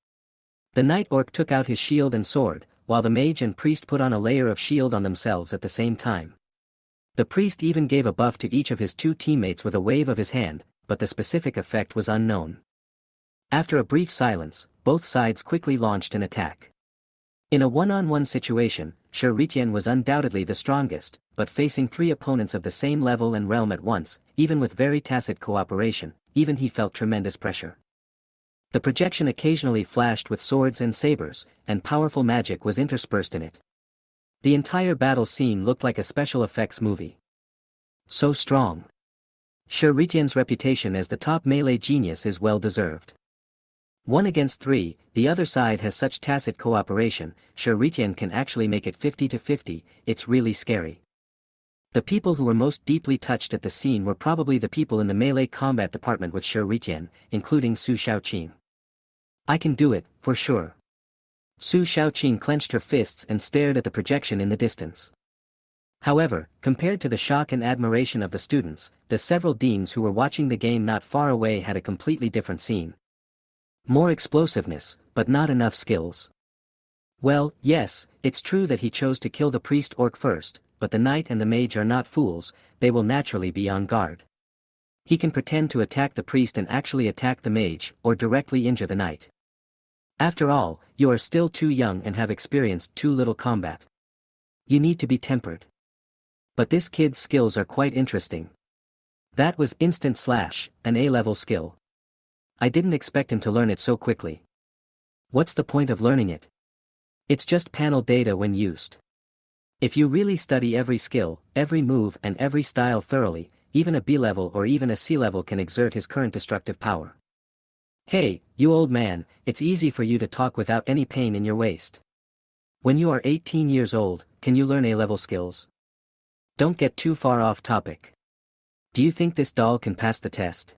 The knight orc took out his shield and sword, while the mage and priest put on a layer of shield on themselves at the same time. The priest even gave a buff to each of his 2 teammates with a wave of his hand, but the specific effect was unknown. After a brief silence, both sides quickly launched an attack. In a one-on-one situation, Shi Ritian was undoubtedly the strongest, but facing 3 opponents of the same level and realm at once, even with very tacit cooperation, even he felt tremendous pressure. The projection occasionally flashed with swords and sabers, and powerful magic was interspersed in it. The entire battle scene looked like a special effects movie. So strong. Shi Ritian's reputation as the top melee genius is well deserved. 1 against 3, the other side has such tacit cooperation, Shi Ritian can actually make it 50-50, it's really scary. The people who were most deeply touched at the scene were probably the people in the melee combat department with Shi Ritian, including Su Shaoqing. I can do it, for sure. Su Shaoqing clenched her fists and stared at the projection in the distance. However, compared to the shock and admiration of the students, the several deans who were watching the game not far away had a completely different scene. More explosiveness, but not enough skills. Well, yes, it's true that he chose to kill the priest orc first, but the knight and the mage are not fools, they will naturally be on guard. He can pretend to attack the priest and actually attack the mage, or directly injure the knight. After all, you are still too young and have experienced too little combat. You need to be tempered. But this kid's skills are quite interesting. That was instant slash, an A-level skill. I didn't expect him to learn it so quickly. What's the point of learning it? It's just panel data when used. If you really study every skill, every move and every style thoroughly, even a B-level or even a C-level can exert his current destructive power. Hey, you old man, it's easy for you to talk without any pain in your waist. When you are 18 years old, can you learn A-level skills? Don't get too far off topic. Do you think this doll can pass the test?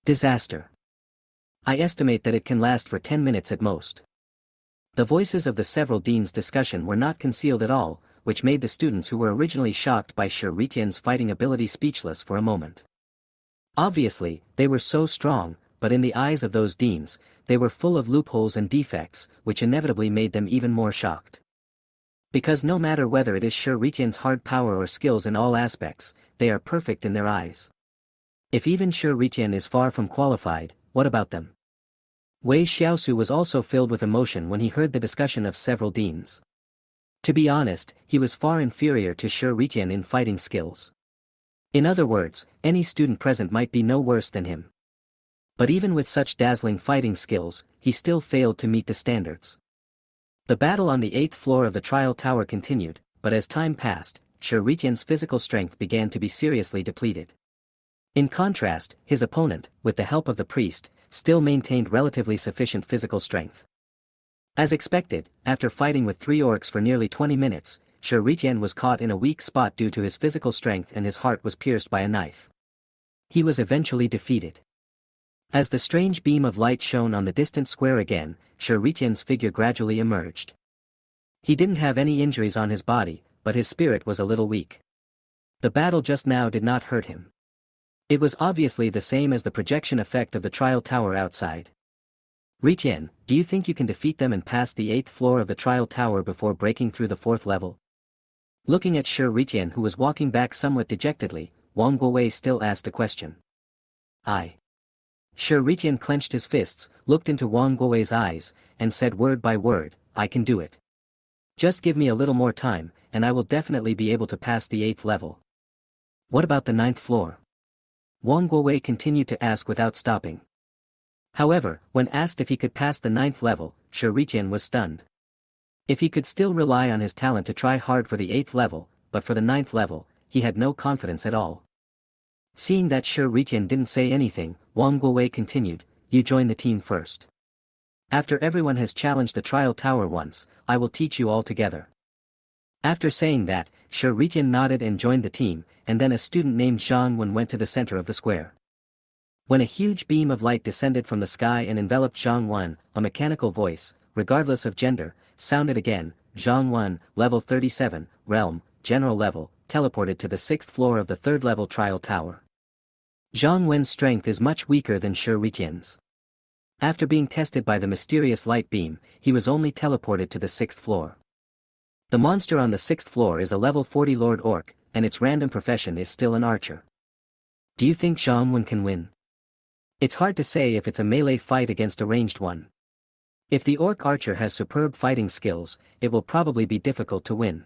Disaster. I estimate that it can last for 10 minutes at most. The voices of the several deans' discussion were not concealed at all, which made the students who were originally shocked by Shi Ritian's fighting ability speechless for a moment. Obviously, they were so strong, but in the eyes of those deans, they were full of loopholes and defects, which inevitably made them even more shocked. Because no matter whether it is Shi Ritian's hard power or skills in all aspects, they are perfect in their eyes. If even Shi Ritian is far from qualified, what about them? Wei Xiaosu was also filled with emotion when he heard the discussion of several deans. To be honest, he was far inferior to Shi Ritian in fighting skills. In other words, any student present might be no worse than him. But even with such dazzling fighting skills, he still failed to meet the standards. The battle on the 8th floor of the trial tower continued, but as time passed, Shi Ritian's physical strength began to be seriously depleted. In contrast, his opponent, with the help of the priest, still maintained relatively sufficient physical strength. As expected, after fighting with 3 orcs for nearly 20 minutes, Shi Ritian was caught in a weak spot due to his physical strength and his heart was pierced by a knife. He was eventually defeated. As the strange beam of light shone on the distant square again, Shi Ritian's figure gradually emerged. He didn't have any injuries on his body, but his spirit was a little weak. The battle just now did not hurt him. It was obviously the same as the projection effect of the trial tower outside. Ritian, do you think you can defeat them and pass the 8th floor of the trial tower before breaking through the 4th level? Looking at Shi Ritian who was walking back somewhat dejectedly, Wang Guowei still asked a question. Shi Ritian clenched his fists, looked into Wang Guowei's eyes, and said word by word, I can do it. Just give me a little more time, and I will definitely be able to pass the 8th level. What about the 9th floor? Wang Guowei continued to ask without stopping. However, when asked if he could pass the 9th level, Shi Ritian was stunned. If he could still rely on his talent to try hard for the 8th level, but for the 9th level, he had no confidence at all. Seeing that Shi Ritian didn't say anything, Wang Guowei continued, you join the team first. After everyone has challenged the trial tower once, I will teach you all together. After saying that, Shi Ritian nodded and joined the team, and then a student named Zhang Wen went to the center of the square. When a huge beam of light descended from the sky and enveloped Zhang Wen, a mechanical voice, regardless of gender, sounded again, Zhang Wen, level 37, realm, general level, teleported to the 6th floor of the 3rd level trial tower. Zhang Wen's strength is much weaker than Shi Ritian's. After being tested by the mysterious light beam, he was only teleported to the 6th floor. The monster on the 6th floor is a level 40 Lord Orc, and its random profession is still an archer. Do you think Zhang Wen can win? It's hard to say if it's a melee fight against a ranged one. If the orc archer has superb fighting skills, it will probably be difficult to win.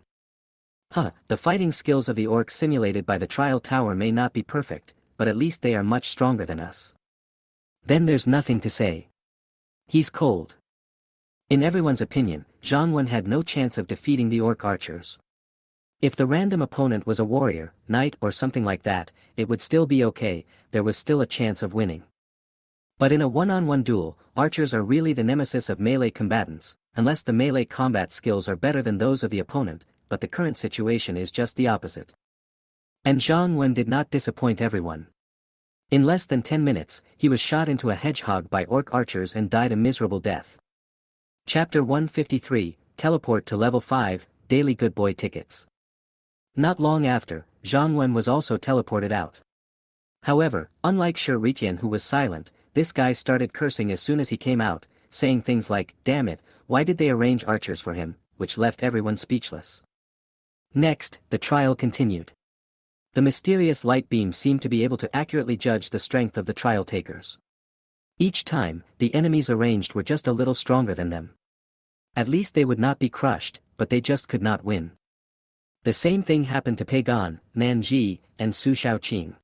The fighting skills of the orcs simulated by the trial tower may not be perfect, but at least they are much stronger than us. Then there's nothing to say. He's cold. In everyone's opinion, Zhang Wen had no chance of defeating the orc archers. If the random opponent was a warrior, knight or something like that, it would still be okay, there was still a chance of winning. But in a one-on-one duel, archers are really the nemesis of melee combatants, unless the melee combat skills are better than those of the opponent, but the current situation is just the opposite. And Zhang Wen did not disappoint everyone. In less than 10 minutes, he was shot into a hedgehog by orc archers and died a miserable death. Chapter 153, Teleport to Level 5, Daily Good Boy Tickets. Not long after, Zhang Wen was also teleported out. However, unlike Shi Ritian who was silent, this guy started cursing as soon as he came out, saying things like, "Damn it, why did they arrange archers for him," which left everyone speechless. Next, the trial continued. The mysterious light beam seemed to be able to accurately judge the strength of the trial takers. Each time, the enemies arranged were just a little stronger than them. At least they would not be crushed, but they just could not win. The same thing happened to Pagan, Nanji, and Su Shaoqing.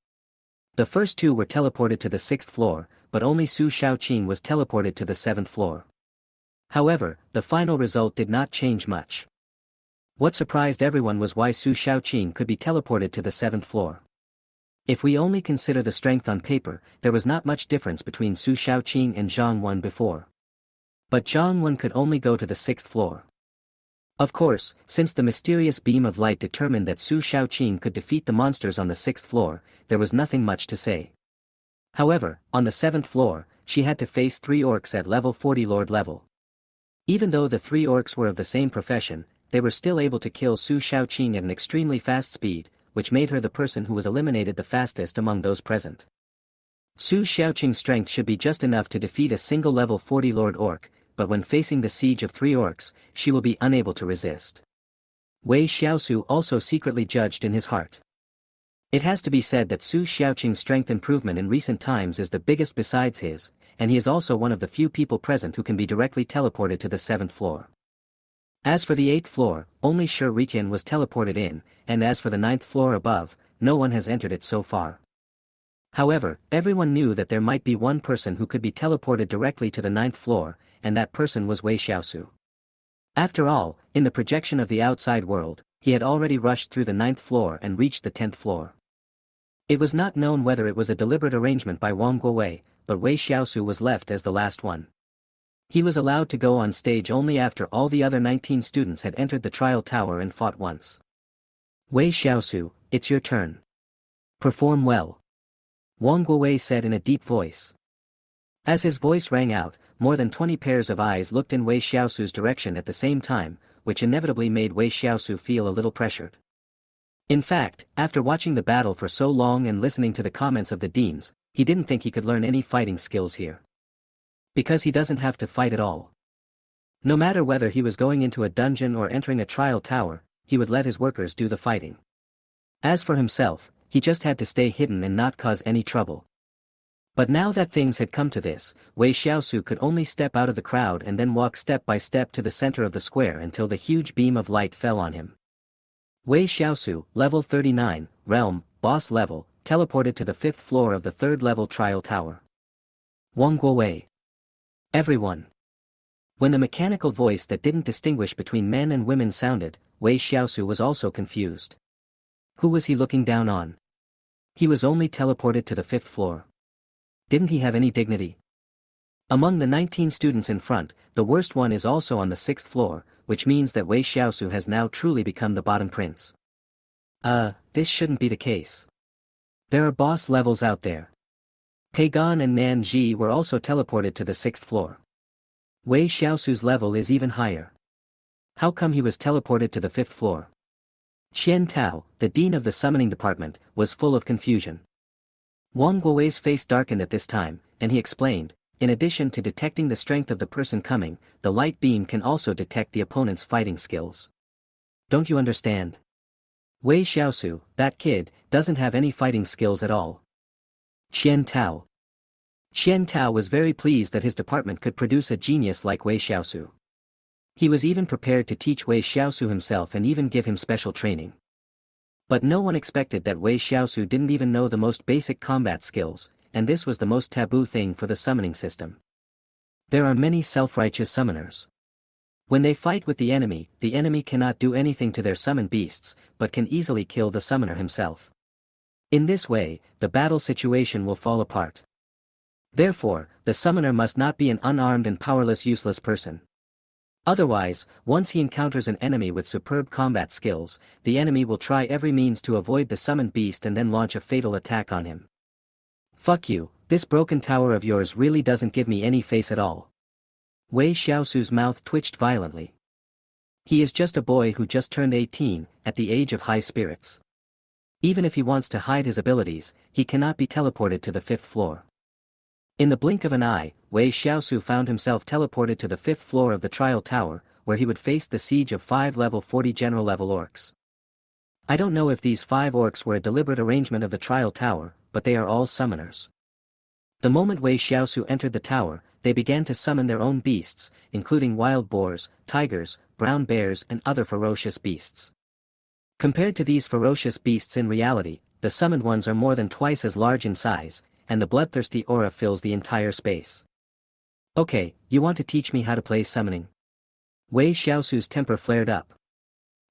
The first two were teleported to the 6th floor, but only Su Shaoqing was teleported to the 7th floor. However, the final result did not change much. What surprised everyone was why Su Shaoqing could be teleported to the 7th floor. If we only consider the strength on paper, there was not much difference between Su Shaoqing and Zhang Wen before. But Zhang Wen could only go to the 6th floor. Of course, since the mysterious beam of light determined that Su Shaoqing could defeat the monsters on the 6th floor, there was nothing much to say. However, on the 7th floor, she had to face 3 orcs at level 40 Lord level. Even though the 3 orcs were of the same profession, they were still able to kill Su Shaoqing at an extremely fast speed, which made her the person who was eliminated the fastest among those present. Su Shaoqing's strength should be just enough to defeat a single level 40 Lord orc, but when facing the siege of 3 orcs, she will be unable to resist. Wei Xiaosu also secretly judged in his heart. It has to be said that Su Shaoqing's strength improvement in recent times is the biggest besides his, and he is also one of the few people present who can be directly teleported to the 7th floor. As for the 8th floor, only Shi Ritian was teleported in, and as for the 9th floor above, no one has entered it so far. However, everyone knew that there might be one person who could be teleported directly to the 9th floor, and that person was Wei Xiaosu. After all, in the projection of the outside world, he had already rushed through the 9th floor and reached the 10th floor. It was not known whether it was a deliberate arrangement by Wang Guowei, but Wei Xiaosu was left as the last one. He was allowed to go on stage only after all the other 19 students had entered the trial tower and fought once. Wei Xiaosu, it's your turn. Perform well. Wang Guowei said in a deep voice. As his voice rang out, more than 20 pairs of eyes looked in Wei Xiaosu's direction at the same time, which inevitably made Wei Xiaosu feel a little pressured. In fact, after watching the battle for so long and listening to the comments of the deans, he didn't think he could learn any fighting skills here. Because he doesn't have to fight at all. No matter whether he was going into a dungeon or entering a trial tower, he would let his workers do the fighting. As for himself, he just had to stay hidden and not cause any trouble. But now that things had come to this, Wei Xiaosu could only step out of the crowd and then walk step by step to the center of the square until the huge beam of light fell on him. Wei Xiaosu, level 39, realm, boss level, teleported to the 5th floor of the 3rd level trial tower. Wang Guowei. Everyone. When the mechanical voice that didn't distinguish between men and women sounded, Wei Xiaosu was also confused. Who was he looking down on? He was only teleported to the 5th floor. Didn't he have any dignity? Among the 19 students in front, the worst one is also on the 6th floor, which means that Wei Xiaosu has now truly become the bottom prince. This shouldn't be the case. There are boss levels out there. Pagan and Nanji were also teleported to the 6th floor. Wei Xiaosu's level is even higher. How come he was teleported to the 5th floor? Xian Tao, the dean of the summoning department, was full of confusion. Wang Guowei's face darkened at this time, and he explained, in addition to detecting the strength of the person coming, the light beam can also detect the opponent's fighting skills. Don't you understand? Wei Xiaosu, that kid, doesn't have any fighting skills at all. Xian Tao. Xian Tao was very pleased that his department could produce a genius like Wei Xiaosu. He was even prepared to teach Wei Xiaosu himself and even give him special training. But no one expected that Wei Xiaosu didn't even know the most basic combat skills, and this was the most taboo thing for the summoning system. There are many self-righteous summoners. When they fight with the enemy cannot do anything to their summoned beasts, but can easily kill the summoner himself. In this way, the battle situation will fall apart. Therefore, the summoner must not be an unarmed and powerless useless person. Otherwise, once he encounters an enemy with superb combat skills, the enemy will try every means to avoid the summoned beast and then launch a fatal attack on him. Fuck you, this broken tower of yours really doesn't give me any face at all. Wei Xiaosu's mouth twitched violently. He is just a boy who just turned 18, at the age of high spirits. Even if he wants to hide his abilities, he cannot be teleported to the 5th floor. In the blink of an eye, Wei Xiaosu found himself teleported to the 5th floor of the trial tower, where he would face the siege of 5 level 40 general level orcs. I don't know if these 5 orcs were a deliberate arrangement of the trial tower, but they are all summoners. The moment Wei Xiaosu entered the tower, they began to summon their own beasts, including wild boars, tigers, brown bears and other ferocious beasts. Compared to these ferocious beasts in reality, the summoned ones are more than twice as large in size, and the bloodthirsty aura fills the entire space. Okay, you want to teach me how to play summoning? Wei Xiaosu's temper flared up.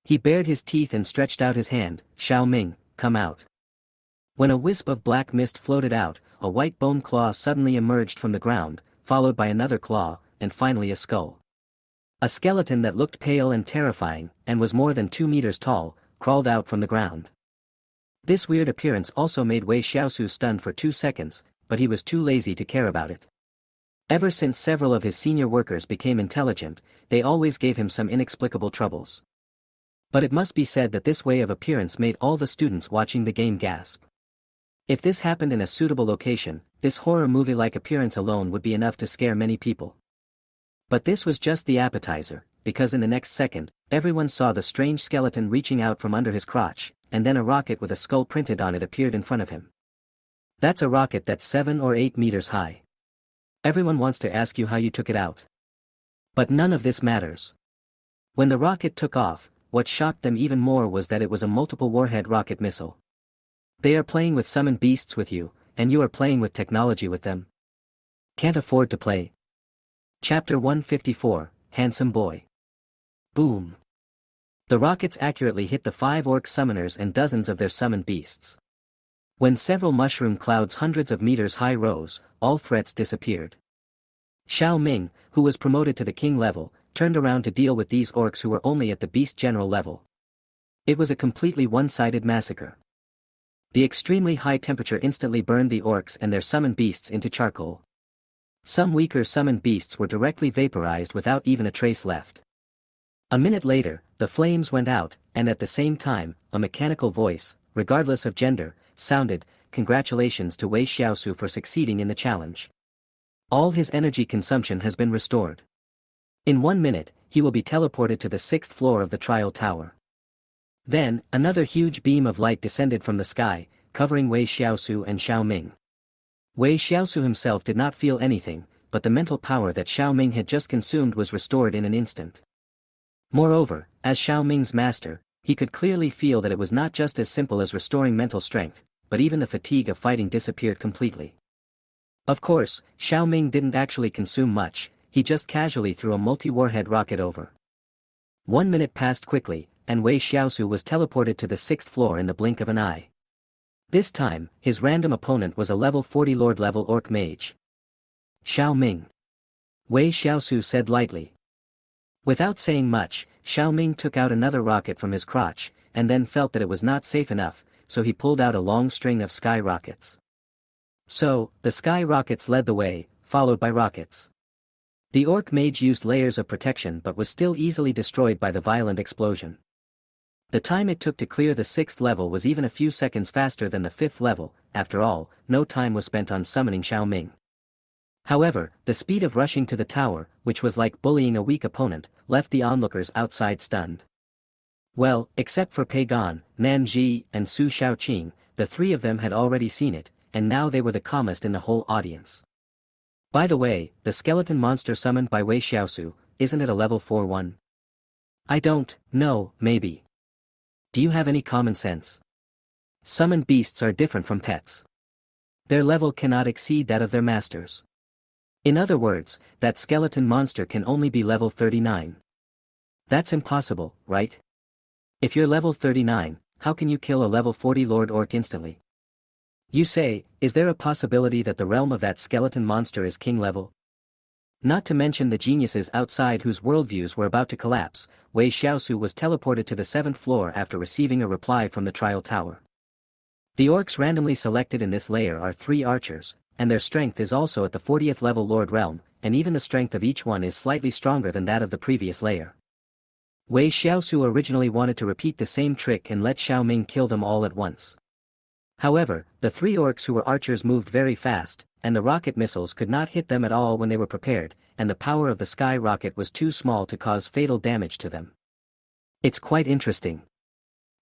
He bared his teeth and stretched out his hand. Xiao Ming, come out. When a wisp of black mist floated out, a white bone claw suddenly emerged from the ground, followed by another claw, and finally a skull. A skeleton that looked pale and terrifying, and was more than 2 meters tall, crawled out from the ground. This weird appearance also made Wei Xiaosu stunned for 2 seconds, but he was too lazy to care about it. Ever since several of his senior workers became intelligent, they always gave him some inexplicable troubles. But it must be said that this way of appearance made all the students watching the game gasp. If this happened in a suitable location, this horror movie-like appearance alone would be enough to scare many people. But this was just the appetizer, because in the next second, everyone saw the strange skeleton reaching out from under his crotch, and then a rocket with a skull printed on it appeared in front of him. That's a rocket that's 7 or 8 meters high. Everyone wants to ask you how you took it out. But none of this matters. When the rocket took off, what shocked them even more was that it was a multiple warhead rocket missile. They are playing with summoned beasts with you, and you are playing with technology with them. Can't afford to play. Chapter 154, Handsome Boy. Boom. The rockets accurately hit the 5 orc summoners and dozens of their summoned beasts. When several mushroom clouds hundreds of meters high rose, all threats disappeared. Xiao Ming, who was promoted to the king level, turned around to deal with these orcs who were only at the beast general level. It was a completely one-sided massacre. The extremely high temperature instantly burned the orcs and their summoned beasts into charcoal. Some weaker summoned beasts were directly vaporized without even a trace left. A minute later, the flames went out, and at the same time, a mechanical voice, regardless of gender, sounded, "Congratulations to Wei Xiaosu for succeeding in the challenge. All his energy consumption has been restored. In 1 minute, he will be teleported to the 6th floor of the trial tower." Then, another huge beam of light descended from the sky, covering Wei Xiaosu and Xiao Ming. Wei Xiaosu himself did not feel anything, but the mental power that Xiao Ming had just consumed was restored in an instant. Moreover, as Xiao Ming's master, he could clearly feel that it was not just as simple as restoring mental strength, but even the fatigue of fighting disappeared completely. Of course, Xiao Ming didn't actually consume much, he just casually threw a multi-warhead rocket over. 1 minute passed quickly, and Wei Xiaosu was teleported to the 6th floor in the blink of an eye. This time, his random opponent was a level 40 Lord-level orc mage. Xiao Ming. Wei Xiaosu said lightly. Without saying much, Xiao Ming took out another rocket from his crotch, and then felt that it was not safe enough, so he pulled out a long string of sky rockets. So, the sky rockets led the way, followed by rockets. The orc mage used layers of protection but was still easily destroyed by the violent explosion. The time it took to clear the 6th level was even a few seconds faster than the 5th level. After all, no time was spent on summoning Xiao Ming. However, the speed of rushing to the tower, which was like bullying a weak opponent, left the onlookers outside stunned. Well, except for Pei Gan, Nan Ji, and Su Shaoqing, the 3 of them had already seen it, and now they were the calmest in the whole audience. By the way, the skeleton monster summoned by Wei Xiaosu, isn't it a level 4 one? I don't know, maybe. Do you have any common sense? Summoned beasts are different from pets. Their level cannot exceed that of their masters. In other words, that skeleton monster can only be level 39. That's impossible, right? If you're level 39, how can you kill a level 40 Lord Orc instantly? You say, is there a possibility that the realm of that skeleton monster is king level? Not to mention the geniuses outside whose worldviews were about to collapse, Wei Xiaosu was teleported to the 7th floor after receiving a reply from the trial tower. The orcs randomly selected in this layer are 3 archers, and their strength is also at the 40th level Lord Realm, and even the strength of each one is slightly stronger than that of the previous layer. Wei Xiaosu originally wanted to repeat the same trick and let Xiao Ming kill them all at once. However, the 3 orcs who were archers moved very fast, and the rocket missiles could not hit them at all when they were prepared, and the power of the sky rocket was too small to cause fatal damage to them. It's quite interesting.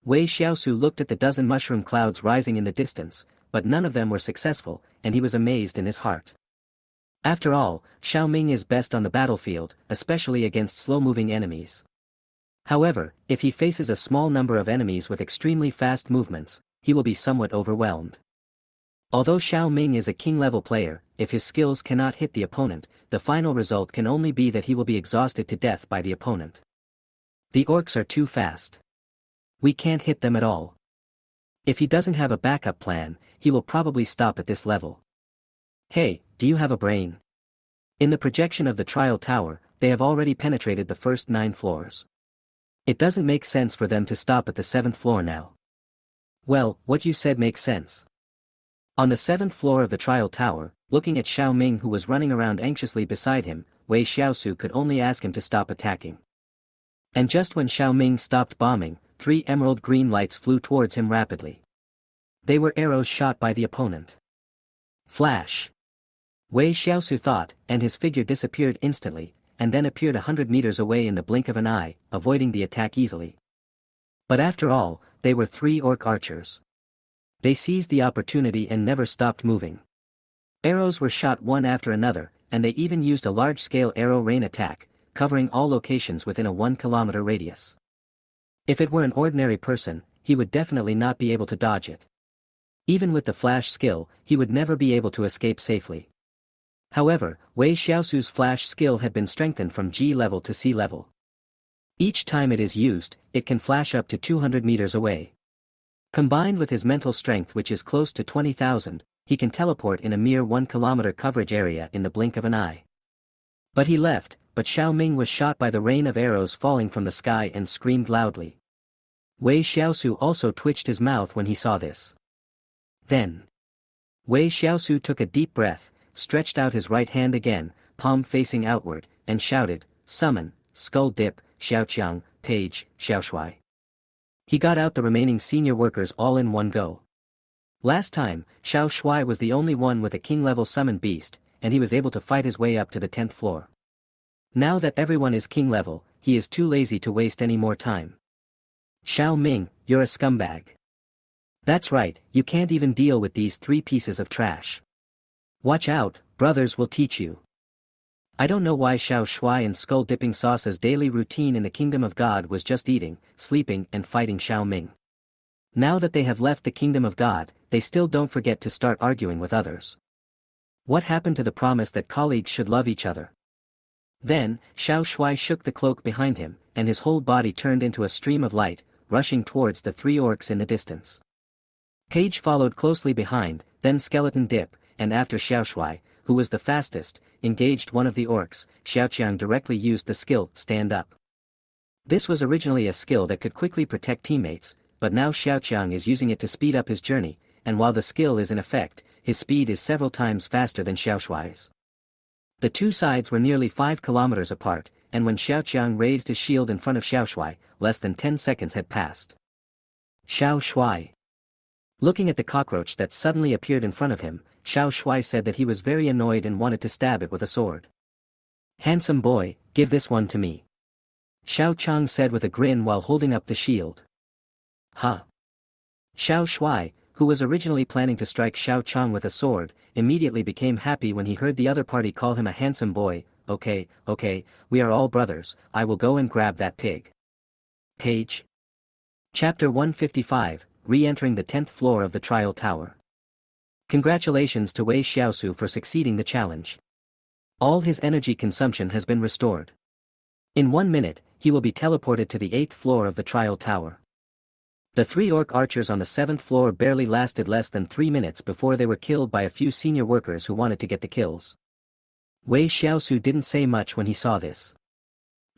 Wei Xiaosu looked at the dozen mushroom clouds rising in the distance, but none of them were successful, and he was amazed in his heart. After all, Xiao Ming is best on the battlefield, especially against slow-moving enemies. However, if he faces a small number of enemies with extremely fast movements, he will be somewhat overwhelmed. Although Xiao Ming is a king-level player, if his skills cannot hit the opponent, the final result can only be that he will be exhausted to death by the opponent. The orcs are too fast. We can't hit them at all. If he doesn't have a backup plan, he will probably stop at this level. Hey, do you have a brain? In the projection of the trial tower, they have already penetrated the first 9 floors. It doesn't make sense for them to stop at the 7th floor now. Well, what you said makes sense. On the 7th floor of the trial tower, looking at Xiao Ming who was running around anxiously beside him, Wei Xiaosu could only ask him to stop attacking. And just when Xiao Ming stopped bombing, 3 emerald green lights flew towards him rapidly. They were arrows shot by the opponent. Flash! Wei Xiaosu thought, and his figure disappeared instantly, and then appeared 100 meters away in the blink of an eye, avoiding the attack easily. But after all, they were 3 orc archers. They seized the opportunity and never stopped moving. Arrows were shot one after another, and they even used a large-scale arrow rain attack, covering all locations within a 1-kilometer radius. If it were an ordinary person, he would definitely not be able to dodge it. Even with the flash skill, he would never be able to escape safely. However, Wei Xiaosu's flash skill had been strengthened from G level to C level. Each time it is used, it can flash up to 200 meters away. Combined with his mental strength which is close to 20,000, he can teleport in a mere 1-kilometer coverage area in the blink of an eye. But he left, but Xiao Ming was shot by the rain of arrows falling from the sky and screamed loudly. Wei Xiaosu also twitched his mouth when he saw this. Then, Wei Xiaosu took a deep breath, stretched out his right hand again, palm facing outward, and shouted, "Summon, Skull Dip, Xiaoqiang, Page, Xiaoshui." He got out the remaining senior workers all in one go. Last time, Xiao Shui was the only one with a king-level summoned beast, and he was able to fight his way up to the 10th floor. Now that everyone is king-level, he is too lazy to waste any more time. Xiao Ming, you're a scumbag. That's right, you can't even deal with these 3 pieces of trash. Watch out, brothers will teach you. I don't know why Xiao Shui and skull-dipping sauce's daily routine in the kingdom of God was just eating, sleeping and fighting Xiao Ming. Now that they have left the kingdom of God, they still don't forget to start arguing with others. What happened to the promise that colleagues should love each other? Then, Xiao Shui shook the cloak behind him, and his whole body turned into a stream of light, rushing towards the 3 orcs in the distance. Page followed closely behind, then Skeleton Dip, and after Xiao Shui, who was the fastest, engaged one of the orcs. Xiaoqiang directly used the skill, Stand Up. This was originally a skill that could quickly protect teammates, but now Xiaoqiang is using it to speed up his journey, and while the skill is in effect, his speed is several times faster than Xiao Shui's. The 2 sides were nearly 5 kilometers apart, and when Xiaoqiang raised his shield in front of Xiao Shui, less than 10 seconds had passed. Xiao Shui. Looking at the cockroach that suddenly appeared in front of him, Xiao Shui said that he was very annoyed and wanted to stab it with a sword. "Handsome boy, give this one to me," Xiao Chang said with a grin while holding up the shield. "Huh?" Xiao Shui, who was originally planning to strike Xiao Chang with a sword, immediately became happy when he heard the other party call him a handsome boy. Okay, we are all brothers, I will go and grab that pig. Page. Chapter 155, Re-entering the 10th floor of the Trial Tower. Congratulations to Wei Xiaosu for succeeding the challenge. All his energy consumption has been restored. In 1 minute, he will be teleported to the 8th floor of the Trial Tower. The 3 orc archers on the 7th floor barely lasted less than 3 minutes before they were killed by a few senior workers who wanted to get the kills. Wei Xiaosu didn't say much when he saw this.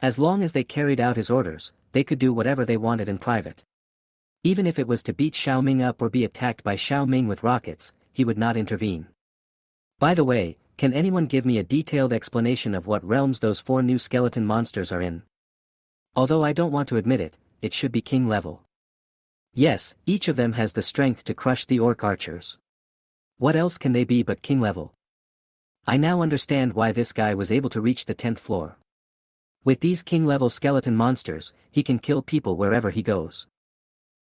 As long as they carried out his orders, they could do whatever they wanted in private. Even if it was to beat Xiao Ming up or be attacked by Xiao Ming with rockets, he would not intervene. By the way, can anyone give me a detailed explanation of what realms those 4 new skeleton monsters are in? Although I don't want to admit it, it should be king level. Yes, each of them has the strength to crush the orc archers. What else can they be but king level? I now understand why this guy was able to reach the 10th floor. With these king-level skeleton monsters, he can kill people wherever he goes.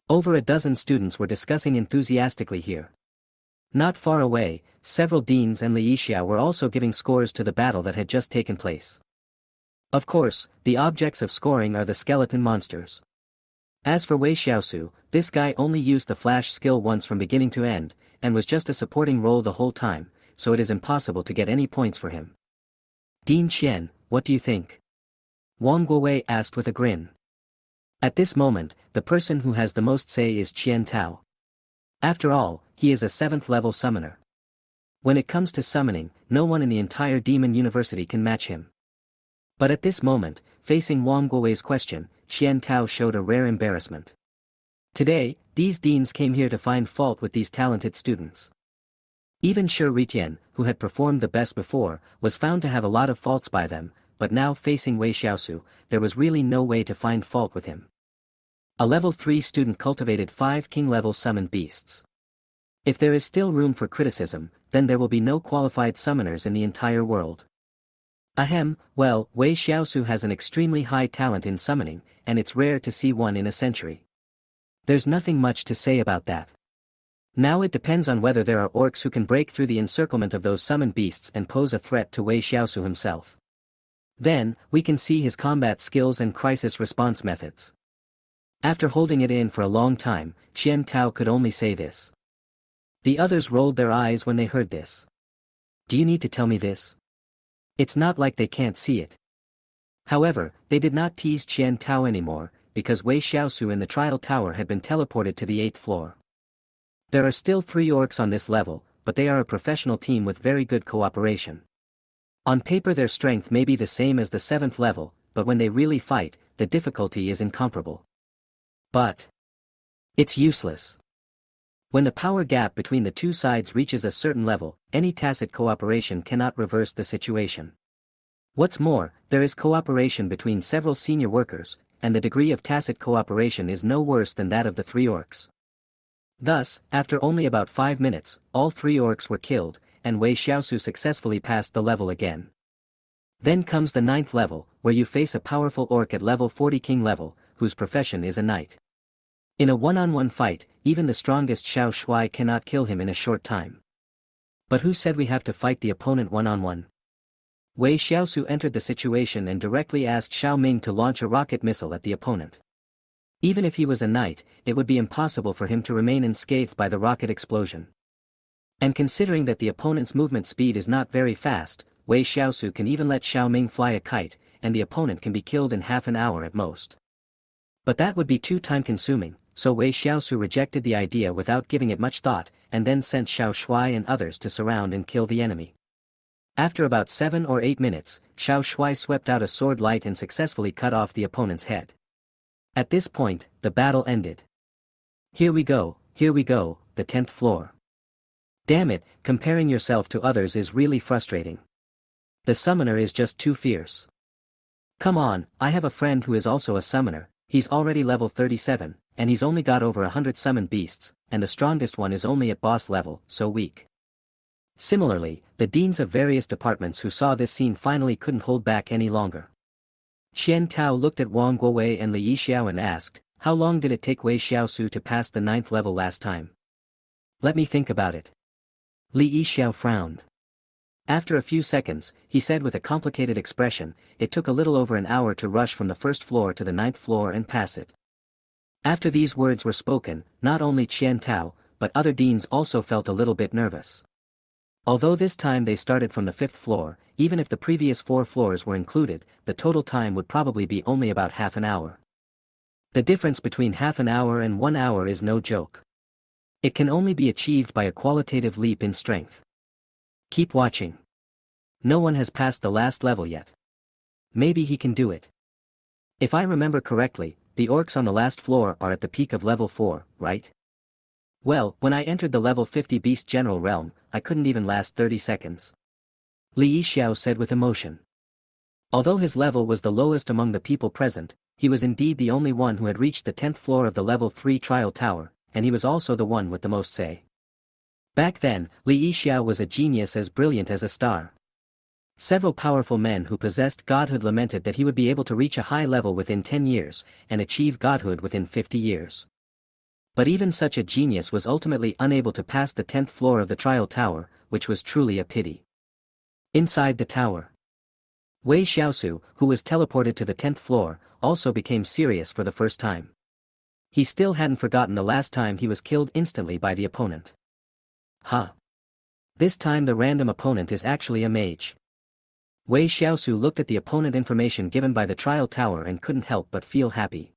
Over a dozen students were discussing enthusiastically here. Not far away, several deans and Li Yixia were also giving scores to the battle that had just taken place. Of course, the objects of scoring are the skeleton monsters. As for Wei Xiaosu, this guy only used the flash skill once from beginning to end, and was just a supporting role the whole time, so it is impossible to get any points for him. Dean Qian, what do you think? Wang Guowei asked with a grin. At this moment, the person who has the most say is Qian Tao. After all, he is a 7th level summoner. When it comes to summoning, no one in the entire Demon University can match him. But at this moment, facing Wang Guowei's question, Qian Tao showed a rare embarrassment. Today, these deans came here to find fault with these talented students. Even Shi Ritian, who had performed the best before, was found to have a lot of faults by them, but now facing Wei Xiaosu, there was really no way to find fault with him. A level 3 student cultivated 5 king-level summoned beasts. If there is still room for criticism, then there will be no qualified summoners in the entire world. Ahem, well, Wei Xiaosu has an extremely high talent in summoning, and it's rare to see one in a century. There's nothing much to say about that. Now it depends on whether there are orcs who can break through the encirclement of those summoned beasts and pose a threat to Wei Xiaosu himself. Then, we can see his combat skills and crisis response methods. After holding it in for a long time, Qian Tao could only say this. The others rolled their eyes when they heard this. Do you need to tell me this? It's not like they can't see it. However, they did not tease Qian Tao anymore, because Wei Xiaosu in the trial tower had been teleported to the 8th floor. There are still 3 orcs on this level, but they are a professional team with very good cooperation. On paper their strength may be the same as the 7th level, but when they really fight, the difficulty is incomparable. But it's useless. When the power gap between the two sides reaches a certain level, any tacit cooperation cannot reverse the situation. What's more, there is cooperation between several senior workers, and the degree of tacit cooperation is no worse than that of the 3 orcs. Thus, after only about 5 minutes, all 3 orcs were killed, and Wei Xiaosu successfully passed the level again. Then comes the 9th level, where you face a powerful orc at level 40 king level, whose profession is a knight. In a one-on-one fight, even the strongest Xiao Shuai cannot kill him in a short time. But who said we have to fight the opponent one-on-one? Wei Xiaosu entered the situation and directly asked Xiao Ming to launch a rocket missile at the opponent. Even if he was a knight, it would be impossible for him to remain unscathed by the rocket explosion. And considering that the opponent's movement speed is not very fast, Wei Xiaosu can even let Xiao Ming fly a kite, and the opponent can be killed in half an hour at most. But that would be too time-consuming, so Wei Xiaosu rejected the idea without giving it much thought, and then sent Xiao Shuai and others to surround and kill the enemy. After about 7 or 8 minutes, Xiao Shuai swept out a sword light and successfully cut off the opponent's head. At this point, the battle ended. Here we go, the 10th floor. Damn it, comparing yourself to others is really frustrating. The summoner is just too fierce. Come on, I have a friend who is also a summoner, he's already level 37, and he's only got over 100 summoned beasts, and the strongest one is only at boss level, so weak. Similarly, the deans of various departments who saw this scene finally couldn't hold back any longer. Qian Tao looked at Wang Guowei and Li Yixia and asked, how long did it take Wei Xiaosu to pass the 9th level last time? Let me think about it. Li Yixiao frowned. After a few seconds, he said with a complicated expression, it took a little over an hour to rush from the first floor to the ninth floor and pass it. After these words were spoken, not only Qian Tao, but other deans also felt a little bit nervous. Although this time they started from the fifth floor, even if the previous 4 floors were included, the total time would probably be only about half an hour. The difference between half an hour and 1 hour is no joke. It can only be achieved by a qualitative leap in strength. Keep watching. No one has passed the last level yet. Maybe he can do it. If I remember correctly, the orcs on the last floor are at the peak of level 4, right? Well, when I entered the level 50 Beast General Realm, I couldn't even last 30 seconds. Li Yixiao said with emotion. Although his level was the lowest among the people present, he was indeed the only one who had reached the 10th floor of the level 3 trial tower, and he was also the one with the most say. Back then, Li Yixiao was a genius as brilliant as a star. Several powerful men who possessed godhood lamented that he would be able to reach a high level within 10 years, and achieve godhood within 50 years. But even such a genius was ultimately unable to pass the 10th floor of the trial tower, which was truly a pity. Inside the tower, Wei Xiaosu, who was teleported to the 10th floor, also became serious for the first time. He still hadn't forgotten the last time he was killed instantly by the opponent. Huh. This time the random opponent is actually a mage. Wei Xiaosu looked at the opponent information given by the trial tower and couldn't help but feel happy.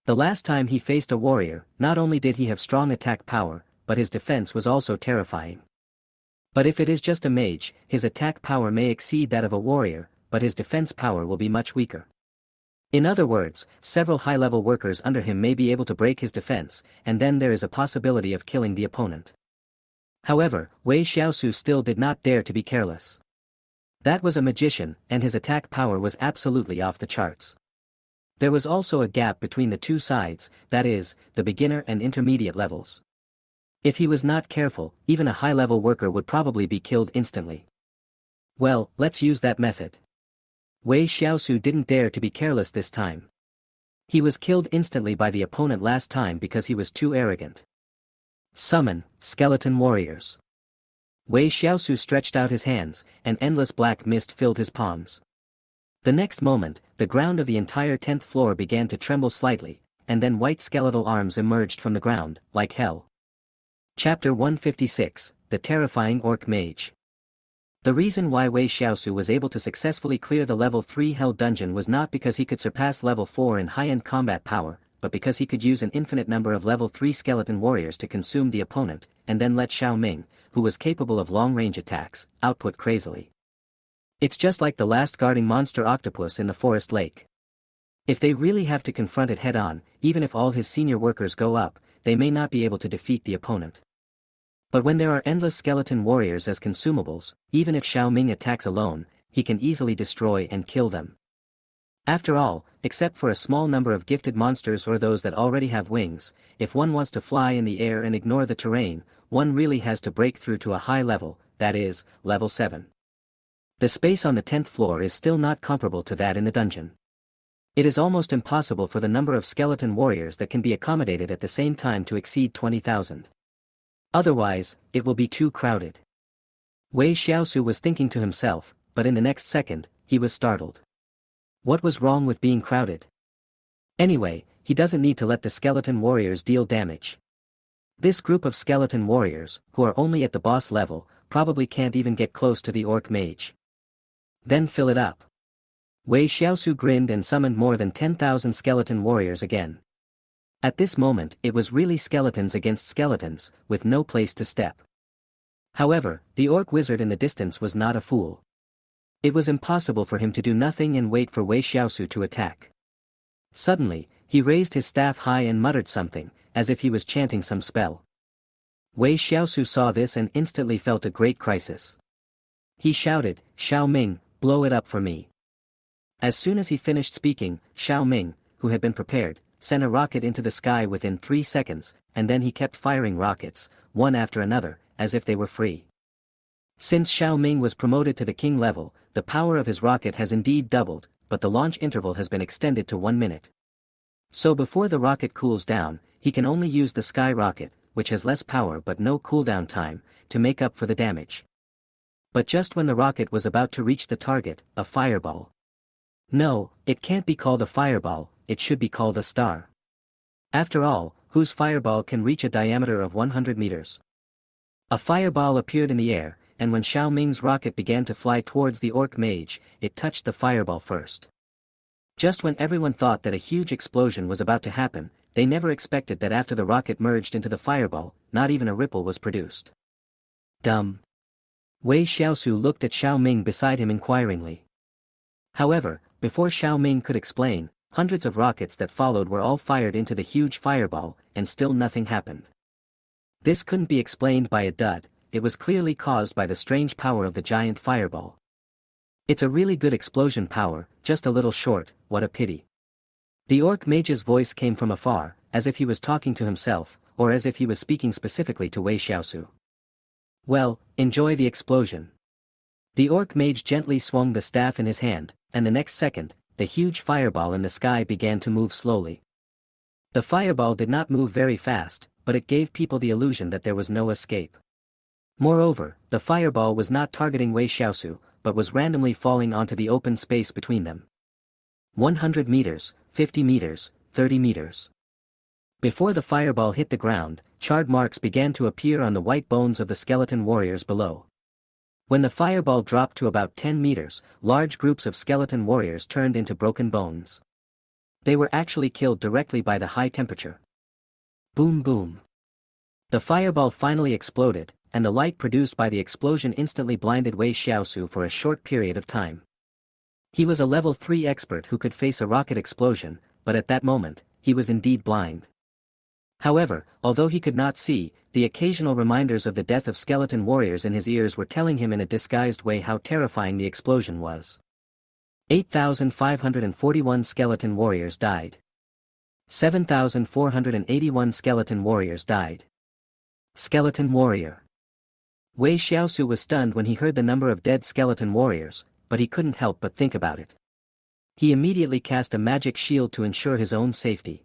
The last time he faced a warrior, not only did he have strong attack power, but his defense was also terrifying. But if it is just a mage, his attack power may exceed that of a warrior, but his defense power will be much weaker. In other words, several high-level workers under him may be able to break his defense, and then there is a possibility of killing the opponent. However, Wei Xiaosu still did not dare to be careless. That was a magician, and his attack power was absolutely off the charts. There was also a gap between the two sides, that is, the beginner and intermediate levels. If he was not careful, even a high-level worker would probably be killed instantly. Well, let's use that method. Wei Xiaosu didn't dare to be careless this time. He was killed instantly by the opponent last time because he was too arrogant. Summon, skeleton warriors. Wei Xiaosu stretched out his hands, and endless black mist filled his palms. The next moment, the ground of the entire 10th floor began to tremble slightly, and then white skeletal arms emerged from the ground, like hell. Chapter 156, The Terrifying Orc Mage. The reason why Wei Xiaosu was able to successfully clear the level 3 Hell Dungeon was not because he could surpass level 4 in high-end combat power, but because he could use an infinite number of level 3 skeleton warriors to consume the opponent, and then let Xiao Ming, who was capable of long-range attacks, output crazily. It's just like the last guarding monster octopus in the forest lake. If they really have to confront it head-on, even if all his senior workers go up, they may not be able to defeat the opponent. But when there are endless skeleton warriors as consumables, even if Xiao Ming attacks alone, he can easily destroy and kill them. After all, except for a small number of gifted monsters or those that already have wings, if one wants to fly in the air and ignore the terrain, one really has to break through to a high level, that is, level 7. The space on the 10th floor is still not comparable to that in the dungeon. It is almost impossible for the number of skeleton warriors that can be accommodated at the same time to exceed 20,000. Otherwise, it will be too crowded. Wei Xiaosu was thinking to himself, but in the next second, he was startled. What was wrong with being crowded? Anyway, he doesn't need to let the skeleton warriors deal damage. This group of skeleton warriors, who are only at the boss level, probably can't even get close to the orc mage. Then fill it up. Wei Xiaosu grinned and summoned more than 10,000 skeleton warriors again. At this moment, it was really skeletons against skeletons, with no place to step. However, the orc wizard in the distance was not a fool. It was impossible for him to do nothing and wait for Wei Xiaosu to attack. Suddenly, he raised his staff high and muttered something, as if he was chanting some spell. Wei Xiaosu saw this and instantly felt a great crisis. He shouted, "Xiao Ming, blow it up for me." As soon as he finished speaking, Xiao Ming, who had been prepared, sent a rocket into the sky within 3 seconds, and then he kept firing rockets, one after another, as if they were free. Since Xiao Ming was promoted to the king level, the power of his rocket has indeed doubled, but the launch interval has been extended to 1 minute. So before the rocket cools down, he can only use the sky rocket, which has less power but no cooldown time, to make up for the damage. But just when the rocket was about to reach the target, a fireball. No, it can't be called a fireball, it should be called a star. After all, whose fireball can reach a diameter of 100 meters? A fireball appeared in the air, and when Xiao Ming's rocket began to fly towards the orc mage, it touched the fireball first. Just when everyone thought that a huge explosion was about to happen, they never expected that after the rocket merged into the fireball, not even a ripple was produced. Dumb. Wei Xiaosu looked at Xiao Ming beside him inquiringly. However, before Xiao Ming could explain, hundreds of rockets that followed were all fired into the huge fireball, and still nothing happened. This couldn't be explained by a dud, it was clearly caused by the strange power of the giant fireball. It's a really good explosion power, just a little short, what a pity. The orc mage's voice came from afar, as if he was talking to himself, or as if he was speaking specifically to Wei Xiaosu. Well, enjoy the explosion. The orc mage gently swung the staff in his hand, and the next second, the huge fireball in the sky began to move slowly. The fireball did not move very fast, but it gave people the illusion that there was no escape. Moreover, the fireball was not targeting Wei Xiaosu, but was randomly falling onto the open space between them. 100 meters, 50 meters, 30 meters. Before the fireball hit the ground, charred marks began to appear on the white bones of the skeleton warriors below. When the fireball dropped to about 10 meters, large groups of skeleton warriors turned into broken bones. They were actually killed directly by the high temperature. Boom boom. The fireball finally exploded, and the light produced by the explosion instantly blinded Wei Xiaosu for a short period of time. He was a level 3 expert who could face a rocket explosion, but at that moment, he was indeed blind. However, although he could not see, the occasional reminders of the death of skeleton warriors in his ears were telling him in a disguised way how terrifying the explosion was. 8,541 skeleton warriors died. 7,481 skeleton warriors died. Skeleton warrior. Wei Xiaosu was stunned when he heard the number of dead skeleton warriors, but he couldn't help but think about it. He immediately cast a magic shield to ensure his own safety.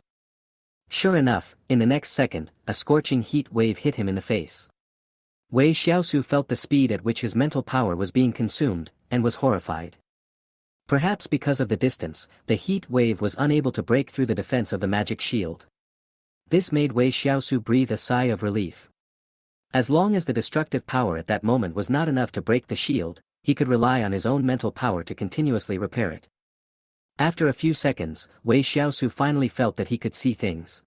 Sure enough, in the next second, a scorching heat wave hit him in the face. Wei Xiaosu felt the speed at which his mental power was being consumed, and was horrified. Perhaps because of the distance, the heat wave was unable to break through the defense of the magic shield. This made Wei Xiaosu breathe a sigh of relief. As long as the destructive power at that moment was not enough to break the shield, he could rely on his own mental power to continuously repair it. After a few seconds, Wei Xiaosu finally felt that he could see things.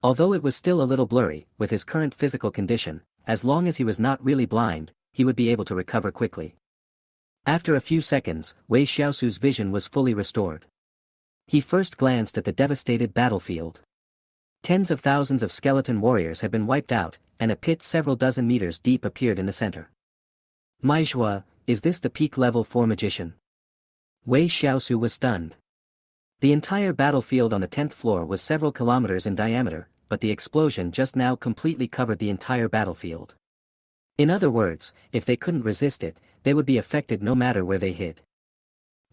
Although it was still a little blurry, with his current physical condition, as long as he was not really blind, he would be able to recover quickly. After a few seconds, Wei Xiaosu's vision was fully restored. He first glanced at the devastated battlefield. Tens of thousands of skeleton warriors had been wiped out, and a pit several dozen meters deep appeared in the center. Manhwa, is this the peak level for magician? Wei Xiaosu was stunned. The entire battlefield on the 10th floor was several kilometers in diameter, but the explosion just now completely covered the entire battlefield. In other words, if they couldn't resist it, they would be affected no matter where they hid.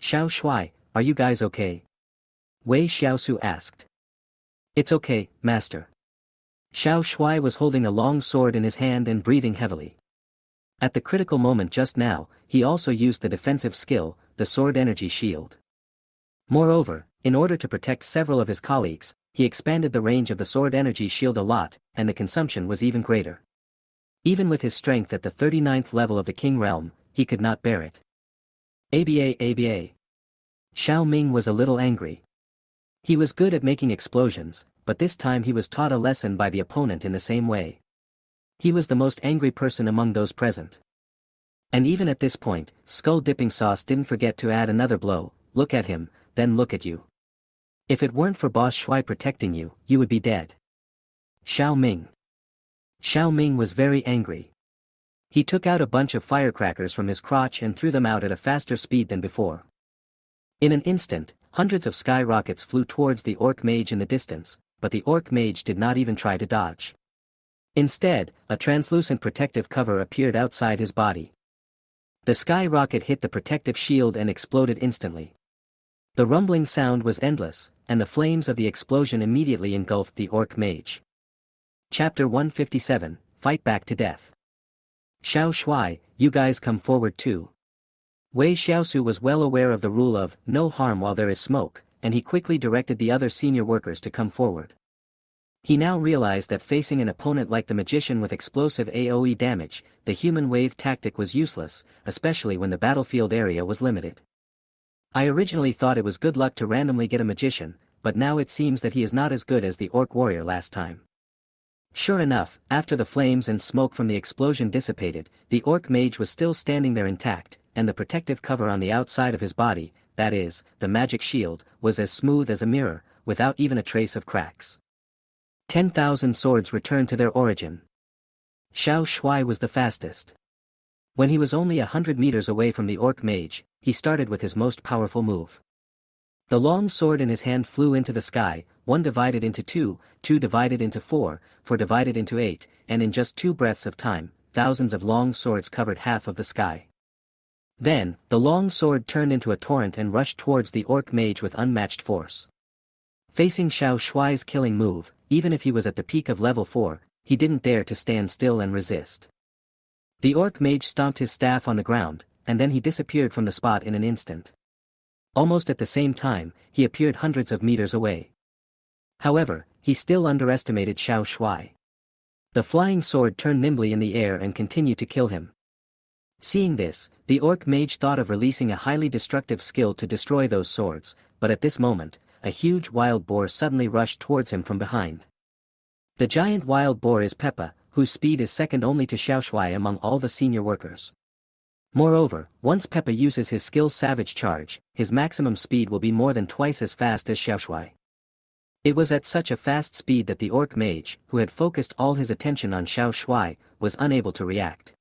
Xiao Shuai, are you guys okay? Wei Xiaosu asked. It's okay, master. Xiao Shuai was holding a long sword in his hand and breathing heavily. At the critical moment just now, he also used the defensive skill, the sword energy shield. Moreover, in order to protect several of his colleagues, he expanded the range of the sword energy shield a lot, and the consumption was even greater. Even with his strength at the 39th level of the King Realm, he could not bear it. ABA. Xiao Ming was a little angry. He was good at making explosions, but this time he was taught a lesson by the opponent in the same way. He was the most angry person among those present. And even at this point, Skull Dipping Sauce didn't forget to add another blow. Look at him, then look at you. If it weren't for Boss Shuai protecting you, you would be dead. Xiao Ming. Xiao Ming was very angry. He took out a bunch of firecrackers from his crotch and threw them out at a faster speed than before. In an instant, hundreds of sky rockets flew towards the orc mage in the distance, but the orc mage did not even try to dodge. Instead, a translucent protective cover appeared outside his body. The sky rocket hit the protective shield and exploded instantly. The rumbling sound was endless, and the flames of the explosion immediately engulfed the orc mage. Chapter 157, Fight Back to Death. Xiao Shuai, you guys come forward too. Wei Xiaosu was well aware of the rule of no harm while there is smoke, and he quickly directed the other senior workers to come forward. He now realized that facing an opponent like the magician with explosive AoE damage, the human wave tactic was useless, especially when the battlefield area was limited. I originally thought it was good luck to randomly get a magician, but now it seems that he is not as good as the orc warrior last time. Sure enough, after the flames and smoke from the explosion dissipated, the orc mage was still standing there intact, and the protective cover on the outside of his body, that is, the magic shield, was as smooth as a mirror, without even a trace of cracks. 10,000 swords returned to their origin. Xiao Shuai was the fastest. When he was only 100 meters away from the orc mage, he started with his most powerful move. The long sword in his hand flew into the sky, 1 divided into 2, 2 divided into 4, 4 divided into 8, and in just 2 breaths of time, thousands of long swords covered half of the sky. Then, the long sword turned into a torrent and rushed towards the orc mage with unmatched force. Facing Xiao Shuai's killing move, even if he was at the peak of level 4, he didn't dare to stand still and resist. The orc mage stomped his staff on the ground, and then he disappeared from the spot in an instant. Almost at the same time, he appeared hundreds of meters away. However, he still underestimated Xiao Shuai. The flying sword turned nimbly in the air and continued to kill him. Seeing this, the orc mage thought of releasing a highly destructive skill to destroy those swords, but at this moment, a huge wild boar suddenly rushed towards him from behind. The giant wild boar is Peppa, whose speed is second only to Xiao Shuai among all the senior workers. Moreover, once Peppa uses his skill Savage Charge, his maximum speed will be more than twice as fast as Xiao Shuai. It was at such a fast speed that the orc mage, who had focused all his attention on Xiao Shuai, was unable to react.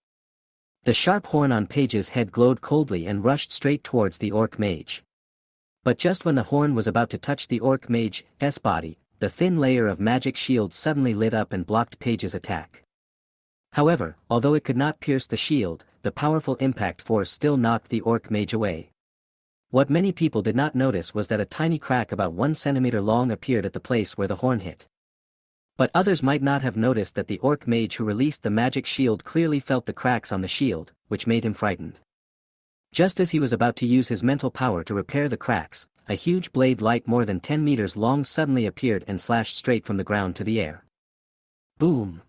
The sharp horn on Page's head glowed coldly and rushed straight towards the orc mage. But just when the horn was about to touch the orc mage's body, the thin layer of magic shield suddenly lit up and blocked Page's attack. However, although it could not pierce the shield, the powerful impact force still knocked the orc mage away. What many people did not notice was that a tiny crack about 1 centimeter long appeared at the place where the horn hit. But others might not have noticed that the orc mage who released the magic shield clearly felt the cracks on the shield, which made him frightened. Just as he was about to use his mental power to repair the cracks, a huge blade light more than 10 meters long suddenly appeared and slashed straight from the ground to the air. Boom!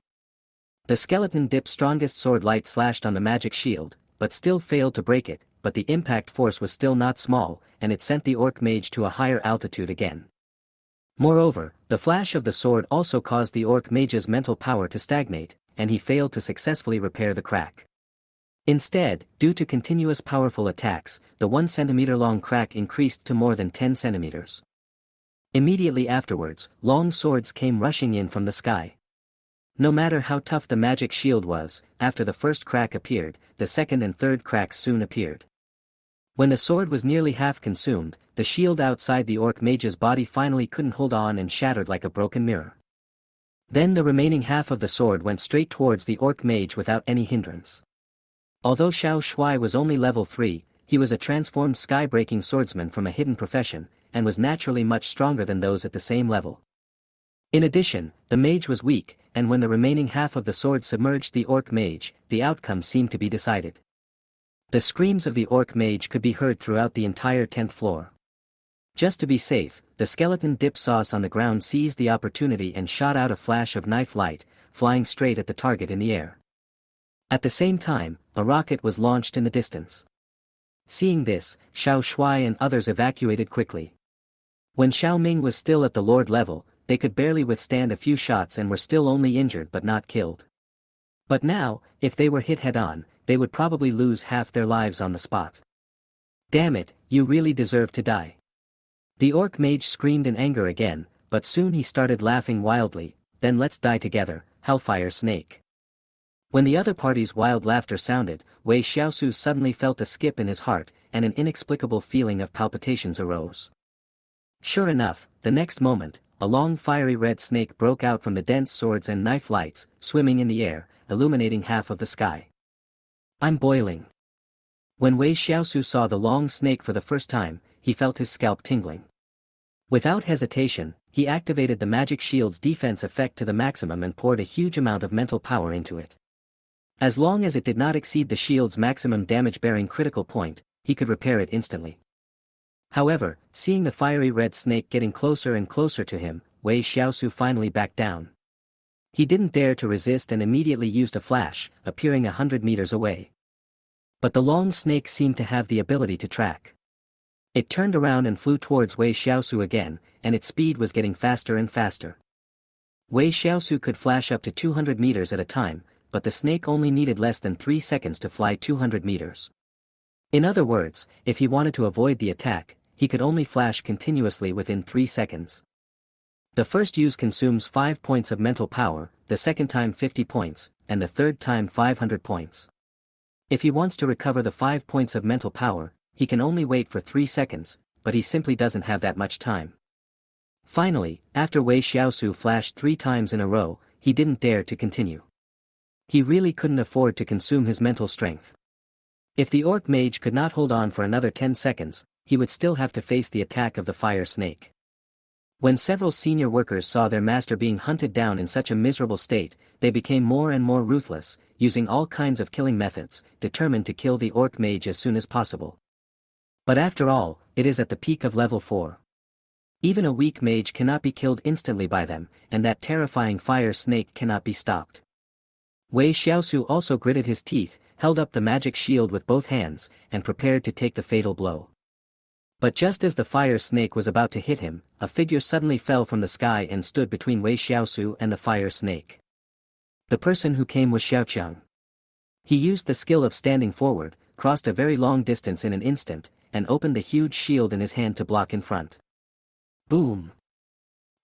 The skeleton dip's strongest sword light slashed on the magic shield, but still failed to break it, but the impact force was still not small, and it sent the orc mage to a higher altitude again. Moreover, the flash of the sword also caused the orc mage's mental power to stagnate, and he failed to successfully repair the crack. Instead, due to continuous powerful attacks, the 1 centimeter long crack increased to more than 10 centimeters. Immediately afterwards, long swords came rushing in from the sky. No matter how tough the magic shield was, after the first crack appeared, the second and third cracks soon appeared. When the sword was nearly half consumed, the shield outside the orc mage's body finally couldn't hold on and shattered like a broken mirror. Then the remaining half of the sword went straight towards the orc mage without any hindrance. Although Xiao Shuai was only level 3, he was a transformed sky-breaking swordsman from a hidden profession, and was naturally much stronger than those at the same level. In addition, the mage was weak, and when the remaining half of the sword submerged the orc mage, the outcome seemed to be decided. The screams of the orc mage could be heard throughout the entire 10th floor. Just to be safe, the skeleton dip sauce on the ground seized the opportunity and shot out a flash of knife light, flying straight at the target in the air. At the same time, a rocket was launched in the distance. Seeing this, Xiao Shuai and others evacuated quickly. When Xiao Ming was still at the Lord level, they could barely withstand a few shots and were still only injured but not killed. But now, if they were hit head-on, they would probably lose half their lives on the spot. Damn it, you really deserve to die. The orc mage screamed in anger again, but soon he started laughing wildly. Then let's die together, Hellfire Snake. When the other party's wild laughter sounded, Wei Xiaosu suddenly felt a skip in his heart, and an inexplicable feeling of palpitations arose. Sure enough, the next moment, a long fiery red snake broke out from the dense swords and knife lights, swimming in the air, illuminating half of the sky. I'm boiling. When Wei Xiaosu saw the long snake for the first time, he felt his scalp tingling. Without hesitation, he activated the magic shield's defense effect to the maximum and poured a huge amount of mental power into it. As long as it did not exceed the shield's maximum damage-bearing critical point, he could repair it instantly. However, seeing the fiery red snake getting closer and closer to him, Wei Xiaosu finally backed down. He didn't dare to resist and immediately used a flash, appearing 100 meters away. But the long snake seemed to have the ability to track. It turned around and flew towards Wei Xiaosu again, and its speed was getting faster and faster. Wei Xiaosu could flash up to 200 meters at a time, but the snake only needed less than 3 seconds to fly 200 meters. In other words, if he wanted to avoid the attack, he could only flash continuously within 3 seconds. The first use consumes 5 points of mental power, the second time 50 points, and the third time 500 points. If he wants to recover the 5 points of mental power, he can only wait for 3 seconds, but he simply doesn't have that much time. Finally, after Wei Xiaosu flashed 3 times in a row, he didn't dare to continue. He really couldn't afford to consume his mental strength. If the orc mage could not hold on for another 10 seconds, he would still have to face the attack of the fire snake. When several senior workers saw their master being hunted down in such a miserable state, they became more and more ruthless, using all kinds of killing methods, determined to kill the orc mage as soon as possible. But after all, it is at the peak of level 4. Even a weak mage cannot be killed instantly by them, and that terrifying fire snake cannot be stopped. Wei Xiaosu also gritted his teeth, held up the magic shield with both hands, and prepared to take the fatal blow. But just as the fire snake was about to hit him, a figure suddenly fell from the sky and stood between Wei Xiaosu and the fire snake. The person who came was Xiaoqiang. He used the skill of standing forward, crossed a very long distance in an instant, and opened the huge shield in his hand to block in front. Boom!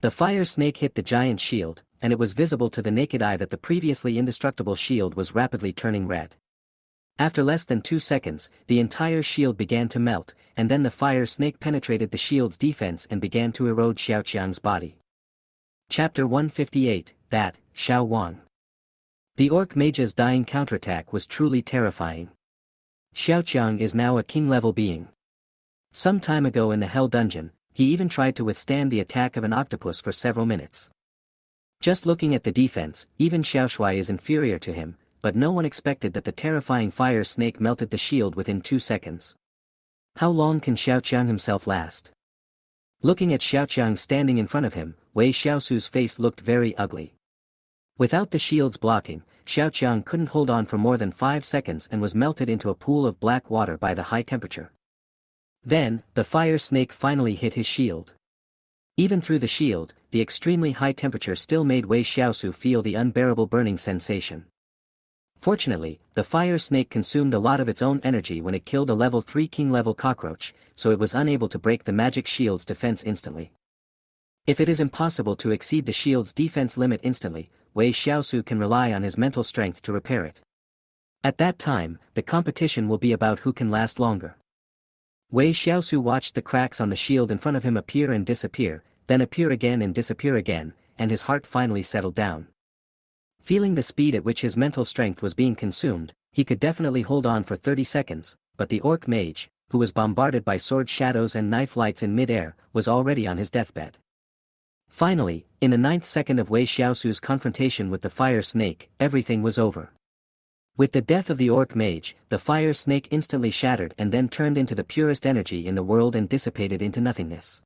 The fire snake hit the giant shield, and it was visible to the naked eye that the previously indestructible shield was rapidly turning red. After less than 2 seconds, the entire shield began to melt, and then the fire snake penetrated the shield's defense and began to erode Xiaoqiang's body. Chapter 158, That, Xiao Wang. The orc mage's dying counterattack was truly terrifying. Xiaoqiang is now a king-level being. Some time ago in the Hell Dungeon, he even tried to withstand the attack of an octopus for several minutes. Just looking at the defense, even Xiaoshui is inferior to him, but no one expected that the terrifying fire snake melted the shield within 2 seconds. How long can Xiaoqiang himself last? Looking at Xiaoqiang standing in front of him, Wei Xiaosu's face looked very ugly. Without the shield's blocking, Xiaoqiang couldn't hold on for more than 5 seconds and was melted into a pool of black water by the high temperature. Then, the fire snake finally hit his shield. Even through the shield, the extremely high temperature still made Wei Xiaosu feel the unbearable burning sensation. Fortunately, the fire snake consumed a lot of its own energy when it killed a level 3 king-level cockroach, so it was unable to break the magic shield's defense instantly. If it is impossible to exceed the shield's defense limit instantly, Wei Xiaosu can rely on his mental strength to repair it. At that time, the competition will be about who can last longer. Wei Xiaosu watched the cracks on the shield in front of him appear and disappear, then appear again and disappear again, and his heart finally settled down. Feeling the speed at which his mental strength was being consumed, he could definitely hold on for 30 seconds, but the orc mage, who was bombarded by sword shadows and knife lights in mid-air, was already on his deathbed. Finally, in the 9th second of Wei Xiaosu's confrontation with the fire snake, everything was over. With the death of the orc mage, the fire snake instantly shattered and then turned into the purest energy in the world and dissipated into nothingness.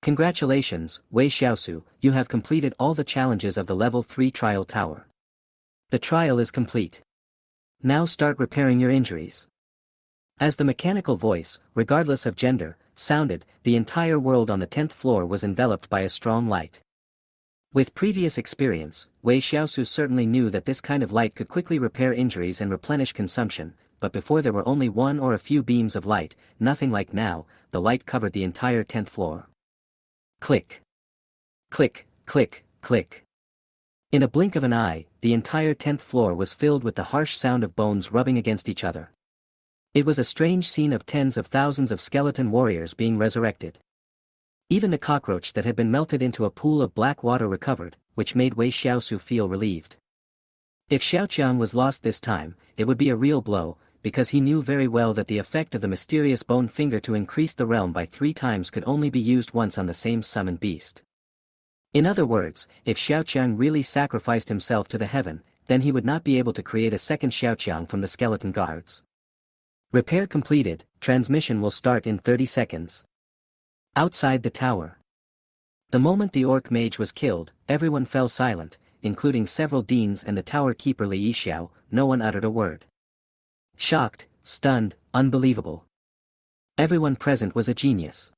Congratulations, Wei Xiaosu, you have completed all the challenges of the level 3 trial tower. The trial is complete. Now start repairing your injuries. As the mechanical voice, regardless of gender, sounded, the entire world on the 10th floor was enveloped by a strong light. With previous experience, Wei Xiaosu certainly knew that this kind of light could quickly repair injuries and replenish consumption, but before there were only one or a few beams of light, nothing like now, the light covered the entire 10th floor. Click. Click, click, click. In a blink of an eye, the entire 10th floor was filled with the harsh sound of bones rubbing against each other. It was a strange scene of tens of thousands of skeleton warriors being resurrected. Even the cockroach that had been melted into a pool of black water recovered, which made Wei Xiaosu feel relieved. If Xiaoqiang was lost this time, it would be a real blow, because he knew very well that the effect of the mysterious bone finger to increase the realm by 3 times could only be used once on the same summoned beast. In other words, if Xiaoqiang really sacrificed himself to the heaven, then he would not be able to create a second Xiaoqiang from the skeleton guards. Repair completed, transmission will start in 30 seconds. Outside the tower. The moment the orc mage was killed, everyone fell silent, including several deans and the tower keeper Li Yixiao. No one uttered a word. Shocked, stunned, unbelievable. Everyone present was a genius.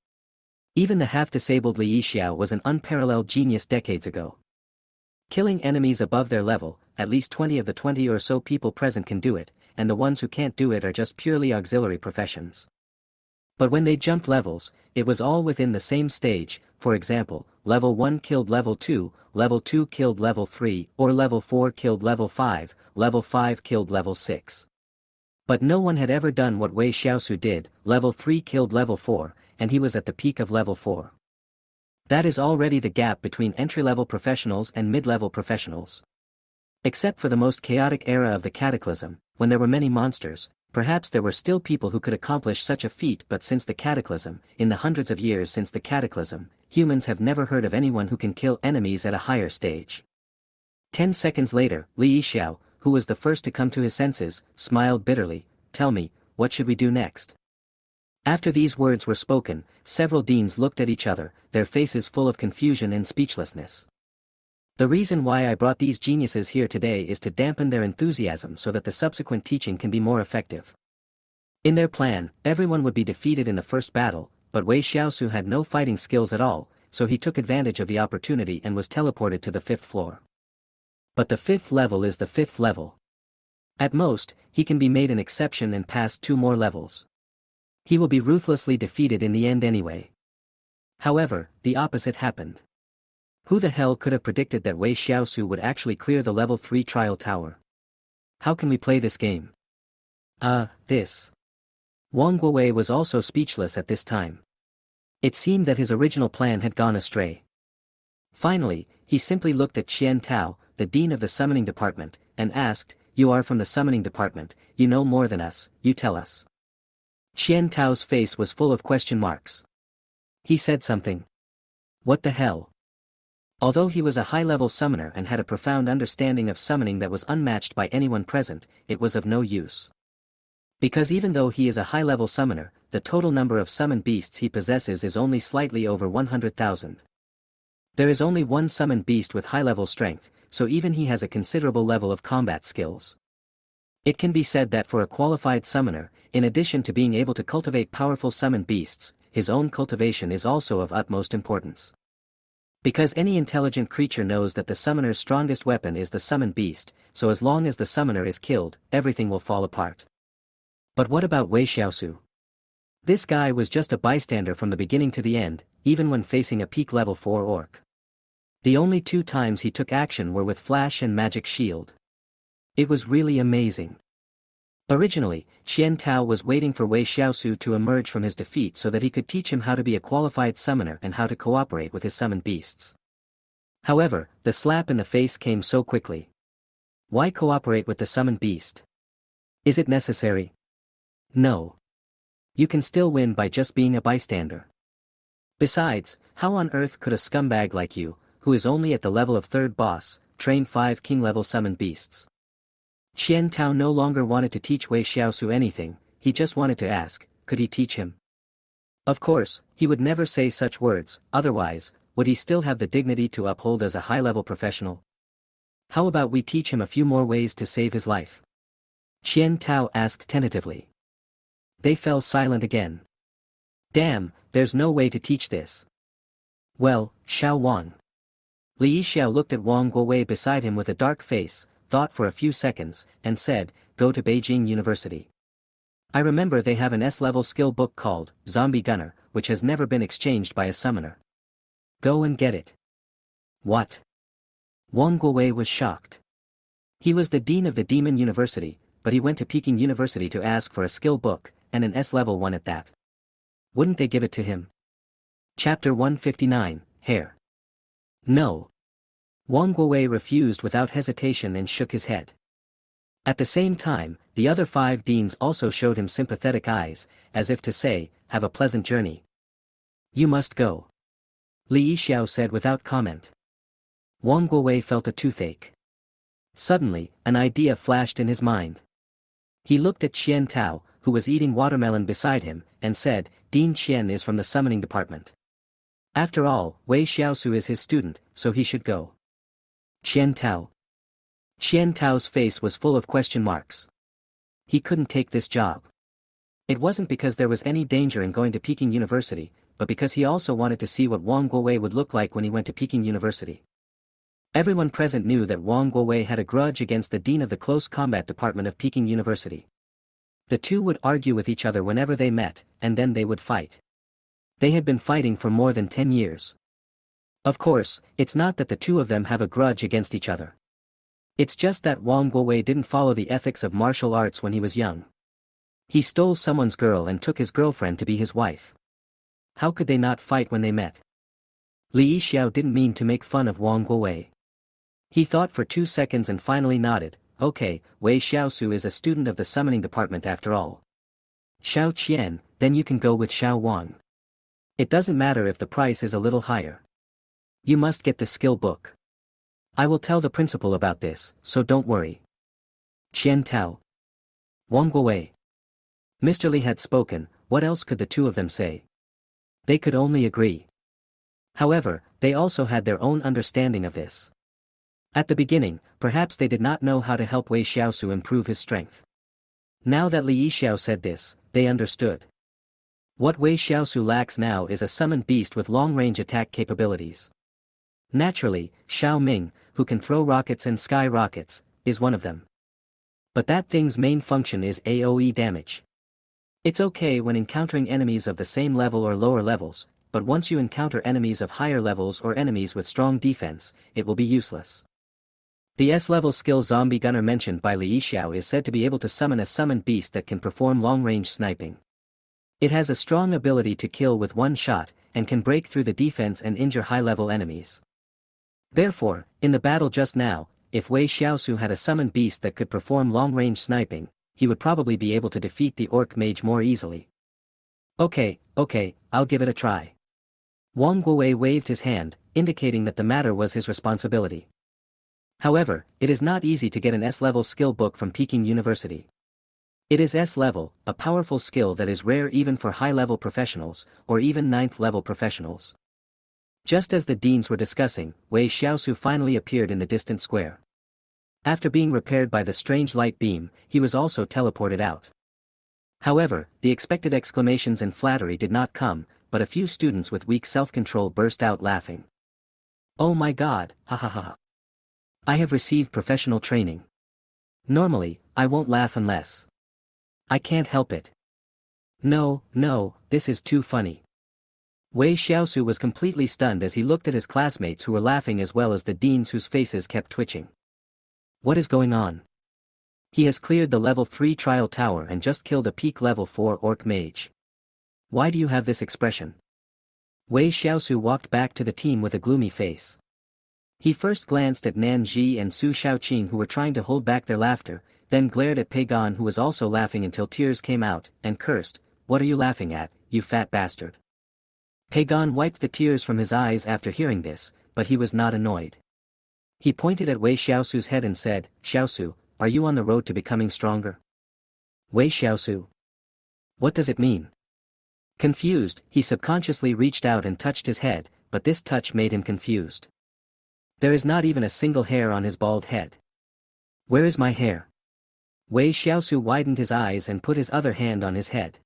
Even the half-disabled Li Yixiao was an unparalleled genius decades ago. Killing enemies above their level, at least 20 of the 20 or so people present can do it, and the ones who can't do it are just purely auxiliary professions. But when they jumped levels, it was all within the same stage. For example, level 1 killed level 2 killed level 3, or level 4 killed level 5 killed level 6. But no one had ever done what Wei Xiaosu did. Level 3 killed level 4, and he was at the peak of level 4. That is already the gap between entry-level professionals and mid-level professionals. Except for the most chaotic era of the Cataclysm, when there were many monsters, perhaps there were still people who could accomplish such a feat, but since the Cataclysm, in the hundreds of years since the Cataclysm, humans have never heard of anyone who can kill enemies at a higher stage. 10 seconds later, Li Yixiao, who was the first to come to his senses, smiled bitterly. Tell me, what should we do next? After these words were spoken, several deans looked at each other, their faces full of confusion and speechlessness. The reason why I brought these geniuses here today is to dampen their enthusiasm so that the subsequent teaching can be more effective. In their plan, everyone would be defeated in the first battle, but Wei Xiaosu had no fighting skills at all, so he took advantage of the opportunity and was teleported to the 5th floor. But the 5th level is the 5th level. At most, he can be made an exception and pass 2 more levels. He will be ruthlessly defeated in the end anyway. However, the opposite happened. Who the hell could have predicted that Wei Xiaosu would actually clear the level 3 trial tower? How can we play this game? This. Wang Guowei was also speechless at this time. It seemed that his original plan had gone astray. Finally, he simply looked at Qian Tao, the dean of the summoning department, and asked, "You are from the summoning department, you know more than us, you tell us." Qian Tao's face was full of question marks. He said something. What the hell? Although he was a high-level summoner and had a profound understanding of summoning that was unmatched by anyone present, it was of no use. Because even though he is a high-level summoner, the total number of summoned beasts he possesses is only slightly over 100,000. There is only one summoned beast with high-level strength, so even he has a considerable level of combat skills. It can be said that for a qualified summoner, in addition to being able to cultivate powerful summoned beasts, his own cultivation is also of utmost importance. Because any intelligent creature knows that the summoner's strongest weapon is the summoned beast, so as long as the summoner is killed, everything will fall apart. But what about Wei Xiaosu? This guy was just a bystander from the beginning to the end, even when facing a peak level 4 orc. The only 2 times he took action were with Flash and Magic Shield. It was really amazing. Originally, Qian Tao was waiting for Wei Xiaosu to emerge from his defeat so that he could teach him how to be a qualified summoner and how to cooperate with his summoned beasts. However, the slap in the face came so quickly. Why cooperate with the summoned beast? Is it necessary? No. You can still win by just being a bystander. Besides, how on earth could a scumbag like you, who is only at the level of 3rd boss, train 5 king-level summoned beasts? Qian Tao no longer wanted to teach Wei Xiaosu anything, he just wanted to ask, could he teach him? Of course, he would never say such words, otherwise, would he still have the dignity to uphold as a high-level professional? How about we teach him a few more ways to save his life? Qian Tao asked tentatively. They fell silent again. Damn, there's no way to teach this. Well, Xiao Wang. Li Yixiao looked at Wang Guowei beside him with a dark face, thought for a few seconds, and said, go to Beijing University. I remember they have an S-level skill book called Zombie Gunner, which has never been exchanged by a summoner. Go and get it. What? Wang Guowei was shocked. He was the dean of the Demon University, but he went to Peking University to ask for a skill book, and an S-level one at that. Wouldn't they give it to him? Chapter 159, Hair. No. Wang Guowei refused without hesitation and shook his head. At the same time, the other 5 deans also showed him sympathetic eyes, as if to say, have a pleasant journey. You must go. Li Yixiao said without comment. Wang Guowei felt a toothache. Suddenly, an idea flashed in his mind. He looked at Qian Tao, who was eating watermelon beside him, and said, Dean Qian is from the summoning department. After all, Wei Xiaosu is his student, so he should go. Qian Tao. Qian Tao's face was full of question marks. He couldn't take this job. It wasn't because there was any danger in going to Peking University, but because he also wanted to see what Wang Guowei would look like when he went to Peking University. Everyone present knew that Wang Guowei had a grudge against the dean of the close combat department of Peking University. The two would argue with each other whenever they met, and then they would fight. They had been fighting for more than 10 years. Of course, it's not that the two of them have a grudge against each other. It's just that Wang Guowei didn't follow the ethics of martial arts when he was young. He stole someone's girl and took his girlfriend to be his wife. How could they not fight when they met? Li Yixiao didn't mean to make fun of Wang Guowei. He thought for 2 seconds and finally nodded. Okay, Wei Xiaosu is a student of the summoning department after all. Xiao Qian, then you can go with Xiao Wang. It doesn't matter if the price is a little higher. You must get the skill book. I will tell the principal about this, so don't worry. Qian Tao. Wang Guowei. Mr. Li had spoken, what else could the two of them say? They could only agree. However, they also had their own understanding of this. At the beginning, perhaps they did not know how to help Wei Xiaosu improve his strength. Now that Li Yixiao said this, they understood. What Wei Xiaosu lacks now is a summoned beast with long-range attack capabilities. Naturally, Xiao Ming, who can throw rockets and sky rockets, is one of them. But that thing's main function is AoE damage. It's okay when encountering enemies of the same level or lower levels, but once you encounter enemies of higher levels or enemies with strong defense, it will be useless. The S-level skill Zombie Gunner mentioned by Li Yixiao is said to be able to summon a summoned beast that can perform long-range sniping. It has a strong ability to kill with one shot, and can break through the defense and injure high-level enemies. Therefore, in the battle just now, if Wei Xiaosu had a summoned beast that could perform long-range sniping, he would probably be able to defeat the orc mage more easily. Okay, I'll give it a try. Wang Guowei waved his hand, indicating that the matter was his responsibility. However, it is not easy to get an S-level skill book from Peking University. It is S-level, a powerful skill that is rare even for high-level professionals, or even 9th-level professionals. Just as the deans were discussing, Wei Xiaosu finally appeared in the distant square. After being repaired by the strange light beam, he was also teleported out. However, the expected exclamations and flattery did not come, but a few students with weak self-control burst out laughing. Oh my god, ha ha ha. I have received professional training. Normally, I won't laugh unless I can't help it. No, this is too funny. Wei Xiaosu was completely stunned as he looked at his classmates who were laughing as well as the deans whose faces kept twitching. What is going on? He has cleared the level 3 trial tower and just killed a peak level 4 orc mage. Why do you have this expression? Wei Xiaosu walked back to the team with a gloomy face. He first glanced at Nan Ji and Su Shaoqing who were trying to hold back their laughter, then glared at Pagon who was also laughing until tears came out, and cursed, "What are you laughing at, you fat bastard?" Pagon wiped the tears from his eyes after hearing this, but he was not annoyed. He pointed at Wei Xiaosu's head and said, "Xiaosu, are you on the road to becoming stronger?" Wei Xiaosu. What does it mean? Confused, he subconsciously reached out and touched his head, but this touch made him confused. There is not even a single hair on his bald head. Where is my hair? Wei Xiaosu widened his eyes and put his other hand on his head.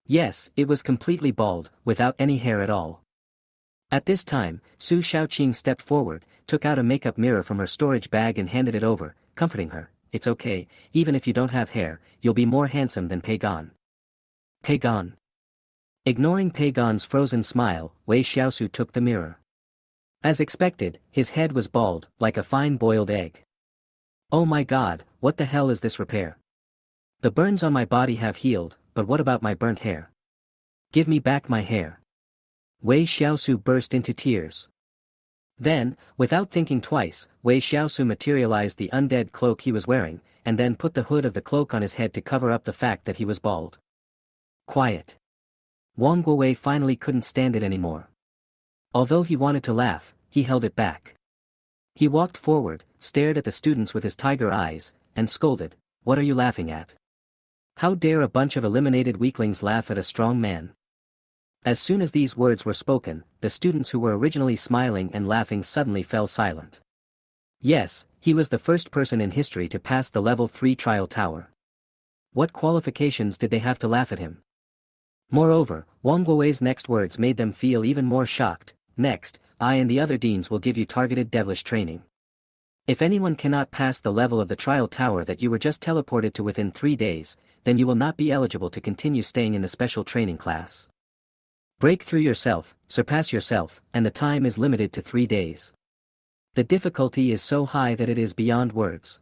Yes, it was completely bald, without any hair at all. At this time, Su Shaoqing stepped forward, took out a makeup mirror from her storage bag and handed it over, comforting her. It's okay, even if you don't have hair, you'll be more handsome than Pagon. Pagon. Ignoring Pagon's frozen smile, Wei Xiaosu took the mirror. As expected, his head was bald, like a fine boiled egg. Oh my god, what the hell is this repair? The burns on my body have healed, but what about my burnt hair? Give me back my hair. Wei Xiaosu burst into tears. Then, without thinking twice, Wei Xiaosu materialized the undead cloak he was wearing, and then put the hood of the cloak on his head to cover up the fact that he was bald. Quiet. Wang Guowei finally couldn't stand it anymore. Although he wanted to laugh, he held it back. He walked forward, stared at the students with his tiger eyes, and scolded, "What are you laughing at? How dare a bunch of eliminated weaklings laugh at a strong man?" As soon as these words were spoken, the students who were originally smiling and laughing suddenly fell silent. Yes, he was the first person in history to pass the level 3 trial tower. What qualifications did they have to laugh at him? Moreover, Wang Guowei's next words made them feel even more shocked. "Next, I and the other deans will give you targeted devilish training. If anyone cannot pass the level of the trial tower that you were just teleported to within 3 days, then you will not be eligible to continue staying in the special training class. Break through yourself, surpass yourself, and the time is limited to 3 days. The difficulty is so high that it is beyond words.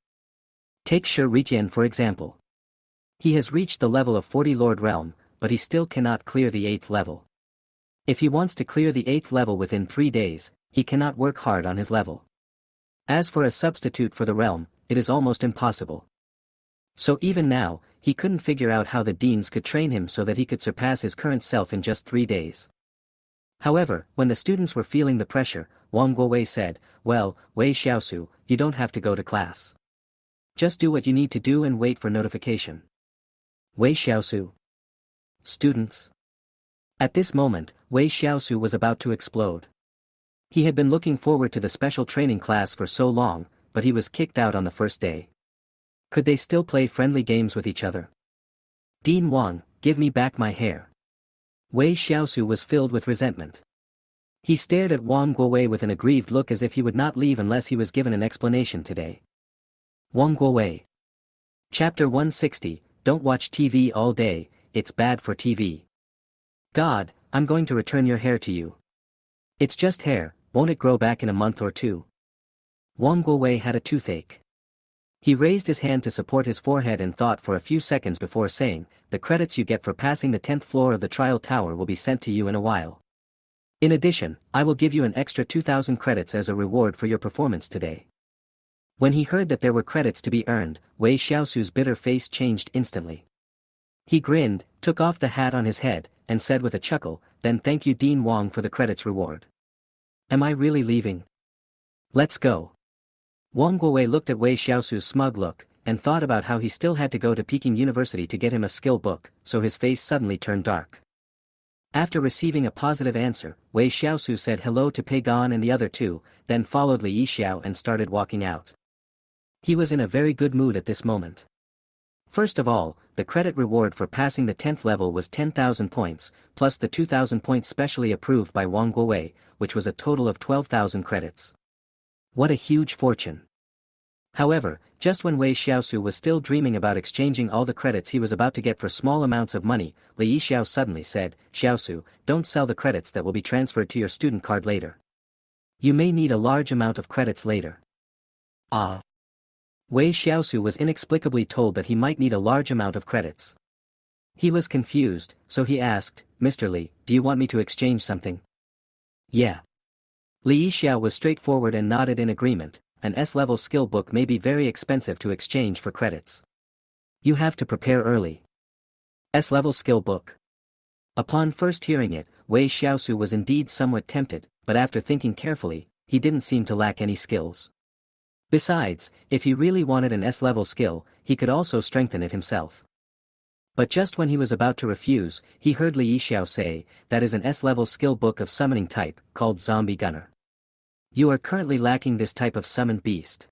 Take Shi Riqian for example. He has reached the level of 40 Lord Realm, but he still cannot clear the 8th level. If he wants to clear the 8th level within 3 days, he cannot work hard on his level. As for a substitute for the realm, it is almost impossible. So even now, he couldn't figure out how the deans could train him so that he could surpass his current self in just 3 days. However, when the students were feeling the pressure, Wang Guowei said, "Well, Wei Xiaosu, you don't have to go to class. Just do what you need to do and wait for notification." Wei Xiaosu. Students. At this moment, Wei Xiaosu was about to explode. He had been looking forward to the special training class for so long, but he was kicked out on the first day. Could they still play friendly games with each other? "Dean Wang, give me back my hair." Wei Xiaosu was filled with resentment. He stared at Wang Guowei with an aggrieved look as if he would not leave unless he was given an explanation today. Wang Guowei. Chapter 160, Don't watch TV all day, it's bad for TV. God, I'm going to return your hair to you. It's just hair, won't it grow back in a month or two? Wang Guowei had a toothache. He raised his hand to support his forehead and thought for a few seconds before saying, "The credits you get for passing the 10th floor of the trial tower will be sent to you in a while. In addition, I will give you an extra 2,000 credits as a reward for your performance today." When he heard that there were credits to be earned, Wei Xiaosu's bitter face changed instantly. He grinned, took off the hat on his head, and said with a chuckle, "Then thank you Dean Wang for the credits reward. Am I really leaving? Let's go." Wang Guowei looked at Wei Xiaosu's smug look, and thought about how he still had to go to Peking University to get him a skill book, so his face suddenly turned dark. After receiving a positive answer, Wei Xiaosu said hello to Pei Gan and the other two, then followed Li Yixiao and started walking out. He was in a very good mood at this moment. First of all, the credit reward for passing the 10th level was 10,000 points, plus the 2,000 points specially approved by Wang Guowei, which was a total of 12,000 credits. What a huge fortune. However, just when Wei Xiaosu was still dreaming about exchanging all the credits he was about to get for small amounts of money, Li Yixiao suddenly said, "Xiaosu, don't sell the credits that will be transferred to your student card later. You may need a large amount of credits later." Ah. Wei Xiaosu was inexplicably told that he might need a large amount of credits. He was confused, so he asked, "Mr. Li, do you want me to exchange something?" "Yeah." Li Yixiao was straightforward and nodded in agreement. An S-level skill book may be very expensive to exchange for credits. You have to prepare early. S-level skill book. Upon first hearing it, Wei Xiaosu was indeed somewhat tempted, but after thinking carefully, he didn't seem to lack any skills. Besides, if he really wanted an S-level skill, he could also strengthen it himself. But just when he was about to refuse, he heard Li Yixiao say, "That is an S-level skill book of summoning type, called Zombie Gunner. You are currently lacking this type of summoned beast.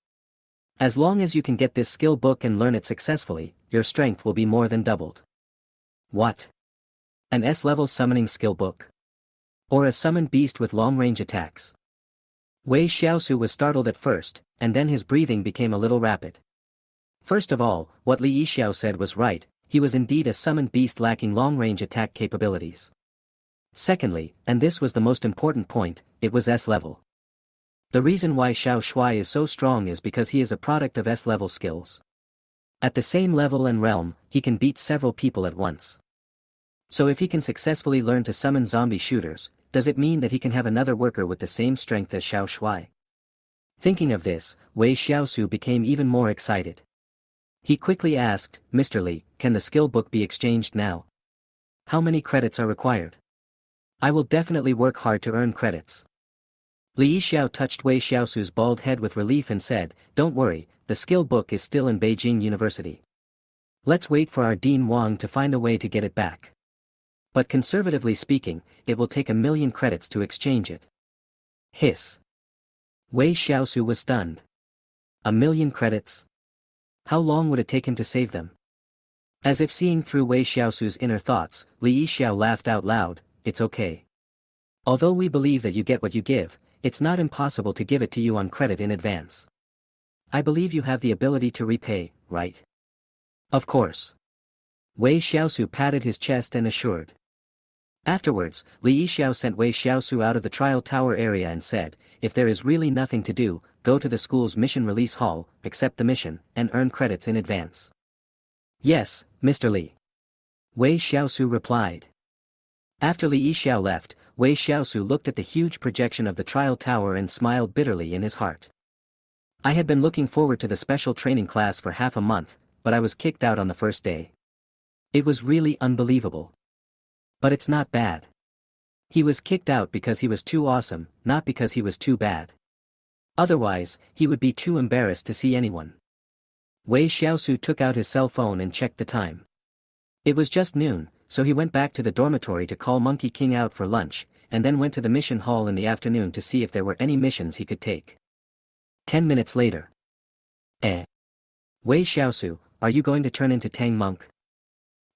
As long as you can get this skill book and learn it successfully, your strength will be more than doubled." What? An S-level summoning skill book? Or a summoned beast with long-range attacks? Wei Xiaosu was startled at first, and then his breathing became a little rapid. First of all, what Li Yixiao said was right, he was indeed a summoned beast lacking long-range attack capabilities. Secondly, and this was the most important point, it was S-level. The reason why Xiao Shuai is so strong is because he is a product of S-level skills. At the same level and realm, he can beat several people at once. So if he can successfully learn to summon zombie shooters, does it mean that he can have another worker with the same strength as Xiao Shuai? Thinking of this, Wei Xiaosu became even more excited. He quickly asked, "Mr. Li, can the skill book be exchanged now? How many credits are required? I will definitely work hard to earn credits." Li Yixiao touched Wei Xiaosu's bald head with relief and said, "Don't worry, the skill book is still in Beijing University. Let's wait for our Dean Wang to find a way to get it back. But conservatively speaking, it will take 1,000,000 credits to exchange it." Hiss. Wei Xiaosu was stunned. 1,000,000 credits? How long would it take him to save them? As if seeing through Wei Xiaosu's inner thoughts, Li Yixiao laughed out loud, "It's okay. Although we believe that you get what you give, it's not impossible to give it to you on credit in advance. I believe you have the ability to repay, right?" "Of course." Wei Xiaosu patted his chest and assured. Afterwards, Li Yixiao sent Wei Xiaosu out of the trial tower area and said, "If there is really nothing to do, go to the school's mission release hall, accept the mission, and earn credits in advance." "Yes, Mr. Li." Wei Xiaosu replied. After Li Yixiao left, Wei Xiaosu looked at the huge projection of the trial tower and smiled bitterly in his heart. "I had been looking forward to the special training class for half a month, but I was kicked out on the first day. It was really unbelievable. But it's not bad. He was kicked out because he was too awesome, not because he was too bad. Otherwise, he would be too embarrassed to see anyone." Wei Xiaosu took out his cell phone and checked the time. It was just noon, so he went back to the dormitory to call Monkey King out for lunch, and then went to the mission hall in the afternoon to see if there were any missions he could take. 10 minutes later. Wei Xiaosu, are you going to turn into Tang Monk?"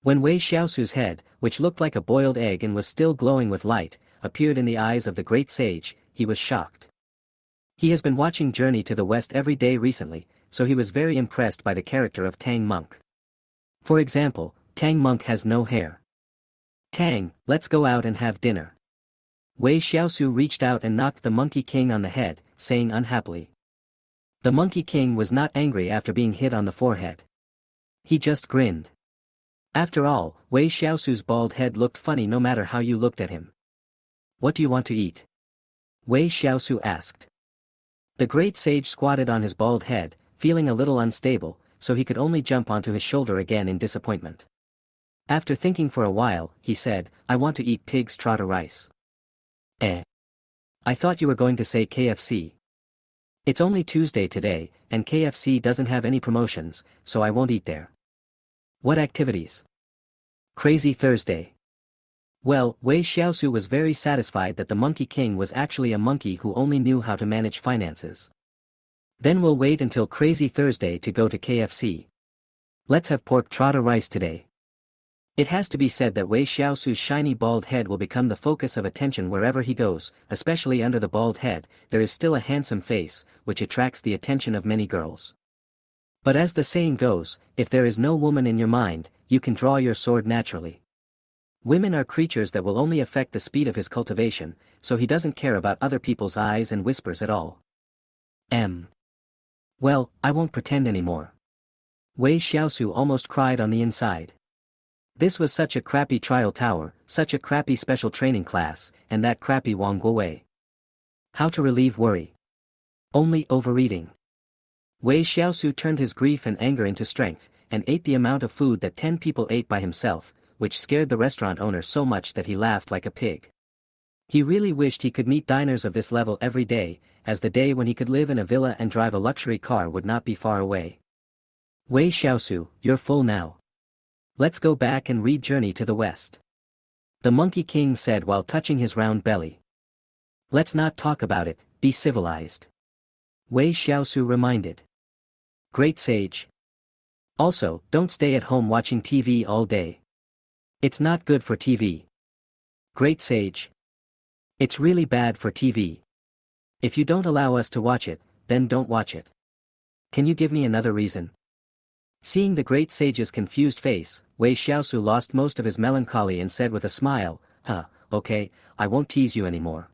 When Wei Xiaosu's head, which looked like a boiled egg and was still glowing with light, appeared in the eyes of the great sage, he was shocked. He has been watching Journey to the West every day recently, so he was very impressed by the character of Tang Monk. For example, Tang Monk has no hair. "Tang, let's go out and have dinner." Wei Xiaosu reached out and knocked the Monkey King on the head, saying unhappily. The Monkey King was not angry after being hit on the forehead. He just grinned. After all, Wei Xiaosu's bald head looked funny no matter how you looked at him. "What do you want to eat?" Wei Xiaosu asked. The great sage squatted on his bald head, feeling a little unstable, so he could only jump onto his shoulder again in disappointment. After thinking for a while, he said, "I want to eat pig's trotter rice." I thought you were going to say KFC. It's only Tuesday today, and KFC doesn't have any promotions, so I won't eat there. What activities? Crazy Thursday. Well, Wei Xiaosu was very satisfied that the Monkey King was actually a monkey who only knew how to manage finances. Then we'll wait until Crazy Thursday to go to KFC. Let's have pork trotter rice today. It has to be said that Wei Xiaosu's shiny bald head will become the focus of attention wherever he goes, especially under the bald head. There is still a handsome face, which attracts the attention of many girls. But as the saying goes, if there is no woman in your mind, you can draw your sword naturally. Women are creatures that will only affect the speed of his cultivation, so he doesn't care about other people's eyes and whispers at all. Well, I won't pretend anymore. Wei Xiaosu almost cried on the inside. This was such a crappy trial tower, such a crappy special training class, and that crappy Wang Guowei. How to relieve worry? Only overeating. Wei Xiaosu turned his grief and anger into strength, and ate the amount of food that 10 people ate by himself, which scared the restaurant owner so much that he laughed like a pig. He really wished he could meet diners of this level every day, as the day when he could live in a villa and drive a luxury car would not be far away. Wei Xiaosu, you're full now. Let's go back and read Journey to the West. The Monkey King said while touching his round belly. Let's not talk about it, be civilized. Wei Xiaosu reminded. Great sage. Also, don't stay at home watching TV all day. It's not good for TV. Great sage. It's really bad for TV. If you don't allow us to watch it, then don't watch it. Can you give me another reason? Seeing the great sage's confused face, Wei Xiaosu lost most of his melancholy and said with a smile, okay, I won't tease you anymore.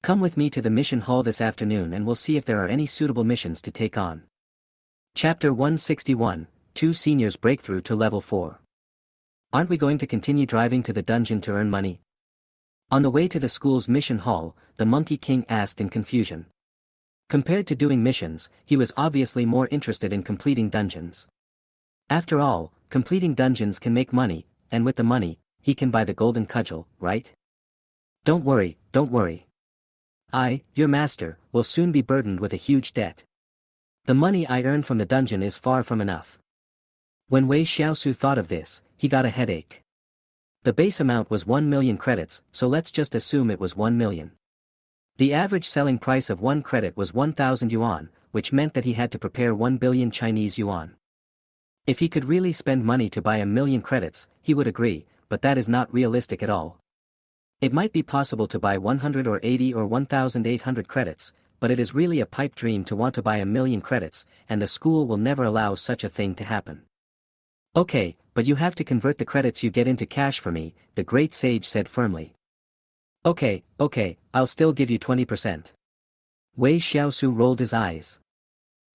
Come with me to the mission hall this afternoon and we'll see if there are any suitable missions to take on. Chapter 161, 2 Seniors Breakthrough to Level 4. Aren't we going to continue driving to the dungeon to earn money? On the way to the school's mission hall, the Monkey King asked in confusion. Compared to doing missions, he was obviously more interested in completing dungeons. After all, completing dungeons can make money, and with the money, he can buy the golden cudgel, right? Don't worry. I, your master, will soon be burdened with a huge debt. The money I earn from the dungeon is far from enough. When Wei Xiaosu thought of this, he got a headache. The base amount was 1 million credits, so let's just assume it was 1 million. The average selling price of 1 credit was 1,000 yuan, which meant that he had to prepare 1 billion Chinese yuan. If he could really spend money to buy a million credits, he would agree, but that is not realistic at all. It might be possible to buy 100 or 80 or 1,800 credits, but it is really a pipe dream to want to buy a million credits, and the school will never allow such a thing to happen. Okay, but you have to convert the credits you get into cash for me, the great sage said firmly. Okay, I'll still give you 20%. Wei Xiaosu rolled his eyes.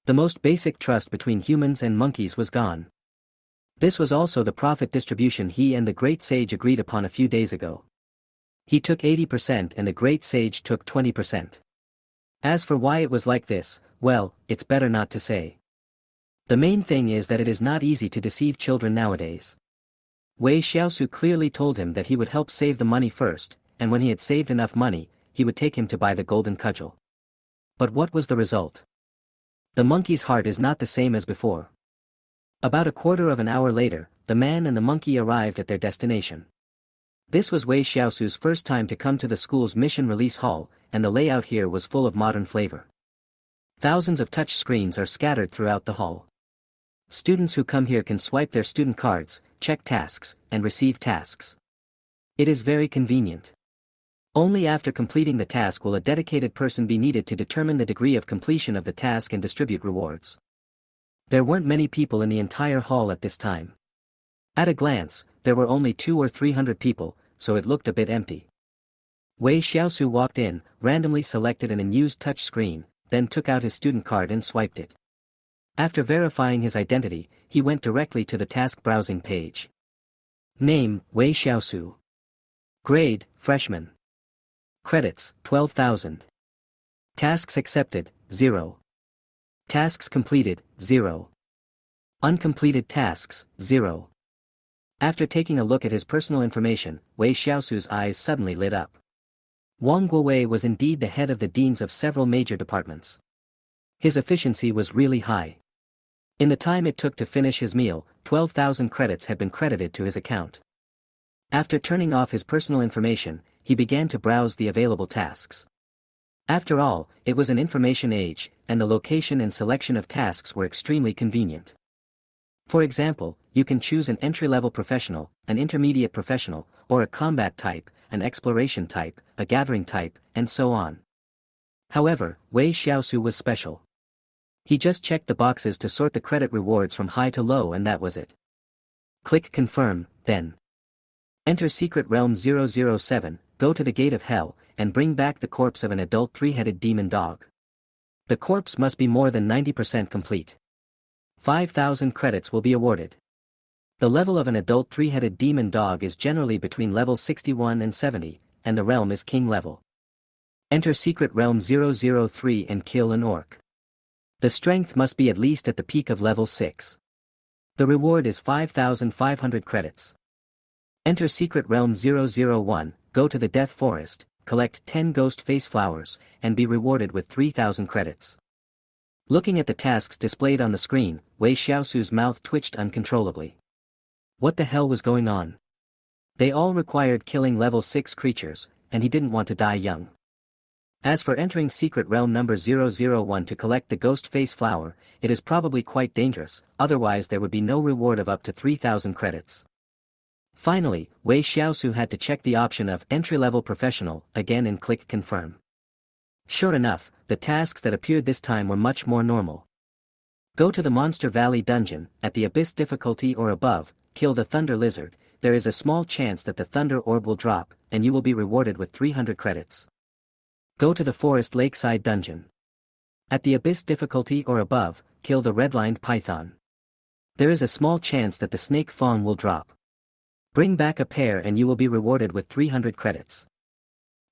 The most basic trust between humans and monkeys was gone. This was also the profit distribution he and the great sage agreed upon a few days ago. He took 80% and the great sage took 20%. As for why it was like this, well, it's better not to say. The main thing is that it is not easy to deceive children nowadays. Wei Xiaosu clearly told him that he would help save the money first, and when he had saved enough money, he would take him to buy the golden cudgel. But what was the result? The monkey's heart is not the same as before. About a quarter of an hour later, the man and the monkey arrived at their destination. This was Wei Xiaosu's first time to come to the school's mission release hall, and the layout here was full of modern flavor. Thousands of touch screens are scattered throughout the hall. Students who come here can swipe their student cards, check tasks, and receive tasks. It is very convenient. Only after completing the task will a dedicated person be needed to determine the degree of completion of the task and distribute rewards. There weren't many people in the entire hall at this time. At a glance, there were only 200 or 300 people, so it looked a bit empty. Wei Xiaosu walked in, randomly selected an unused touch screen, then took out his student card and swiped it. After verifying his identity, he went directly to the task browsing page. Name, Wei Xiaosu. Grade, freshman. Credits, 12,000. Tasks accepted, 0. Tasks completed, 0. Uncompleted tasks, 0. After taking a look at his personal information, Wei Xiaosu's eyes suddenly lit up. Wang Guowei was indeed the head of the deans of several major departments. His efficiency was really high. In the time it took to finish his meal, 12,000 credits had been credited to his account. After turning off his personal information, he began to browse the available tasks. After all, it was an information age, and the location and selection of tasks were extremely convenient. For example, you can choose an entry-level professional, an intermediate professional, or a combat type, an exploration type, a gathering type, and so on. However, Wei Xiaosu was special. He just checked the boxes to sort the credit rewards from high to low and that was it. Click Confirm, then. Enter Secret Realm 007, go to the Gate of Hell, and bring back the corpse of an adult three-headed demon dog. The corpse must be more than 90% complete. 5,000 credits will be awarded. The level of an adult three-headed demon dog is generally between level 61 and 70, and the realm is king level. Enter Secret Realm 003 and kill an orc. The strength must be at least at the peak of level 6. The reward is 5,500 credits. Enter Secret Realm 001, go to the Death Forest, collect 10 ghost face flowers, and be rewarded with 3,000 credits. Looking at the tasks displayed on the screen, Wei Xiaosu's mouth twitched uncontrollably. What the hell was going on? They all required killing level 6 creatures, and he didn't want to die young. As for entering Secret Realm number 001 to collect the ghost face flower, it is probably quite dangerous, otherwise there would be no reward of up to 3,000 credits. Finally, Wei Xiaosu had to check the option of entry-level professional again and click confirm. Sure enough, the tasks that appeared this time were much more normal. Go to the Monster Valley dungeon, at the Abyss difficulty or above, kill the Thunder Lizard, there is a small chance that the Thunder Orb will drop, and you will be rewarded with 300 credits. Go to the Forest Lakeside dungeon. At the Abyss difficulty or above, kill the Red-Lined Python. There is a small chance that the Snake Fawn will drop. Bring back a pair and you will be rewarded with 300 credits.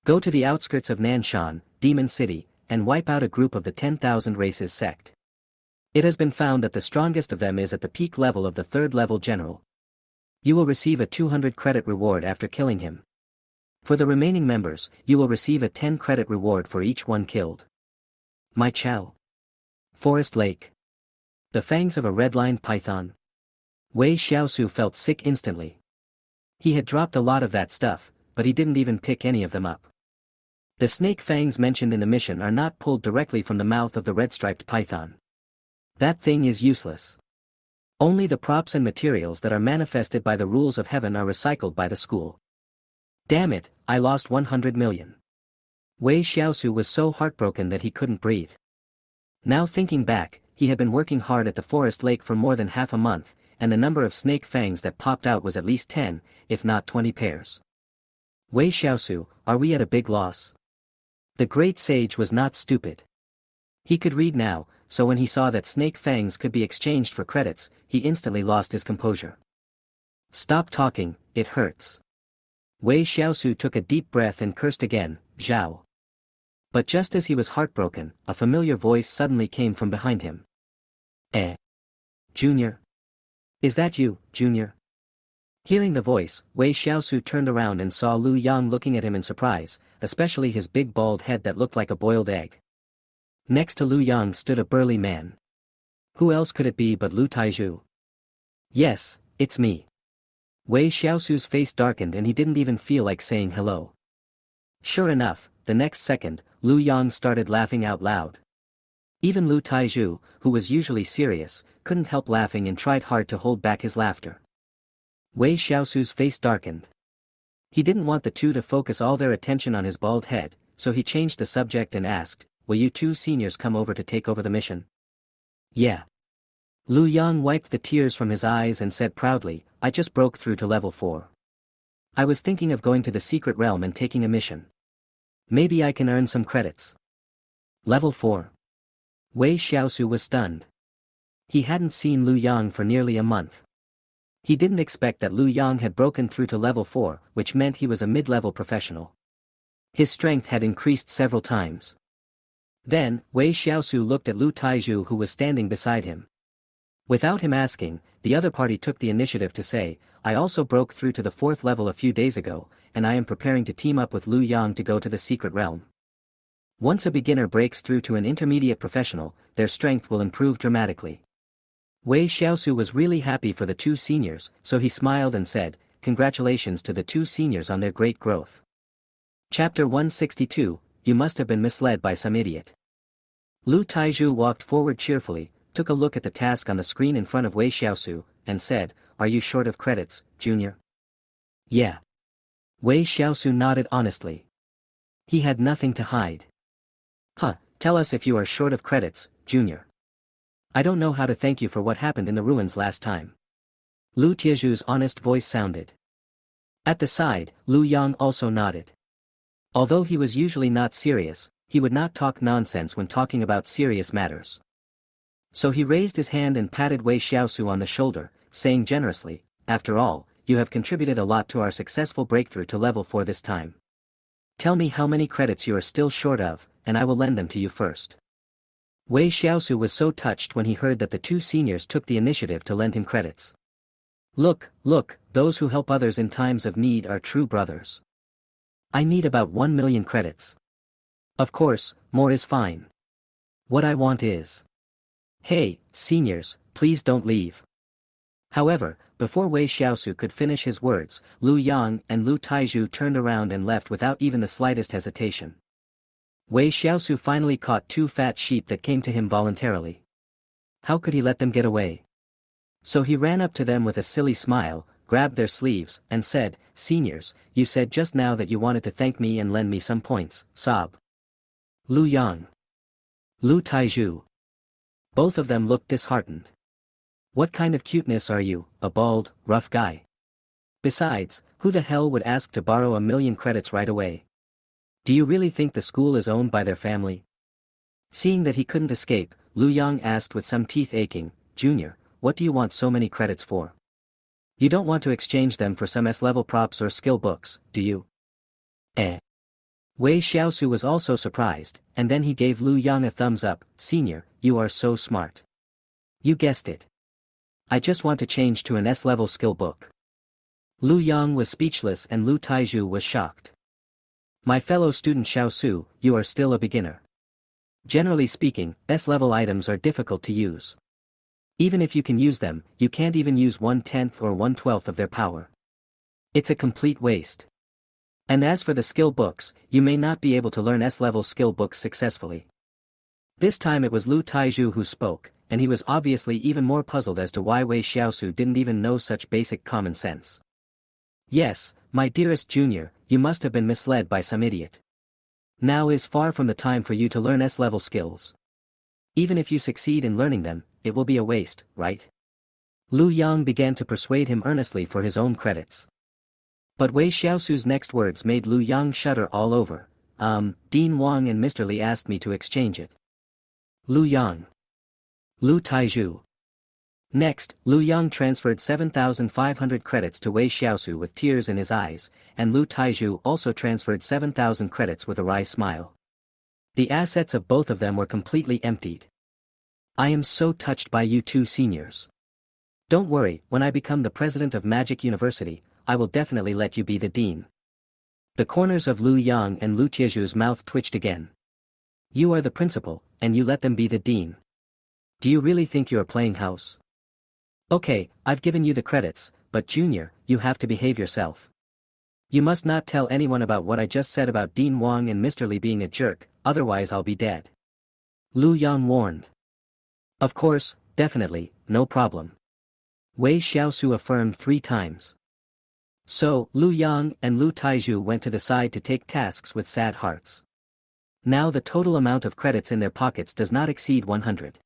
Go to the outskirts of Nanshan, Demon City, and wipe out a group of the 10,000 Races sect. It has been found that the strongest of them is at the peak level of the 3rd level general. You will receive a 200 credit reward after killing him. For the remaining members, you will receive a 10 credit reward for each one killed. My chow. Forest Lake. The fangs of a red-lined python. Wei Xiaosu felt sick instantly. He had dropped a lot of that stuff, but he didn't even pick any of them up. The snake fangs mentioned in the mission are not pulled directly from the mouth of the red-striped python. That thing is useless. Only the props and materials that are manifested by the rules of heaven are recycled by the school. Damn it, I lost 100 million. Wei Xiaosu was so heartbroken that he couldn't breathe. Now thinking back, he had been working hard at the forest lake for more than half a month, and the number of snake fangs that popped out was at least 10, if not 20 pairs. Wei Xiaosu, are we at a big loss? The great sage was not stupid. He could read now, so when he saw that snake fangs could be exchanged for credits, he instantly lost his composure. Stop talking, it hurts. Wei Xiaosu took a deep breath and cursed again, Zhao. But just as he was heartbroken, a familiar voice suddenly came from behind him. Junior? Is that you, Junior? Hearing the voice, Wei Xiaosu turned around and saw Lu Yang looking at him in surprise, especially his big bald head that looked like a boiled egg. Next to Lu Yang stood a burly man. Who else could it be but Lu Taizhu? Yes, it's me. Wei Xiaosu's face darkened and he didn't even feel like saying hello. Sure enough, the next second, Lu Yang started laughing out loud. Even Lu Taizhu, who was usually serious, couldn't help laughing and tried hard to hold back his laughter. Wei Xiaosu's face darkened. He didn't want the two to focus all their attention on his bald head, so he changed the subject and asked, will you two seniors come over to take over the mission? Yeah. Lu Yang wiped the tears from his eyes and said proudly, I just broke through to level 4. I was thinking of going to the secret realm and taking a mission. Maybe I can earn some credits. Level 4. Wei Xiaosu was stunned. He hadn't seen Lu Yang for nearly a month. He didn't expect that Lu Yang had broken through to level 4, which meant he was a mid-level professional. His strength had increased several times. Then, Wei Xiaosu looked at Lu Taizhu who was standing beside him. Without him asking, the other party took the initiative to say, I also broke through to the 4th level a few days ago, and I am preparing to team up with Lu Yang to go to the secret realm. Once a beginner breaks through to an intermediate professional, their strength will improve dramatically. Wei Xiaosu was really happy for the two seniors, so he smiled and said, congratulations to the two seniors on their great growth. Chapter 162, You must have been misled by some idiot. Lu Taizhu walked forward cheerfully, took a look at the task on the screen in front of Wei Xiaosu, and said, are you short of credits, Junior? Yeah. Wei Xiaosu nodded honestly. He had nothing to hide. Tell us if you are short of credits, Junior. I don't know how to thank you for what happened in the ruins last time. Lu Tiezhu's honest voice sounded. At the side, Lu Yang also nodded. Although he was usually not serious, he would not talk nonsense when talking about serious matters. So he raised his hand and patted Wei Xiaosu on the shoulder, saying generously, after all, you have contributed a lot to our successful breakthrough to level 4 this time. Tell me how many credits you are still short of, and I will lend them to you first. Wei Xiaosu was so touched when he heard that the two seniors took the initiative to lend him credits. Look, those who help others in times of need are true brothers. I need about 1 million credits. Of course, more is fine. What I want is... Hey, seniors, please don't leave. However, before Wei Xiaosu could finish his words, Lu Yang and Lu Taizhu turned around and left without even the slightest hesitation. Wei Xiaosu finally caught two fat sheep that came to him voluntarily. How could he let them get away? So he ran up to them with a silly smile, grabbed their sleeves, and said, seniors, you said just now that you wanted to thank me and lend me some points, sob. Lu Yang. Lu Taizhu. Both of them looked disheartened. What kind of cuteness are you, a bald, rough guy? Besides, who the hell would ask to borrow 1 million credits right away? Do you really think the school is owned by their family? Seeing that he couldn't escape, Lu Yang asked with some teeth aching, Junior, what do you want so many credits for? You don't want to exchange them for some S-level props or skill books, do you? Wei Xiaosu was also surprised, and then he gave Lu Yang a thumbs up, Senior, you are so smart. You guessed it. I just want to change to an S-level skill book. Lu Yang was speechless and Lu Taizhu was shocked. My fellow student Xiaosu, you are still a beginner. Generally speaking, S-level items are difficult to use. Even if you can use them, you can't even use 1/10 or 1/12 of their power. It's a complete waste. And as for the skill books, you may not be able to learn S-level skill books successfully. This time it was Lu Taizhu who spoke, and he was obviously even more puzzled as to why Wei Xiaosu didn't even know such basic common sense. Yes, my dearest junior, you must have been misled by some idiot. Now is far from the time for you to learn S-level skills. Even if you succeed in learning them, it will be a waste, right? Lu Yang began to persuade him earnestly for his own credits. But Wei Xiaosu's next words made Lu Yang shudder all over. Dean Wang and Mr. Li asked me to exchange it. Lu Yang. Lu Taizhu. Next, Lu Yang transferred 7,500 credits to Wei Xiaosu with tears in his eyes, and Lu Taizhu also transferred 7,000 credits with a wry smile. The assets of both of them were completely emptied. I am so touched by you two seniors. Don't worry, when I become the president of Magic University, I will definitely let you be the dean. The corners of Lu Yang and Lu Tieju's mouth twitched again. You are the principal, and you let them be the dean. Do you really think you are playing house? Okay, I've given you the credits, but Junior, you have to behave yourself. You must not tell anyone about what I just said about Dean Wang and Mr. Li being a jerk, otherwise I'll be dead. Lu Yang warned. Of course, definitely, no problem. Wei Xiaosu affirmed 3 times. So, Lu Yang and Lu Taizhu went to the side to take tasks with sad hearts. Now the total amount of credits in their pockets does not exceed 100.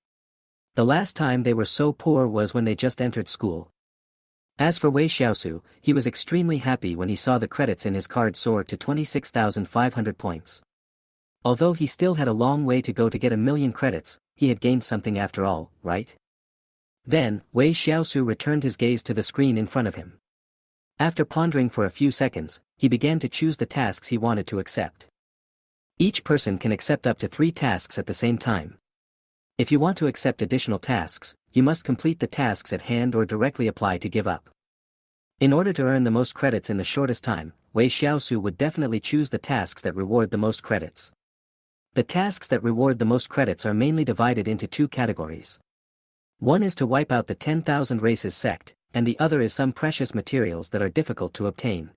The last time they were so poor was when they just entered school. As for Wei Xiaosu, he was extremely happy when he saw the credits in his card soar to 26,500 points. Although he still had a long way to go to get 1,000,000 credits, he had gained something after all, right? Then, Wei Xiaosu returned his gaze to the screen in front of him. After pondering for a few seconds, he began to choose the tasks he wanted to accept. Each person can accept up to 3 tasks at the same time. If you want to accept additional tasks, you must complete the tasks at hand or directly apply to give up. In order to earn the most credits in the shortest time, Wei Xiaosu would definitely choose the tasks that reward the most credits. The tasks that reward the most credits are mainly divided into 2 categories. One is to wipe out the 10,000 races sect, and the other is some precious materials that are difficult to obtain.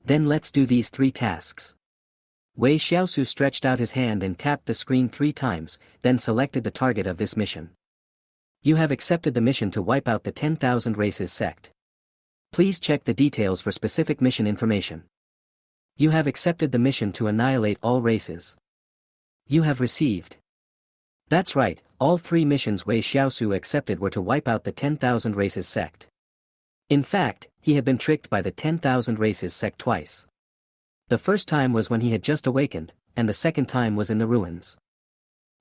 Then let's do these 3 tasks. Wei Xiaosu stretched out his hand and tapped the screen 3 times, then selected the target of this mission. You have accepted the mission to wipe out the 10,000 races sect. Please check the details for specific mission information. You have accepted the mission to annihilate all races. You have received. That's right, all 3 missions Wei Xiaosu accepted were to wipe out the 10,000 races sect. In fact, he had been tricked by the 10,000 races sect twice. The first time was when he had just awakened, and the second time was in the ruins.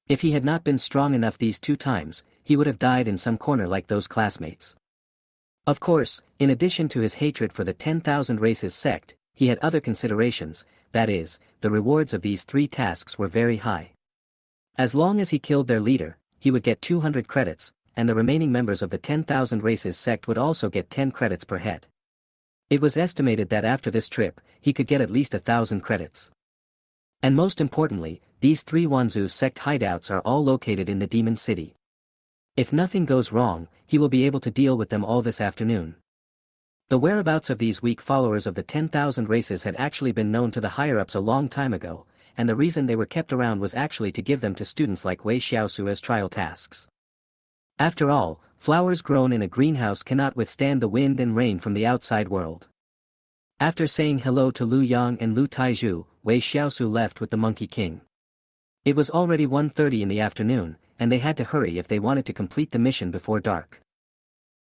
If he had not been strong enough these 2 times, he would have died in some corner like those classmates. Of course, in addition to his hatred for the 10,000 races sect, he had other considerations, that is, the rewards of these 3 tasks were very high. As long as he killed their leader, he would get 200 credits, and the remaining members of the 10,000 races sect would also get 10 credits per head. It was estimated that after this trip, he could get at least 1,000 credits. And most importantly, these 3 Wanzu sect hideouts are all located in the Demon City. If nothing goes wrong, he will be able to deal with them all this afternoon. The whereabouts of these weak followers of the 10,000 races had actually been known to the higher-ups a long time ago, and the reason they were kept around was actually to give them to students like Wei Xiaosu as trial tasks. After all, flowers grown in a greenhouse cannot withstand the wind and rain from the outside world. After saying hello to Lu Yang and Lu Taizhu, Wei Xiaosu left with the Monkey King. It was already 1:30 in the afternoon, and they had to hurry if they wanted to complete the mission before dark.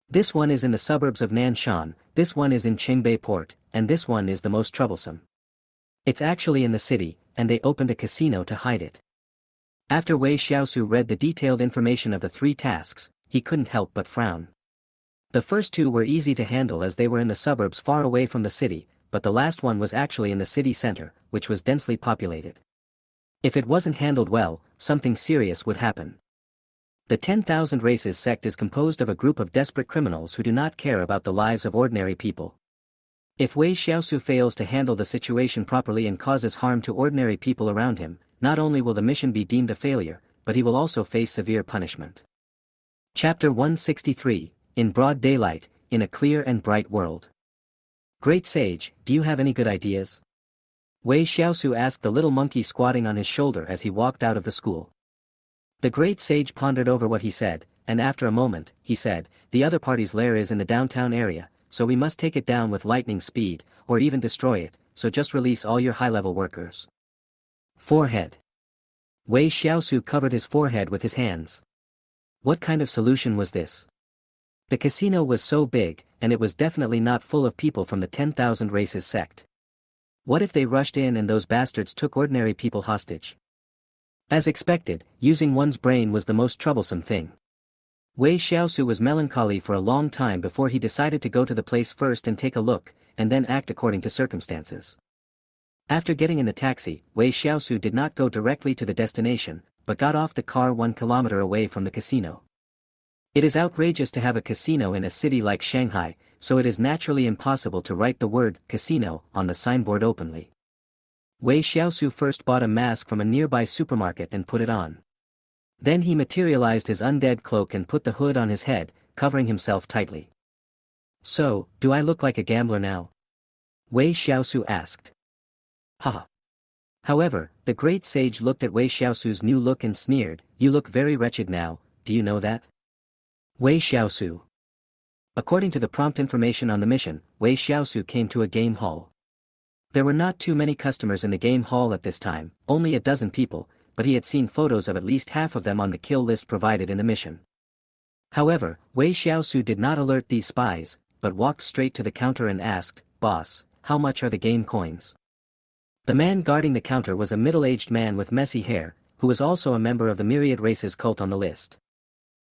This one is in the suburbs of Nanshan, this one is in Qingbei Port, and this one is the most troublesome. It's actually in the city, and they opened a casino to hide it. After Wei Xiaosu read the detailed information of the 3 tasks, he couldn't help but frown. The first 2 were easy to handle as they were in the suburbs far away from the city, but the last one was actually in the city center, which was densely populated. If it wasn't handled well, something serious would happen. The 10,000 races sect is composed of a group of desperate criminals who do not care about the lives of ordinary people. If Wei Xiaosu fails to handle the situation properly and causes harm to ordinary people around him, not only will the mission be deemed a failure, but he will also face severe punishment. Chapter 163, In Broad Daylight, in a Clear and Bright World. Great Sage, do you have any good ideas? Wei Xiaosu asked the little monkey squatting on his shoulder as he walked out of the school. The Great Sage pondered over what he said, and after a moment, he said, the other party's lair is in the downtown area, so we must take it down with lightning speed, or even destroy it, so just release all your high-level workers. Forehead. Wei Xiaosu covered his forehead with his hands. What kind of solution was this? The casino was so big, and it was definitely not full of people from the 10,000 races sect. What if they rushed in and those bastards took ordinary people hostage? As expected, using one's brain was the most troublesome thing. Wei Xiaosu was melancholy for a long time before he decided to go to the place first and take a look, and then act according to circumstances. After getting in the taxi, Wei Xiaosu did not go directly to the destination, but got off the car 1 kilometer away from the casino. It is outrageous to have a casino in a city like Shanghai, so it is naturally impossible to write the word casino on the signboard openly. Wei Xiaosu first bought a mask from a nearby supermarket and put it on. Then he materialized his undead cloak and put the hood on his head, covering himself tightly. So, do I look like a gambler now? Wei Xiaosu asked. Haha. However, the great sage looked at Wei Xiaosu's new look and sneered, you look very wretched now, do you know that? Wei Xiaosu. According to the prompt information on the mission, Wei Xiaosu came to a game hall. There were not too many customers in the game hall at this time, only a dozen people, but he had seen photos of at least half of them on the kill list provided in the mission. However, Wei Xiaosu did not alert these spies, but walked straight to the counter and asked, Boss, how much are the game coins? The man guarding the counter was a middle-aged man with messy hair, who was also a member of the Myriad Races cult on the list.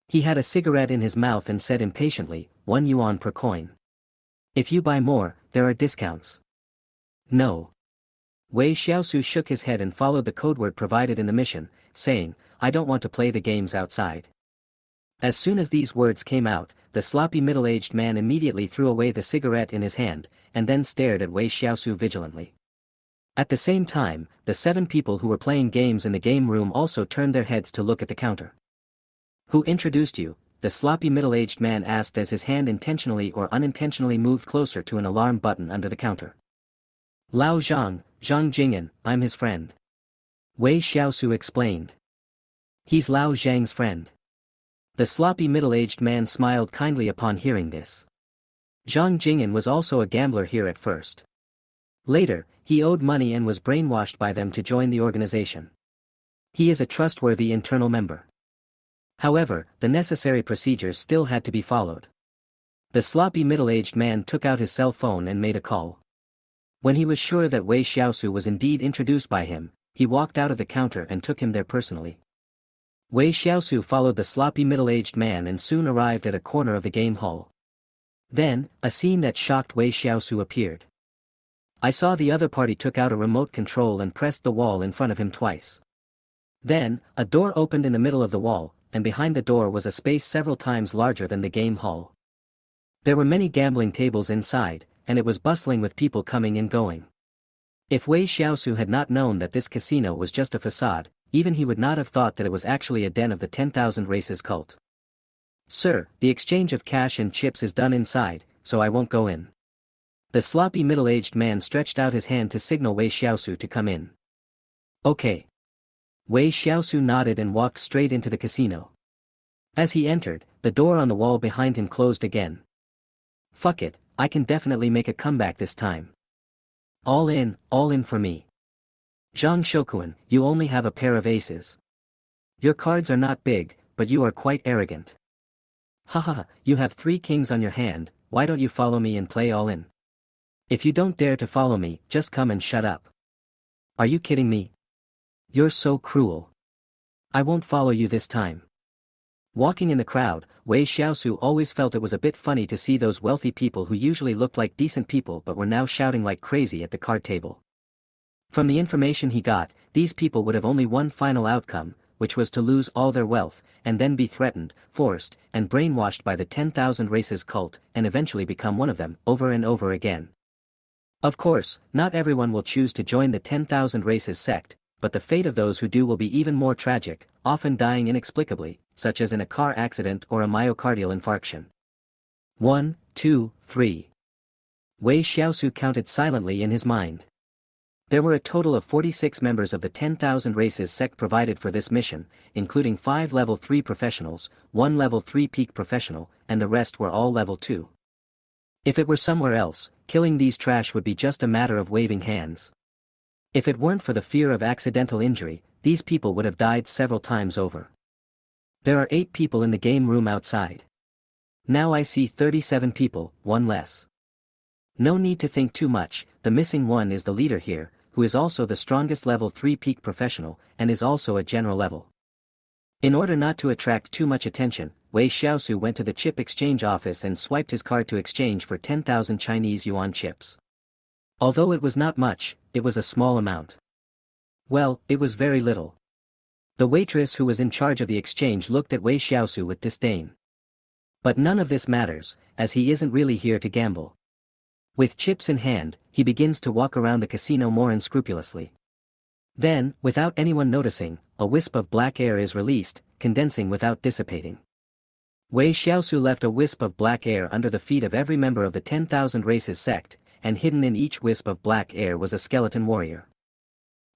He had a cigarette in his mouth and said impatiently, 1 yuan per coin. If you buy more, there are discounts. No. Wei Xiaosu shook his head and followed the codeword provided in the mission, saying, I don't want to play the games outside. As soon as these words came out, the sloppy middle-aged man immediately threw away the cigarette in his hand, and then stared at Wei Xiaosu vigilantly. At the same time, the 7 people who were playing games in the game room also turned their heads to look at the counter. Who introduced you? The sloppy middle-aged man asked as his hand intentionally or unintentionally moved closer to an alarm button under the counter. Lao Zhang, Zhang Jingyan, I'm his friend. Wei Xiaosu explained. He's Lao Zhang's friend. The sloppy middle-aged man smiled kindly upon hearing this. Zhang Jingyan was also a gambler here at first. Later, he owed money and was brainwashed by them to join the organization. He is a trustworthy internal member. However, the necessary procedures still had to be followed. The sloppy middle-aged man took out his cell phone and made a call. When he was sure that Wei Xiaosu was indeed introduced by him, he walked out of the counter and took him there personally. Wei Xiaosu followed the sloppy middle-aged man and soon arrived at a corner of the game hall. Then, a scene that shocked Wei Xiaosu appeared. I saw the other party took out a remote control and pressed the wall in front of him twice. Then, a door opened in the middle of the wall, and behind the door was a space several times larger than the game hall. There were many gambling tables inside, and it was bustling with people coming and going. If Wei Xiaosu had not known that this casino was just a facade, even he would not have thought that it was actually a den of the 10,000 races cult. Sir, the exchange of cash and chips is done inside, so I won't go in. The sloppy middle-aged man stretched out his hand to signal Wei Xiaosu to come in. Okay. Wei Xiaosu nodded and walked straight into the casino. As he entered, the door on the wall behind him closed again. Fuck it, I can definitely make a comeback this time. All in for me. Zhang Shokuan, you only have a pair of aces. Your cards are not big, but you are quite arrogant. Haha, you have 3 kings on your hand, why don't you follow me and play all in? If you don't dare to follow me, just come and shut up. Are you kidding me? You're so cruel. I won't follow you this time. Walking in the crowd, Wei Xiaosu always felt it was a bit funny to see those wealthy people who usually looked like decent people but were now shouting like crazy at the card table. From the information he got, these people would have only one final outcome, which was to lose all their wealth, and then be threatened, forced, and brainwashed by the 10,000 races cult, and eventually become one of them, over and over again. Of course, not everyone will choose to join the 10,000 Races sect, but the fate of those who do will be even more tragic, often dying inexplicably, such as in a car accident or a myocardial infarction. 1, 2, 3. Wei Xiaosu counted silently in his mind. There were a total of 46 members of the 10,000 Races sect provided for this mission, including 5 level 3 professionals, 1 level 3 peak professional, and the rest were all level 2. If it were somewhere else, killing these trash would be just a matter of waving hands. If it weren't for the fear of accidental injury, these people would have died several times over. There are 8 people in the game room outside. Now I see 37 people, one less. No need to think too much, the missing one is the leader here, who is also the strongest level 3 peak professional, and is also a general level. In order not to attract too much attention, Wei Xiaosu went to the chip exchange office and swiped his card to exchange for 10,000 Chinese yuan chips. Although it was not much, it was a small amount. Well, it was very little. The waitress who was in charge of the exchange looked at Wei Xiaosu with disdain. But none of this matters, as he isn't really here to gamble. With chips in hand, he begins to walk around the casino more unscrupulously. Then, without anyone noticing, a wisp of black air is released, condensing without dissipating. Wei Xiaosu left a wisp of black air under the feet of every member of the 10,000 Races sect, and hidden in each wisp of black air was a skeleton warrior.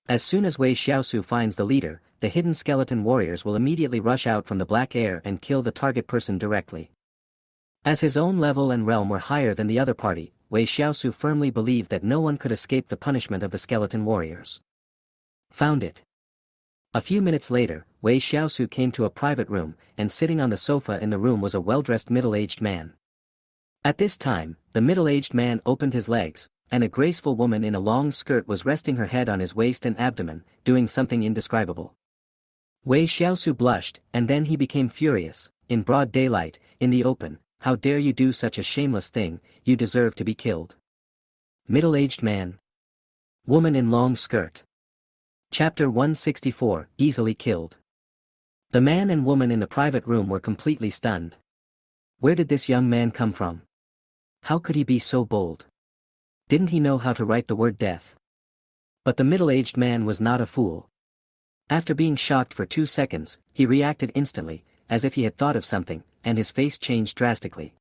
As soon as Wei Xiaosu finds the leader, the hidden skeleton warriors will immediately rush out from the black air and kill the target person directly. As his own level and realm were higher than the other party, Wei Xiaosu firmly believed that no one could escape the punishment of the skeleton warriors. Found it. A few minutes later, Wei Xiaosu came to a private room, and sitting on the sofa in the room was a well-dressed middle-aged man. At this time, the middle-aged man opened his legs, and a graceful woman in a long skirt was resting her head on his waist and abdomen, doing something indescribable. Wei Xiaosu blushed, and then he became furious. In broad daylight, in the open, how dare you do such a shameless thing, you deserve to be killed. Middle-aged man. Woman in long skirt. Chapter 164, Easily Killed. The man and woman in the private room were completely stunned. Where did this young man come from? How could he be so bold? Didn't he know how to write the word death? But the middle-aged man was not a fool. After being shocked for 2 seconds, he reacted instantly, as if he had thought of something, and his face changed drastically.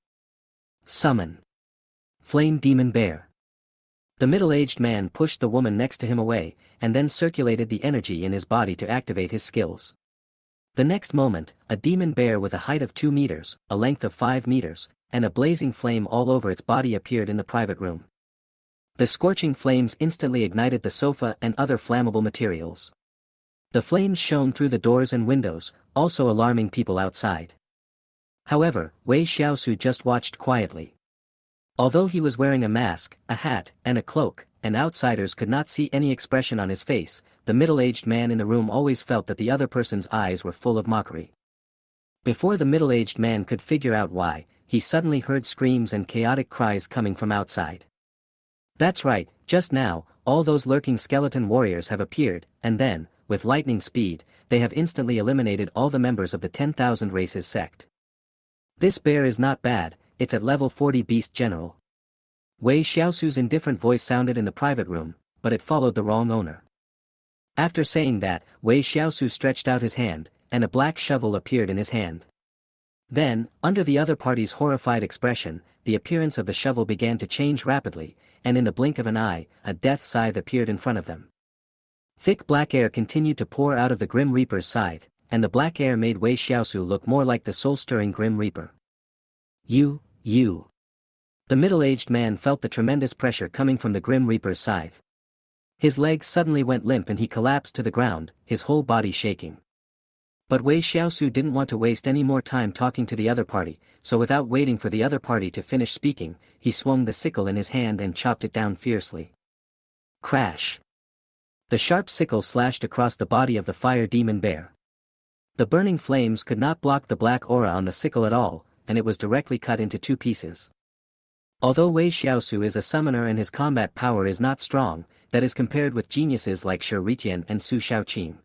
Summon. Flame Demon Bear. The middle-aged man pushed the woman next to him away, and then circulated the energy in his body to activate his skills. The next moment, a demon bear with a height of 2 meters, a length of 5 meters, and a blazing flame all over its body appeared in the private room. The scorching flames instantly ignited the sofa and other flammable materials. The flames shone through the doors and windows, also alarming people outside. However, Wei Xiaosu just watched quietly. Although he was wearing a mask, a hat, and a cloak, and outsiders could not see any expression on his face, the middle-aged man in the room always felt that the other person's eyes were full of mockery. Before the middle-aged man could figure out why, he suddenly heard screams and chaotic cries coming from outside. That's right, just now, all those lurking skeleton warriors have appeared, and then, with lightning speed, they have instantly eliminated all the members of the 10,000 Races sect. This bear is not bad, it's at level 40 beast general. Wei Xiaosu's indifferent voice sounded in the private room, but it followed the wrong owner. After saying that, Wei Xiaosu stretched out his hand, and a black shovel appeared in his hand. Then, under the other party's horrified expression, the appearance of the shovel began to change rapidly, and in the blink of an eye, a death scythe appeared in front of them. Thick black air continued to pour out of the Grim Reaper's scythe, and the black air made Wei Xiaosu look more like the soul-stirring Grim Reaper. You. The middle-aged man felt the tremendous pressure coming from the Grim Reaper's scythe. His legs suddenly went limp and he collapsed to the ground, his whole body shaking. But Wei Xiaosu didn't want to waste any more time talking to the other party, so without waiting for the other party to finish speaking, he swung the sickle in his hand and chopped it down fiercely. Crash! The sharp sickle slashed across the body of the fire demon bear. The burning flames could not block the black aura on the sickle at all, and it was directly cut into 2 pieces. Although Wei Xiaosu is a summoner and his combat power is not strong, that is compared with geniuses like Shi Ritian and Su Shaoqing.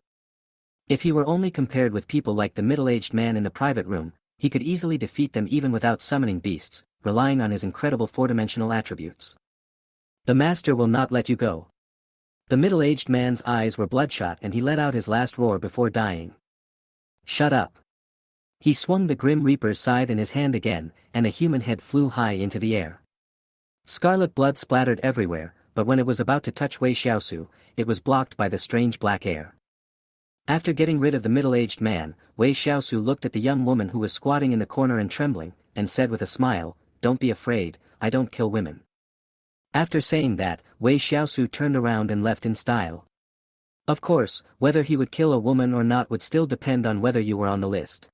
If he were only compared with people like the middle-aged man in the private room, he could easily defeat them even without summoning beasts, relying on his incredible 4-dimensional attributes. The master will not let you go. The middle-aged man's eyes were bloodshot and he let out his last roar before dying. Shut up. He swung the Grim Reaper's scythe in his hand again, and a human head flew high into the air. Scarlet blood splattered everywhere, but when it was about to touch Wei Xiaosu, it was blocked by the strange black air. After getting rid of the middle-aged man, Wei Xiaosu looked at the young woman who was squatting in the corner and trembling, and said with a smile, "Don't be afraid, I don't kill women." After saying that, Wei Xiaosu turned around and left in style. Of course, whether he would kill a woman or not would still depend on whether you were on the list.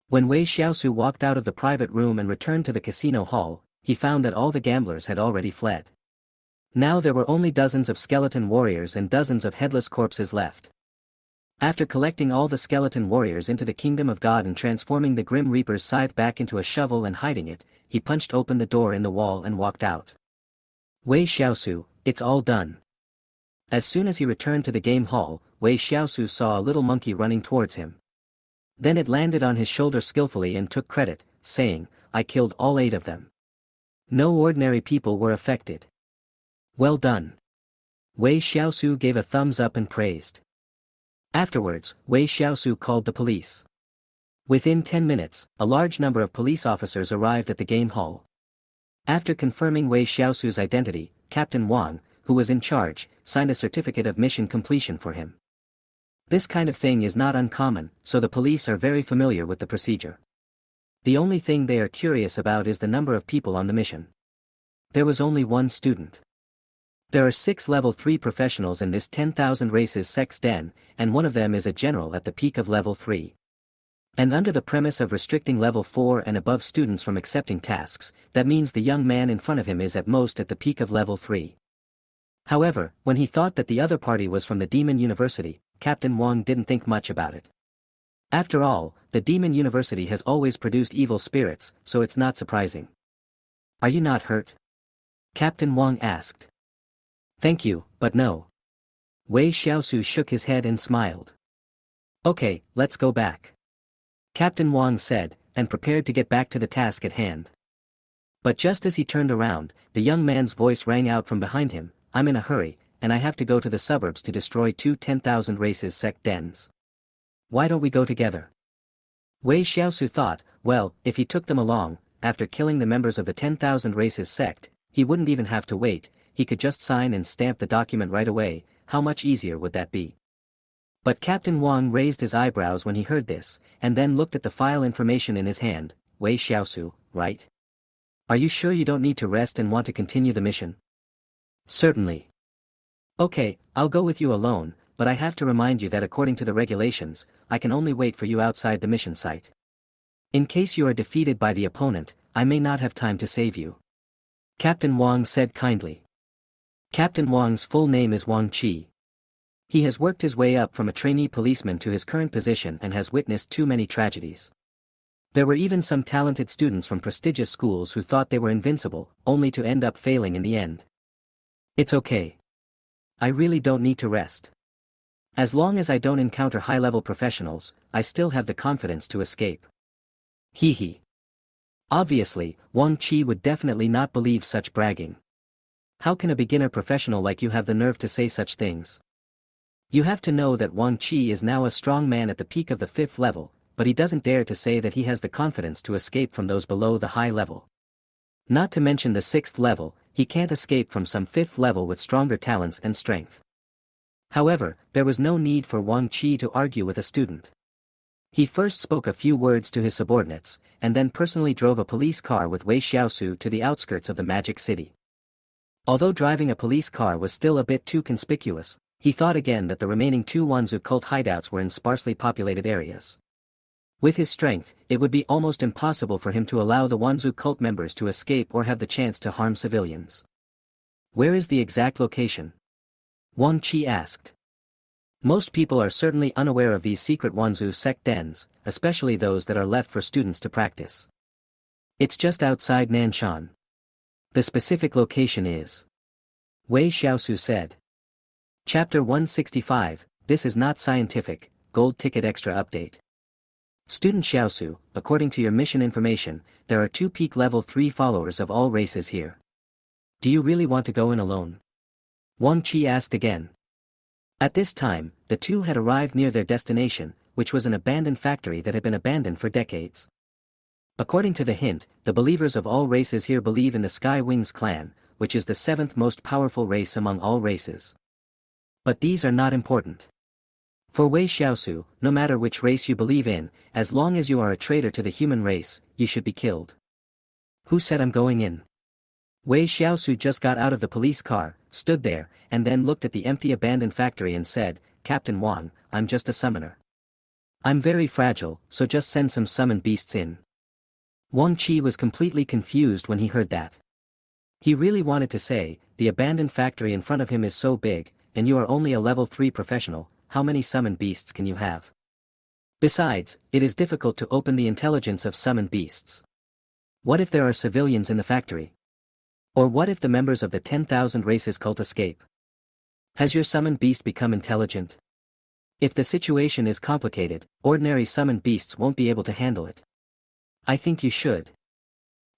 When Wei Xiaosu walked out of the private room and returned to the casino hall, he found that all the gamblers had already fled. Now there were only dozens of skeleton warriors and dozens of headless corpses left. After collecting all the skeleton warriors into the kingdom of God and transforming the Grim Reaper's scythe back into a shovel and hiding it, he punched open the door in the wall and walked out. Wei Xiaosu, it's all done. As soon as he returned to the game hall, Wei Xiaosu saw a little monkey running towards him. Then it landed on his shoulder skillfully and took credit, saying, "I killed all 8 of them. No ordinary people were affected. Well done." Wei Xiaosu gave a thumbs up and praised. Afterwards, Wei Xiaosu called the police. Within 10 minutes, a large number of police officers arrived at the game hall. After confirming Wei Xiaosu's identity, Captain Wang, who was in charge, signed a certificate of mission completion for him. This kind of thing is not uncommon, so the police are very familiar with the procedure. The only thing they are curious about is the number of people on the mission. There was only 1 student. There are 6 level 3 professionals in this 10,000 races sex den, and one of them is a general at the peak of level 3. And under the premise of restricting level 4 and above students from accepting tasks, that means the young man in front of him is at most at the peak of level 3. However, when he thought that the other party was from the Demon University, Captain Wang didn't think much about it. After all, the Demon University has always produced evil spirits, so it's not surprising. "Are you not hurt?" Captain Wang asked. "Thank you, but no." Wei Xiaosu shook his head and smiled. "Okay, let's go back," Captain Wang said, and prepared to get back to the task at hand. But just as he turned around, the young man's voice rang out from behind him, "I'm in a hurry, and I have to go to the suburbs to destroy 2 10,000 races sect dens. Why don't we go together?" Wei Xiaosu thought, well, if he took them along, after killing the members of the 10,000 races sect, he wouldn't even have to wait, he could just sign and stamp the document right away. How much easier would that be? But Captain Wang raised his eyebrows when he heard this, and then looked at the file information in his hand. "Wei Xiaosu, right? Are you sure you don't need to rest and want to continue the mission?" "Certainly." "Okay, I'll go with you alone, but I have to remind you that according to the regulations, I can only wait for you outside the mission site. In case you are defeated by the opponent, I may not have time to save you," Captain Wang said kindly. Captain Wang's full name is Wang Qi. He has worked his way up from a trainee policeman to his current position and has witnessed too many tragedies. There were even some talented students from prestigious schools who thought they were invincible, only to end up failing in the end. "It's okay. I really don't need to rest. As long as I don't encounter high-level professionals, I still have the confidence to escape." Hee hee. Obviously, Wang Qi would definitely not believe such bragging. How can a beginner professional like you have the nerve to say such things? You have to know that Wang Qi is now a strong man at the peak of the 5th level, but he doesn't dare to say that he has the confidence to escape from those below the high level. Not to mention the 6th level, he can't escape from some 5th level with stronger talents and strength. However, there was no need for Wang Qi to argue with a student. He first spoke a few words to his subordinates, and then personally drove a police car with Wei Xiaosu to the outskirts of the Magic City. Although driving a police car was still a bit too conspicuous, he thought again that the remaining 2 Wanzu cult hideouts were in sparsely populated areas. With his strength, it would be almost impossible for him to allow the Wanzu cult members to escape or have the chance to harm civilians. "Where is the exact location?" Wang Qi asked. Most people are certainly unaware of these secret Wanzu sect dens, especially those that are left for students to practice. "It's just outside Nanshan. The specific location is," Wei Xiaosu said. Chapter 165, This is not scientific, Gold Ticket Extra Update. Student Xiaosu, according to your mission information, there are 2 peak level 3 followers of all races here. Do you really want to go in alone? Wang Qi asked again. At this time, the two had arrived near their destination, which was an abandoned factory that had been abandoned for decades. According to the hint, the believers of all races here believe in the Sky Wings clan, which is the seventh most powerful race among all races. But these are not important. For Wei Xiaosu, no matter which race you believe in, as long as you are a traitor to the human race, you should be killed. Who said I'm going in? Wei Xiaosu just got out of the police car, stood there, and then looked at the empty abandoned factory and said, Captain Wang, I'm just a summoner. I'm very fragile, so just send some summoned beasts in. Wang Qi was completely confused when he heard that. He really wanted to say, the abandoned factory in front of him is so big, and you are only a level 3 professional, how many summoned beasts can you have? Besides, it is difficult to open the intelligence of summoned beasts. What if there are civilians in the factory? Or what if the members of the 10,000 races cult escape? Has your summoned beast become intelligent? If the situation is complicated, ordinary summoned beasts won't be able to handle it. I think you should.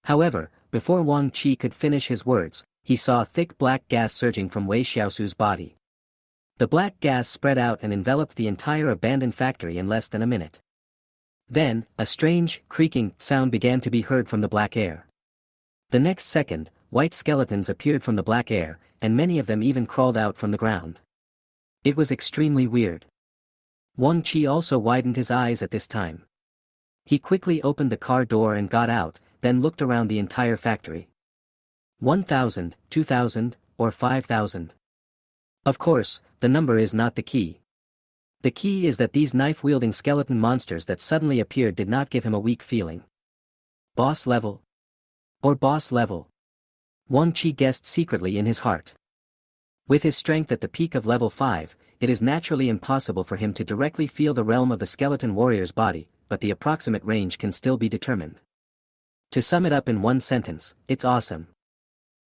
However, before Wang Qi could finish his words, he saw thick black gas surging from Wei Xiaosu's body. The black gas spread out and enveloped the entire abandoned factory in less than a minute. Then, a strange, creaking sound began to be heard from the black air. The next second, white skeletons appeared from the black air, and many of them even crawled out from the ground. It was extremely weird. Wang Qi also widened his eyes at this time. He quickly opened the car door and got out, then looked around the entire factory. 1,000, 2,000, or 5,000. Of course, the number is not the key. The key is that these knife-wielding skeleton monsters that suddenly appeared did not give him a weak feeling. Boss level? Or boss level? Wang Qi guessed secretly in his heart. With his strength at the peak of level 5, it is naturally impossible for him to directly feel the realm of the skeleton warrior's body, but the approximate range can still be determined. To sum it up in one sentence, it's awesome.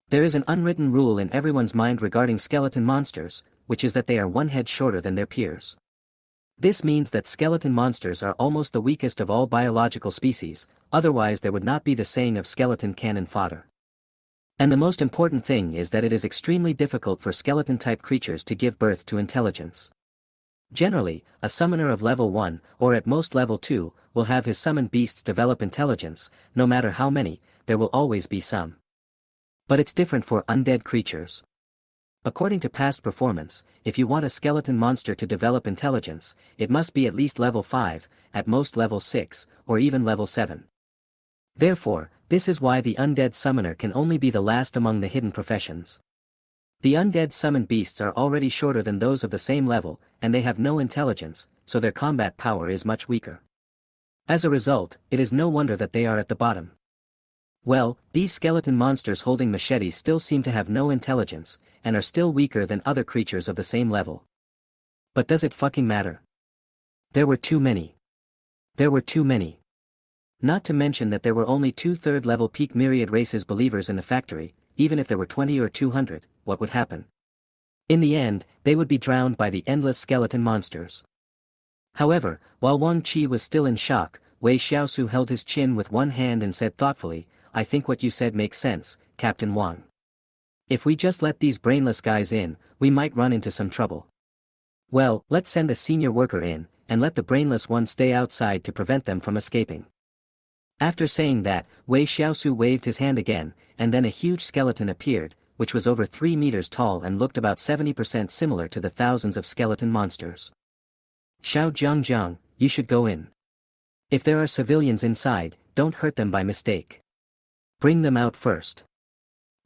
There is an unwritten rule in everyone's mind regarding skeleton monsters, which is that they are one head shorter than their peers. This means that skeleton monsters are almost the weakest of all biological species, otherwise there would not be the saying of skeleton cannon fodder. And the most important thing is that it is extremely difficult for skeleton-type creatures to give birth to intelligence. Generally, a summoner of level 1, or at most level 2, will have his summoned beasts develop intelligence, no matter how many, there will always be some. But it's different for undead creatures. According to past performance, if you want a skeleton monster to develop intelligence, it must be at least level 5, at most level 6, or even level 7. Therefore, this is why the undead summoner can only be the last among the hidden professions. The undead summoned beasts are already shorter than those of the same level, and they have no intelligence, so their combat power is much weaker. As a result, it is no wonder that they are at the bottom. Well, these skeleton monsters holding machetes still seem to have no intelligence, and are still weaker than other creatures of the same level. But does it fucking matter? There were too many. There were too many. Not to mention that there were only 2 third-level peak myriad races believers in the factory. Even if there were 20 or 200, what would happen? In the end, they would be drowned by the endless skeleton monsters. However, while Wang Qi was still in shock, Wei Xiaosu held his chin with one hand and said thoughtfully, I think what you said makes sense, Captain Wang. If we just let these brainless guys in, we might run into some trouble. Well, let's send a senior worker in, and let the brainless ones stay outside to prevent them from escaping. After saying that, Wei Xiaosu waved his hand again, and then a huge skeleton appeared, which was over 3 meters tall and looked about 70% similar to the thousands of skeleton monsters. Xiao Zhangjiang, you should go in. If there are civilians inside, don't hurt them by mistake. Bring them out first.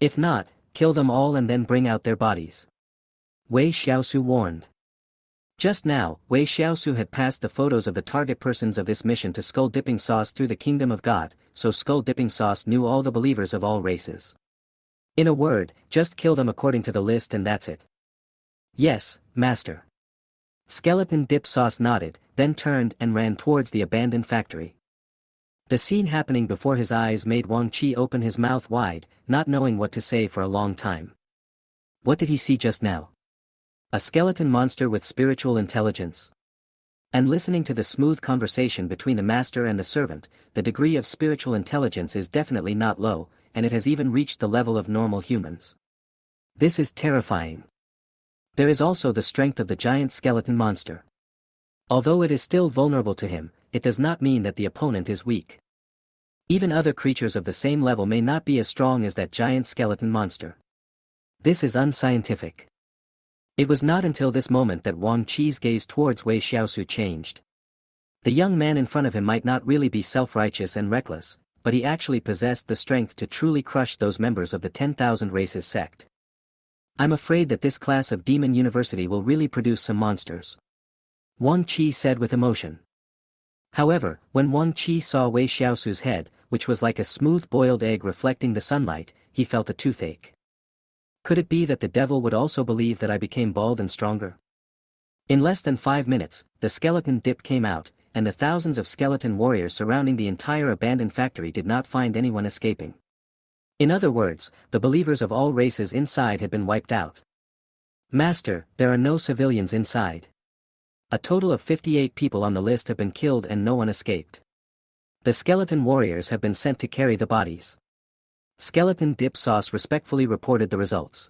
If not, kill them all and then bring out their bodies. Wei Xiaosu warned. Just now, Wei Xiaosu had passed the photos of the target persons of this mission to Skull Dipping Sauce through the Kingdom of God, so Skull Dipping Sauce knew all the believers of all races. In a word, just kill them according to the list and that's it. Yes, Master. Skeleton Dip Sauce nodded, then turned and ran towards the abandoned factory. The scene happening before his eyes made Wang Qi open his mouth wide, not knowing what to say for a long time. What did he see just now? A skeleton monster with spiritual intelligence. And listening to the smooth conversation between the master and the servant, the degree of spiritual intelligence is definitely not low, and it has even reached the level of normal humans. This is terrifying. There is also the strength of the giant skeleton monster. Although it is still vulnerable to him, it does not mean that the opponent is weak. Even other creatures of the same level may not be as strong as that giant skeleton monster. This is unscientific. It was not until this moment that Wang Qi's gaze towards Wei Xiaosu changed. The young man in front of him might not really be self-righteous and reckless, but he actually possessed the strength to truly crush those members of the 10,000 Races sect. I'm afraid that this class of Demon University will really produce some monsters, Wang Qi said with emotion. However, when Wang Qi saw Wei Xiaosu's head, which was like a smooth boiled egg reflecting the sunlight, he felt a toothache. Could it be that the devil would also believe that I became bald and stronger? In less than 5 minutes, the skeleton dip came out, and the thousands of skeleton warriors surrounding the entire abandoned factory did not find anyone escaping. In other words, the believers of all races inside had been wiped out. Master, there are no civilians inside. A total of 58 people on the list have been killed and no one escaped. The skeleton warriors have been sent to carry the bodies. Skeleton Dip Sauce respectfully reported the results.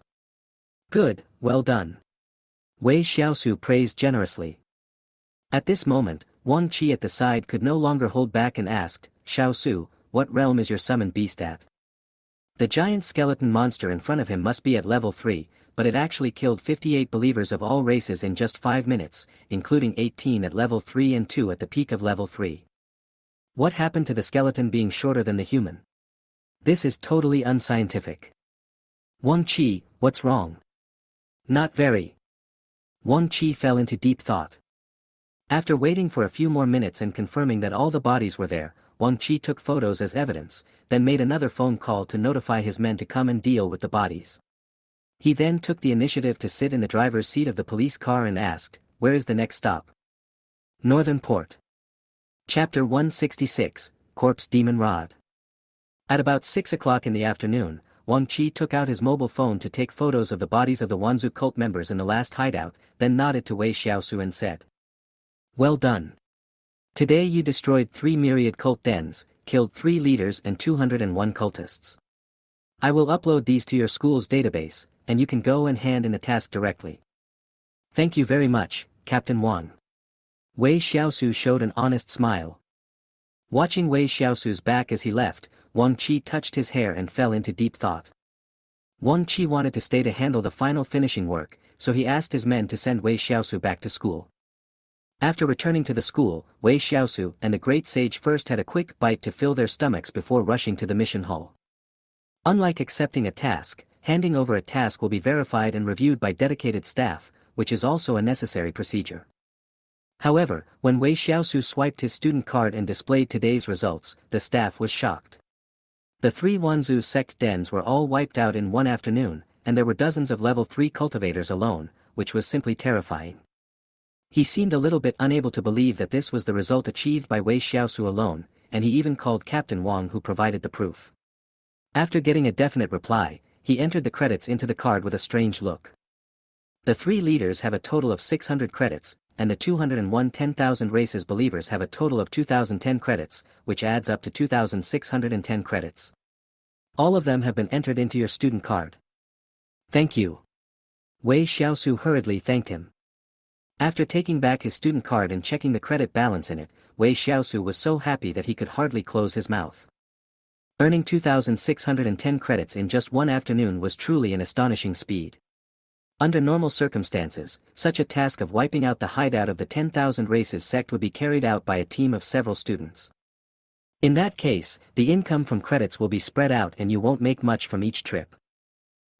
Good, well done. Wei Xiaosu praised generously. At this moment, Wang Qi at the side could no longer hold back and asked, Xiaosu, what realm is your summoned beast at? The giant skeleton monster in front of him must be at level 3, but it actually killed 58 believers of all races in just 5 minutes, including 18 at level 3 and 2 at the peak of level 3. What happened to the skeleton being shorter than the human? This is totally unscientific. Wang Qi, what's wrong? Not very. Wang Qi fell into deep thought. After waiting for a few more minutes and confirming that all the bodies were there, Wang Qi took photos as evidence, then made another phone call to notify his men to come and deal with the bodies. He then took the initiative to sit in the driver's seat of the police car and asked, where is the next stop? Northern Port. Chapter 166, Corpse Demon Rod. At about 6 o'clock in the afternoon, Wang Qi took out his mobile phone to take photos of the bodies of the Wanzhou cult members in the last hideout, then nodded to Wei Xiaosu and said, well done. Today you destroyed 3 myriad cult dens, killed 3 leaders and 201 cultists. I will upload these to your school's database, and you can go and hand in the task directly. Thank you very much, Captain Wang. Wei Xiaosu showed an honest smile. Watching Wei Xiaosu's back as he left, Wang Qi touched his hair and fell into deep thought. Wang Qi wanted to stay to handle the final finishing work, so he asked his men to send Wei Xiaosu back to school. After returning to the school, Wei Xiaosu and the great sage first had a quick bite to fill their stomachs before rushing to the mission hall. Unlike accepting a task, handing over a task will be verified and reviewed by dedicated staff, which is also a necessary procedure. However, when Wei Xiaosu swiped his student card and displayed today's results, the staff was shocked. The 3 Wanzhou sect dens were all wiped out in one afternoon, and there were dozens of level 3 cultivators alone, which was simply terrifying. He seemed a little bit unable to believe that this was the result achieved by Wei Xiaosu alone, and he even called Captain Wang who provided the proof. After getting a definite reply, he entered the credits into the card with a strange look. The 3 leaders have a total of 600 credits, and the 201 10,000 races believers have a total of 2,010 credits, which adds up to 2,610 credits. All of them have been entered into your student card. Thank you. Wei Xiaosu hurriedly thanked him. After taking back his student card and checking the credit balance in it, Wei Xiaosu was so happy that he could hardly close his mouth. Earning 2,610 credits in just one afternoon was truly an astonishing speed. Under normal circumstances, such a task of wiping out the hideout of the 10,000 races sect would be carried out by a team of several students. In that case, the income from credits will be spread out and you won't make much from each trip.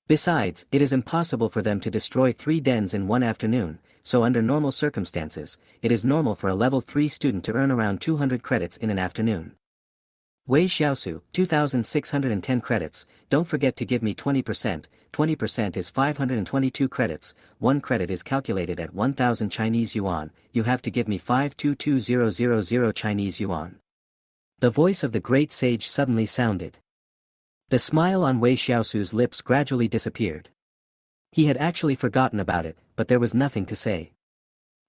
Besides, it is impossible for them to destroy 3 dens in one afternoon, so under normal circumstances, it is normal for a level 3 student to earn around 200 credits in an afternoon. Wei Xiaosu, 2,610 credits, don't forget to give me 20%, 20% is 522 credits, 1 credit is calculated at 1,000 Chinese yuan, you have to give me 522000 Chinese yuan. The voice of the great sage suddenly sounded. The smile on Wei Xiaosu's lips gradually disappeared. He had actually forgotten about it, but there was nothing to say.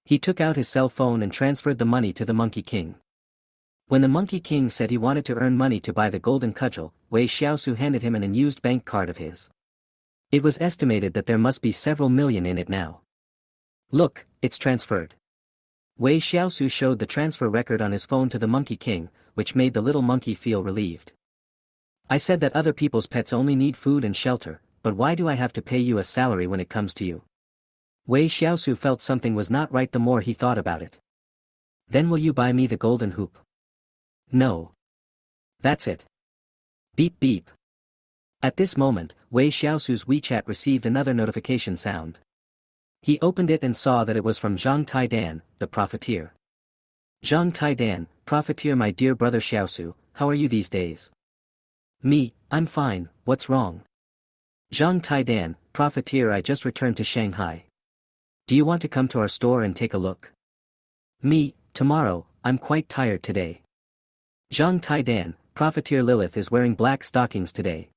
He took out his cell phone and transferred the money to the Monkey King. When the Monkey King said he wanted to earn money to buy the golden cudgel, Wei Xiaosu handed him an unused bank card of his. It was estimated that there must be several million in it now. Look, it's transferred. Wei Xiaosu showed the transfer record on his phone to the Monkey King, which made the little monkey feel relieved. I said that other people's pets only need food and shelter, but why do I have to pay you a salary when it comes to you? Wei Xiaosu felt something was not right the more he thought about it. Then will you buy me the golden hoop? No. That's it. Beep beep. At this moment, Wei Xiaosu's WeChat received another notification sound. He opened it and saw that it was from Zhang Taidan, the profiteer. Zhang Taidan, profiteer, my dear brother Xiaosu, how are you these days? Me, I'm fine, what's wrong? Zhang Taidan, profiteer, I just returned to Shanghai. Do you want to come to our store and take a look? Me, tomorrow, I'm quite tired today. Zhang Taidan, profiteer, Lilith is wearing black stockings today.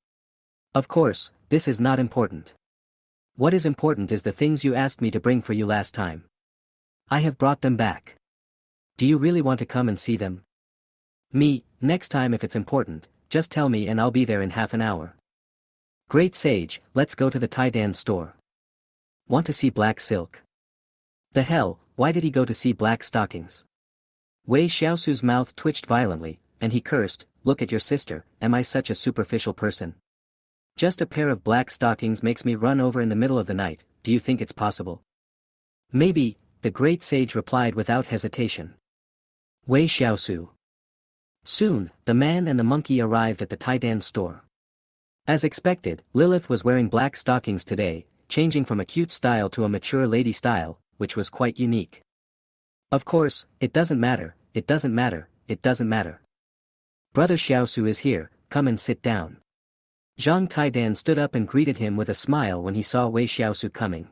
Of course, this is not important. What is important is the things you asked me to bring for you last time. I have brought them back. Do you really want to come and see them? Me, next time if it's important, just tell me and I'll be there in half an hour. Great sage, let's go to the Taidan store. Want to see black silk? The hell, why did he go to see black stockings? Wei Xiaosu's mouth twitched violently, and he cursed, look at your sister, am I such a superficial person? Just a pair of black stockings makes me run over in the middle of the night, do you think it's possible? Maybe, the great sage replied without hesitation. Wei Xiaosu. Soon, the man and the monkey arrived at the Taidan store. As expected, Lilith was wearing black stockings today, changing from a cute style to a mature lady style, which was quite unique. Of course, it doesn't matter, it doesn't matter, it doesn't matter. Brother Xiaosu is here, come and sit down. Zhang Taidan stood up and greeted him with a smile when he saw Wei Xiaosu coming.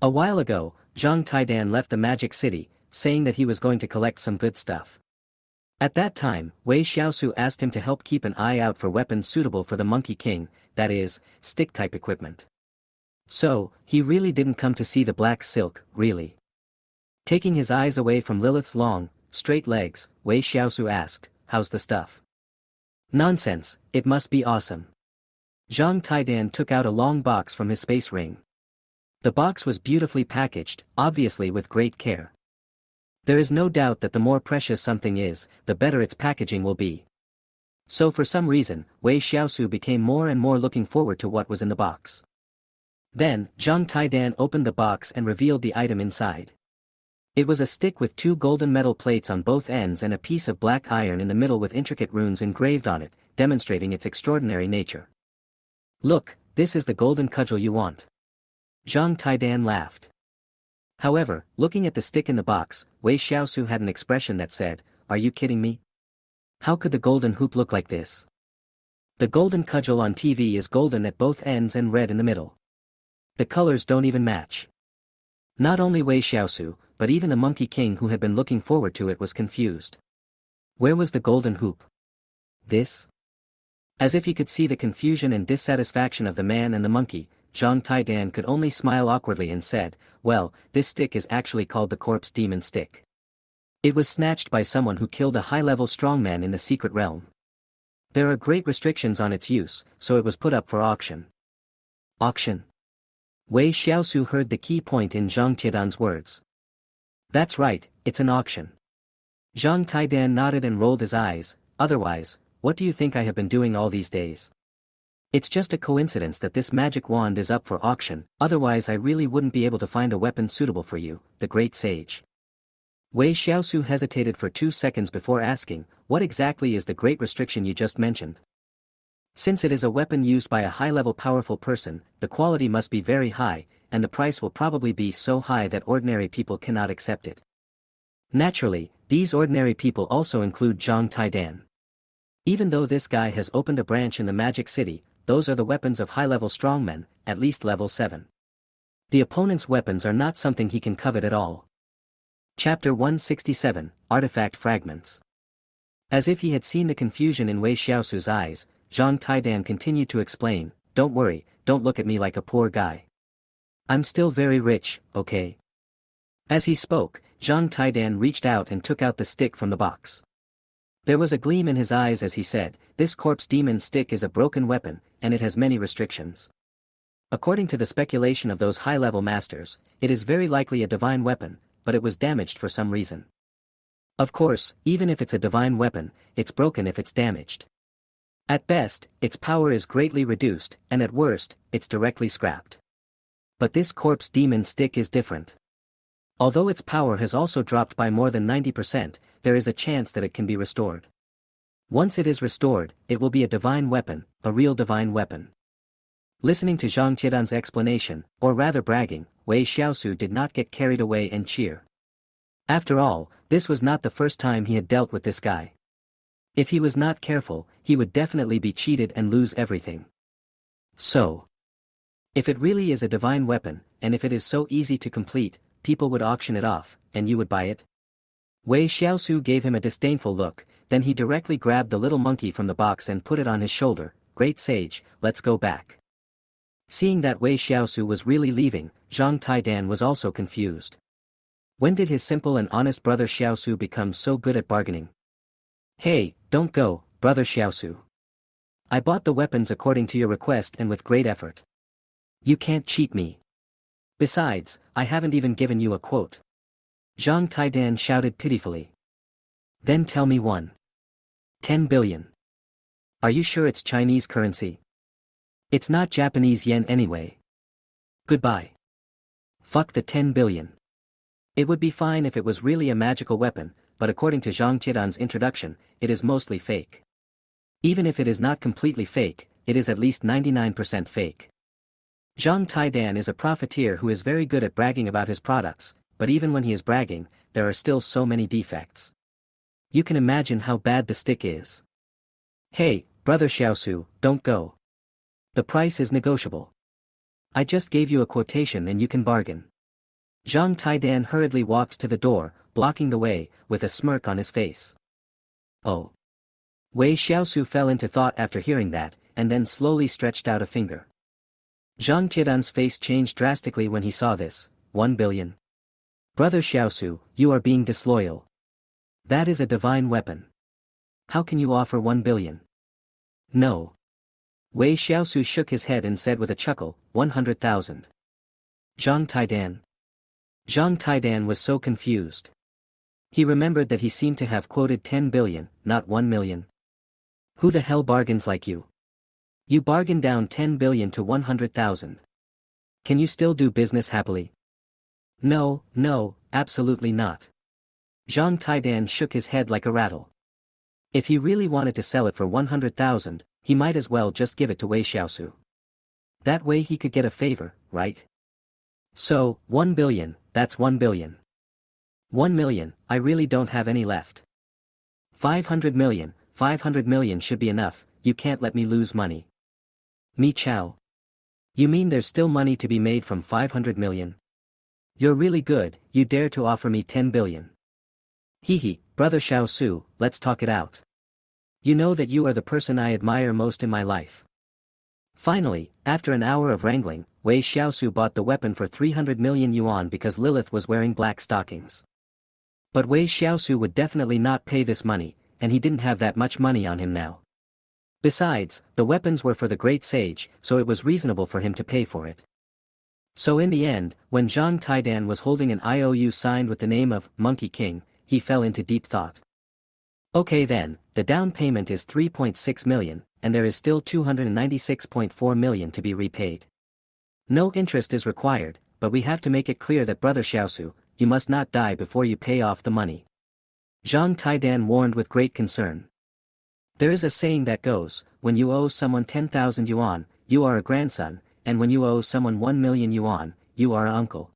A while ago, Zhang Taidan left the magic city, saying that he was going to collect some good stuff. At that time, Wei Xiaosu asked him to help keep an eye out for weapons suitable for the Monkey King, that is, stick-type equipment. So, he really didn't come to see the black silk, really. Taking his eyes away from Lilith's long, straight legs, Wei Xiaosu asked, how's the stuff? Nonsense, it must be awesome. Zhang Taidan took out a long box from his space ring. The box was beautifully packaged, obviously with great care. There is no doubt that the more precious something is, the better its packaging will be. So for some reason, Wei Xiaosu became more and more looking forward to what was in the box. Then, Zhang Taidan opened the box and revealed the item inside. It was a stick with 2 golden metal plates on both ends and a piece of black iron in the middle with intricate runes engraved on it, demonstrating its extraordinary nature. Look, this is the golden cudgel you want. Zhang Taidan laughed. However, looking at the stick in the box, Wei Xiaosu had an expression that said, are you kidding me? How could the golden hoop look like this? The golden cudgel on TV is golden at both ends and red in the middle. The colors don't even match. Not only Wei Xiaosu, but even the Monkey King who had been looking forward to it was confused. Where was the golden hoop? This? As if he could see the confusion and dissatisfaction of the man and the monkey, Zhang Taidan could only smile awkwardly and said, well, this stick is actually called the Corpse Demon Stick. It was snatched by someone who killed a high-level strongman in the secret realm. There are great restrictions on its use, so it was put up for auction. Auction? Wei Xiaosu heard the key point in Zhang Taidan's words. That's right, it's an auction. Zhang Taidan nodded and rolled his eyes, otherwise, what do you think I have been doing all these days? It's just a coincidence that this magic wand is up for auction, otherwise I really wouldn't be able to find a weapon suitable for you, the great sage. Wei Xiaosu hesitated for 2 seconds before asking, what exactly is the great restriction you just mentioned? Since it is a weapon used by a high-level powerful person, the quality must be very high, and the price will probably be so high that ordinary people cannot accept it. Naturally, these ordinary people also include Zhang Taidan. Even though this guy has opened a branch in the Magic City, those are the weapons of high-level strongmen, at least level 7. The opponent's weapons are not something he can covet at all. Chapter 167, Artifact Fragments. As if he had seen the confusion in Wei Xiaosu's eyes, Zhang Taidan continued to explain, don't worry, don't look at me like a poor guy. I'm still very rich, okay? As he spoke, Zhang Taidan reached out and took out the stick from the box. There was a gleam in his eyes as he said, "This corpse demon stick is a broken weapon, and it has many restrictions. According to the speculation of those high-level masters, it is very likely a divine weapon, but it was damaged for some reason. Of course, even if it's a divine weapon, it's broken if it's damaged. At best, its power is greatly reduced, and at worst, it's directly scrapped. But this corpse demon stick is different. Although its power has also dropped by more than 90%, there is a chance that it can be restored. Once it is restored, it will be a divine weapon, a real divine weapon." Listening to Zhang Qidan's explanation, or rather bragging, Wei Xiaosu did not get carried away and cheer. After all, this was not the first time he had dealt with this guy. If he was not careful, he would definitely be cheated and lose everything. So, if it really is a divine weapon, and if it is so easy to complete, people would auction it off, and you would buy it? Wei Xiaosu gave him a disdainful look, then he directly grabbed the little monkey from the box and put it on his shoulder. "Great sage, let's go back." Seeing that Wei Xiaosu was really leaving, Zhang Taidan was also confused. When did his simple and honest brother Xiaosu become so good at bargaining? "Hey, don't go, brother Xiaosu. I bought the weapons according to your request and with great effort. You can't cheat me. Besides, I haven't even given you a quote." Zhang Taidan shouted pitifully. "Then tell me one. 10 billion. Are you sure it's Chinese currency? It's not Japanese yen anyway. Goodbye. Fuck the 10 billion. It would be fine if it was really a magical weapon, but according to Zhang Qidan's introduction, it is mostly fake. Even if it is not completely fake, it is at least 99% fake. Zhang Taidan is a profiteer who is very good at bragging about his products, but even when he is bragging, there are still so many defects. You can imagine how bad the stick is. "Hey, brother Xiaosu, don't go. The price is negotiable. I just gave you a quotation and you can bargain." Zhang Taidan hurriedly walked to the door, blocking the way, with a smirk on his face. "Oh." Wei Xiaosu fell into thought after hearing that, and then slowly stretched out a finger. Zhang Qidan's face changed drastically when he saw this. 1 billion. "Brother Xiaosu, you are being disloyal. That is a divine weapon. How can you offer 1 billion? No." Wei Xiaosu shook his head and said with a chuckle, 100,000. Zhang Taidan. Zhang Taidan was so confused. He remembered that he seemed to have quoted 10 billion, not 1 million. Who the hell bargains like you? You bargained down 10 billion to 100,000. Can you still do business happily? No, absolutely not. Zhang Taidan shook his head like a rattle. If he really wanted to sell it for 100,000, he might as well just give it to Wei Xiaosu. That way he could get a favor, right? So, 1 billion, that's 1 billion. 1 million, I really don't have any left. 500 million should be enough, you can't let me lose money. Me chow. You mean there's still money to be made from 500 million? You're really good, you dare to offer me 10 billion. Hehe, brother Xiaosu, let's talk it out. You know that you are the person I admire most in my life. Finally, after an hour of wrangling, Wei Xiaosu bought the weapon for 300 million yuan because Lilith was wearing black stockings. But Wei Xiaosu would definitely not pay this money, and he didn't have that much money on him now. Besides, the weapons were for the great sage, so it was reasonable for him to pay for it. So in the end, when Zhang Taidan was holding an IOU signed with the name of Monkey King, he fell into deep thought. Okay then, the down payment is 3.6 million, and there is still 296.4 million to be repaid. No interest is required, but we have to make it clear that brother Xiaosu, you must not die before you pay off the money. Zhang Taidan warned with great concern. There is a saying that goes, when you owe someone 10,000 yuan, you are a grandson, and when you owe someone 1 million yuan, you are an uncle.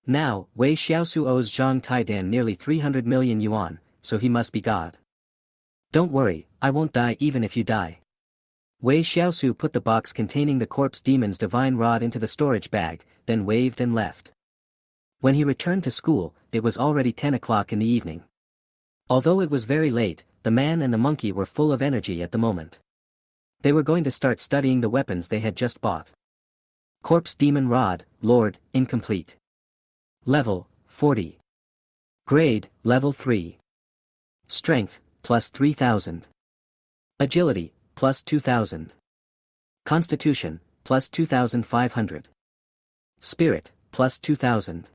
Now, Wei Xiaosu owes Zhang Taidan nearly 300 million yuan, so he must be God. Don't worry, I won't die even if you die. Wei Xiaosu put the box containing the corpse demon's divine rod into the storage bag, then waved and left. When he returned to school, it was already 10 o'clock in the evening. Although it was very late, the man and the monkey were full of energy at the moment. They were going to start studying the weapons they had just bought. Corpse Demon Rod, Lord, incomplete. Level, 40. Grade, Level 3. Strength, plus 3000. Agility, plus 2000. Constitution, plus 2500. Spirit, plus 2000.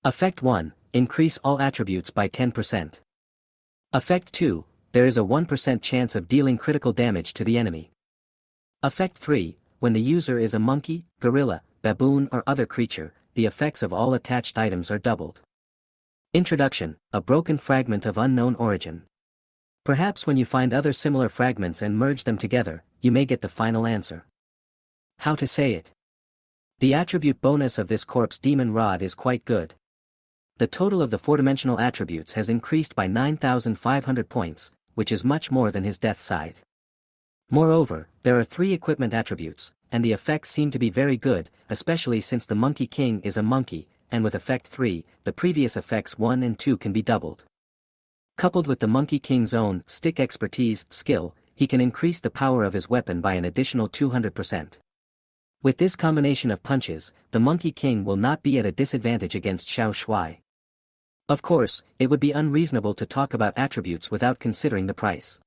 Effect 1, increase all attributes by 10%. Effect 2, there is a 1% chance of dealing critical damage to the enemy. Effect 3, when the user is a monkey, gorilla, baboon or other creature, the effects of all attached items are doubled. Introduction, a broken fragment of unknown origin. Perhaps when you find other similar fragments and merge them together, you may get the final answer. How to say it? The attribute bonus of this corpse demon rod is quite good. The total of the four-dimensional attributes has increased by 9,500 points, which is much more than his death scythe. Moreover, there are 3 equipment attributes, and the effects seem to be very good, especially since the Monkey King is a monkey, and with effect 3, the previous effects 1 and 2 can be doubled. Coupled with the Monkey King's own stick expertise skill, he can increase the power of his weapon by an additional 200%. With this combination of punches, the Monkey King will not be at a disadvantage against Xiao Shuai. Of course, it would be unreasonable to talk about attributes without considering the price.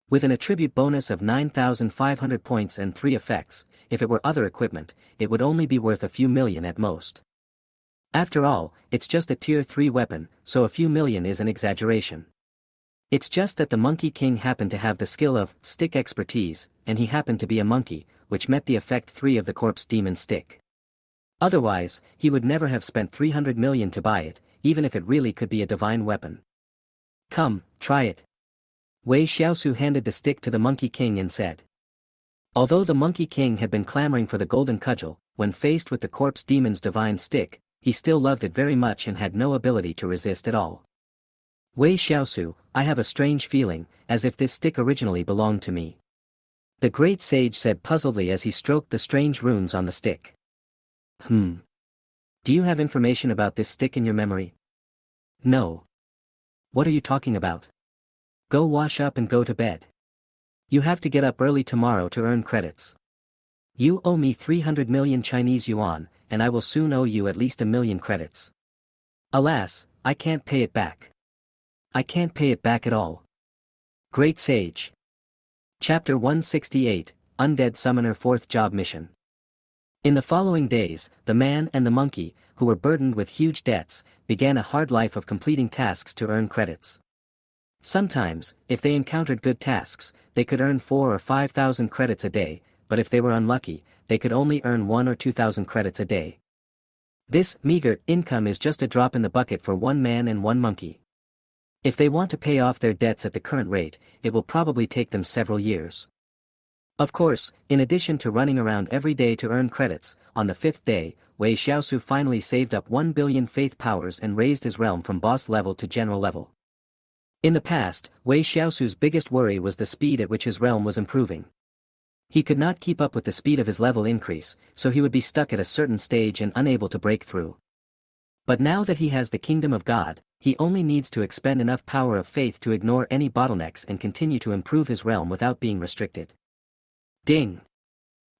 With an attribute bonus of 9,500 points and 3 effects, if it were other equipment, it would only be worth a few million at most. After all, it's just a tier 3 weapon, so a few million is an exaggeration. It's just that the Monkey King happened to have the skill of stick expertise, and he happened to be a monkey, which met the effect 3 of the corpse demon stick. Otherwise, he would never have spent 300 million to buy it, even if it really could be a divine weapon. Come, try it. Wei Xiaosu handed the stick to the Monkey King and said. Although the Monkey King had been clamoring for the golden cudgel, when faced with the corpse demon's divine stick, he still loved it very much and had no ability to resist at all. Wei Xiaosu, I have a strange feeling, as if this stick originally belonged to me. The great sage said puzzledly as he stroked the strange runes on the stick. Do you have information about this stick in your memory? No. What are you talking about? Go wash up and go to bed. You have to get up early tomorrow to earn credits. You owe me 300 million Chinese yuan, and I will soon owe you at least 1,000,000 credits. Alas, I can't pay it back. I can't pay it back at all. Great Sage. Chapter 168, Undead Summoner 4th Job Mission. In the following days, the man and the monkey, who were burdened with huge debts, began a hard life of completing tasks to earn credits. Sometimes, if they encountered good tasks, they could earn 4,000 or 5,000 credits a day, but if they were unlucky, they could only earn 1,000 or 2,000 credits a day. This meager income is just a drop in the bucket for one man and one monkey. If they want to pay off their debts at the current rate, it will probably take them several years. Of course, in addition to running around every day to earn credits, on the 5th day, Wei Xiaosu finally saved up 1 billion faith powers and raised his realm from boss level to general level. In the past, Wei Xiaosu's biggest worry was the speed at which his realm was improving. He could not keep up with the speed of his level increase, so he would be stuck at a certain stage and unable to break through. But now that he has the kingdom of God, he only needs to expend enough power of faith to ignore any bottlenecks and continue to improve his realm without being restricted. Ding!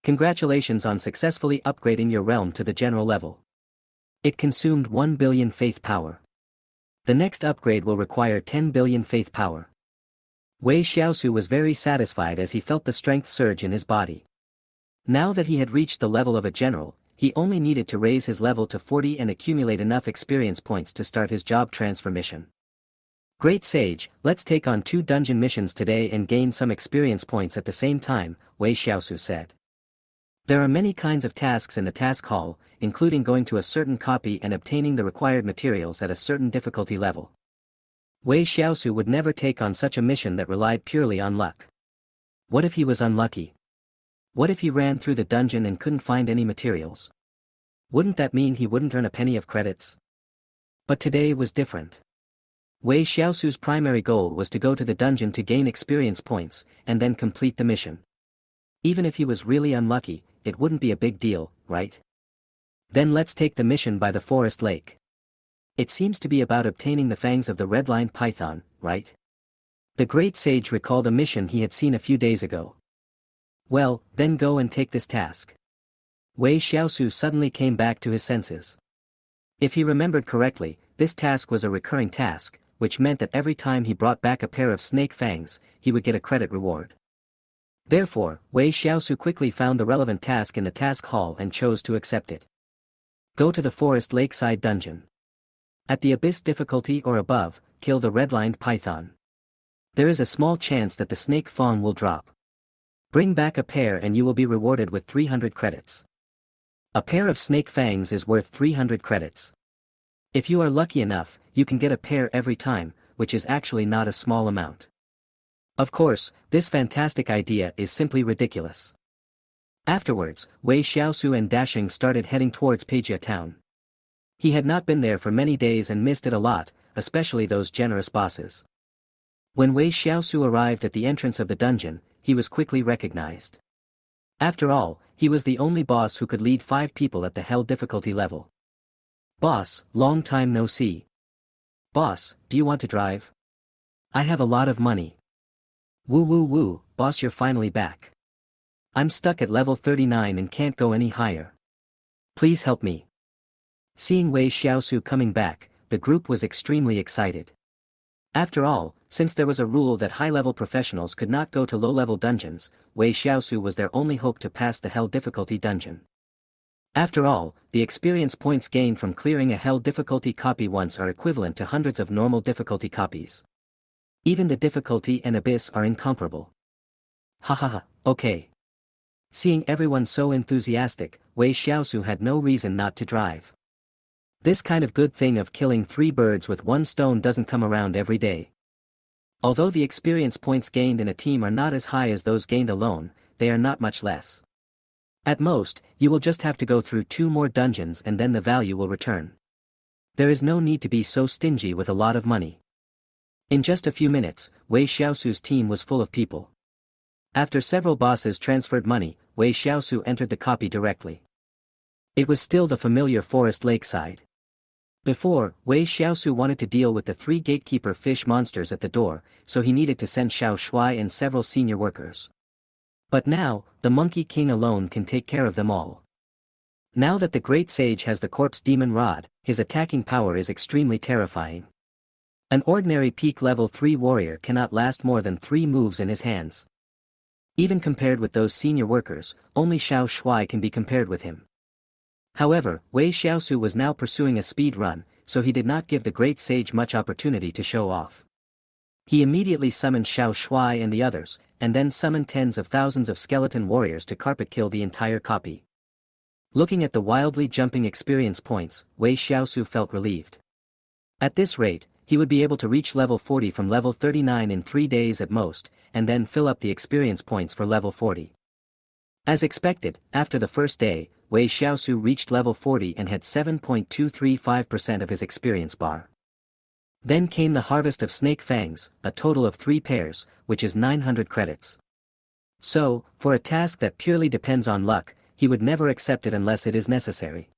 Congratulations on successfully upgrading your realm to the general level. It consumed 1 billion faith power. The next upgrade will require 10 billion faith power. Wei Xiaosu was very satisfied as he felt the strength surge in his body. Now that he had reached the level of a general, he only needed to raise his level to 40 and accumulate enough experience points to start his job transfer mission. Great Sage, let's take on 2 dungeon missions today and gain some experience points at the same time, Wei Xiaosu said. There are many kinds of tasks in the task hall, including going to a certain copy and obtaining the required materials at a certain difficulty level. Wei Xiaosu would never take on such a mission that relied purely on luck. What if he was unlucky? What if he ran through the dungeon and couldn't find any materials? Wouldn't that mean he wouldn't earn a penny of credits? But today was different. Wei Xiaosu's primary goal was to go to the dungeon to gain experience points, and then complete the mission. Even if he was really unlucky, it wouldn't be a big deal, right? Then let's take the mission by the forest lake. It seems to be about obtaining the fangs of the red-lined python, right? The great sage recalled a mission he had seen a few days ago. Well, then go and take this task. Wei Xiaosu suddenly came back to his senses. If he remembered correctly, this task was a recurring task, which meant that every time he brought back a pair of snake fangs, he would get a credit reward. Therefore, Wei Xiaosu quickly found the relevant task in the task hall and chose to accept it. Go to the forest lakeside dungeon. At the abyss difficulty or above, kill the red-lined python. There is a small chance that the snake fawn will drop. Bring back a pair and you will be rewarded with 300 credits. A pair of snake fangs is worth 300 credits. If you are lucky enough, you can get a pair every time, which is actually not a small amount. Of course, this fantastic idea is simply ridiculous. Afterwards, Wei Xiaosu and Dashing started heading towards Peijia town. He had not been there for many days and missed it a lot, especially those generous bosses. When Wei Xiaosu arrived at the entrance of the dungeon, he was quickly recognized. After all, he was the only boss who could lead 5 people at the hell difficulty level. Boss, long time no see. Boss, do you want to drive? I have a lot of money. Woo woo woo, boss, you're finally back. I'm stuck at level 39 and can't go any higher. Please help me. Seeing Wei Xiaosu coming back, the group was extremely excited. After all, since there was a rule that high-level professionals could not go to low-level dungeons, Wei Xiaosu was their only hope to pass the hell difficulty dungeon. After all, the experience points gained from clearing a hell difficulty copy once are equivalent to hundreds of normal difficulty copies. Even the difficulty and abyss are incomparable. Hahaha, okay. Seeing everyone so enthusiastic, Wei Xiaosu had no reason not to drive. This kind of good thing of killing 3 birds with 1 stone doesn't come around every day. Although the experience points gained in a team are not as high as those gained alone, they are not much less. At most, you will just have to go through 2 more dungeons and then the value will return. There is no need to be so stingy with a lot of money. In just a few minutes, Wei Xiaosu's team was full of people. After several bosses transferred money, Wei Xiaosu entered the copy directly. It was still the familiar forest lakeside. Before, Wei Xiaosu wanted to deal with the 3 gatekeeper fish monsters at the door, so he needed to send Xiao Shuai and several senior workers. But now, the Monkey King alone can take care of them all. Now that the Great Sage has the Corpse Demon Rod, his attacking power is extremely terrifying. An ordinary peak level 3 warrior cannot last more than 3 moves in his hands. Even compared with those senior workers, only Xiao Shuai can be compared with him. However, Wei Xiaosu was now pursuing a speed run, so he did not give the Great Sage much opportunity to show off. He immediately summoned Xiao Shuai and the others, and then summoned tens of thousands of skeleton warriors to carpet kill the entire copy. Looking at the wildly jumping experience points, Wei Xiaosu felt relieved. At this rate, he would be able to reach level 40 from level 39 in 3 days at most, and then fill up the experience points for level 40. As expected, after the first day, Wei Xiaosu reached level 40 and had 7.235% of his experience bar. Then came the harvest of snake fangs, a total of 3 pairs, which is 900 credits. So, for a task that purely depends on luck, he would never accept it unless it is necessary.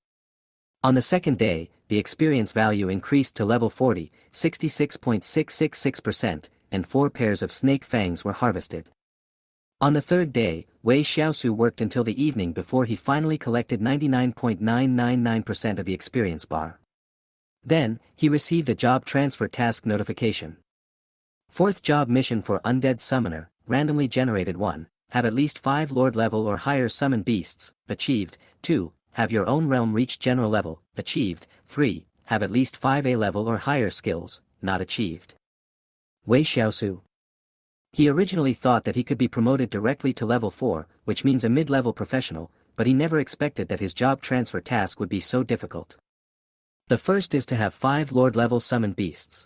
On the second day, the experience value increased to level 40, 66.666%, and 4 pairs of snake fangs were harvested. On the third day, Wei Xiaosu worked until the evening before he finally collected 99.999% of the experience bar. Then, he received a job transfer task notification. 4th job mission for Undead Summoner, randomly generated 1, have at least 5 Lord level or higher summon beasts, achieved. 2, have your own realm reach general level, achieved. 3, have at least 5 A level or higher skills, not achieved. Wei Xiaosu. He originally thought that he could be promoted directly to level 4, which means a mid-level professional, but he never expected that his job transfer task would be so difficult. The first is to have 5 Lord-level summoned beasts.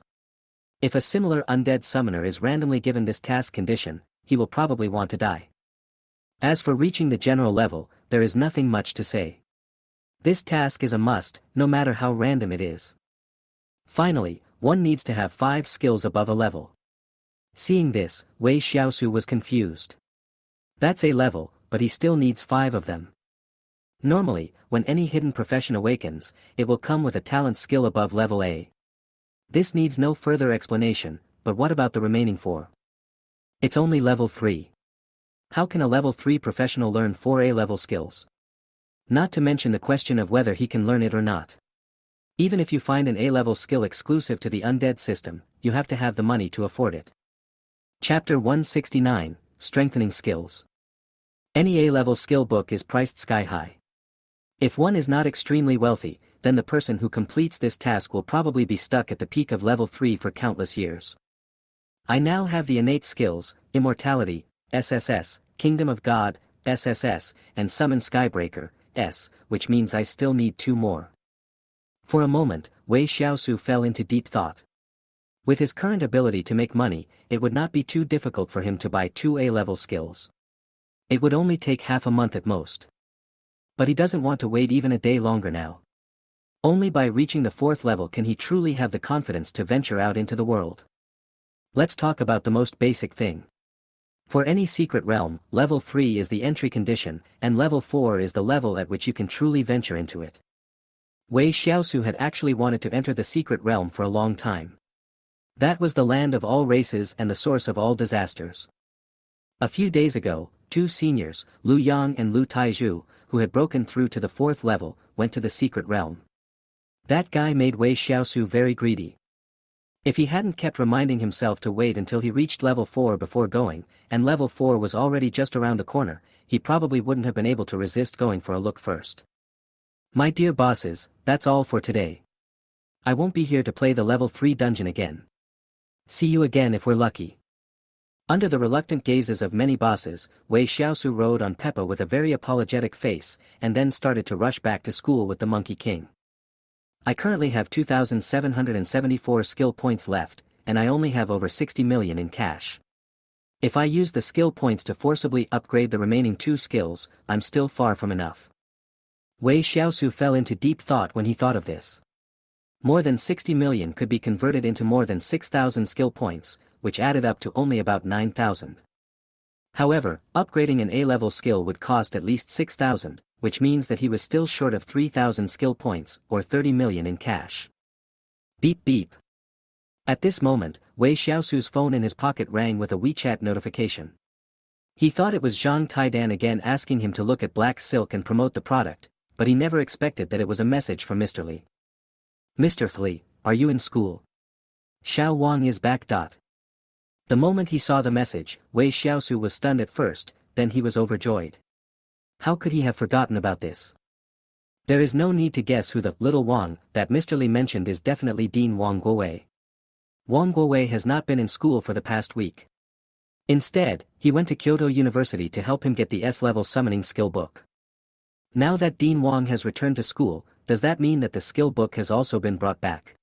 If a similar undead summoner is randomly given this task condition, he will probably want to die. As for reaching the general level, there is nothing much to say. This task is a must, no matter how random it is. Finally, one needs to have 5 skills above a level. Seeing this, Wei Xiaosu was confused. That's a level, but he still needs 5 of them. Normally, when any hidden profession awakens, it will come with a talent skill above level A. This needs no further explanation, but what about the remaining 4? It's only level 3. How can a level 3 professional learn 4 A level skills? Not to mention the question of whether he can learn it or not. Even if you find an A-level skill exclusive to the Undead system, you have to have the money to afford it. Chapter 169, Strengthening Skills. Any A-level skill book is priced sky high. If one is not extremely wealthy, then the person who completes this task will probably be stuck at the peak of level 3 for countless years. I now have the innate skills, Immortality, SSS, Kingdom of God, SSS, and Summon Skybreaker, S, which means I still need 2 more. For a moment, Wei Xiaosu fell into deep thought. With his current ability to make money, it would not be too difficult for him to buy 2 A-level skills. It would only take half a month at most. But he doesn't want to wait even a day longer now. Only by reaching the 4th level can he truly have the confidence to venture out into the world. Let's talk about the most basic thing. For any secret realm, level 3 is the entry condition, and level 4 is the level at which you can truly venture into it. Wei Xiaosu had actually wanted to enter the secret realm for a long time. That was the land of all races and the source of all disasters. A few days ago, 2 seniors, Lu Yang and Lu Taizhu, who had broken through to the 4th level, went to the secret realm. That guy made Wei Xiaosu very greedy. If he hadn't kept reminding himself to wait until he reached level 4 before going, and level 4 was already just around the corner, he probably wouldn't have been able to resist going for a look first. My dear bosses, that's all for today. I won't be here to play the level 3 dungeon again. See you again if we're lucky. Under the reluctant gazes of many bosses, Wei Xiaosu rode on Peppa with a very apologetic face, and then started to rush back to school with the Monkey King. I currently have 2,774 skill points left, and I only have over 60 million in cash. If I use the skill points to forcibly upgrade the remaining 2 skills, I'm still far from enough. Wei Xiaosu fell into deep thought when he thought of this. More than 60 million could be converted into more than 6,000 skill points, which added up to only about 9,000. However, upgrading an A-level skill would cost at least 6,000, which means that he was still short of 3,000 skill points, or 30 million in cash. Beep beep. At this moment, Wei Xiaosu's phone in his pocket rang with a WeChat notification. He thought it was Zhang Taidan again asking him to look at black silk and promote the product, but he never expected that it was a message from Mr. Li. Mr. Li, are you in school? Xiao Wang is back. The moment he saw the message, Wei Xiaosu was stunned at first, then he was overjoyed. How could he have forgotten about this? There is no need to guess who the little Wang that Mr. Li mentioned is. Definitely Dean Wang Guowei. Wang Guowei has not been in school for the past week. Instead, he went to Kyoto University to help him get the S-level summoning skill book. Now that Dean Wang has returned to school, does that mean that the skill book has also been brought back?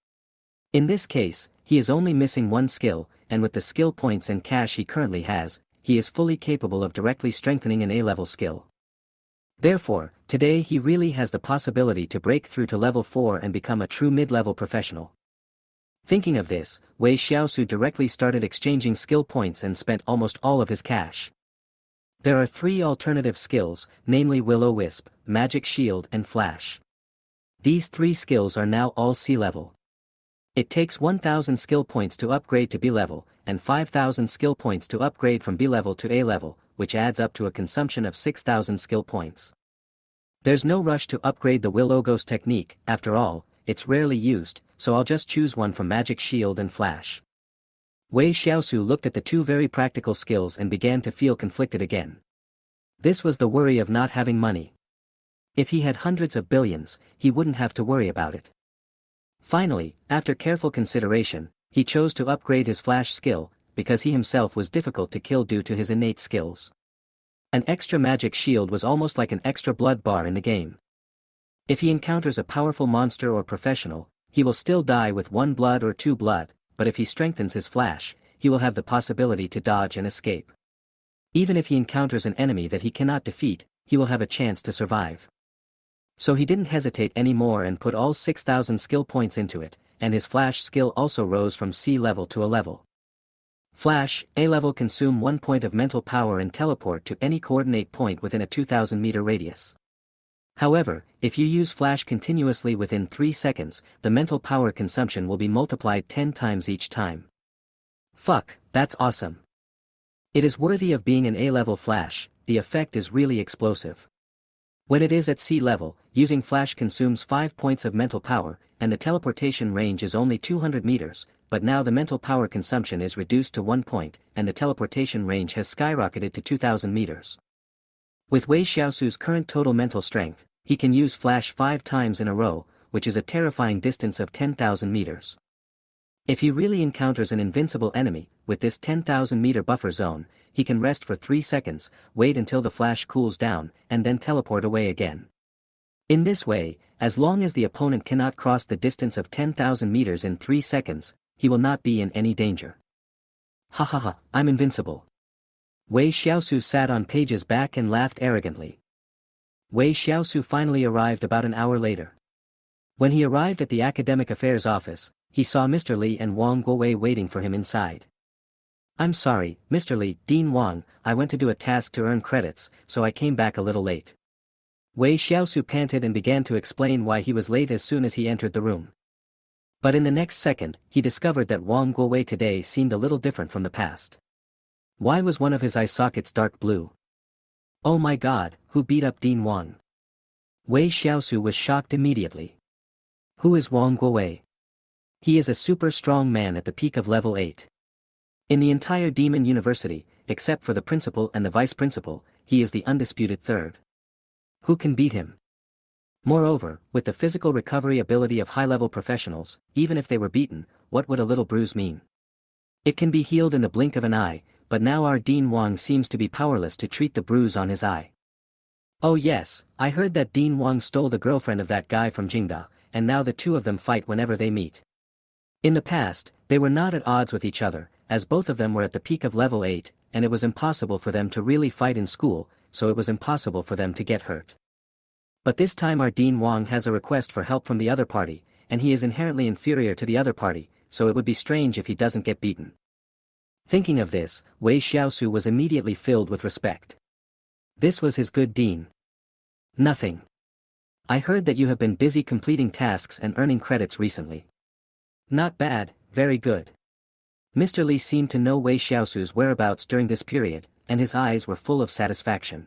In this case, he is only missing 1 skill, and with the skill points and cash he currently has, he is fully capable of directly strengthening an A-level skill. Therefore, today he really has the possibility to break through to level 4 and become a true mid-level professional. Thinking of this, Wei Xiaosu directly started exchanging skill points and spent almost all of his cash. There are 3 alternative skills, namely Will-O-Wisp, Magic Shield and Flash. These 3 skills are now all C-level. It takes 1,000 skill points to upgrade to B-level, and 5,000 skill points to upgrade from B-level to A-level, which adds up to a consumption of 6,000 skill points. There's no rush to upgrade the Will-O-Ghost technique, after all, it's rarely used, so I'll just choose one from Magic Shield and Flash. Wei Xiaosu looked at the 2 very practical skills and began to feel conflicted again. This was the worry of not having money. If he had hundreds of billions, he wouldn't have to worry about it. Finally, after careful consideration, he chose to upgrade his Flash skill, because he himself was difficult to kill due to his innate skills. An extra magic shield was almost like an extra blood bar in the game. If he encounters a powerful monster or professional, he will still die with 1 blood or 2 blood, but if he strengthens his Flash, he will have the possibility to dodge and escape. Even if he encounters an enemy that he cannot defeat, he will have a chance to survive. So he didn't hesitate anymore and put all 6,000 skill points into it, and his Flash skill also rose from C level to A level. Flash, A level, consume 1 point of mental power and teleport to any coordinate point within a 2,000 meter radius. However, if you use Flash continuously within 3 seconds, the mental power consumption will be multiplied 10 times each time. Fuck, that's awesome. It is worthy of being an A level Flash, the effect is really explosive. When it is at sea level, using flash consumes 5 points of mental power, and the teleportation range is only 200 meters, but now the mental power consumption is reduced to 1 point, and the teleportation range has skyrocketed to 2000 meters. With Wei Xiaosu's current total mental strength, he can use flash 5 times in a row, which is a terrifying distance of 10,000 meters. If he really encounters an invincible enemy, with this 10,000 meter buffer zone, he can rest for 3 seconds, wait until the flash cools down, and then teleport away again. In this way, as long as the opponent cannot cross the distance of 10,000 meters in 3 seconds, he will not be in any danger. Ha ha ha, I'm invincible. Wei Xiaosu sat on Page's back and laughed arrogantly. Wei Xiaosu finally arrived about an hour later. When he arrived at the Academic Affairs office, he saw Mr. Li and Wang Guowei waiting for him inside. I'm sorry, Mr. Li, Dean Wang, I went to do a task to earn credits, so I came back a little late. Wei Xiaosu panted and began to explain why he was late as soon as he entered the room. But in the next second, he discovered that Wang Guowei today seemed a little different from the past. Why was one of his eye sockets dark blue? Oh my god, who beat up Dean Wang? Wei Xiaosu was shocked immediately. Who is Wang Guowei? He is a super strong man at the peak of level 8. In the entire Demon University, except for the principal and the vice principal, he is the undisputed third. Who can beat him? Moreover, with the physical recovery ability of high-level professionals, even if they were beaten, what would a little bruise mean? It can be healed in the blink of an eye, but now our Dean Wang seems to be powerless to treat the bruise on his eye. Oh yes, I heard that Dean Wang stole the girlfriend of that guy from Jingda, and now the two of them fight whenever they meet. In the past, they were not at odds with each other, as both of them were at the peak of level 8, and it was impossible for them to really fight in school, so it was impossible for them to get hurt. But this time our Dean Wang has a request for help from the other party, and he is inherently inferior to the other party, so it would be strange if he doesn't get beaten. Thinking of this, Wei Xiaosu was immediately filled with respect. This was his good dean. Nothing. I heard that you have been busy completing tasks and earning credits recently. Not bad, very good. Mr. Li seemed to know Wei Xiaosu's whereabouts during this period, and his eyes were full of satisfaction.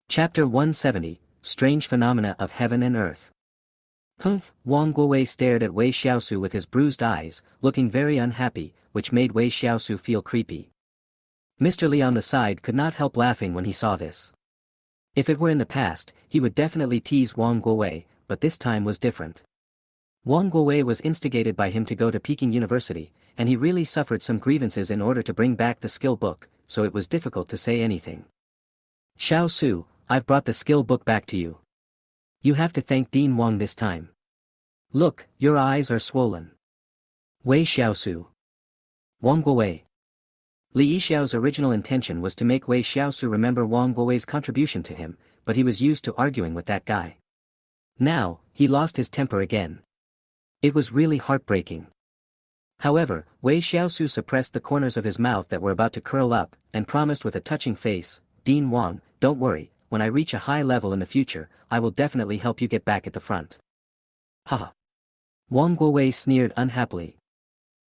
Chapter 170, Strange Phenomena of Heaven and Earth. Humph, Wang Guowei stared at Wei Xiaosu with his bruised eyes, looking very unhappy, which made Wei Xiaosu feel creepy. Mr. Li on the side could not help laughing when he saw this. If it were in the past, he would definitely tease Wang Guowei, but this time was different. Wang Guowei was instigated by him to go to Peking University, and he really suffered some grievances in order to bring back the skill book, so it was difficult to say anything. Xiao Su, I've brought the skill book back to you. You have to thank Dean Wang this time. Look, your eyes are swollen. Wei Xiaosu. Wang Guowei. Li Yixiao's original intention was to make Wei Xiaosu remember Wang Guowei's contribution to him, but he was used to arguing with that guy. Now, he lost his temper again. It was really heartbreaking. However, Wei Xiaosu suppressed the corners of his mouth that were about to curl up, and promised with a touching face, Dean Wang, don't worry, when I reach a high level in the future, I will definitely help you get back at the front. Haha. Wang Guowei sneered unhappily.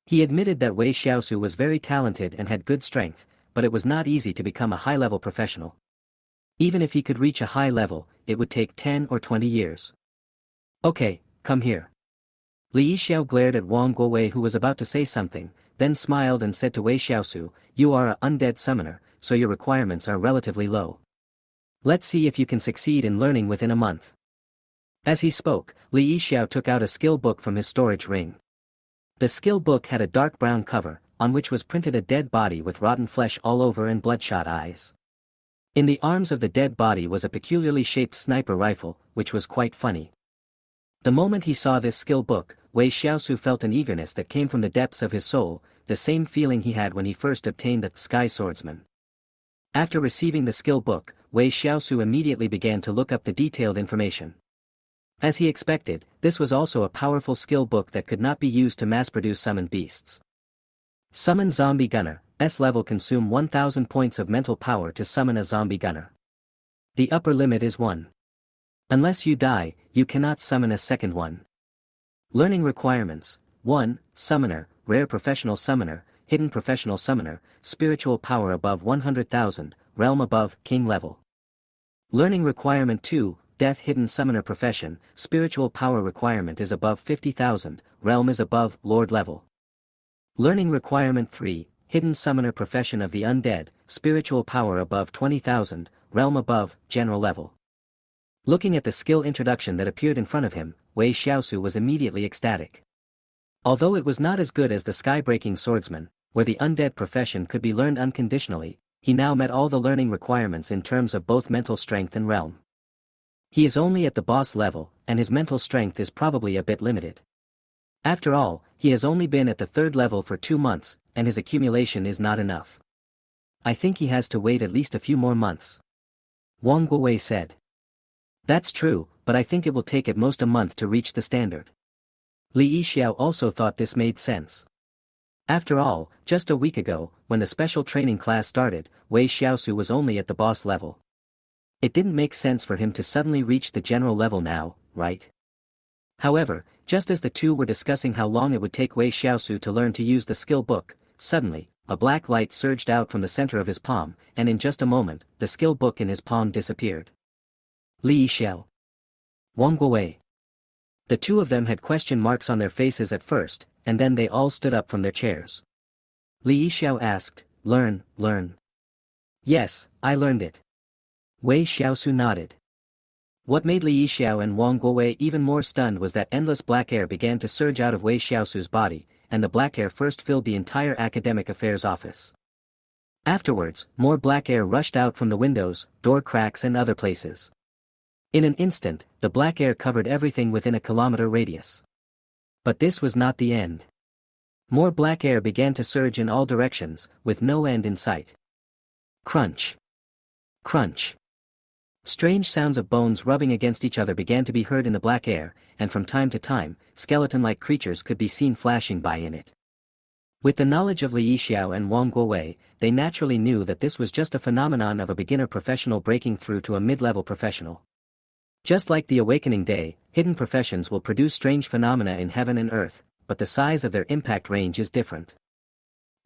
He admitted that Wei Xiaosu was very talented and had good strength, but it was not easy to become a high-level professional. Even if he could reach a high level, it would take 10 or 20 years. Okay, come here. Li Yixiao glared at Wang Guowei who was about to say something, then smiled and said to Wei Xiaosu, you are a undead summoner, so your requirements are relatively low. Let's see if you can succeed in learning within a month. As he spoke, Li Yixiao took out a skill book from his storage ring. The skill book had a dark brown cover, on which was printed a dead body with rotten flesh all over and bloodshot eyes. In the arms of the dead body was a peculiarly shaped sniper rifle, which was quite funny. The moment he saw this skill book, Wei Xiaosu felt an eagerness that came from the depths of his soul, the same feeling he had when he first obtained the Sky Swordsman. After receiving the skill book, Wei Xiaosu immediately began to look up the detailed information. As he expected, this was also a powerful skill book that could not be used to mass-produce summoned beasts. Summon Zombie Gunner, S-level consume 1000 points of mental power to summon a zombie gunner. The upper limit is 1. Unless you die, you cannot summon a second one. Learning requirements: 1. Summoner, Rare Professional Summoner, Hidden Professional Summoner, Spiritual Power above 100,000, Realm above King level. Learning requirement 2, Death Hidden Summoner Profession, Spiritual Power requirement is above 50,000, Realm is above Lord level. Learning requirement 3, Hidden Summoner Profession of the Undead, Spiritual Power above 20,000, Realm above General level. Looking at the skill introduction that appeared in front of him, Wei Xiaosu was immediately ecstatic. Although it was not as good as the Sky-Breaking Swordsman, where the Undead profession could be learned unconditionally, he now met all the learning requirements in terms of both mental strength and realm. He is only at the boss level, and his mental strength is probably a bit limited. After all, he has only been at the 3rd level for 2 months, and his accumulation is not enough. I think he has to wait at least a few more months. Wang Guowei said. That's true, but I think it will take at most a month to reach the standard. Li Yixiao also thought this made sense. After all, just a week ago, when the special training class started, Wei Xiaosu was only at the boss level. It didn't make sense for him to suddenly reach the general level now, right? However, just as the two were discussing how long it would take Wei Xiaosu to learn to use the skill book, suddenly, a black light surged out from the center of his palm, and in just a moment, the skill book in his palm disappeared. Li Yixiao. Wang Guowei. The two of them had question marks on their faces at first, and then they all stood up from their chairs. Li Yixiao asked, learn. Yes, I learned it. Wei Xiaosu nodded. What made Li Yixiao and Wang Guowei even more stunned was that endless black air began to surge out of Wei Xiaosu's body, and the black air first filled the entire academic affairs office. Afterwards, more black air rushed out from the windows, door cracks and other places. In an instant, the black air covered everything within a kilometer radius. But this was not the end. More black air began to surge in all directions, with no end in sight. Crunch. Crunch. Strange sounds of bones rubbing against each other began to be heard in the black air, and from time to time, skeleton-like creatures could be seen flashing by in it. With the knowledge of Li Yixiao and Wang Guowei, they naturally knew that this was just a phenomenon of a beginner professional breaking through to a mid-level professional. Just like the Awakening Day, hidden professions will produce strange phenomena in heaven and earth, but the size of their impact range is different.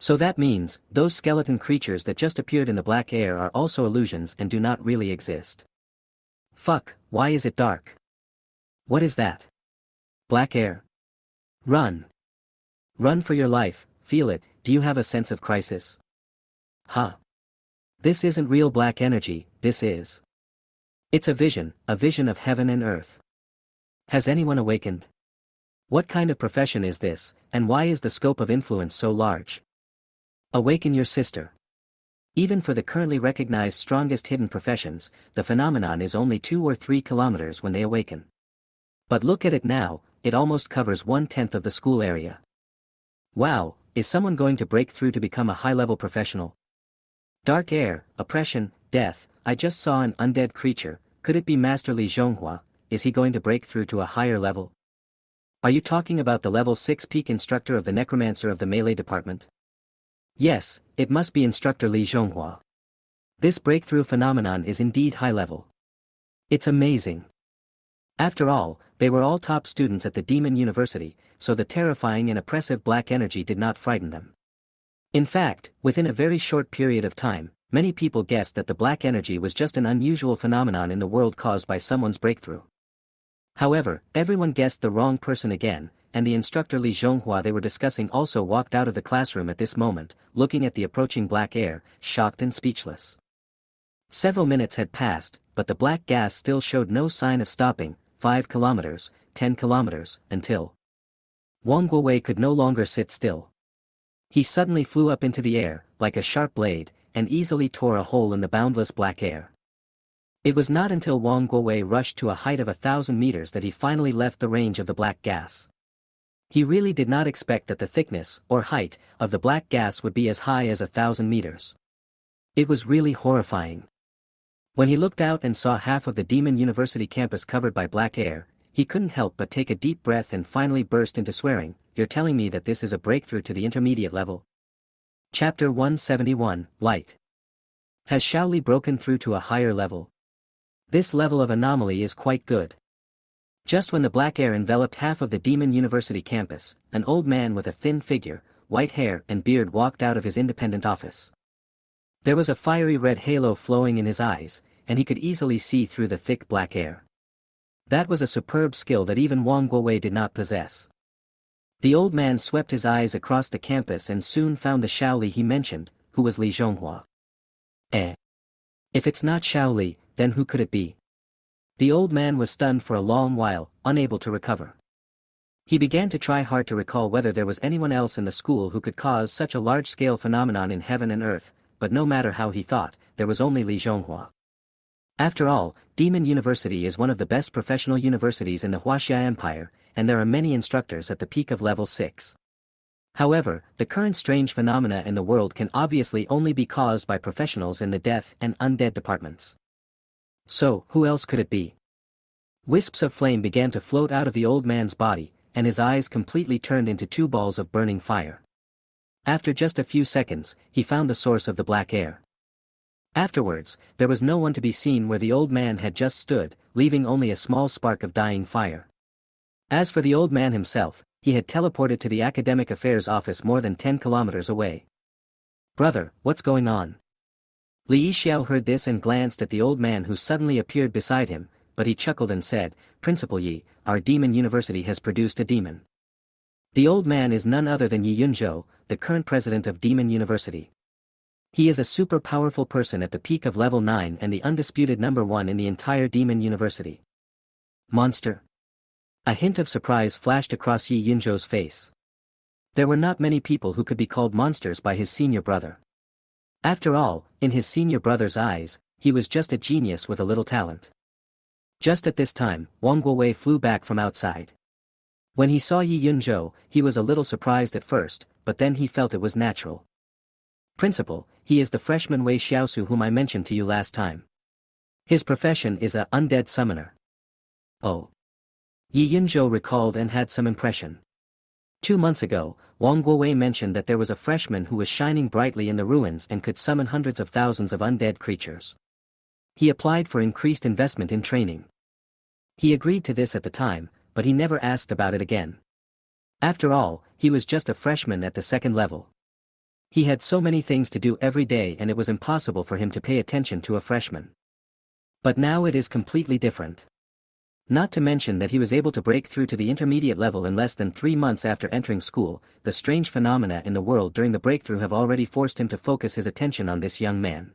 So that means, those skeleton creatures that just appeared in the black air are also illusions and do not really exist. Fuck, why is it dark? What is that? Black air. Run. Run for your life, feel it, do you have a sense of crisis? Huh. This isn't real black energy, this is. It's a vision of heaven and earth. Has anyone awakened? What kind of profession is this, and why is the scope of influence so large? Awaken your sister. Even for the currently recognized strongest hidden professions, the phenomenon is only 2 or 3 kilometers when they awaken. But look at it now, it almost covers 1/10 of the school area. Wow, is someone going to break through to become a high-level professional? Dark air, oppression, death, I just saw an undead creature, could it be Master Li Zhonghua, is he going to break through to a higher level? Are you talking about the level 6 peak instructor of the Necromancer of the melee department? Yes, it must be Instructor Li Zhonghua. This breakthrough phenomenon is indeed high level. It's amazing. After all, they were all top students at the Demon University, so the terrifying and oppressive black energy did not frighten them. In fact, within a very short period of time, many people guessed that the black energy was just an unusual phenomenon in the world caused by someone's breakthrough. However, everyone guessed the wrong person again, and the instructor Li Zhonghua they were discussing also walked out of the classroom at this moment, looking at the approaching black air, shocked and speechless. Several minutes had passed, but the black gas still showed no sign of stopping, 5 kilometers, 10 kilometers, until Wang Guowei could no longer sit still. He suddenly flew up into the air, like a sharp blade, and easily tore a hole in the boundless black air. It was not until Wang Guowei rushed to a height of 1,000 meters that he finally left the range of the black gas. He really did not expect that the thickness, or height, of the black gas would be as high as 1,000 meters. It was really horrifying. When he looked out and saw half of the Demon University campus covered by black air, he couldn't help but take a deep breath and finally burst into swearing, "You're telling me that this is a breakthrough to the intermediate level?" Chapter 171, Light. Has Shaoli broken through to a higher level? This level of anomaly is quite good. Just when the black air enveloped half of the Demon University campus, an old man with a thin figure, white hair and beard walked out of his independent office. There was a fiery red halo flowing in his eyes, and he could easily see through the thick black air. That was a superb skill that even Wang Guowei did not possess. The old man swept his eyes across the campus and soon found the Shaoli he mentioned, who was Li Zhonghua. If it's not Shaoli, then who could it be? The old man was stunned for a long while, unable to recover. He began to try hard to recall whether there was anyone else in the school who could cause such a large-scale phenomenon in heaven and earth, but no matter how he thought, there was only Li Zhonghua. After all, Demon University is one of the best professional universities in the Huaxia Empire, and there are many instructors at the peak of level 6. However, the current strange phenomena in the world can obviously only be caused by professionals in the death and undead departments. So, who else could it be? Wisps of flame began to float out of the old man's body, and his eyes completely turned into two balls of burning fire. After just a few seconds, he found the source of the black air. Afterwards, there was no one to be seen where the old man had just stood, leaving only a small spark of dying fire. As for the old man himself, he had teleported to the Academic Affairs office more than 10 kilometers away. "Brother, what's going on?" Li Yixiao heard this and glanced at the old man who suddenly appeared beside him, but he chuckled and said, "Principal Yi, our demon university has produced a demon." The old man is none other than Yi Yunzhou, the current president of Demon University. He is a super powerful person at the peak of level 9 and the undisputed number 1 in the entire Demon University. Monster? A hint of surprise flashed across Yi Yunzhou's face. There were not many people who could be called monsters by his senior brother. After all, in his senior brother's eyes, he was just a genius with a little talent. Just at this time, Wang Guowei flew back from outside. When he saw Yi Yunzhou, he was a little surprised at first, but then he felt it was natural. "Principal, he is the freshman Wei Xiaosu whom I mentioned to you last time. His profession is a undead summoner." Oh. Yi Yunzhou recalled and had some impression. 2 months ago, Wang Guowei mentioned that there was a freshman who was shining brightly in the ruins and could summon hundreds of thousands of undead creatures. He applied for increased investment in training. He agreed to this at the time, but he never asked about it again. After all, he was just a freshman at the 2nd level. He had so many things to do every day and it was impossible for him to pay attention to a freshman. But now it is completely different. Not to mention that he was able to break through to the intermediate level in less than 3 months after entering school. The strange phenomena in the world during the breakthrough have already forced him to focus his attention on this young man.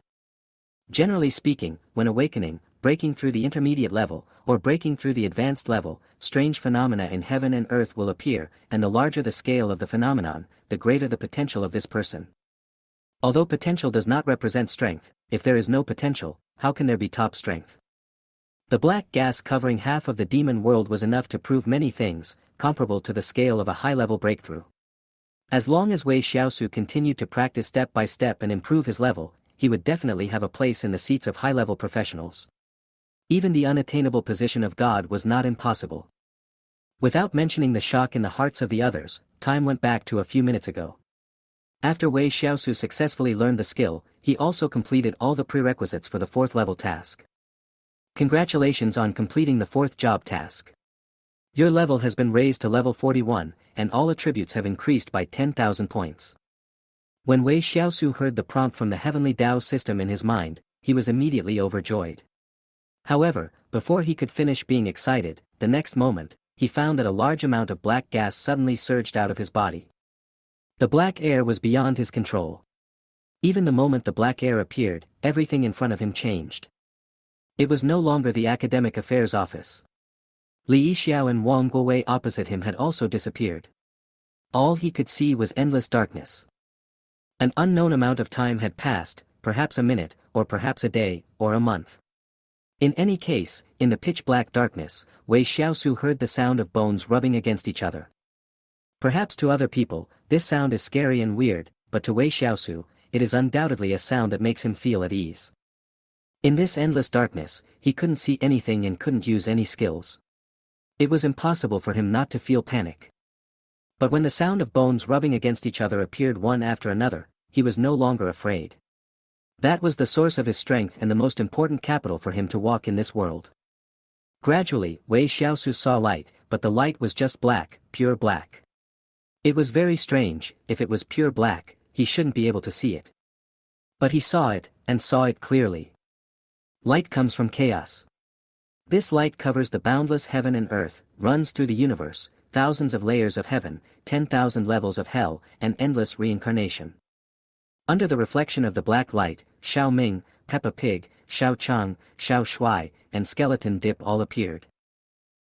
Generally speaking, when awakening, breaking through the intermediate level, or breaking through the advanced level, strange phenomena in heaven and earth will appear, and the larger the scale of the phenomenon, the greater the potential of this person. Although potential does not represent strength, if there is no potential, how can there be top strength? The black gas covering half of the demon world was enough to prove many things, comparable to the scale of a high-level breakthrough. As long as Wei Xiaosu continued to practice step by step and improve his level, he would definitely have a place in the seats of high-level professionals. Even the unattainable position of God was not impossible. Without mentioning the shock in the hearts of the others, time went back to a few minutes ago. After Wei Xiaosu successfully learned the skill, he also completed all the prerequisites for the 4th level task. Congratulations on completing the 4th job task. Your level has been raised to level 41, and all attributes have increased by 10,000 points. When Wei Xiaosu heard the prompt from the heavenly Dao system in his mind, he was immediately overjoyed. However, before he could finish being excited, the next moment, he found that a large amount of black gas suddenly surged out of his body. The black air was beyond his control. Even the moment the black air appeared, everything in front of him changed. It was no longer the Academic Affairs office. Li Yixiao and Wang Guowei opposite him had also disappeared. All he could see was endless darkness. An unknown amount of time had passed, perhaps a minute, or perhaps a day, or a month. In any case, in the pitch-black darkness, Wei Xiaosu heard the sound of bones rubbing against each other. Perhaps to other people, this sound is scary and weird, but to Wei Xiaosu, it is undoubtedly a sound that makes him feel at ease. In this endless darkness, he couldn't see anything and couldn't use any skills. It was impossible for him not to feel panic. But when the sound of bones rubbing against each other appeared one after another, he was no longer afraid. That was the source of his strength and the most important capital for him to walk in this world. Gradually, Wei Xiaosu saw light, but the light was just black, pure black. It was very strange. If it was pure black, he shouldn't be able to see it. But he saw it, and saw it clearly. Light comes from chaos. This light covers the boundless heaven and earth, runs through the universe, thousands of layers of heaven, 10,000 levels of hell, and endless reincarnation. Under the reflection of the black light, Xiao Ming, Peppa Pig, Xiao Chang, Xiao Shuai, and Skeleton Dip all appeared.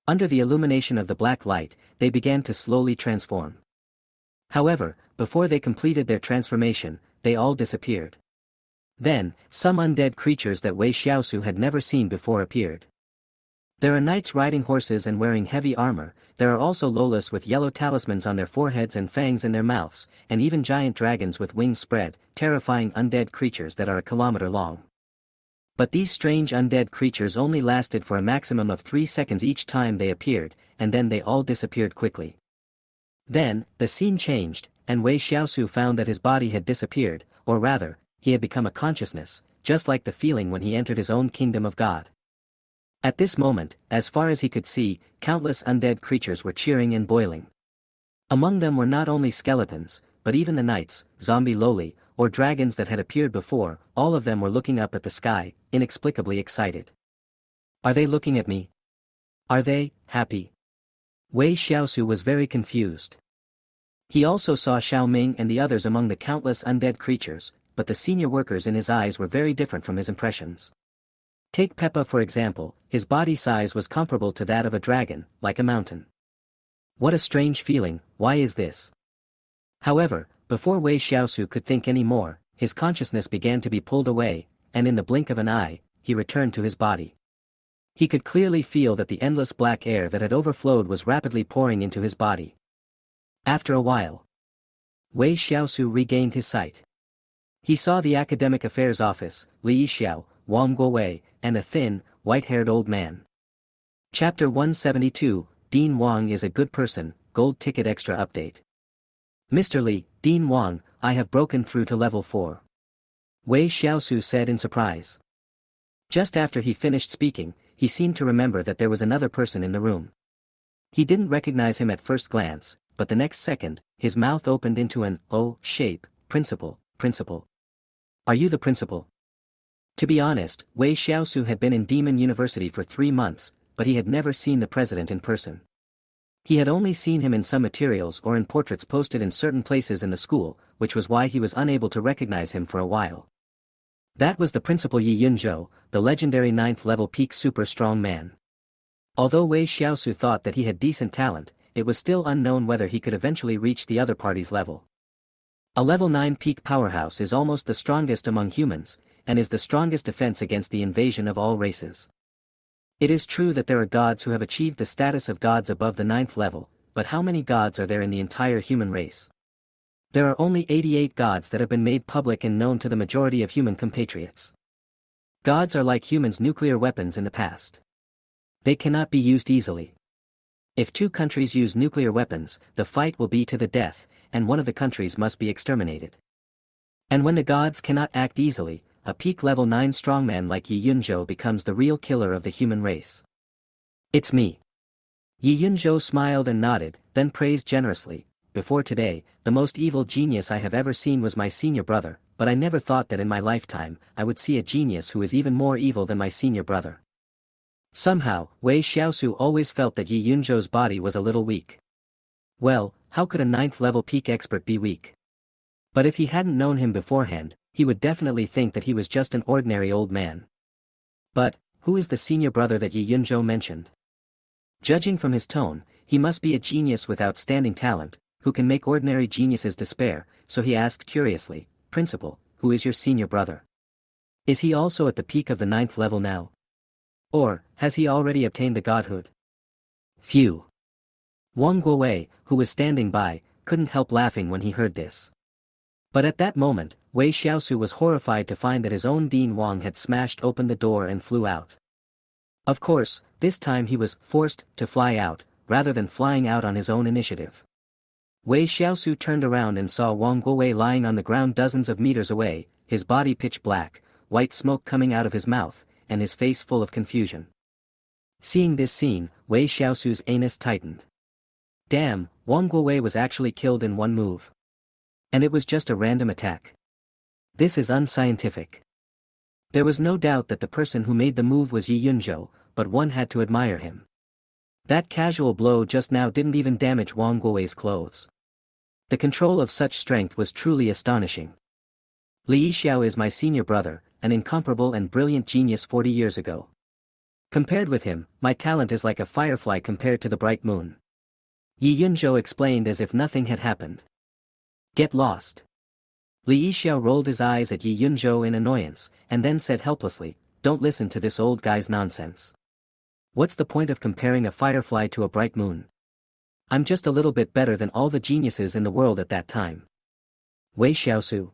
Under the illumination of the black light, they began to slowly transform. However, before they completed their transformation, they all disappeared. Then, some undead creatures that Wei Xiaosu had never seen before appeared. There are knights riding horses and wearing heavy armor, there are also Lolas with yellow talismans on their foreheads and fangs in their mouths, and even giant dragons with wings spread, terrifying undead creatures that are a kilometer long. But these strange undead creatures only lasted for a maximum of 3 seconds each time they appeared, and then they all disappeared quickly. Then, the scene changed, and Wei Xiaosu found that his body had disappeared, or rather, he had become a consciousness, just like the feeling when he entered his own kingdom of God. At this moment, as far as he could see, countless undead creatures were cheering and boiling. Among them were not only skeletons, but even the knights, zombie loli, or dragons that had appeared before, all of them were looking up at the sky, inexplicably excited. Are they looking at me? Are they happy? Wei Xiaosu was very confused. He also saw Xiao Ming and the others among the countless undead creatures, but the senior workers in his eyes were very different from his impressions. Take Peppa for example, his body size was comparable to that of a dragon, like a mountain. What a strange feeling, why is this? However, before Wei Xiaosu could think any more, his consciousness began to be pulled away, and in the blink of an eye, he returned to his body. He could clearly feel that the endless black air that had overflowed was rapidly pouring into his body. After a while, Wei Xiaosu regained his sight. He saw the academic affairs office, Li Yixiao, Wang Guowei, and a thin, white-haired old man. Chapter 172, Dean Wang is a good person, Gold Ticket Extra Update. Mr. Li, Dean Wang, I have broken through to level 4. Wei Xiaosu said in surprise. Just after he finished speaking, he seemed to remember that there was another person in the room. He didn't recognize him at first glance, but the next second, his mouth opened into an O shape, principal. Are you the principal? To be honest, Wei Xiaosu had been in Demon University for 3 months, but he had never seen the president in person. He had only seen him in some materials or in portraits posted in certain places in the school, which was why he was unable to recognize him for a while. That was the principal Yi Yunzhou, the legendary 9th level peak super strong man. Although Wei Xiaosu thought that he had decent talent, it was still unknown whether he could eventually reach the other party's level. A level 9 peak powerhouse is almost the strongest among humans, and is the strongest defense against the invasion of all races. It is true that there are gods who have achieved the status of gods above the 9th level, but how many gods are there in the entire human race? There are only 88 gods that have been made public and known to the majority of human compatriots. Gods are like humans' nuclear weapons in the past. They cannot be used easily. If 2 countries use nuclear weapons, the fight will be to the death, and one of the countries must be exterminated. And when the gods cannot act easily, a peak level 9 strongman like Yi Yunzhou becomes the real killer of the human race. It's me. Yi Yunzhou smiled and nodded, then praised generously. Before today, the most evil genius I have ever seen was my senior brother, but I never thought that in my lifetime, I would see a genius who is even more evil than my senior brother. Somehow, Wei Xiaosu always felt that Yi Yunzhou's body was a little weak. Well, how could a 9th level peak expert be weak? But if he hadn't known him beforehand, he would definitely think that he was just an ordinary old man. But, who is the senior brother that Yi Yunzhou mentioned? Judging from his tone, he must be a genius with outstanding talent, who can make ordinary geniuses despair, so he asked curiously, Principal, who is your senior brother? Is he also at the peak of the 9th level now? Or, has he already obtained the godhood? Phew. Wang Guowei, who was standing by, couldn't help laughing when he heard this. But at that moment, Wei Xiaosu was horrified to find that his own Dean Wang had smashed open the door and flew out. Of course, this time he was forced to fly out, rather than flying out on his own initiative. Wei Xiaosu turned around and saw Wang Guowei lying on the ground dozens of meters away, his body pitch black, white smoke coming out of his mouth, and his face full of confusion. Seeing this scene, Wei Xiaosu's anus tightened. Damn, Wang Guowei was actually killed in one move. And it was just a random attack. This is unscientific. There was no doubt that the person who made the move was Yi Yunzhou, but one had to admire him. That casual blow just now didn't even damage Wang Guowei's clothes. The control of such strength was truly astonishing. Li Yixiao is my senior brother, an incomparable and brilliant genius 40 years ago. Compared with him, my talent is like a firefly compared to the bright moon. Yi Yunzhou explained as if nothing had happened. Get lost. Li Yixiao rolled his eyes at Yi Yunzhou in annoyance, and then said helplessly, don't listen to this old guy's nonsense. What's the point of comparing a firefly to a bright moon? I'm just a little bit better than all the geniuses in the world at that time. Wei Xiaosu.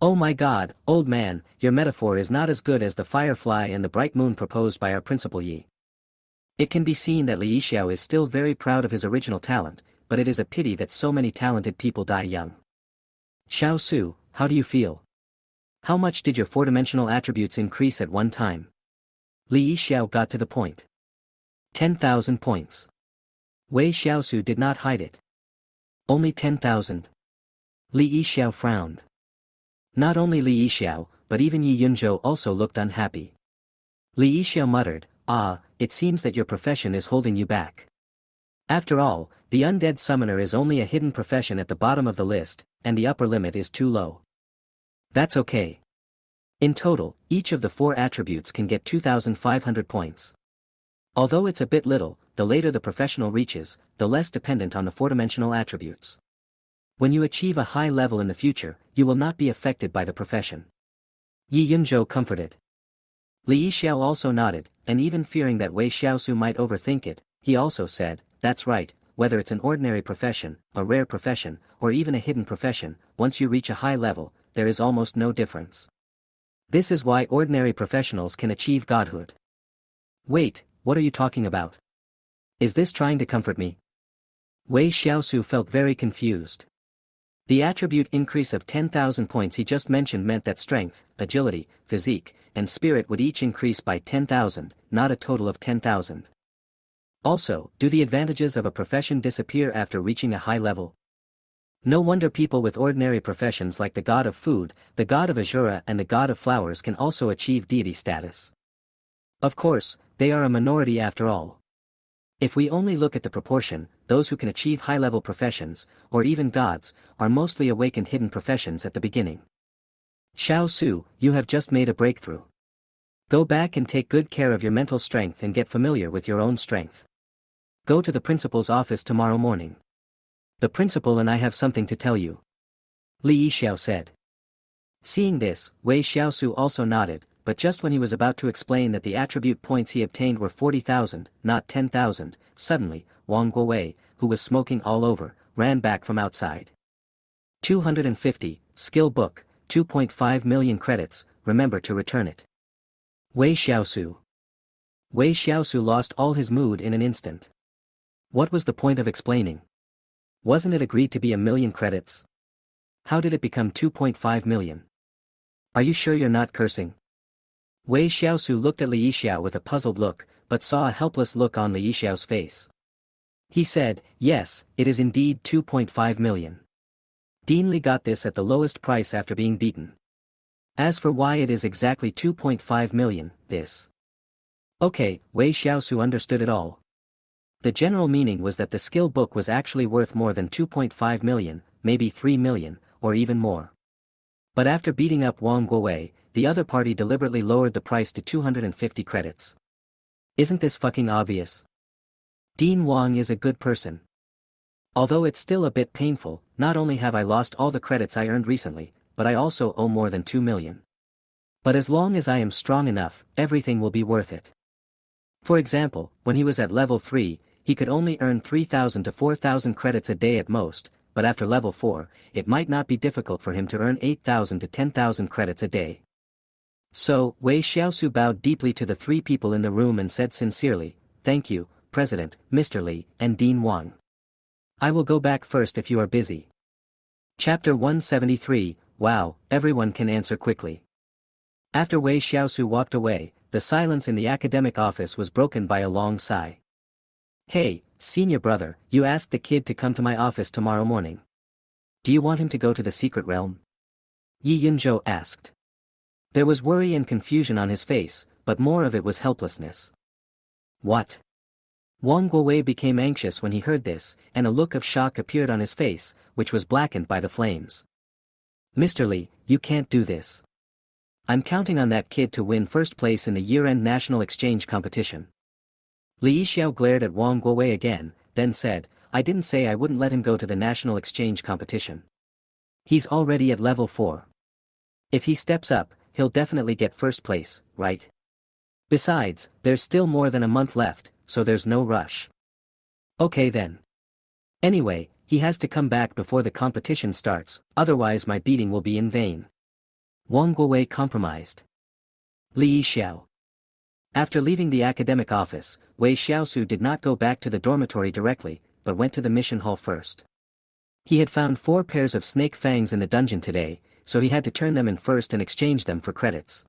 Oh my god, old man, your metaphor is not as good as the firefly and the bright moon proposed by our principal Yi. It can be seen that Li Yixiao is still very proud of his original talent, but it is a pity that so many talented people die young. Xiaosu, how do you feel? How much did your four-dimensional attributes increase at one time? Li Yixiao got to the point. 10,000 points. Wei Xiaosu did not hide it. Only 10,000. Li Yixiao frowned. Not only Li Yixiao, but even Yi Yunzhou also looked unhappy. Li Yixiao muttered, it seems that your profession is holding you back. After all, the undead summoner is only a hidden profession at the bottom of the list, and the upper limit is too low. That's okay. In total, each of the four attributes can get 2,500 points. Although it's a bit little, the later the professional reaches, the less dependent on the four-dimensional attributes. When you achieve a high level in the future, you will not be affected by the profession. Yi Yunzhou comforted. Li Yixiao also nodded, and even fearing that Wei Xiaosu might overthink it, he also said, that's right, whether it's an ordinary profession, a rare profession, or even a hidden profession, once you reach a high level, there is almost no difference. This is why ordinary professionals can achieve godhood. Wait, what are you talking about? Is this trying to comfort me? Wei Xiaosu felt very confused. The attribute increase of 10,000 points he just mentioned meant that strength, agility, physique, and spirit would each increase by 10,000, not a total of 10,000. Also, do the advantages of a profession disappear after reaching a high level? No wonder people with ordinary professions like the god of food, the god of Azura and the god of flowers can also achieve deity status. Of course, they are a minority after all. If we only look at the proportion, those who can achieve high-level professions, or even gods, are mostly awakened hidden professions at the beginning. Xiao Su, you have just made a breakthrough. Go back and take good care of your mental strength and get familiar with your own strength. Go to the principal's office tomorrow morning. The principal and I have something to tell you. Li Yixiao said. Seeing this, Wei Xiaosu also nodded, but just when he was about to explain that the attribute points he obtained were 40,000, not 10,000, suddenly, Wang Guowei, who was smoking all over, ran back from outside. 250, skill book, 2.5 million credits, remember to return it. Wei Xiaosu. Wei Xiaosu lost all his mood in an instant. What was the point of explaining? Wasn't it agreed to be 1,000,000 credits? How did it become 2.5 million? Are you sure you're not cursing? Wei Xiaosu looked at Li Yixiao with a puzzled look, but saw a helpless look on Li Yixiao's face. He said, yes, it is indeed 2.5 million. Dean Li got this at the lowest price after being beaten. As for why it is exactly 2.5 million, this. Okay, Wei Xiaosu understood it all. The general meaning was that the skill book was actually worth more than 2.5 million, maybe 3 million, or even more. But after beating up Wang Guowei, the other party deliberately lowered the price to 250 credits. Isn't this fucking obvious? Dean Wang is a good person. Although it's still a bit painful, not only have I lost all the credits I earned recently, but I also owe more than 2 million. But as long as I am strong enough, everything will be worth it. For example, when he was at level 3, he could only earn 3,000 to 4,000 credits a day at most, but after level 4, it might not be difficult for him to earn 8,000 to 10,000 credits a day. So, Wei Xiaosu bowed deeply to the three people in the room and said sincerely, thank you, President, Mr. Li, and Dean Wang. I will go back first if you are busy. Chapter 173, wow, everyone can answer quickly. After Wei Xiaosu walked away, the silence in the academic office was broken by a long sigh. Hey, senior brother, you asked the kid to come to my office tomorrow morning. Do you want him to go to the secret realm? Yi Yunzhou asked. There was worry and confusion on his face, but more of it was helplessness. What? Wang Guowei became anxious when he heard this, and a look of shock appeared on his face, which was blackened by the flames. Mr. Li, you can't do this. I'm counting on that kid to win first place in the year-end national exchange competition. Li Yixiao glared at Wang Guowei again, then said, I didn't say I wouldn't let him go to the national exchange competition. He's already at level 4. If he steps up, he'll definitely get first place, right? Besides, there's still more than a month left, so there's no rush. Okay then. Anyway, he has to come back before the competition starts, otherwise my beating will be in vain. Wang Guowei compromised. Li Yixiao. After leaving the academic office, Wei Xiaosu did not go back to the dormitory directly, but went to the mission hall first. He had found 4 pairs of snake fangs in the dungeon today, so he had to turn them in first and exchange them for credits.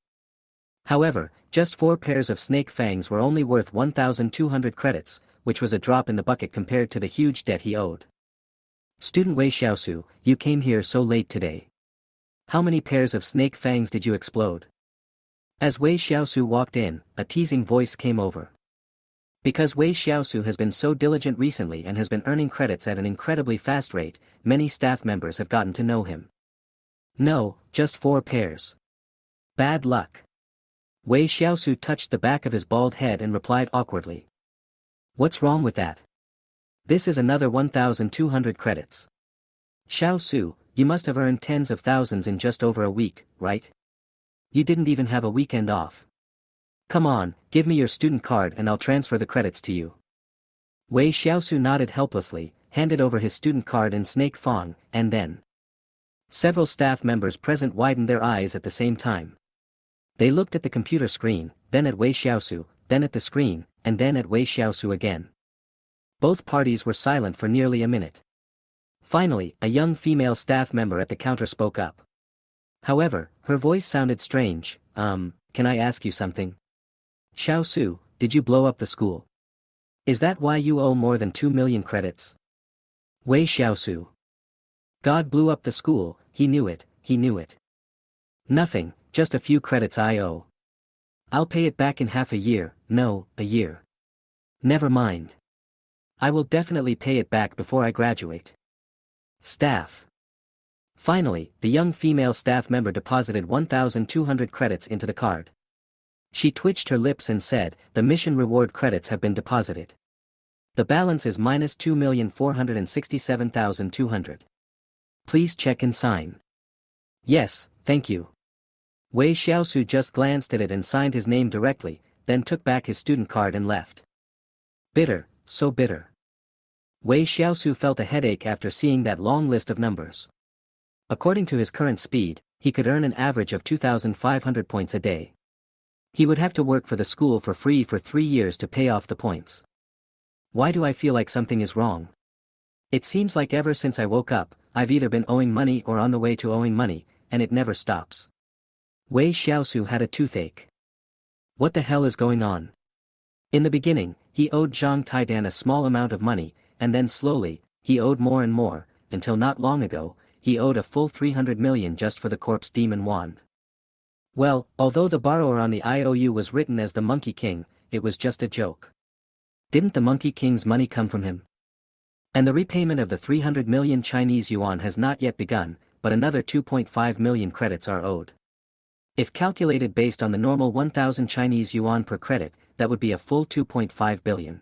However, just 4 pairs of snake fangs were only worth 1,200 credits, which was a drop in the bucket compared to the huge debt he owed. Student Wei Xiaosu, you came here so late today. How many pairs of snake fangs did you explode? As Wei Xiaosu walked in, a teasing voice came over. Because Wei Xiaosu has been so diligent recently and has been earning credits at an incredibly fast rate, many staff members have gotten to know him. No, just 4 pairs. Bad luck. Wei Xiaosu touched the back of his bald head and replied awkwardly. What's wrong with that? This is another 1,200 credits. Xiaosu, you must have earned tens of thousands in just over a week, right? You didn't even have a weekend off. Come on, give me your student card and I'll transfer the credits to you. Wei Xiaosu nodded helplessly, handed over his student card and snake fang, and then. Several staff members present widened their eyes at the same time. They looked at the computer screen, then at Wei Xiaosu, then at the screen, and then at Wei Xiaosu again. Both parties were silent for nearly a minute. Finally, a young female staff member at the counter spoke up. However, her voice sounded strange. Can I ask you something? Xiaosu, did you blow up the school? Is that why you owe more than 2 million credits? Wei Xiaosu. God blew up the school, he knew it. Nothing, just a few credits I owe. I'll pay it back in half a year, no, a year. Never mind. I will definitely pay it back before I graduate. Staff. Finally, the young female staff member deposited 1,200 credits into the card. She twitched her lips and said, the mission reward credits have been deposited. The balance is minus 2,467,200. Please check and sign. Yes, thank you. Wei Xiaosu just glanced at it and signed his name directly, then took back his student card and left. Bitter, so bitter. Wei Xiaosu felt a headache after seeing that long list of numbers. According to his current speed, he could earn an average of 2,500 points a day. He would have to work for the school for free for 3 years to pay off the points. Why do I feel like something is wrong? It seems like ever since I woke up, I've either been owing money or on the way to owing money, and it never stops. Wei Xiaosu had a toothache. What the hell is going on? In the beginning, he owed Zhang Taidan a small amount of money, and then slowly, he owed more and more, until not long ago, he owed a full 300 million just for the corpse demon wand. Well, although the borrower on the IOU was written as the Monkey King, it was just a joke. Didn't the Monkey King's money come from him? And the repayment of the 300 million Chinese yuan has not yet begun, but another 2.5 million credits are owed. If calculated based on the normal 1,000 Chinese yuan per credit, that would be a full 2.5 billion.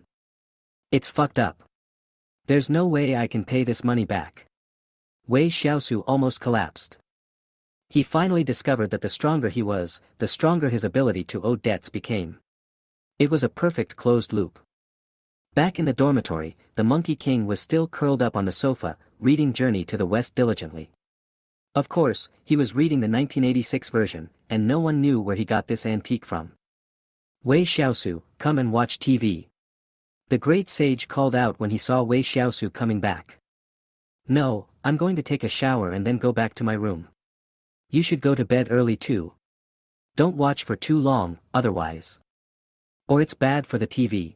It's fucked up. There's no way I can pay this money back. Wei Xiaosu almost collapsed. He finally discovered that the stronger he was, the stronger his ability to owe debts became. It was a perfect closed loop. Back in the dormitory, the Monkey King was still curled up on the sofa, reading Journey to the West diligently. Of course, he was reading the 1986 version, and no one knew where he got this antique from. Wei Xiaosu, come and watch TV. The great sage called out when he saw Wei Xiaosu coming back. No, I'm going to take a shower and then go back to my room. You should go to bed early too. Don't watch for too long, otherwise. Or it's bad for the TV.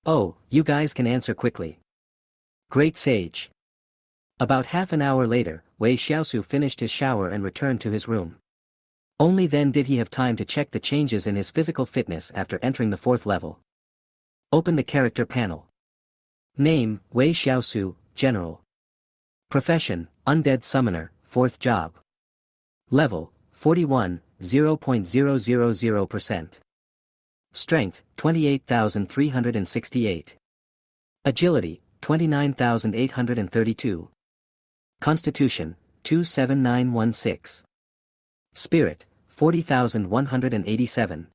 Oh, you guys can answer quickly. Great sage. About half an hour later, Wei Xiaosu finished his shower and returned to his room. Only then did he have time to check the changes in his physical fitness after entering the 4th level. Open the character panel. Name, Wei Xiaosu, General. Profession, Undead Summoner, 4th job. Level, 41, 0.000%. Strength, 28,368. Agility, 29,832. Constitution, 27916. Spirit, 40,187.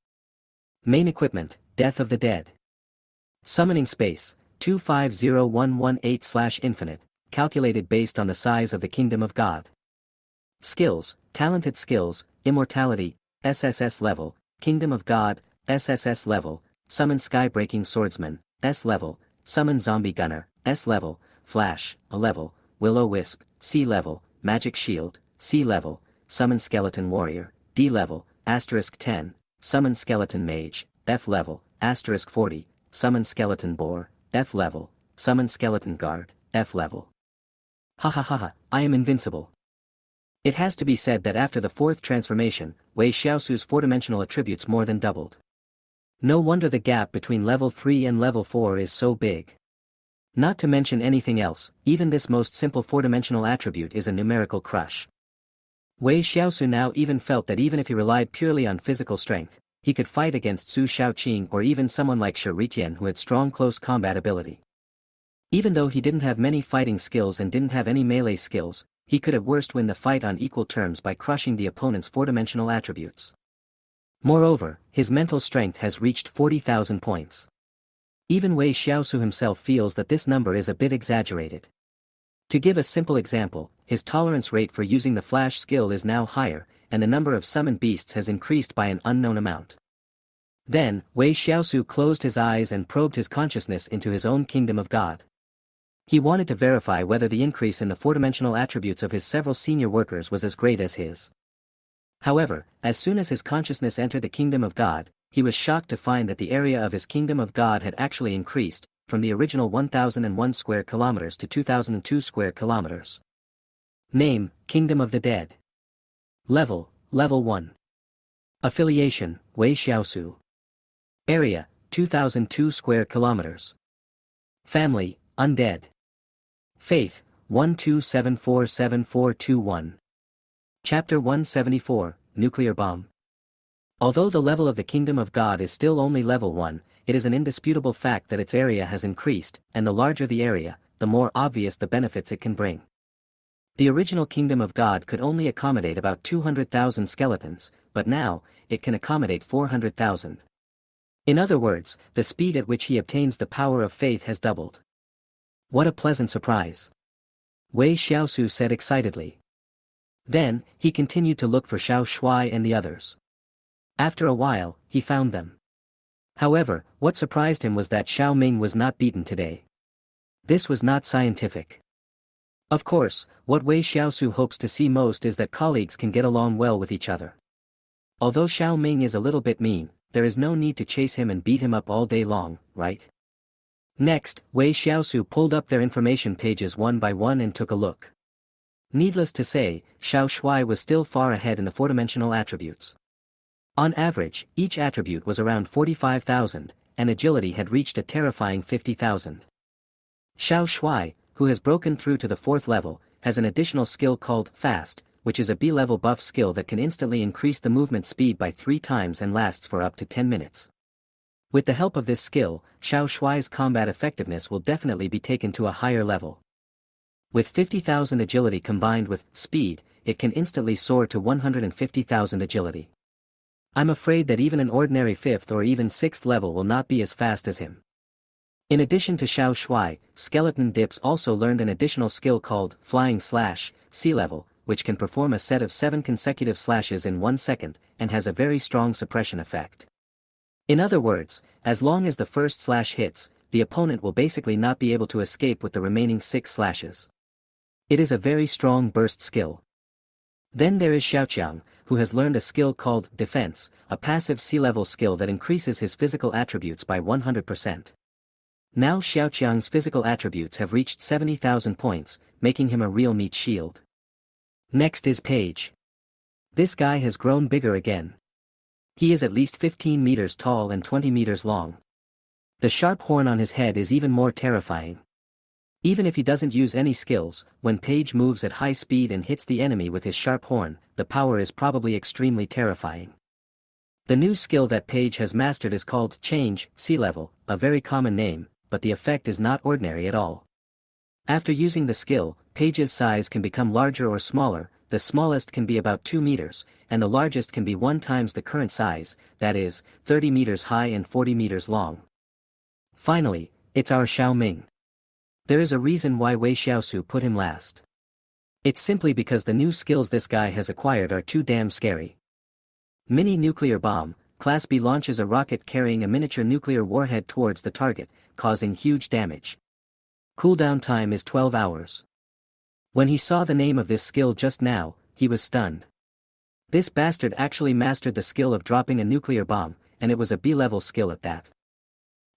Main equipment, Death of the Dead. Summoning space, 250118/infinite, calculated based on the size of the Kingdom of God. Skills, Talented Skills, Immortality, SSS level, Kingdom of God, SSS level, Summon Sky-Breaking Swordsman, S level, Summon Zombie Gunner, S level, Flash, A level, Will-O-Wisp, C level, Magic Shield, C level, Summon Skeleton Warrior, D level, *10, Summon Skeleton Mage, F level, *40, Summon Skeleton Boar, F level, Summon Skeleton Guard, F level. Ha, I am invincible. It has to be said that after the 4th transformation, Wei Xiaosu's 4-dimensional attributes more than doubled. No wonder the gap between level 3 and level 4 is so big. Not to mention anything else, even this most simple 4-dimensional attribute is a numerical crush. Wei Xiaosu now even felt that even if he relied purely on physical strength, he could fight against Su Shaoqing or even someone like Shi Ritian who had strong close combat ability. Even though he didn't have many fighting skills and didn't have any melee skills, he could at worst win the fight on equal terms by crushing the opponent's 4-dimensional attributes. Moreover, his mental strength has reached 40,000 points. Even Wei Xiaosu himself feels that this number is a bit exaggerated. To give a simple example, his tolerance rate for using the flash skill is now higher, and the number of summoned beasts has increased by an unknown amount. Then, Wei Xiaosu closed his eyes and probed his consciousness into his own Kingdom of God. He wanted to verify whether the increase in the 4-dimensional attributes of his several senior workers was as great as his. However, as soon as his consciousness entered the Kingdom of God, he was shocked to find that the area of his Kingdom of God had actually increased, from the original 1001 square kilometers to 2002 square kilometers. Name, Kingdom of the Dead. Level, Level 1. Affiliation, Wei Xiaosu. Area, 2002 square kilometers. Family, Undead. Faith, 1274741. Chapter 174, Nuclear Bomb. Although the level of the Kingdom of God is still only level 1, it is an indisputable fact that its area has increased, and the larger the area, the more obvious the benefits it can bring. The original Kingdom of God could only accommodate about 200,000 skeletons, but now, it can accommodate 400,000. In other words, the speed at which he obtains the power of faith has doubled. What a pleasant surprise! Wei Xiaosu said excitedly. Then, he continued to look for Xiao Shuai and the others. After a while, he found them. However, what surprised him was that Xiao Ming was not beaten today. This was not scientific. Of course, what Wei Xiaosu hopes to see most is that colleagues can get along well with each other. Although Xiao Ming is a little bit mean, there is no need to chase him and beat him up all day long, right? Next, Wei Xiaosu pulled up their information pages one by one and took a look. Needless to say, Xiao Shuai was still far ahead in the 4-dimensional attributes. On average, each attribute was around 45,000, and agility had reached a terrifying 50,000. Xiao Shuai, who has broken through to the 4th level, has an additional skill called Fast, which is a B-level buff skill that can instantly increase the movement speed by 3 times and lasts for up to 10 minutes. With the help of this skill, Xiao Shuai's combat effectiveness will definitely be taken to a higher level. With 50,000 agility combined with speed, it can instantly soar to 150,000 agility. I'm afraid that even an ordinary 5th or even 6th level will not be as fast as him. In addition to Xiao Shuai, Skeleton Dips also learned an additional skill called Flying Slash, C level, which can perform a set of 7 consecutive slashes in 1 second, and has a very strong suppression effect. In other words, as long as the first slash hits, the opponent will basically not be able to escape with the remaining 6 slashes. It is a very strong burst skill. Then there is Xiaoqiang, who has learned a skill called Defense, a passive C-level skill that increases his physical attributes by 100%. Now Xiaoqiang's physical attributes have reached 70,000 points, making him a real meat shield. Next is Page. This guy has grown bigger again. He is at least 15 meters tall and 20 meters long. The sharp horn on his head is even more terrifying. Even if he doesn't use any skills, when Page moves at high speed and hits the enemy with his sharp horn, the power is probably extremely terrifying. The new skill that Page has mastered is called Change, Sea Level, a very common name, but the effect is not ordinary at all. After using the skill, Page's size can become larger or smaller. The smallest can be about 2 meters, and the largest can be 1 times the current size, that is, 30 meters high and 40 meters long. Finally, it's our Xiao Ming. There is a reason why Wei Xiaosu put him last. It's simply because the new skills this guy has acquired are too damn scary. Mini Nuclear Bomb, Class B launches a rocket carrying a miniature nuclear warhead towards the target, causing huge damage. Cooldown time is 12 hours. When he saw the name of this skill just now, he was stunned. This bastard actually mastered the skill of dropping a nuclear bomb, and it was a B-level skill at that.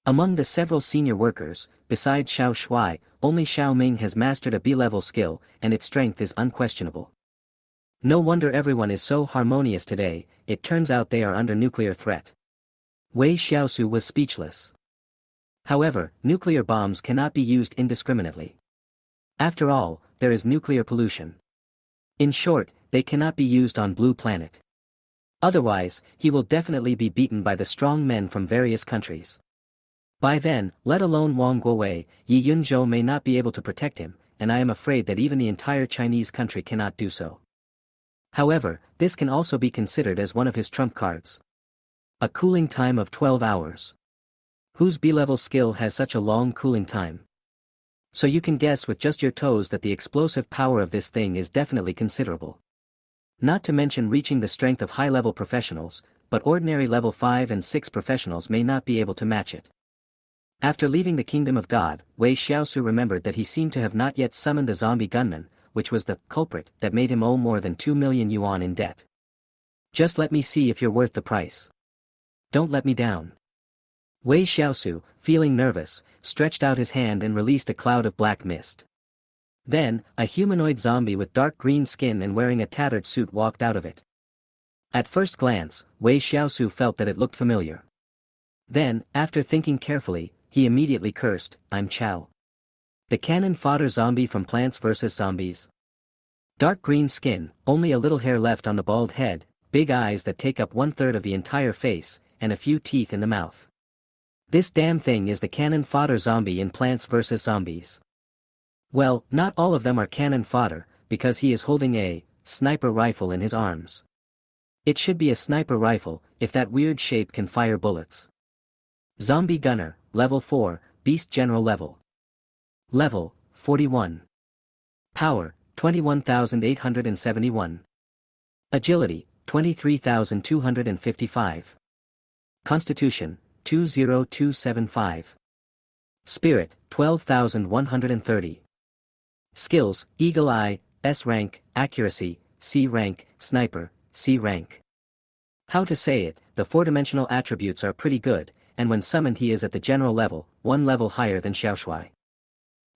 Among the several senior workers, besides Xiao Shuai, only Xiao Ming has mastered a B-level skill, and its strength is unquestionable. No wonder everyone is so harmonious today. It turns out they are under nuclear threat. Wei Xiaosu was speechless. However, nuclear bombs cannot be used indiscriminately. After all, there is nuclear pollution. In short, they cannot be used on Blue Planet. Otherwise, he will definitely be beaten by the strong men from various countries. By then, let alone Wang Guowei, Yi Yunzhou may not be able to protect him, and I am afraid that even the entire Chinese country cannot do so. However, this can also be considered as one of his trump cards. A cooling time of 12 hours. Whose B-level skill has such a long cooling time? So you can guess with just your toes that the explosive power of this thing is definitely considerable. Not to mention reaching the strength of high-level professionals, but ordinary level 5 and 6 professionals may not be able to match it. After leaving the Kingdom of God, Wei Xiaosu remembered that he seemed to have not yet summoned the zombie gunman, which was the culprit that made him owe more than 2 million yuan in debt. Just let me see if you're worth the price. Don't let me down. Wei Xiaosu, feeling nervous, stretched out his hand and released a cloud of black mist. Then, a humanoid zombie with dark green skin and wearing a tattered suit walked out of it. At first glance, Wei Xiaosu felt that it looked familiar. Then, after thinking carefully, he immediately cursed, "I'm Chow. The cannon fodder zombie from Plants vs. Zombies." Dark green skin, only a little hair left on the bald head, big eyes that take up 1/3 of the entire face, and a few teeth in the mouth. This damn thing is the cannon fodder zombie in Plants vs. Zombies. Well, not all of them are cannon fodder, because he is holding a sniper rifle in his arms. It should be a sniper rifle, if that weird shape can fire bullets. Zombie Gunner, Level 4, Beast General Level. Level, 41. Power, 21,871. Agility, 23,255. Constitution, 20275. Spirit, 12,130. Skills, Eagle Eye, S rank, Accuracy, C rank, Sniper, C rank. How to say it, the 4-dimensional attributes are pretty good, and when summoned he is at the general level, 1 level higher than Xiaoshuai.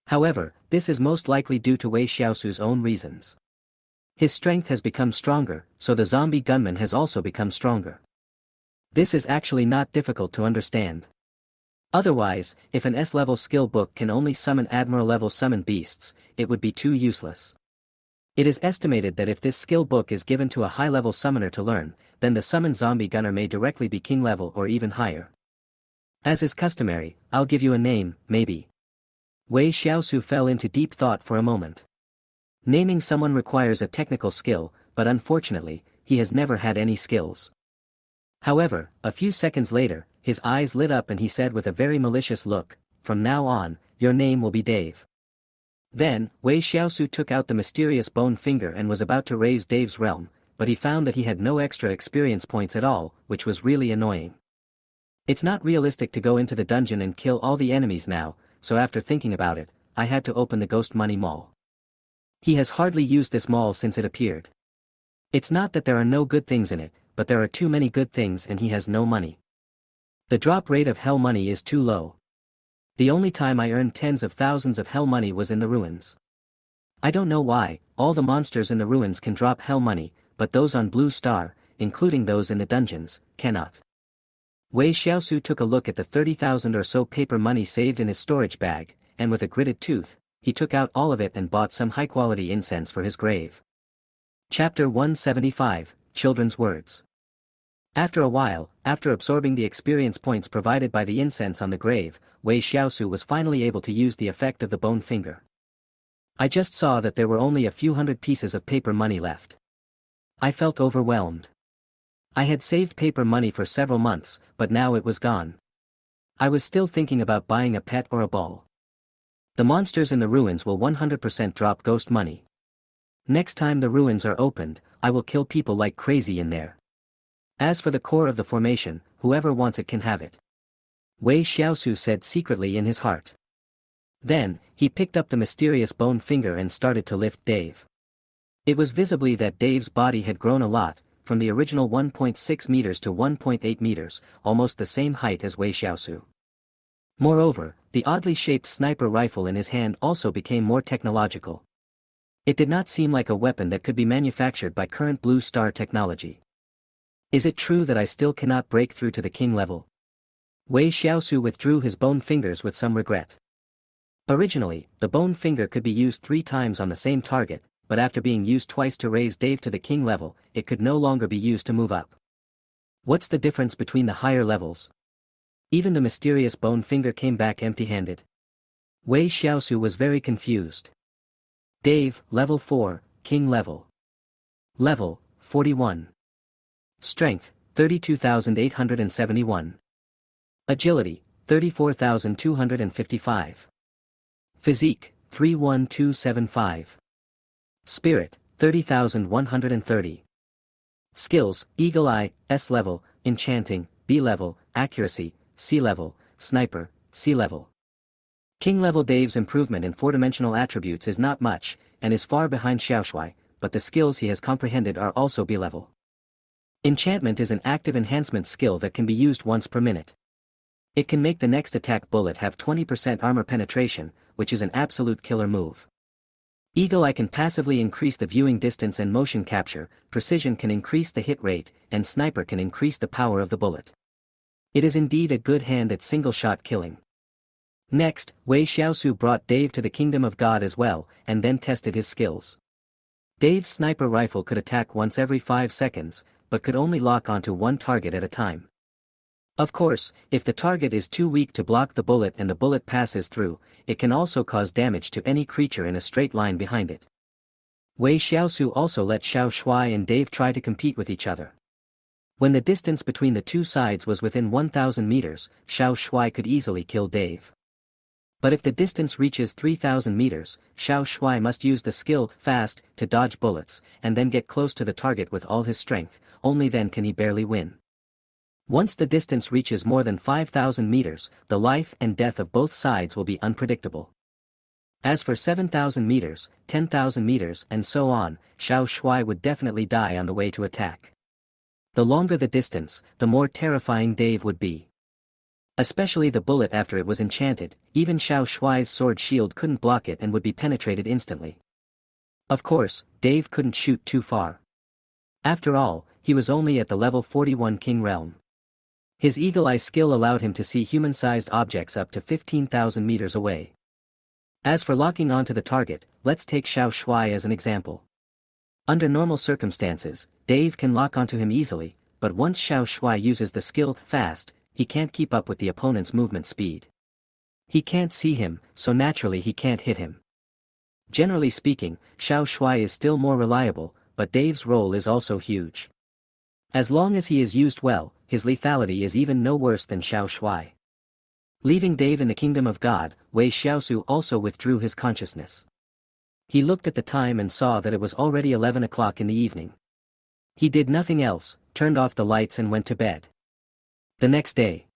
However, this is most likely due to Wei Xiaosu's own reasons. His strength has become stronger, so the zombie gunman has also become stronger. This is actually not difficult to understand. Otherwise, if an S-level skill book can only summon Admiral-level summon beasts, it would be too useless. It is estimated that if this skill book is given to a high-level summoner to learn, then the summoned zombie gunner may directly be king-level or even higher. As is customary, I'll give you a name, maybe. Wei Xiaosu fell into deep thought for a moment. Naming someone requires a technical skill, but unfortunately, he has never had any skills. However, a few seconds later, his eyes lit up and he said with a very malicious look, "From now on, your name will be Dave." Then, Wei Xiaosu took out the mysterious bone finger and was about to raise Dave's realm, but he found that he had no extra experience points at all, which was really annoying. It's not realistic to go into the dungeon and kill all the enemies now, so after thinking about it, I had to open the Ghost Money Mall. He has hardly used this mall since it appeared. It's not that there are no good things in it, but there are too many good things and he has no money. The drop rate of hell money is too low. The only time I earned tens of thousands of hell money was in the ruins. I don't know why, all the monsters in the ruins can drop hell money, but those on Blue Star, including those in the dungeons, cannot. Wei Xiaosu took a look at the 30,000 or so paper money saved in his storage bag, and with a gritted tooth, he took out all of it and bought some high-quality incense for his grave. Chapter 175, Children's Words. After a while, after absorbing the experience points provided by the incense on the grave, Wei Xiaosu was finally able to use the effect of the bone finger. I just saw that there were only a few hundred pieces of paper money left. I felt overwhelmed. I had saved paper money for several months, but now it was gone. I was still thinking about buying a pet or a ball. The monsters in the ruins will 100% drop ghost money. Next time the ruins are opened, I will kill people like crazy in there. As for the core of the formation, whoever wants it can have it. Wei Xiaosu said secretly in his heart. Then, he picked up the mysterious bone finger and started to lift Dave. It was visibly that Dave's body had grown a lot, from the original 1.6 meters to 1.8 meters, almost the same height as Wei Xiaosu. Moreover, the oddly shaped sniper rifle in his hand also became more technological. It did not seem like a weapon that could be manufactured by current Blue Star technology. Is it true that I still cannot break through to the king level? Wei Xiaosu withdrew his bone fingers with some regret. Originally, the bone finger could be used 3 times on the same target, but after being used twice to raise Dave to the king level, it could no longer be used to move up. What's the difference between the higher levels? Even the mysterious bone finger came back empty-handed. Wei Xiaosu was very confused. Dave, level 4, king level. Level, 41. Strength, 32,871. Agility, 34,255. Physique, 31275. Spirit, 30,130. Skills, Eagle Eye, S level, Enchanting, B level, Accuracy, C level, Sniper, C level. King level. Dave's improvement in 4-dimensional attributes is not much, and is far behind Xiaoshui, but the skills he has comprehended are also B level. Enchantment is an active enhancement skill that can be used once per minute. It can make the next attack bullet have 20% armor penetration, which is an absolute killer move. Eagle Eye can passively increase the viewing distance and motion capture, Precision can increase the hit rate, and Sniper can increase the power of the bullet. It is indeed a good hand at single-shot killing. Next, Wei Xiaosu brought Dave to the Kingdom of God as well, and then tested his skills. Dave's sniper rifle could attack once every 5 seconds, but could only lock onto one target at a time. Of course, if the target is too weak to block the bullet and the bullet passes through, it can also cause damage to any creature in a straight line behind it. Wei Xiaosu also let Xiaoshui and Dave try to compete with each other. When the distance between the two sides was within 1,000 meters, Xiaoshui could easily kill Dave. But if the distance reaches 3,000 meters, Xiaoshui must use the skill Fast to dodge bullets, and then get close to the target with all his strength, only then can he barely win. Once the distance reaches more than 5,000 meters, the life and death of both sides will be unpredictable. As for 7,000 meters, 10,000 meters and so on, Xiaoshui would definitely die on the way to attack. The longer the distance, the more terrifying Dave would be. Especially the bullet after it was enchanted, even Xiaoshui's sword shield couldn't block it and would be penetrated instantly. Of course, Dave couldn't shoot too far. After all, he was only at the level 41 King Realm. His Eagle Eye skill allowed him to see human-sized objects up to 15,000 meters away. As for locking onto the target, let's take Xiaoshui as an example. Under normal circumstances, Dave can lock onto him easily, but once Xiaoshui uses the skill Fast, he can't keep up with the opponent's movement speed. He can't see him, so naturally he can't hit him. Generally speaking, Xiaoshui is still more reliable, but Dave's role is also huge. As long as he is used well, his lethality is even no worse than Xiaoshui. Leaving Dave in the Kingdom of God, Wei Xiaosu also withdrew his consciousness. He looked at the time and saw that it was already 11 o'clock in the evening. He did nothing else, turned off the lights and went to bed. The next day.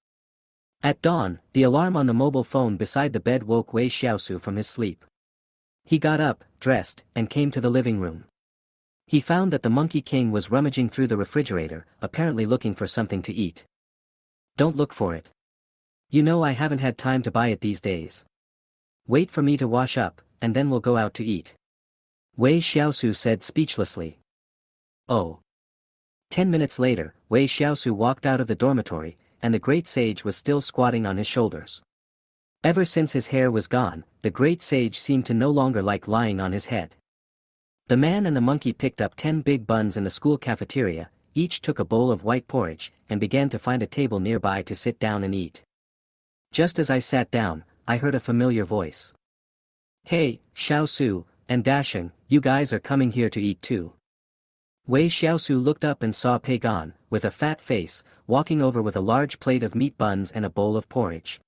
At dawn, the alarm on the mobile phone beside the bed woke Wei Xiaosu from his sleep. He got up, dressed, and came to the living room. He found that the Monkey King was rummaging through the refrigerator, apparently looking for something to eat. Don't look for it. You know I haven't had time to buy it these days. Wait for me to wash up, and then we'll go out to eat. Wei Xiaosu said speechlessly. Oh. 10 minutes later, Wei Xiaosu walked out of the dormitory, and the great sage was still squatting on his shoulders. Ever since his hair was gone, the great sage seemed to no longer like lying on his head. The man and the monkey picked up 10 big buns in the school cafeteria, each took a bowl of white porridge, and began to find a table nearby to sit down and eat. Just as I sat down, I heard a familiar voice. Hey, Xiaosu, and Dasheng, you guys are coming here to eat too. Wei Xiaosu looked up and saw Pei Gan, with a fat face, walking over with a large plate of meat buns and a bowl of porridge.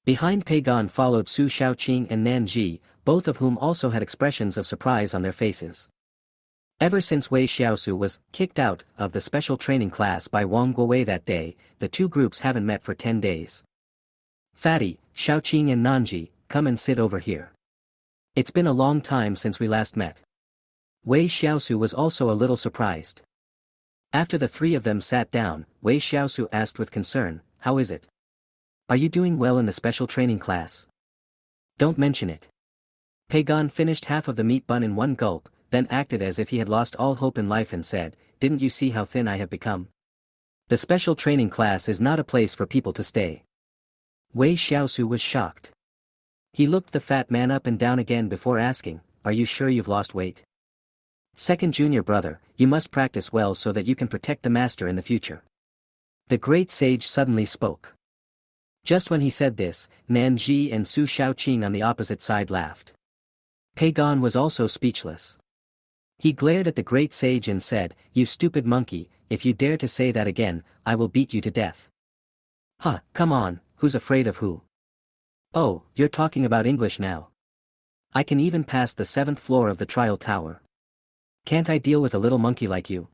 Behind Pei Gan followed Su Xiaoqing and Nan Ji, both of whom also had expressions of surprise on their faces. Ever since Wei Xiaosu was kicked out of the special training class by Wang Guowei that day, the two groups haven't met for 10 days. Fatty, Xiaoqing and Nanji, come and sit over here. It's been a long time since we last met. Wei Xiaosu was also a little surprised. After the three of them sat down, Wei Xiaosu asked with concern, how is it? Are you doing well in the special training class? Don't mention it. Pei Gan finished half of the meat bun in one gulp, then acted as if he had lost all hope in life and said, didn't you see how thin I have become? The special training class is not a place for people to stay. Wei Xiaosu was shocked. He looked the fat man up and down again before asking, are you sure you've lost weight? Second junior brother, you must practice well so that you can protect the master in the future. The great sage suddenly spoke. Just when he said this, Nan Ji and Su Xiaoqing on the opposite side laughed. Pei Gan was also speechless. He glared at the great sage and said, you stupid monkey, if you dare to say that again, I will beat you to death. Huh, come on, who's afraid of who? Oh, you're talking about English now. I can even pass the 7th floor of the trial tower. Can't I deal with a little monkey like you?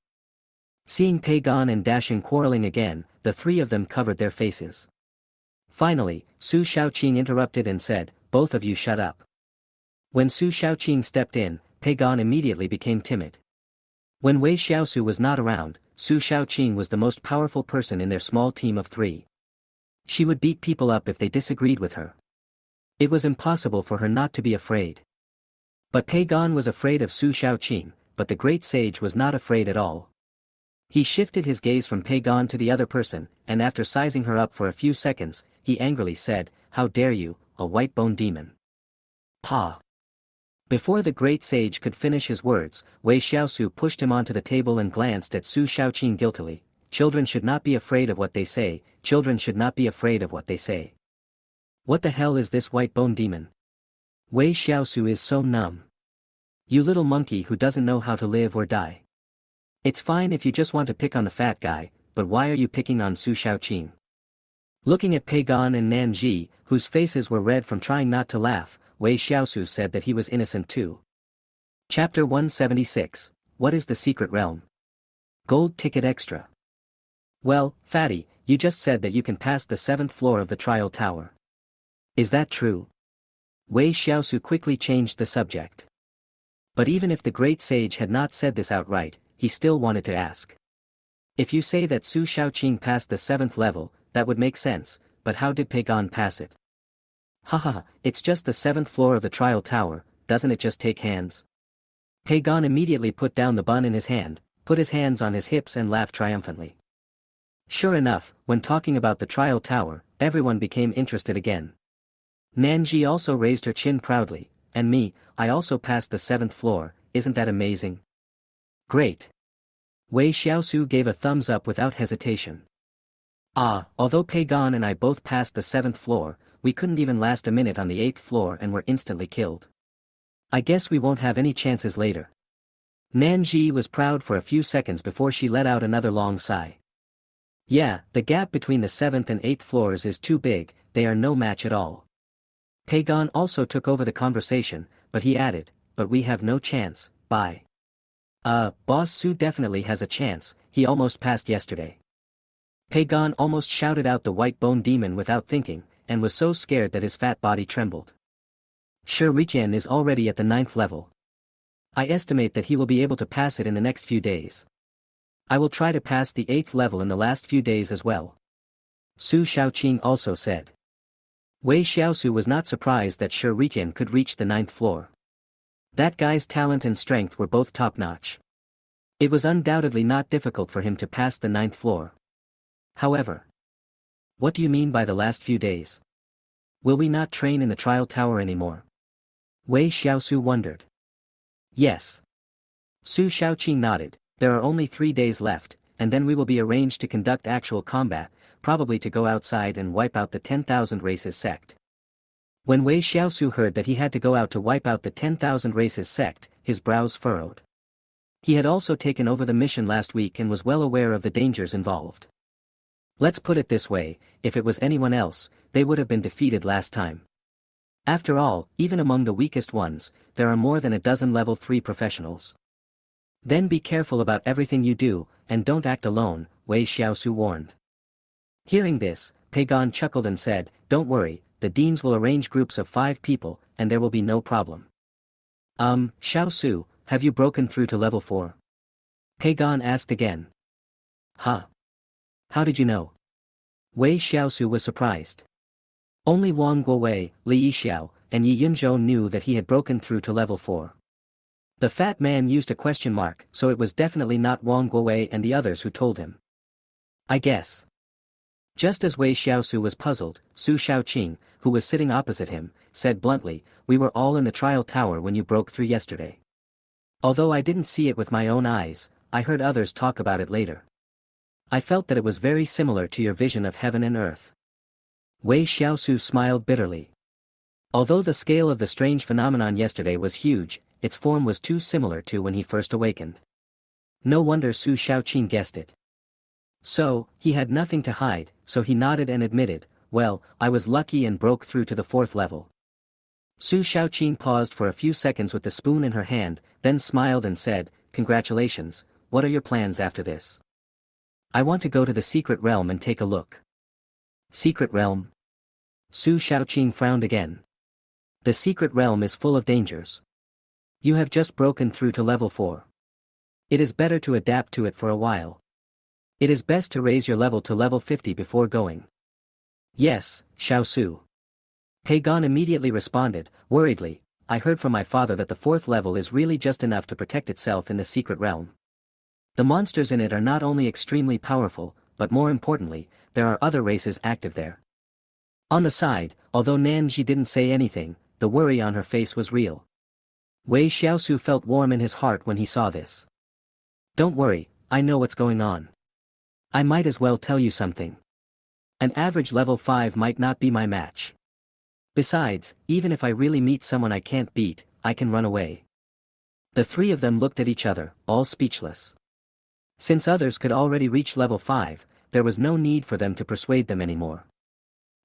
Seeing Pei Gan and Dasheng quarreling again, the three of them covered their faces. Finally, Su Xiaoqing interrupted and said, both of you shut up. When Su Xiaoqing stepped in, Pei Gan immediately became timid. When Wei Xiaosu was not around, Su Xiaoqing was the most powerful person in their small team of 3. She would beat people up if they disagreed with her. It was impossible for her not to be afraid. But Pei Gan was afraid of Su Xiaoqing, but the great sage was not afraid at all. He shifted his gaze from Pei Gan to the other person, and after sizing her up for a few seconds, he angrily said, how dare you, a white-bone demon. Pa! Before the great sage could finish his words, Wei Xiaosu pushed him onto the table and glanced at Su Xiaoqing guiltily. Children should not be afraid of what they say, children should not be afraid of what they say. What the hell is this white-bone demon? Wei Xiaosu is so numb. You little monkey who doesn't know how to live or die. It's fine if you just want to pick on the fat guy, but why are you picking on Su Xiaoqing? Looking at Pei Gan and Nan Ji, whose faces were red from trying not to laugh, Wei Xiaosu said that he was innocent too. Chapter 176, What is the Secret Realm? Gold Ticket Extra. Well, Fatty, you just said that you can pass the 7th floor of the trial tower. Is that true? Wei Xiaosu quickly changed the subject. But even if the great sage had not said this outright, he still wanted to ask. If you say that Su Xiaoqing passed the 7th level, that would make sense, but how did Pei Gan pass it? Haha, it's just the 7th floor of the trial tower, doesn't it just take hands? Pei Gan immediately put down the bun in his hand, put his hands on his hips and laughed triumphantly. Sure enough, when talking about the trial tower, everyone became interested again. Nanji also raised her chin proudly, and me, I also passed the 7th floor, isn't that amazing? Great. Wei Xiaosu gave a thumbs up without hesitation. Although Pei Gan and I both passed the 7th floor, we couldn't even last a minute on the 8th floor and were instantly killed. I guess we won't have any chances later. Nanji was proud for a few seconds before she let out another long sigh. Yeah, the gap between the 7th and 8th floors is too big, they are no match at all. Pei Gan also took over the conversation, but he added, but we have no chance, bye. Boss Su definitely has a chance, he almost passed yesterday. Pei Gan almost shouted out the white-bone demon without thinking, and was so scared that his fat body trembled. Shi Riqian is already at the 9th level. I estimate that he will be able to pass it in the next few days. I will try to pass the 8th level in the last few days as well. Su Xiaoqing also said. Wei Xiaosu was not surprised that Shi Riqian could reach the 9th floor. That guy's talent and strength were both top-notch. It was undoubtedly not difficult for him to pass the 9th floor. However, what do you mean by the last few days? Will we not train in the trial tower anymore? Wei Xiaosu wondered. Yes. Su Shaoqing nodded. There are only 3 days left, and then we will be arranged to conduct actual combat, probably to go outside and wipe out the 10,000 races sect. When Wei Xiaosu heard that he had to go out to wipe out the 10,000 races sect, his brows furrowed. He had also taken over the mission last week and was well aware of the dangers involved. Let's put it this way, if it was anyone else, they would have been defeated last time. After all, even among the weakest ones, there are more than a dozen level 3 professionals. Then be careful about everything you do, and don't act alone, Wei Xiaosu warned. Hearing this, Pagon chuckled and said, don't worry, the deans will arrange groups of 5 people, and there will be no problem. Xiaosu, have you broken through to level 4? Pagon asked again. Huh? How did you know? Wei Xiaosu was surprised. Only Wang Guowei, Li Yixiao, and Yi Yunzhou knew that he had broken through to level 4. The fat man used a question mark, so it was definitely not Wang Guowei and the others who told him. I guess. Just as Wei Xiaosu was puzzled, Su Shaoqing, who was sitting opposite him, said bluntly, we were all in the trial tower when you broke through yesterday. Although I didn't see it with my own eyes, I heard others talk about it later. I felt that it was very similar to your vision of heaven and earth. Wei Xiaosu smiled bitterly. Although the scale of the strange phenomenon yesterday was huge, its form was too similar to when he first awakened. No wonder Su Shaoqing guessed it. So, he had nothing to hide, so he nodded and admitted, well, I was lucky and broke through to the 4th level. Su Shaoqing paused for a few seconds with the spoon in her hand, then smiled and said, congratulations, what are your plans after this? I want to go to the secret realm and take a look. Secret realm? Su Shaoqing frowned again. The secret realm is full of dangers. You have just broken through to level 4. It is better to adapt to it for a while. It is best to raise your level to level 50 before going. Yes, Xiaosu. Pagon immediately responded, worriedly, I heard from my father that the 4th level is really just enough to protect itself in the secret realm. The monsters in it are not only extremely powerful, but more importantly, there are other races active there. On the side, although Nanji didn't say anything, the worry on her face was real. Wei Xiaosu felt warm in his heart when he saw this. Don't worry, I know what's going on. I might as well tell you something. An average level 5 might not be my match. Besides, even if I really meet someone I can't beat, I can run away. The 3 of them looked at each other, all speechless. Since others could already reach level 5, there was no need for them to persuade them anymore.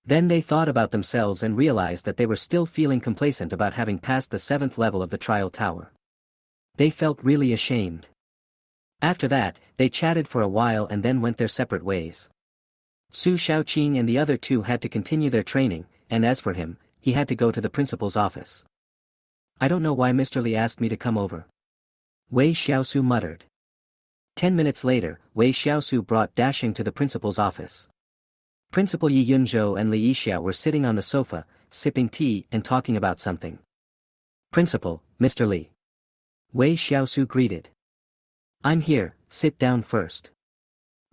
Then they thought about themselves and realized that they were still feeling complacent about having passed the 7th level of the trial tower. They felt really ashamed. After that, they chatted for a while and then went their separate ways. Su Shaoqing and the other 2 had to continue their training, and as for him, he had to go to the principal's office. I don't know why Mr. Li asked me to come over. Wei Xiaosu muttered. 10 minutes later, Wei Xiaosu brought Dashing to the principal's office. Principal Yi Yunzhou and Li Yixiao were sitting on the sofa, sipping tea and talking about something. Principal, Mr. Li. Wei Xiaosu greeted. I'm here, sit down first.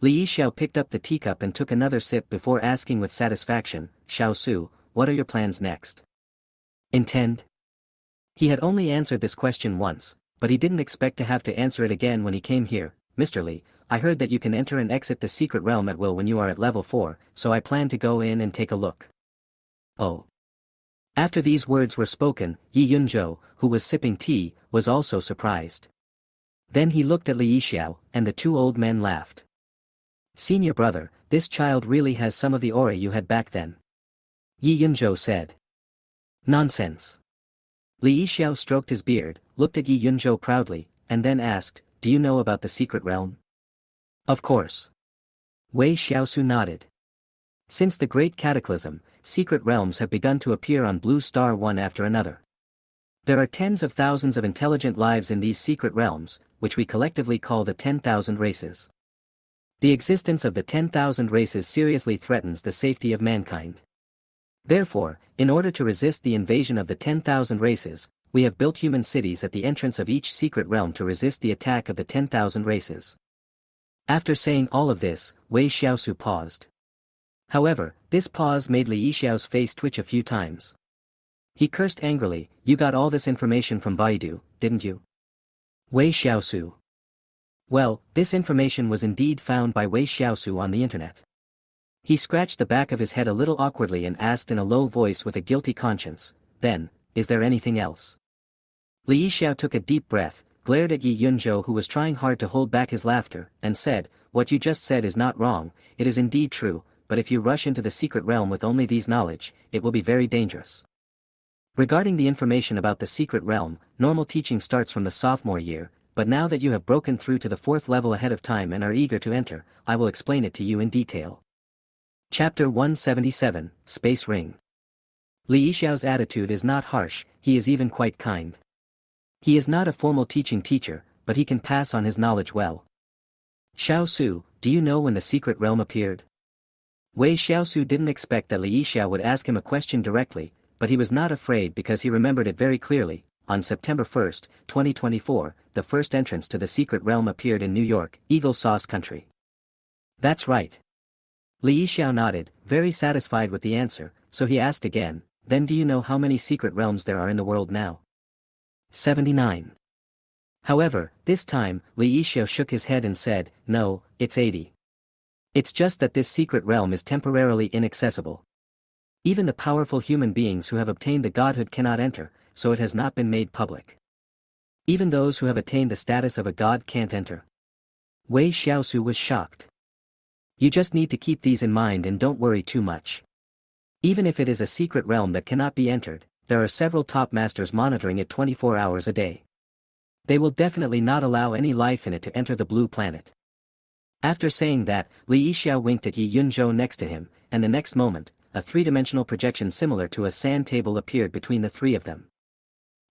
Li Yixiao picked up the teacup and took another sip before asking with satisfaction, Xiaosu, what are your plans next? Intend? He had only answered this question once, but he didn't expect to have to answer it again when he came here. Mr. Li, I heard that you can enter and exit the secret realm at will when you are at level 4, so I plan to go in and take a look. Oh. After these words were spoken, Yi Yunzhou, who was sipping tea, was also surprised. Then he looked at Li Yixiao, and the 2 old men laughed. Senior brother, this child really has some of the aura you had back then. Yi Yunzhou said. Nonsense. Li Yixiao stroked his beard, looked at Yi Yunzhou proudly, and then asked, do you know about the secret realm? Of course. Wei Xiaosu nodded. Since the Great Cataclysm, secret realms have begun to appear on Blue Star one after another. There are tens of thousands of intelligent lives in these secret realms, which we collectively call the 10,000 races. The existence of the 10,000 races seriously threatens the safety of mankind. Therefore, in order to resist the invasion of the 10,000 races, we have built human cities at the entrance of each secret realm to resist the attack of the 10,000 races. After saying all of this, Wei Xiaosu paused. However, this pause made Li Yixiao's face twitch a few times. He cursed angrily, "You got all this information from Baidu, didn't you?" Wei Xiaosu. Well, this information was indeed found by Wei Xiaosu on the internet. He scratched the back of his head a little awkwardly and asked in a low voice with a guilty conscience, "Then, is there anything else?" Li Yixiao took a deep breath, glared at Yi Yunzhou who was trying hard to hold back his laughter, and said, "What you just said is not wrong, it is indeed true, but if you rush into the secret realm with only these knowledge, it will be very dangerous. Regarding the information about the secret realm, normal teaching starts from the sophomore year, but now that you have broken through to the 4th level ahead of time and are eager to enter, I will explain it to you in detail." Chapter 177, Space Ring. Li Yixiao's attitude is not harsh, he is even quite kind. He is not a formal teaching teacher, but he can pass on his knowledge well. "Xiao Su, do you know when the secret realm appeared?" Wei Xiaosu didn't expect that Li Yixiao would ask him a question directly, but he was not afraid because he remembered it very clearly. On September 1, 2024, the first entrance to the secret realm appeared in New York, Eagle Sauce Country. That's right. Li Yixiao nodded, very satisfied with the answer, so he asked again, "Then do you know how many secret realms there are in the world now?" 79. However, this time, Li Yixiao shook his head and said, "No, it's 80. It's just that this secret realm is temporarily inaccessible. Even the powerful human beings who have obtained the godhood cannot enter, so it has not been made public. Even those who have attained the status of a god can't enter." Wei Xiaosu was shocked. "You just need to keep these in mind and don't worry too much. Even if it is a secret realm that cannot be entered, there are several top masters monitoring it 24 hours a day. They will definitely not allow any life in it to enter the blue planet." After saying that, Li Yixiao winked at Yi Yunzhou next to him, and the next moment, a three-dimensional projection similar to a sand table appeared between the three of them.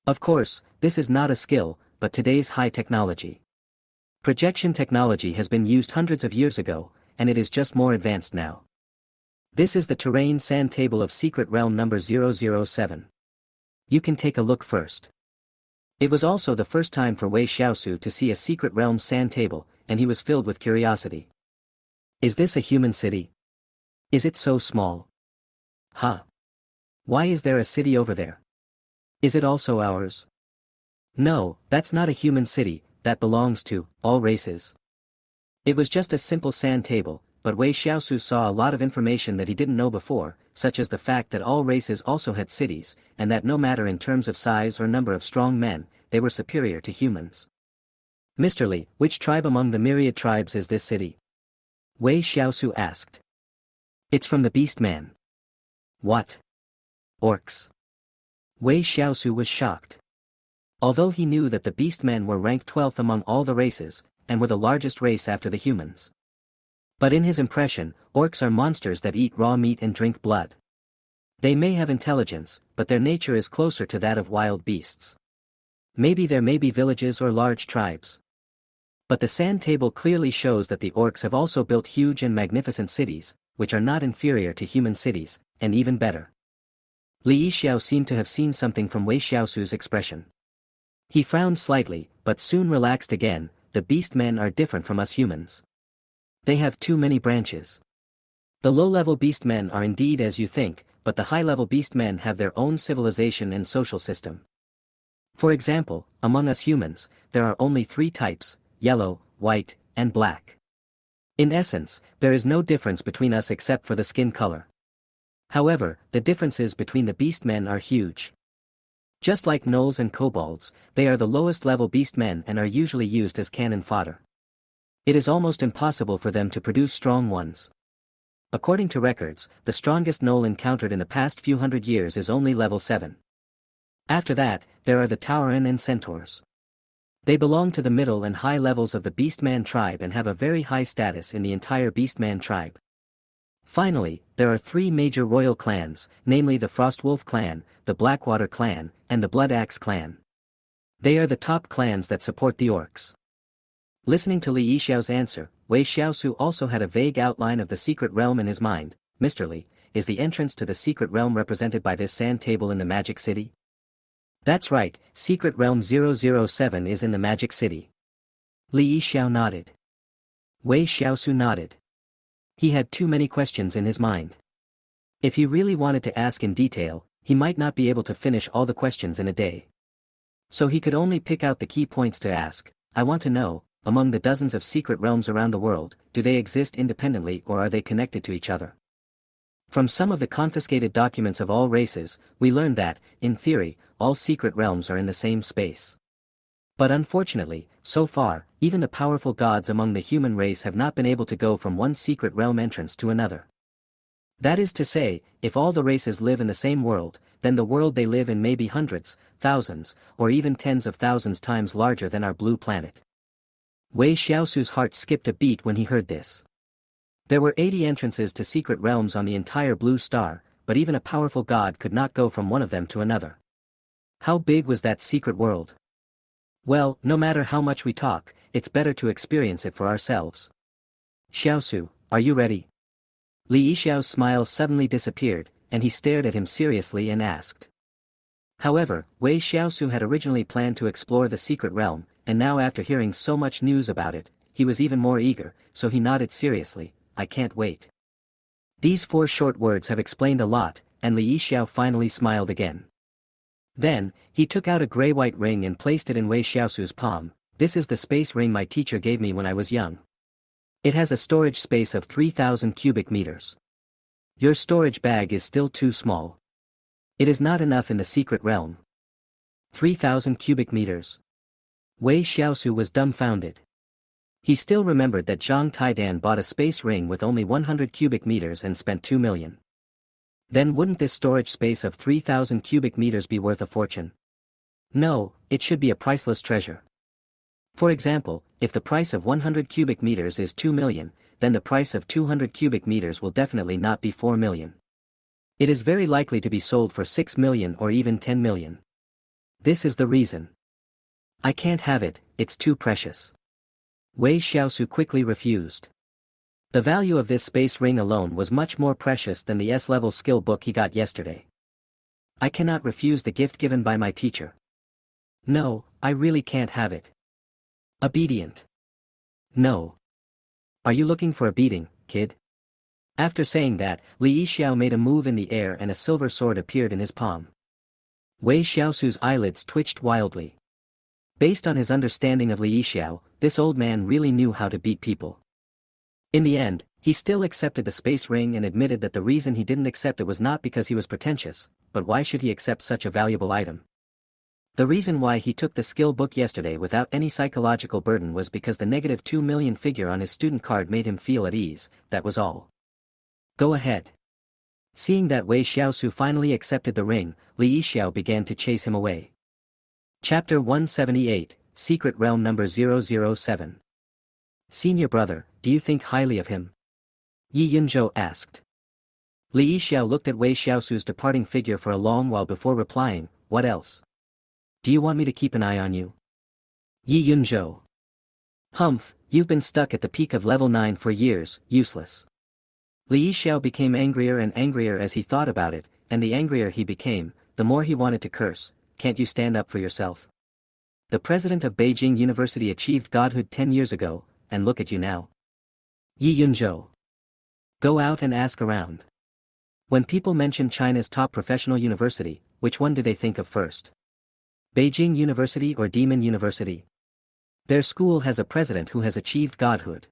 Of course, this is not a skill, but today's high technology. Projection technology has been used hundreds of years ago, and it is just more advanced now. This is the terrain sand table of Secret Realm number 007. You can take a look first. It was also the first time for Wei Xiaosu to see a Secret Realm sand table, and he was filled with curiosity. Is this a human city? Is it so small? Huh. Why is there a city over there? Is it also ours? No, that's not a human city, that belongs to all races. It was just a simple sand table, but Wei Xiaosu saw a lot of information that he didn't know before, such as the fact that all races also had cities, and that no matter in terms of size or number of strong men, they were superior to humans. "Mr. Li, which tribe among the myriad tribes is this city?" Wei Xiaosu asked. "It's from the Beast Man." "What? Orcs?" Wei Xiaosu was shocked. Although he knew that the Beastmen were ranked 12th among all the races, and were the largest race after the humans. But in his impression, orcs are monsters that eat raw meat and drink blood. They may have intelligence, but their nature is closer to that of wild beasts. Maybe there may be villages or large tribes. But the sand table clearly shows that the orcs have also built huge and magnificent cities, which are not inferior to human cities, and even better. Li Yixiao seemed to have seen something from Wei Xiaosu's expression. He frowned slightly, but soon relaxed again. "The beastmen are different from us humans. They have too many branches. The low-level beastmen are indeed as you think, but the high-level beastmen have their own civilization and social system. For example, among us humans, there are only 3 types, yellow, white, and black. In essence, there is no difference between us except for the skin color. However, the differences between the beastmen are huge. Just like gnolls and kobolds, they are the lowest-level beastmen and are usually used as cannon fodder. It is almost impossible for them to produce strong ones. According to records, the strongest gnoll encountered in the past few hundred years is only level 7. After that, there are the Tauren and Centaurs. They belong to the middle and high levels of the Beastman tribe and have a very high status in the entire Beastman tribe. Finally, there are 3 major royal clans, namely the Frostwolf clan, the Blackwater clan, and the Bloodaxe clan. They are the top clans that support the orcs. Listening to Li Yixiao's answer, Wei Xiaosu also had a vague outline of the secret realm in his mind. "Mr. Li, is the entrance to the secret realm represented by this sand table in the Magic City?" That's right, Secret Realm 007 is in the Magic City. Li Yixiao nodded. Wei Xiaosu nodded. He had too many questions in his mind. If he really wanted to ask in detail, he might not be able to finish all the questions in a day. So he could only pick out the key points to ask. I want to know, among the dozens of secret realms around the world, do they exist independently or are they connected to each other? From some of the confiscated documents of all races, we learned that, in theory, all secret realms are in the same space. But unfortunately, so far, even the powerful gods among the human race have not been able to go from one secret realm entrance to another. That is to say, if all the races live in the same world, then the world they live in may be hundreds, thousands, or even tens of thousands times larger than our blue planet. Wei Xiaosu's heart skipped a beat when he heard this. There were 80 entrances to secret realms on the entire blue star, but even a powerful god could not go from one of them to another. How big was that secret world? Well, no matter how much we talk, it's better to experience it for ourselves. Xiaosu, are you ready? Li Yixiao's smile suddenly disappeared, and he stared at him seriously and asked. However, Wei Xiaosu had originally planned to explore the secret realm, and now after hearing so much news about it, he was even more eager, so he nodded seriously. I can't wait. These 4 short words have explained a lot, and Li Yixiao finally smiled again. Then, he took out a gray-white ring and placed it in Wei Xiaosu's palm. This is the space ring my teacher gave me when I was young. It has a storage space of 3,000 cubic meters. Your storage bag is still too small. It is not enough in the secret realm. 3,000 cubic meters. Wei Xiaosu was dumbfounded. He still remembered that Zhang Taidan bought a space ring with only 100 cubic meters and spent 2 million. Then wouldn't this storage space of 3,000 cubic meters be worth a fortune? No, it should be a priceless treasure. For example, if the price of 100 cubic meters is 2 million, then the price of 200 cubic meters will definitely not be 4 million. It is very likely to be sold for 6 million or even 10 million. This is the reason. I can't have it, it's too precious. Wei Xiaosu quickly refused. The value of this space ring alone was much more precious than the S-level skill book he got yesterday. I cannot refuse the gift given by my teacher. No, I really can't have it. Obedient. No. Are you looking for a beating, kid? After saying that, Li Yixiao made a move in the air and a silver sword appeared in his palm. Wei Xiaosu's eyelids twitched wildly. Based on his understanding of Li Yixiao, this old man really knew how to beat people. In the end, he still accepted the space ring and admitted that the reason he didn't accept it was not because he was pretentious, but why should he accept such a valuable item? The reason why he took the skill book yesterday without any psychological burden was because the negative 2 million figure on his student card made him feel at ease, that was all. Go ahead. Seeing that Wei Xiaosu finally accepted the ring, Li Yixiao began to chase him away. Chapter 178, Secret Realm Number 007. Senior brother, do you think highly of him? Yi Yunzhou asked. Li Yixiao looked at Wei Xiaosu's departing figure for a long while before replying, what else? Do you want me to keep an eye on you? Yi Yunzhou. Humph, you've been stuck at the peak of level 9 for years, useless. Li Yixiao became angrier and angrier as he thought about it, and the angrier he became, the more he wanted to curse. Can't you stand up for yourself? The president of Beijing University achieved godhood 10 years ago, and look at you now. Yi Yunzhou. Go out and ask around. When people mention China's top professional university, which one do they think of first? Beijing University or Demon University? Their school has a president who has achieved godhood.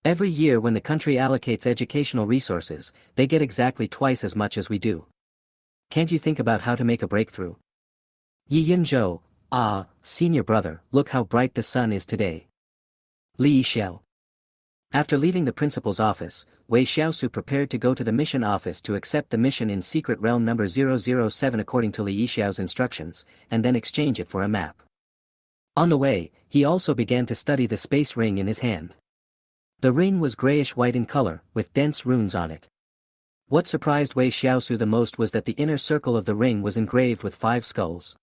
Every year when the country allocates educational resources, they get exactly twice as much as we do. Can't you think about how to make a breakthrough? Yi Yunzhou, senior brother, look how bright the sun is today. Li Yixiao. After leaving the principal's office, Wei Xiaosu prepared to go to the mission office to accept the mission in Secret Realm Number 007 according to Li Yixiao's instructions, and then exchange it for a map. On the way, he also began to study the space ring in his hand. The ring was grayish-white in color, with dense runes on it. What surprised Wei Xiaosu the most was that the inner circle of the ring was engraved with 5 skulls.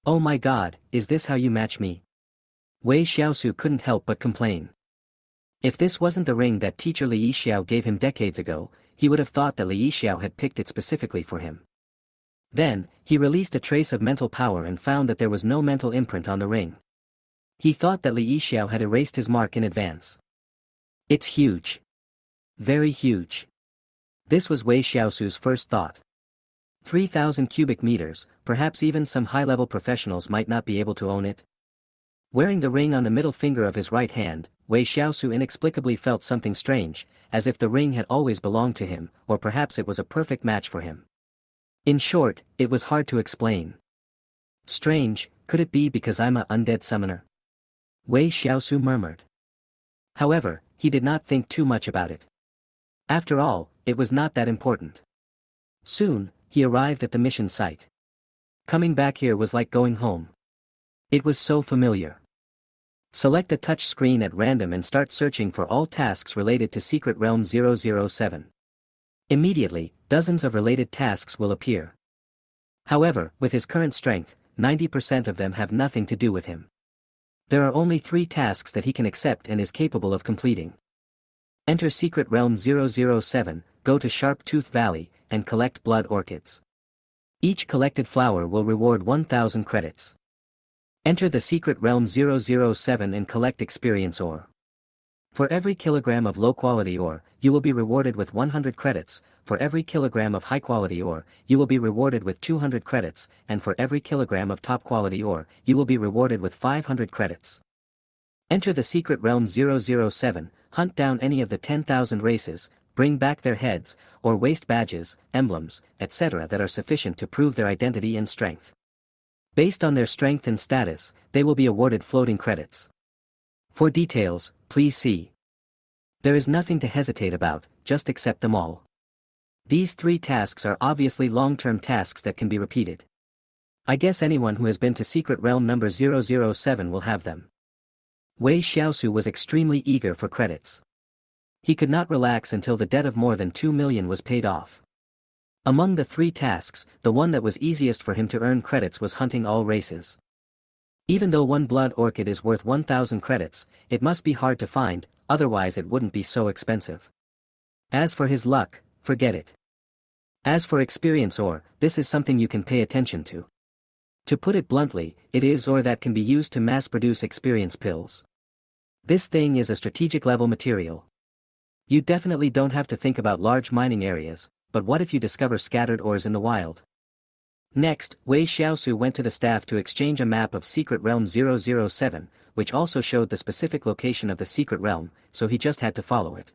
Oh my god, is this how you match me? Wei Xiaosu couldn't help but complain. If this wasn't the ring that teacher Li Yixiao gave him decades ago, he would have thought that Li Yixiao had picked it specifically for him. Then, he released a trace of mental power and found that there was no mental imprint on the ring. He thought that Li Yixiao had erased his mark in advance. It's huge. Very huge. This was Wei Xiaosu's first thought. 3,000 cubic meters, perhaps even some high-level professionals might not be able to own it. Wearing the ring on the middle finger of his right hand, Wei Xiaosu inexplicably felt something strange, as if the ring had always belonged to him, or perhaps it was a perfect match for him. In short, it was hard to explain. Strange, could it be because I'm a undead summoner? Wei Xiaosu murmured. However, he did not think too much about it. After all, it was not that important. Soon, he arrived at the mission site. Coming back here was like going home. It was so familiar. Select a touch screen at random and start searching for all tasks related to Secret Realm 007. Immediately, dozens of related tasks will appear. However, with his current strength, 90% of them have nothing to do with him. There are only 3 tasks that he can accept and is capable of completing. Enter Secret Realm 007, go to Sharp Tooth Valley, and collect blood orchids. Each collected flower will reward 1,000 credits. Enter the Secret Realm 007 and collect experience ore. For every kilogram of low-quality ore, you will be rewarded with 100 credits, for every kilogram of high-quality ore, you will be rewarded with 200 credits, and for every kilogram of top-quality ore, you will be rewarded with 500 credits. Enter the Secret Realm 007, hunt down any of the 10,000 races, bring back their heads, or waste badges, emblems, etc. that are sufficient to prove their identity and strength. Based on their strength and status, they will be awarded floating credits. For details, please see. There is nothing to hesitate about, just accept them all. These 3 tasks are obviously long-term tasks that can be repeated. I guess anyone who has been to Secret Realm number 007 will have them. Wei Xiaosu was extremely eager for credits. He could not relax until the debt of more than 2 million was paid off. Among the 3 tasks, the one that was easiest for him to earn credits was hunting all races. Even though one blood orchid is worth 1,000 credits, it must be hard to find, otherwise it wouldn't be so expensive. As for his luck, forget it. As for experience ore, this is something you can pay attention to. To put it bluntly, it is ore that can be used to mass-produce experience pills. This thing is a strategic level material. You definitely don't have to think about large mining areas, but what if you discover scattered ores in the wild? Next, Wei Xiaosu went to the staff to exchange a map of Secret Realm 007, which also showed the specific location of the Secret Realm, so he just had to follow it.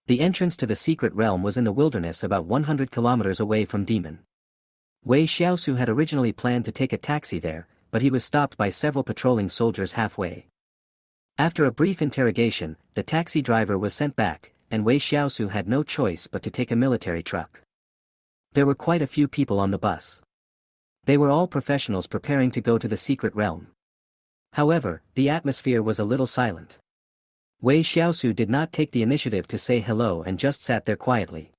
The entrance to the Secret Realm was in the wilderness about 100 kilometers away from Demon. Wei Xiaosu had originally planned to take a taxi there, but he was stopped by several patrolling soldiers halfway. After a brief interrogation, the taxi driver was sent back, and Wei Xiaosu had no choice but to take a military truck. There were quite a few people on the bus. They were all professionals preparing to go to the Secret Realm. However, the atmosphere was a little silent. Wei Xiaosu did not take the initiative to say hello and just sat there quietly.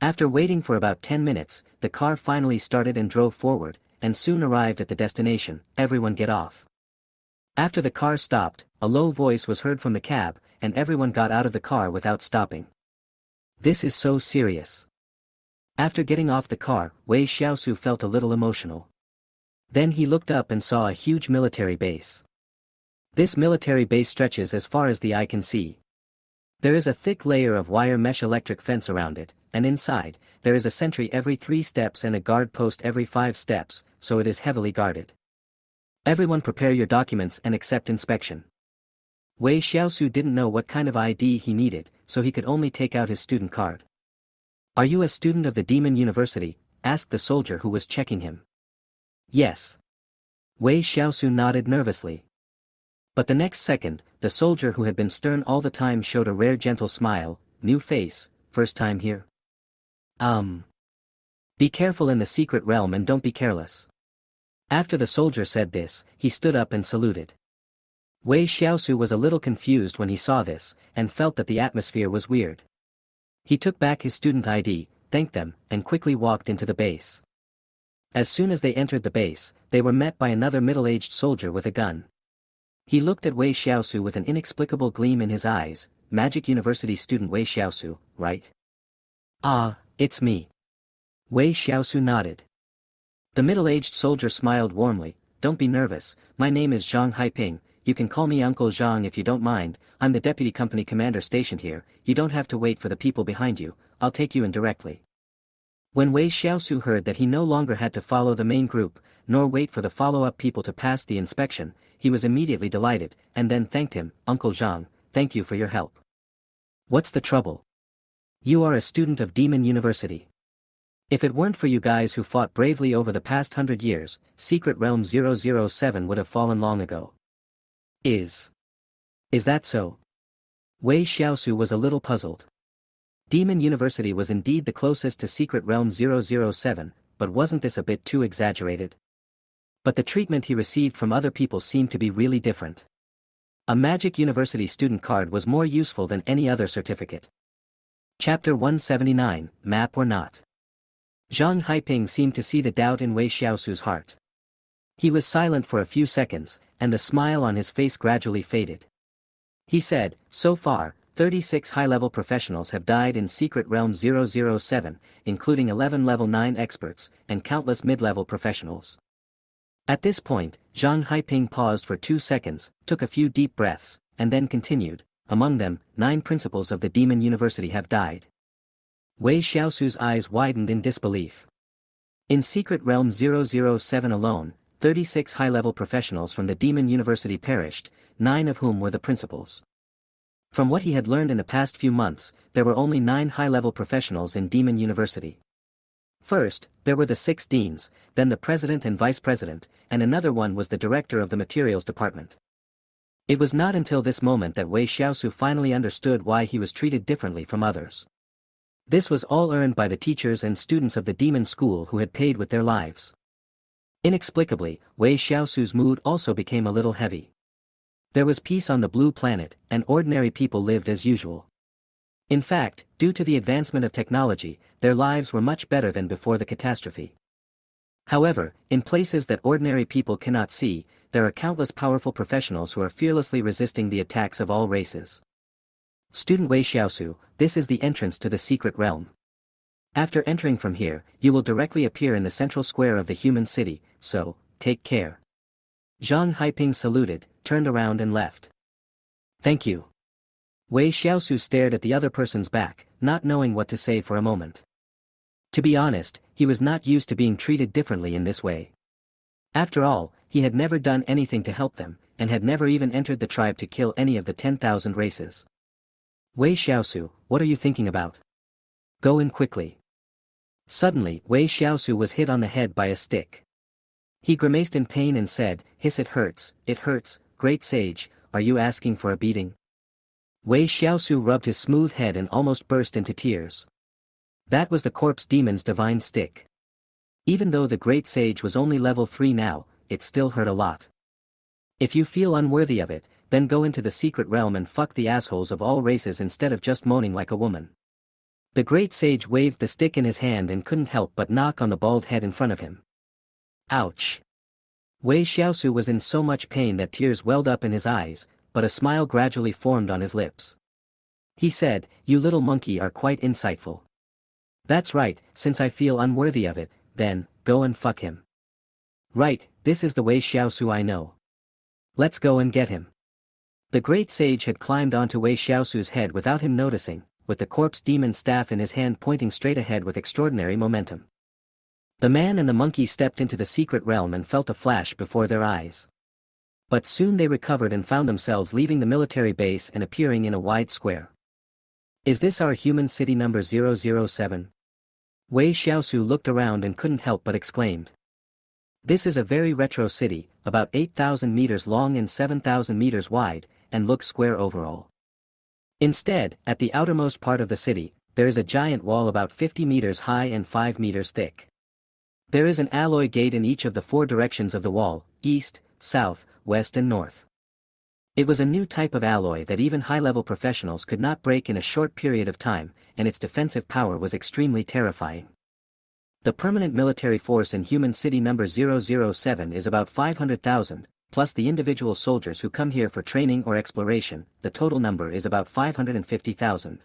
After waiting for about 10 minutes, the car finally started and drove forward, and soon arrived at the destination. Everyone get off. After the car stopped, a low voice was heard from the cab, and everyone got out of the car without stopping. This is so serious. After getting off the car, Wei Xiaosu felt a little emotional. Then he looked up and saw a huge military base. This military base stretches as far as the eye can see. There is a thick layer of wire mesh electric fence around it, and inside, there is a sentry every 3 steps and a guard post every 5 steps, so it is heavily guarded. Everyone prepare your documents and accept inspection. Wei Xiaosu didn't know what kind of ID he needed, so he could only take out his student card. Are you a student of the Demon University? Asked the soldier who was checking him. Yes. Wei Xiaosu nodded nervously. But the next second, the soldier who had been stern all the time showed a rare gentle smile. New face, first time here? Be careful in the Secret Realm and don't be careless. After the soldier said this, he stood up and saluted. Wei Xiaosu was a little confused when he saw this, and felt that the atmosphere was weird. He took back his student ID, thanked them, and quickly walked into the base. As soon as they entered the base, they were met by another middle-aged soldier with a gun. He looked at Wei Xiaosu with an inexplicable gleam in his eyes. Magic University student Wei Xiaosu, right? Ah, it's me. Wei Xiaosu nodded. The middle-aged soldier smiled warmly. Don't be nervous, my name is Zhang Haiping, you can call me Uncle Zhang if you don't mind, I'm the deputy company commander stationed here, you don't have to wait for the people behind you, I'll take you in directly. When Wei Xiaosu heard that he no longer had to follow the main group, nor wait for the follow-up people to pass the inspection, he was immediately delighted, and then thanked him, Uncle Zhang, thank you for your help. What's the trouble? You are a student of Demon University. If it weren't for you guys who fought bravely over the past 100 years, Secret Realm 007 would have fallen long ago. Is that so? Wei Xiaosu was a little puzzled. Demon University was indeed the closest to Secret Realm 007, but wasn't this a bit too exaggerated? But the treatment he received from other people seemed to be really different. A Magic University student card was more useful than any other certificate. Chapter 179, Map or Not. Zhang Haiping seemed to see the doubt in Wei Xiaosu's heart. He was silent for a few seconds, and the smile on his face gradually faded. He said, so far, 36 high-level professionals have died in Secret Realm 007, including 11 level 9 experts, and countless mid-level professionals. At this point, Zhang Haiping paused for 2 seconds, took a few deep breaths, and then continued, among them, 9 principals of the Demon University have died. Wei Xiaosu's eyes widened in disbelief. In Secret Realm 007 alone, 36 high-level professionals from the Demon University perished, 9 of whom were the principals. From what he had learned in the past few months, there were only 9 high-level professionals in Demon University. First, there were the 6 deans, then the president and vice president, and another one was the director of the materials department. It was not until this moment that Wei Xiaosu finally understood why he was treated differently from others. This was all earned by the teachers and students of the demon school who had paid with their lives. Inexplicably, Wei Xiaosu's mood also became a little heavy. There was peace on the blue planet, and ordinary people lived as usual. In fact, due to the advancement of technology, their lives were much better than before the catastrophe. However, in places that ordinary people cannot see, there are countless powerful professionals who are fearlessly resisting the attacks of all races. Student Wei Xiaosu, this is the entrance to the Secret Realm. After entering from here, you will directly appear in the central square of the human city, so, take care. Zhang Haiping saluted, turned around and left. Thank you. Wei Xiaosu stared at the other person's back, not knowing what to say for a moment. To be honest, he was not used to being treated differently in this way. After all, he had never done anything to help them, and had never even entered the tribe to kill any of the 10,000 races. Wei Xiaosu, what are you thinking about? Go in quickly. Suddenly, Wei Xiaosu was hit on the head by a stick. He grimaced in pain and said, hiss, it hurts, great sage, are you asking for a beating? Wei Xiaosu rubbed his smooth head and almost burst into tears. That was the corpse demon's divine stick. Even though the great sage was only level 3 now, it still hurt a lot. If you feel unworthy of it, then go into the secret realm and fuck the assholes of all races instead of just moaning like a woman. The great sage waved the stick in his hand and couldn't help but knock on the bald head in front of him. Ouch! Wei Xiaosu was in so much pain that tears welled up in his eyes, but a smile gradually formed on his lips. He said, you little monkey are quite insightful. That's right, since I feel unworthy of it, then, go and fuck him. Right, this is the Wei Xiaosu I know. Let's go and get him. The great sage had climbed onto Wei Xiaosu's head without him noticing, with the corpse demon staff in his hand pointing straight ahead with extraordinary momentum. The man and the monkey stepped into the secret realm and felt a flash before their eyes. But soon they recovered and found themselves leaving the military base and appearing in a wide square. Is this our human city number 007? Wei Xiaosu looked around and couldn't help but exclaimed. This is a very retro city, about 8,000 meters long and 7,000 meters wide, and looks square overall. Instead, at the outermost part of the city, there is a giant wall about 50 meters high and 5 meters thick. There is an alloy gate in each of the 4 directions of the wall, east, south, west and north. It was a new type of alloy that even high-level professionals could not break in a short period of time, and its defensive power was extremely terrifying. The permanent military force in human city number 007 is about 500,000, plus the individual soldiers who come here for training or exploration, the total number is about 550,000.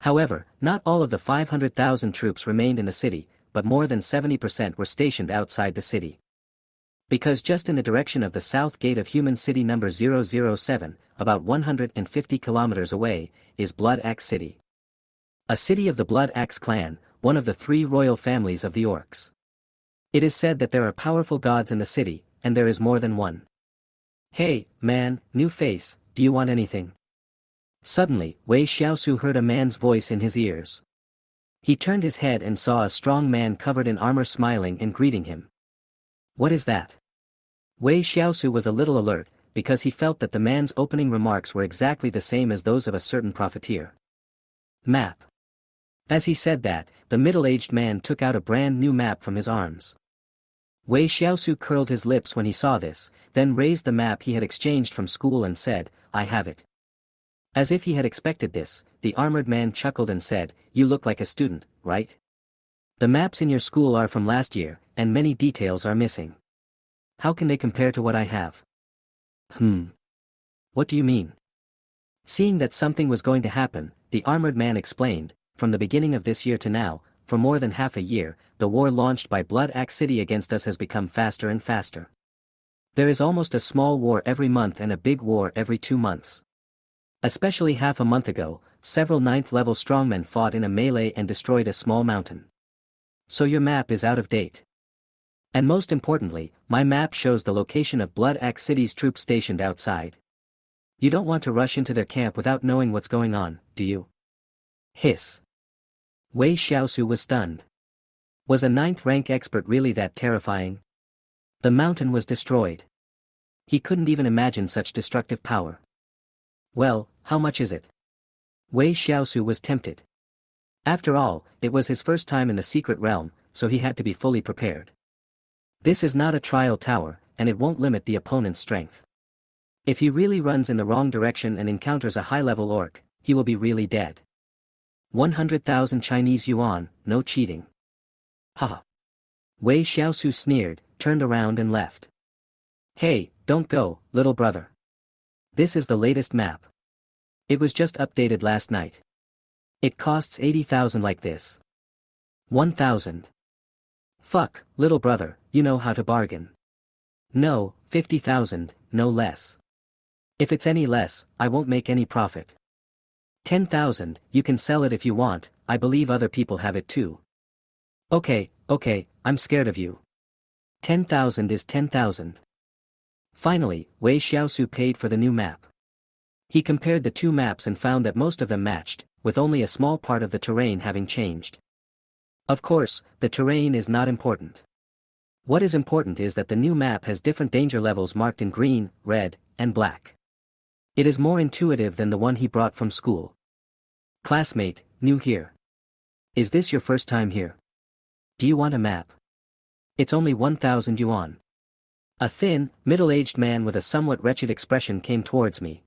However, not all of the 500,000 troops remained in the city, but more than 70% were stationed outside the city. Because just in the direction of the south gate of human city number 007, about 150 kilometers away, is Blood Axe City. A city of the Blood Axe clan, one of the 3 royal families of the orcs. It is said that there are powerful gods in the city, and there is more than one. Hey, man, new face, do you want anything? Suddenly, Wei Xiaosu heard a man's voice in his ears. He turned his head and saw a strong man covered in armor smiling and greeting him. What is that? Wei Xiaosu was a little alert, because he felt that the man's opening remarks were exactly the same as those of a certain profiteer. Map. As he said that, the middle-aged man took out a brand new map from his arms. Wei Xiaosu curled his lips when he saw this, then raised the map he had exchanged from school and said, I have it. As if he had expected this, the armored man chuckled and said, you look like a student, right? The maps in your school are from last year, and many details are missing. How can they compare to what I have? What do you mean? Seeing that something was going to happen, the armored man explained, from the beginning of this year to now, for more than half a year, the war launched by Blood Axe City against us has become faster and faster. There is almost a small war every month and a big war every 2 months. Especially half a month ago, several 9th-level strongmen fought in a melee and destroyed a small mountain. So your map is out of date. And most importantly, my map shows the location of Blood Axe City's troops stationed outside. You don't want to rush into their camp without knowing what's going on, do you? Hiss. Wei Xiaosu was stunned. Was a 9th-rank expert really that terrifying? The mountain was destroyed. He couldn't even imagine such destructive power. Well, how much is it? Wei Xiaosu was tempted. After all, it was his first time in the secret realm, so he had to be fully prepared. This is not a trial tower, and it won't limit the opponent's strength. If he really runs in the wrong direction and encounters a high-level orc, he will be really dead. 100,000 Chinese yuan, no cheating. Haha. Wei Xiaosu sneered, turned around and left. Hey, don't go, little brother. This is the latest map. It was just updated last night. It costs 80,000 like this. 1,000. Fuck, little brother, you know how to bargain. No, 50,000, no less. If it's any less, I won't make any profit. 10,000, you can sell it if you want, I believe other people have it too. Okay, I'm scared of you. 10,000 is 10,000. Finally, Wei Xiaosu paid for the new map. He compared the 2 maps and found that most of them matched, with only a small part of the terrain having changed. Of course, the terrain is not important. What is important is that the new map has different danger levels marked in green, red, and black. It is more intuitive than the one he brought from school. Classmate, new here. Is this your first time here? Do you want a map? It's only 1,000 yuan. A thin, middle-aged man with a somewhat wretched expression came towards me.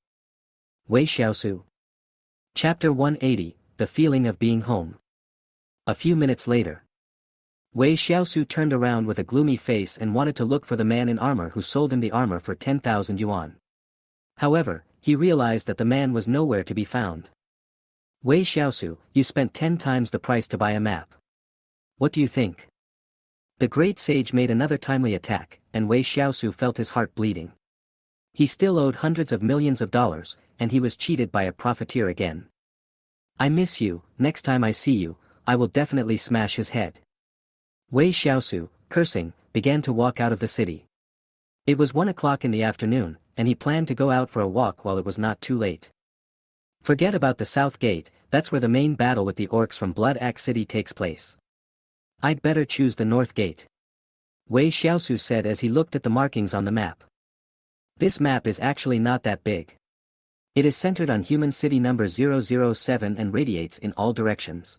Wei Xiaosu. Chapter 180, The Feeling of Being Home. A few minutes later. Wei Xiaosu turned around with a gloomy face and wanted to look for the man in armor who sold him the armor for 10,000 yuan. However, he realized that the man was nowhere to be found. Wei Xiaosu, you spent 10 times the price to buy a map. What do you think? The great sage made another timely attack, and Wei Xiaosu felt his heart bleeding. He still owed hundreds of millions of dollars, and he was cheated by a profiteer again. I miss you, next time I see you, I will definitely smash his head. Wei Xiaosu, cursing, began to walk out of the city. It was 1 o'clock in the afternoon, and he planned to go out for a walk while it was not too late. Forget about the south gate, that's where the main battle with the orcs from Blood Axe City takes place. I'd better choose the north gate. Wei Xiaosu said as he looked at the markings on the map. This map is actually not that big. It is centered on human city number 007 and radiates in all directions.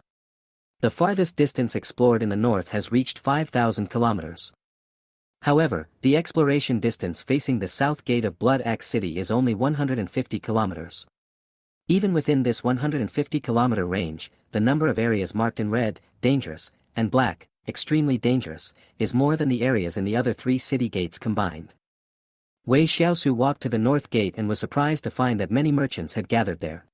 The farthest distance explored in the north has reached 5,000 kilometers. However, the exploration distance facing the south gate of Blood Axe City is only 150 kilometers. Even within this 150-kilometer range, the number of areas marked in red, dangerous, and black, extremely dangerous, is more than the areas in the other 3 city gates combined. Wei Xiaosu walked to the north gate and was surprised to find that many merchants had gathered there.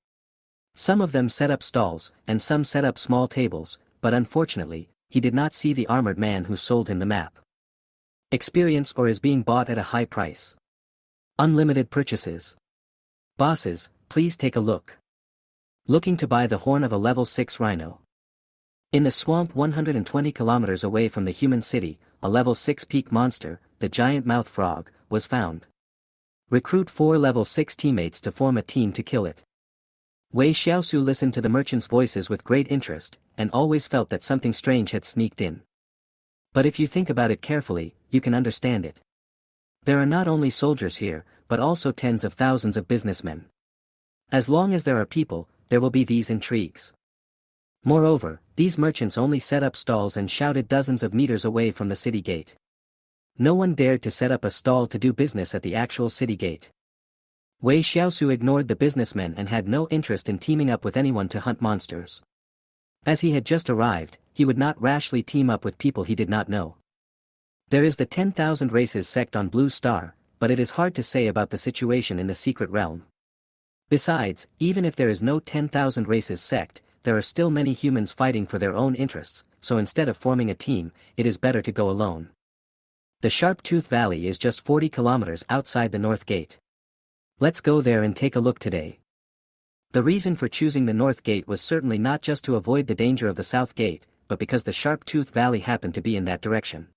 Some of them set up stalls, and some set up small tables, but unfortunately, he did not see the armored man who sold him the map. Experience or is being bought at a high price. Unlimited purchases. Bosses, please take a look. Looking to buy the horn of a level 6 rhino. In the swamp 120 kilometers away from the human city, a level 6 peak monster, the giant mouth frog, was found. Recruit 4 level 6 teammates to form a team to kill it. Wei Xiaosu listened to the merchants' voices with great interest, and always felt that something strange had sneaked in. But if you think about it carefully, you can understand it. There are not only soldiers here, but also tens of thousands of businessmen. As long as there are people, there will be these intrigues. Moreover, these merchants only set up stalls and shouted dozens of meters away from the city gate. No one dared to set up a stall to do business at the actual city gate. Wei Xiaosu ignored the businessmen and had no interest in teaming up with anyone to hunt monsters. As he had just arrived, he would not rashly team up with people he did not know. There is the 10,000 races sect on Blue Star, but it is hard to say about the situation in the secret realm. Besides, even if there is no 10,000 races sect, there are still many humans fighting for their own interests, so instead of forming a team, it is better to go alone. The Sharp Tooth Valley is just 40 kilometers outside the North Gate. Let's go there and take a look today. The reason for choosing the North Gate was certainly not just to avoid the danger of the South Gate, but because the Sharp Tooth Valley happened to be in that direction.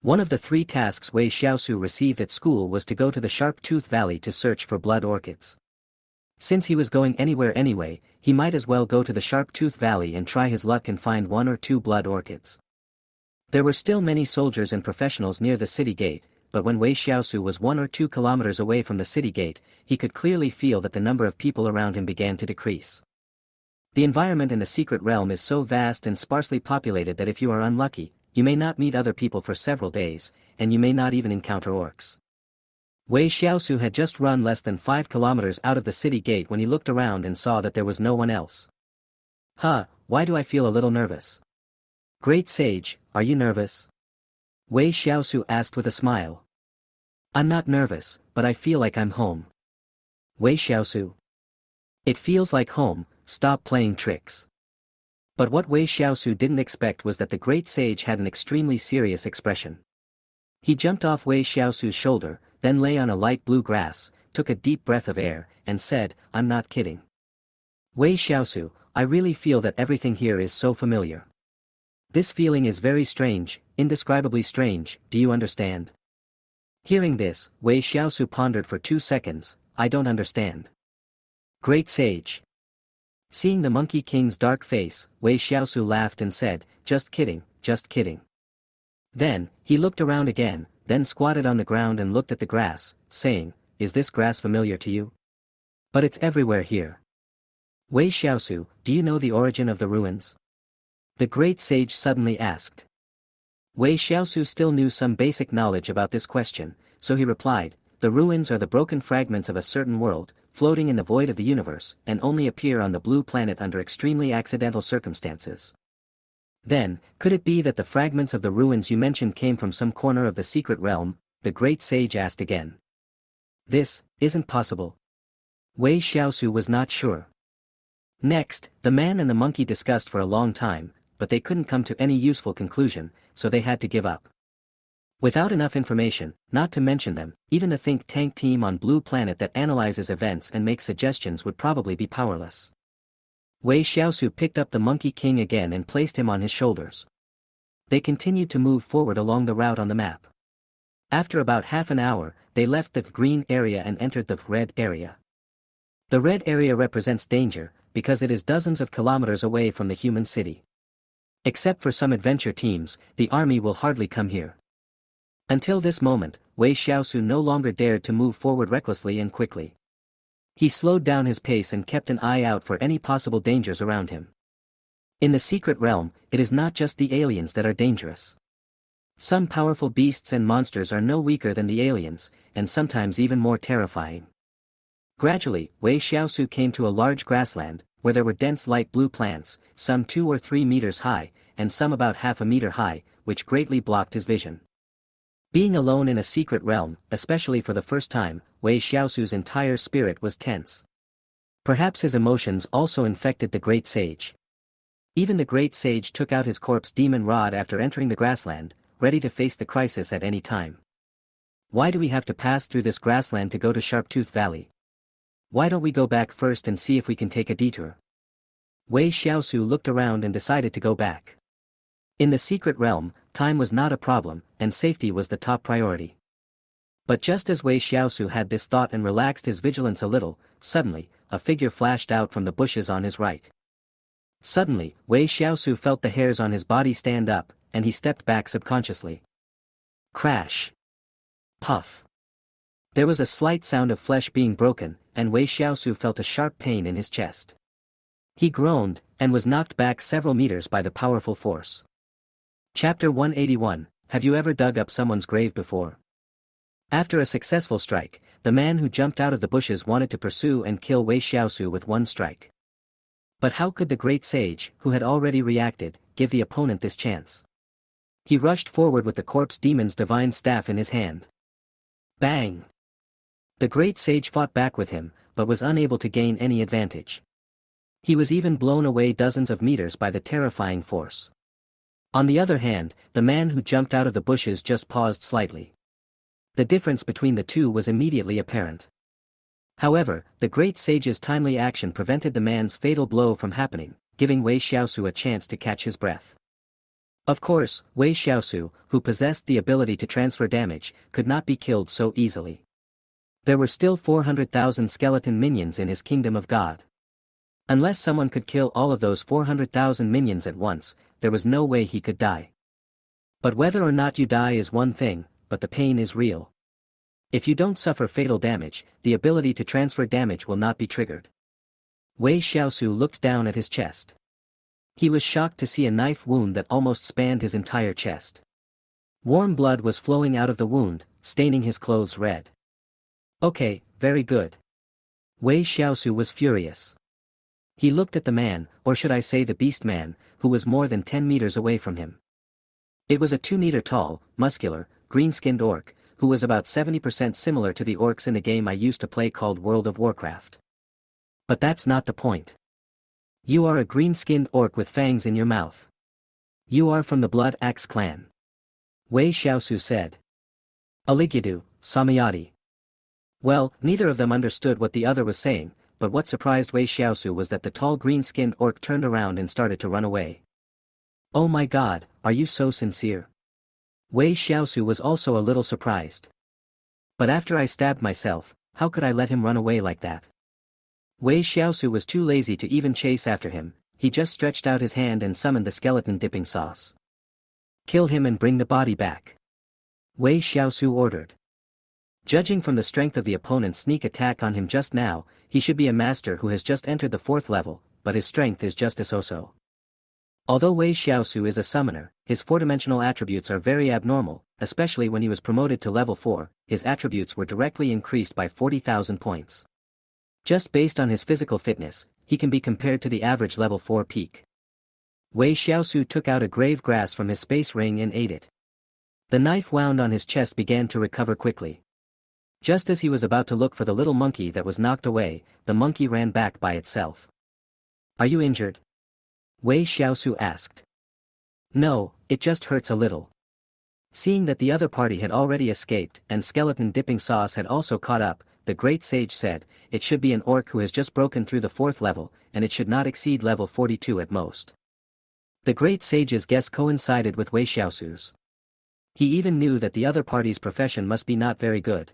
One of the 3 tasks Wei Xiaosu received at school was to go to the Sharp Tooth Valley to search for blood orchids. Since he was going anywhere anyway, he might as well go to the Sharp Tooth Valley and try his luck and find 1 or 2 blood orchids. There were still many soldiers and professionals near the city gate, but when Wei Xiaosu was 1 or 2 kilometers away from the city gate, he could clearly feel that the number of people around him began to decrease. The environment in the secret realm is so vast and sparsely populated that if you are unlucky, you may not meet other people for several days, and you may not even encounter orcs. Wei Xiaosu had just run less than 5 kilometers out of the city gate when he looked around and saw that there was no one else. Why do I feel a little nervous? Great Sage, are you nervous? Wei Xiaosu asked with a smile. I'm not nervous, but I feel like I'm home. Wei Xiaosu. It feels like home, stop playing tricks. But what Wei Xiaosu didn't expect was that the Great Sage had an extremely serious expression. He jumped off Wei Xiaosu's shoulder, then lay on a light blue grass, took a deep breath of air, and said, I'm not kidding. Wei Xiaosu, I really feel that everything here is so familiar. This feeling is very strange, indescribably strange, do you understand? Hearing this, Wei Xiaosu pondered for 2 seconds, I don't understand. Great Sage. Seeing the Monkey King's dark face, Wei Xiaosu laughed and said, just kidding, just kidding. Then, he looked around again, then squatted on the ground and looked at the grass, saying, is this grass familiar to you? But it's everywhere here. Wei Xiaosu, do you know the origin of the ruins? The Great Sage suddenly asked. Wei Xiaosu still knew some basic knowledge about this question, so he replied, the ruins are the broken fragments of a certain world, floating in the void of the universe, and only appear on the blue planet under extremely accidental circumstances. Then, could it be that the fragments of the ruins you mentioned came from some corner of the secret realm? The Great Sage asked again. This isn't possible. Wei Xiaosu was not sure. Next, the man and the monkey discussed for a long time, but they couldn't come to any useful conclusion, so they had to give up. Without enough information, not to mention them, even the think tank team on Blue Planet that analyzes events and makes suggestions would probably be powerless. Wei Xiaosu picked up the Monkey King again and placed him on his shoulders. They continued to move forward along the route on the map. After about half an hour, they left the green area and entered the red area. The red area represents danger, because it is dozens of kilometers away from the human city. Except for some adventure teams, the army will hardly come here. Until this moment, Wei Xiaosu no longer dared to move forward recklessly and quickly. He slowed down his pace and kept an eye out for any possible dangers around him. In the secret realm, it is not just the aliens that are dangerous. Some powerful beasts and monsters are no weaker than the aliens, and sometimes even more terrifying. Gradually, Wei Xiaosu came to a large grassland, where there were dense light blue plants, some 2 or 3 meters high, and some about half a meter high, which greatly blocked his vision. Being alone in a secret realm, especially for the first time, Wei Xiaosu's entire spirit was tense. Perhaps his emotions also infected the Great Sage. Even the great sage took out his corpse demon rod after entering the grassland, ready to face the crisis at any time. Why do we have to pass through this grassland to go to Sharptooth Valley? Why don't we go back first and see if we can take a detour? Wei Xiaosu looked around and decided to go back. In the secret realm, time was not a problem, and safety was the top priority. But just as Wei Xiaosu had this thought and relaxed his vigilance a little, suddenly, a figure flashed out from the bushes on his right. Suddenly, Wei Xiaosu felt the hairs on his body stand up, and he stepped back subconsciously. Crash. Puff. There was a slight sound of flesh being broken, and Wei Xiaosu felt a sharp pain in his chest. He groaned, and was knocked back several meters by the powerful force. Chapter 181, Have you ever dug up someone's grave before? After a successful strike, the man who jumped out of the bushes wanted to pursue and kill Wei Xiaosu with one strike. But how could the great sage, who had already reacted, give the opponent this chance? He rushed forward with the corpse demon's divine staff in his hand. Bang! The great sage fought back with him, but was unable to gain any advantage. He was even blown away dozens of meters by the terrifying force. On the other hand, the man who jumped out of the bushes just paused slightly. The difference between the two was immediately apparent. However, the great sage's timely action prevented the man's fatal blow from happening, giving Wei Xiaosu a chance to catch his breath. Of course, Wei Xiaosu, who possessed the ability to transfer damage, could not be killed so easily. There were still 400,000 skeleton minions in his kingdom of God. Unless someone could kill all of those 400,000 minions at once, there was no way he could die. But whether or not you die is one thing, but the pain is real. If you don't suffer fatal damage, the ability to transfer damage will not be triggered. Wei Xiaosu looked down at his chest. He was shocked to see a knife wound that almost spanned his entire chest. Warm blood was flowing out of the wound, staining his clothes red. Okay, very good. Wei Xiaosu was furious. He looked at the man, or should I say the beast man, who was more than 10 meters away from him. It was a 2-meter tall, muscular, green-skinned orc, who was about 70% similar to the orcs in a game I used to play called World of Warcraft. But that's not the point. You are a green-skinned orc with fangs in your mouth. You are from the Blood Axe clan. Wei Xiaosu said. Aligyadu, Samayati. Well, neither of them understood what the other was saying, but what surprised Wei Xiaosu was that the tall green-skinned orc turned around and started to run away. Oh my god, are you so sincere? Wei Xiaosu was also a little surprised. But after I stabbed myself, how could I let him run away like that? Wei Xiaosu was too lazy to even chase after him, he just stretched out his hand and summoned the skeleton dipping sauce. Kill him and bring the body back. Wei Xiaosu ordered. Judging from the strength of the opponent's sneak attack on him just now, he should be a master who has just entered the 4th level, but his strength is just a so-so. Although Wei Xiaosu is a summoner, his 4-dimensional attributes are very abnormal, especially when he was promoted to level 4, his attributes were directly increased by 40,000 points. Just based on his physical fitness, he can be compared to the average level 4 peak. Wei Xiaosu took out a grave grass from his space ring and ate it. The knife wound on his chest began to recover quickly. Just as he was about to look for the little monkey that was knocked away, the monkey ran back by itself. Are you injured? Wei Xiaosu asked. No, it just hurts a little. Seeing that the other party had already escaped and skeleton dipping sauce had also caught up, the great sage said, it should be an orc who has just broken through the 4th level, and it should not exceed level 42 at most. The great sage's guess coincided with Wei Xiaosu's. He even knew that the other party's profession must be not very good.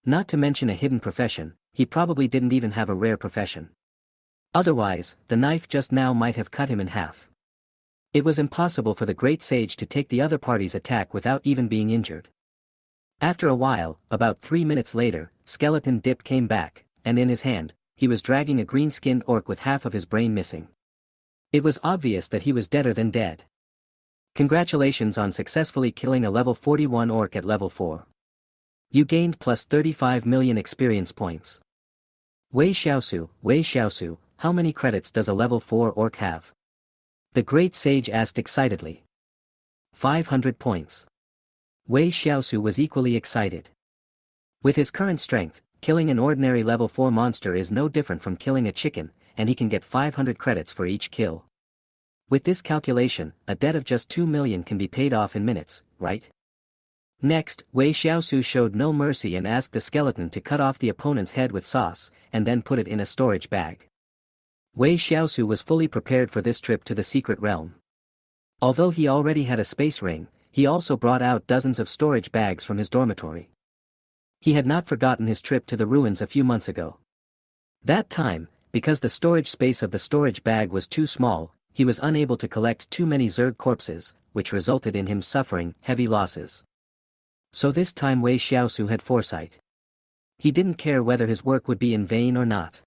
Not to mention a hidden profession, he probably didn't even have a rare profession. Otherwise, the knife just now might have cut him in half. It was impossible for the great sage to take the other party's attack without even being injured. After a while, about 3 minutes later, Skeleton Dip came back, and in his hand, he was dragging a green-skinned orc with half of his brain missing. It was obvious that he was deader than dead. Congratulations on successfully killing a level 41 orc at level 4. You gained plus 35 million experience points. Wei Xiaosu, how many credits does a level 4 orc have? The great sage asked excitedly. 500 points. Wei Xiaosu was equally excited. With his current strength, killing an ordinary level 4 monster is no different from killing a chicken, and he can get 500 credits for each kill. With this calculation, a debt of just 2 million can be paid off in minutes, right? Next, Wei Xiaosu showed no mercy and asked the skeleton to cut off the opponent's head with sauce, and then put it in a storage bag. Wei Xiaosu was fully prepared for this trip to the secret realm. Although he already had a space ring, he also brought out dozens of storage bags from his dormitory. He had not forgotten his trip to the ruins a few months ago. That time, because the storage space of the storage bag was too small, he was unable to collect too many Zerg corpses, which resulted in him suffering heavy losses. So this time Wei Xiaosu had foresight. He didn't care whether his work would be in vain or not.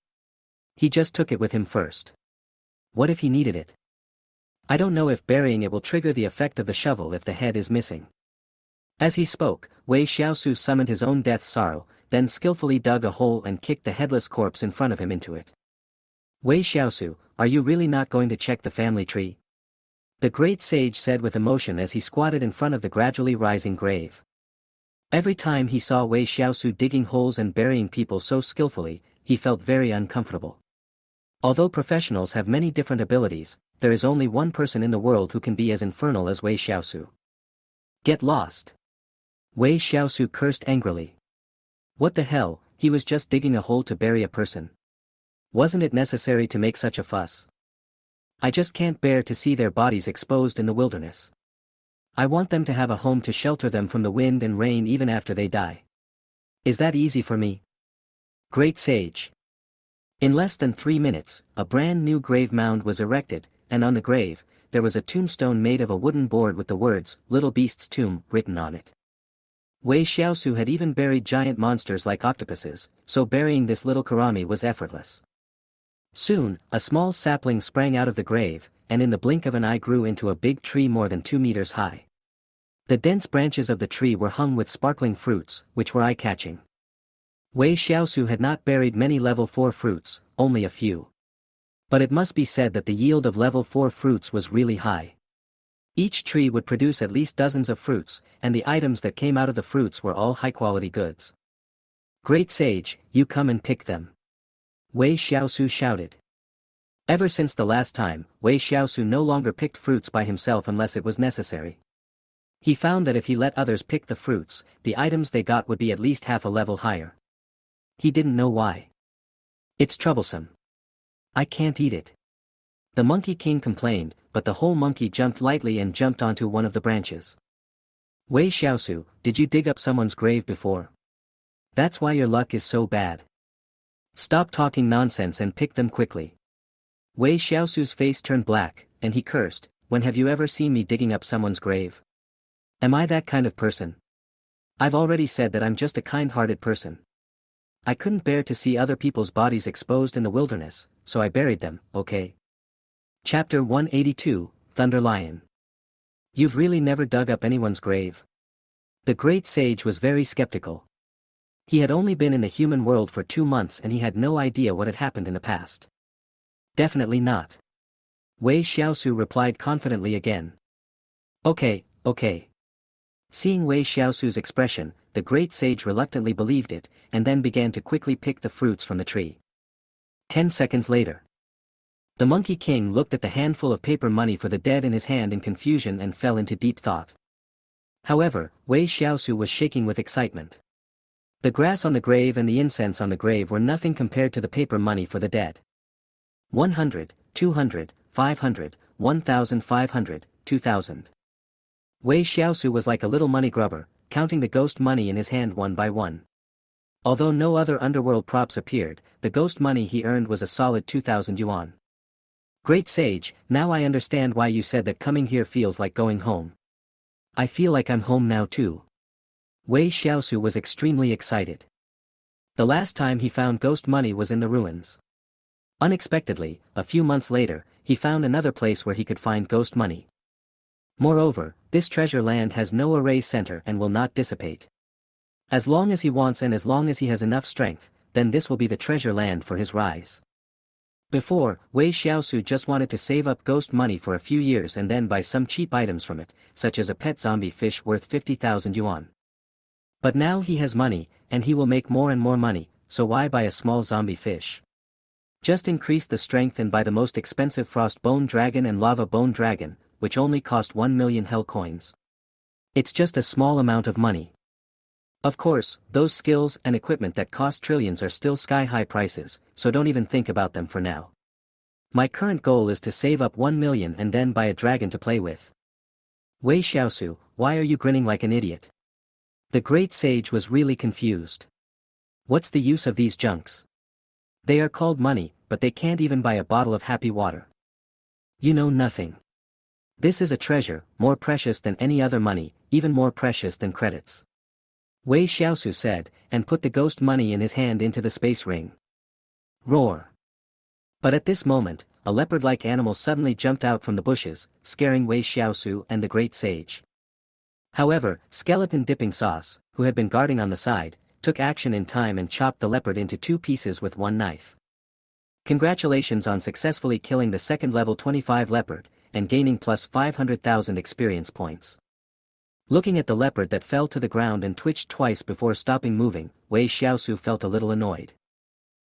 He just took it with him first. What if he needed it? I don't know if burying it will trigger the effect of the shovel if the head is missing. As he spoke, Wei Xiaosu summoned his own death sorrow, then skillfully dug a hole and kicked the headless corpse in front of him into it. Wei Xiaosu, are you really not going to check the family tree? The great sage said with emotion as he squatted in front of the gradually rising grave. Every time he saw Wei Xiaosu digging holes and burying people so skillfully, he felt very uncomfortable. Although professionals have many different abilities, there is only one person in the world who can be as infernal as Wei Xiaosu. Get lost! Wei Xiaosu cursed angrily. What the hell, he was just digging a hole to bury a person. Wasn't it necessary to make such a fuss? I just can't bear to see their bodies exposed in the wilderness. I want them to have a home to shelter them from the wind and rain even after they die. Is that easy for me? Great sage! In less than 3 minutes, a brand new grave mound was erected, and on the grave, there was a tombstone made of a wooden board with the words, "Little Beast's Tomb," written on it. Wei Xiaosu had even buried giant monsters like octopuses, so burying this little Karami was effortless. Soon, a small sapling sprang out of the grave, and in the blink of an eye grew into a big tree more than 2 meters high. The dense branches of the tree were hung with sparkling fruits, which were eye-catching. Wei Xiaosu had not buried many level 4 fruits, only a few. But it must be said that the yield of level 4 fruits was really high. Each tree would produce at least dozens of fruits, and the items that came out of the fruits were all high-quality goods. Great sage, you come and pick them. Wei Xiaosu shouted. Ever since the last time, Wei Xiaosu no longer picked fruits by himself unless it was necessary. He found that if he let others pick the fruits, the items they got would be at least half a level higher. He didn't know why. It's troublesome. I can't eat it. The Monkey King complained, but the whole monkey jumped lightly and jumped onto one of the branches. Wei Xiaosu, did you dig up someone's grave before? That's why your luck is so bad. Stop talking nonsense and pick them quickly. Wei Xiaosu's face turned black, and he cursed, when have you ever seen me digging up someone's grave? Am I that kind of person? I've already said that I'm just a kind-hearted person. I couldn't bear to see other people's bodies exposed in the wilderness, so I buried them, okay? Chapter 182, Thunder Lion. You've really never dug up anyone's grave? The great sage was very skeptical. He had only been in the human world for 2 months and he had no idea what had happened in the past. Definitely not. Wei Xiaosu replied confidently again. Okay. Seeing Wei Xiaosu's expression, the great sage reluctantly believed it, and then began to quickly pick the fruits from the tree. 10 seconds later. The Monkey King looked at the handful of paper money for the dead in his hand in confusion and fell into deep thought. However, Wei Xiaosu was shaking with excitement. The grass on the grave and the incense on the grave were nothing compared to the paper money for the dead. 100, 200, 500, 1,500, 2,000. Wei Xiaosu was like a little money grubber, counting the ghost money in his hand one by one. Although no other underworld props appeared, the ghost money he earned was a solid 2,000 yuan. Great sage, now I understand why you said that coming here feels like going home. I feel like I'm home now too. Wei Xiaosu was extremely excited. The last time he found ghost money was in the ruins. Unexpectedly, a few months later, he found another place where he could find ghost money. Moreover, this treasure land has no array center and will not dissipate. As long as he wants and as long as he has enough strength, then this will be the treasure land for his rise. Before, Wei Xiaosu just wanted to save up ghost money for a few years and then buy some cheap items from it, such as a pet zombie fish worth 50,000 yuan. But now he has money, and he will make more and more money, so why buy a small zombie fish? Just increase the strength and buy the most expensive frost bone dragon and lava bone dragon, which only cost 1 million hell coins. It's just a small amount of money. Of course, those skills and equipment that cost trillions are still sky-high prices, so don't even think about them for now. My current goal is to save up 1 million and then buy a dragon to play with. Wei Xiaosu, why are you grinning like an idiot? The great sage was really confused. What's the use of these junks? They are called money, but they can't even buy a bottle of happy water. You know nothing. This is a treasure, more precious than any other money, even more precious than credits. Wei Xiaosu said, and put the ghost money in his hand into the space ring. Roar. But at this moment, a leopard-like animal suddenly jumped out from the bushes, scaring Wei Xiaosu and the great sage. However, Skeleton Dipping Sauce, who had been guarding on the side, took action in time and chopped the leopard into 2 pieces with one knife. Congratulations on successfully killing the second level 25 leopard, and gaining plus 500,000 experience points. Looking at the leopard that fell to the ground and twitched twice before stopping moving, Wei Xiaosu felt a little annoyed.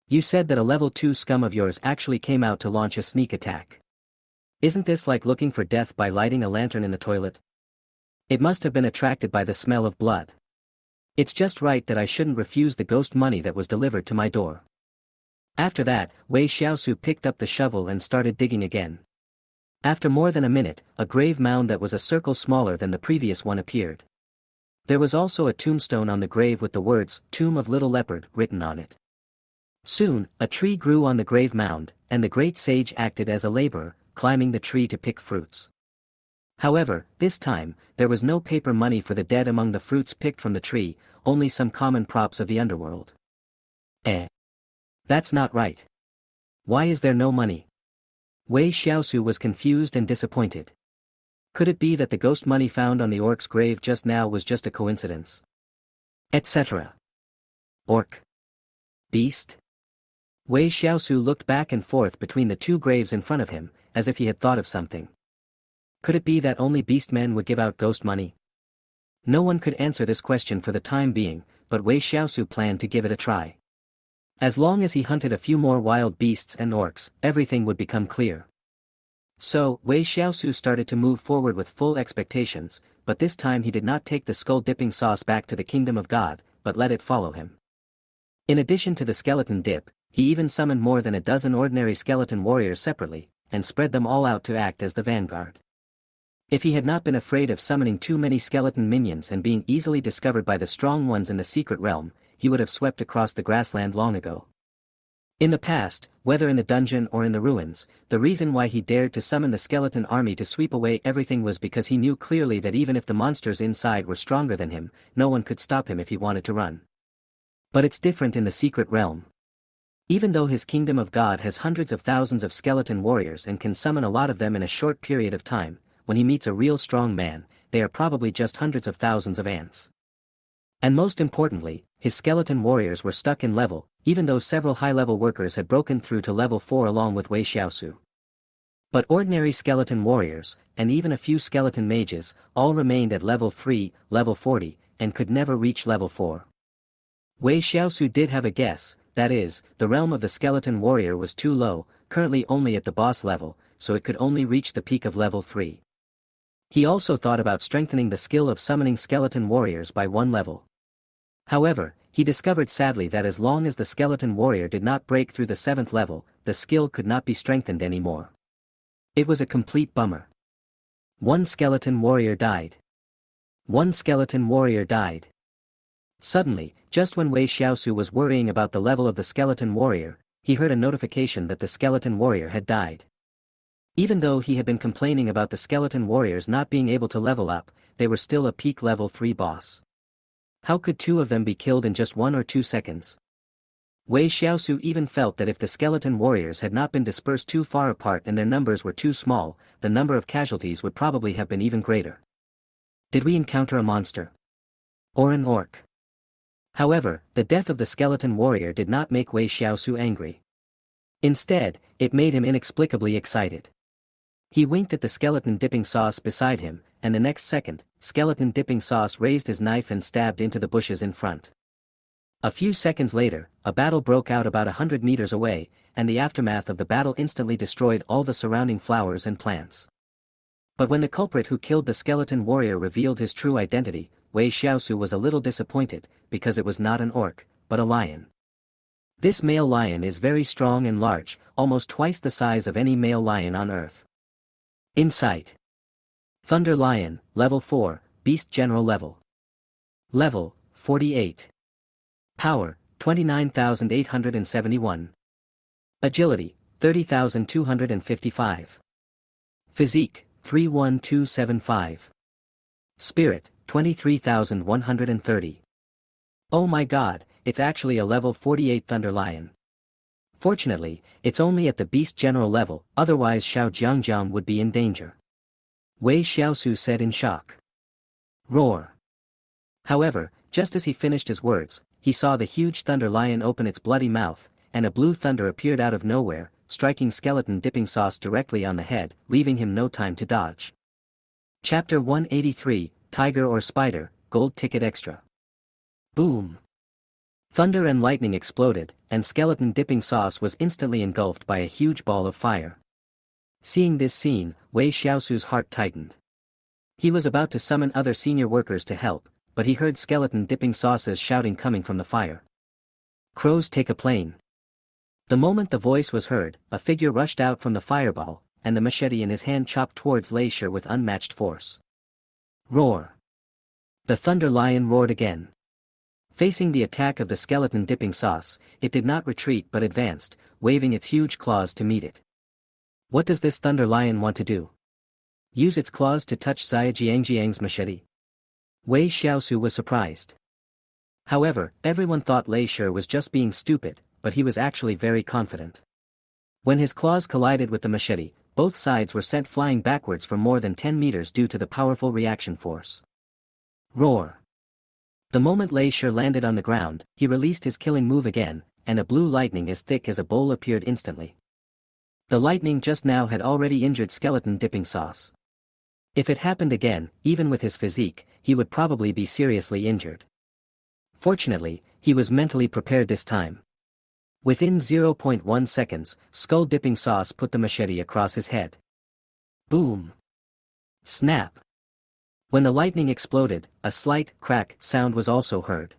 You said that a level 2 scum of yours actually came out to launch a sneak attack. Isn't this like looking for death by lighting a lantern in the toilet? It must have been attracted by the smell of blood. It's just right that I shouldn't refuse the ghost money that was delivered to my door. After that, Wei Xiaosu picked up the shovel and started digging again. After more than a minute, a grave mound that was a circle smaller than the previous one appeared. There was also a tombstone on the grave with the words, "Tomb of Little Leopard," written on it. Soon, a tree grew on the grave mound, and the great sage acted as a laborer, climbing the tree to pick fruits. However, this time, there was no paper money for the dead among the fruits picked from the tree, only some common props of the underworld. That's not right. Why is there no money? Wei Xiaosu was confused and disappointed. Could it be that the ghost money found on the orc's grave just now was just a coincidence? Etc. Orc. Beast? Wei Xiaosu looked back and forth between the 2 graves in front of him, as if he had thought of something. Could it be that only beastmen would give out ghost money? No one could answer this question for the time being, but Wei Xiaosu planned to give it a try. As long as he hunted a few more wild beasts and orcs, everything would become clear. So, Wei Xiaosu started to move forward with full expectations, but this time he did not take the skull-dipping sauce back to the kingdom of God, but let it follow him. In addition to the skeleton dip, he even summoned more than a dozen ordinary skeleton warriors separately, and spread them all out to act as the vanguard. If he had not been afraid of summoning too many skeleton minions and being easily discovered by the strong ones in the secret realm, he would have swept across the grassland long ago. In the past, whether in the dungeon or in the ruins, the reason why he dared to summon the skeleton army to sweep away everything was because he knew clearly that even if the monsters inside were stronger than him, no one could stop him if he wanted to run. But it's different in the secret realm. Even though his kingdom of God has hundreds of thousands of skeleton warriors and can summon a lot of them in a short period of time, when he meets a real strong man, they are probably just hundreds of thousands of ants. And most importantly, his skeleton warriors were stuck in level, even though several high-level workers had broken through to level 4 along with Wei Xiaosu. But ordinary skeleton warriors, and even a few skeleton mages, all remained at level 3, level 40, and could never reach level 4. Wei Xiaosu did have a guess, that is, the realm of the skeleton warrior was too low, currently only at the boss level, so it could only reach the peak of level 3. He also thought about strengthening the skill of summoning skeleton warriors by 1 level. However, he discovered sadly that as long as the skeleton warrior did not break through the 7th level, the skill could not be strengthened anymore. It was a complete bummer. 1 skeleton warrior died. 1 skeleton warrior died. Suddenly, just when Wei Xiaosu was worrying about the level of the skeleton warrior, he heard a notification that the skeleton warrior had died. Even though he had been complaining about the skeleton warriors not being able to level up, they were still a peak level 3 boss. How could 2 of them be killed in just 1 or 2 seconds? Wei Xiaosu even felt that if the skeleton warriors had not been dispersed too far apart and their numbers were too small, the number of casualties would probably have been even greater. Did we encounter a monster? Or an orc? However, the death of the skeleton warrior did not make Wei Xiaosu angry. Instead, it made him inexplicably excited. He winked at the skeleton dipping sauce beside him, and the next second, skeleton dipping sauce raised his knife and stabbed into the bushes in front. A few seconds later, a battle broke out about 100 meters away, and the aftermath of the battle instantly destroyed all the surrounding flowers and plants. But when the culprit who killed the skeleton warrior revealed his true identity, Wei Xiaosu was a little disappointed, because it was not an orc, but a lion. This male lion is very strong and large, almost twice the size of any male lion on Earth. Insight. Thunder Lion, Level 4, Beast General Level. Level, 48. Power, 29,871. Agility, 30,255. Physique, 31275. Spirit, 23,130. Oh my god, it's actually a level 48 Thunder Lion. Fortunately, it's only at the Beast General level, otherwise Xiao Jiangjiang would be in danger. Wei Xiaosu said in shock. Roar. However, just as he finished his words, he saw the huge Thunder Lion open its bloody mouth, and a blue thunder appeared out of nowhere, striking skeleton dipping sauce directly on the head, leaving him no time to dodge. Chapter 183, Tiger or Spider, Gold Ticket Extra. Boom. Thunder and lightning exploded, and skeleton dipping sauce was instantly engulfed by a huge ball of fire. Seeing this scene, Wei Xiaosu's heart tightened. He was about to summon other senior workers to help, but he heard skeleton dipping sauce's shouting coming from the fire. Crows take a plane. The moment the voice was heard, a figure rushed out from the fireball, and the machete in his hand chopped towards Lei Shi with unmatched force. Roar. The Thunder Lion roared again. Facing the attack of the skeleton dipping sauce, it did not retreat but advanced, waving its huge claws to meet it. What does this Thunder Lion want to do? Use its claws to touch Xia Jiangjiang's machete? Wei Xiaosu was surprised. However, everyone thought Lei Shi was just being stupid, but he was actually very confident. When his claws collided with the machete, both sides were sent flying backwards for more than 10 meters due to the powerful reaction force. Roar. The moment Lei Shi landed on the ground, he released his killing move again, and a blue lightning as thick as a bowl appeared instantly. The lightning just now had already injured skeleton dipping sauce. If it happened again, even with his physique, he would probably be seriously injured. Fortunately, he was mentally prepared this time. Within 0.1 seconds, skull dipping sauce put the machete across his head. Boom. Snap. When the lightning exploded, a slight crack sound was also heard.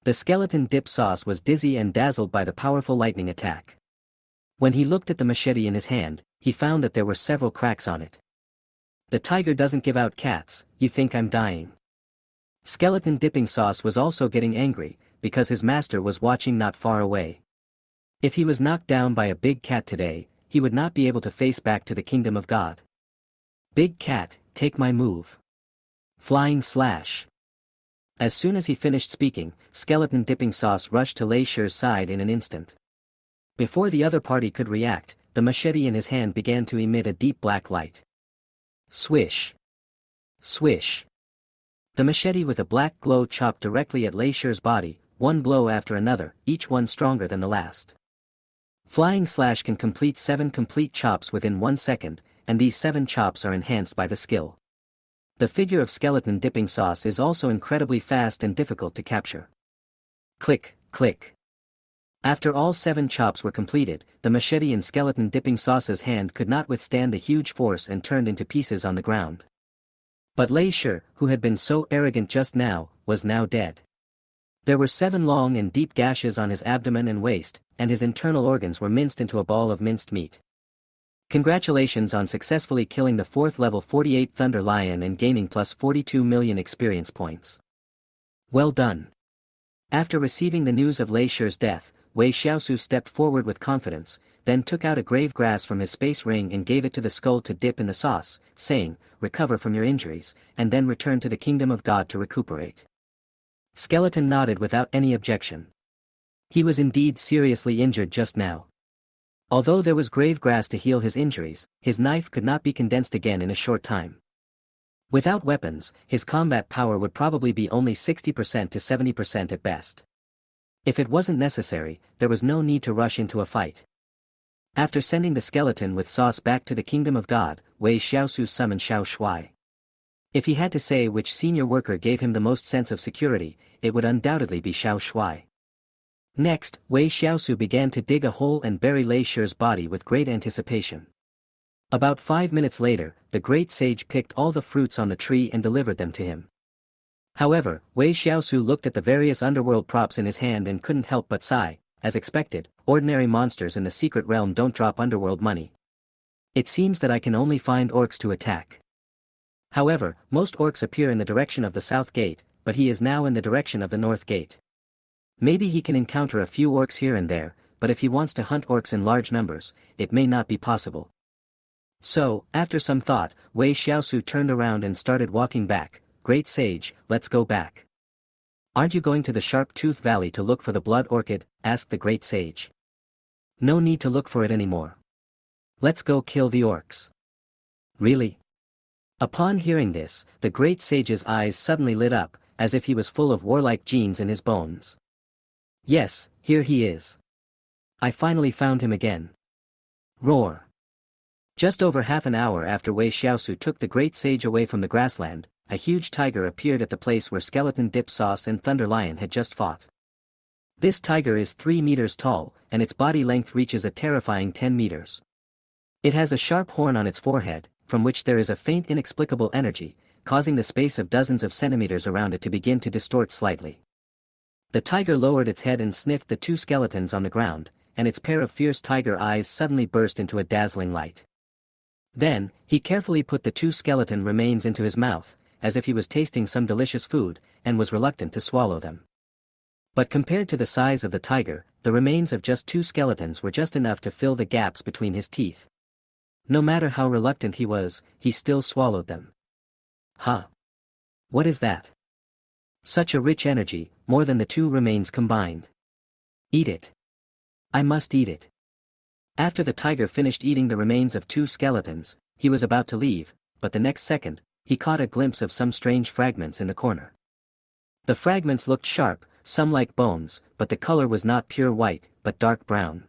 The skeleton dip sauce was dizzy and dazzled by the powerful lightning attack. When he looked at the machete in his hand, he found that there were several cracks on it. The tiger doesn't give out cats, you think I'm dying? Skeleton dipping sauce was also getting angry, because his master was watching not far away. If he was knocked down by a big cat today, he would not be able to face back to the kingdom of God. Big cat, take my move. Flying slash. As soon as he finished speaking, skeleton dipping sauce rushed to Lei Shi's side in an instant. Before the other party could react, the machete in his hand began to emit a deep black light. Swish. Swish. The machete with a black glow chopped directly at Lei Shi's body, one blow after another, each one stronger than the last. Flying slash can complete 7 complete chops within 1 second, and these 7 chops are enhanced by the skill. The figure of skeleton dipping sauce is also incredibly fast and difficult to capture. Click, click. After all 7 chops were completed, the machete in skeleton dipping sauce's hand could not withstand the huge force and turned into pieces on the ground. But Lei Shi, who had been so arrogant just now, was now dead. There were 7 long and deep gashes on his abdomen and waist, and his internal organs were minced into a ball of minced meat. Congratulations on successfully killing the 4th level 48 Thunder Lion and gaining plus 42 million experience points. Well done. After receiving the news of Lei Shi's death, Wei Xiaosu stepped forward with confidence, then took out a grave grass from his space ring and gave it to the skull to dip in the sauce, saying, "Recover from your injuries, and then return to the kingdom of God to recuperate." Skeleton nodded without any objection. He was indeed seriously injured just now. Although there was grave grass to heal his injuries, his knife could not be condensed again in a short time. Without weapons, his combat power would probably be only 60% to 70% at best. If it wasn't necessary, there was no need to rush into a fight. After sending the skeleton with sauce back to the kingdom of God, Wei Xiaosu summoned Xiao Shuai. If he had to say which senior worker gave him the most sense of security, it would undoubtedly be Xiao Shuai. Next, Wei Xiaosu began to dig a hole and bury Lei Shi's body with great anticipation. About 5 minutes later, the great sage picked all the fruits on the tree and delivered them to him. However, Wei Xiaosu looked at the various underworld props in his hand and couldn't help but sigh. As expected, ordinary monsters in the secret realm don't drop underworld money. It seems that I can only find orcs to attack. However, most orcs appear in the direction of the south gate, but he is now in the direction of the north gate. Maybe he can encounter a few orcs here and there, but if he wants to hunt orcs in large numbers, it may not be possible. So, after some thought, Wei Xiaosu turned around and started walking back. Great sage, let's go back. Aren't you going to the Sharp-Tooth Valley to look for the blood orchid? Asked the great sage. No need to look for it anymore. Let's go kill the orcs. Really? Upon hearing this, the great sage's eyes suddenly lit up, as if he was full of warlike genes in his bones. Yes, here he is. I finally found him again. Roar. Just over half an hour after Wei Xiaosu took the great sage away from the grassland, a huge tiger appeared at the place where Skeleton Dip Sauce and Thunder Lion had just fought. This tiger is 3 meters tall, and its body length reaches a terrifying 10 meters. It has a sharp horn on its forehead, from which there is a faint inexplicable energy, causing the space of dozens of centimeters around it to begin to distort slightly. The tiger lowered its head and sniffed the two skeletons on the ground, and its pair of fierce tiger eyes suddenly burst into a dazzling light. Then, he carefully put the two skeleton remains into his mouth, as if he was tasting some delicious food, and was reluctant to swallow them. But compared to the size of the tiger, the remains of just two skeletons were just enough to fill the gaps between his teeth. No matter how reluctant he was, he still swallowed them. Huh? What is that? Such a rich energy, more than the two remains combined. Eat it. I must eat it. After the tiger finished eating the remains of two skeletons, he was about to leave, but the next second, he caught a glimpse of some strange fragments in the corner. The fragments looked sharp, some like bones, but the color was not pure white, but dark brown.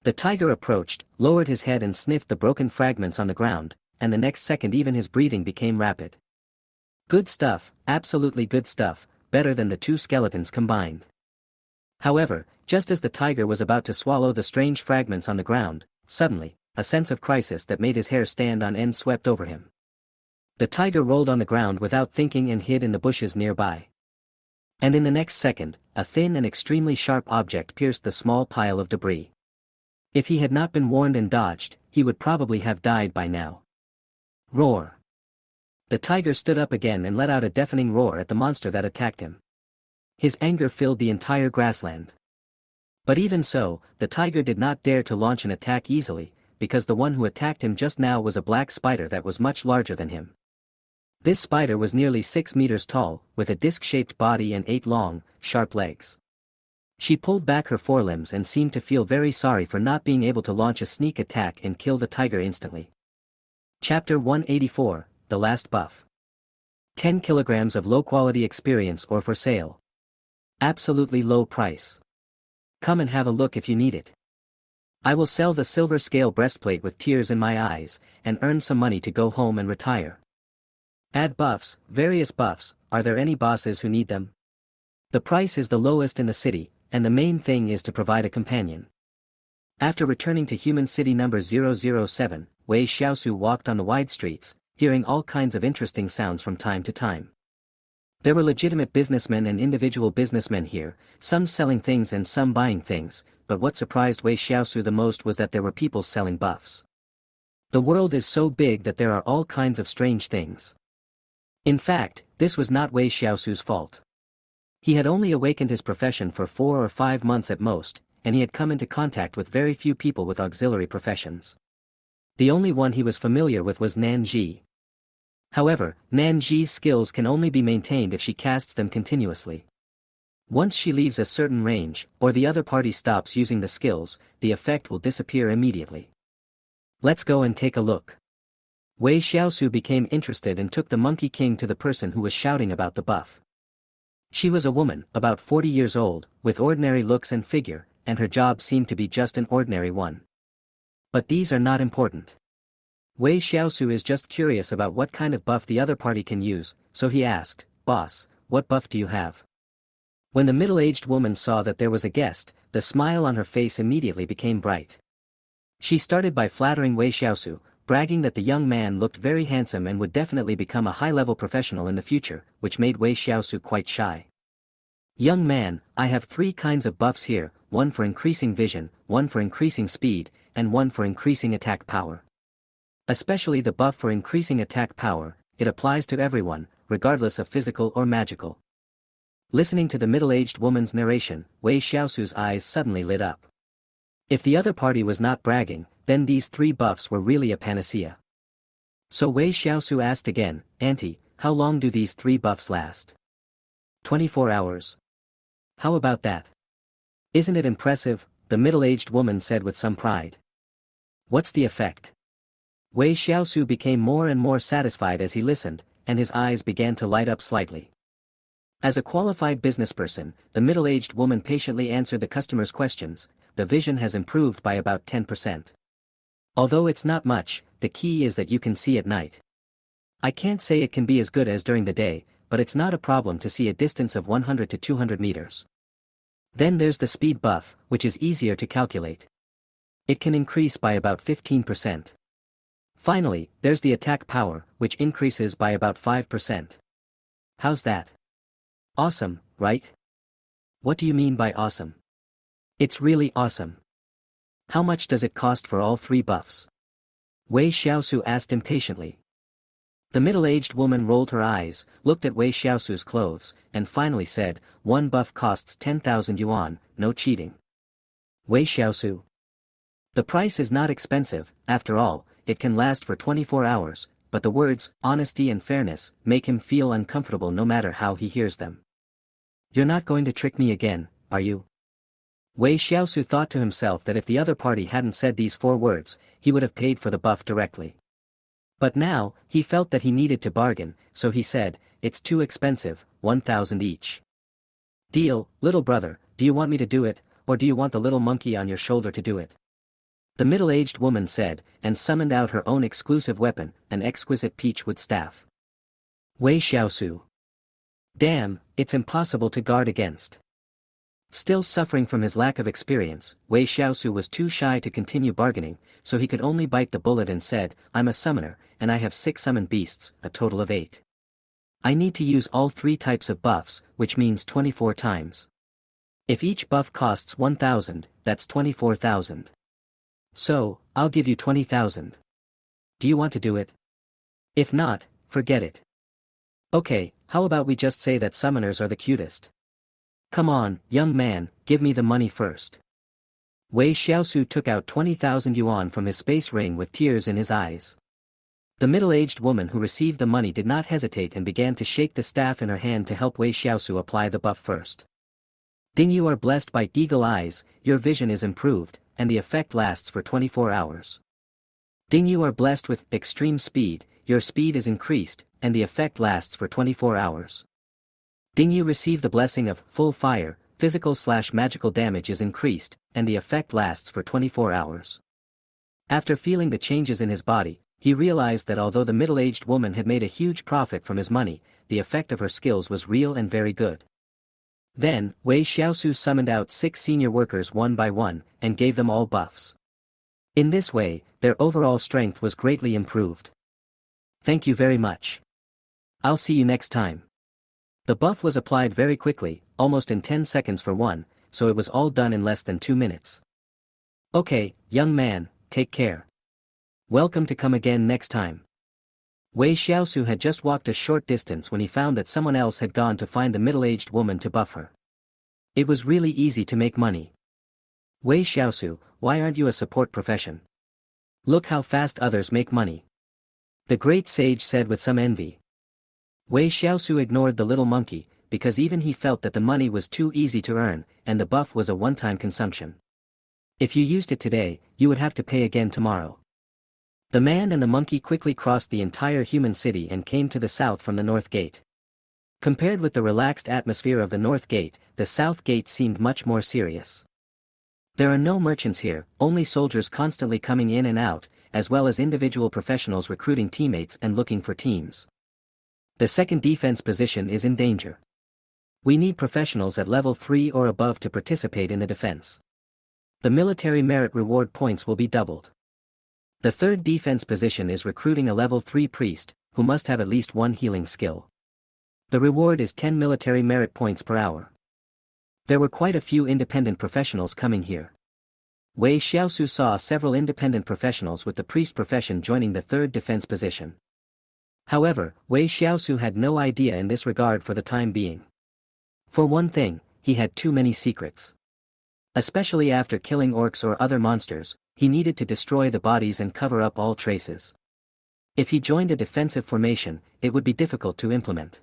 The tiger approached, lowered his head and sniffed the broken fragments on the ground, and the next second even his breathing became rapid. Good stuff, absolutely good stuff, better than the two skeletons combined. However, just as the tiger was about to swallow the strange fragments on the ground, suddenly, a sense of crisis that made his hair stand on end swept over him. The tiger rolled on the ground without thinking and hid in the bushes nearby. And in the next second, a thin and extremely sharp object pierced the small pile of debris. If he had not been warned and dodged, he would probably have died by now. Roar. The tiger stood up again and let out a deafening roar at the monster that attacked him. His anger filled the entire grassland. But even so, the tiger did not dare to launch an attack easily, because the one who attacked him just now was a black spider that was much larger than him. This spider was nearly 6 meters tall, with a disc-shaped body and 8 long, sharp legs. She pulled back her forelimbs and seemed to feel very sorry for not being able to launch a sneak attack and kill the tiger instantly. Chapter 184, The Last Buff. 10 kilograms of low-quality experience or for sale. Absolutely low price. Come and have a look if you need it. I will sell the silver scale breastplate with tears in my eyes, and earn some money to go home and retire. Add buffs, various buffs, are there any bosses who need them? The price is the lowest in the city, and the main thing is to provide a companion. After returning to Human City number 007, Wei Xiaosu walked on the wide streets, hearing all kinds of interesting sounds from time to time. There were legitimate businessmen and individual businessmen here, some selling things and some buying things, but what surprised Wei Xiaosu the most was that there were people selling buffs. The world is so big that there are all kinds of strange things. In fact, this was not Wei Xiaosu's fault. He had only awakened his profession for 4 or 5 months at most, and he had come into contact with very few people with auxiliary professions. The only one he was familiar with was Nanji. However, Nanji's skills can only be maintained if she casts them continuously. Once she leaves a certain range, or the other party stops using the skills, the effect will disappear immediately. Let's go and take a look. Wei Xiaosu became interested and took the Monkey King to the person who was shouting about the buff. She was a woman, about 40 years old, with ordinary looks and figure, and her job seemed to be just an ordinary one. But these are not important. Wei Xiaosu is just curious about what kind of buff the other party can use, so he asked, "Boss, what buff do you have?" When the middle-aged woman saw that there was a guest, the smile on her face immediately became bright. She started by flattering Wei Xiaosu, bragging that the young man looked very handsome and would definitely become a high-level professional in the future, which made Wei Xiaosu quite shy. Young man, I have 3 kinds of buffs here, one for increasing vision, one for increasing speed, and one for increasing attack power. Especially the buff for increasing attack power, it applies to everyone, regardless of physical or magical. Listening to the middle-aged woman's narration, Wei Xiaosu's eyes suddenly lit up. If the other party was not bragging, then these 3 buffs were really a panacea. So Wei Xiaosu asked again, Auntie, how long do these 3 buffs last? 24 hours. How about that? Isn't it impressive? The middle-aged woman said with some pride. What's the effect? Wei Xiaosu became more and more satisfied as he listened, and his eyes began to light up slightly. As a qualified businessperson, the middle-aged woman patiently answered the customer's questions. The vision has improved by about 10%. Although it's not much, the key is that you can see at night. I can't say it can be as good as during the day, but it's not a problem to see a distance of 100 to 200 meters. Then there's the speed buff, which is easier to calculate. It can increase by about 15%. Finally, there's the attack power, which increases by about 5%. How's that? Awesome, right? What do you mean by awesome? It's really awesome. How much does it cost for all 3 buffs? Wei Xiaosu asked impatiently. The middle-aged woman rolled her eyes, looked at Wei Xiaosu's clothes, and finally said, 1 buff costs 10,000 yuan, no cheating. Wei Xiaosu. The price is not expensive, after all, it can last for 24 hours, but the words, honesty and fairness, make him feel uncomfortable no matter how he hears them. You're not going to trick me again, are you? Wei Xiaosu thought to himself that if the other party hadn't said these 4 words, he would have paid for the buff directly. But now, he felt that he needed to bargain, so he said, it's too expensive, 1,000 each. Deal, little brother, do you want me to do it, or do you want the little monkey on your shoulder to do it? The middle-aged woman said, and summoned out her own exclusive weapon, an exquisite peachwood staff. Wei Xiaosu. Damn, it's impossible to guard against. Still suffering from his lack of experience, Wei Xiaosu was too shy to continue bargaining, so he could only bite the bullet and said, I'm a summoner, and I have 6 summoned beasts, a total of 8. I need to use all 3 types of buffs, which means 24 times. If each buff costs 1,000, that's 24,000. So, I'll give you 20,000. Do you want to do it? If not, forget it. Okay, how about we just say that summoners are the cutest? Come on, young man, give me the money first. Wei Xiaosu took out 20,000 yuan from his space ring with tears in his eyes. The middle-aged woman who received the money did not hesitate and began to shake the staff in her hand to help Wei Xiaosu apply the buff first. Ding, you are blessed by eagle eyes, your vision is improved, and the effect lasts for 24 hours. Ding, you are blessed with extreme speed, your speed is increased, and the effect lasts for 24 hours. Ding, you receive the blessing of full fire, physical/magical damage is increased, and the effect lasts for 24 hours. After feeling the changes in his body, he realized that although the middle-aged woman had made a huge profit from his money, the effect of her skills was real and very good. Then, Wei Xiaosu summoned out 6 senior workers one by one, and gave them all buffs. In this way, their overall strength was greatly improved. Thank you very much. I'll see you next time. The buff was applied very quickly, almost in 10 seconds for one, so it was all done in less than 2 minutes. Okay, young man, take care. Welcome to come again next time. Wei Xiaosu had just walked a short distance when he found that someone else had gone to find the middle-aged woman to buff her. It was really easy to make money. Wei Xiaosu, why aren't you a support profession? Look how fast others make money. The great sage said with some envy. Wei Xiaosu ignored the little monkey, because even he felt that the money was too easy to earn, and the buff was a one-time consumption. If you used it today, you would have to pay again tomorrow. The man and the monkey quickly crossed the entire human city and came to the south from the north gate. Compared with the relaxed atmosphere of the north gate, the south gate seemed much more serious. There are no merchants here, only soldiers constantly coming in and out, as well as individual professionals recruiting teammates and looking for teams. The second defense position is in danger. We need professionals at level 3 or above to participate in the defense. The military merit reward points will be doubled. The third defense position is recruiting a level 3 priest, who must have at least one healing skill. The reward is 10 military merit points per hour. There were quite a few independent professionals coming here. Wei Xiaosu saw several independent professionals with the priest profession joining the third defense position. However, Wei Xiaosu had no idea in this regard for the time being. For one thing, he had too many secrets. Especially after killing orcs or other monsters, he needed to destroy the bodies and cover up all traces. If he joined a defensive formation, it would be difficult to implement.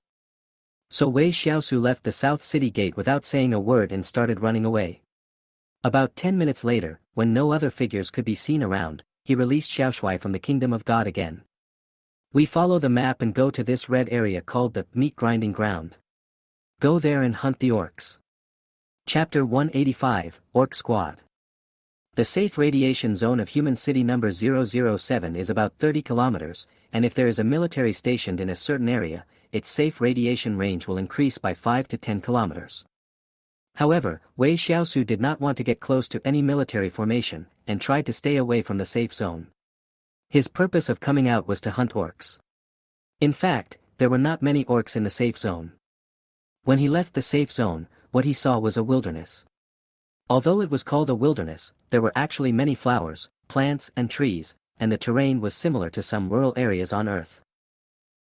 So Wei Xiaosu left the South City Gate without saying a word and started running away. About 10 minutes later, when no other figures could be seen around, he released Xiaoshui from the Kingdom of God again. We follow the map and go to this red area called the meat grinding ground. Go there and hunt the orcs. Chapter 185, Orc Squad. The safe radiation zone of human city number 007 is about 30 kilometers, and if there is a military stationed in a certain area, its safe radiation range will increase by 5 to 10 kilometers. However, Wei Xiaosu did not want to get close to any military formation, and tried to stay away from the safe zone. His purpose of coming out was to hunt orcs. In fact, there were not many orcs in the safe zone. When he left the safe zone, what he saw was a wilderness. Although it was called a wilderness, there were actually many flowers, plants and trees, and the terrain was similar to some rural areas on Earth.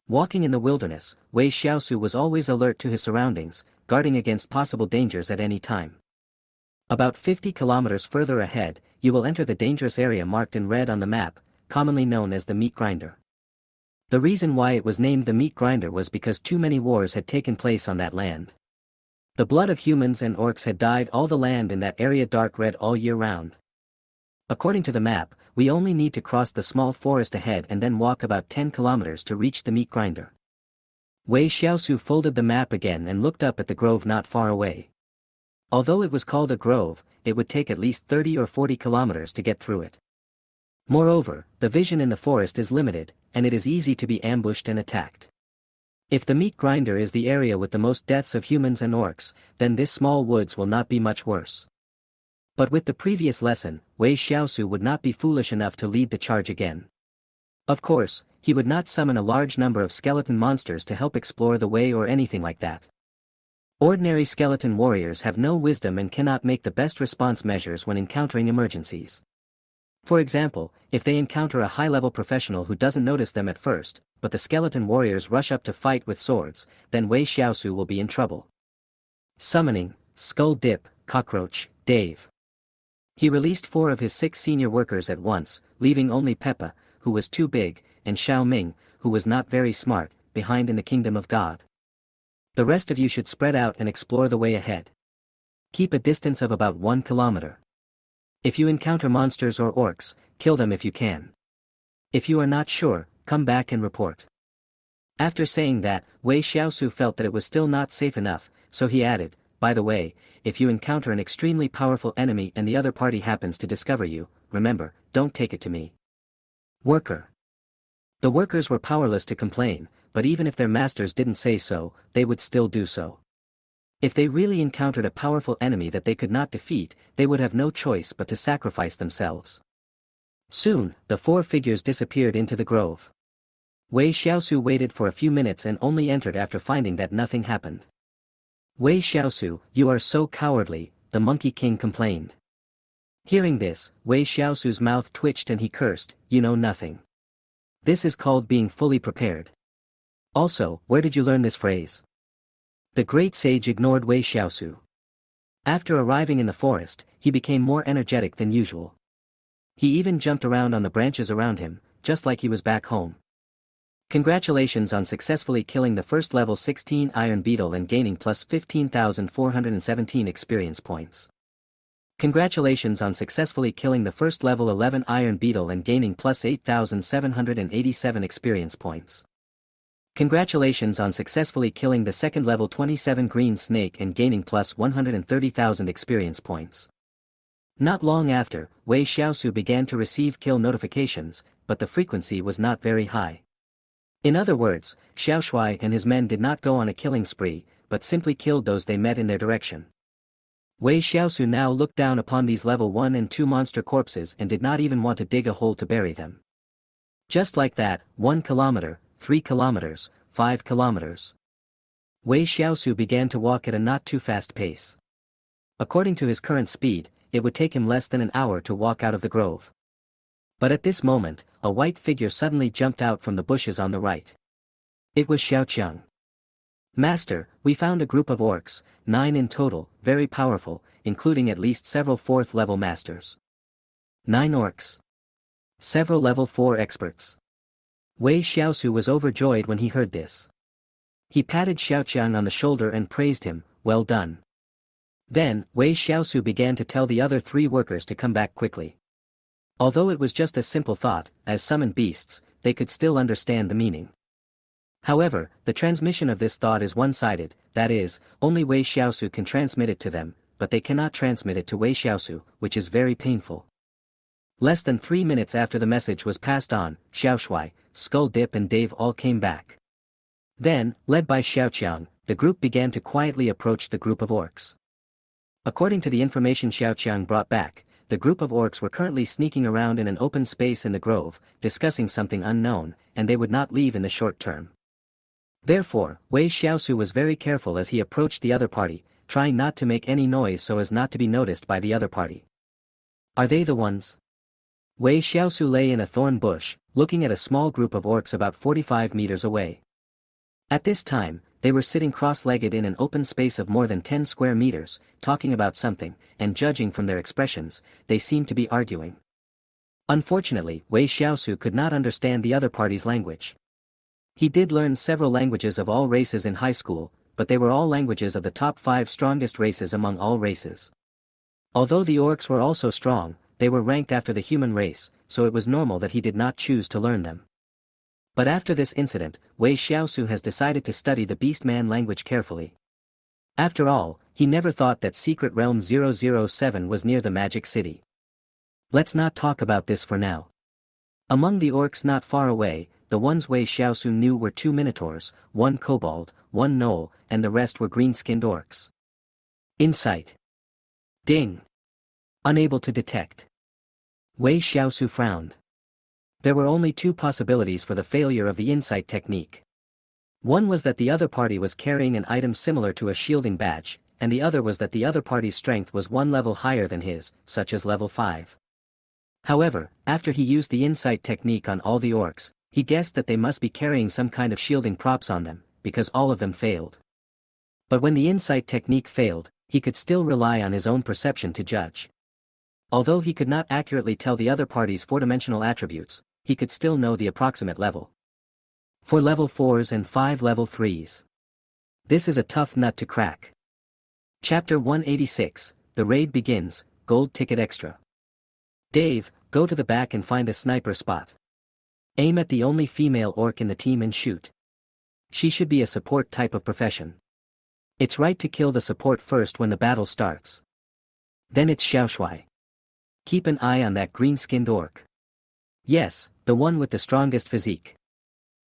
Walking in the wilderness, Wei Xiaosu was always alert to his surroundings, guarding against possible dangers at any time. About 50 kilometers further ahead, you will enter the dangerous area marked in red on the map, commonly known as the meat grinder. The reason why it was named the meat grinder was because too many wars had taken place on that land. The blood of humans and orcs had dyed all the land in that area dark red all year round. According to the map, we only need to cross the small forest ahead and then walk about 10 kilometers to reach the meat grinder. Wei Xiaosu folded the map again and looked up at the grove not far away. Although it was called a grove, it would take at least 30 or 40 kilometers to get through it. Moreover, the vision in the forest is limited, and it is easy to be ambushed and attacked. If the meat grinder is the area with the most deaths of humans and orcs, then this small woods will not be much worse. But with the previous lesson, Wei Xiaosu would not be foolish enough to lead the charge again. Of course, he would not summon a large number of skeleton monsters to help explore the way or anything like that. Ordinary skeleton warriors have no wisdom and cannot make the best response measures when encountering emergencies. For example, if they encounter a high-level professional who doesn't notice them at first, but the skeleton warriors rush up to fight with swords, then Wei Xiaosu will be in trouble. Summoning, Skull Dip, Cockroach, Dave. He released 4 of his 6 senior workers at once, leaving only Peppa, who was too big, and Xiao Ming, who was not very smart, behind in the Kingdom of God. The rest of you should spread out and explore the way ahead. Keep a distance of about 1 kilometer. If you encounter monsters or orcs, kill them if you can. If you are not sure, come back and report. After saying that, Wei Xiaosu felt that it was still not safe enough, so he added, by the way, if you encounter an extremely powerful enemy and the other party happens to discover you, remember, don't take it to me. Worker. The workers were powerless to complain, but even if their masters didn't say so, they would still do so. If they really encountered a powerful enemy that they could not defeat, they would have no choice but to sacrifice themselves. Soon, the 4 figures disappeared into the grove. Wei Xiaosu waited for a few minutes and only entered after finding that nothing happened. Wei Xiaosu, you are so cowardly, the Monkey King complained. Hearing this, Wei Xiaosu's mouth twitched and he cursed, you know nothing. This is called being fully prepared. Also, where did you learn this phrase? The great sage ignored Wei Xiaosu. After arriving in the forest, he became more energetic than usual. He even jumped around on the branches around him, just like he was back home. Congratulations on successfully killing the first level 16 Iron Beetle and gaining plus 15,417 experience points. Congratulations on successfully killing the first level 11 Iron Beetle and gaining plus 8,787 experience points. Congratulations on successfully killing the second level 27 Green Snake and gaining plus 130,000 experience points. Not long after, Wei Xiaosu began to receive kill notifications, but the frequency was not very high. In other words, Xiaoshui and his men did not go on a killing spree, but simply killed those they met in their direction. Wei Xiaosu now looked down upon these level 1 and 2 monster corpses and did not even want to dig a hole to bury them. Just like that, 1 kilometer, 3 kilometers, 5 kilometers. Wei Xiaosu began to walk at a not too fast pace. According to his current speed, it would take him less than an hour to walk out of the grove. But at this moment, a white figure suddenly jumped out from the bushes on the right. It was Xiaoqiang. "Master, we found a group of orcs, 9 in total, very powerful, including at least several 4th level masters. 9 orcs. Several level 4 experts." Wei Xiaosu was overjoyed when he heard this. He patted Xiaoqiang on the shoulder and praised him, "Well done." Then, Wei Xiaosu began to tell the other 3 workers to come back quickly. Although it was just a simple thought, as summoned beasts, they could still understand the meaning. However, the transmission of this thought is one-sided, that is, only Wei Xiaosu can transmit it to them, but they cannot transmit it to Wei Xiaosu, which is very painful. Less than 3 minutes after the message was passed on, Xiaoshui, Skull Dip and Dave all came back. Then, led by Xiaoqiang, the group began to quietly approach the group of orcs. According to the information Xiaoqiang brought back, the group of orcs were currently sneaking around in an open space in the grove, discussing something unknown, and they would not leave in the short term. Therefore, Wei Xiaosu was very careful as he approached the other party, trying not to make any noise so as not to be noticed by the other party. "Are they the ones?" Wei Xiaosu lay in a thorn bush, looking at a small group of orcs about 45 meters away. At this time, they were sitting cross-legged in an open space of more than 10 square meters, talking about something, and judging from their expressions, they seemed to be arguing. Unfortunately, Wei Xiaosu could not understand the other party's language. He did learn several languages of all races in high school, but they were all languages of the top 5 strongest races among all races. Although the orcs were also strong, they were ranked after the human race, so it was normal that he did not choose to learn them. But after this incident, Wei Xiaosu has decided to study the Beastman language carefully. After all, he never thought that Secret Realm 007 was near the Magic City. Let's not talk about this for now. Among the orcs not far away, the ones Wei Xiaosu knew were 2 minotaurs, 1 kobold, 1 gnoll, and the rest were green-skinned orcs. Insight. Ding. Unable to detect. Wei Xiaosu frowned. There were only 2 possibilities for the failure of the insight technique. One was that the other party was carrying an item similar to a shielding badge, and the other was that the other party's strength was 1 level higher than his, such as level 5. However, after he used the insight technique on all the orcs, he guessed that they must be carrying some kind of shielding props on them, because all of them failed. But when the insight technique failed, he could still rely on his own perception to judge. Although he could not accurately tell the other party's 4-dimensional attributes, he could still know the approximate level. For level 4s and 5 level 3s. This is a tough nut to crack. Chapter 186, The Raid Begins, Gold Ticket Extra. Dave, go to the back and find a sniper spot. Aim at the only female orc in the team and shoot. She should be a support type of profession. It's right to kill the support first when the battle starts. Then it's Xiaoshui. Keep an eye on that green-skinned orc. Yes, the one with the strongest physique.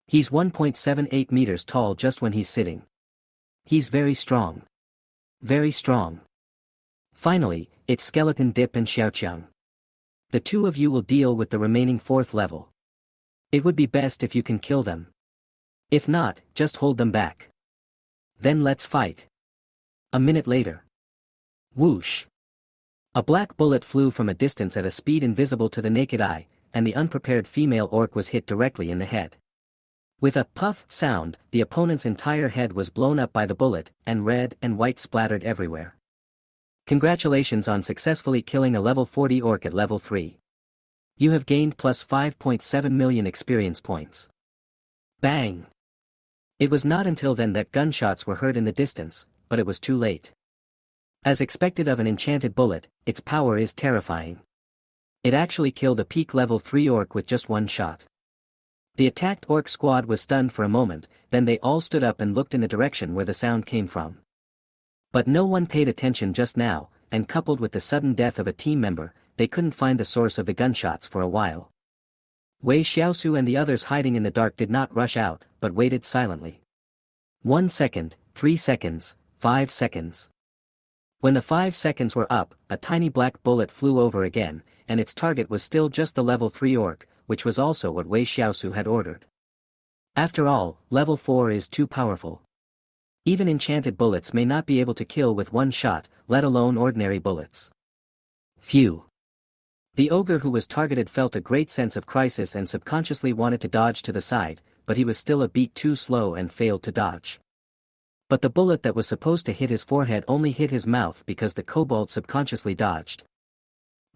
He's 1.78 meters tall just when he's sitting. He's very strong. Very strong. Finally, it's Skeleton Dip and Xiaoqiang. The 2 of you will deal with the remaining 4th level. It would be best if you can kill them. If not, just hold them back. Then let's fight. A minute later. Whoosh. A black bullet flew from a distance at a speed invisible to the naked eye, and the unprepared female orc was hit directly in the head. With a puff sound, the opponent's entire head was blown up by the bullet, and red and white splattered everywhere. Congratulations on successfully killing a level 40 orc at level 3. You have gained plus 5.7 million experience points. Bang! It was not until then that gunshots were heard in the distance, but it was too late. As expected of an enchanted bullet, its power is terrifying. It actually killed a peak level 3 orc with just 1 shot. The attacked orc squad was stunned for a moment, then they all stood up and looked in the direction where the sound came from. But no one paid attention just now, and coupled with the sudden death of a team member, they couldn't find the source of the gunshots for a while. Wei Xiaosu and the others hiding in the dark did not rush out, but waited silently. 1 second, 3 seconds, 5 seconds. When the 5 seconds were up, a tiny black bullet flew over again, and its target was still just the level 3 orc, which was also what Wei Xiaosu had ordered. After all, level 4 is too powerful. Even enchanted bullets may not be able to kill with one shot, let alone ordinary bullets. Phew. The ogre who was targeted felt a great sense of crisis and subconsciously wanted to dodge to the side, but he was still a beat too slow and failed to dodge. But the bullet that was supposed to hit his forehead only hit his mouth because the kobold subconsciously dodged.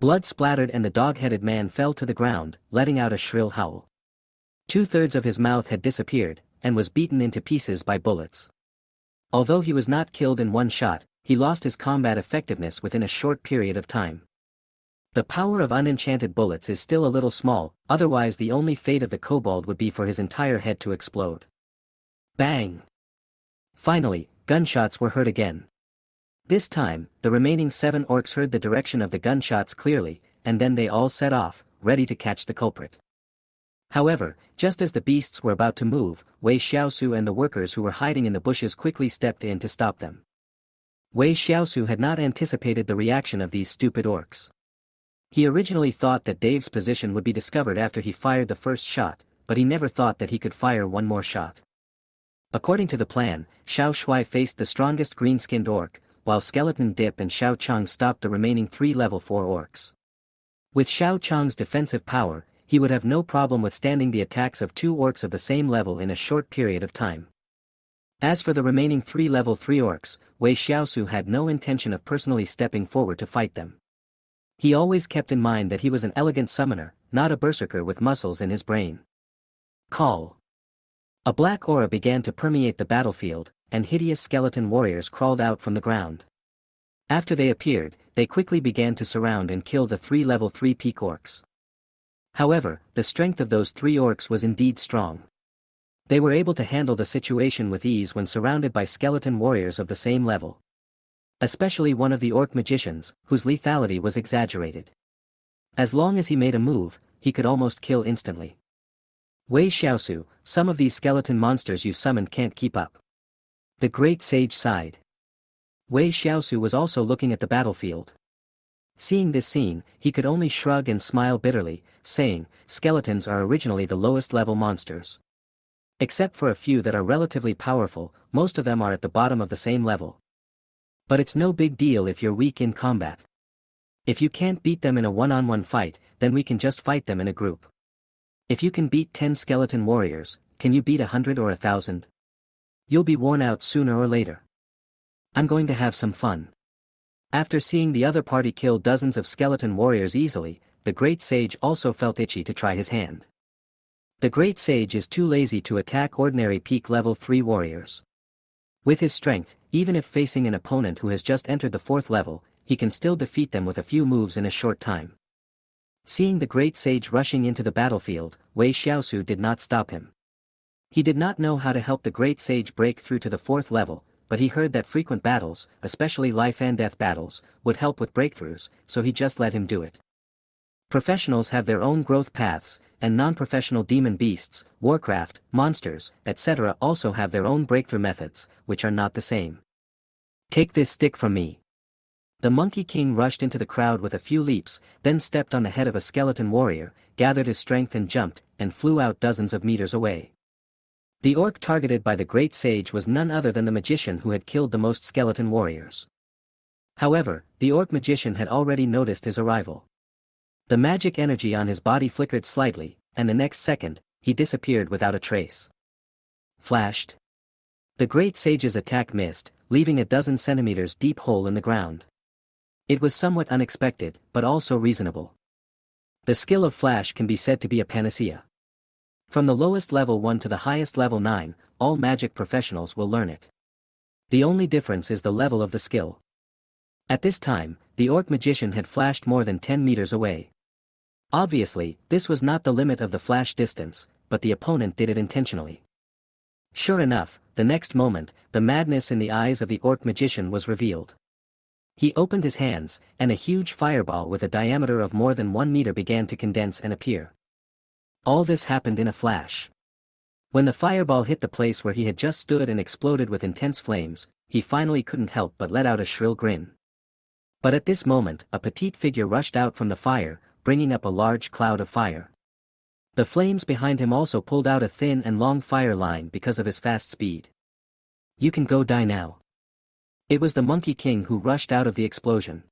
Blood splattered and the dog-headed man fell to the ground, letting out a shrill howl. 2/3 of his mouth had disappeared, and was beaten into pieces by bullets. Although he was not killed in one shot, he lost his combat effectiveness within a short period of time. The power of unenchanted bullets is still a little small, otherwise the only fate of the kobold would be for his entire head to explode. Bang! Finally, gunshots were heard again. This time, the remaining 7 orcs heard the direction of the gunshots clearly, and then they all set off, ready to catch the culprit. However, just as the beasts were about to move, Wei Xiaosu and the workers who were hiding in the bushes quickly stepped in to stop them. Wei Xiaosu had not anticipated the reaction of these stupid orcs. He originally thought that Dave's position would be discovered after he fired the first shot, but he never thought that he could fire one more shot. According to the plan, Xiao Shui faced the strongest green-skinned orc, while Skeleton Dip and Xiao Chang stopped the remaining 3 level 4 orcs. With Xiao Chang's defensive power, he would have no problem withstanding the attacks of 2 orcs of the same level in a short period of time. As for the remaining 3 level 3 orcs, Wei Xiaosu had no intention of personally stepping forward to fight them. He always kept in mind that he was an elegant summoner, not a berserker with muscles in his brain. Call. A black aura began to permeate the battlefield, and hideous skeleton warriors crawled out from the ground. After they appeared, they quickly began to surround and kill the 3 level 3 peak orcs. However, the strength of those 3 orcs was indeed strong. They were able to handle the situation with ease when surrounded by skeleton warriors of the same level. Especially one of the orc magicians, whose lethality was exaggerated. As long as he made a move, he could almost kill instantly. Wei Xiaosu, some of these skeleton monsters you summoned can't keep up. The great sage sighed. Wei Xiaosu was also looking at the battlefield. Seeing this scene, he could only shrug and smile bitterly, saying, skeletons are originally the lowest level monsters. Except for a few that are relatively powerful, most of them are at the bottom of the same level. But it's no big deal if you're weak in combat. If you can't beat them in a one-on-one fight, then we can just fight them in a group. If you can beat 10 skeleton warriors, can you beat 100 or 1,000? You'll be worn out sooner or later. I'm going to have some fun. After seeing the other party kill dozens of skeleton warriors easily, the Great Sage also felt itchy to try his hand. The Great Sage is too lazy to attack ordinary peak level 3 warriors. With his strength, even if facing an opponent who has just entered the 4th level, he can still defeat them with a few moves in a short time. Seeing the Great Sage rushing into the battlefield, Wei Xiaosu did not stop him. He did not know how to help the Great Sage break through to the 4th level, but he heard that frequent battles, especially life and death battles, would help with breakthroughs, so he just let him do it. Professionals have their own growth paths, and non-professional demon beasts, warcraft, monsters, etc. also have their own breakthrough methods, which are not the same. Take this stick from me. The Monkey King rushed into the crowd with a few leaps, then stepped on the head of a skeleton warrior, gathered his strength and jumped, and flew out dozens of meters away. The orc targeted by the Great Sage was none other than the magician who had killed the most skeleton warriors. However, the orc magician had already noticed his arrival. The magic energy on his body flickered slightly, and the next second, he disappeared without a trace. Flashed. The Great Sage's attack missed, leaving a dozen centimeters deep hole in the ground. It was somewhat unexpected, but also reasonable. The skill of Flash can be said to be a panacea. From the lowest level 1 to the highest level 9, all magic professionals will learn it. The only difference is the level of the skill. At this time, the orc magician had flashed more than 10 meters away. Obviously, this was not the limit of the flash distance, but the opponent did it intentionally. Sure enough, the next moment, the madness in the eyes of the orc magician was revealed. He opened his hands, and a huge fireball with a diameter of more than 1 meter began to condense and appear. All this happened in a flash. When the fireball hit the place where he had just stood and exploded with intense flames, he finally couldn't help but let out a shrill grin. But at this moment, a petite figure rushed out from the fire, bringing up a large cloud of fire. The flames behind him also pulled out a thin and long fire line because of his fast speed. "You can go die now." It was the Monkey King who rushed out of the explosion.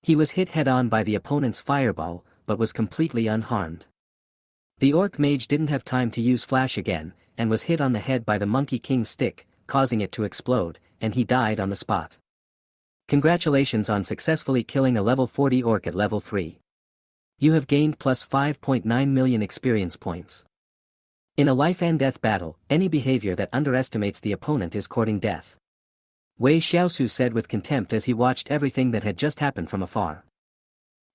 He was hit head-on by the opponent's fireball, but was completely unharmed. The Orc Mage didn't have time to use Flash again, and was hit on the head by the Monkey King's stick, causing it to explode, and he died on the spot. Congratulations on successfully killing a level 40 Orc at level 3. You have gained plus 5.9 million experience points. In a life and death battle, any behavior that underestimates the opponent is courting death. Wei Xiaosu said with contempt as he watched everything that had just happened from afar.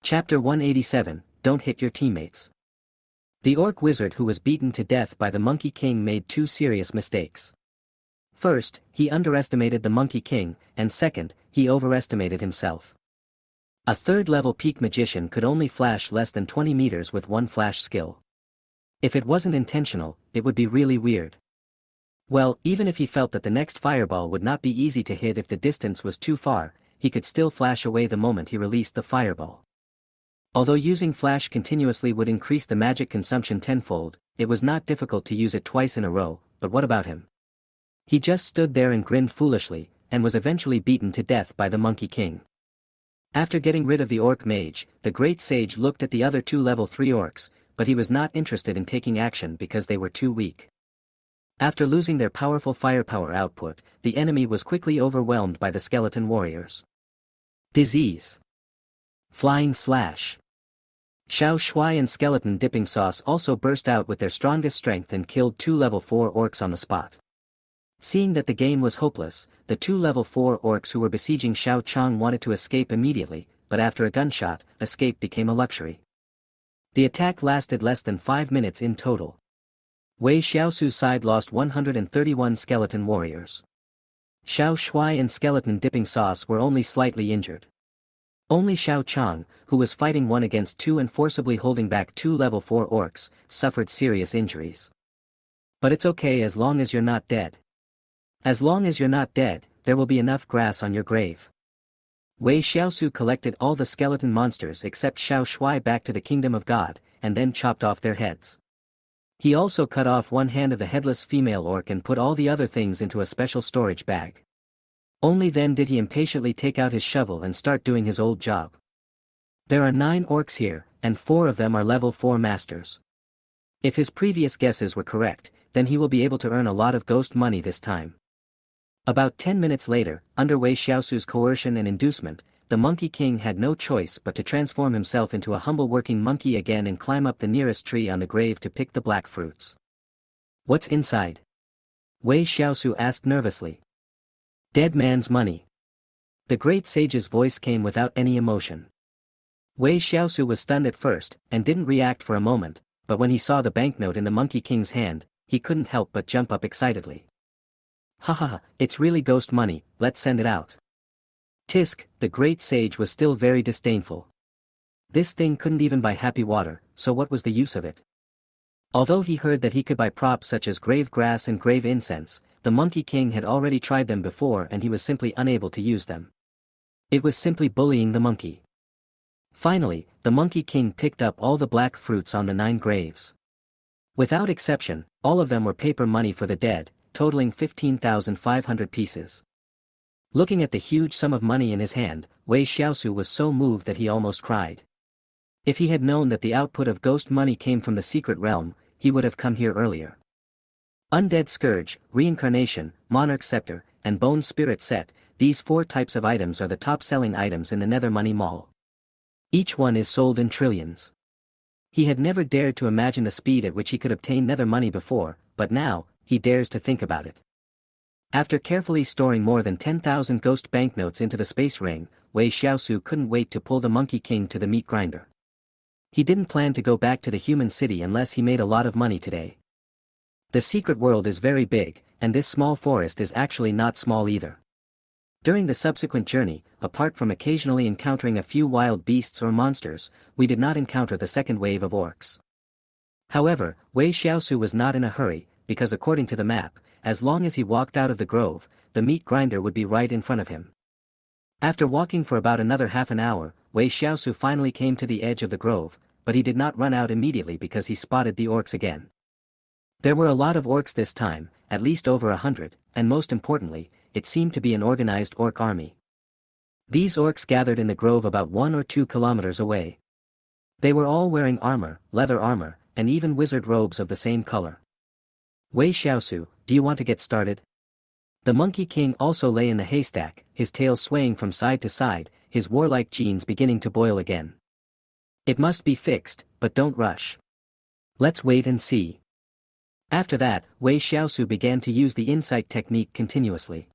Chapter 187, Don't Hit Your Teammates. The Orc Wizard who was beaten to death by the Monkey King made two serious mistakes. First, he underestimated the Monkey King, and second, he overestimated himself. A third-level peak magician could only flash less than 20 meters with one flash skill. If it wasn't intentional, it would be really weird. Well, even if he felt that the next fireball would not be easy to hit if the distance was too far, he could still flash away the moment he released the fireball. Although using flash continuously would increase the magic consumption tenfold, it was not difficult to use it twice in a row, but what about him? He just stood there and grinned foolishly, and was eventually beaten to death by the Monkey King. After getting rid of the Orc Mage, the Great Sage looked at the other two level 3 orcs, but he was not interested in taking action because they were too weak. After losing their powerful firepower output, the enemy was quickly overwhelmed by the skeleton warriors. Disease. Flying Slash. Xiao Shuai and Skeleton Dipping Sauce also burst out with their strongest strength and killed two level 4 orcs on the spot. Seeing that the game was hopeless, the two level 4 orcs who were besieging Xiao Chang wanted to escape immediately, but after a gunshot, escape became a luxury. The attack lasted less than 5 minutes in total. Wei Xiaosu's side lost 131 skeleton warriors. Xiao Shuai and Skeleton Dipping Sauce were only slightly injured. Only Xiao Chang, who was fighting 1 against 2 and forcibly holding back 2 level 4 orcs, suffered serious injuries. But it's okay as long as you're not dead. As long as you're not dead, there will be enough grass on your grave. Wei Xiaosu collected all the skeleton monsters except Xiao Shuai back to the Kingdom of God, and then chopped off their heads. He also cut off one hand of the headless female orc and put all the other things into a special storage bag. Only then did he impatiently take out his shovel and start doing his old job. There are 9 orcs here, and 4 of them are level 4 masters. If his previous guesses were correct, then he will be able to earn a lot of ghost money this time. About 10 minutes later, under Wei Xiaosu's coercion and inducement, the Monkey King had no choice but to transform himself into a humble working monkey again and climb up the nearest tree on the grave to pick the black fruits. "What's inside?" Wei Xiaosu asked nervously. "Dead man's money." The Great Sage's voice came without any emotion. Wei Xiaosu was stunned at first, and didn't react for a moment, but when he saw the banknote in the Monkey King's hand, he couldn't help but jump up excitedly. "Ha ha ha, it's really ghost money, let's send it out." Tisk, the Great Sage was still very disdainful. This thing couldn't even buy happy water, so what was the use of it? Although he heard that he could buy props such as grave grass and grave incense, the Monkey King had already tried them before and he was simply unable to use them. It was simply bullying the monkey. Finally, the Monkey King picked up all the black fruits on the 9 graves. Without exception, all of them were paper money for the dead, totaling 15,500 pieces. Looking at the huge sum of money in his hand, Wei Xiaosu was so moved that he almost cried. If he had known that the output of ghost money came from the secret realm, he would have come here earlier. Undead Scourge, Reincarnation, Monarch Scepter, and Bone Spirit Set, these 4 types of items are the top-selling items in the Nether Money Mall. Each one is sold in trillions. He had never dared to imagine the speed at which he could obtain nether money before, but now, he dares to think about it. After carefully storing more than 10,000 ghost banknotes into the space ring, Wei Xiaosu couldn't wait to pull the Monkey King to the meat grinder. He didn't plan to go back to the human city unless he made a lot of money today. The secret world is very big, and this small forest is actually not small either. During the subsequent journey, apart from occasionally encountering a few wild beasts or monsters, we did not encounter the second wave of orcs. However, Wei Xiaosu was not in a hurry, because according to the map, as long as he walked out of the grove, the meat grinder would be right in front of him. After walking for about another half an hour, Wei Xiaosu finally came to the edge of the grove, but he did not run out immediately because he spotted the orcs again. There were a lot of orcs this time, at least over 100, and most importantly, it seemed to be an organized orc army. These orcs gathered in the grove about 1 or 2 kilometers away. They were all wearing armor, leather armor, and even wizard robes of the same color. Wei Xiaosu, do you want to get started? The Monkey King also lay in the haystack, his tail swaying from side to side, his warlike genes beginning to boil again. It must be fixed, but don't rush. Let's wait and see. After that, Wei Xiaosu began to use the insight technique continuously.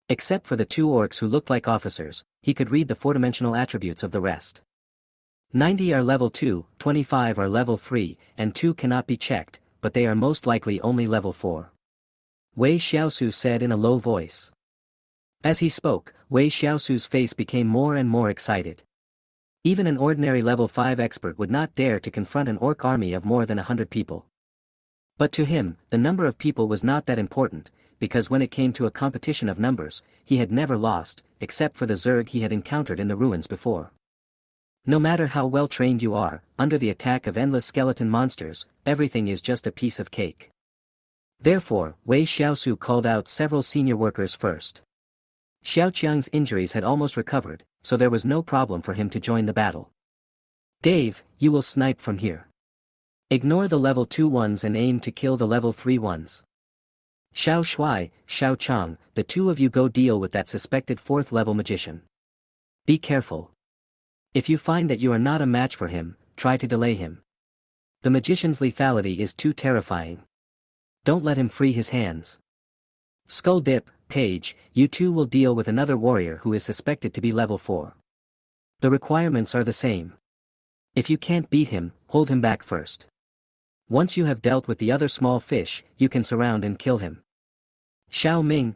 Except for the 2 orcs who looked like officers, he could read the 4-dimensional attributes of the rest. 90 are level 2, 25 are level 3, and 2 cannot be checked, but they are most likely only level 4. Wei Xiaosu said in a low voice. As he spoke, Wei Xiaosu's face became more and more excited. Even an ordinary level 5 expert would not dare to confront an orc army of more than 100 people. But to him, the number of people was not that important, because when it came to a competition of numbers, he had never lost, except for the Zerg he had encountered in the ruins before. No matter how well trained you are, under the attack of endless skeleton monsters, everything is just a piece of cake. Therefore, Wei Xiaosu called out several senior workers first. Xiaoqiang's injuries had almost recovered, so there was no problem for him to join the battle. Dave, you will snipe from here. Ignore the level 2 ones and aim to kill the level 3 ones. Xiao Shuai, Xiao Chang, the 2 of you go deal with that suspected 4th level magician. Be careful. If you find that you are not a match for him, try to delay him. The magician's lethality is too terrifying. Don't let him free his hands. Skull Dip, Page, you 2 will deal with another warrior who is suspected to be level 4. The requirements are the same. If you can't beat him, hold him back first. Once you have dealt with the other small fish, you can surround and kill him. Xiao Ming,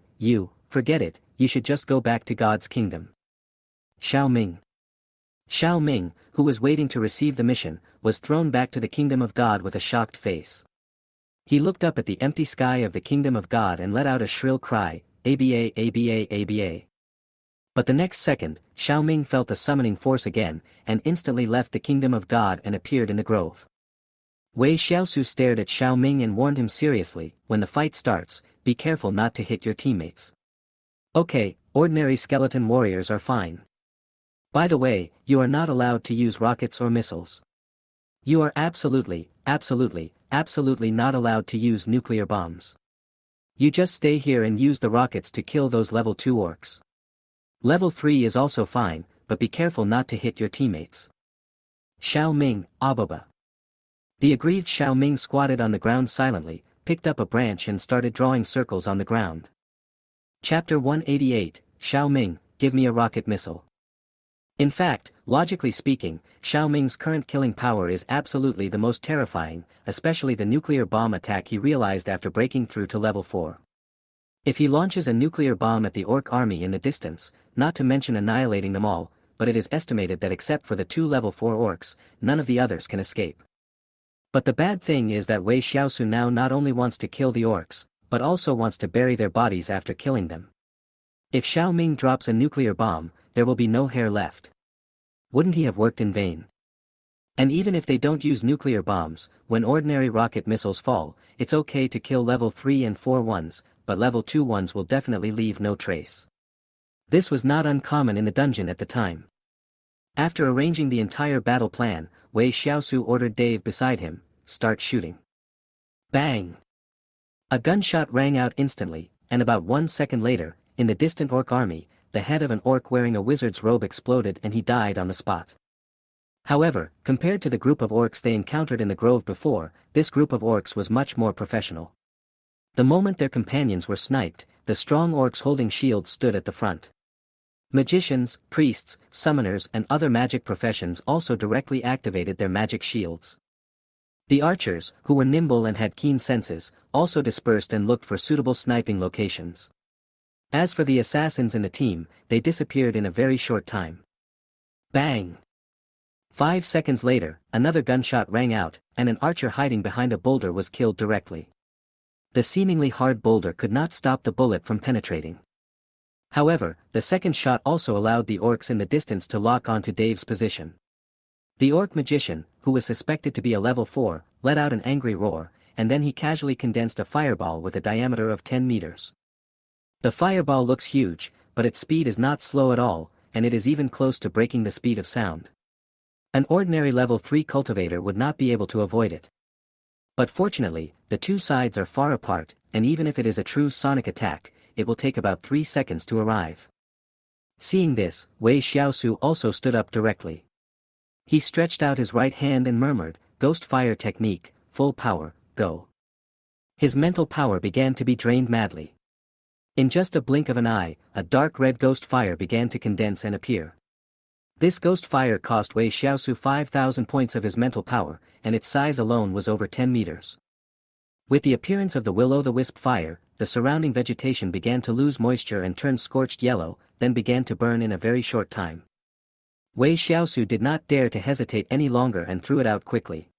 forget it, you should just go back to God's kingdom. Xiao Ming. Xiao Ming, who was waiting to receive the mission, was thrown back to the kingdom of God with a shocked face. He looked up at the empty sky of the kingdom of God and let out a shrill cry, ABA ABA ABA. But the next second, Xiao Ming felt a summoning force again, and instantly left the kingdom of God and appeared in the grove. Wei Xiaosu stared at Xiao Ming and warned him seriously, when the fight starts, be careful not to hit your teammates. Okay, ordinary skeleton warriors are fine. By the way, you are not allowed to use rockets or missiles. You are absolutely not allowed to use nuclear bombs. You just stay here and use the rockets to kill those level 2 orcs. Level 3 is also fine, but be careful not to hit your teammates. Xiao Ming, Ababa. The aggrieved Xiao Ming squatted on the ground silently, picked up a branch and started drawing circles on the ground. Chapter 188, Xiao Ming, give me a rocket missile. In fact, logically speaking, Xiao Ming's current killing power is absolutely the most terrifying, especially the nuclear bomb attack he realized after breaking through to level 4. If he launches a nuclear bomb at the orc army in the distance, not to mention annihilating them all, but it is estimated that except for the 2 level 4 orcs, none of the others can escape. But the bad thing is that Wei Xiaosu now not only wants to kill the orcs, but also wants to bury their bodies after killing them. If Xiao Ming drops a nuclear bomb, there will be no hair left. Wouldn't he have worked in vain? And even if they don't use nuclear bombs, when ordinary rocket missiles fall, it's okay to kill level 3 and 4 ones, but level 2 ones will definitely leave no trace. This was not uncommon in the dungeon at the time. After arranging the entire battle plan, Wei Xiaosu ordered Dave beside him, start shooting. Bang! A gunshot rang out instantly, and about 1 second later, in the distant orc army, the head of an orc wearing a wizard's robe exploded and he died on the spot. However, compared to the group of orcs they encountered in the grove before, this group of orcs was much more professional. The moment their companions were sniped, the strong orcs holding shields stood at the front. Magicians, priests, summoners and other magic professions also directly activated their magic shields. The archers, who were nimble and had keen senses, also dispersed and looked for suitable sniping locations. As for the assassins in the team, they disappeared in a very short time. Bang! 5 seconds later, another gunshot rang out, and an archer hiding behind a boulder was killed directly. The seemingly hard boulder could not stop the bullet from penetrating. However, the second shot also allowed the orcs in the distance to lock onto Dave's position. The orc magician, who was suspected to be a level 4, let out an angry roar, and then he casually condensed a fireball with a diameter of 10 meters. The fireball looks huge, but its speed is not slow at all, and it is even close to breaking the speed of sound. An ordinary level 3 cultivator would not be able to avoid it. But fortunately, the two sides are far apart, and even if it is a true sonic attack, it will take about 3 seconds to arrive. Seeing this, Wei Xiaosu also stood up directly. He stretched out his right hand and murmured, "Ghost fire technique, full power, go." His mental power began to be drained madly. In just a blink of an eye, a dark red ghost fire began to condense and appear. This ghost fire cost Wei Xiaosu 5,000 points of his mental power, and its size alone was over 10 meters. With the appearance of the will-o'-the-wisp fire, the surrounding vegetation began to lose moisture and turn scorched yellow, then began to burn in a very short time. Wei Xiaosu did not dare to hesitate any longer and threw it out quickly.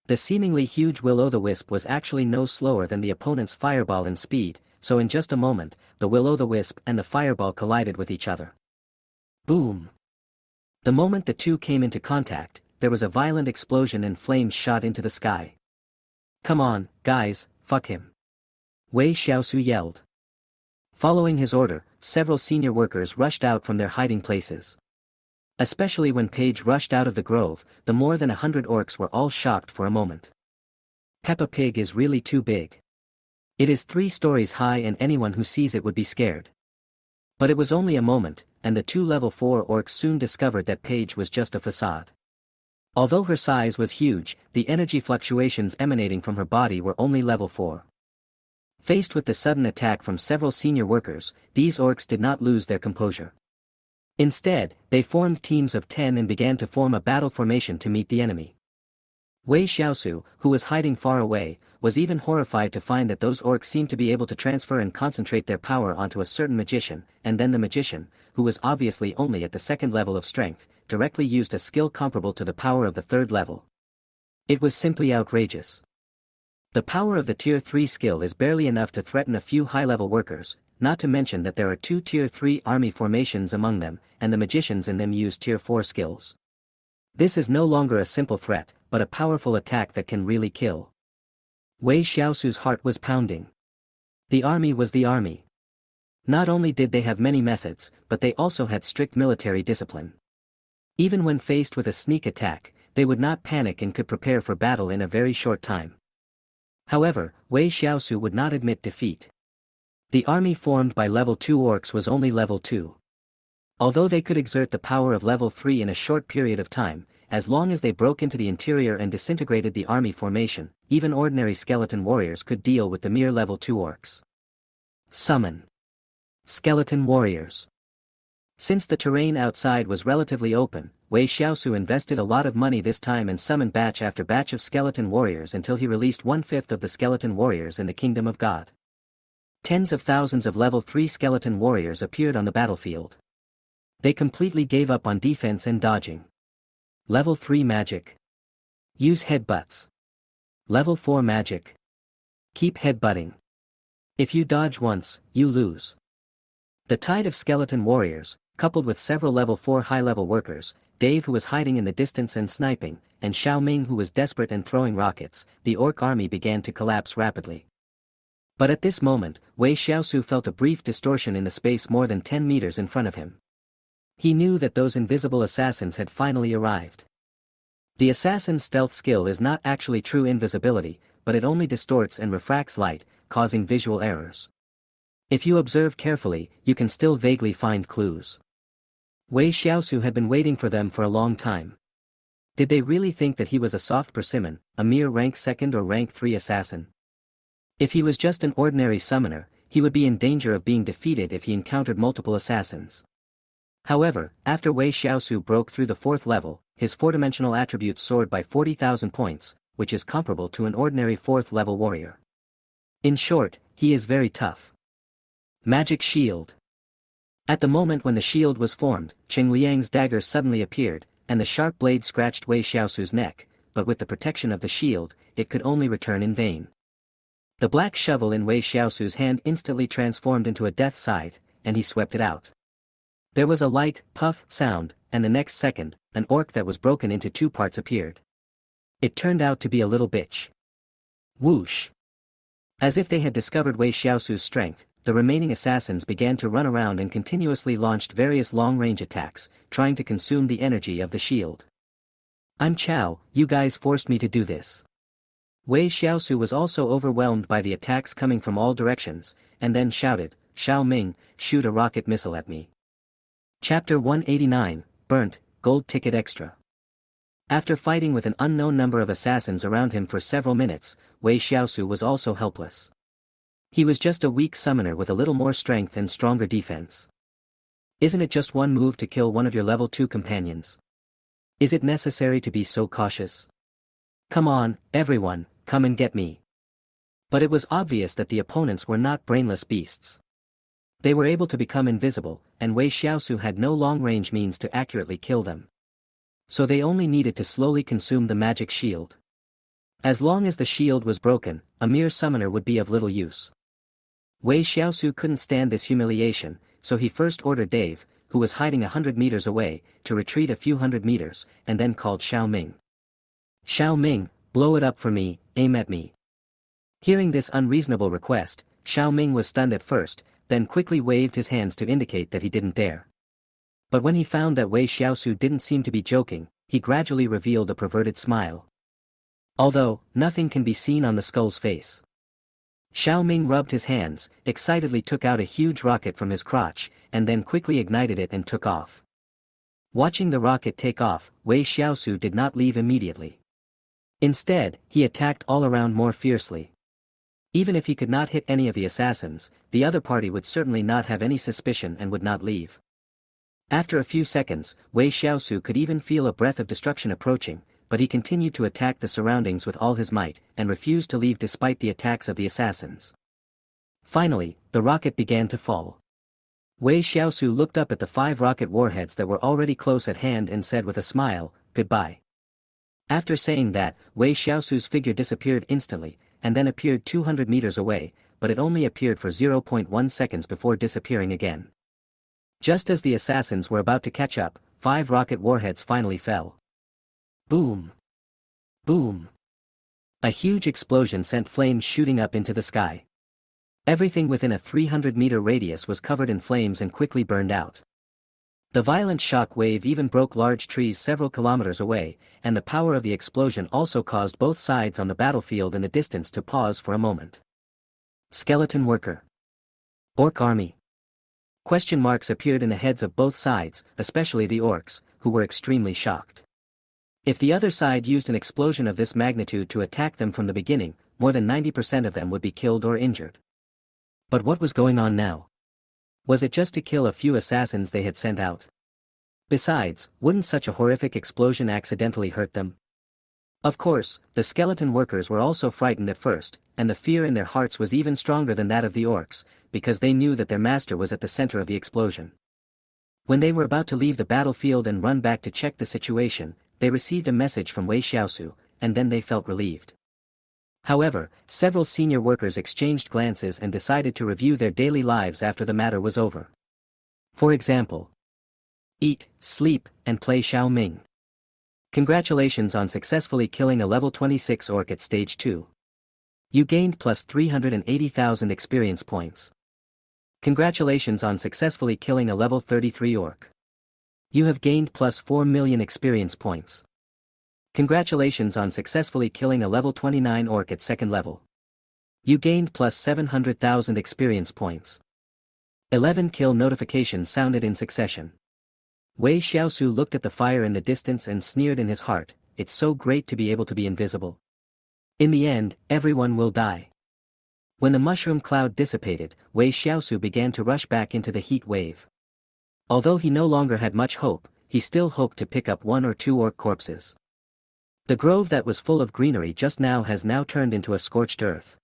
The seemingly huge will-o'-the-wisp was actually no slower than the opponent's fireball in speed, so in just a moment, the will-o'-the-wisp and the fireball collided with each other. Boom! The moment the two came into contact, there was a violent explosion and flames shot into the sky. "Come on, guys, fuck him!" Wei Xiaosu yelled. Following his order, several senior workers rushed out from their hiding places. Especially when Paige rushed out of the grove, the more than 100 orcs were all shocked for a moment. Peppa Pig is really too big. It is 3 stories high and anyone who sees it would be scared. But it was only a moment, and the 2 level 4 orcs soon discovered that Paige was just a facade. Although her size was huge, the energy fluctuations emanating from her body were only level 4. Faced with the sudden attack from several senior workers, these orcs did not lose their composure. Instead, they formed teams of 10 and began to form a battle formation to meet the enemy. Wei Xiaosu, who was hiding far away, was even horrified to find that those orcs seemed to be able to transfer and concentrate their power onto a certain magician, and then the magician, who was obviously only at the 2nd level of strength, directly used a skill comparable to the power of the 3rd level. It was simply outrageous. The power of the Tier 3 skill is barely enough to threaten a few high-level workers, not to mention that there are 2 Tier 3 army formations among them, and the magicians in them use Tier 4 skills. This is no longer a simple threat, but a powerful attack that can really kill. Wei Xiaosu's heart was pounding. The army was the army. Not only did they have many methods, but they also had strict military discipline. Even when faced with a sneak attack, they would not panic and could prepare for battle in a very short time. However, Wei Xiaosu would not admit defeat. The army formed by level 2 orcs was only level 2. Although they could exert the power of level 3 in a short period of time, as long as they broke into the interior and disintegrated the army formation, even ordinary skeleton warriors could deal with the mere level 2 orcs. Summon skeleton warriors. Since the terrain outside was relatively open, Wei Xiaosu invested a lot of money this time and summoned batch after batch of skeleton warriors until he released 1/5 of the skeleton warriors in the Kingdom of God. Tens of thousands of level 3 skeleton warriors appeared on the battlefield. They completely gave up on defense and dodging. Level 3 magic. Use headbutts. Level 4 magic. Keep headbutting. If you dodge once, you lose. The tide of skeleton warriors, coupled with several level 4 high-level workers, Dave who was hiding in the distance and sniping, and Xiao Ming who was desperate and throwing rockets, the orc army began to collapse rapidly. But at this moment, Wei Xiaosu felt a brief distortion in the space more than 10 meters in front of him. He knew that those invisible assassins had finally arrived. The assassin's stealth skill is not actually true invisibility, but it only distorts and refracts light, causing visual errors. If you observe carefully, you can still vaguely find clues. Wei Xiaosu had been waiting for them for a long time. Did they really think that he was a soft persimmon, a mere rank 2nd or rank 3 assassin? If he was just an ordinary summoner, he would be in danger of being defeated if he encountered multiple assassins. However, after Wei Xiaosu broke through the 4th level, his 4-dimensional attributes soared by 40,000 points, which is comparable to an ordinary 4th level warrior. In short, he is very tough. Magic Shield. At the moment when the shield was formed, Qing Liang's dagger suddenly appeared, and the sharp blade scratched Wei Xiaosu's neck, but with the protection of the shield, it could only return in vain. The black shovel in Wei Xiaosu's hand instantly transformed into a death scythe, and he swept it out. There was a light, puff sound, and the next second, an orc that was broken into two parts appeared. It turned out to be a little bitch. Whoosh! As if they had discovered Wei Xiaosu's strength, the remaining assassins began to run around and continuously launched various long-range attacks, trying to consume the energy of the shield. "I'm Chao, you guys forced me to do this." Wei Xiaosu was also overwhelmed by the attacks coming from all directions, and then shouted, "Xiao Ming, shoot a rocket missile at me." Chapter 189, Burnt, Gold Ticket Extra. After fighting with an unknown number of assassins around him for several minutes, Wei Xiaosu was also helpless. He was just a weak summoner with a little more strength and stronger defense. Isn't it just one move to kill one of your level 2 companions? Is it necessary to be so cautious? Come on, everyone, come and get me. But it was obvious that the opponents were not brainless beasts. They were able to become invisible, and Wei Xiaosu had no long-range means to accurately kill them. So they only needed to slowly consume the magic shield. As long as the shield was broken, a mere summoner would be of little use. Wei Xiaosu couldn't stand this humiliation, so he first ordered Dave, who was hiding 100 meters away, to retreat a few hundred meters, and then called Xiao Ming. "Xiao Ming, blow it up for me, aim at me." Hearing this unreasonable request, Xiao Ming was stunned at first, then quickly waved his hands to indicate that he didn't dare. But when he found that Wei Xiaosu didn't seem to be joking, he gradually revealed a perverted smile. Although, nothing can be seen on the skull's face. Xiao Ming rubbed his hands, excitedly took out a huge rocket from his crotch, and then quickly ignited it and took off. Watching the rocket take off, Wei Xiaosu did not leave immediately. Instead, he attacked all around more fiercely. Even if he could not hit any of the assassins, the other party would certainly not have any suspicion and would not leave. After a few seconds, Wei Xiaosu could even feel a breath of destruction approaching, but he continued to attack the surroundings with all his might, and refused to leave despite the attacks of the assassins. Finally, the rocket began to fall. Wei Xiaosu looked up at the 5 rocket warheads that were already close at hand and said with a smile, "Goodbye." After saying that, Wei Xiaosu's figure disappeared instantly, and then appeared 200 meters away, but it only appeared for 0.1 seconds before disappearing again. Just as the assassins were about to catch up, 5 rocket warheads finally fell. Boom! Boom! A huge explosion sent flames shooting up into the sky. Everything within a 300-meter radius was covered in flames and quickly burned out. The violent shock wave even broke large trees several kilometers away, and the power of the explosion also caused both sides on the battlefield in the distance to pause for a moment. Skeleton worker. Orc army. Question marks appeared in the heads of both sides, especially the orcs, who were extremely shocked. If the other side used an explosion of this magnitude to attack them from the beginning, more than 90% of them would be killed or injured. But what was going on now? Was it just to kill a few assassins they had sent out? Besides, wouldn't such a horrific explosion accidentally hurt them? Of course, the skeleton workers were also frightened at first, and the fear in their hearts was even stronger than that of the orcs, because they knew that their master was at the center of the explosion. When they were about to leave the battlefield and run back to check the situation, they received a message from Wei Xiaosu, and then they felt relieved. However, several senior workers exchanged glances and decided to review their daily lives after the matter was over. For example, eat, sleep, and play Xiao Ming. Congratulations on successfully killing a level 26 orc at stage 2. You gained plus 380,000 experience points. Congratulations on successfully killing a level 33 orc. You have gained plus 4 million experience points. Congratulations on successfully killing a level 29 orc at second level. You gained plus 700,000 experience points. 11 kill notifications sounded in succession. Wei Xiaosu looked at the fire in the distance and sneered in his heart, "It's so great to be able to be invisible. In the end, everyone will die." When the mushroom cloud dissipated, Wei Xiaosu began to rush back into the heat wave. Although he no longer had much hope, he still hoped to pick up 1 or 2 orc corpses. The grove that was full of greenery just now has now turned into a scorched earth.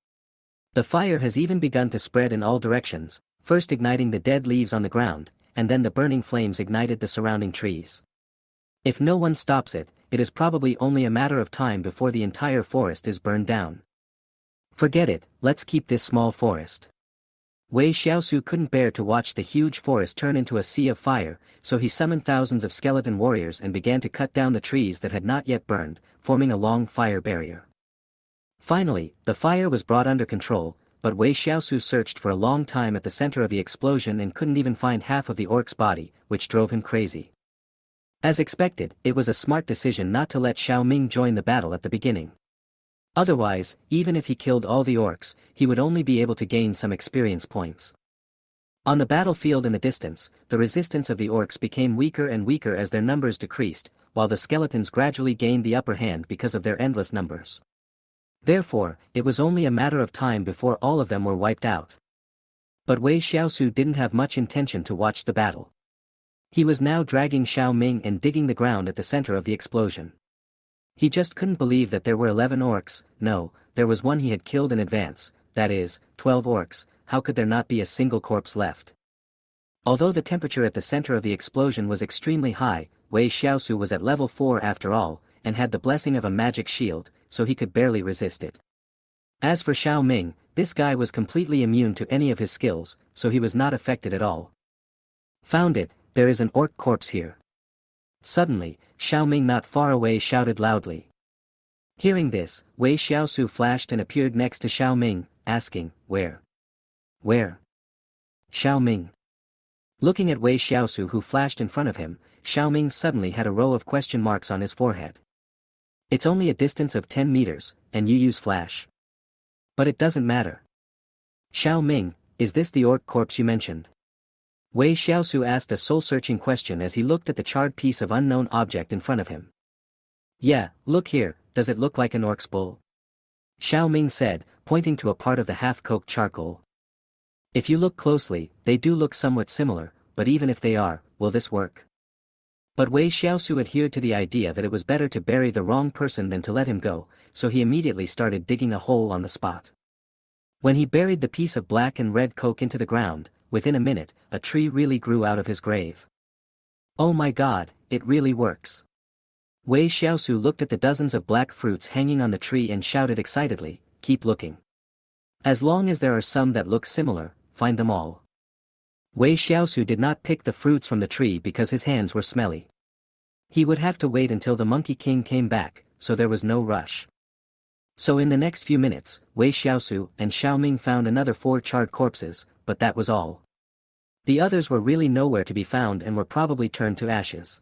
The fire has even begun to spread in all directions, first igniting the dead leaves on the ground, and then the burning flames ignited the surrounding trees. If no one stops it, it is probably only a matter of time before the entire forest is burned down. Forget it, let's keep this small forest. Wei Xiaosu couldn't bear to watch the huge forest turn into a sea of fire, so he summoned thousands of skeleton warriors and began to cut down the trees that had not yet burned, forming a long fire barrier. Finally, the fire was brought under control, but Wei Xiaosu searched for a long time at the center of the explosion and couldn't even find half of the orc's body, which drove him crazy. As expected, it was a smart decision not to let Xiao Ming join the battle at the beginning. Otherwise, even if he killed all the orcs, he would only be able to gain some experience points. On the battlefield in the distance, the resistance of the orcs became weaker and weaker as their numbers decreased, while the skeletons gradually gained the upper hand because of their endless numbers. Therefore, it was only a matter of time before all of them were wiped out. But Wei Xiaosu didn't have much intention to watch the battle. He was now dragging Xiao Ming and digging the ground at the center of the explosion. He just couldn't believe that there were 11 orcs. No, there was one he had killed in advance, that is, 12 orcs. How could there not be a single corpse left? Although the temperature at the center of the explosion was extremely high, Wei Xiaosu was at level 4 after all, and had the blessing of a magic shield, so he could barely resist it. As for Xiao Ming, this guy was completely immune to any of his skills, so he was not affected at all. Found it, there is an orc corpse here. Suddenly, Xiao Ming not far away shouted loudly. Hearing this, Wei Xiaosu flashed and appeared next to Xiao Ming, asking, Where? Where? Xiao Ming. Looking at Wei Xiaosu who flashed in front of him, Xiao Ming suddenly had a row of question marks on his forehead. It's only a distance of 10 meters, and you use flash. But it doesn't matter. Xiao Ming, is this the orc corpse you mentioned? Wei Xiaosu asked a soul-searching question as he looked at the charred piece of unknown object in front of him. Yeah, look here, does it look like an orc's bull? Xiao Ming said, pointing to a part of the half-cooked charcoal. If you look closely, they do look somewhat similar, but even if they are, will this work? But Wei Xiaosu adhered to the idea that it was better to bury the wrong person than to let him go, so he immediately started digging a hole on the spot. When he buried the piece of black and red coke into the ground, within a minute, a tree really grew out of his grave. Oh my god, it really works. Wei Xiaosu looked at the dozens of black fruits hanging on the tree and shouted excitedly, keep looking. As long as there are some that look similar, find them all. Wei Xiaosu did not pick the fruits from the tree because his hands were smelly. He would have to wait until the Monkey King came back, so there was no rush. So in the next few minutes, Wei Xiaosu and Xiao Ming found another 4 charred corpses, but that was all. The others were really nowhere to be found and were probably turned to ashes.